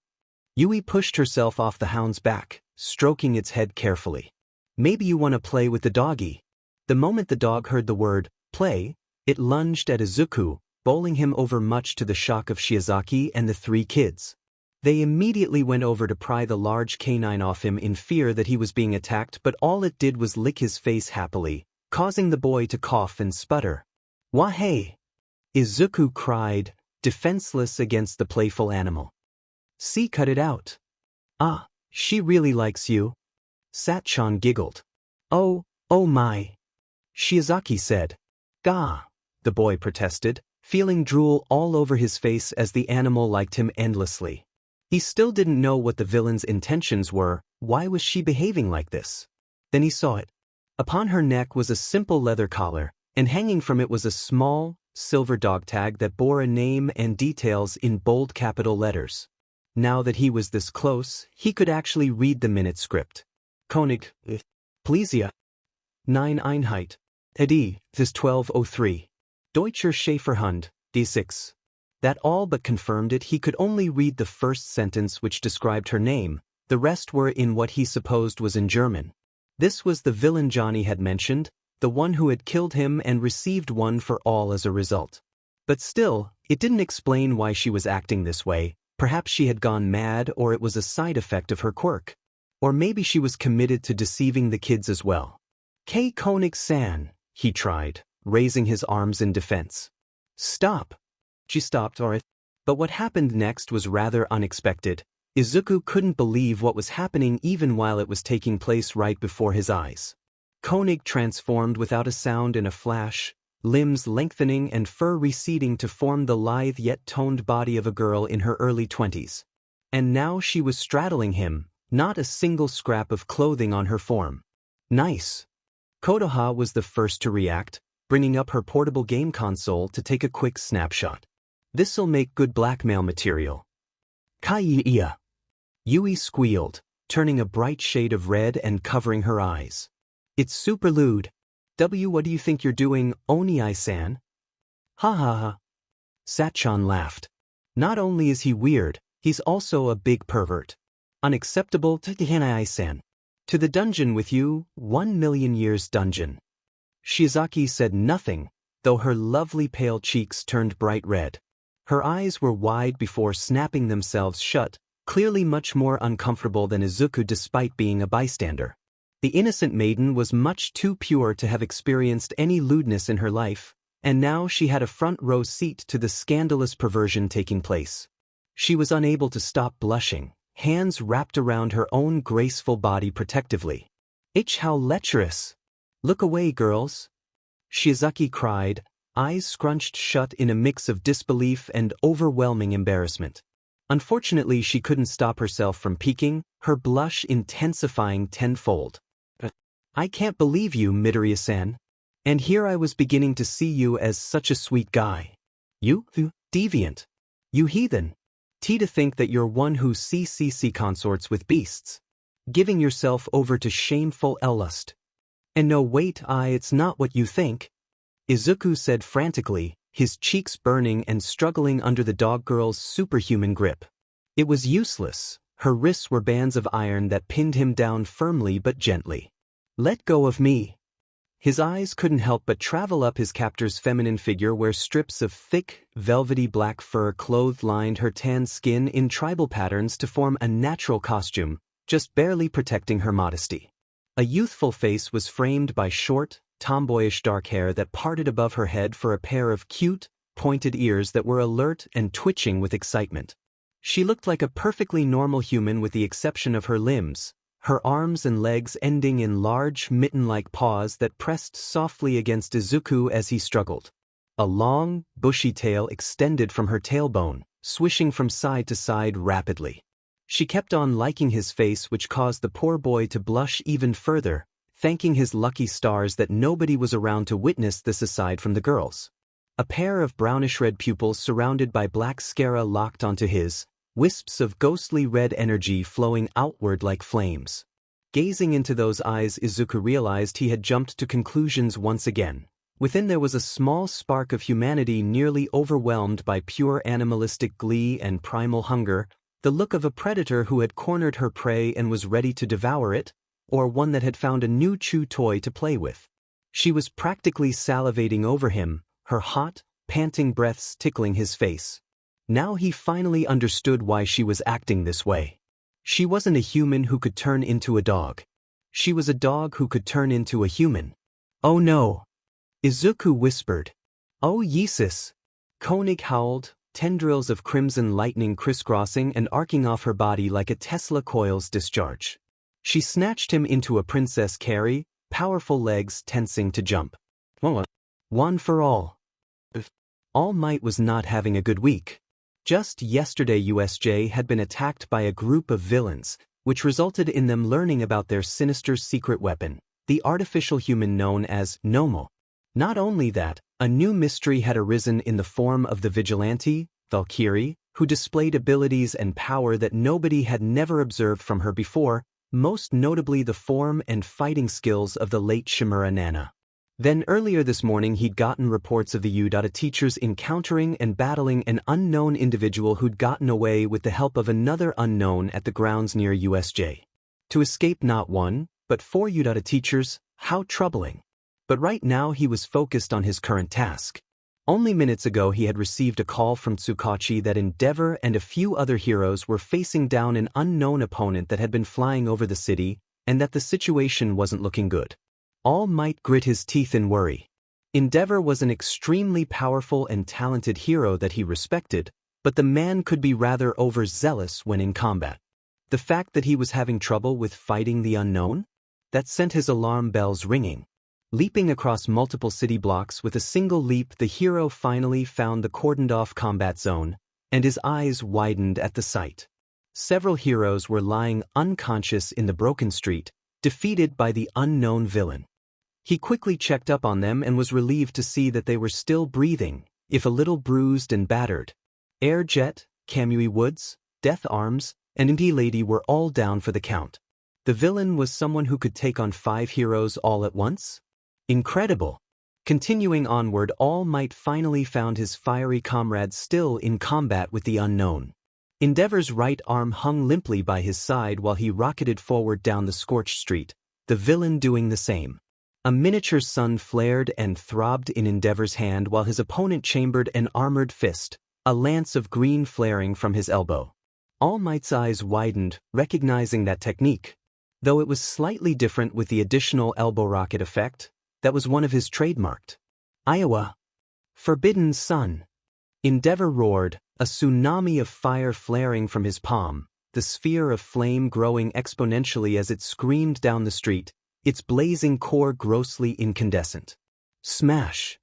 [SPEAKER 1] Yui pushed herself off the hound's back, stroking its head carefully. Maybe you want to play with the doggy. The moment the dog heard the word, play, it lunged at Izuku, bowling him over much to the shock of Shiozaki and the three kids. They immediately went over to pry the large canine off him in fear that he was being attacked, but all it did was lick his face happily, causing the boy to cough and sputter. Wahey! Izuku cried, defenseless against the playful animal. See, cut it out. Ah, she really likes you. Satchan giggled. Oh my. Shiozaki said. Gah, the boy protested, feeling drool all over his face as the animal liked him endlessly. He still didn't know what the villain's intentions were. Why was she behaving like this? Then he saw it. Upon her neck was a simple leather collar, and hanging from it was a small, silver dog tag that bore a name and details in bold capital letters. Now that he was this close, he could actually read the minute script. Konig, Plesia. 9 Einheit. Edi, this 1203. Deutscher Schäferhund, D6. That all but confirmed it. He could only read the first sentence which described her name, the rest were in what he supposed was in German. This was the villain Johnny had mentioned, the one who had killed him and received one for all as a result. But still, it didn't explain why she was acting this way. Perhaps she had gone mad, or it was a side effect of her quirk. Or maybe she was committed to deceiving the kids as well. Kei Koenig-san, he tried, raising his arms in defense. Stop. She stopped, alright. But what happened next was rather unexpected. Izuku couldn't believe what was happening even while it was taking place right before his eyes. Koenig transformed without a sound in a flash, limbs lengthening and fur receding to form the lithe yet toned body of a girl in her early 20s. And now she was straddling him, not a single scrap of clothing on her form. Nice. Kotoha was the first to react, bringing up her portable game console to take a quick snapshot. This'll make good blackmail material. Kai-iya. Yui squealed, turning a bright shade of red and covering her eyes. It's super lewd. What do you think you're doing, Oni-san? Ha ha ha. Satchan laughed. Not only is he weird, he's also a big pervert. Unacceptable to Hanai-san. To the dungeon with you, 1,000,000 years dungeon. Shiozaki said nothing, though her lovely pale cheeks turned bright red. Her eyes were wide before snapping themselves shut, clearly much more uncomfortable than Izuku despite being a bystander. The innocent maiden was much too pure to have experienced any lewdness in her life, and now she had a front-row seat to the scandalous perversion taking place. She was unable to stop blushing, hands wrapped around her own graceful body protectively. Ich, how lecherous! Look away, girls! Shiozaki cried, eyes scrunched shut in a mix of disbelief and overwhelming embarrassment. Unfortunately, she couldn't stop herself from peeking, her blush intensifying tenfold. I can't believe you, Midoriya-san. And here I was beginning to see you as such a sweet guy. You deviant. You heathen. To think that you're one who CCC consorts with beasts. Giving yourself over to shameful lust. And no, wait, it's not what you think. Izuku said frantically, his cheeks burning and struggling under the dog girl's superhuman grip. It was useless, her wrists were bands of iron that pinned him down firmly but gently. Let go of me. His eyes couldn't help but travel up his captor's feminine figure where strips of thick, velvety black fur clothed-lined her tan skin in tribal patterns to form a natural costume, just barely protecting her modesty. A youthful face was framed by short, tomboyish dark hair that parted above her head for a pair of cute, pointed ears that were alert and twitching with excitement. She looked like a perfectly normal human with the exception of her limbs, her arms and legs ending in large, mitten-like paws that pressed softly against Izuku as he struggled. A long, bushy tail extended from her tailbone, swishing from side to side rapidly. She kept on liking his face, which caused the poor boy to blush even further, thanking his lucky stars that nobody was around to witness this aside from the girls. A pair of brownish-red pupils surrounded by black sclera locked onto his, wisps of ghostly red energy flowing outward like flames. Gazing into those eyes, Izuku realized he had jumped to conclusions once again. Within there was a small spark of humanity nearly overwhelmed by pure animalistic glee and primal hunger, the look of a predator who had cornered her prey and was ready to devour it, or one that had found a new chew toy to play with. She was practically salivating over him, her hot, panting breaths tickling his face. Now he finally understood why she was acting this way. She wasn't a human who could turn into a dog. She was a dog who could turn into a human. Oh no! Izuku whispered. Oh Yeesus! Koenig howled, tendrils of crimson lightning crisscrossing and arcing off her body like a Tesla coil's discharge. She snatched him into a princess carry, powerful legs tensing to jump. One for all. All Might was not having a good week. Just yesterday USJ had been attacked by a group of villains, which resulted in them learning about their sinister secret weapon, the artificial human known as Nomo. Not only that, a new mystery had arisen in the form of the Vigilante Valkyrie, who displayed abilities and power that nobody had never observed from her before, most notably the form and fighting skills of the late Shimura Nana. Then earlier this morning he'd gotten reports of the teachers encountering and battling an unknown individual who'd gotten away with the help of another unknown at the grounds near USJ. To escape not one, but 4 teachers, how troubling. But right now he was focused on his current task. Only minutes ago he had received a call from Tsukachi that Endeavor and a few other heroes were facing down an unknown opponent that had been flying over the city, and that the situation wasn't looking good. All Might grit his teeth in worry. Endeavor was an extremely powerful and talented hero that he respected, but the man could be rather overzealous when in combat. The fact that he was having trouble with fighting the unknown? That sent his alarm bells ringing. Leaping across multiple city blocks with a single leap, the hero finally found the cordoned-off combat zone, and his eyes widened at the sight. Several heroes were lying unconscious in the broken street, defeated by the unknown villain. He quickly checked up on them and was relieved to see that they were still breathing, if a little bruised and battered. Air Jet, Kamui Woods, Death Arms, and Indie Lady were all down for the count. The villain was someone who could take on 5 heroes all at once? Incredible! Continuing onward, All Might finally found his fiery comrade still in combat with the unknown. Endeavor's right arm hung limply by his side while he rocketed forward down the scorched street, the villain doing the same. A miniature sun flared and throbbed in Endeavor's hand while his opponent chambered an armored fist, a lance of green flaring from his elbow. All Might's eyes widened, recognizing that technique. Though it was slightly different with the additional elbow rocket effect, that was one of his trademarked. Iowa. Forbidden Sun. Endeavor roared, a tsunami of fire flaring from his palm, the sphere of flame growing exponentially as it screamed down the street, its blazing core grossly incandescent. Smash!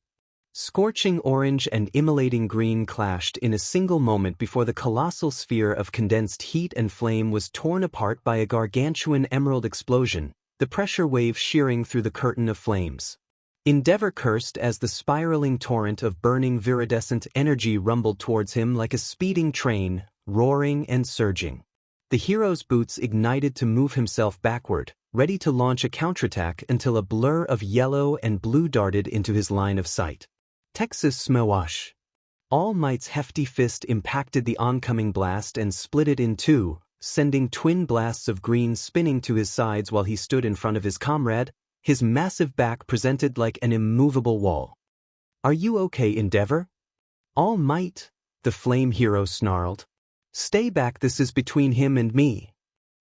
[SPEAKER 1] Scorching orange and immolating green clashed in a single moment before the colossal sphere of condensed heat and flame was torn apart by a gargantuan emerald explosion, the pressure wave shearing through the curtain of flames. Endeavor cursed as the spiraling torrent of burning viridescent energy rumbled towards him like a speeding train, roaring and surging. The hero's boots ignited to move himself backward, ready to launch a counterattack until a blur of yellow and blue darted into his line of sight. Texas Smash. All Might's hefty fist impacted the oncoming blast and split it in two, sending twin blasts of green spinning to his sides while he stood in front of his comrade, his massive back presented like an immovable wall. "Are you okay, Endeavor?" "All Might," the flame hero snarled. "Stay back, this is between him and me."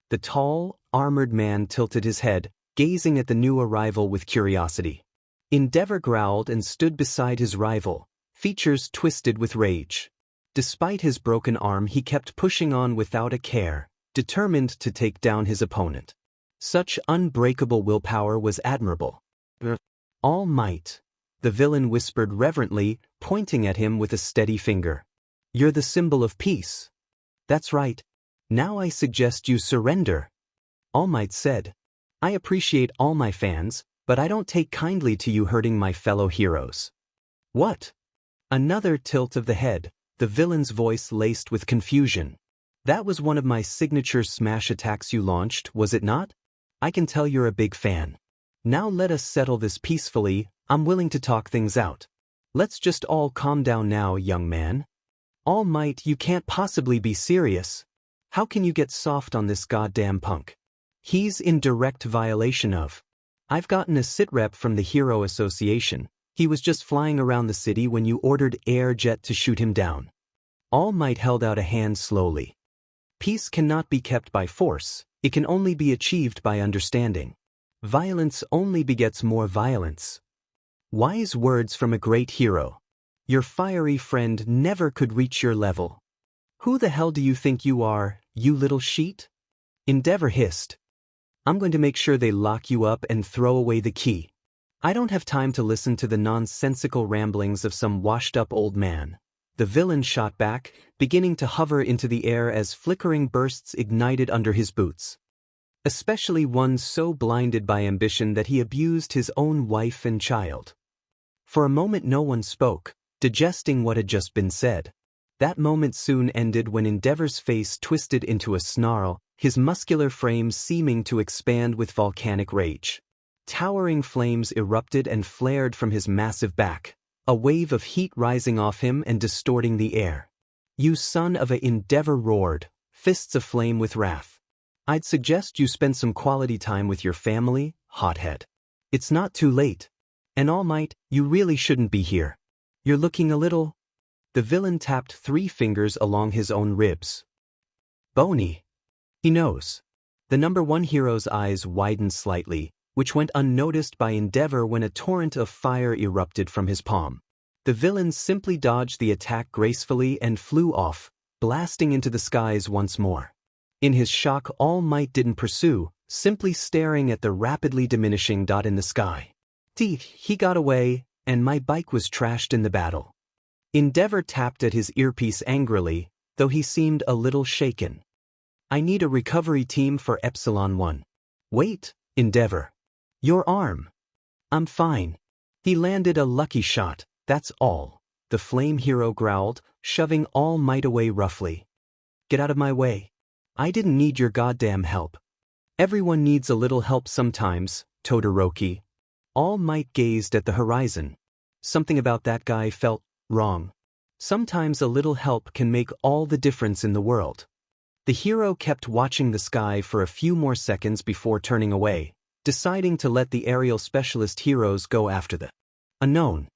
[SPEAKER 1] The tall, armored man tilted his head, gazing at the new arrival with curiosity. Endeavor growled and stood beside his rival, features twisted with rage. Despite his broken arm, he kept pushing on without a care, determined to take down his opponent. Such unbreakable willpower was admirable. "All Might," the villain whispered reverently, pointing at him with a steady finger. "You're the symbol of peace." "That's right. Now I suggest you surrender," All Might said. "I appreciate all my fans, but I don't take kindly to you hurting my fellow heroes." "What?" Another tilt of the head, the villain's voice laced with confusion. "That was one of my signature smash attacks you launched, was it not? I can tell you're a big fan. Now let us settle this peacefully, I'm willing to talk things out. Let's just all calm down now, young man." "All Might, you can't possibly be serious. How can you get soft on this goddamn punk? He's in direct violation of. I've gotten a sitrep from the Hero Association. He was just flying around the city when you ordered Air Jet to shoot him down." All Might held out a hand slowly. "Peace cannot be kept by force, it can only be achieved by understanding. Violence only begets more violence." Wise words from a great hero. Your fiery friend never could reach your level. "Who the hell do you think you are, you little sheet?" Endeavor hissed. "I'm going to make sure they lock you up and throw away the key. I don't have time to listen to the nonsensical ramblings of some washed-up old man." The villain shot back, beginning to hover into the air as flickering bursts ignited under his boots. Especially one so blinded by ambition that he abused his own wife and child. For a moment no one spoke, digesting what had just been said. That moment soon ended when Endeavor's face twisted into a snarl, his muscular frame seeming to expand with volcanic rage. Towering flames erupted and flared from his massive back, a wave of heat rising off him and distorting the air. "You son of a," Endeavor roared, fists aflame with wrath. "I'd suggest you spend some quality time with your family, hothead. It's not too late. And All Might, you really shouldn't be here. You're looking a little—" The villain tapped 3 fingers along his own ribs. "Bony. He knows." The #1 hero's eyes widened slightly, which went unnoticed by Endeavor when a torrent of fire erupted from his palm. The villain simply dodged the attack gracefully and flew off, blasting into the skies once more. In his shock, All Might didn't pursue, simply staring at the rapidly diminishing dot in the sky. He got away, and my bike was trashed in the battle." Endeavor tapped at his earpiece angrily, though he seemed a little shaken. "I need a recovery team for Epsilon 1. "Wait, Endeavor. Your arm." "I'm fine. He landed a lucky shot, that's all," the flame hero growled, shoving All Might away roughly. "Get out of my way. I didn't need your goddamn help." "Everyone needs a little help sometimes, Todoroki." All Might gazed at the horizon. Something about that guy felt wrong. Sometimes a little help can make all the difference in the world. The hero kept watching the sky for a few more seconds before turning away, deciding to let the aerial specialist heroes go after the unknown.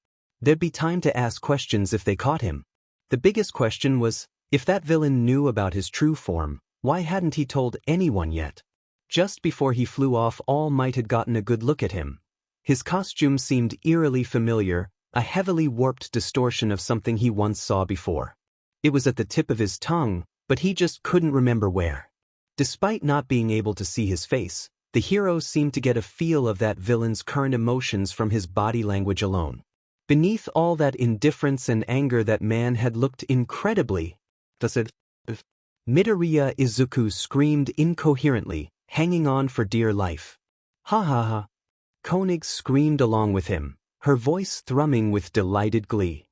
[SPEAKER 1] There'd be time to ask questions if they caught him. The biggest question was, if that villain knew about his true form, why hadn't he told anyone yet? Just before he flew off, All Might had gotten a good look at him. His costume seemed eerily familiar, a heavily warped distortion of something he once saw before. It was at the tip of his tongue, but he just couldn't remember where. Despite not being able to see his face, the hero seemed to get a feel of that villain's current emotions from his body language alone. Beneath all that indifference and anger, that man had looked incredibly. Midoriya Izuku screamed incoherently, hanging on for dear life. Ha ha ha. Koenig screamed along with him, her voice thrumming with delighted glee.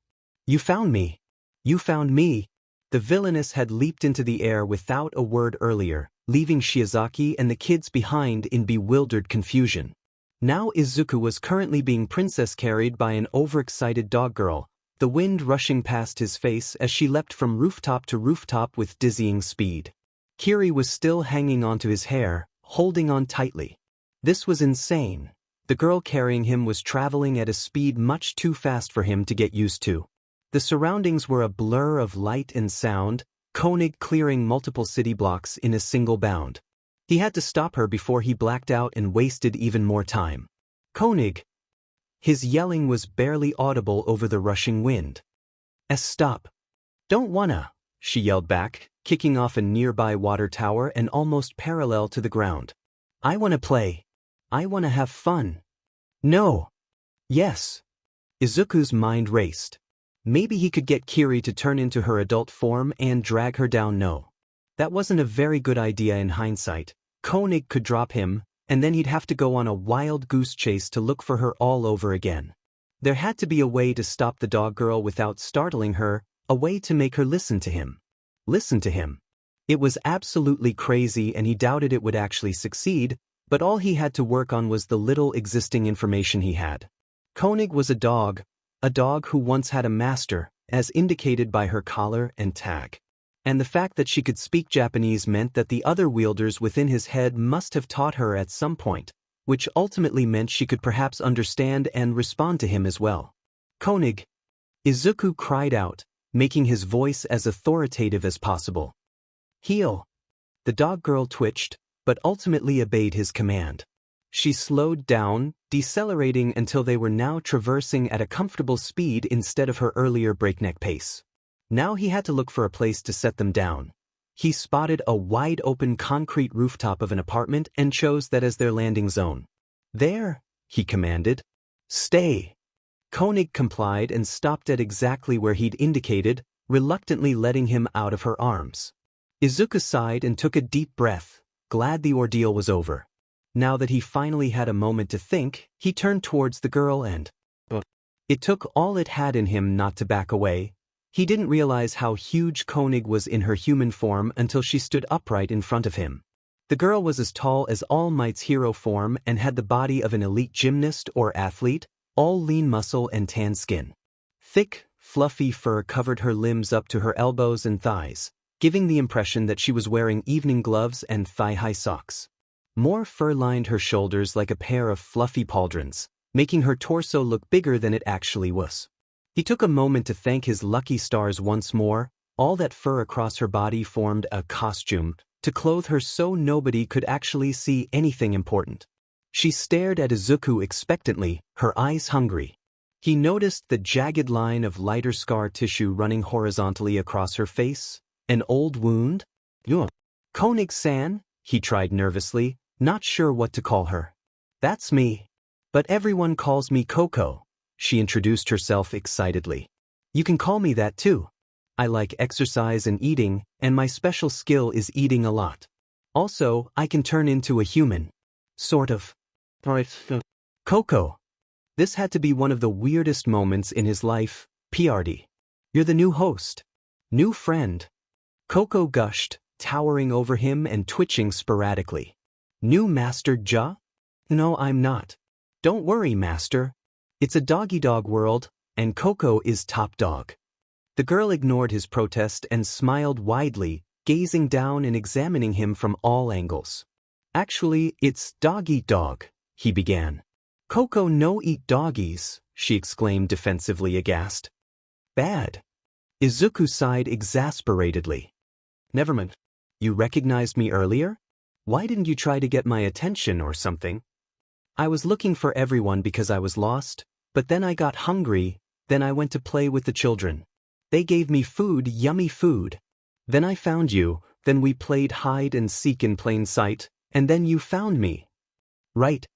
[SPEAKER 1] You found me. You found me. The villainess had leaped into the air without a word earlier, leaving Shiozaki and the kids behind in bewildered confusion. Now Izuku was currently being princess carried by an overexcited dog girl, the wind rushing past his face as she leapt from rooftop to rooftop with dizzying speed. Kiri was still hanging onto his hair, holding on tightly. This was insane. The girl carrying him was traveling at a speed much too fast for him to get used to. The surroundings were a blur of light and sound, Koenig clearing multiple city blocks in a single bound. He had to stop her before he blacked out and wasted even more time. Koenig! His yelling was barely audible over the rushing wind. Stop. Don't wanna, she yelled back, kicking off a nearby water tower and almost parallel to the ground. I wanna play. I wanna have fun. No. Yes. Izuku's mind raced. Maybe he could get Kiri to turn into her adult form and drag her down. No. That wasn't a very good idea in hindsight. Koenig could drop him, and then he'd have to go on a wild goose chase to look for her all over again. There had to be a way to stop the dog girl without startling her, a way to make her listen to him. Listen to him. It was absolutely crazy and he doubted it would actually succeed, but all he had to work on was the little existing information he had. Koenig was a dog who once had a master, as indicated by her collar and tag. And the fact that she could speak Japanese meant that the other wielders within his head must have taught her at some point, which ultimately meant she could perhaps understand and respond to him as well. Koenig! Izuku cried out, making his voice as authoritative as possible. Heel! The dog girl twitched, but ultimately obeyed his command. She slowed down, decelerating until they were now traversing at a comfortable speed instead of her earlier breakneck pace. Now he had to look for a place to set them down. He spotted a wide-open concrete rooftop of an apartment and chose that as their landing zone. There, he commanded. Stay. Koenig complied and stopped at exactly where he'd indicated, reluctantly letting him out of her arms. Izuku sighed and took a deep breath, glad the ordeal was over. Now that he finally had a moment to think, he turned towards the girl and... It took all it had in him not to back away. He didn't realize how huge Koenig was in her human form until she stood upright in front of him. The girl was as tall as All Might's hero form and had the body of an elite gymnast or athlete, all lean muscle and tan skin. Thick, fluffy fur covered her limbs up to her elbows and thighs, giving the impression that she was wearing evening gloves and thigh-high socks. More fur lined her shoulders like a pair of fluffy pauldrons, making her torso look bigger than it actually was. He took a moment to thank his lucky stars once more. All that fur across her body formed a costume to clothe her so nobody could actually see anything important. She stared at Izuku expectantly, her eyes hungry. He noticed the jagged line of lighter scar tissue running horizontally across her face. An old wound? Koenig-san, he tried nervously, not sure what to call her. That's me. But everyone calls me Coco. She introduced herself excitedly. You can call me that too. I like exercise and eating, and my special skill is eating a lot. Also, I can turn into a human. Sort of. Coco. This had to be one of the weirdest moments in his life. PRD. You're the new host. New friend. Coco gushed, towering over him and twitching sporadically. New Master Ja? No, I'm not. Don't worry, Master. It's a doggy-dog world, and Coco is top dog. The girl ignored his protest and smiled widely, gazing down and examining him from all angles. Actually, it's doggy-dog, he began. Coco no eat doggies, she exclaimed defensively aghast. Bad. Izuku sighed exasperatedly. Never mind. You recognized me earlier? Why didn't you try to get my attention or something? I was looking for everyone because I was lost, but then I got hungry, then I went to play with the children. They gave me food, yummy food. Then I found you, then we played hide and seek in plain sight, and then you found me. Right.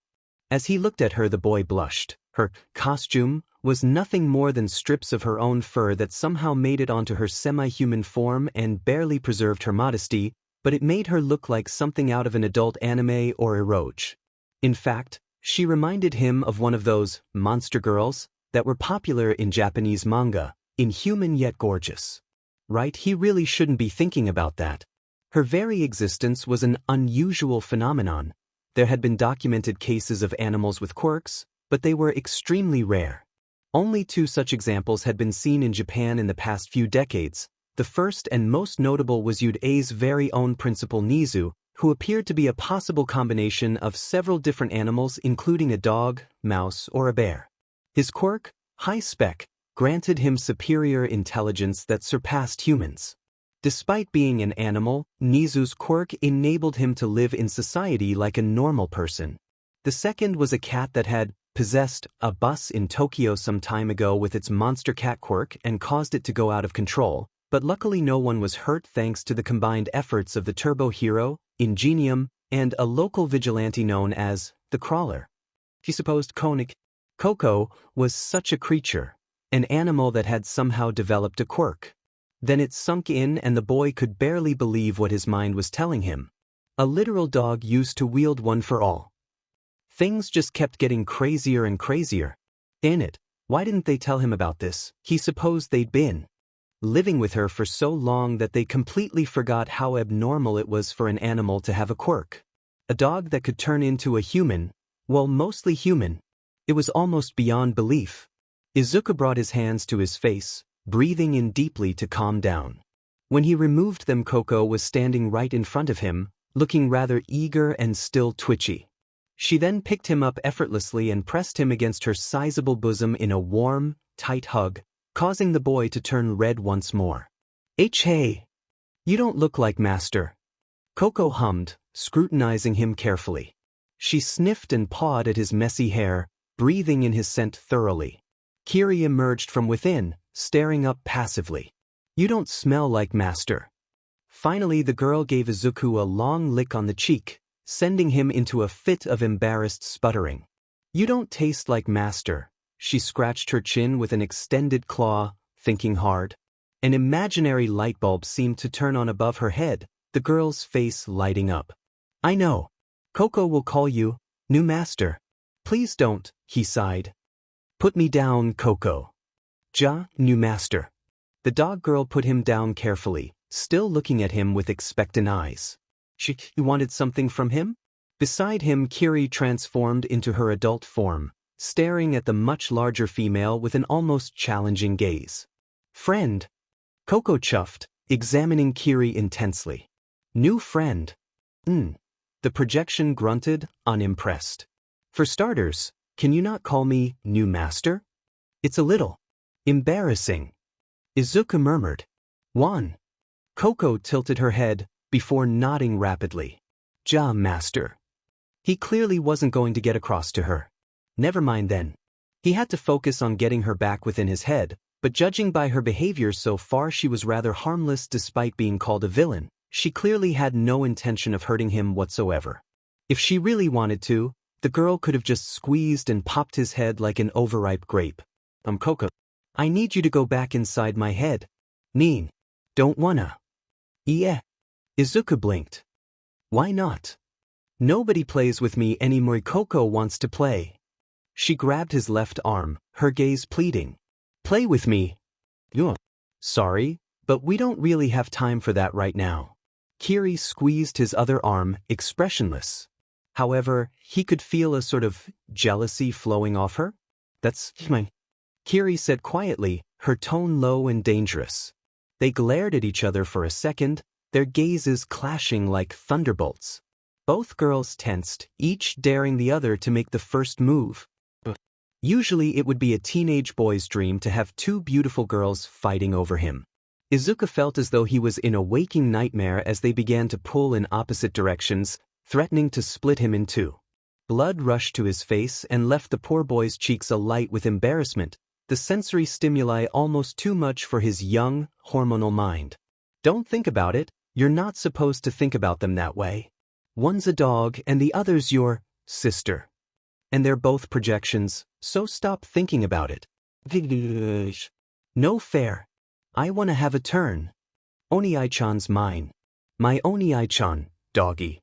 [SPEAKER 1] As he looked at her, the boy blushed. Her costume, was nothing more than strips of her own fur that somehow made it onto her semi-human form and barely preserved her modesty, but it made her look like something out of an adult anime or eroge. In fact, she reminded him of one of those monster girls that were popular in Japanese manga, inhuman yet gorgeous. Right? He really shouldn't be thinking about that. Her very existence was an unusual phenomenon. There had been documented cases of animals with quirks, but they were extremely rare. Only 2 such examples had been seen in Japan in the past few decades. The first and most notable was Yu'ei's very own Principal Nizu, who appeared to be a possible combination of several different animals including a dog, mouse, or a bear. His quirk, high spec, granted him superior intelligence that surpassed humans. Despite being an animal, Nizu's quirk enabled him to live in society like a normal person. The second was a cat that had possessed a bus in Tokyo some time ago with its monster cat quirk and caused it to go out of control, but luckily no one was hurt thanks to the combined efforts of the turbo hero, Ingenium, and a local vigilante known as the Crawler. He supposed Coco was such a creature, an animal that had somehow developed a quirk. Then it sunk in and the boy could barely believe what his mind was telling him. A literal dog used to wield one for all. Things just kept getting crazier and crazier. In it, why didn't they tell him about this? He supposed they'd been living with her for so long that they completely forgot how abnormal it was for an animal to have a quirk. A dog that could turn into a human, well, mostly human. It was almost beyond belief. Izuku brought his hands to his face, breathing in deeply to calm down. When he removed them, Coco was standing right in front of him, looking rather eager and still twitchy. She then picked him up effortlessly and pressed him against her sizable bosom in a warm, tight hug, causing the boy to turn red once more. Hey, you don't look like Master. Coco hummed, scrutinizing him carefully. She sniffed and pawed at his messy hair, breathing in his scent thoroughly. Kiri emerged from within, staring up passively. You don't smell like Master. Finally, the girl gave Izuku a long lick on the cheek, sending him into a fit of embarrassed sputtering. You don't taste like Master. She scratched her chin with an extended claw, thinking hard. An imaginary light bulb seemed to turn on above her head, the girl's face lighting up. I know. Coco will call you new Master. Please don't, he sighed. Put me down, Coco. New Master. The dog girl put him down carefully, still looking at him with expectant eyes. She wanted something from him? Beside him, Kiri transformed into her adult form, staring at the much larger female with an almost challenging gaze. Friend. Coco chuffed, examining Kiri intensely. New friend. The projection grunted, unimpressed. For starters, can you not call me new Master? It's a little embarrassing. Izuku murmured. One. Coco tilted her head, before nodding rapidly. Master. He clearly wasn't going to get across to her. Never mind then. He had to focus on getting her back within his head, but judging by her behavior so far, she was rather harmless despite being called a villain. She clearly had no intention of hurting him whatsoever. If she really wanted to, the girl could have just squeezed and popped his head like an overripe grape. Coco. I need you to go back inside my head. Neen. Don't wanna. Yeah. Izuku blinked. Why not? Nobody plays with me anymore. Coco wants to play. She grabbed his left arm, her gaze pleading. Play with me. Sorry, but we don't really have time for that right now. Kiri squeezed his other arm, expressionless. However, he could feel a sort of jealousy flowing off her. That's mine. Kiri said quietly, her tone low and dangerous. They glared at each other for a second, their gazes clashing like thunderbolts. Both girls tensed, each daring the other to make the first move. Usually it would be a teenage boy's dream to have 2 beautiful girls fighting over him. Izuku felt as though he was in a waking nightmare as they began to pull in opposite directions, threatening to split him in 2. Blood rushed to his face and left the poor boy's cheeks alight with embarrassment, the sensory stimuli almost too much for his young, hormonal mind. Don't think about it, you're not supposed to think about them that way. One's a dog and the other's your sister. And they're both projections, so stop thinking about it. No fair. I wanna have a turn. Oni-chan's mine. My Oni-chan, doggy.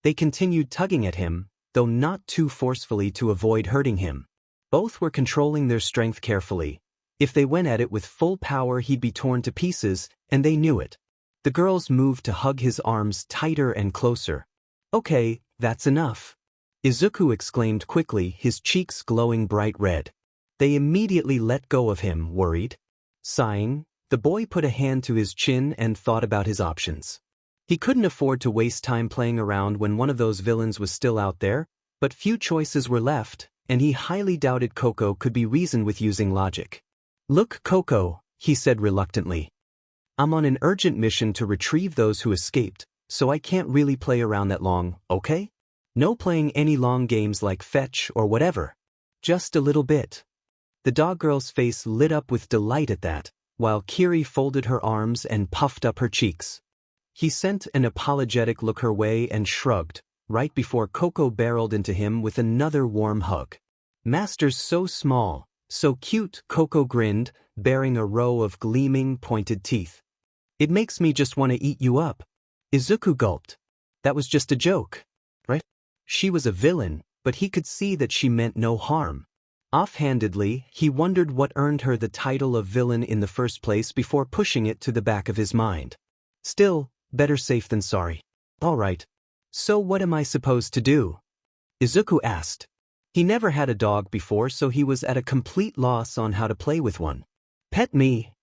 [SPEAKER 1] They continued tugging at him, though not too forcefully to avoid hurting him. Both were controlling their strength carefully. If they went at it with full power, he'd be torn to pieces, and they knew it. The girls moved to hug his arms tighter and closer. Okay, that's enough. Izuku exclaimed quickly, his cheeks glowing bright red. They immediately let go of him, worried. Sighing, the boy put a hand to his chin and thought about his options. He couldn't afford to waste time playing around when one of those villains was still out there, but few choices were left, and he highly doubted Coco could be reasoned with using logic. Look, Coco, he said reluctantly. I'm on an urgent mission to retrieve those who escaped, so I can't really play around that long, okay? No playing any long games like fetch or whatever. Just a little bit. The dog girl's face lit up with delight at that, while Kiri folded her arms and puffed up her cheeks. He sent an apologetic look her way and shrugged, right before Coco barreled into him with another warm hug. Master's so small, so cute, Coco grinned, baring a row of gleaming, pointed teeth. It makes me just want to eat you up. Izuku gulped. That was just a joke, right? She was a villain, but he could see that she meant no harm. Offhandedly, he wondered what earned her the title of villain in the first place before pushing it to the back of his mind. Still, better safe than sorry. All right. So what am I supposed to do? Izuku asked. He never had a dog before, so he was at a complete loss on how to play with one. Pet me.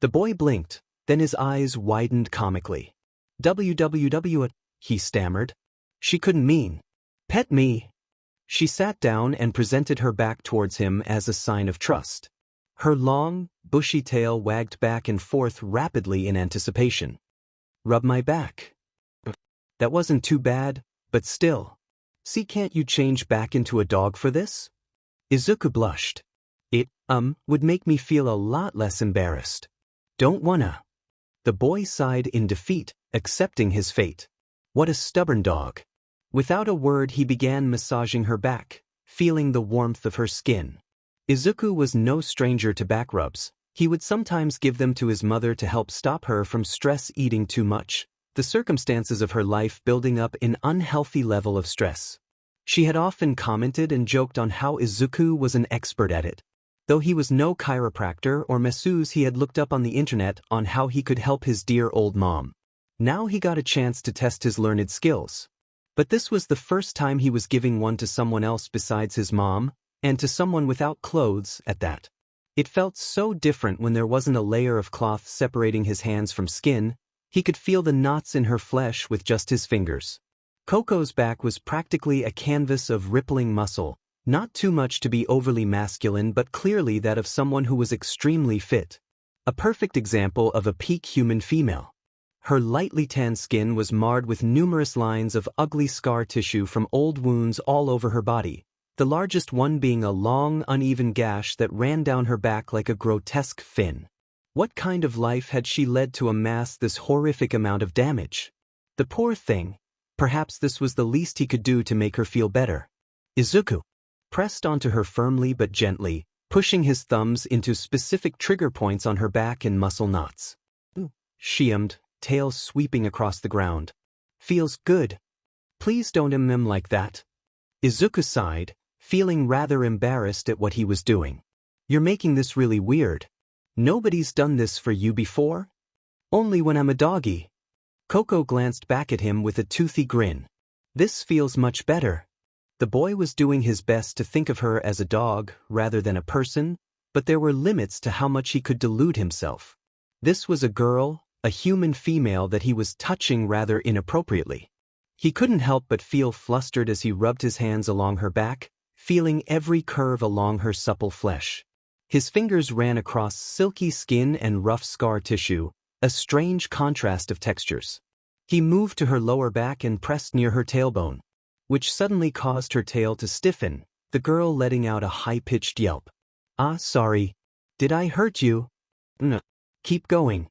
[SPEAKER 1] The boy blinked, then his eyes widened comically. WWW, he stammered. She couldn't mean. Pet me. She sat down and presented her back towards him as a sign of trust. Her long, bushy tail wagged back and forth rapidly in anticipation. Rub my back. That wasn't too bad, but still. See, can't you change back into a dog for this? Izuku blushed. It, would make me feel a lot less embarrassed. Don't wanna. The boy sighed in defeat, accepting his fate. What a stubborn dog. Without a word, he began massaging her back, feeling the warmth of her skin. Izuku was no stranger to back rubs. He would sometimes give them to his mother to help stop her from stress eating too much, the circumstances of her life building up an unhealthy level of stress. She had often commented and joked on how Izuku was an expert at it. Though he was no chiropractor or masseuse, he had looked up on the internet on how he could help his dear old mom. Now he got a chance to test his learned skills. But this was the first time he was giving one to someone else besides his mom, and to someone without clothes at that. It felt so different when there wasn't a layer of cloth separating his hands from skin. He could feel the knots in her flesh with just his fingers. Coco's back was practically a canvas of rippling muscle, not too much to be overly masculine but clearly that of someone who was extremely fit. A perfect example of a peak human female. Her lightly tanned skin was marred with numerous lines of ugly scar tissue from old wounds all over her body, the largest one being a long, uneven gash that ran down her back like a grotesque fin. What kind of life had she led to amass this horrific amount of damage? The poor thing. Perhaps this was the least he could do to make her feel better. Izuku pressed onto her firmly but gently, pushing his thumbs into specific trigger points on her back and muscle knots. She hummed, tail sweeping across the ground. Feels good. Please don't like that. Izuku sighed, feeling rather embarrassed at what he was doing. You're making this really weird. Nobody's done this for you before? Only when I'm a doggy. Coco glanced back at him with a toothy grin. This feels much better. The boy was doing his best to think of her as a dog rather than a person, but there were limits to how much he could delude himself. This was a girl, a human female that he was touching rather inappropriately. He couldn't help but feel flustered as he rubbed his hands along her back, feeling every curve along her supple flesh. His fingers ran across silky skin and rough scar tissue, a strange contrast of textures. He moved to her lower back and pressed near her tailbone, which suddenly caused her tail to stiffen, the girl letting out a high-pitched yelp. Ah, sorry. Did I hurt you? No. Keep going.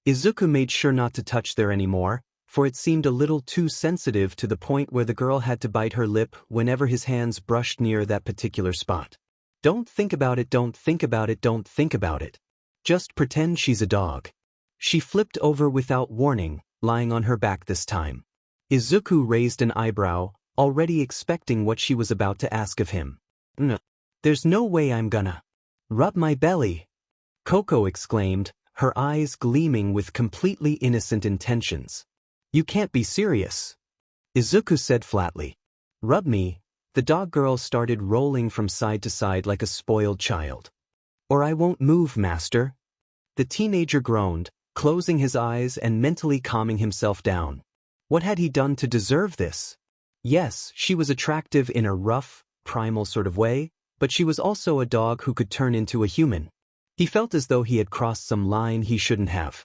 [SPEAKER 1] Izuku made sure not to touch there anymore, for it seemed a little too sensitive to the point where the girl had to bite her lip whenever his hands brushed near that particular spot. Don't think about it, don't think about it, don't think about it. Just pretend she's a dog. She flipped over without warning, lying on her back this time. Izuku raised an eyebrow, already expecting what she was about to ask of him. There's no way I'm gonna rub my belly, Coco exclaimed, her eyes gleaming with completely innocent intentions. You can't be serious, Izuku said flatly. Rub me. The dog girl started rolling from side to side like a spoiled child. Or I won't move, master. The teenager groaned, closing his eyes and mentally calming himself down. What had he done to deserve this? Yes, she was attractive in a rough, primal sort of way, but she was also a dog who could turn into a human. He felt as though he had crossed some line he shouldn't have.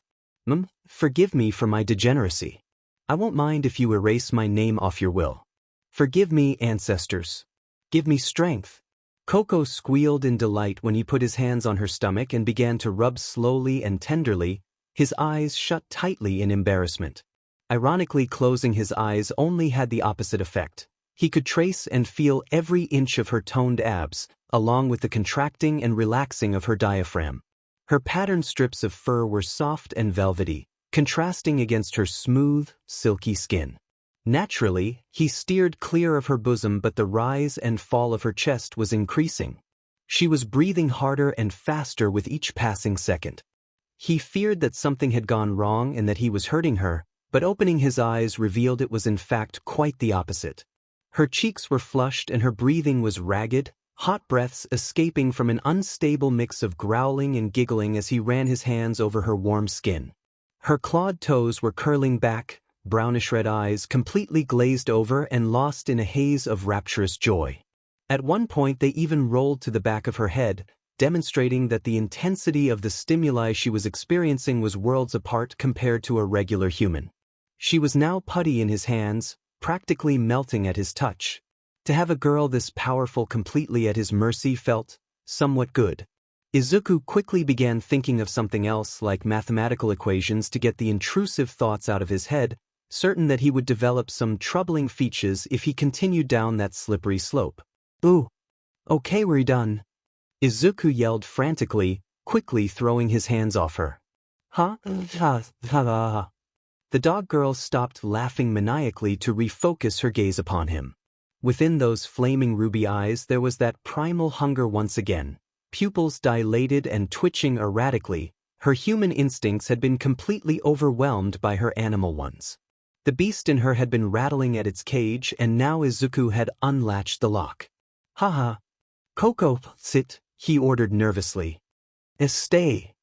[SPEAKER 1] Forgive me for my degeneracy. I won't mind if you erase my name off your will. Forgive me, ancestors. Give me strength. Coco squealed in delight when he put his hands on her stomach and began to rub slowly and tenderly, his eyes shut tightly in embarrassment. Ironically, closing his eyes only had the opposite effect. He could trace and feel every inch of her toned abs, along with the contracting and relaxing of her diaphragm. Her patterned strips of fur were soft and velvety, contrasting against her smooth, silky skin. Naturally, he steered clear of her bosom, but the rise and fall of her chest was increasing. She was breathing harder and faster with each passing second. He feared that something had gone wrong and that he was hurting her, but opening his eyes revealed it was in fact quite the opposite. Her cheeks were flushed and her breathing was ragged, hot breaths escaping from an unstable mix of growling and giggling as he ran his hands over her warm skin. Her clawed toes were curling back, brownish-red eyes completely glazed over and lost in a haze of rapturous joy. At one point they even rolled to the back of her head, demonstrating that the intensity of the stimuli she was experiencing was worlds apart compared to a regular human. She was now putty in his hands, practically melting at his touch. To have a girl this powerful completely at his mercy felt somewhat good. Izuku quickly began thinking of something else like mathematical equations to get the intrusive thoughts out of his head, certain that he would develop some troubling features if he continued down that slippery slope. Ooh. Okay, we're done. Izuku yelled frantically, quickly throwing his hands off her. Ha ha ha. The dog girl stopped laughing maniacally to refocus her gaze upon him. Within those flaming ruby eyes there was that primal hunger once again. Pupils dilated and twitching erratically, her human instincts had been completely overwhelmed by her animal ones. The beast in her had been rattling at its cage and now Izuku had unlatched the lock. Haha. Coco, sit, he ordered nervously. Stay.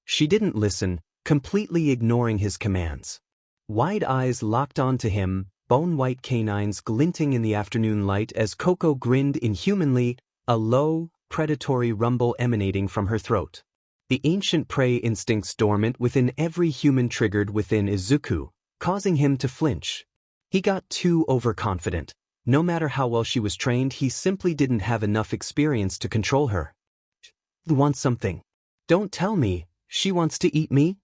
[SPEAKER 1] She didn't listen, completely ignoring his commands. Wide eyes locked onto him, bone-white canines glinting in the afternoon light as Coco grinned inhumanly, a low, predatory rumble emanating from her throat. The ancient prey instincts dormant within every human triggered within Izuku, causing him to flinch. He got too overconfident. No matter how well she was trained, he simply didn't have enough experience to control her. Want something? Don't tell me, she wants to eat me?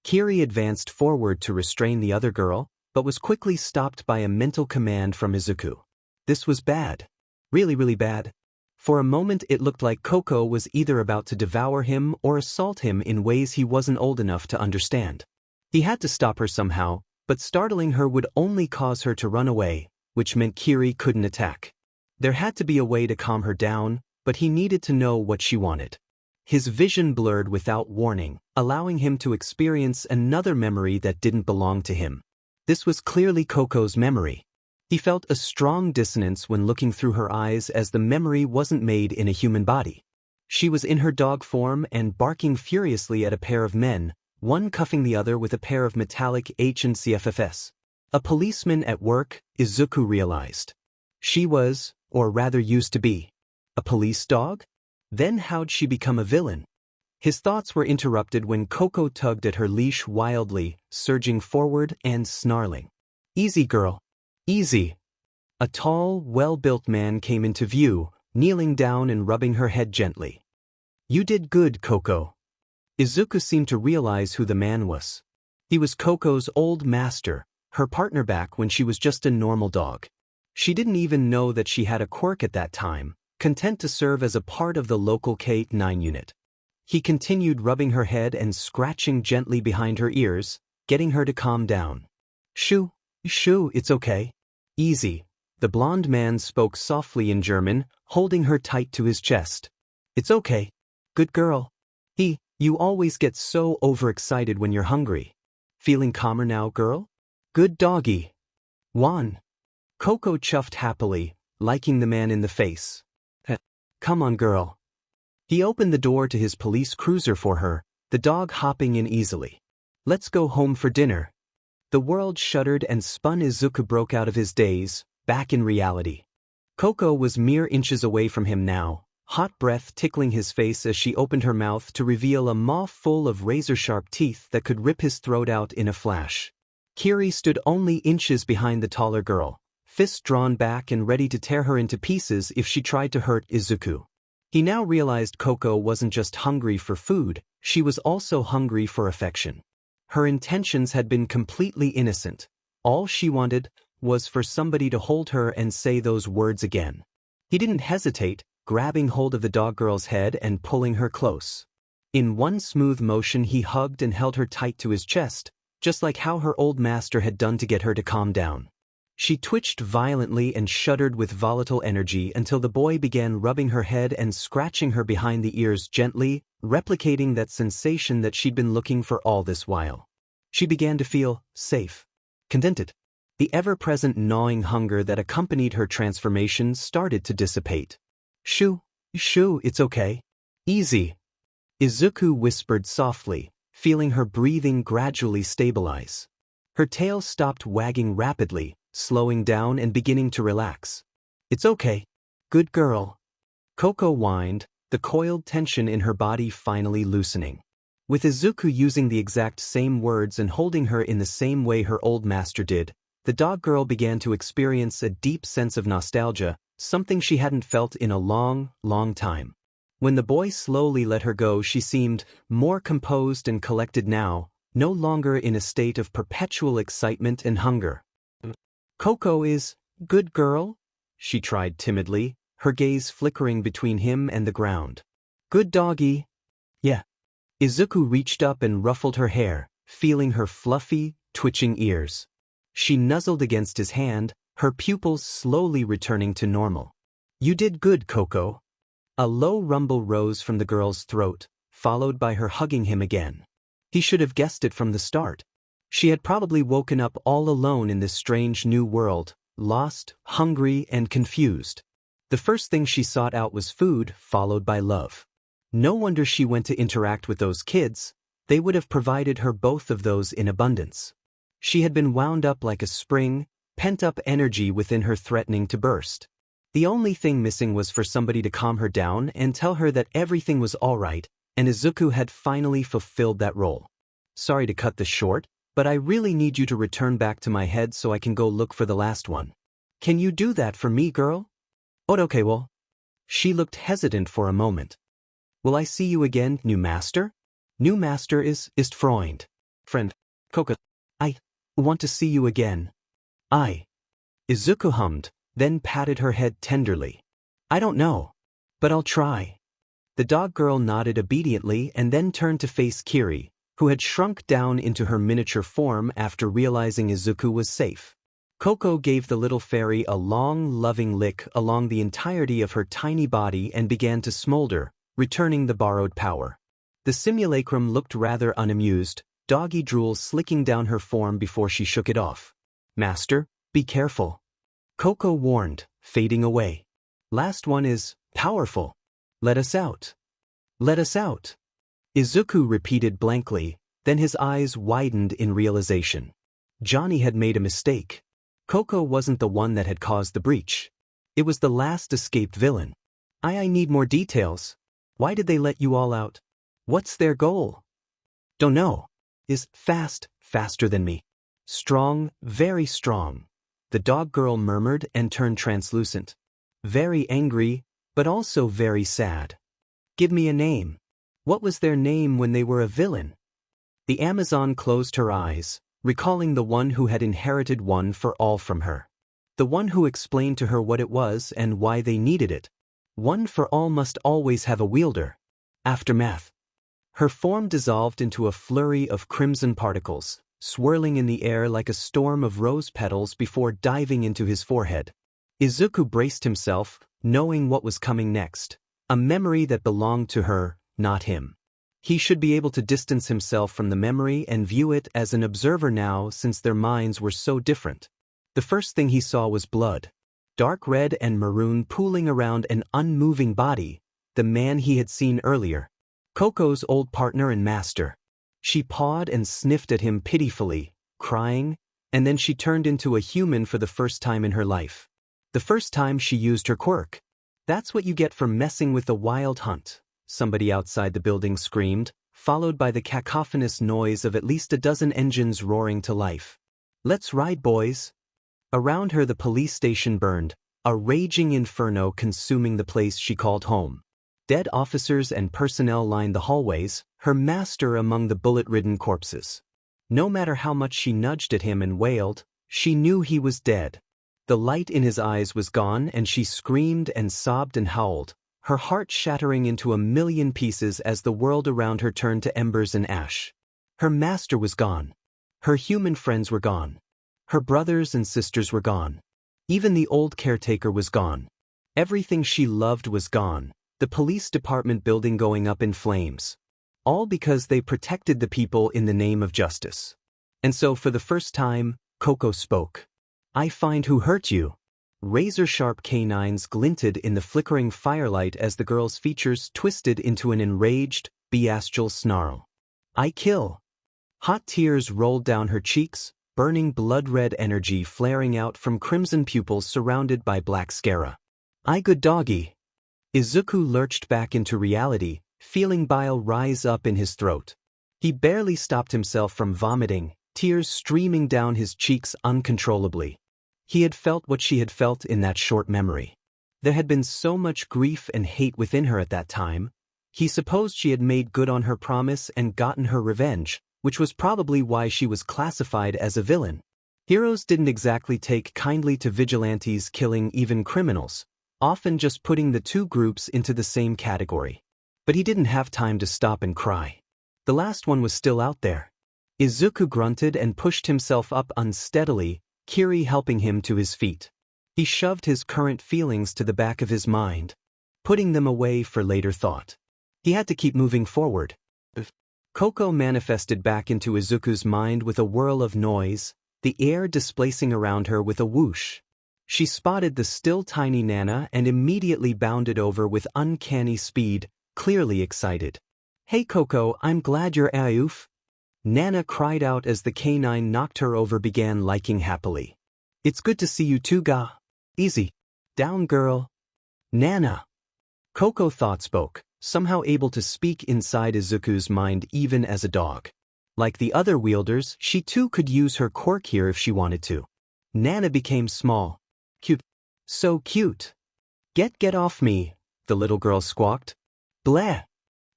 [SPEAKER 1] Kiri advanced forward to restrain the other girl, but was quickly stopped by a mental command from Izuku. This was bad. Really, really bad. For a moment it looked like Coco was either about to devour him or assault him in ways he wasn't old enough to understand. He had to stop her somehow, but startling her would only cause her to run away, which meant Kiri couldn't attack. There had to be a way to calm her down, but he needed to know what she wanted. His vision blurred without warning, allowing him to experience another memory that didn't belong to him. This was clearly Coco's memory. He felt a strong dissonance when looking through her eyes as the memory wasn't made in a human body. She was in her dog form and barking furiously at a pair of men, one cuffing the other with a pair of metallic H&CFFs. A policeman at work, Izuku realized. She was, or rather used to be, a police dog? Then how'd she become a villain? His thoughts were interrupted when Coco tugged at her leash wildly, surging forward and snarling. Easy, girl. Easy. A tall, well-built man came into view, kneeling down and rubbing her head gently. You did good, Coco. Izuku seemed to realize who the man was. He was Coco's old master, her partner back when she was just a normal dog. She didn't even know that she had a quirk at that time, content to serve as a part of the local K-9 unit. He continued rubbing her head and scratching gently behind her ears, getting her to calm down. Shoo, it's okay. Easy. The blonde man spoke softly in German, holding her tight to his chest. It's okay. Good girl. You always get so overexcited when you're hungry. Feeling calmer now, girl? Good doggy. Juan. Coco chuffed happily, liking the man in the face. Come on, girl. He opened the door to his police cruiser for her, the dog hopping in easily. Let's go home for dinner. The world shuddered and spun. Izuku broke out of his daze, back in reality. Coco was mere inches away from him now, hot breath tickling his face as she opened her mouth to reveal a maw full of razor-sharp teeth that could rip his throat out in a flash. Kiri stood only inches behind the taller girl, fists drawn back and ready to tear her into pieces if she tried to hurt Izuku. He now realized Coco wasn't just hungry for food, she was also hungry for affection. Her intentions had been completely innocent. All she wanted was for somebody to hold her and say those words again. He didn't hesitate, grabbing hold of the dog girl's head and pulling her close. In one smooth motion he hugged and held her tight to his chest, just like how her old master had done to get her to calm down. She twitched violently and shuddered with volatile energy until the boy began rubbing her head and scratching her behind the ears gently, replicating that sensation that she'd been looking for all this while. She began to feel safe, contented. The ever-present gnawing hunger that accompanied her transformation started to dissipate. Shoo, it's okay. Easy. Izuku whispered softly, feeling her breathing gradually stabilize. Her tail stopped wagging rapidly, slowing down and beginning to relax. It's okay. Good girl. Coco whined, the coiled tension in her body finally loosening. With Izuku using the exact same words and holding her in the same way her old master did, the dog girl began to experience a deep sense of nostalgia, something she hadn't felt in a long time. When the boy slowly let her go, she seemed more composed and collected now, no longer in a state of perpetual excitement and hunger. Coco is good girl? She tried timidly, her gaze flickering between him and the ground. Good doggy. Yeah. Izuku reached up and ruffled her hair, feeling her fluffy, twitching ears. She nuzzled against his hand, her pupils slowly returning to normal. You did good, Coco. A low rumble rose from the girl's throat, followed by her hugging him again. He should have guessed it from the start. She had probably woken up all alone in this strange new world, lost, hungry, and confused. The first thing she sought out was food, followed by love. No wonder she went to interact with those kids. They would have provided her both of those in abundance. She had been wound up like a spring, pent-up energy within her threatening to burst. The only thing missing was for somebody to calm her down and tell her that everything was all right, and Izuku had finally fulfilled that role. Sorry to cut this short, but I really need you to return back to my head so I can go look for the last one. Can you do that for me, girl? Oh, okay, well. She looked hesitant for a moment. Will I see you again, new master? New master ist Freund. Friend. Coco. I want to see you again. Izuku hummed, then patted her head tenderly. I don't know, but I'll try. The dog girl nodded obediently and then turned to face Kiri, who had shrunk down into her miniature form after realizing Izuku was safe. Coco gave the little fairy a long, loving lick along the entirety of her tiny body and began to smolder, returning the borrowed power. The simulacrum looked rather unamused, doggy drool slicking down her form before she shook it off. Master, be careful. Coco warned, fading away. Last one is powerful. Let us out. Let us out. Izuku repeated blankly, then his eyes widened in realization. Johnny had made a mistake. Coco wasn't the one that had caused the breach. It was the last escaped villain. I need more details. Why did they let you all out? What's their goal? Don't know. Is faster than me. Strong, very strong. The dog girl murmured and turned translucent. Very angry, but also very sad. Give me a name. What was their name when they were a villain? The Amazon closed her eyes, recalling the one who had inherited one for all from her. The one who explained to her what it was and why they needed it. One for all must always have a wielder. Aftermath. Her form dissolved into a flurry of crimson particles, swirling in the air like a storm of rose petals before diving into his forehead. Izuku braced himself, knowing what was coming next, a memory that belonged to her, not him. He should be able to distance himself from the memory and view it as an observer now since their minds were so different. The first thing he saw was blood. Dark red and maroon pooling around an unmoving body, the man he had seen earlier. Coco's old partner and master. She pawed and sniffed at him pitifully, crying, and then she turned into a human for the first time in her life. The first time she used her quirk. That's what you get for messing with the wild hunt, somebody outside the building screamed, followed by the cacophonous noise of at least a dozen engines roaring to life. Let's ride, boys. Around her the police station burned, a raging inferno consuming the place she called home. Dead officers and personnel lined the hallways, her master among the bullet-ridden corpses. No matter how much she nudged at him and wailed, she knew he was dead. The light in his eyes was gone and she screamed and sobbed and howled, her heart shattering into a million pieces as the world around her turned to embers and ash. Her master was gone. Her human friends were gone. Her brothers and sisters were gone. Even the old caretaker was gone. Everything she loved was gone, the police department building going up in flames. All because they protected the people in the name of justice. And so for the first time, Coco spoke. I find who hurt you. Razor-sharp canines glinted in the flickering firelight as the girl's features twisted into an enraged, bestial snarl. I kill. Hot tears rolled down her cheeks, burning blood-red energy flaring out from crimson pupils surrounded by black sclera. I good doggy. Izuku lurched back into reality, feeling bile rise up in his throat. He barely stopped himself from vomiting, tears streaming down his cheeks uncontrollably. He had felt what she had felt in that short memory. There had been so much grief and hate within her at that time. He supposed she had made good on her promise and gotten her revenge, which was probably why she was classified as a villain. Heroes didn't exactly take kindly to vigilantes killing even criminals, often just putting the two groups into the same category. But he didn't have time to stop and cry. The last one was still out there. Izuku grunted and pushed himself up unsteadily, Kiri helping him to his feet. He shoved his current feelings to the back of his mind, putting them away for later thought. He had to keep moving forward. Coco manifested back into Izuku's mind with a whirl of noise, the air displacing around her with a whoosh. She spotted the still tiny Nana and immediately bounded over with uncanny speed, clearly excited. Hey Coco, I'm glad you're aouf. Nana cried out as the canine knocked her over began liking happily. It's good to see you too, ga. Easy. Down, girl. Nana. Coco thought spoke, somehow able to speak inside Izuku's mind even as a dog. Like the other wielders, she too could use her quirk here if she wanted to. Nana became small. Cute. So cute. Get off me, the little girl squawked. Bleh.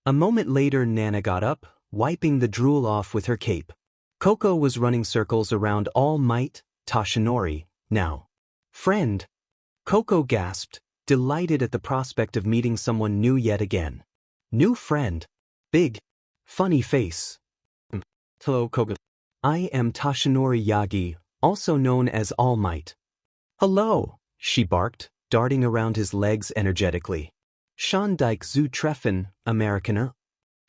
[SPEAKER 1] A moment later Nana got up, wiping the drool off with her cape. Coco was running circles around All Might, Toshinori, now. Friend. Coco gasped, delighted at the prospect of meeting someone new yet again. New friend. Big. Funny face. Hello, Coco. I am Toshinori Yagi, also known as All Might. Hello, she barked, darting around his legs energetically. Schondike zu treffen, Amerikaner.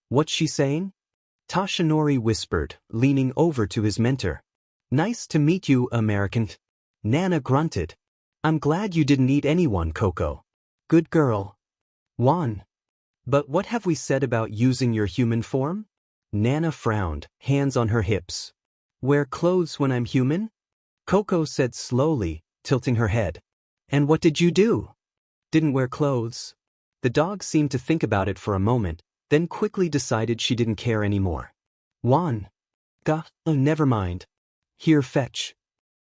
[SPEAKER 1] What's she saying? Toshinori whispered, leaning over to his mentor. Nice to meet you, American. Nana grunted. I'm glad you didn't eat anyone, Coco. Good girl. Juan. But what have we said about using your human form? Nana frowned, hands on her hips. Wear clothes when I'm human? Coco said slowly, tilting her head. And what did you do? Didn't wear clothes. The dog seemed to think about it for a moment, then quickly decided she didn't care anymore. Juan. Oh, never mind. Here, fetch.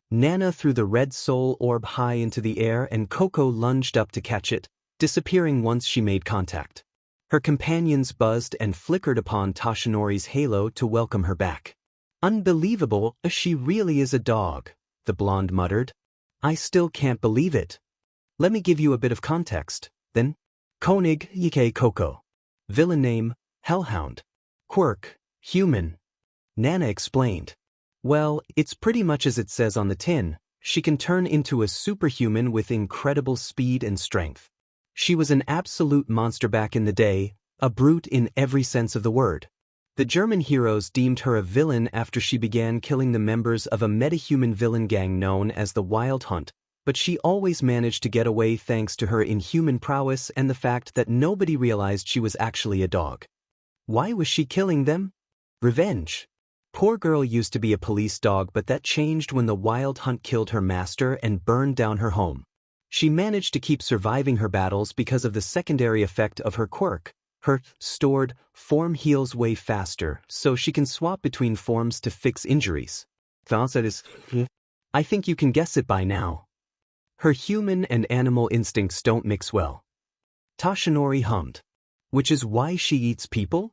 [SPEAKER 1] Nana threw the red soul orb high into the air and Coco lunged up to catch it, disappearing once she made contact. Her companions buzzed and flickered upon Toshinori's halo to welcome her back. Unbelievable, she really is a dog, the blonde muttered. I still can't believe it. Let me give you a bit of context, then. Koenig Yike Koko. Villain name, Hellhound. Quirk, human. Nana explained. Well, it's pretty much as it says on the tin. She can turn into a superhuman with incredible speed and strength. She was an absolute monster back in the day, a brute in every sense of the word. The German heroes deemed her a villain after she began killing the members of a metahuman villain gang known as the Wild Hunt, but she always managed to get away thanks to her inhuman prowess and the fact that nobody realized she was actually a dog. Why was she killing them? Revenge. Poor girl used to be a police dog, but that changed when the Wild Hunt killed her master and burned down her home. She managed to keep surviving her battles because of the secondary effect of her quirk. Her stored form heals way faster, so she can swap between forms to fix injuries. I think you can guess it by now. Her human and animal instincts don't mix well. Toshinori hummed. Which is why she eats people?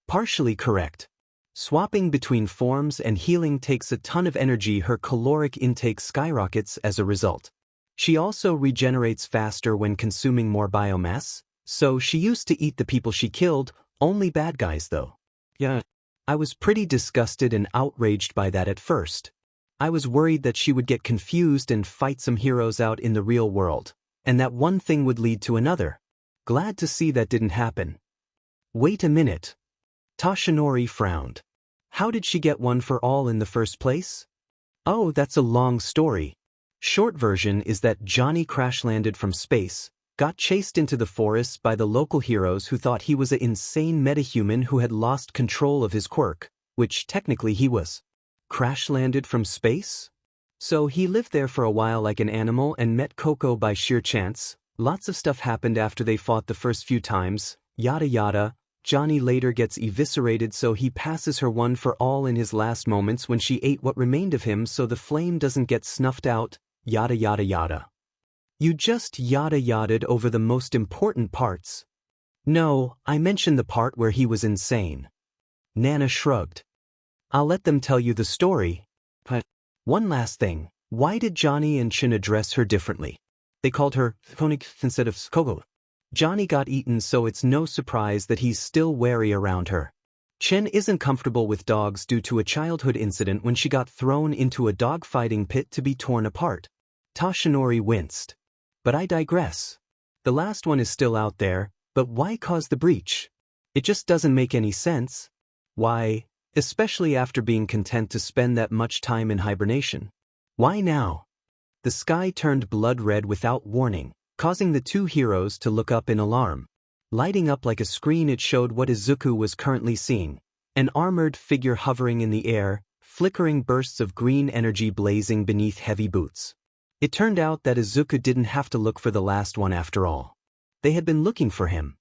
[SPEAKER 1] Partially correct. Swapping between forms and healing takes a ton of energy. Her caloric intake skyrockets as a result. She also regenerates faster when consuming more biomass, so she used to eat the people she killed, only bad guys though. Yeah. I was pretty disgusted and outraged by that at first. I was worried that she would get confused and fight some heroes out in the real world, and that one thing would lead to another. Glad to see that didn't happen. Wait a minute. Toshinori frowned. How did she get one for all in the first place? Oh, that's a long story. Short version is that Johnny crash-landed from space, got chased into the forest by the local heroes who thought he was an insane metahuman who had lost control of his quirk, which technically he was. Crash-landed from space? So he lived there for a while like an animal and met Coco by sheer chance. Lots of stuff happened after they fought the first few times, yada yada. Johnny later gets eviscerated, so he passes her one for all in his last moments when she ate what remained of him so the flame doesn't get snuffed out, yada yada yada. You just yada yada'd over the most important parts. No, I mentioned the part where he was insane. Nana shrugged. I'll let them tell you the story. But one last thing, why did Johnny and Chin address her differently? They called her Koenig instead of Kogo. Johnny got eaten, so it's no surprise that he's still wary around her. Chen isn't comfortable with dogs due to a childhood incident when she got thrown into a dog-fighting pit to be torn apart. Toshinori winced. But I digress. The last one is still out there, but why cause the breach? It just doesn't make any sense. Why, especially after being content to spend that much time in hibernation? Why now? The sky turned blood red without warning, causing the two heroes to look up in alarm. Lighting up like a screen, it showed what Izuku was currently seeing. An armored figure hovering in the air, flickering bursts of green energy blazing beneath heavy boots. It turned out that Izuku didn't have to look for the last one after all. They had been looking for him.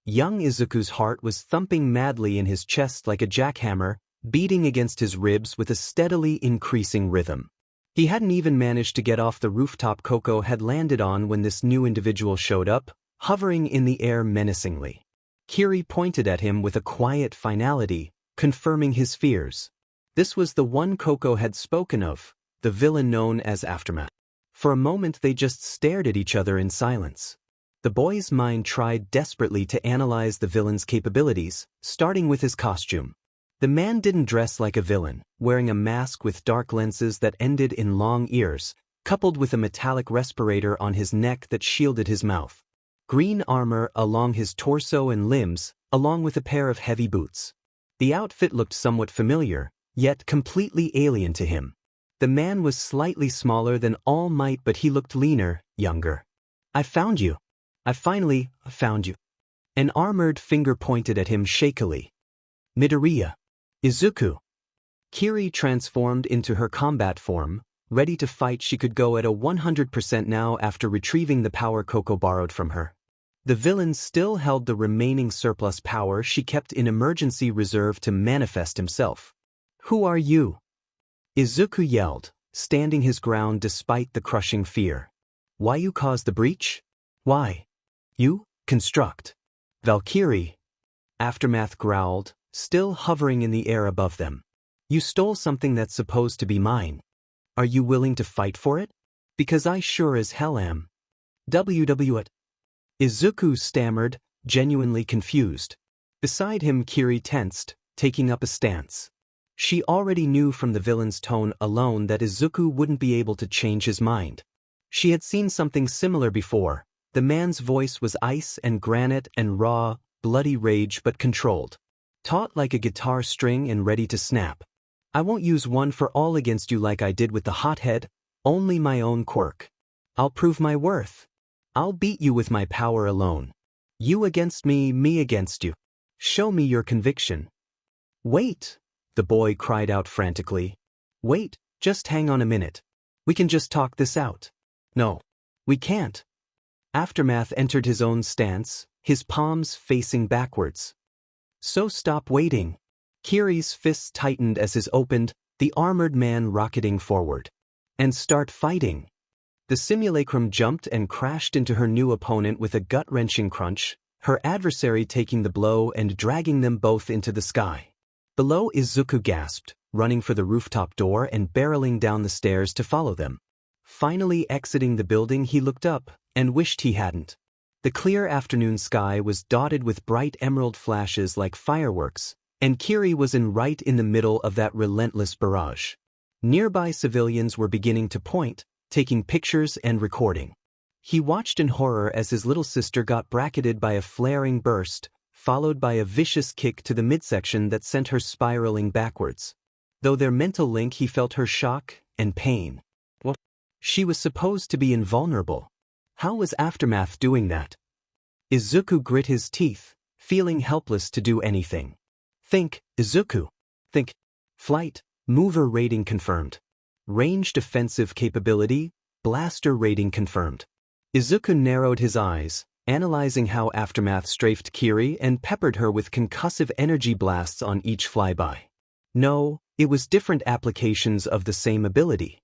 [SPEAKER 1] Young Izuku's heart was thumping madly in his chest like a jackhammer, beating against his ribs with a steadily increasing rhythm. He hadn't even managed to get off the rooftop Coco had landed on when this new individual showed up, hovering in the air menacingly. Kiri pointed at him with a quiet finality, confirming his fears. This was the one Coco had spoken of, the villain known as Aftermath. For a moment they just stared at each other in silence. The boy's mind tried desperately to analyze the villain's capabilities, starting with his costume. The man didn't dress like a villain, wearing a mask with dark lenses that ended in long ears, coupled with a metallic respirator on his neck that shielded his mouth. Green armor along his torso and limbs, along with a pair of heavy boots. The outfit looked somewhat familiar, yet completely alien to him. The man was slightly smaller than All Might, but he looked leaner, younger. I found you. I finally found you. An armored finger pointed at him shakily. Midoriya Izuku. Kiri transformed into her combat form, ready to fight. She could go at a 100% now after retrieving the power Coco borrowed from her. The villain still held the remaining surplus power she kept in emergency reserve to manifest himself. Who are you? Izuku yelled, standing his ground despite the crushing fear. Why you caused the breach? Why? You, construct. Valkyrie. Aftermath growled, still hovering in the air above them. You stole something that's supposed to be mine. Are you willing to fight for it? Because I sure as hell am. WW it. Izuku stammered, genuinely confused. Beside him, Kiri tensed, taking up a stance. She already knew from the villain's tone alone that Izuku wouldn't be able to change his mind. She had seen something similar before. The man's voice was ice and granite and raw, bloody rage but controlled. Taut like a guitar string and ready to snap. I won't use one for all against you like I did with the hothead, only my own quirk. I'll prove my worth. I'll beat you with my power alone. You against me, me against you. Show me your conviction. Wait, the boy cried out frantically. Wait, just hang on a minute. We can just talk this out. No, we can't. Aftermath entered his own stance, his palms facing backwards. So stop waiting. Kiri's fists tightened as his opened, the armored man rocketing forward. And start fighting. The simulacrum jumped and crashed into her new opponent with a gut-wrenching crunch, her adversary taking the blow and dragging them both into the sky. Below, Izuku gasped, running for the rooftop door and barreling down the stairs to follow them. Finally exiting the building, he looked up and wished he hadn't. The clear afternoon sky was dotted with bright emerald flashes like fireworks, and Kiri was right in the middle of that relentless barrage. Nearby civilians were beginning to point, taking pictures and recording. He watched in horror as his little sister got bracketed by a flaring burst, followed by a vicious kick to the midsection that sent her spiraling backwards. Though their mental link, he felt her shock and pain. What? She was supposed to be invulnerable. How was Aftermath doing that? Izuku grit his teeth, feeling helpless to do anything. Think, Izuku. Think. Flight, mover rating confirmed. Ranged offensive capability, blaster rating confirmed. Izuku narrowed his eyes, analyzing how Aftermath strafed Kiri and peppered her with concussive energy blasts on each flyby. No, it was different applications of the same ability.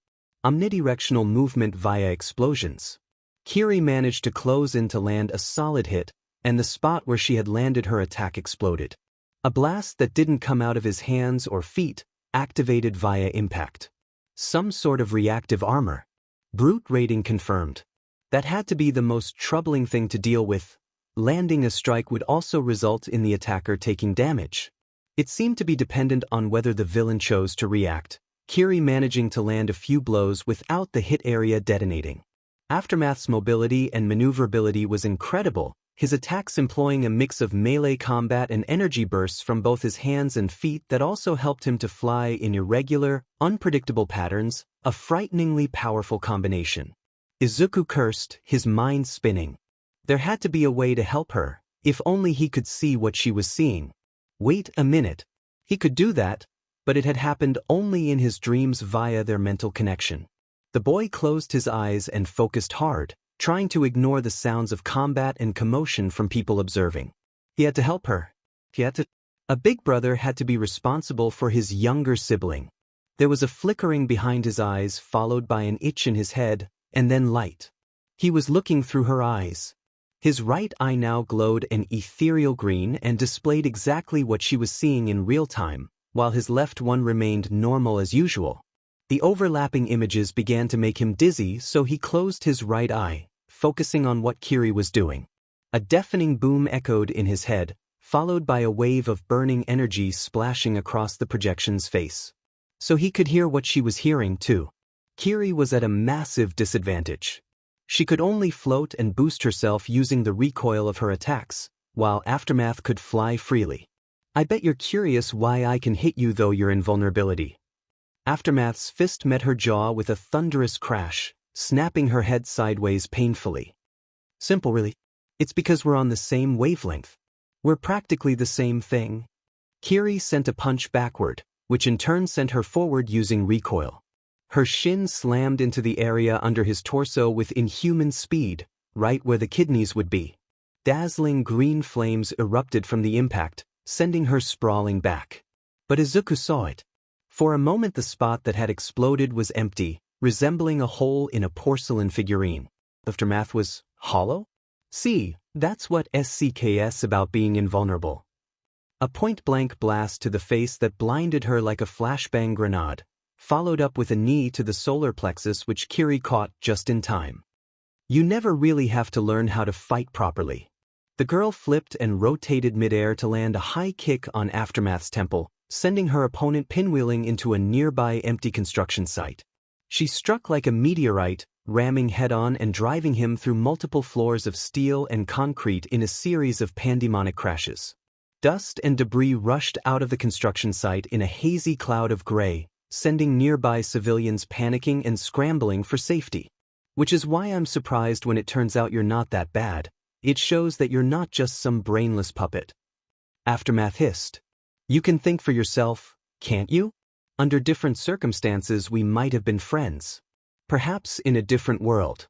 [SPEAKER 1] Omnidirectional movement via explosions. Kiri managed to close in to land a solid hit, and the spot where she had landed her attack exploded. A blast that didn't come out of his hands or feet, activated via impact. Some sort of reactive armor. Brute rating confirmed. That had to be the most troubling thing to deal with. Landing a strike would also result in the attacker taking damage. It seemed to be dependent on whether the villain chose to react, Kiri managing to land a few blows without the hit area detonating. Aftermath's mobility and maneuverability was incredible, his attacks employing a mix of melee combat and energy bursts from both his hands and feet that also helped him to fly in irregular, unpredictable patterns, a frighteningly powerful combination. Izuku cursed, his mind spinning. There had to be a way to help her, if only he could see what she was seeing. Wait a minute. He could do that, but it had happened only in his dreams via their mental connection. The boy closed his eyes and focused hard, trying to ignore the sounds of combat and commotion from people observing. He had to help her. A big brother had to be responsible for his younger sibling. There was a flickering behind his eyes followed by an itch in his head, and then light. He was looking through her eyes. His right eye now glowed an ethereal green and displayed exactly what she was seeing in real time, while his left one remained normal as usual. The overlapping images began to make him dizzy, so he closed his right eye, focusing on what Kiri was doing. A deafening boom echoed in his head, followed by a wave of burning energy splashing across the projection's face. So he could hear what she was hearing too. Kiri was at a massive disadvantage. She could only float and boost herself using the recoil of her attacks, while Aftermath could fly freely. I bet you're curious why I can hit you though you're invulnerability. Aftermath's fist met her jaw with a thunderous crash, snapping her head sideways painfully. Simple really. It's because we're on the same wavelength. We're practically the same thing. Kiri sent a punch backward, which in turn sent her forward using recoil. Her shin slammed into the area under his torso with inhuman speed, right where the kidneys would be. Dazzling green flames erupted from the impact, sending her sprawling back. But Izuku saw it. For a moment the spot that had exploded was empty, resembling a hole in a porcelain figurine. Aftermath was hollow? See, that's what SCKS about being invulnerable. A point-blank blast to the face that blinded her like a flashbang grenade, followed up with a knee to the solar plexus which Kiri caught just in time. You never really have to learn how to fight properly. The girl flipped and rotated midair to land a high kick on Aftermath's temple, sending her opponent pinwheeling into a nearby empty construction site. She struck like a meteorite, ramming head-on and driving him through multiple floors of steel and concrete in a series of pandemonic crashes. Dust and debris rushed out of the construction site in a hazy cloud of gray, sending nearby civilians panicking and scrambling for safety. Which is why I'm surprised when it turns out you're not that bad. It shows that you're not just some brainless puppet. Aftermath hissed. You can think for yourself, can't you? Under different circumstances we might have been friends. Perhaps in a different world.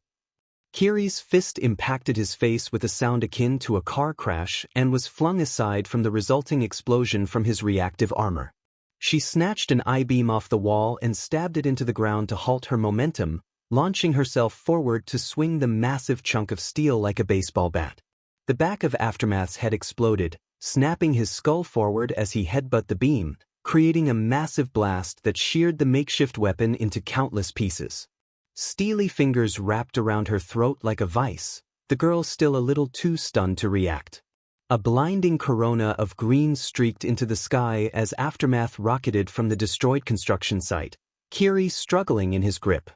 [SPEAKER 1] Kiri's fist impacted his face with a sound akin to a car crash and was flung aside from the resulting explosion from his reactive armor. She snatched an I-beam off the wall and stabbed it into the ground to halt her momentum, launching herself forward to swing the massive chunk of steel like a baseball bat. The back of Aftermath's head exploded, snapping his skull forward as he headbutted the beam, creating a massive blast that sheared the makeshift weapon into countless pieces. Steely fingers wrapped around her throat like a vice, the girl still a little too stunned to react. A blinding corona of green streaked into the sky as Aftermath rocketed from the destroyed construction site, Kiri struggling in his grip.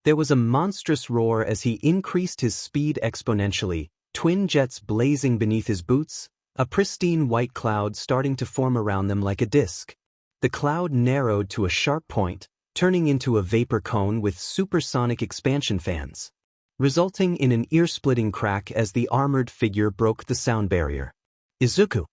[SPEAKER 1] There was a monstrous roar as he increased his speed exponentially, twin jets blazing beneath his boots, a pristine white cloud starting to form around them like a disk. The cloud narrowed to a sharp point, turning into a vapor cone with supersonic expansion fans, resulting in an ear-splitting crack as the armored figure broke the sound barrier. Izuku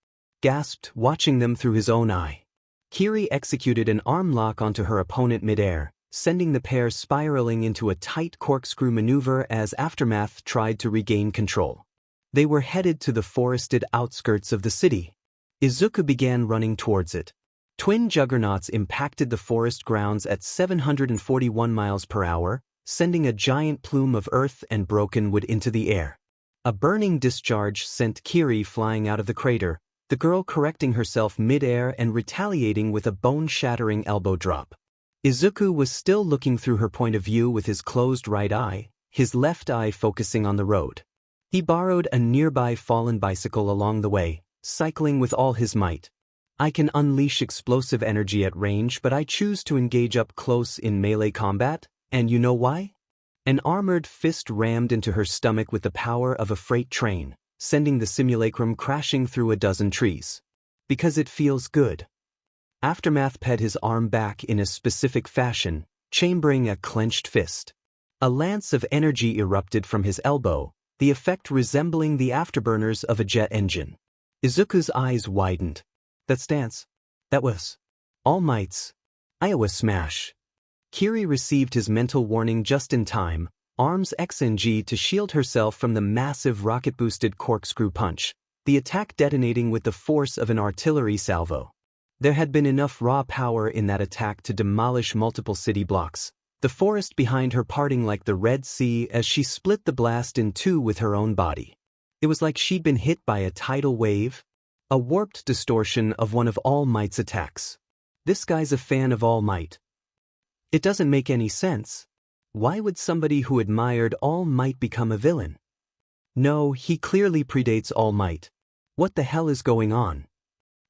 [SPEAKER 1] gasped, watching them through his own eye. Kiri executed an arm lock onto her opponent midair, sending the pair spiraling into a tight corkscrew maneuver as Aftermath tried to regain control. They were headed to the forested outskirts of the city. Izuku began running towards it. Twin juggernauts impacted the forest grounds at 741 miles per hour, sending a giant plume of earth and broken wood into the air. A burning discharge sent Kiri flying out of the crater, the girl correcting herself mid-air and retaliating with a bone-shattering elbow drop. Izuku was still looking through her point of view with his closed right eye, his left eye focusing on the road. He borrowed a nearby fallen bicycle along the way, cycling with all his might. I can unleash explosive energy at range, but I choose to engage up close in melee combat, and you know why? An armored fist rammed into her stomach with the power of a freight train, sending the simulacrum crashing through a dozen trees. Because it feels good. Aftermath ped his arm back in a specific fashion, chambering a clenched fist. A lance of energy erupted from his elbow, the effect resembling the afterburners of a jet engine. Izuku's eyes widened. That stance. That was All Might's Iowa smash. Kiri received his mental warning just in time, arms XNG to shield herself from the massive rocket-boosted corkscrew punch, the attack detonating with the force of an artillery salvo. There had been enough raw power in that attack to demolish multiple city blocks, the forest behind her parting like the Red Sea as she split the blast in two with her own body. It was like she'd been hit by a tidal wave. A warped distortion of one of All Might's attacks. This guy's a fan of All Might. It doesn't make any sense. Why would somebody who admired All Might become a villain? No, he clearly predates All Might. What the hell is going on?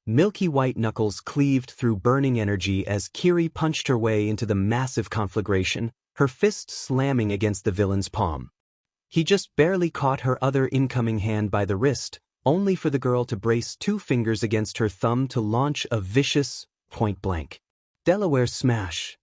[SPEAKER 1] Milky white knuckles cleaved through burning energy as Kiri punched her way into the massive conflagration, her fist slamming against the villain's palm. He just barely caught her other incoming hand by the wrist, only for the girl to brace two fingers against her thumb to launch a vicious, point-blank Delaware smash.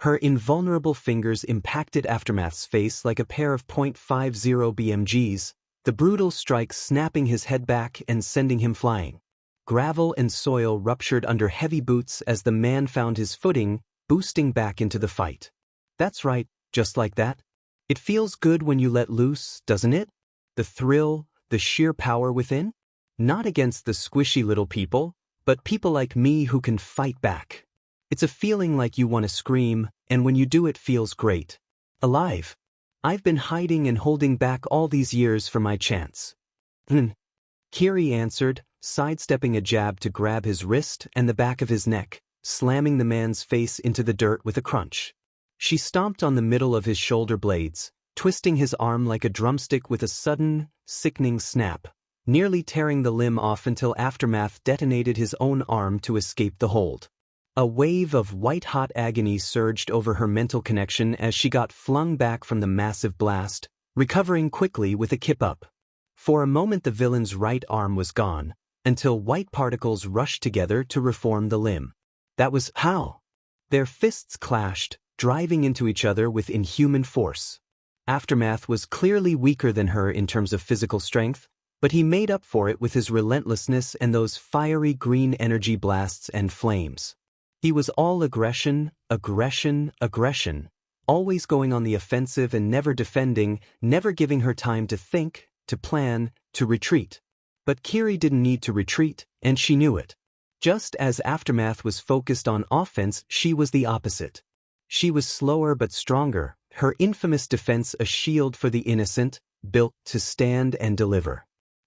[SPEAKER 1] Her invulnerable fingers impacted Aftermath's face like a pair of .50 BMGs, the brutal strike snapping his head back and sending him flying. Gravel and soil ruptured under heavy boots as the man found his footing, boosting back into the fight. That's right, just like that. It feels good when you let loose, doesn't it? The thrill, the sheer power within? Not against the squishy little people, but people like me who can fight back. It's a feeling like you want to scream, and when you do it feels great. Alive. I've been hiding and holding back all these years for my chance. Kiri answered, sidestepping a jab to grab his wrist and the back of his neck, slamming the man's face into the dirt with a crunch. She stomped on the middle of his shoulder blades, twisting his arm like a drumstick with a sudden, sickening snap, nearly tearing the limb off until Aftermath detonated his own arm to escape the hold. A wave of white-hot agony surged over her mental connection as she got flung back from the massive blast, recovering quickly with a kip-up. For a moment the villain's right arm was gone, until white particles rushed together to reform the limb. That was how. Their fists clashed, driving into each other with inhuman force. Aftermath was clearly weaker than her in terms of physical strength, but he made up for it with his relentlessness and those fiery green energy blasts and flames. He was all aggression, aggression, aggression, always going on the offensive and never defending, never giving her time to think, to plan, to retreat. But Kiri didn't need to retreat, and she knew it. Just as Aftermath was focused on offense, she was the opposite. She was slower but stronger, her infamous defense a shield for the innocent, built to stand and deliver.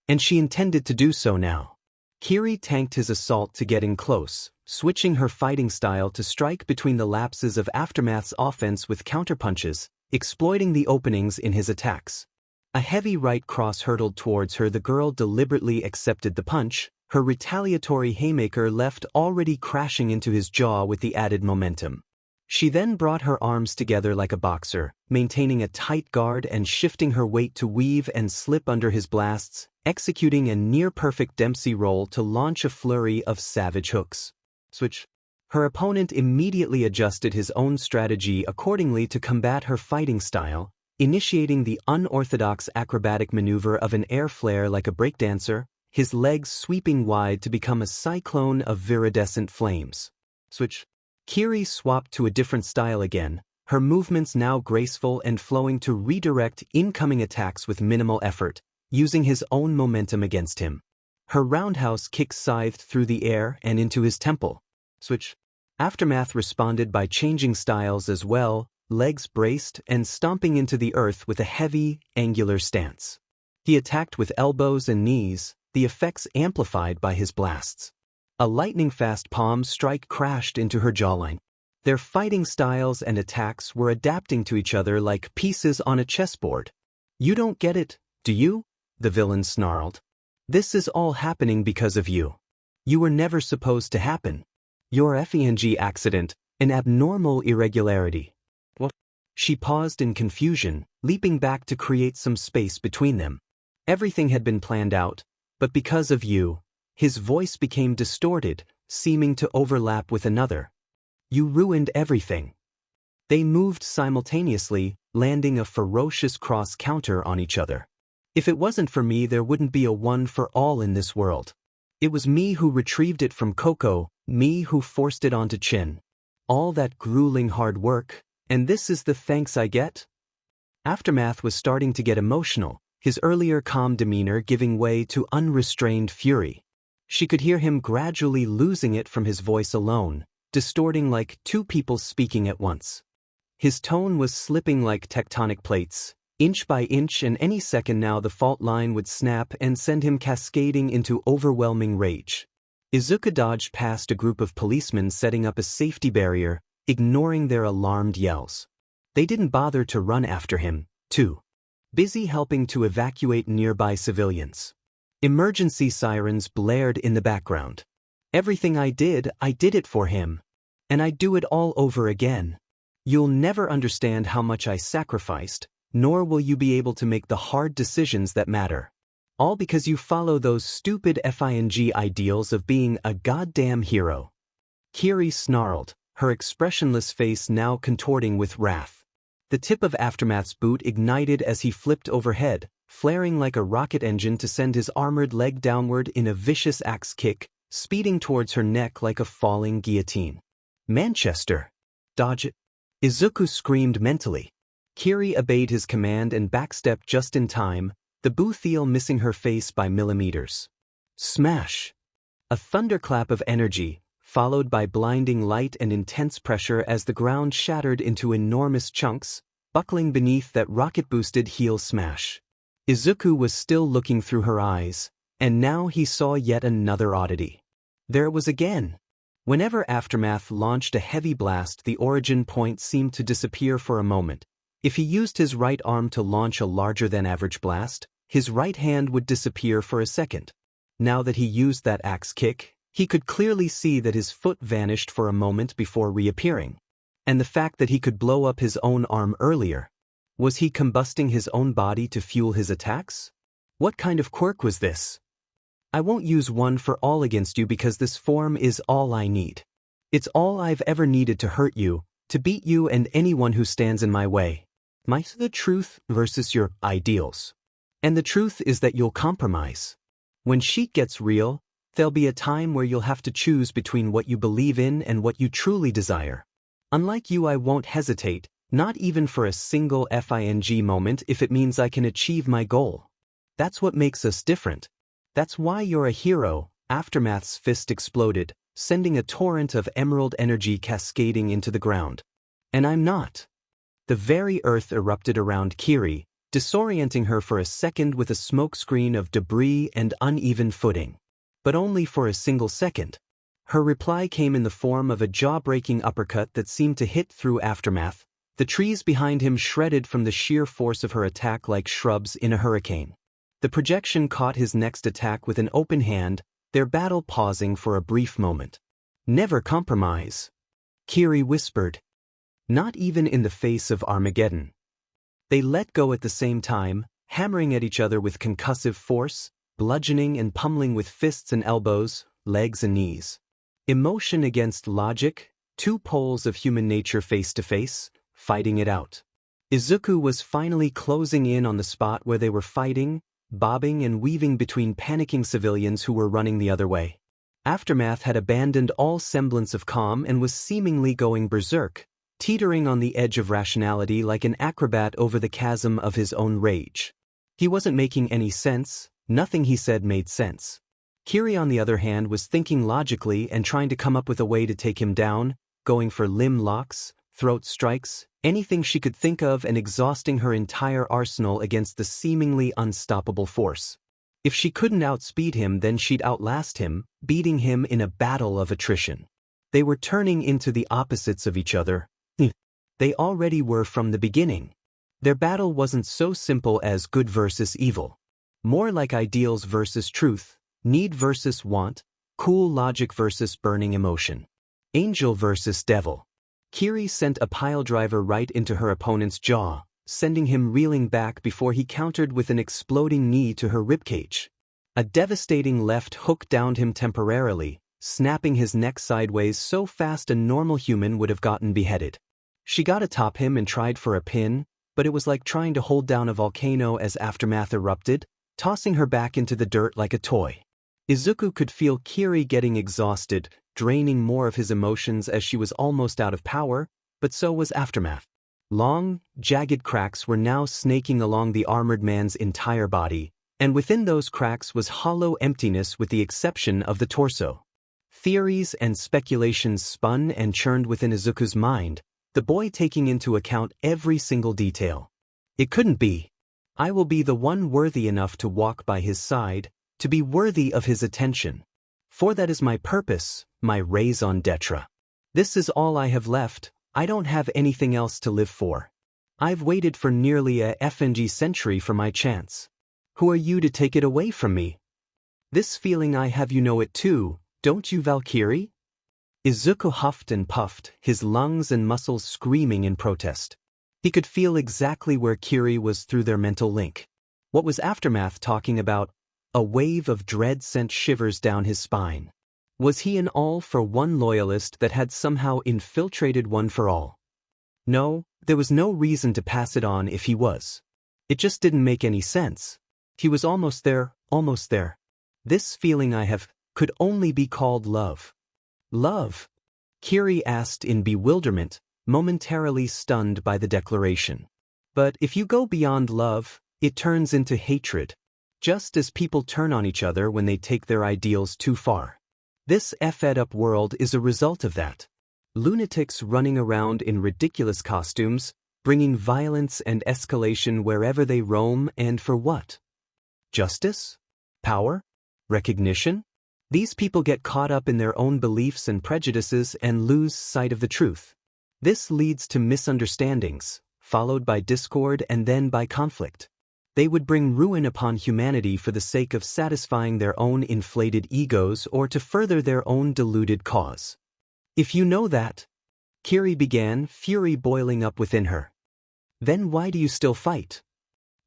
[SPEAKER 1] And she intended to do so now. Kiri tanked his assault to get in close, switching her fighting style to strike between the lapses of Aftermath's offense with counterpunches, exploiting the openings in his attacks. A heavy right cross hurtled towards her. The girl deliberately accepted the punch, her retaliatory haymaker left already crashing into his jaw with the added momentum. She then brought her arms together like a boxer, maintaining a tight guard and shifting her weight to weave and slip under his blasts, executing a near-perfect Dempsey roll to launch a flurry of savage hooks. Switch. Her opponent immediately adjusted his own strategy accordingly to combat her fighting style, initiating the unorthodox acrobatic maneuver of an air flare like a breakdancer, his legs sweeping wide to become a cyclone of viridescent flames. Switch. Kiri swapped to a different style again, her movements now graceful and flowing to redirect incoming attacks with minimal effort, using his own momentum against him. Her roundhouse kick scythed through the air and into his temple. Switch. Aftermath responded by changing styles as well, legs braced and stomping into the earth with a heavy, angular stance. He attacked with elbows and knees, the effects amplified by his blasts. A lightning-fast palm strike crashed into her jawline. Their fighting styles and attacks were adapting to each other like pieces on a chessboard. "You don't get it, do you?" the villain snarled. "This is all happening because of you. You were never supposed to happen. Your FENG accident, an abnormal irregularity." What? She paused in confusion, leaping back to create some space between them. Everything had been planned out, but because of you. His voice became distorted, seeming to overlap with another. "You ruined everything." They moved simultaneously, landing a ferocious cross-counter on each other. "If it wasn't for me, there wouldn't be a one for all in this world. It was me who retrieved it from Coco, me who forced it onto Chin. All that grueling hard work, and this is the thanks I get?" Aftermath was starting to get emotional, his earlier calm demeanor giving way to unrestrained fury. She could hear him gradually losing it from his voice alone, distorting like two people speaking at once. His tone was slipping like tectonic plates, inch by inch, and any second now the fault line would snap and send him cascading into overwhelming rage. Izuku dodged past a group of policemen setting up a safety barrier, ignoring their alarmed yells. They didn't bother to run after him, too busy helping to evacuate nearby civilians. Emergency sirens blared in the background. "Everything I did it for him. And I'd do it all over again. You'll never understand how much I sacrificed, nor will you be able to make the hard decisions that matter. All because you follow those stupid FING ideals of being a goddamn hero." Kiri snarled, her expressionless face now contorting with wrath. The tip of Aftermath's boot ignited as he flipped overhead, flaring like a rocket engine to send his armored leg downward in a vicious axe kick, speeding towards her neck like a falling guillotine. "Manchester! Dodge it!" Izuku screamed mentally. Kiri obeyed his command and backstepped just in time, the Boothiel missing her face by millimeters. Smash! A thunderclap of energy, followed by blinding light and intense pressure as the ground shattered into enormous chunks, buckling beneath that rocket-boosted heel smash. Izuku was still looking through her eyes, and now he saw yet another oddity. There it was again. Whenever Aftermath launched a heavy blast, the origin point seemed to disappear for a moment, If he used his right arm to launch a larger-than-average blast, his right hand would disappear for a second. Now that he used that axe kick, he could clearly see that his foot vanished for a moment before reappearing. And the fact that he could blow up his own arm earlier. Was he combusting his own body to fuel his attacks? What kind of quirk was this? I won't use one for all against you because this form is all I need. It's all I've ever needed to hurt you, to beat you and anyone who stands in my way. The truth versus your ideals. And the truth is that you'll compromise. When shit gets real, there'll be a time where you'll have to choose between what you believe in and what you truly desire. Unlike you, I won't hesitate, not even for a single FING moment if it means I can achieve my goal. That's what makes us different. That's why you're a hero. Aftermath's fist exploded, sending a torrent of emerald energy cascading into the ground. And I'm not. The very earth erupted around Kiri, disorienting her for a second with a smokescreen of debris and uneven footing. But only for a single second. Her reply came in the form of a jaw-breaking uppercut that seemed to hit through Aftermath, the trees behind him shredded from the sheer force of her attack like shrubs in a hurricane. The projection caught his next attack with an open hand, their battle pausing for a brief moment. Never compromise, Kiri whispered. Not even in the face of Armageddon. They let go at the same time, hammering at each other with concussive force, bludgeoning and pummeling with fists and elbows, legs and knees. Emotion against logic, two poles of human nature face to face, fighting it out. Izuku was finally closing in on the spot where they were fighting, bobbing and weaving between panicking civilians who were running the other way. Aftermath had abandoned all semblance of calm and was seemingly going berserk, teetering on the edge of rationality like an acrobat over the chasm of his own rage. He wasn't making any sense, nothing he said made sense. Kiri, on the other hand, was thinking logically and trying to come up with a way to take him down, going for limb locks, throat strikes, anything she could think of and exhausting her entire arsenal against the seemingly unstoppable force. If she couldn't outspeed him, then she'd outlast him, beating him in a battle of attrition. They were turning into the opposites of each other. They already were from the beginning. Their battle wasn't so simple as good versus evil. More like ideals versus truth, need versus want, cool logic versus burning emotion. Angel versus devil. Kiri sent a piledriver right into her opponent's jaw, sending him reeling back before he countered with an exploding knee to her ribcage. A devastating left hook downed him temporarily, snapping his neck sideways so fast a normal human would have gotten beheaded. She got atop him and tried for a pin, but it was like trying to hold down a volcano as Aftermath erupted, tossing her back into the dirt like a toy. Izuku could feel Kiri getting exhausted, draining more of his emotions as she was almost out of power, but so was Aftermath. Long, jagged cracks were now snaking along the armored man's entire body, and within those cracks was hollow emptiness with the exception of the torso. Theories and speculations spun and churned within Izuku's mind, the boy taking into account every single detail. It couldn't be. I will be the one worthy enough to walk by his side, to be worthy of his attention. For that is my purpose, my raison d'etre. This is all I have left, I don't have anything else to live for. I've waited for nearly a FNG century for my chance. Who are you to take it away from me? This feeling I have, you know it too, don't you, Valkyrie? Izuku huffed and puffed, his lungs and muscles screaming in protest. He could feel exactly where Kiri was through their mental link. What was Aftermath talking about? A wave of dread sent shivers down his spine. Was he an all-for-one loyalist that had somehow infiltrated one for all? No, there was no reason to pass it on if he was. It just didn't make any sense. He was almost there, almost there. This feeling I have could only be called love. Love? Kiri asked in bewilderment, momentarily stunned by the declaration. But if you go beyond love, it turns into hatred. Just as people turn on each other when they take their ideals too far. This effed-up world is a result of that. Lunatics running around in ridiculous costumes, bringing violence and escalation wherever they roam, and for what? Justice? Power? Recognition? These people get caught up in their own beliefs and prejudices and lose sight of the truth. This leads to misunderstandings, followed by discord and then by conflict. They would bring ruin upon humanity for the sake of satisfying their own inflated egos or to further their own deluded cause. If you know that, Kiri began, fury boiling up within her. Then why do you still fight?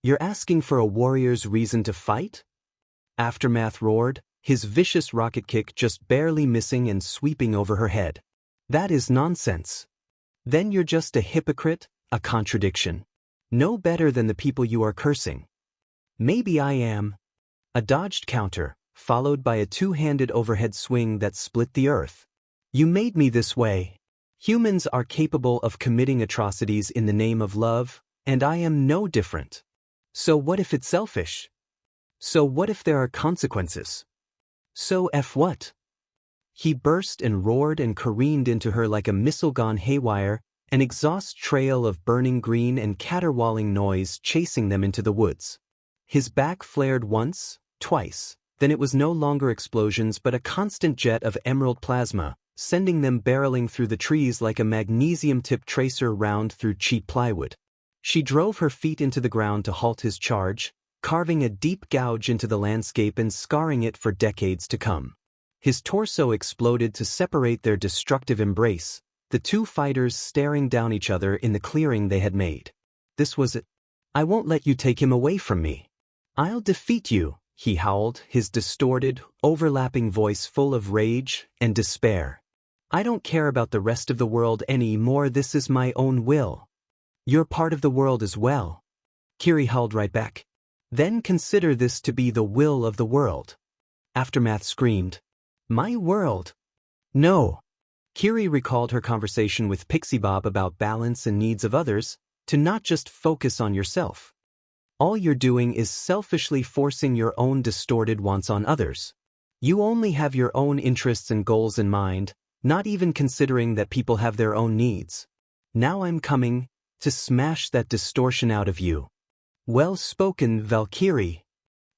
[SPEAKER 1] You're asking for a warrior's reason to fight? Aftermath roared, his vicious rocket kick just barely missing and sweeping over her head. That is nonsense. Then you're just a hypocrite, a contradiction. No better than the people you are cursing. Maybe I am. A dodged counter, followed by a two-handed overhead swing that split the earth. You made me this way. Humans are capable of committing atrocities in the name of love, and I am no different. So what if it's selfish? So what if there are consequences? So what? He burst and roared and careened into her like a missile gone haywire, an exhaust trail of burning green and caterwauling noise chasing them into the woods. His back flared once, twice, then it was no longer explosions but a constant jet of emerald plasma, sending them barreling through the trees like a magnesium-tipped tracer round through cheap plywood. She drove her feet into the ground to halt his charge, carving a deep gouge into the landscape and scarring it for decades to come. His torso exploded to separate their destructive embrace, the two fighters staring down each other in the clearing they had made. This was it. I won't let you take him away from me. I'll defeat you, he howled, his distorted, overlapping voice full of rage and despair. I don't care about the rest of the world any more. This is my own will. You're part of the world as well. Kiri howled right back. Then consider this to be the will of the world. Aftermath screamed. My world? No. Kiri recalled her conversation with Pixie Bob about balance and needs of others, to not just focus on yourself. All you're doing is selfishly forcing your own distorted wants on others. You only have your own interests and goals in mind, not even considering that people have their own needs. Now I'm coming to smash that distortion out of you. Well spoken, Valkyrie.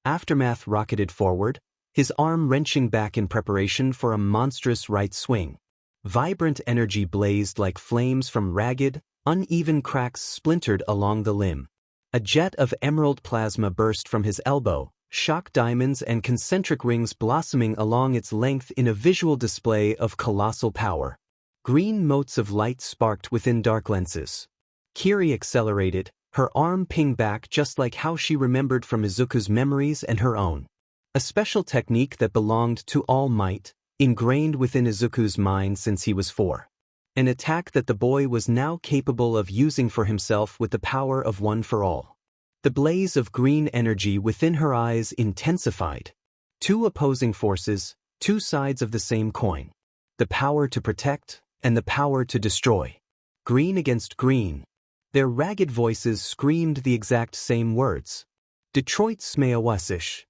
[SPEAKER 1] Aftermath rocketed forward, his arm wrenching back in preparation for a monstrous right swing. Vibrant energy blazed like flames from ragged, uneven cracks splintered along the limb. A jet of emerald plasma burst from his elbow, shock diamonds and concentric rings blossoming along its length in a visual display of colossal power. Green motes of light sparked within dark lenses. Kiri accelerated, her arm pinged back just like how she remembered from Izuku's memories and her own. A special technique that belonged to All Might, ingrained within Izuku's mind since he was 4. An attack that the boy was now capable of using for himself with the power of one for all. The blaze of green energy within her eyes intensified. Two opposing forces, two sides of the same coin. The power to protect and the power to destroy. Green against green. Their ragged voices screamed the exact same words. Detroit Smeawasish.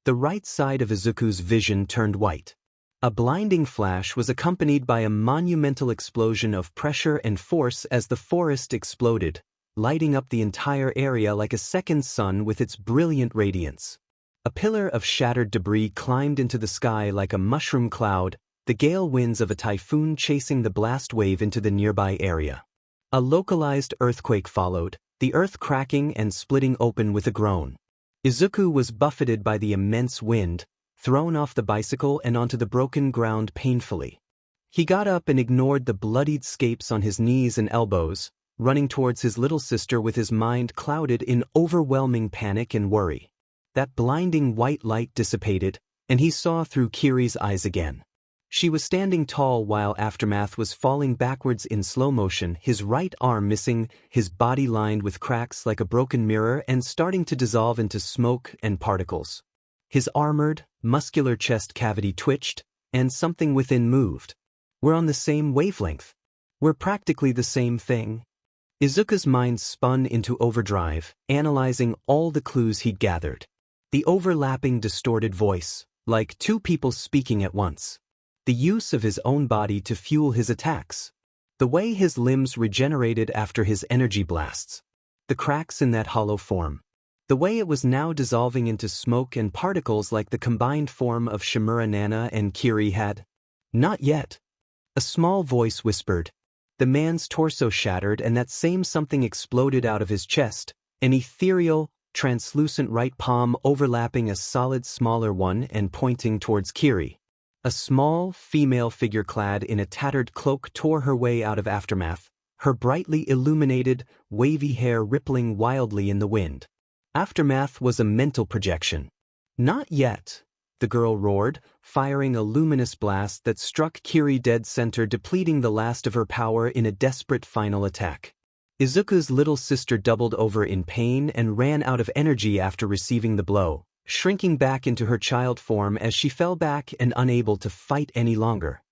[SPEAKER 1] The right side of Izuku's vision turned white. A blinding flash was accompanied by a monumental explosion of pressure and force as the forest exploded, lighting up the entire area like a second sun with its brilliant radiance. A pillar of shattered debris climbed into the sky like a mushroom cloud, the gale winds of a typhoon chasing the blast wave into the nearby area. A localized earthquake followed, the earth cracking and splitting open with a groan. Izuku was buffeted by the immense wind, thrown off the bicycle and onto the broken ground painfully. He got up and ignored the bloodied scapes on his knees and elbows, running towards his little sister with his mind clouded in overwhelming panic and worry. That blinding white light dissipated, and he saw through Kiri's eyes again. She was standing tall while Aftermath was falling backwards in slow motion, his right arm missing, his body lined with cracks like a broken mirror and starting to dissolve into smoke and particles. His armored, muscular chest cavity twitched, and something within moved. We're on the same wavelength. We're practically the same thing. Izuku's mind spun into overdrive, analyzing all the clues he'd gathered. The overlapping distorted voice, like two people speaking at once. The use of his own body to fuel his attacks. The way his limbs regenerated after his energy blasts. The cracks in that hollow form. The way it was now dissolving into smoke and particles like the combined form of Shimura Nana and Kiri had. Not yet. A small voice whispered, The man's torso shattered and that same something exploded out of his chest, an ethereal, translucent right palm overlapping a solid smaller one and pointing towards Kiri. A small, female figure clad in a tattered cloak tore her way out of Aftermath, her brightly illuminated, wavy hair rippling wildly in the wind. Aftermath was a mental projection. Not yet, the girl roared, firing a luminous blast that struck Kiri dead center, depleting the last of her power in a desperate final attack. Izuku's little sister doubled over in pain and ran out of energy after receiving the blow, shrinking back into her child form as she fell back and unable to fight any longer.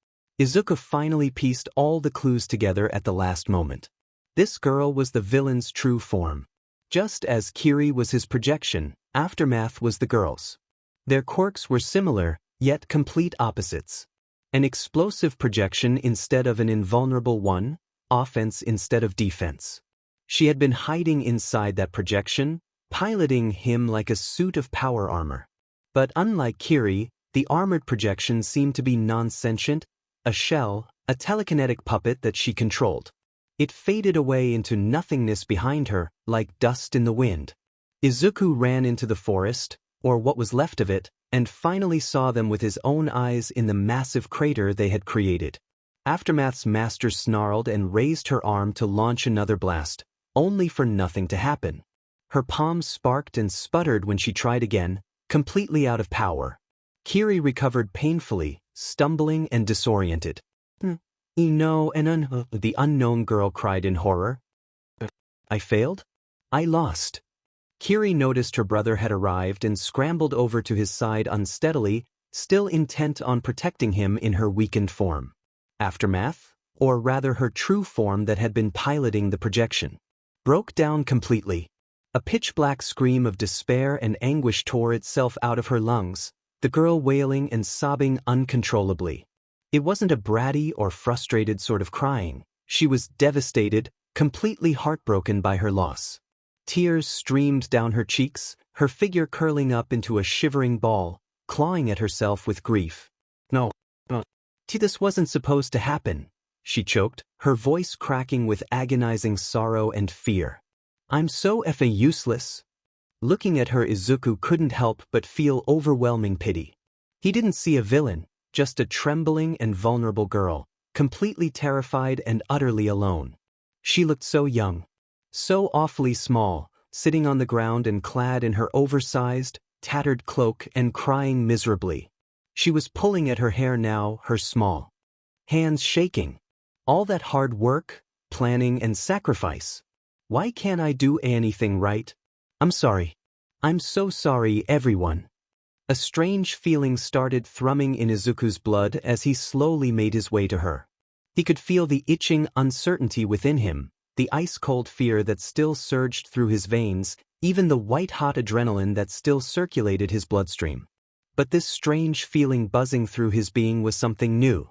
[SPEAKER 1] Izuku finally pieced all the clues together at the last moment. This girl was the villain's true form. Just as Kiri was his projection, Aftermath was the girl's. Their quirks were similar, yet complete opposites. An explosive projection instead of an invulnerable one, offense instead of defense. She had been hiding inside that projection, piloting him like a suit of power armor. But unlike Kiri, the armored projection seemed to be non-sentient, a shell, a telekinetic puppet that she controlled. It faded away into nothingness behind her, like dust in the wind. Izuku ran into the forest, or what was left of it, and finally saw them with his own eyes in the massive crater they had created. Aftermath's master snarled and raised her arm to launch another blast, only for nothing to happen. Her palm sparked and sputtered when she tried again, completely out of power. Kiri recovered painfully, stumbling and disoriented. The unknown girl cried in horror. I failed? I lost. Kiri noticed her brother had arrived and scrambled over to his side unsteadily, still intent on protecting him in her weakened form. Aftermath, or rather her true form that had been piloting the projection, broke down completely. A pitch-black scream of despair and anguish tore itself out of her lungs, the girl wailing and sobbing uncontrollably. It wasn't a bratty or frustrated sort of crying. She was devastated, completely heartbroken by her loss. Tears streamed down her cheeks, her figure curling up into a shivering ball, clawing at herself with grief. No. This wasn't supposed to happen, she choked, her voice cracking with agonizing sorrow and fear. I'm so effing useless. Looking at her, Izuku couldn't help but feel overwhelming pity. He didn't see a villain, just a trembling and vulnerable girl, completely terrified and utterly alone. She looked so young, so awfully small, sitting on the ground and clad in her oversized, tattered cloak and crying miserably. She was pulling at her hair now, her small hands shaking. All that hard work, planning and sacrifice. Why can't I do anything right? I'm sorry. I'm so sorry, everyone. A strange feeling started thrumming in Izuku's blood as he slowly made his way to her. He could feel the itching uncertainty within him, the ice-cold fear that still surged through his veins, even the white-hot adrenaline that still circulated his bloodstream. But this strange feeling buzzing through his being was something new.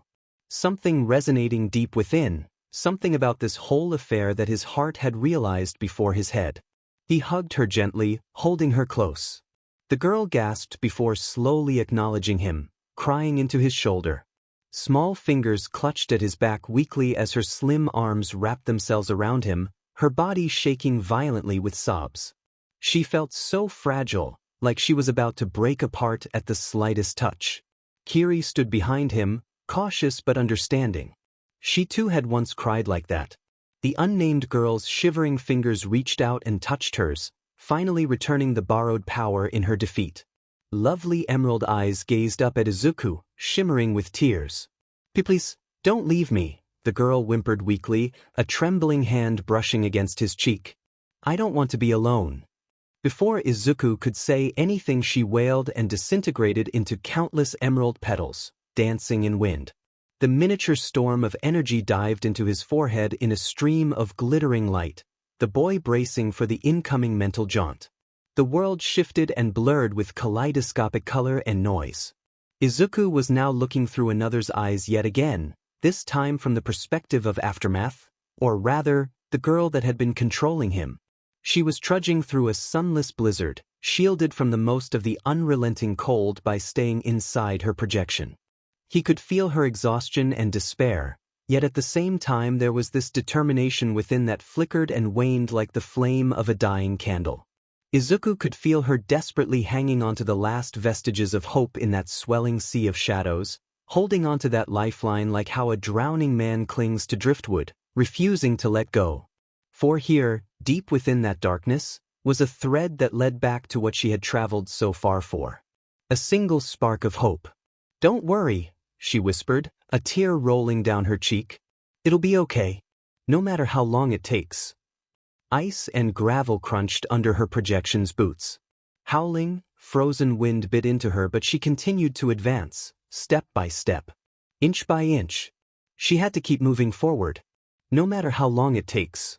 [SPEAKER 1] Something resonating deep within, something about this whole affair that his heart had realized before his head. He hugged her gently, holding her close. The girl gasped before slowly acknowledging him, crying into his shoulder. Small fingers clutched at his back weakly as her slim arms wrapped themselves around him, her body shaking violently with sobs. She felt so fragile, like she was about to break apart at the slightest touch. Kiri stood behind him, cautious but understanding. She too had once cried like that. The unnamed girl's shivering fingers reached out and touched hers, finally returning the borrowed power in her defeat. Lovely emerald eyes gazed up at Izuku, shimmering with tears. Please, don't leave me, the girl whimpered weakly, a trembling hand brushing against his cheek. I don't want to be alone. Before Izuku could say anything, she wailed and disintegrated into countless emerald petals, dancing in wind. The miniature storm of energy dived into his forehead in a stream of glittering light, the boy bracing for the incoming mental jaunt. The world shifted and blurred with kaleidoscopic color and noise. Izuku was now looking through another's eyes yet again, this time from the perspective of Aftermath, or rather, the girl that had been controlling him. She was trudging through a sunless blizzard, shielded from the most of the unrelenting cold by staying inside her projection. He could feel her exhaustion and despair, Yet at the same time there was this determination within that flickered and waned like the flame of a dying candle. Izuku could feel her desperately hanging onto the last vestiges of hope in that swelling sea of shadows, holding onto that lifeline like how a drowning man clings to driftwood, refusing to let go. For here, deep within that darkness, was a thread that led back to what she had traveled so far for. A single spark of hope. "Don't worry," she whispered, a tear rolling down her cheek. "It'll be okay. No matter how long it takes." Ice and gravel crunched under her projection's boots. Howling, frozen wind bit into her, but she continued to advance, step by step. Inch by inch. She had to keep moving forward. No matter how long it takes.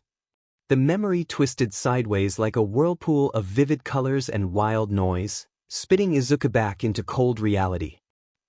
[SPEAKER 1] The memory twisted sideways like a whirlpool of vivid colors and wild noise, spitting Izuku back into cold reality.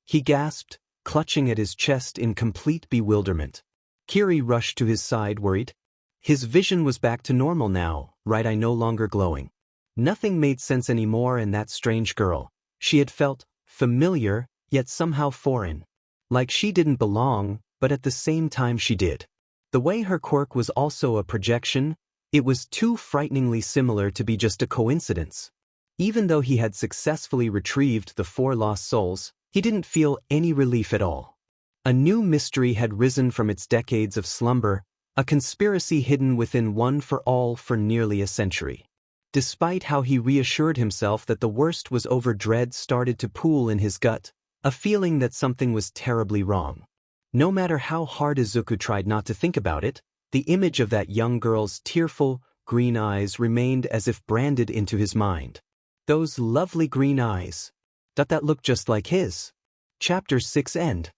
[SPEAKER 1] He gasped, clutching at his chest in complete bewilderment. Kiri rushed to his side, worried. His vision was back to normal now, right? No longer glowing. Nothing made sense anymore, and that strange girl. She had felt familiar, yet somehow foreign. Like she didn't belong, but at the same time she did. The way her quirk was also a projection, it was too frighteningly similar to be just a coincidence. Even though he had successfully retrieved the 4 lost souls, he didn't feel any relief at all. A new mystery had risen from its decades of slumber, a conspiracy hidden within One for All for nearly a century. Despite how he reassured himself that the worst was over, dread started to pool in his gut, a feeling that something was terribly wrong. No matter how hard Izuku tried not to think about it, the image of that young girl's tearful, green eyes remained as if branded into his mind. Those lovely green eyes. That looked just like his. Chapter 6 End.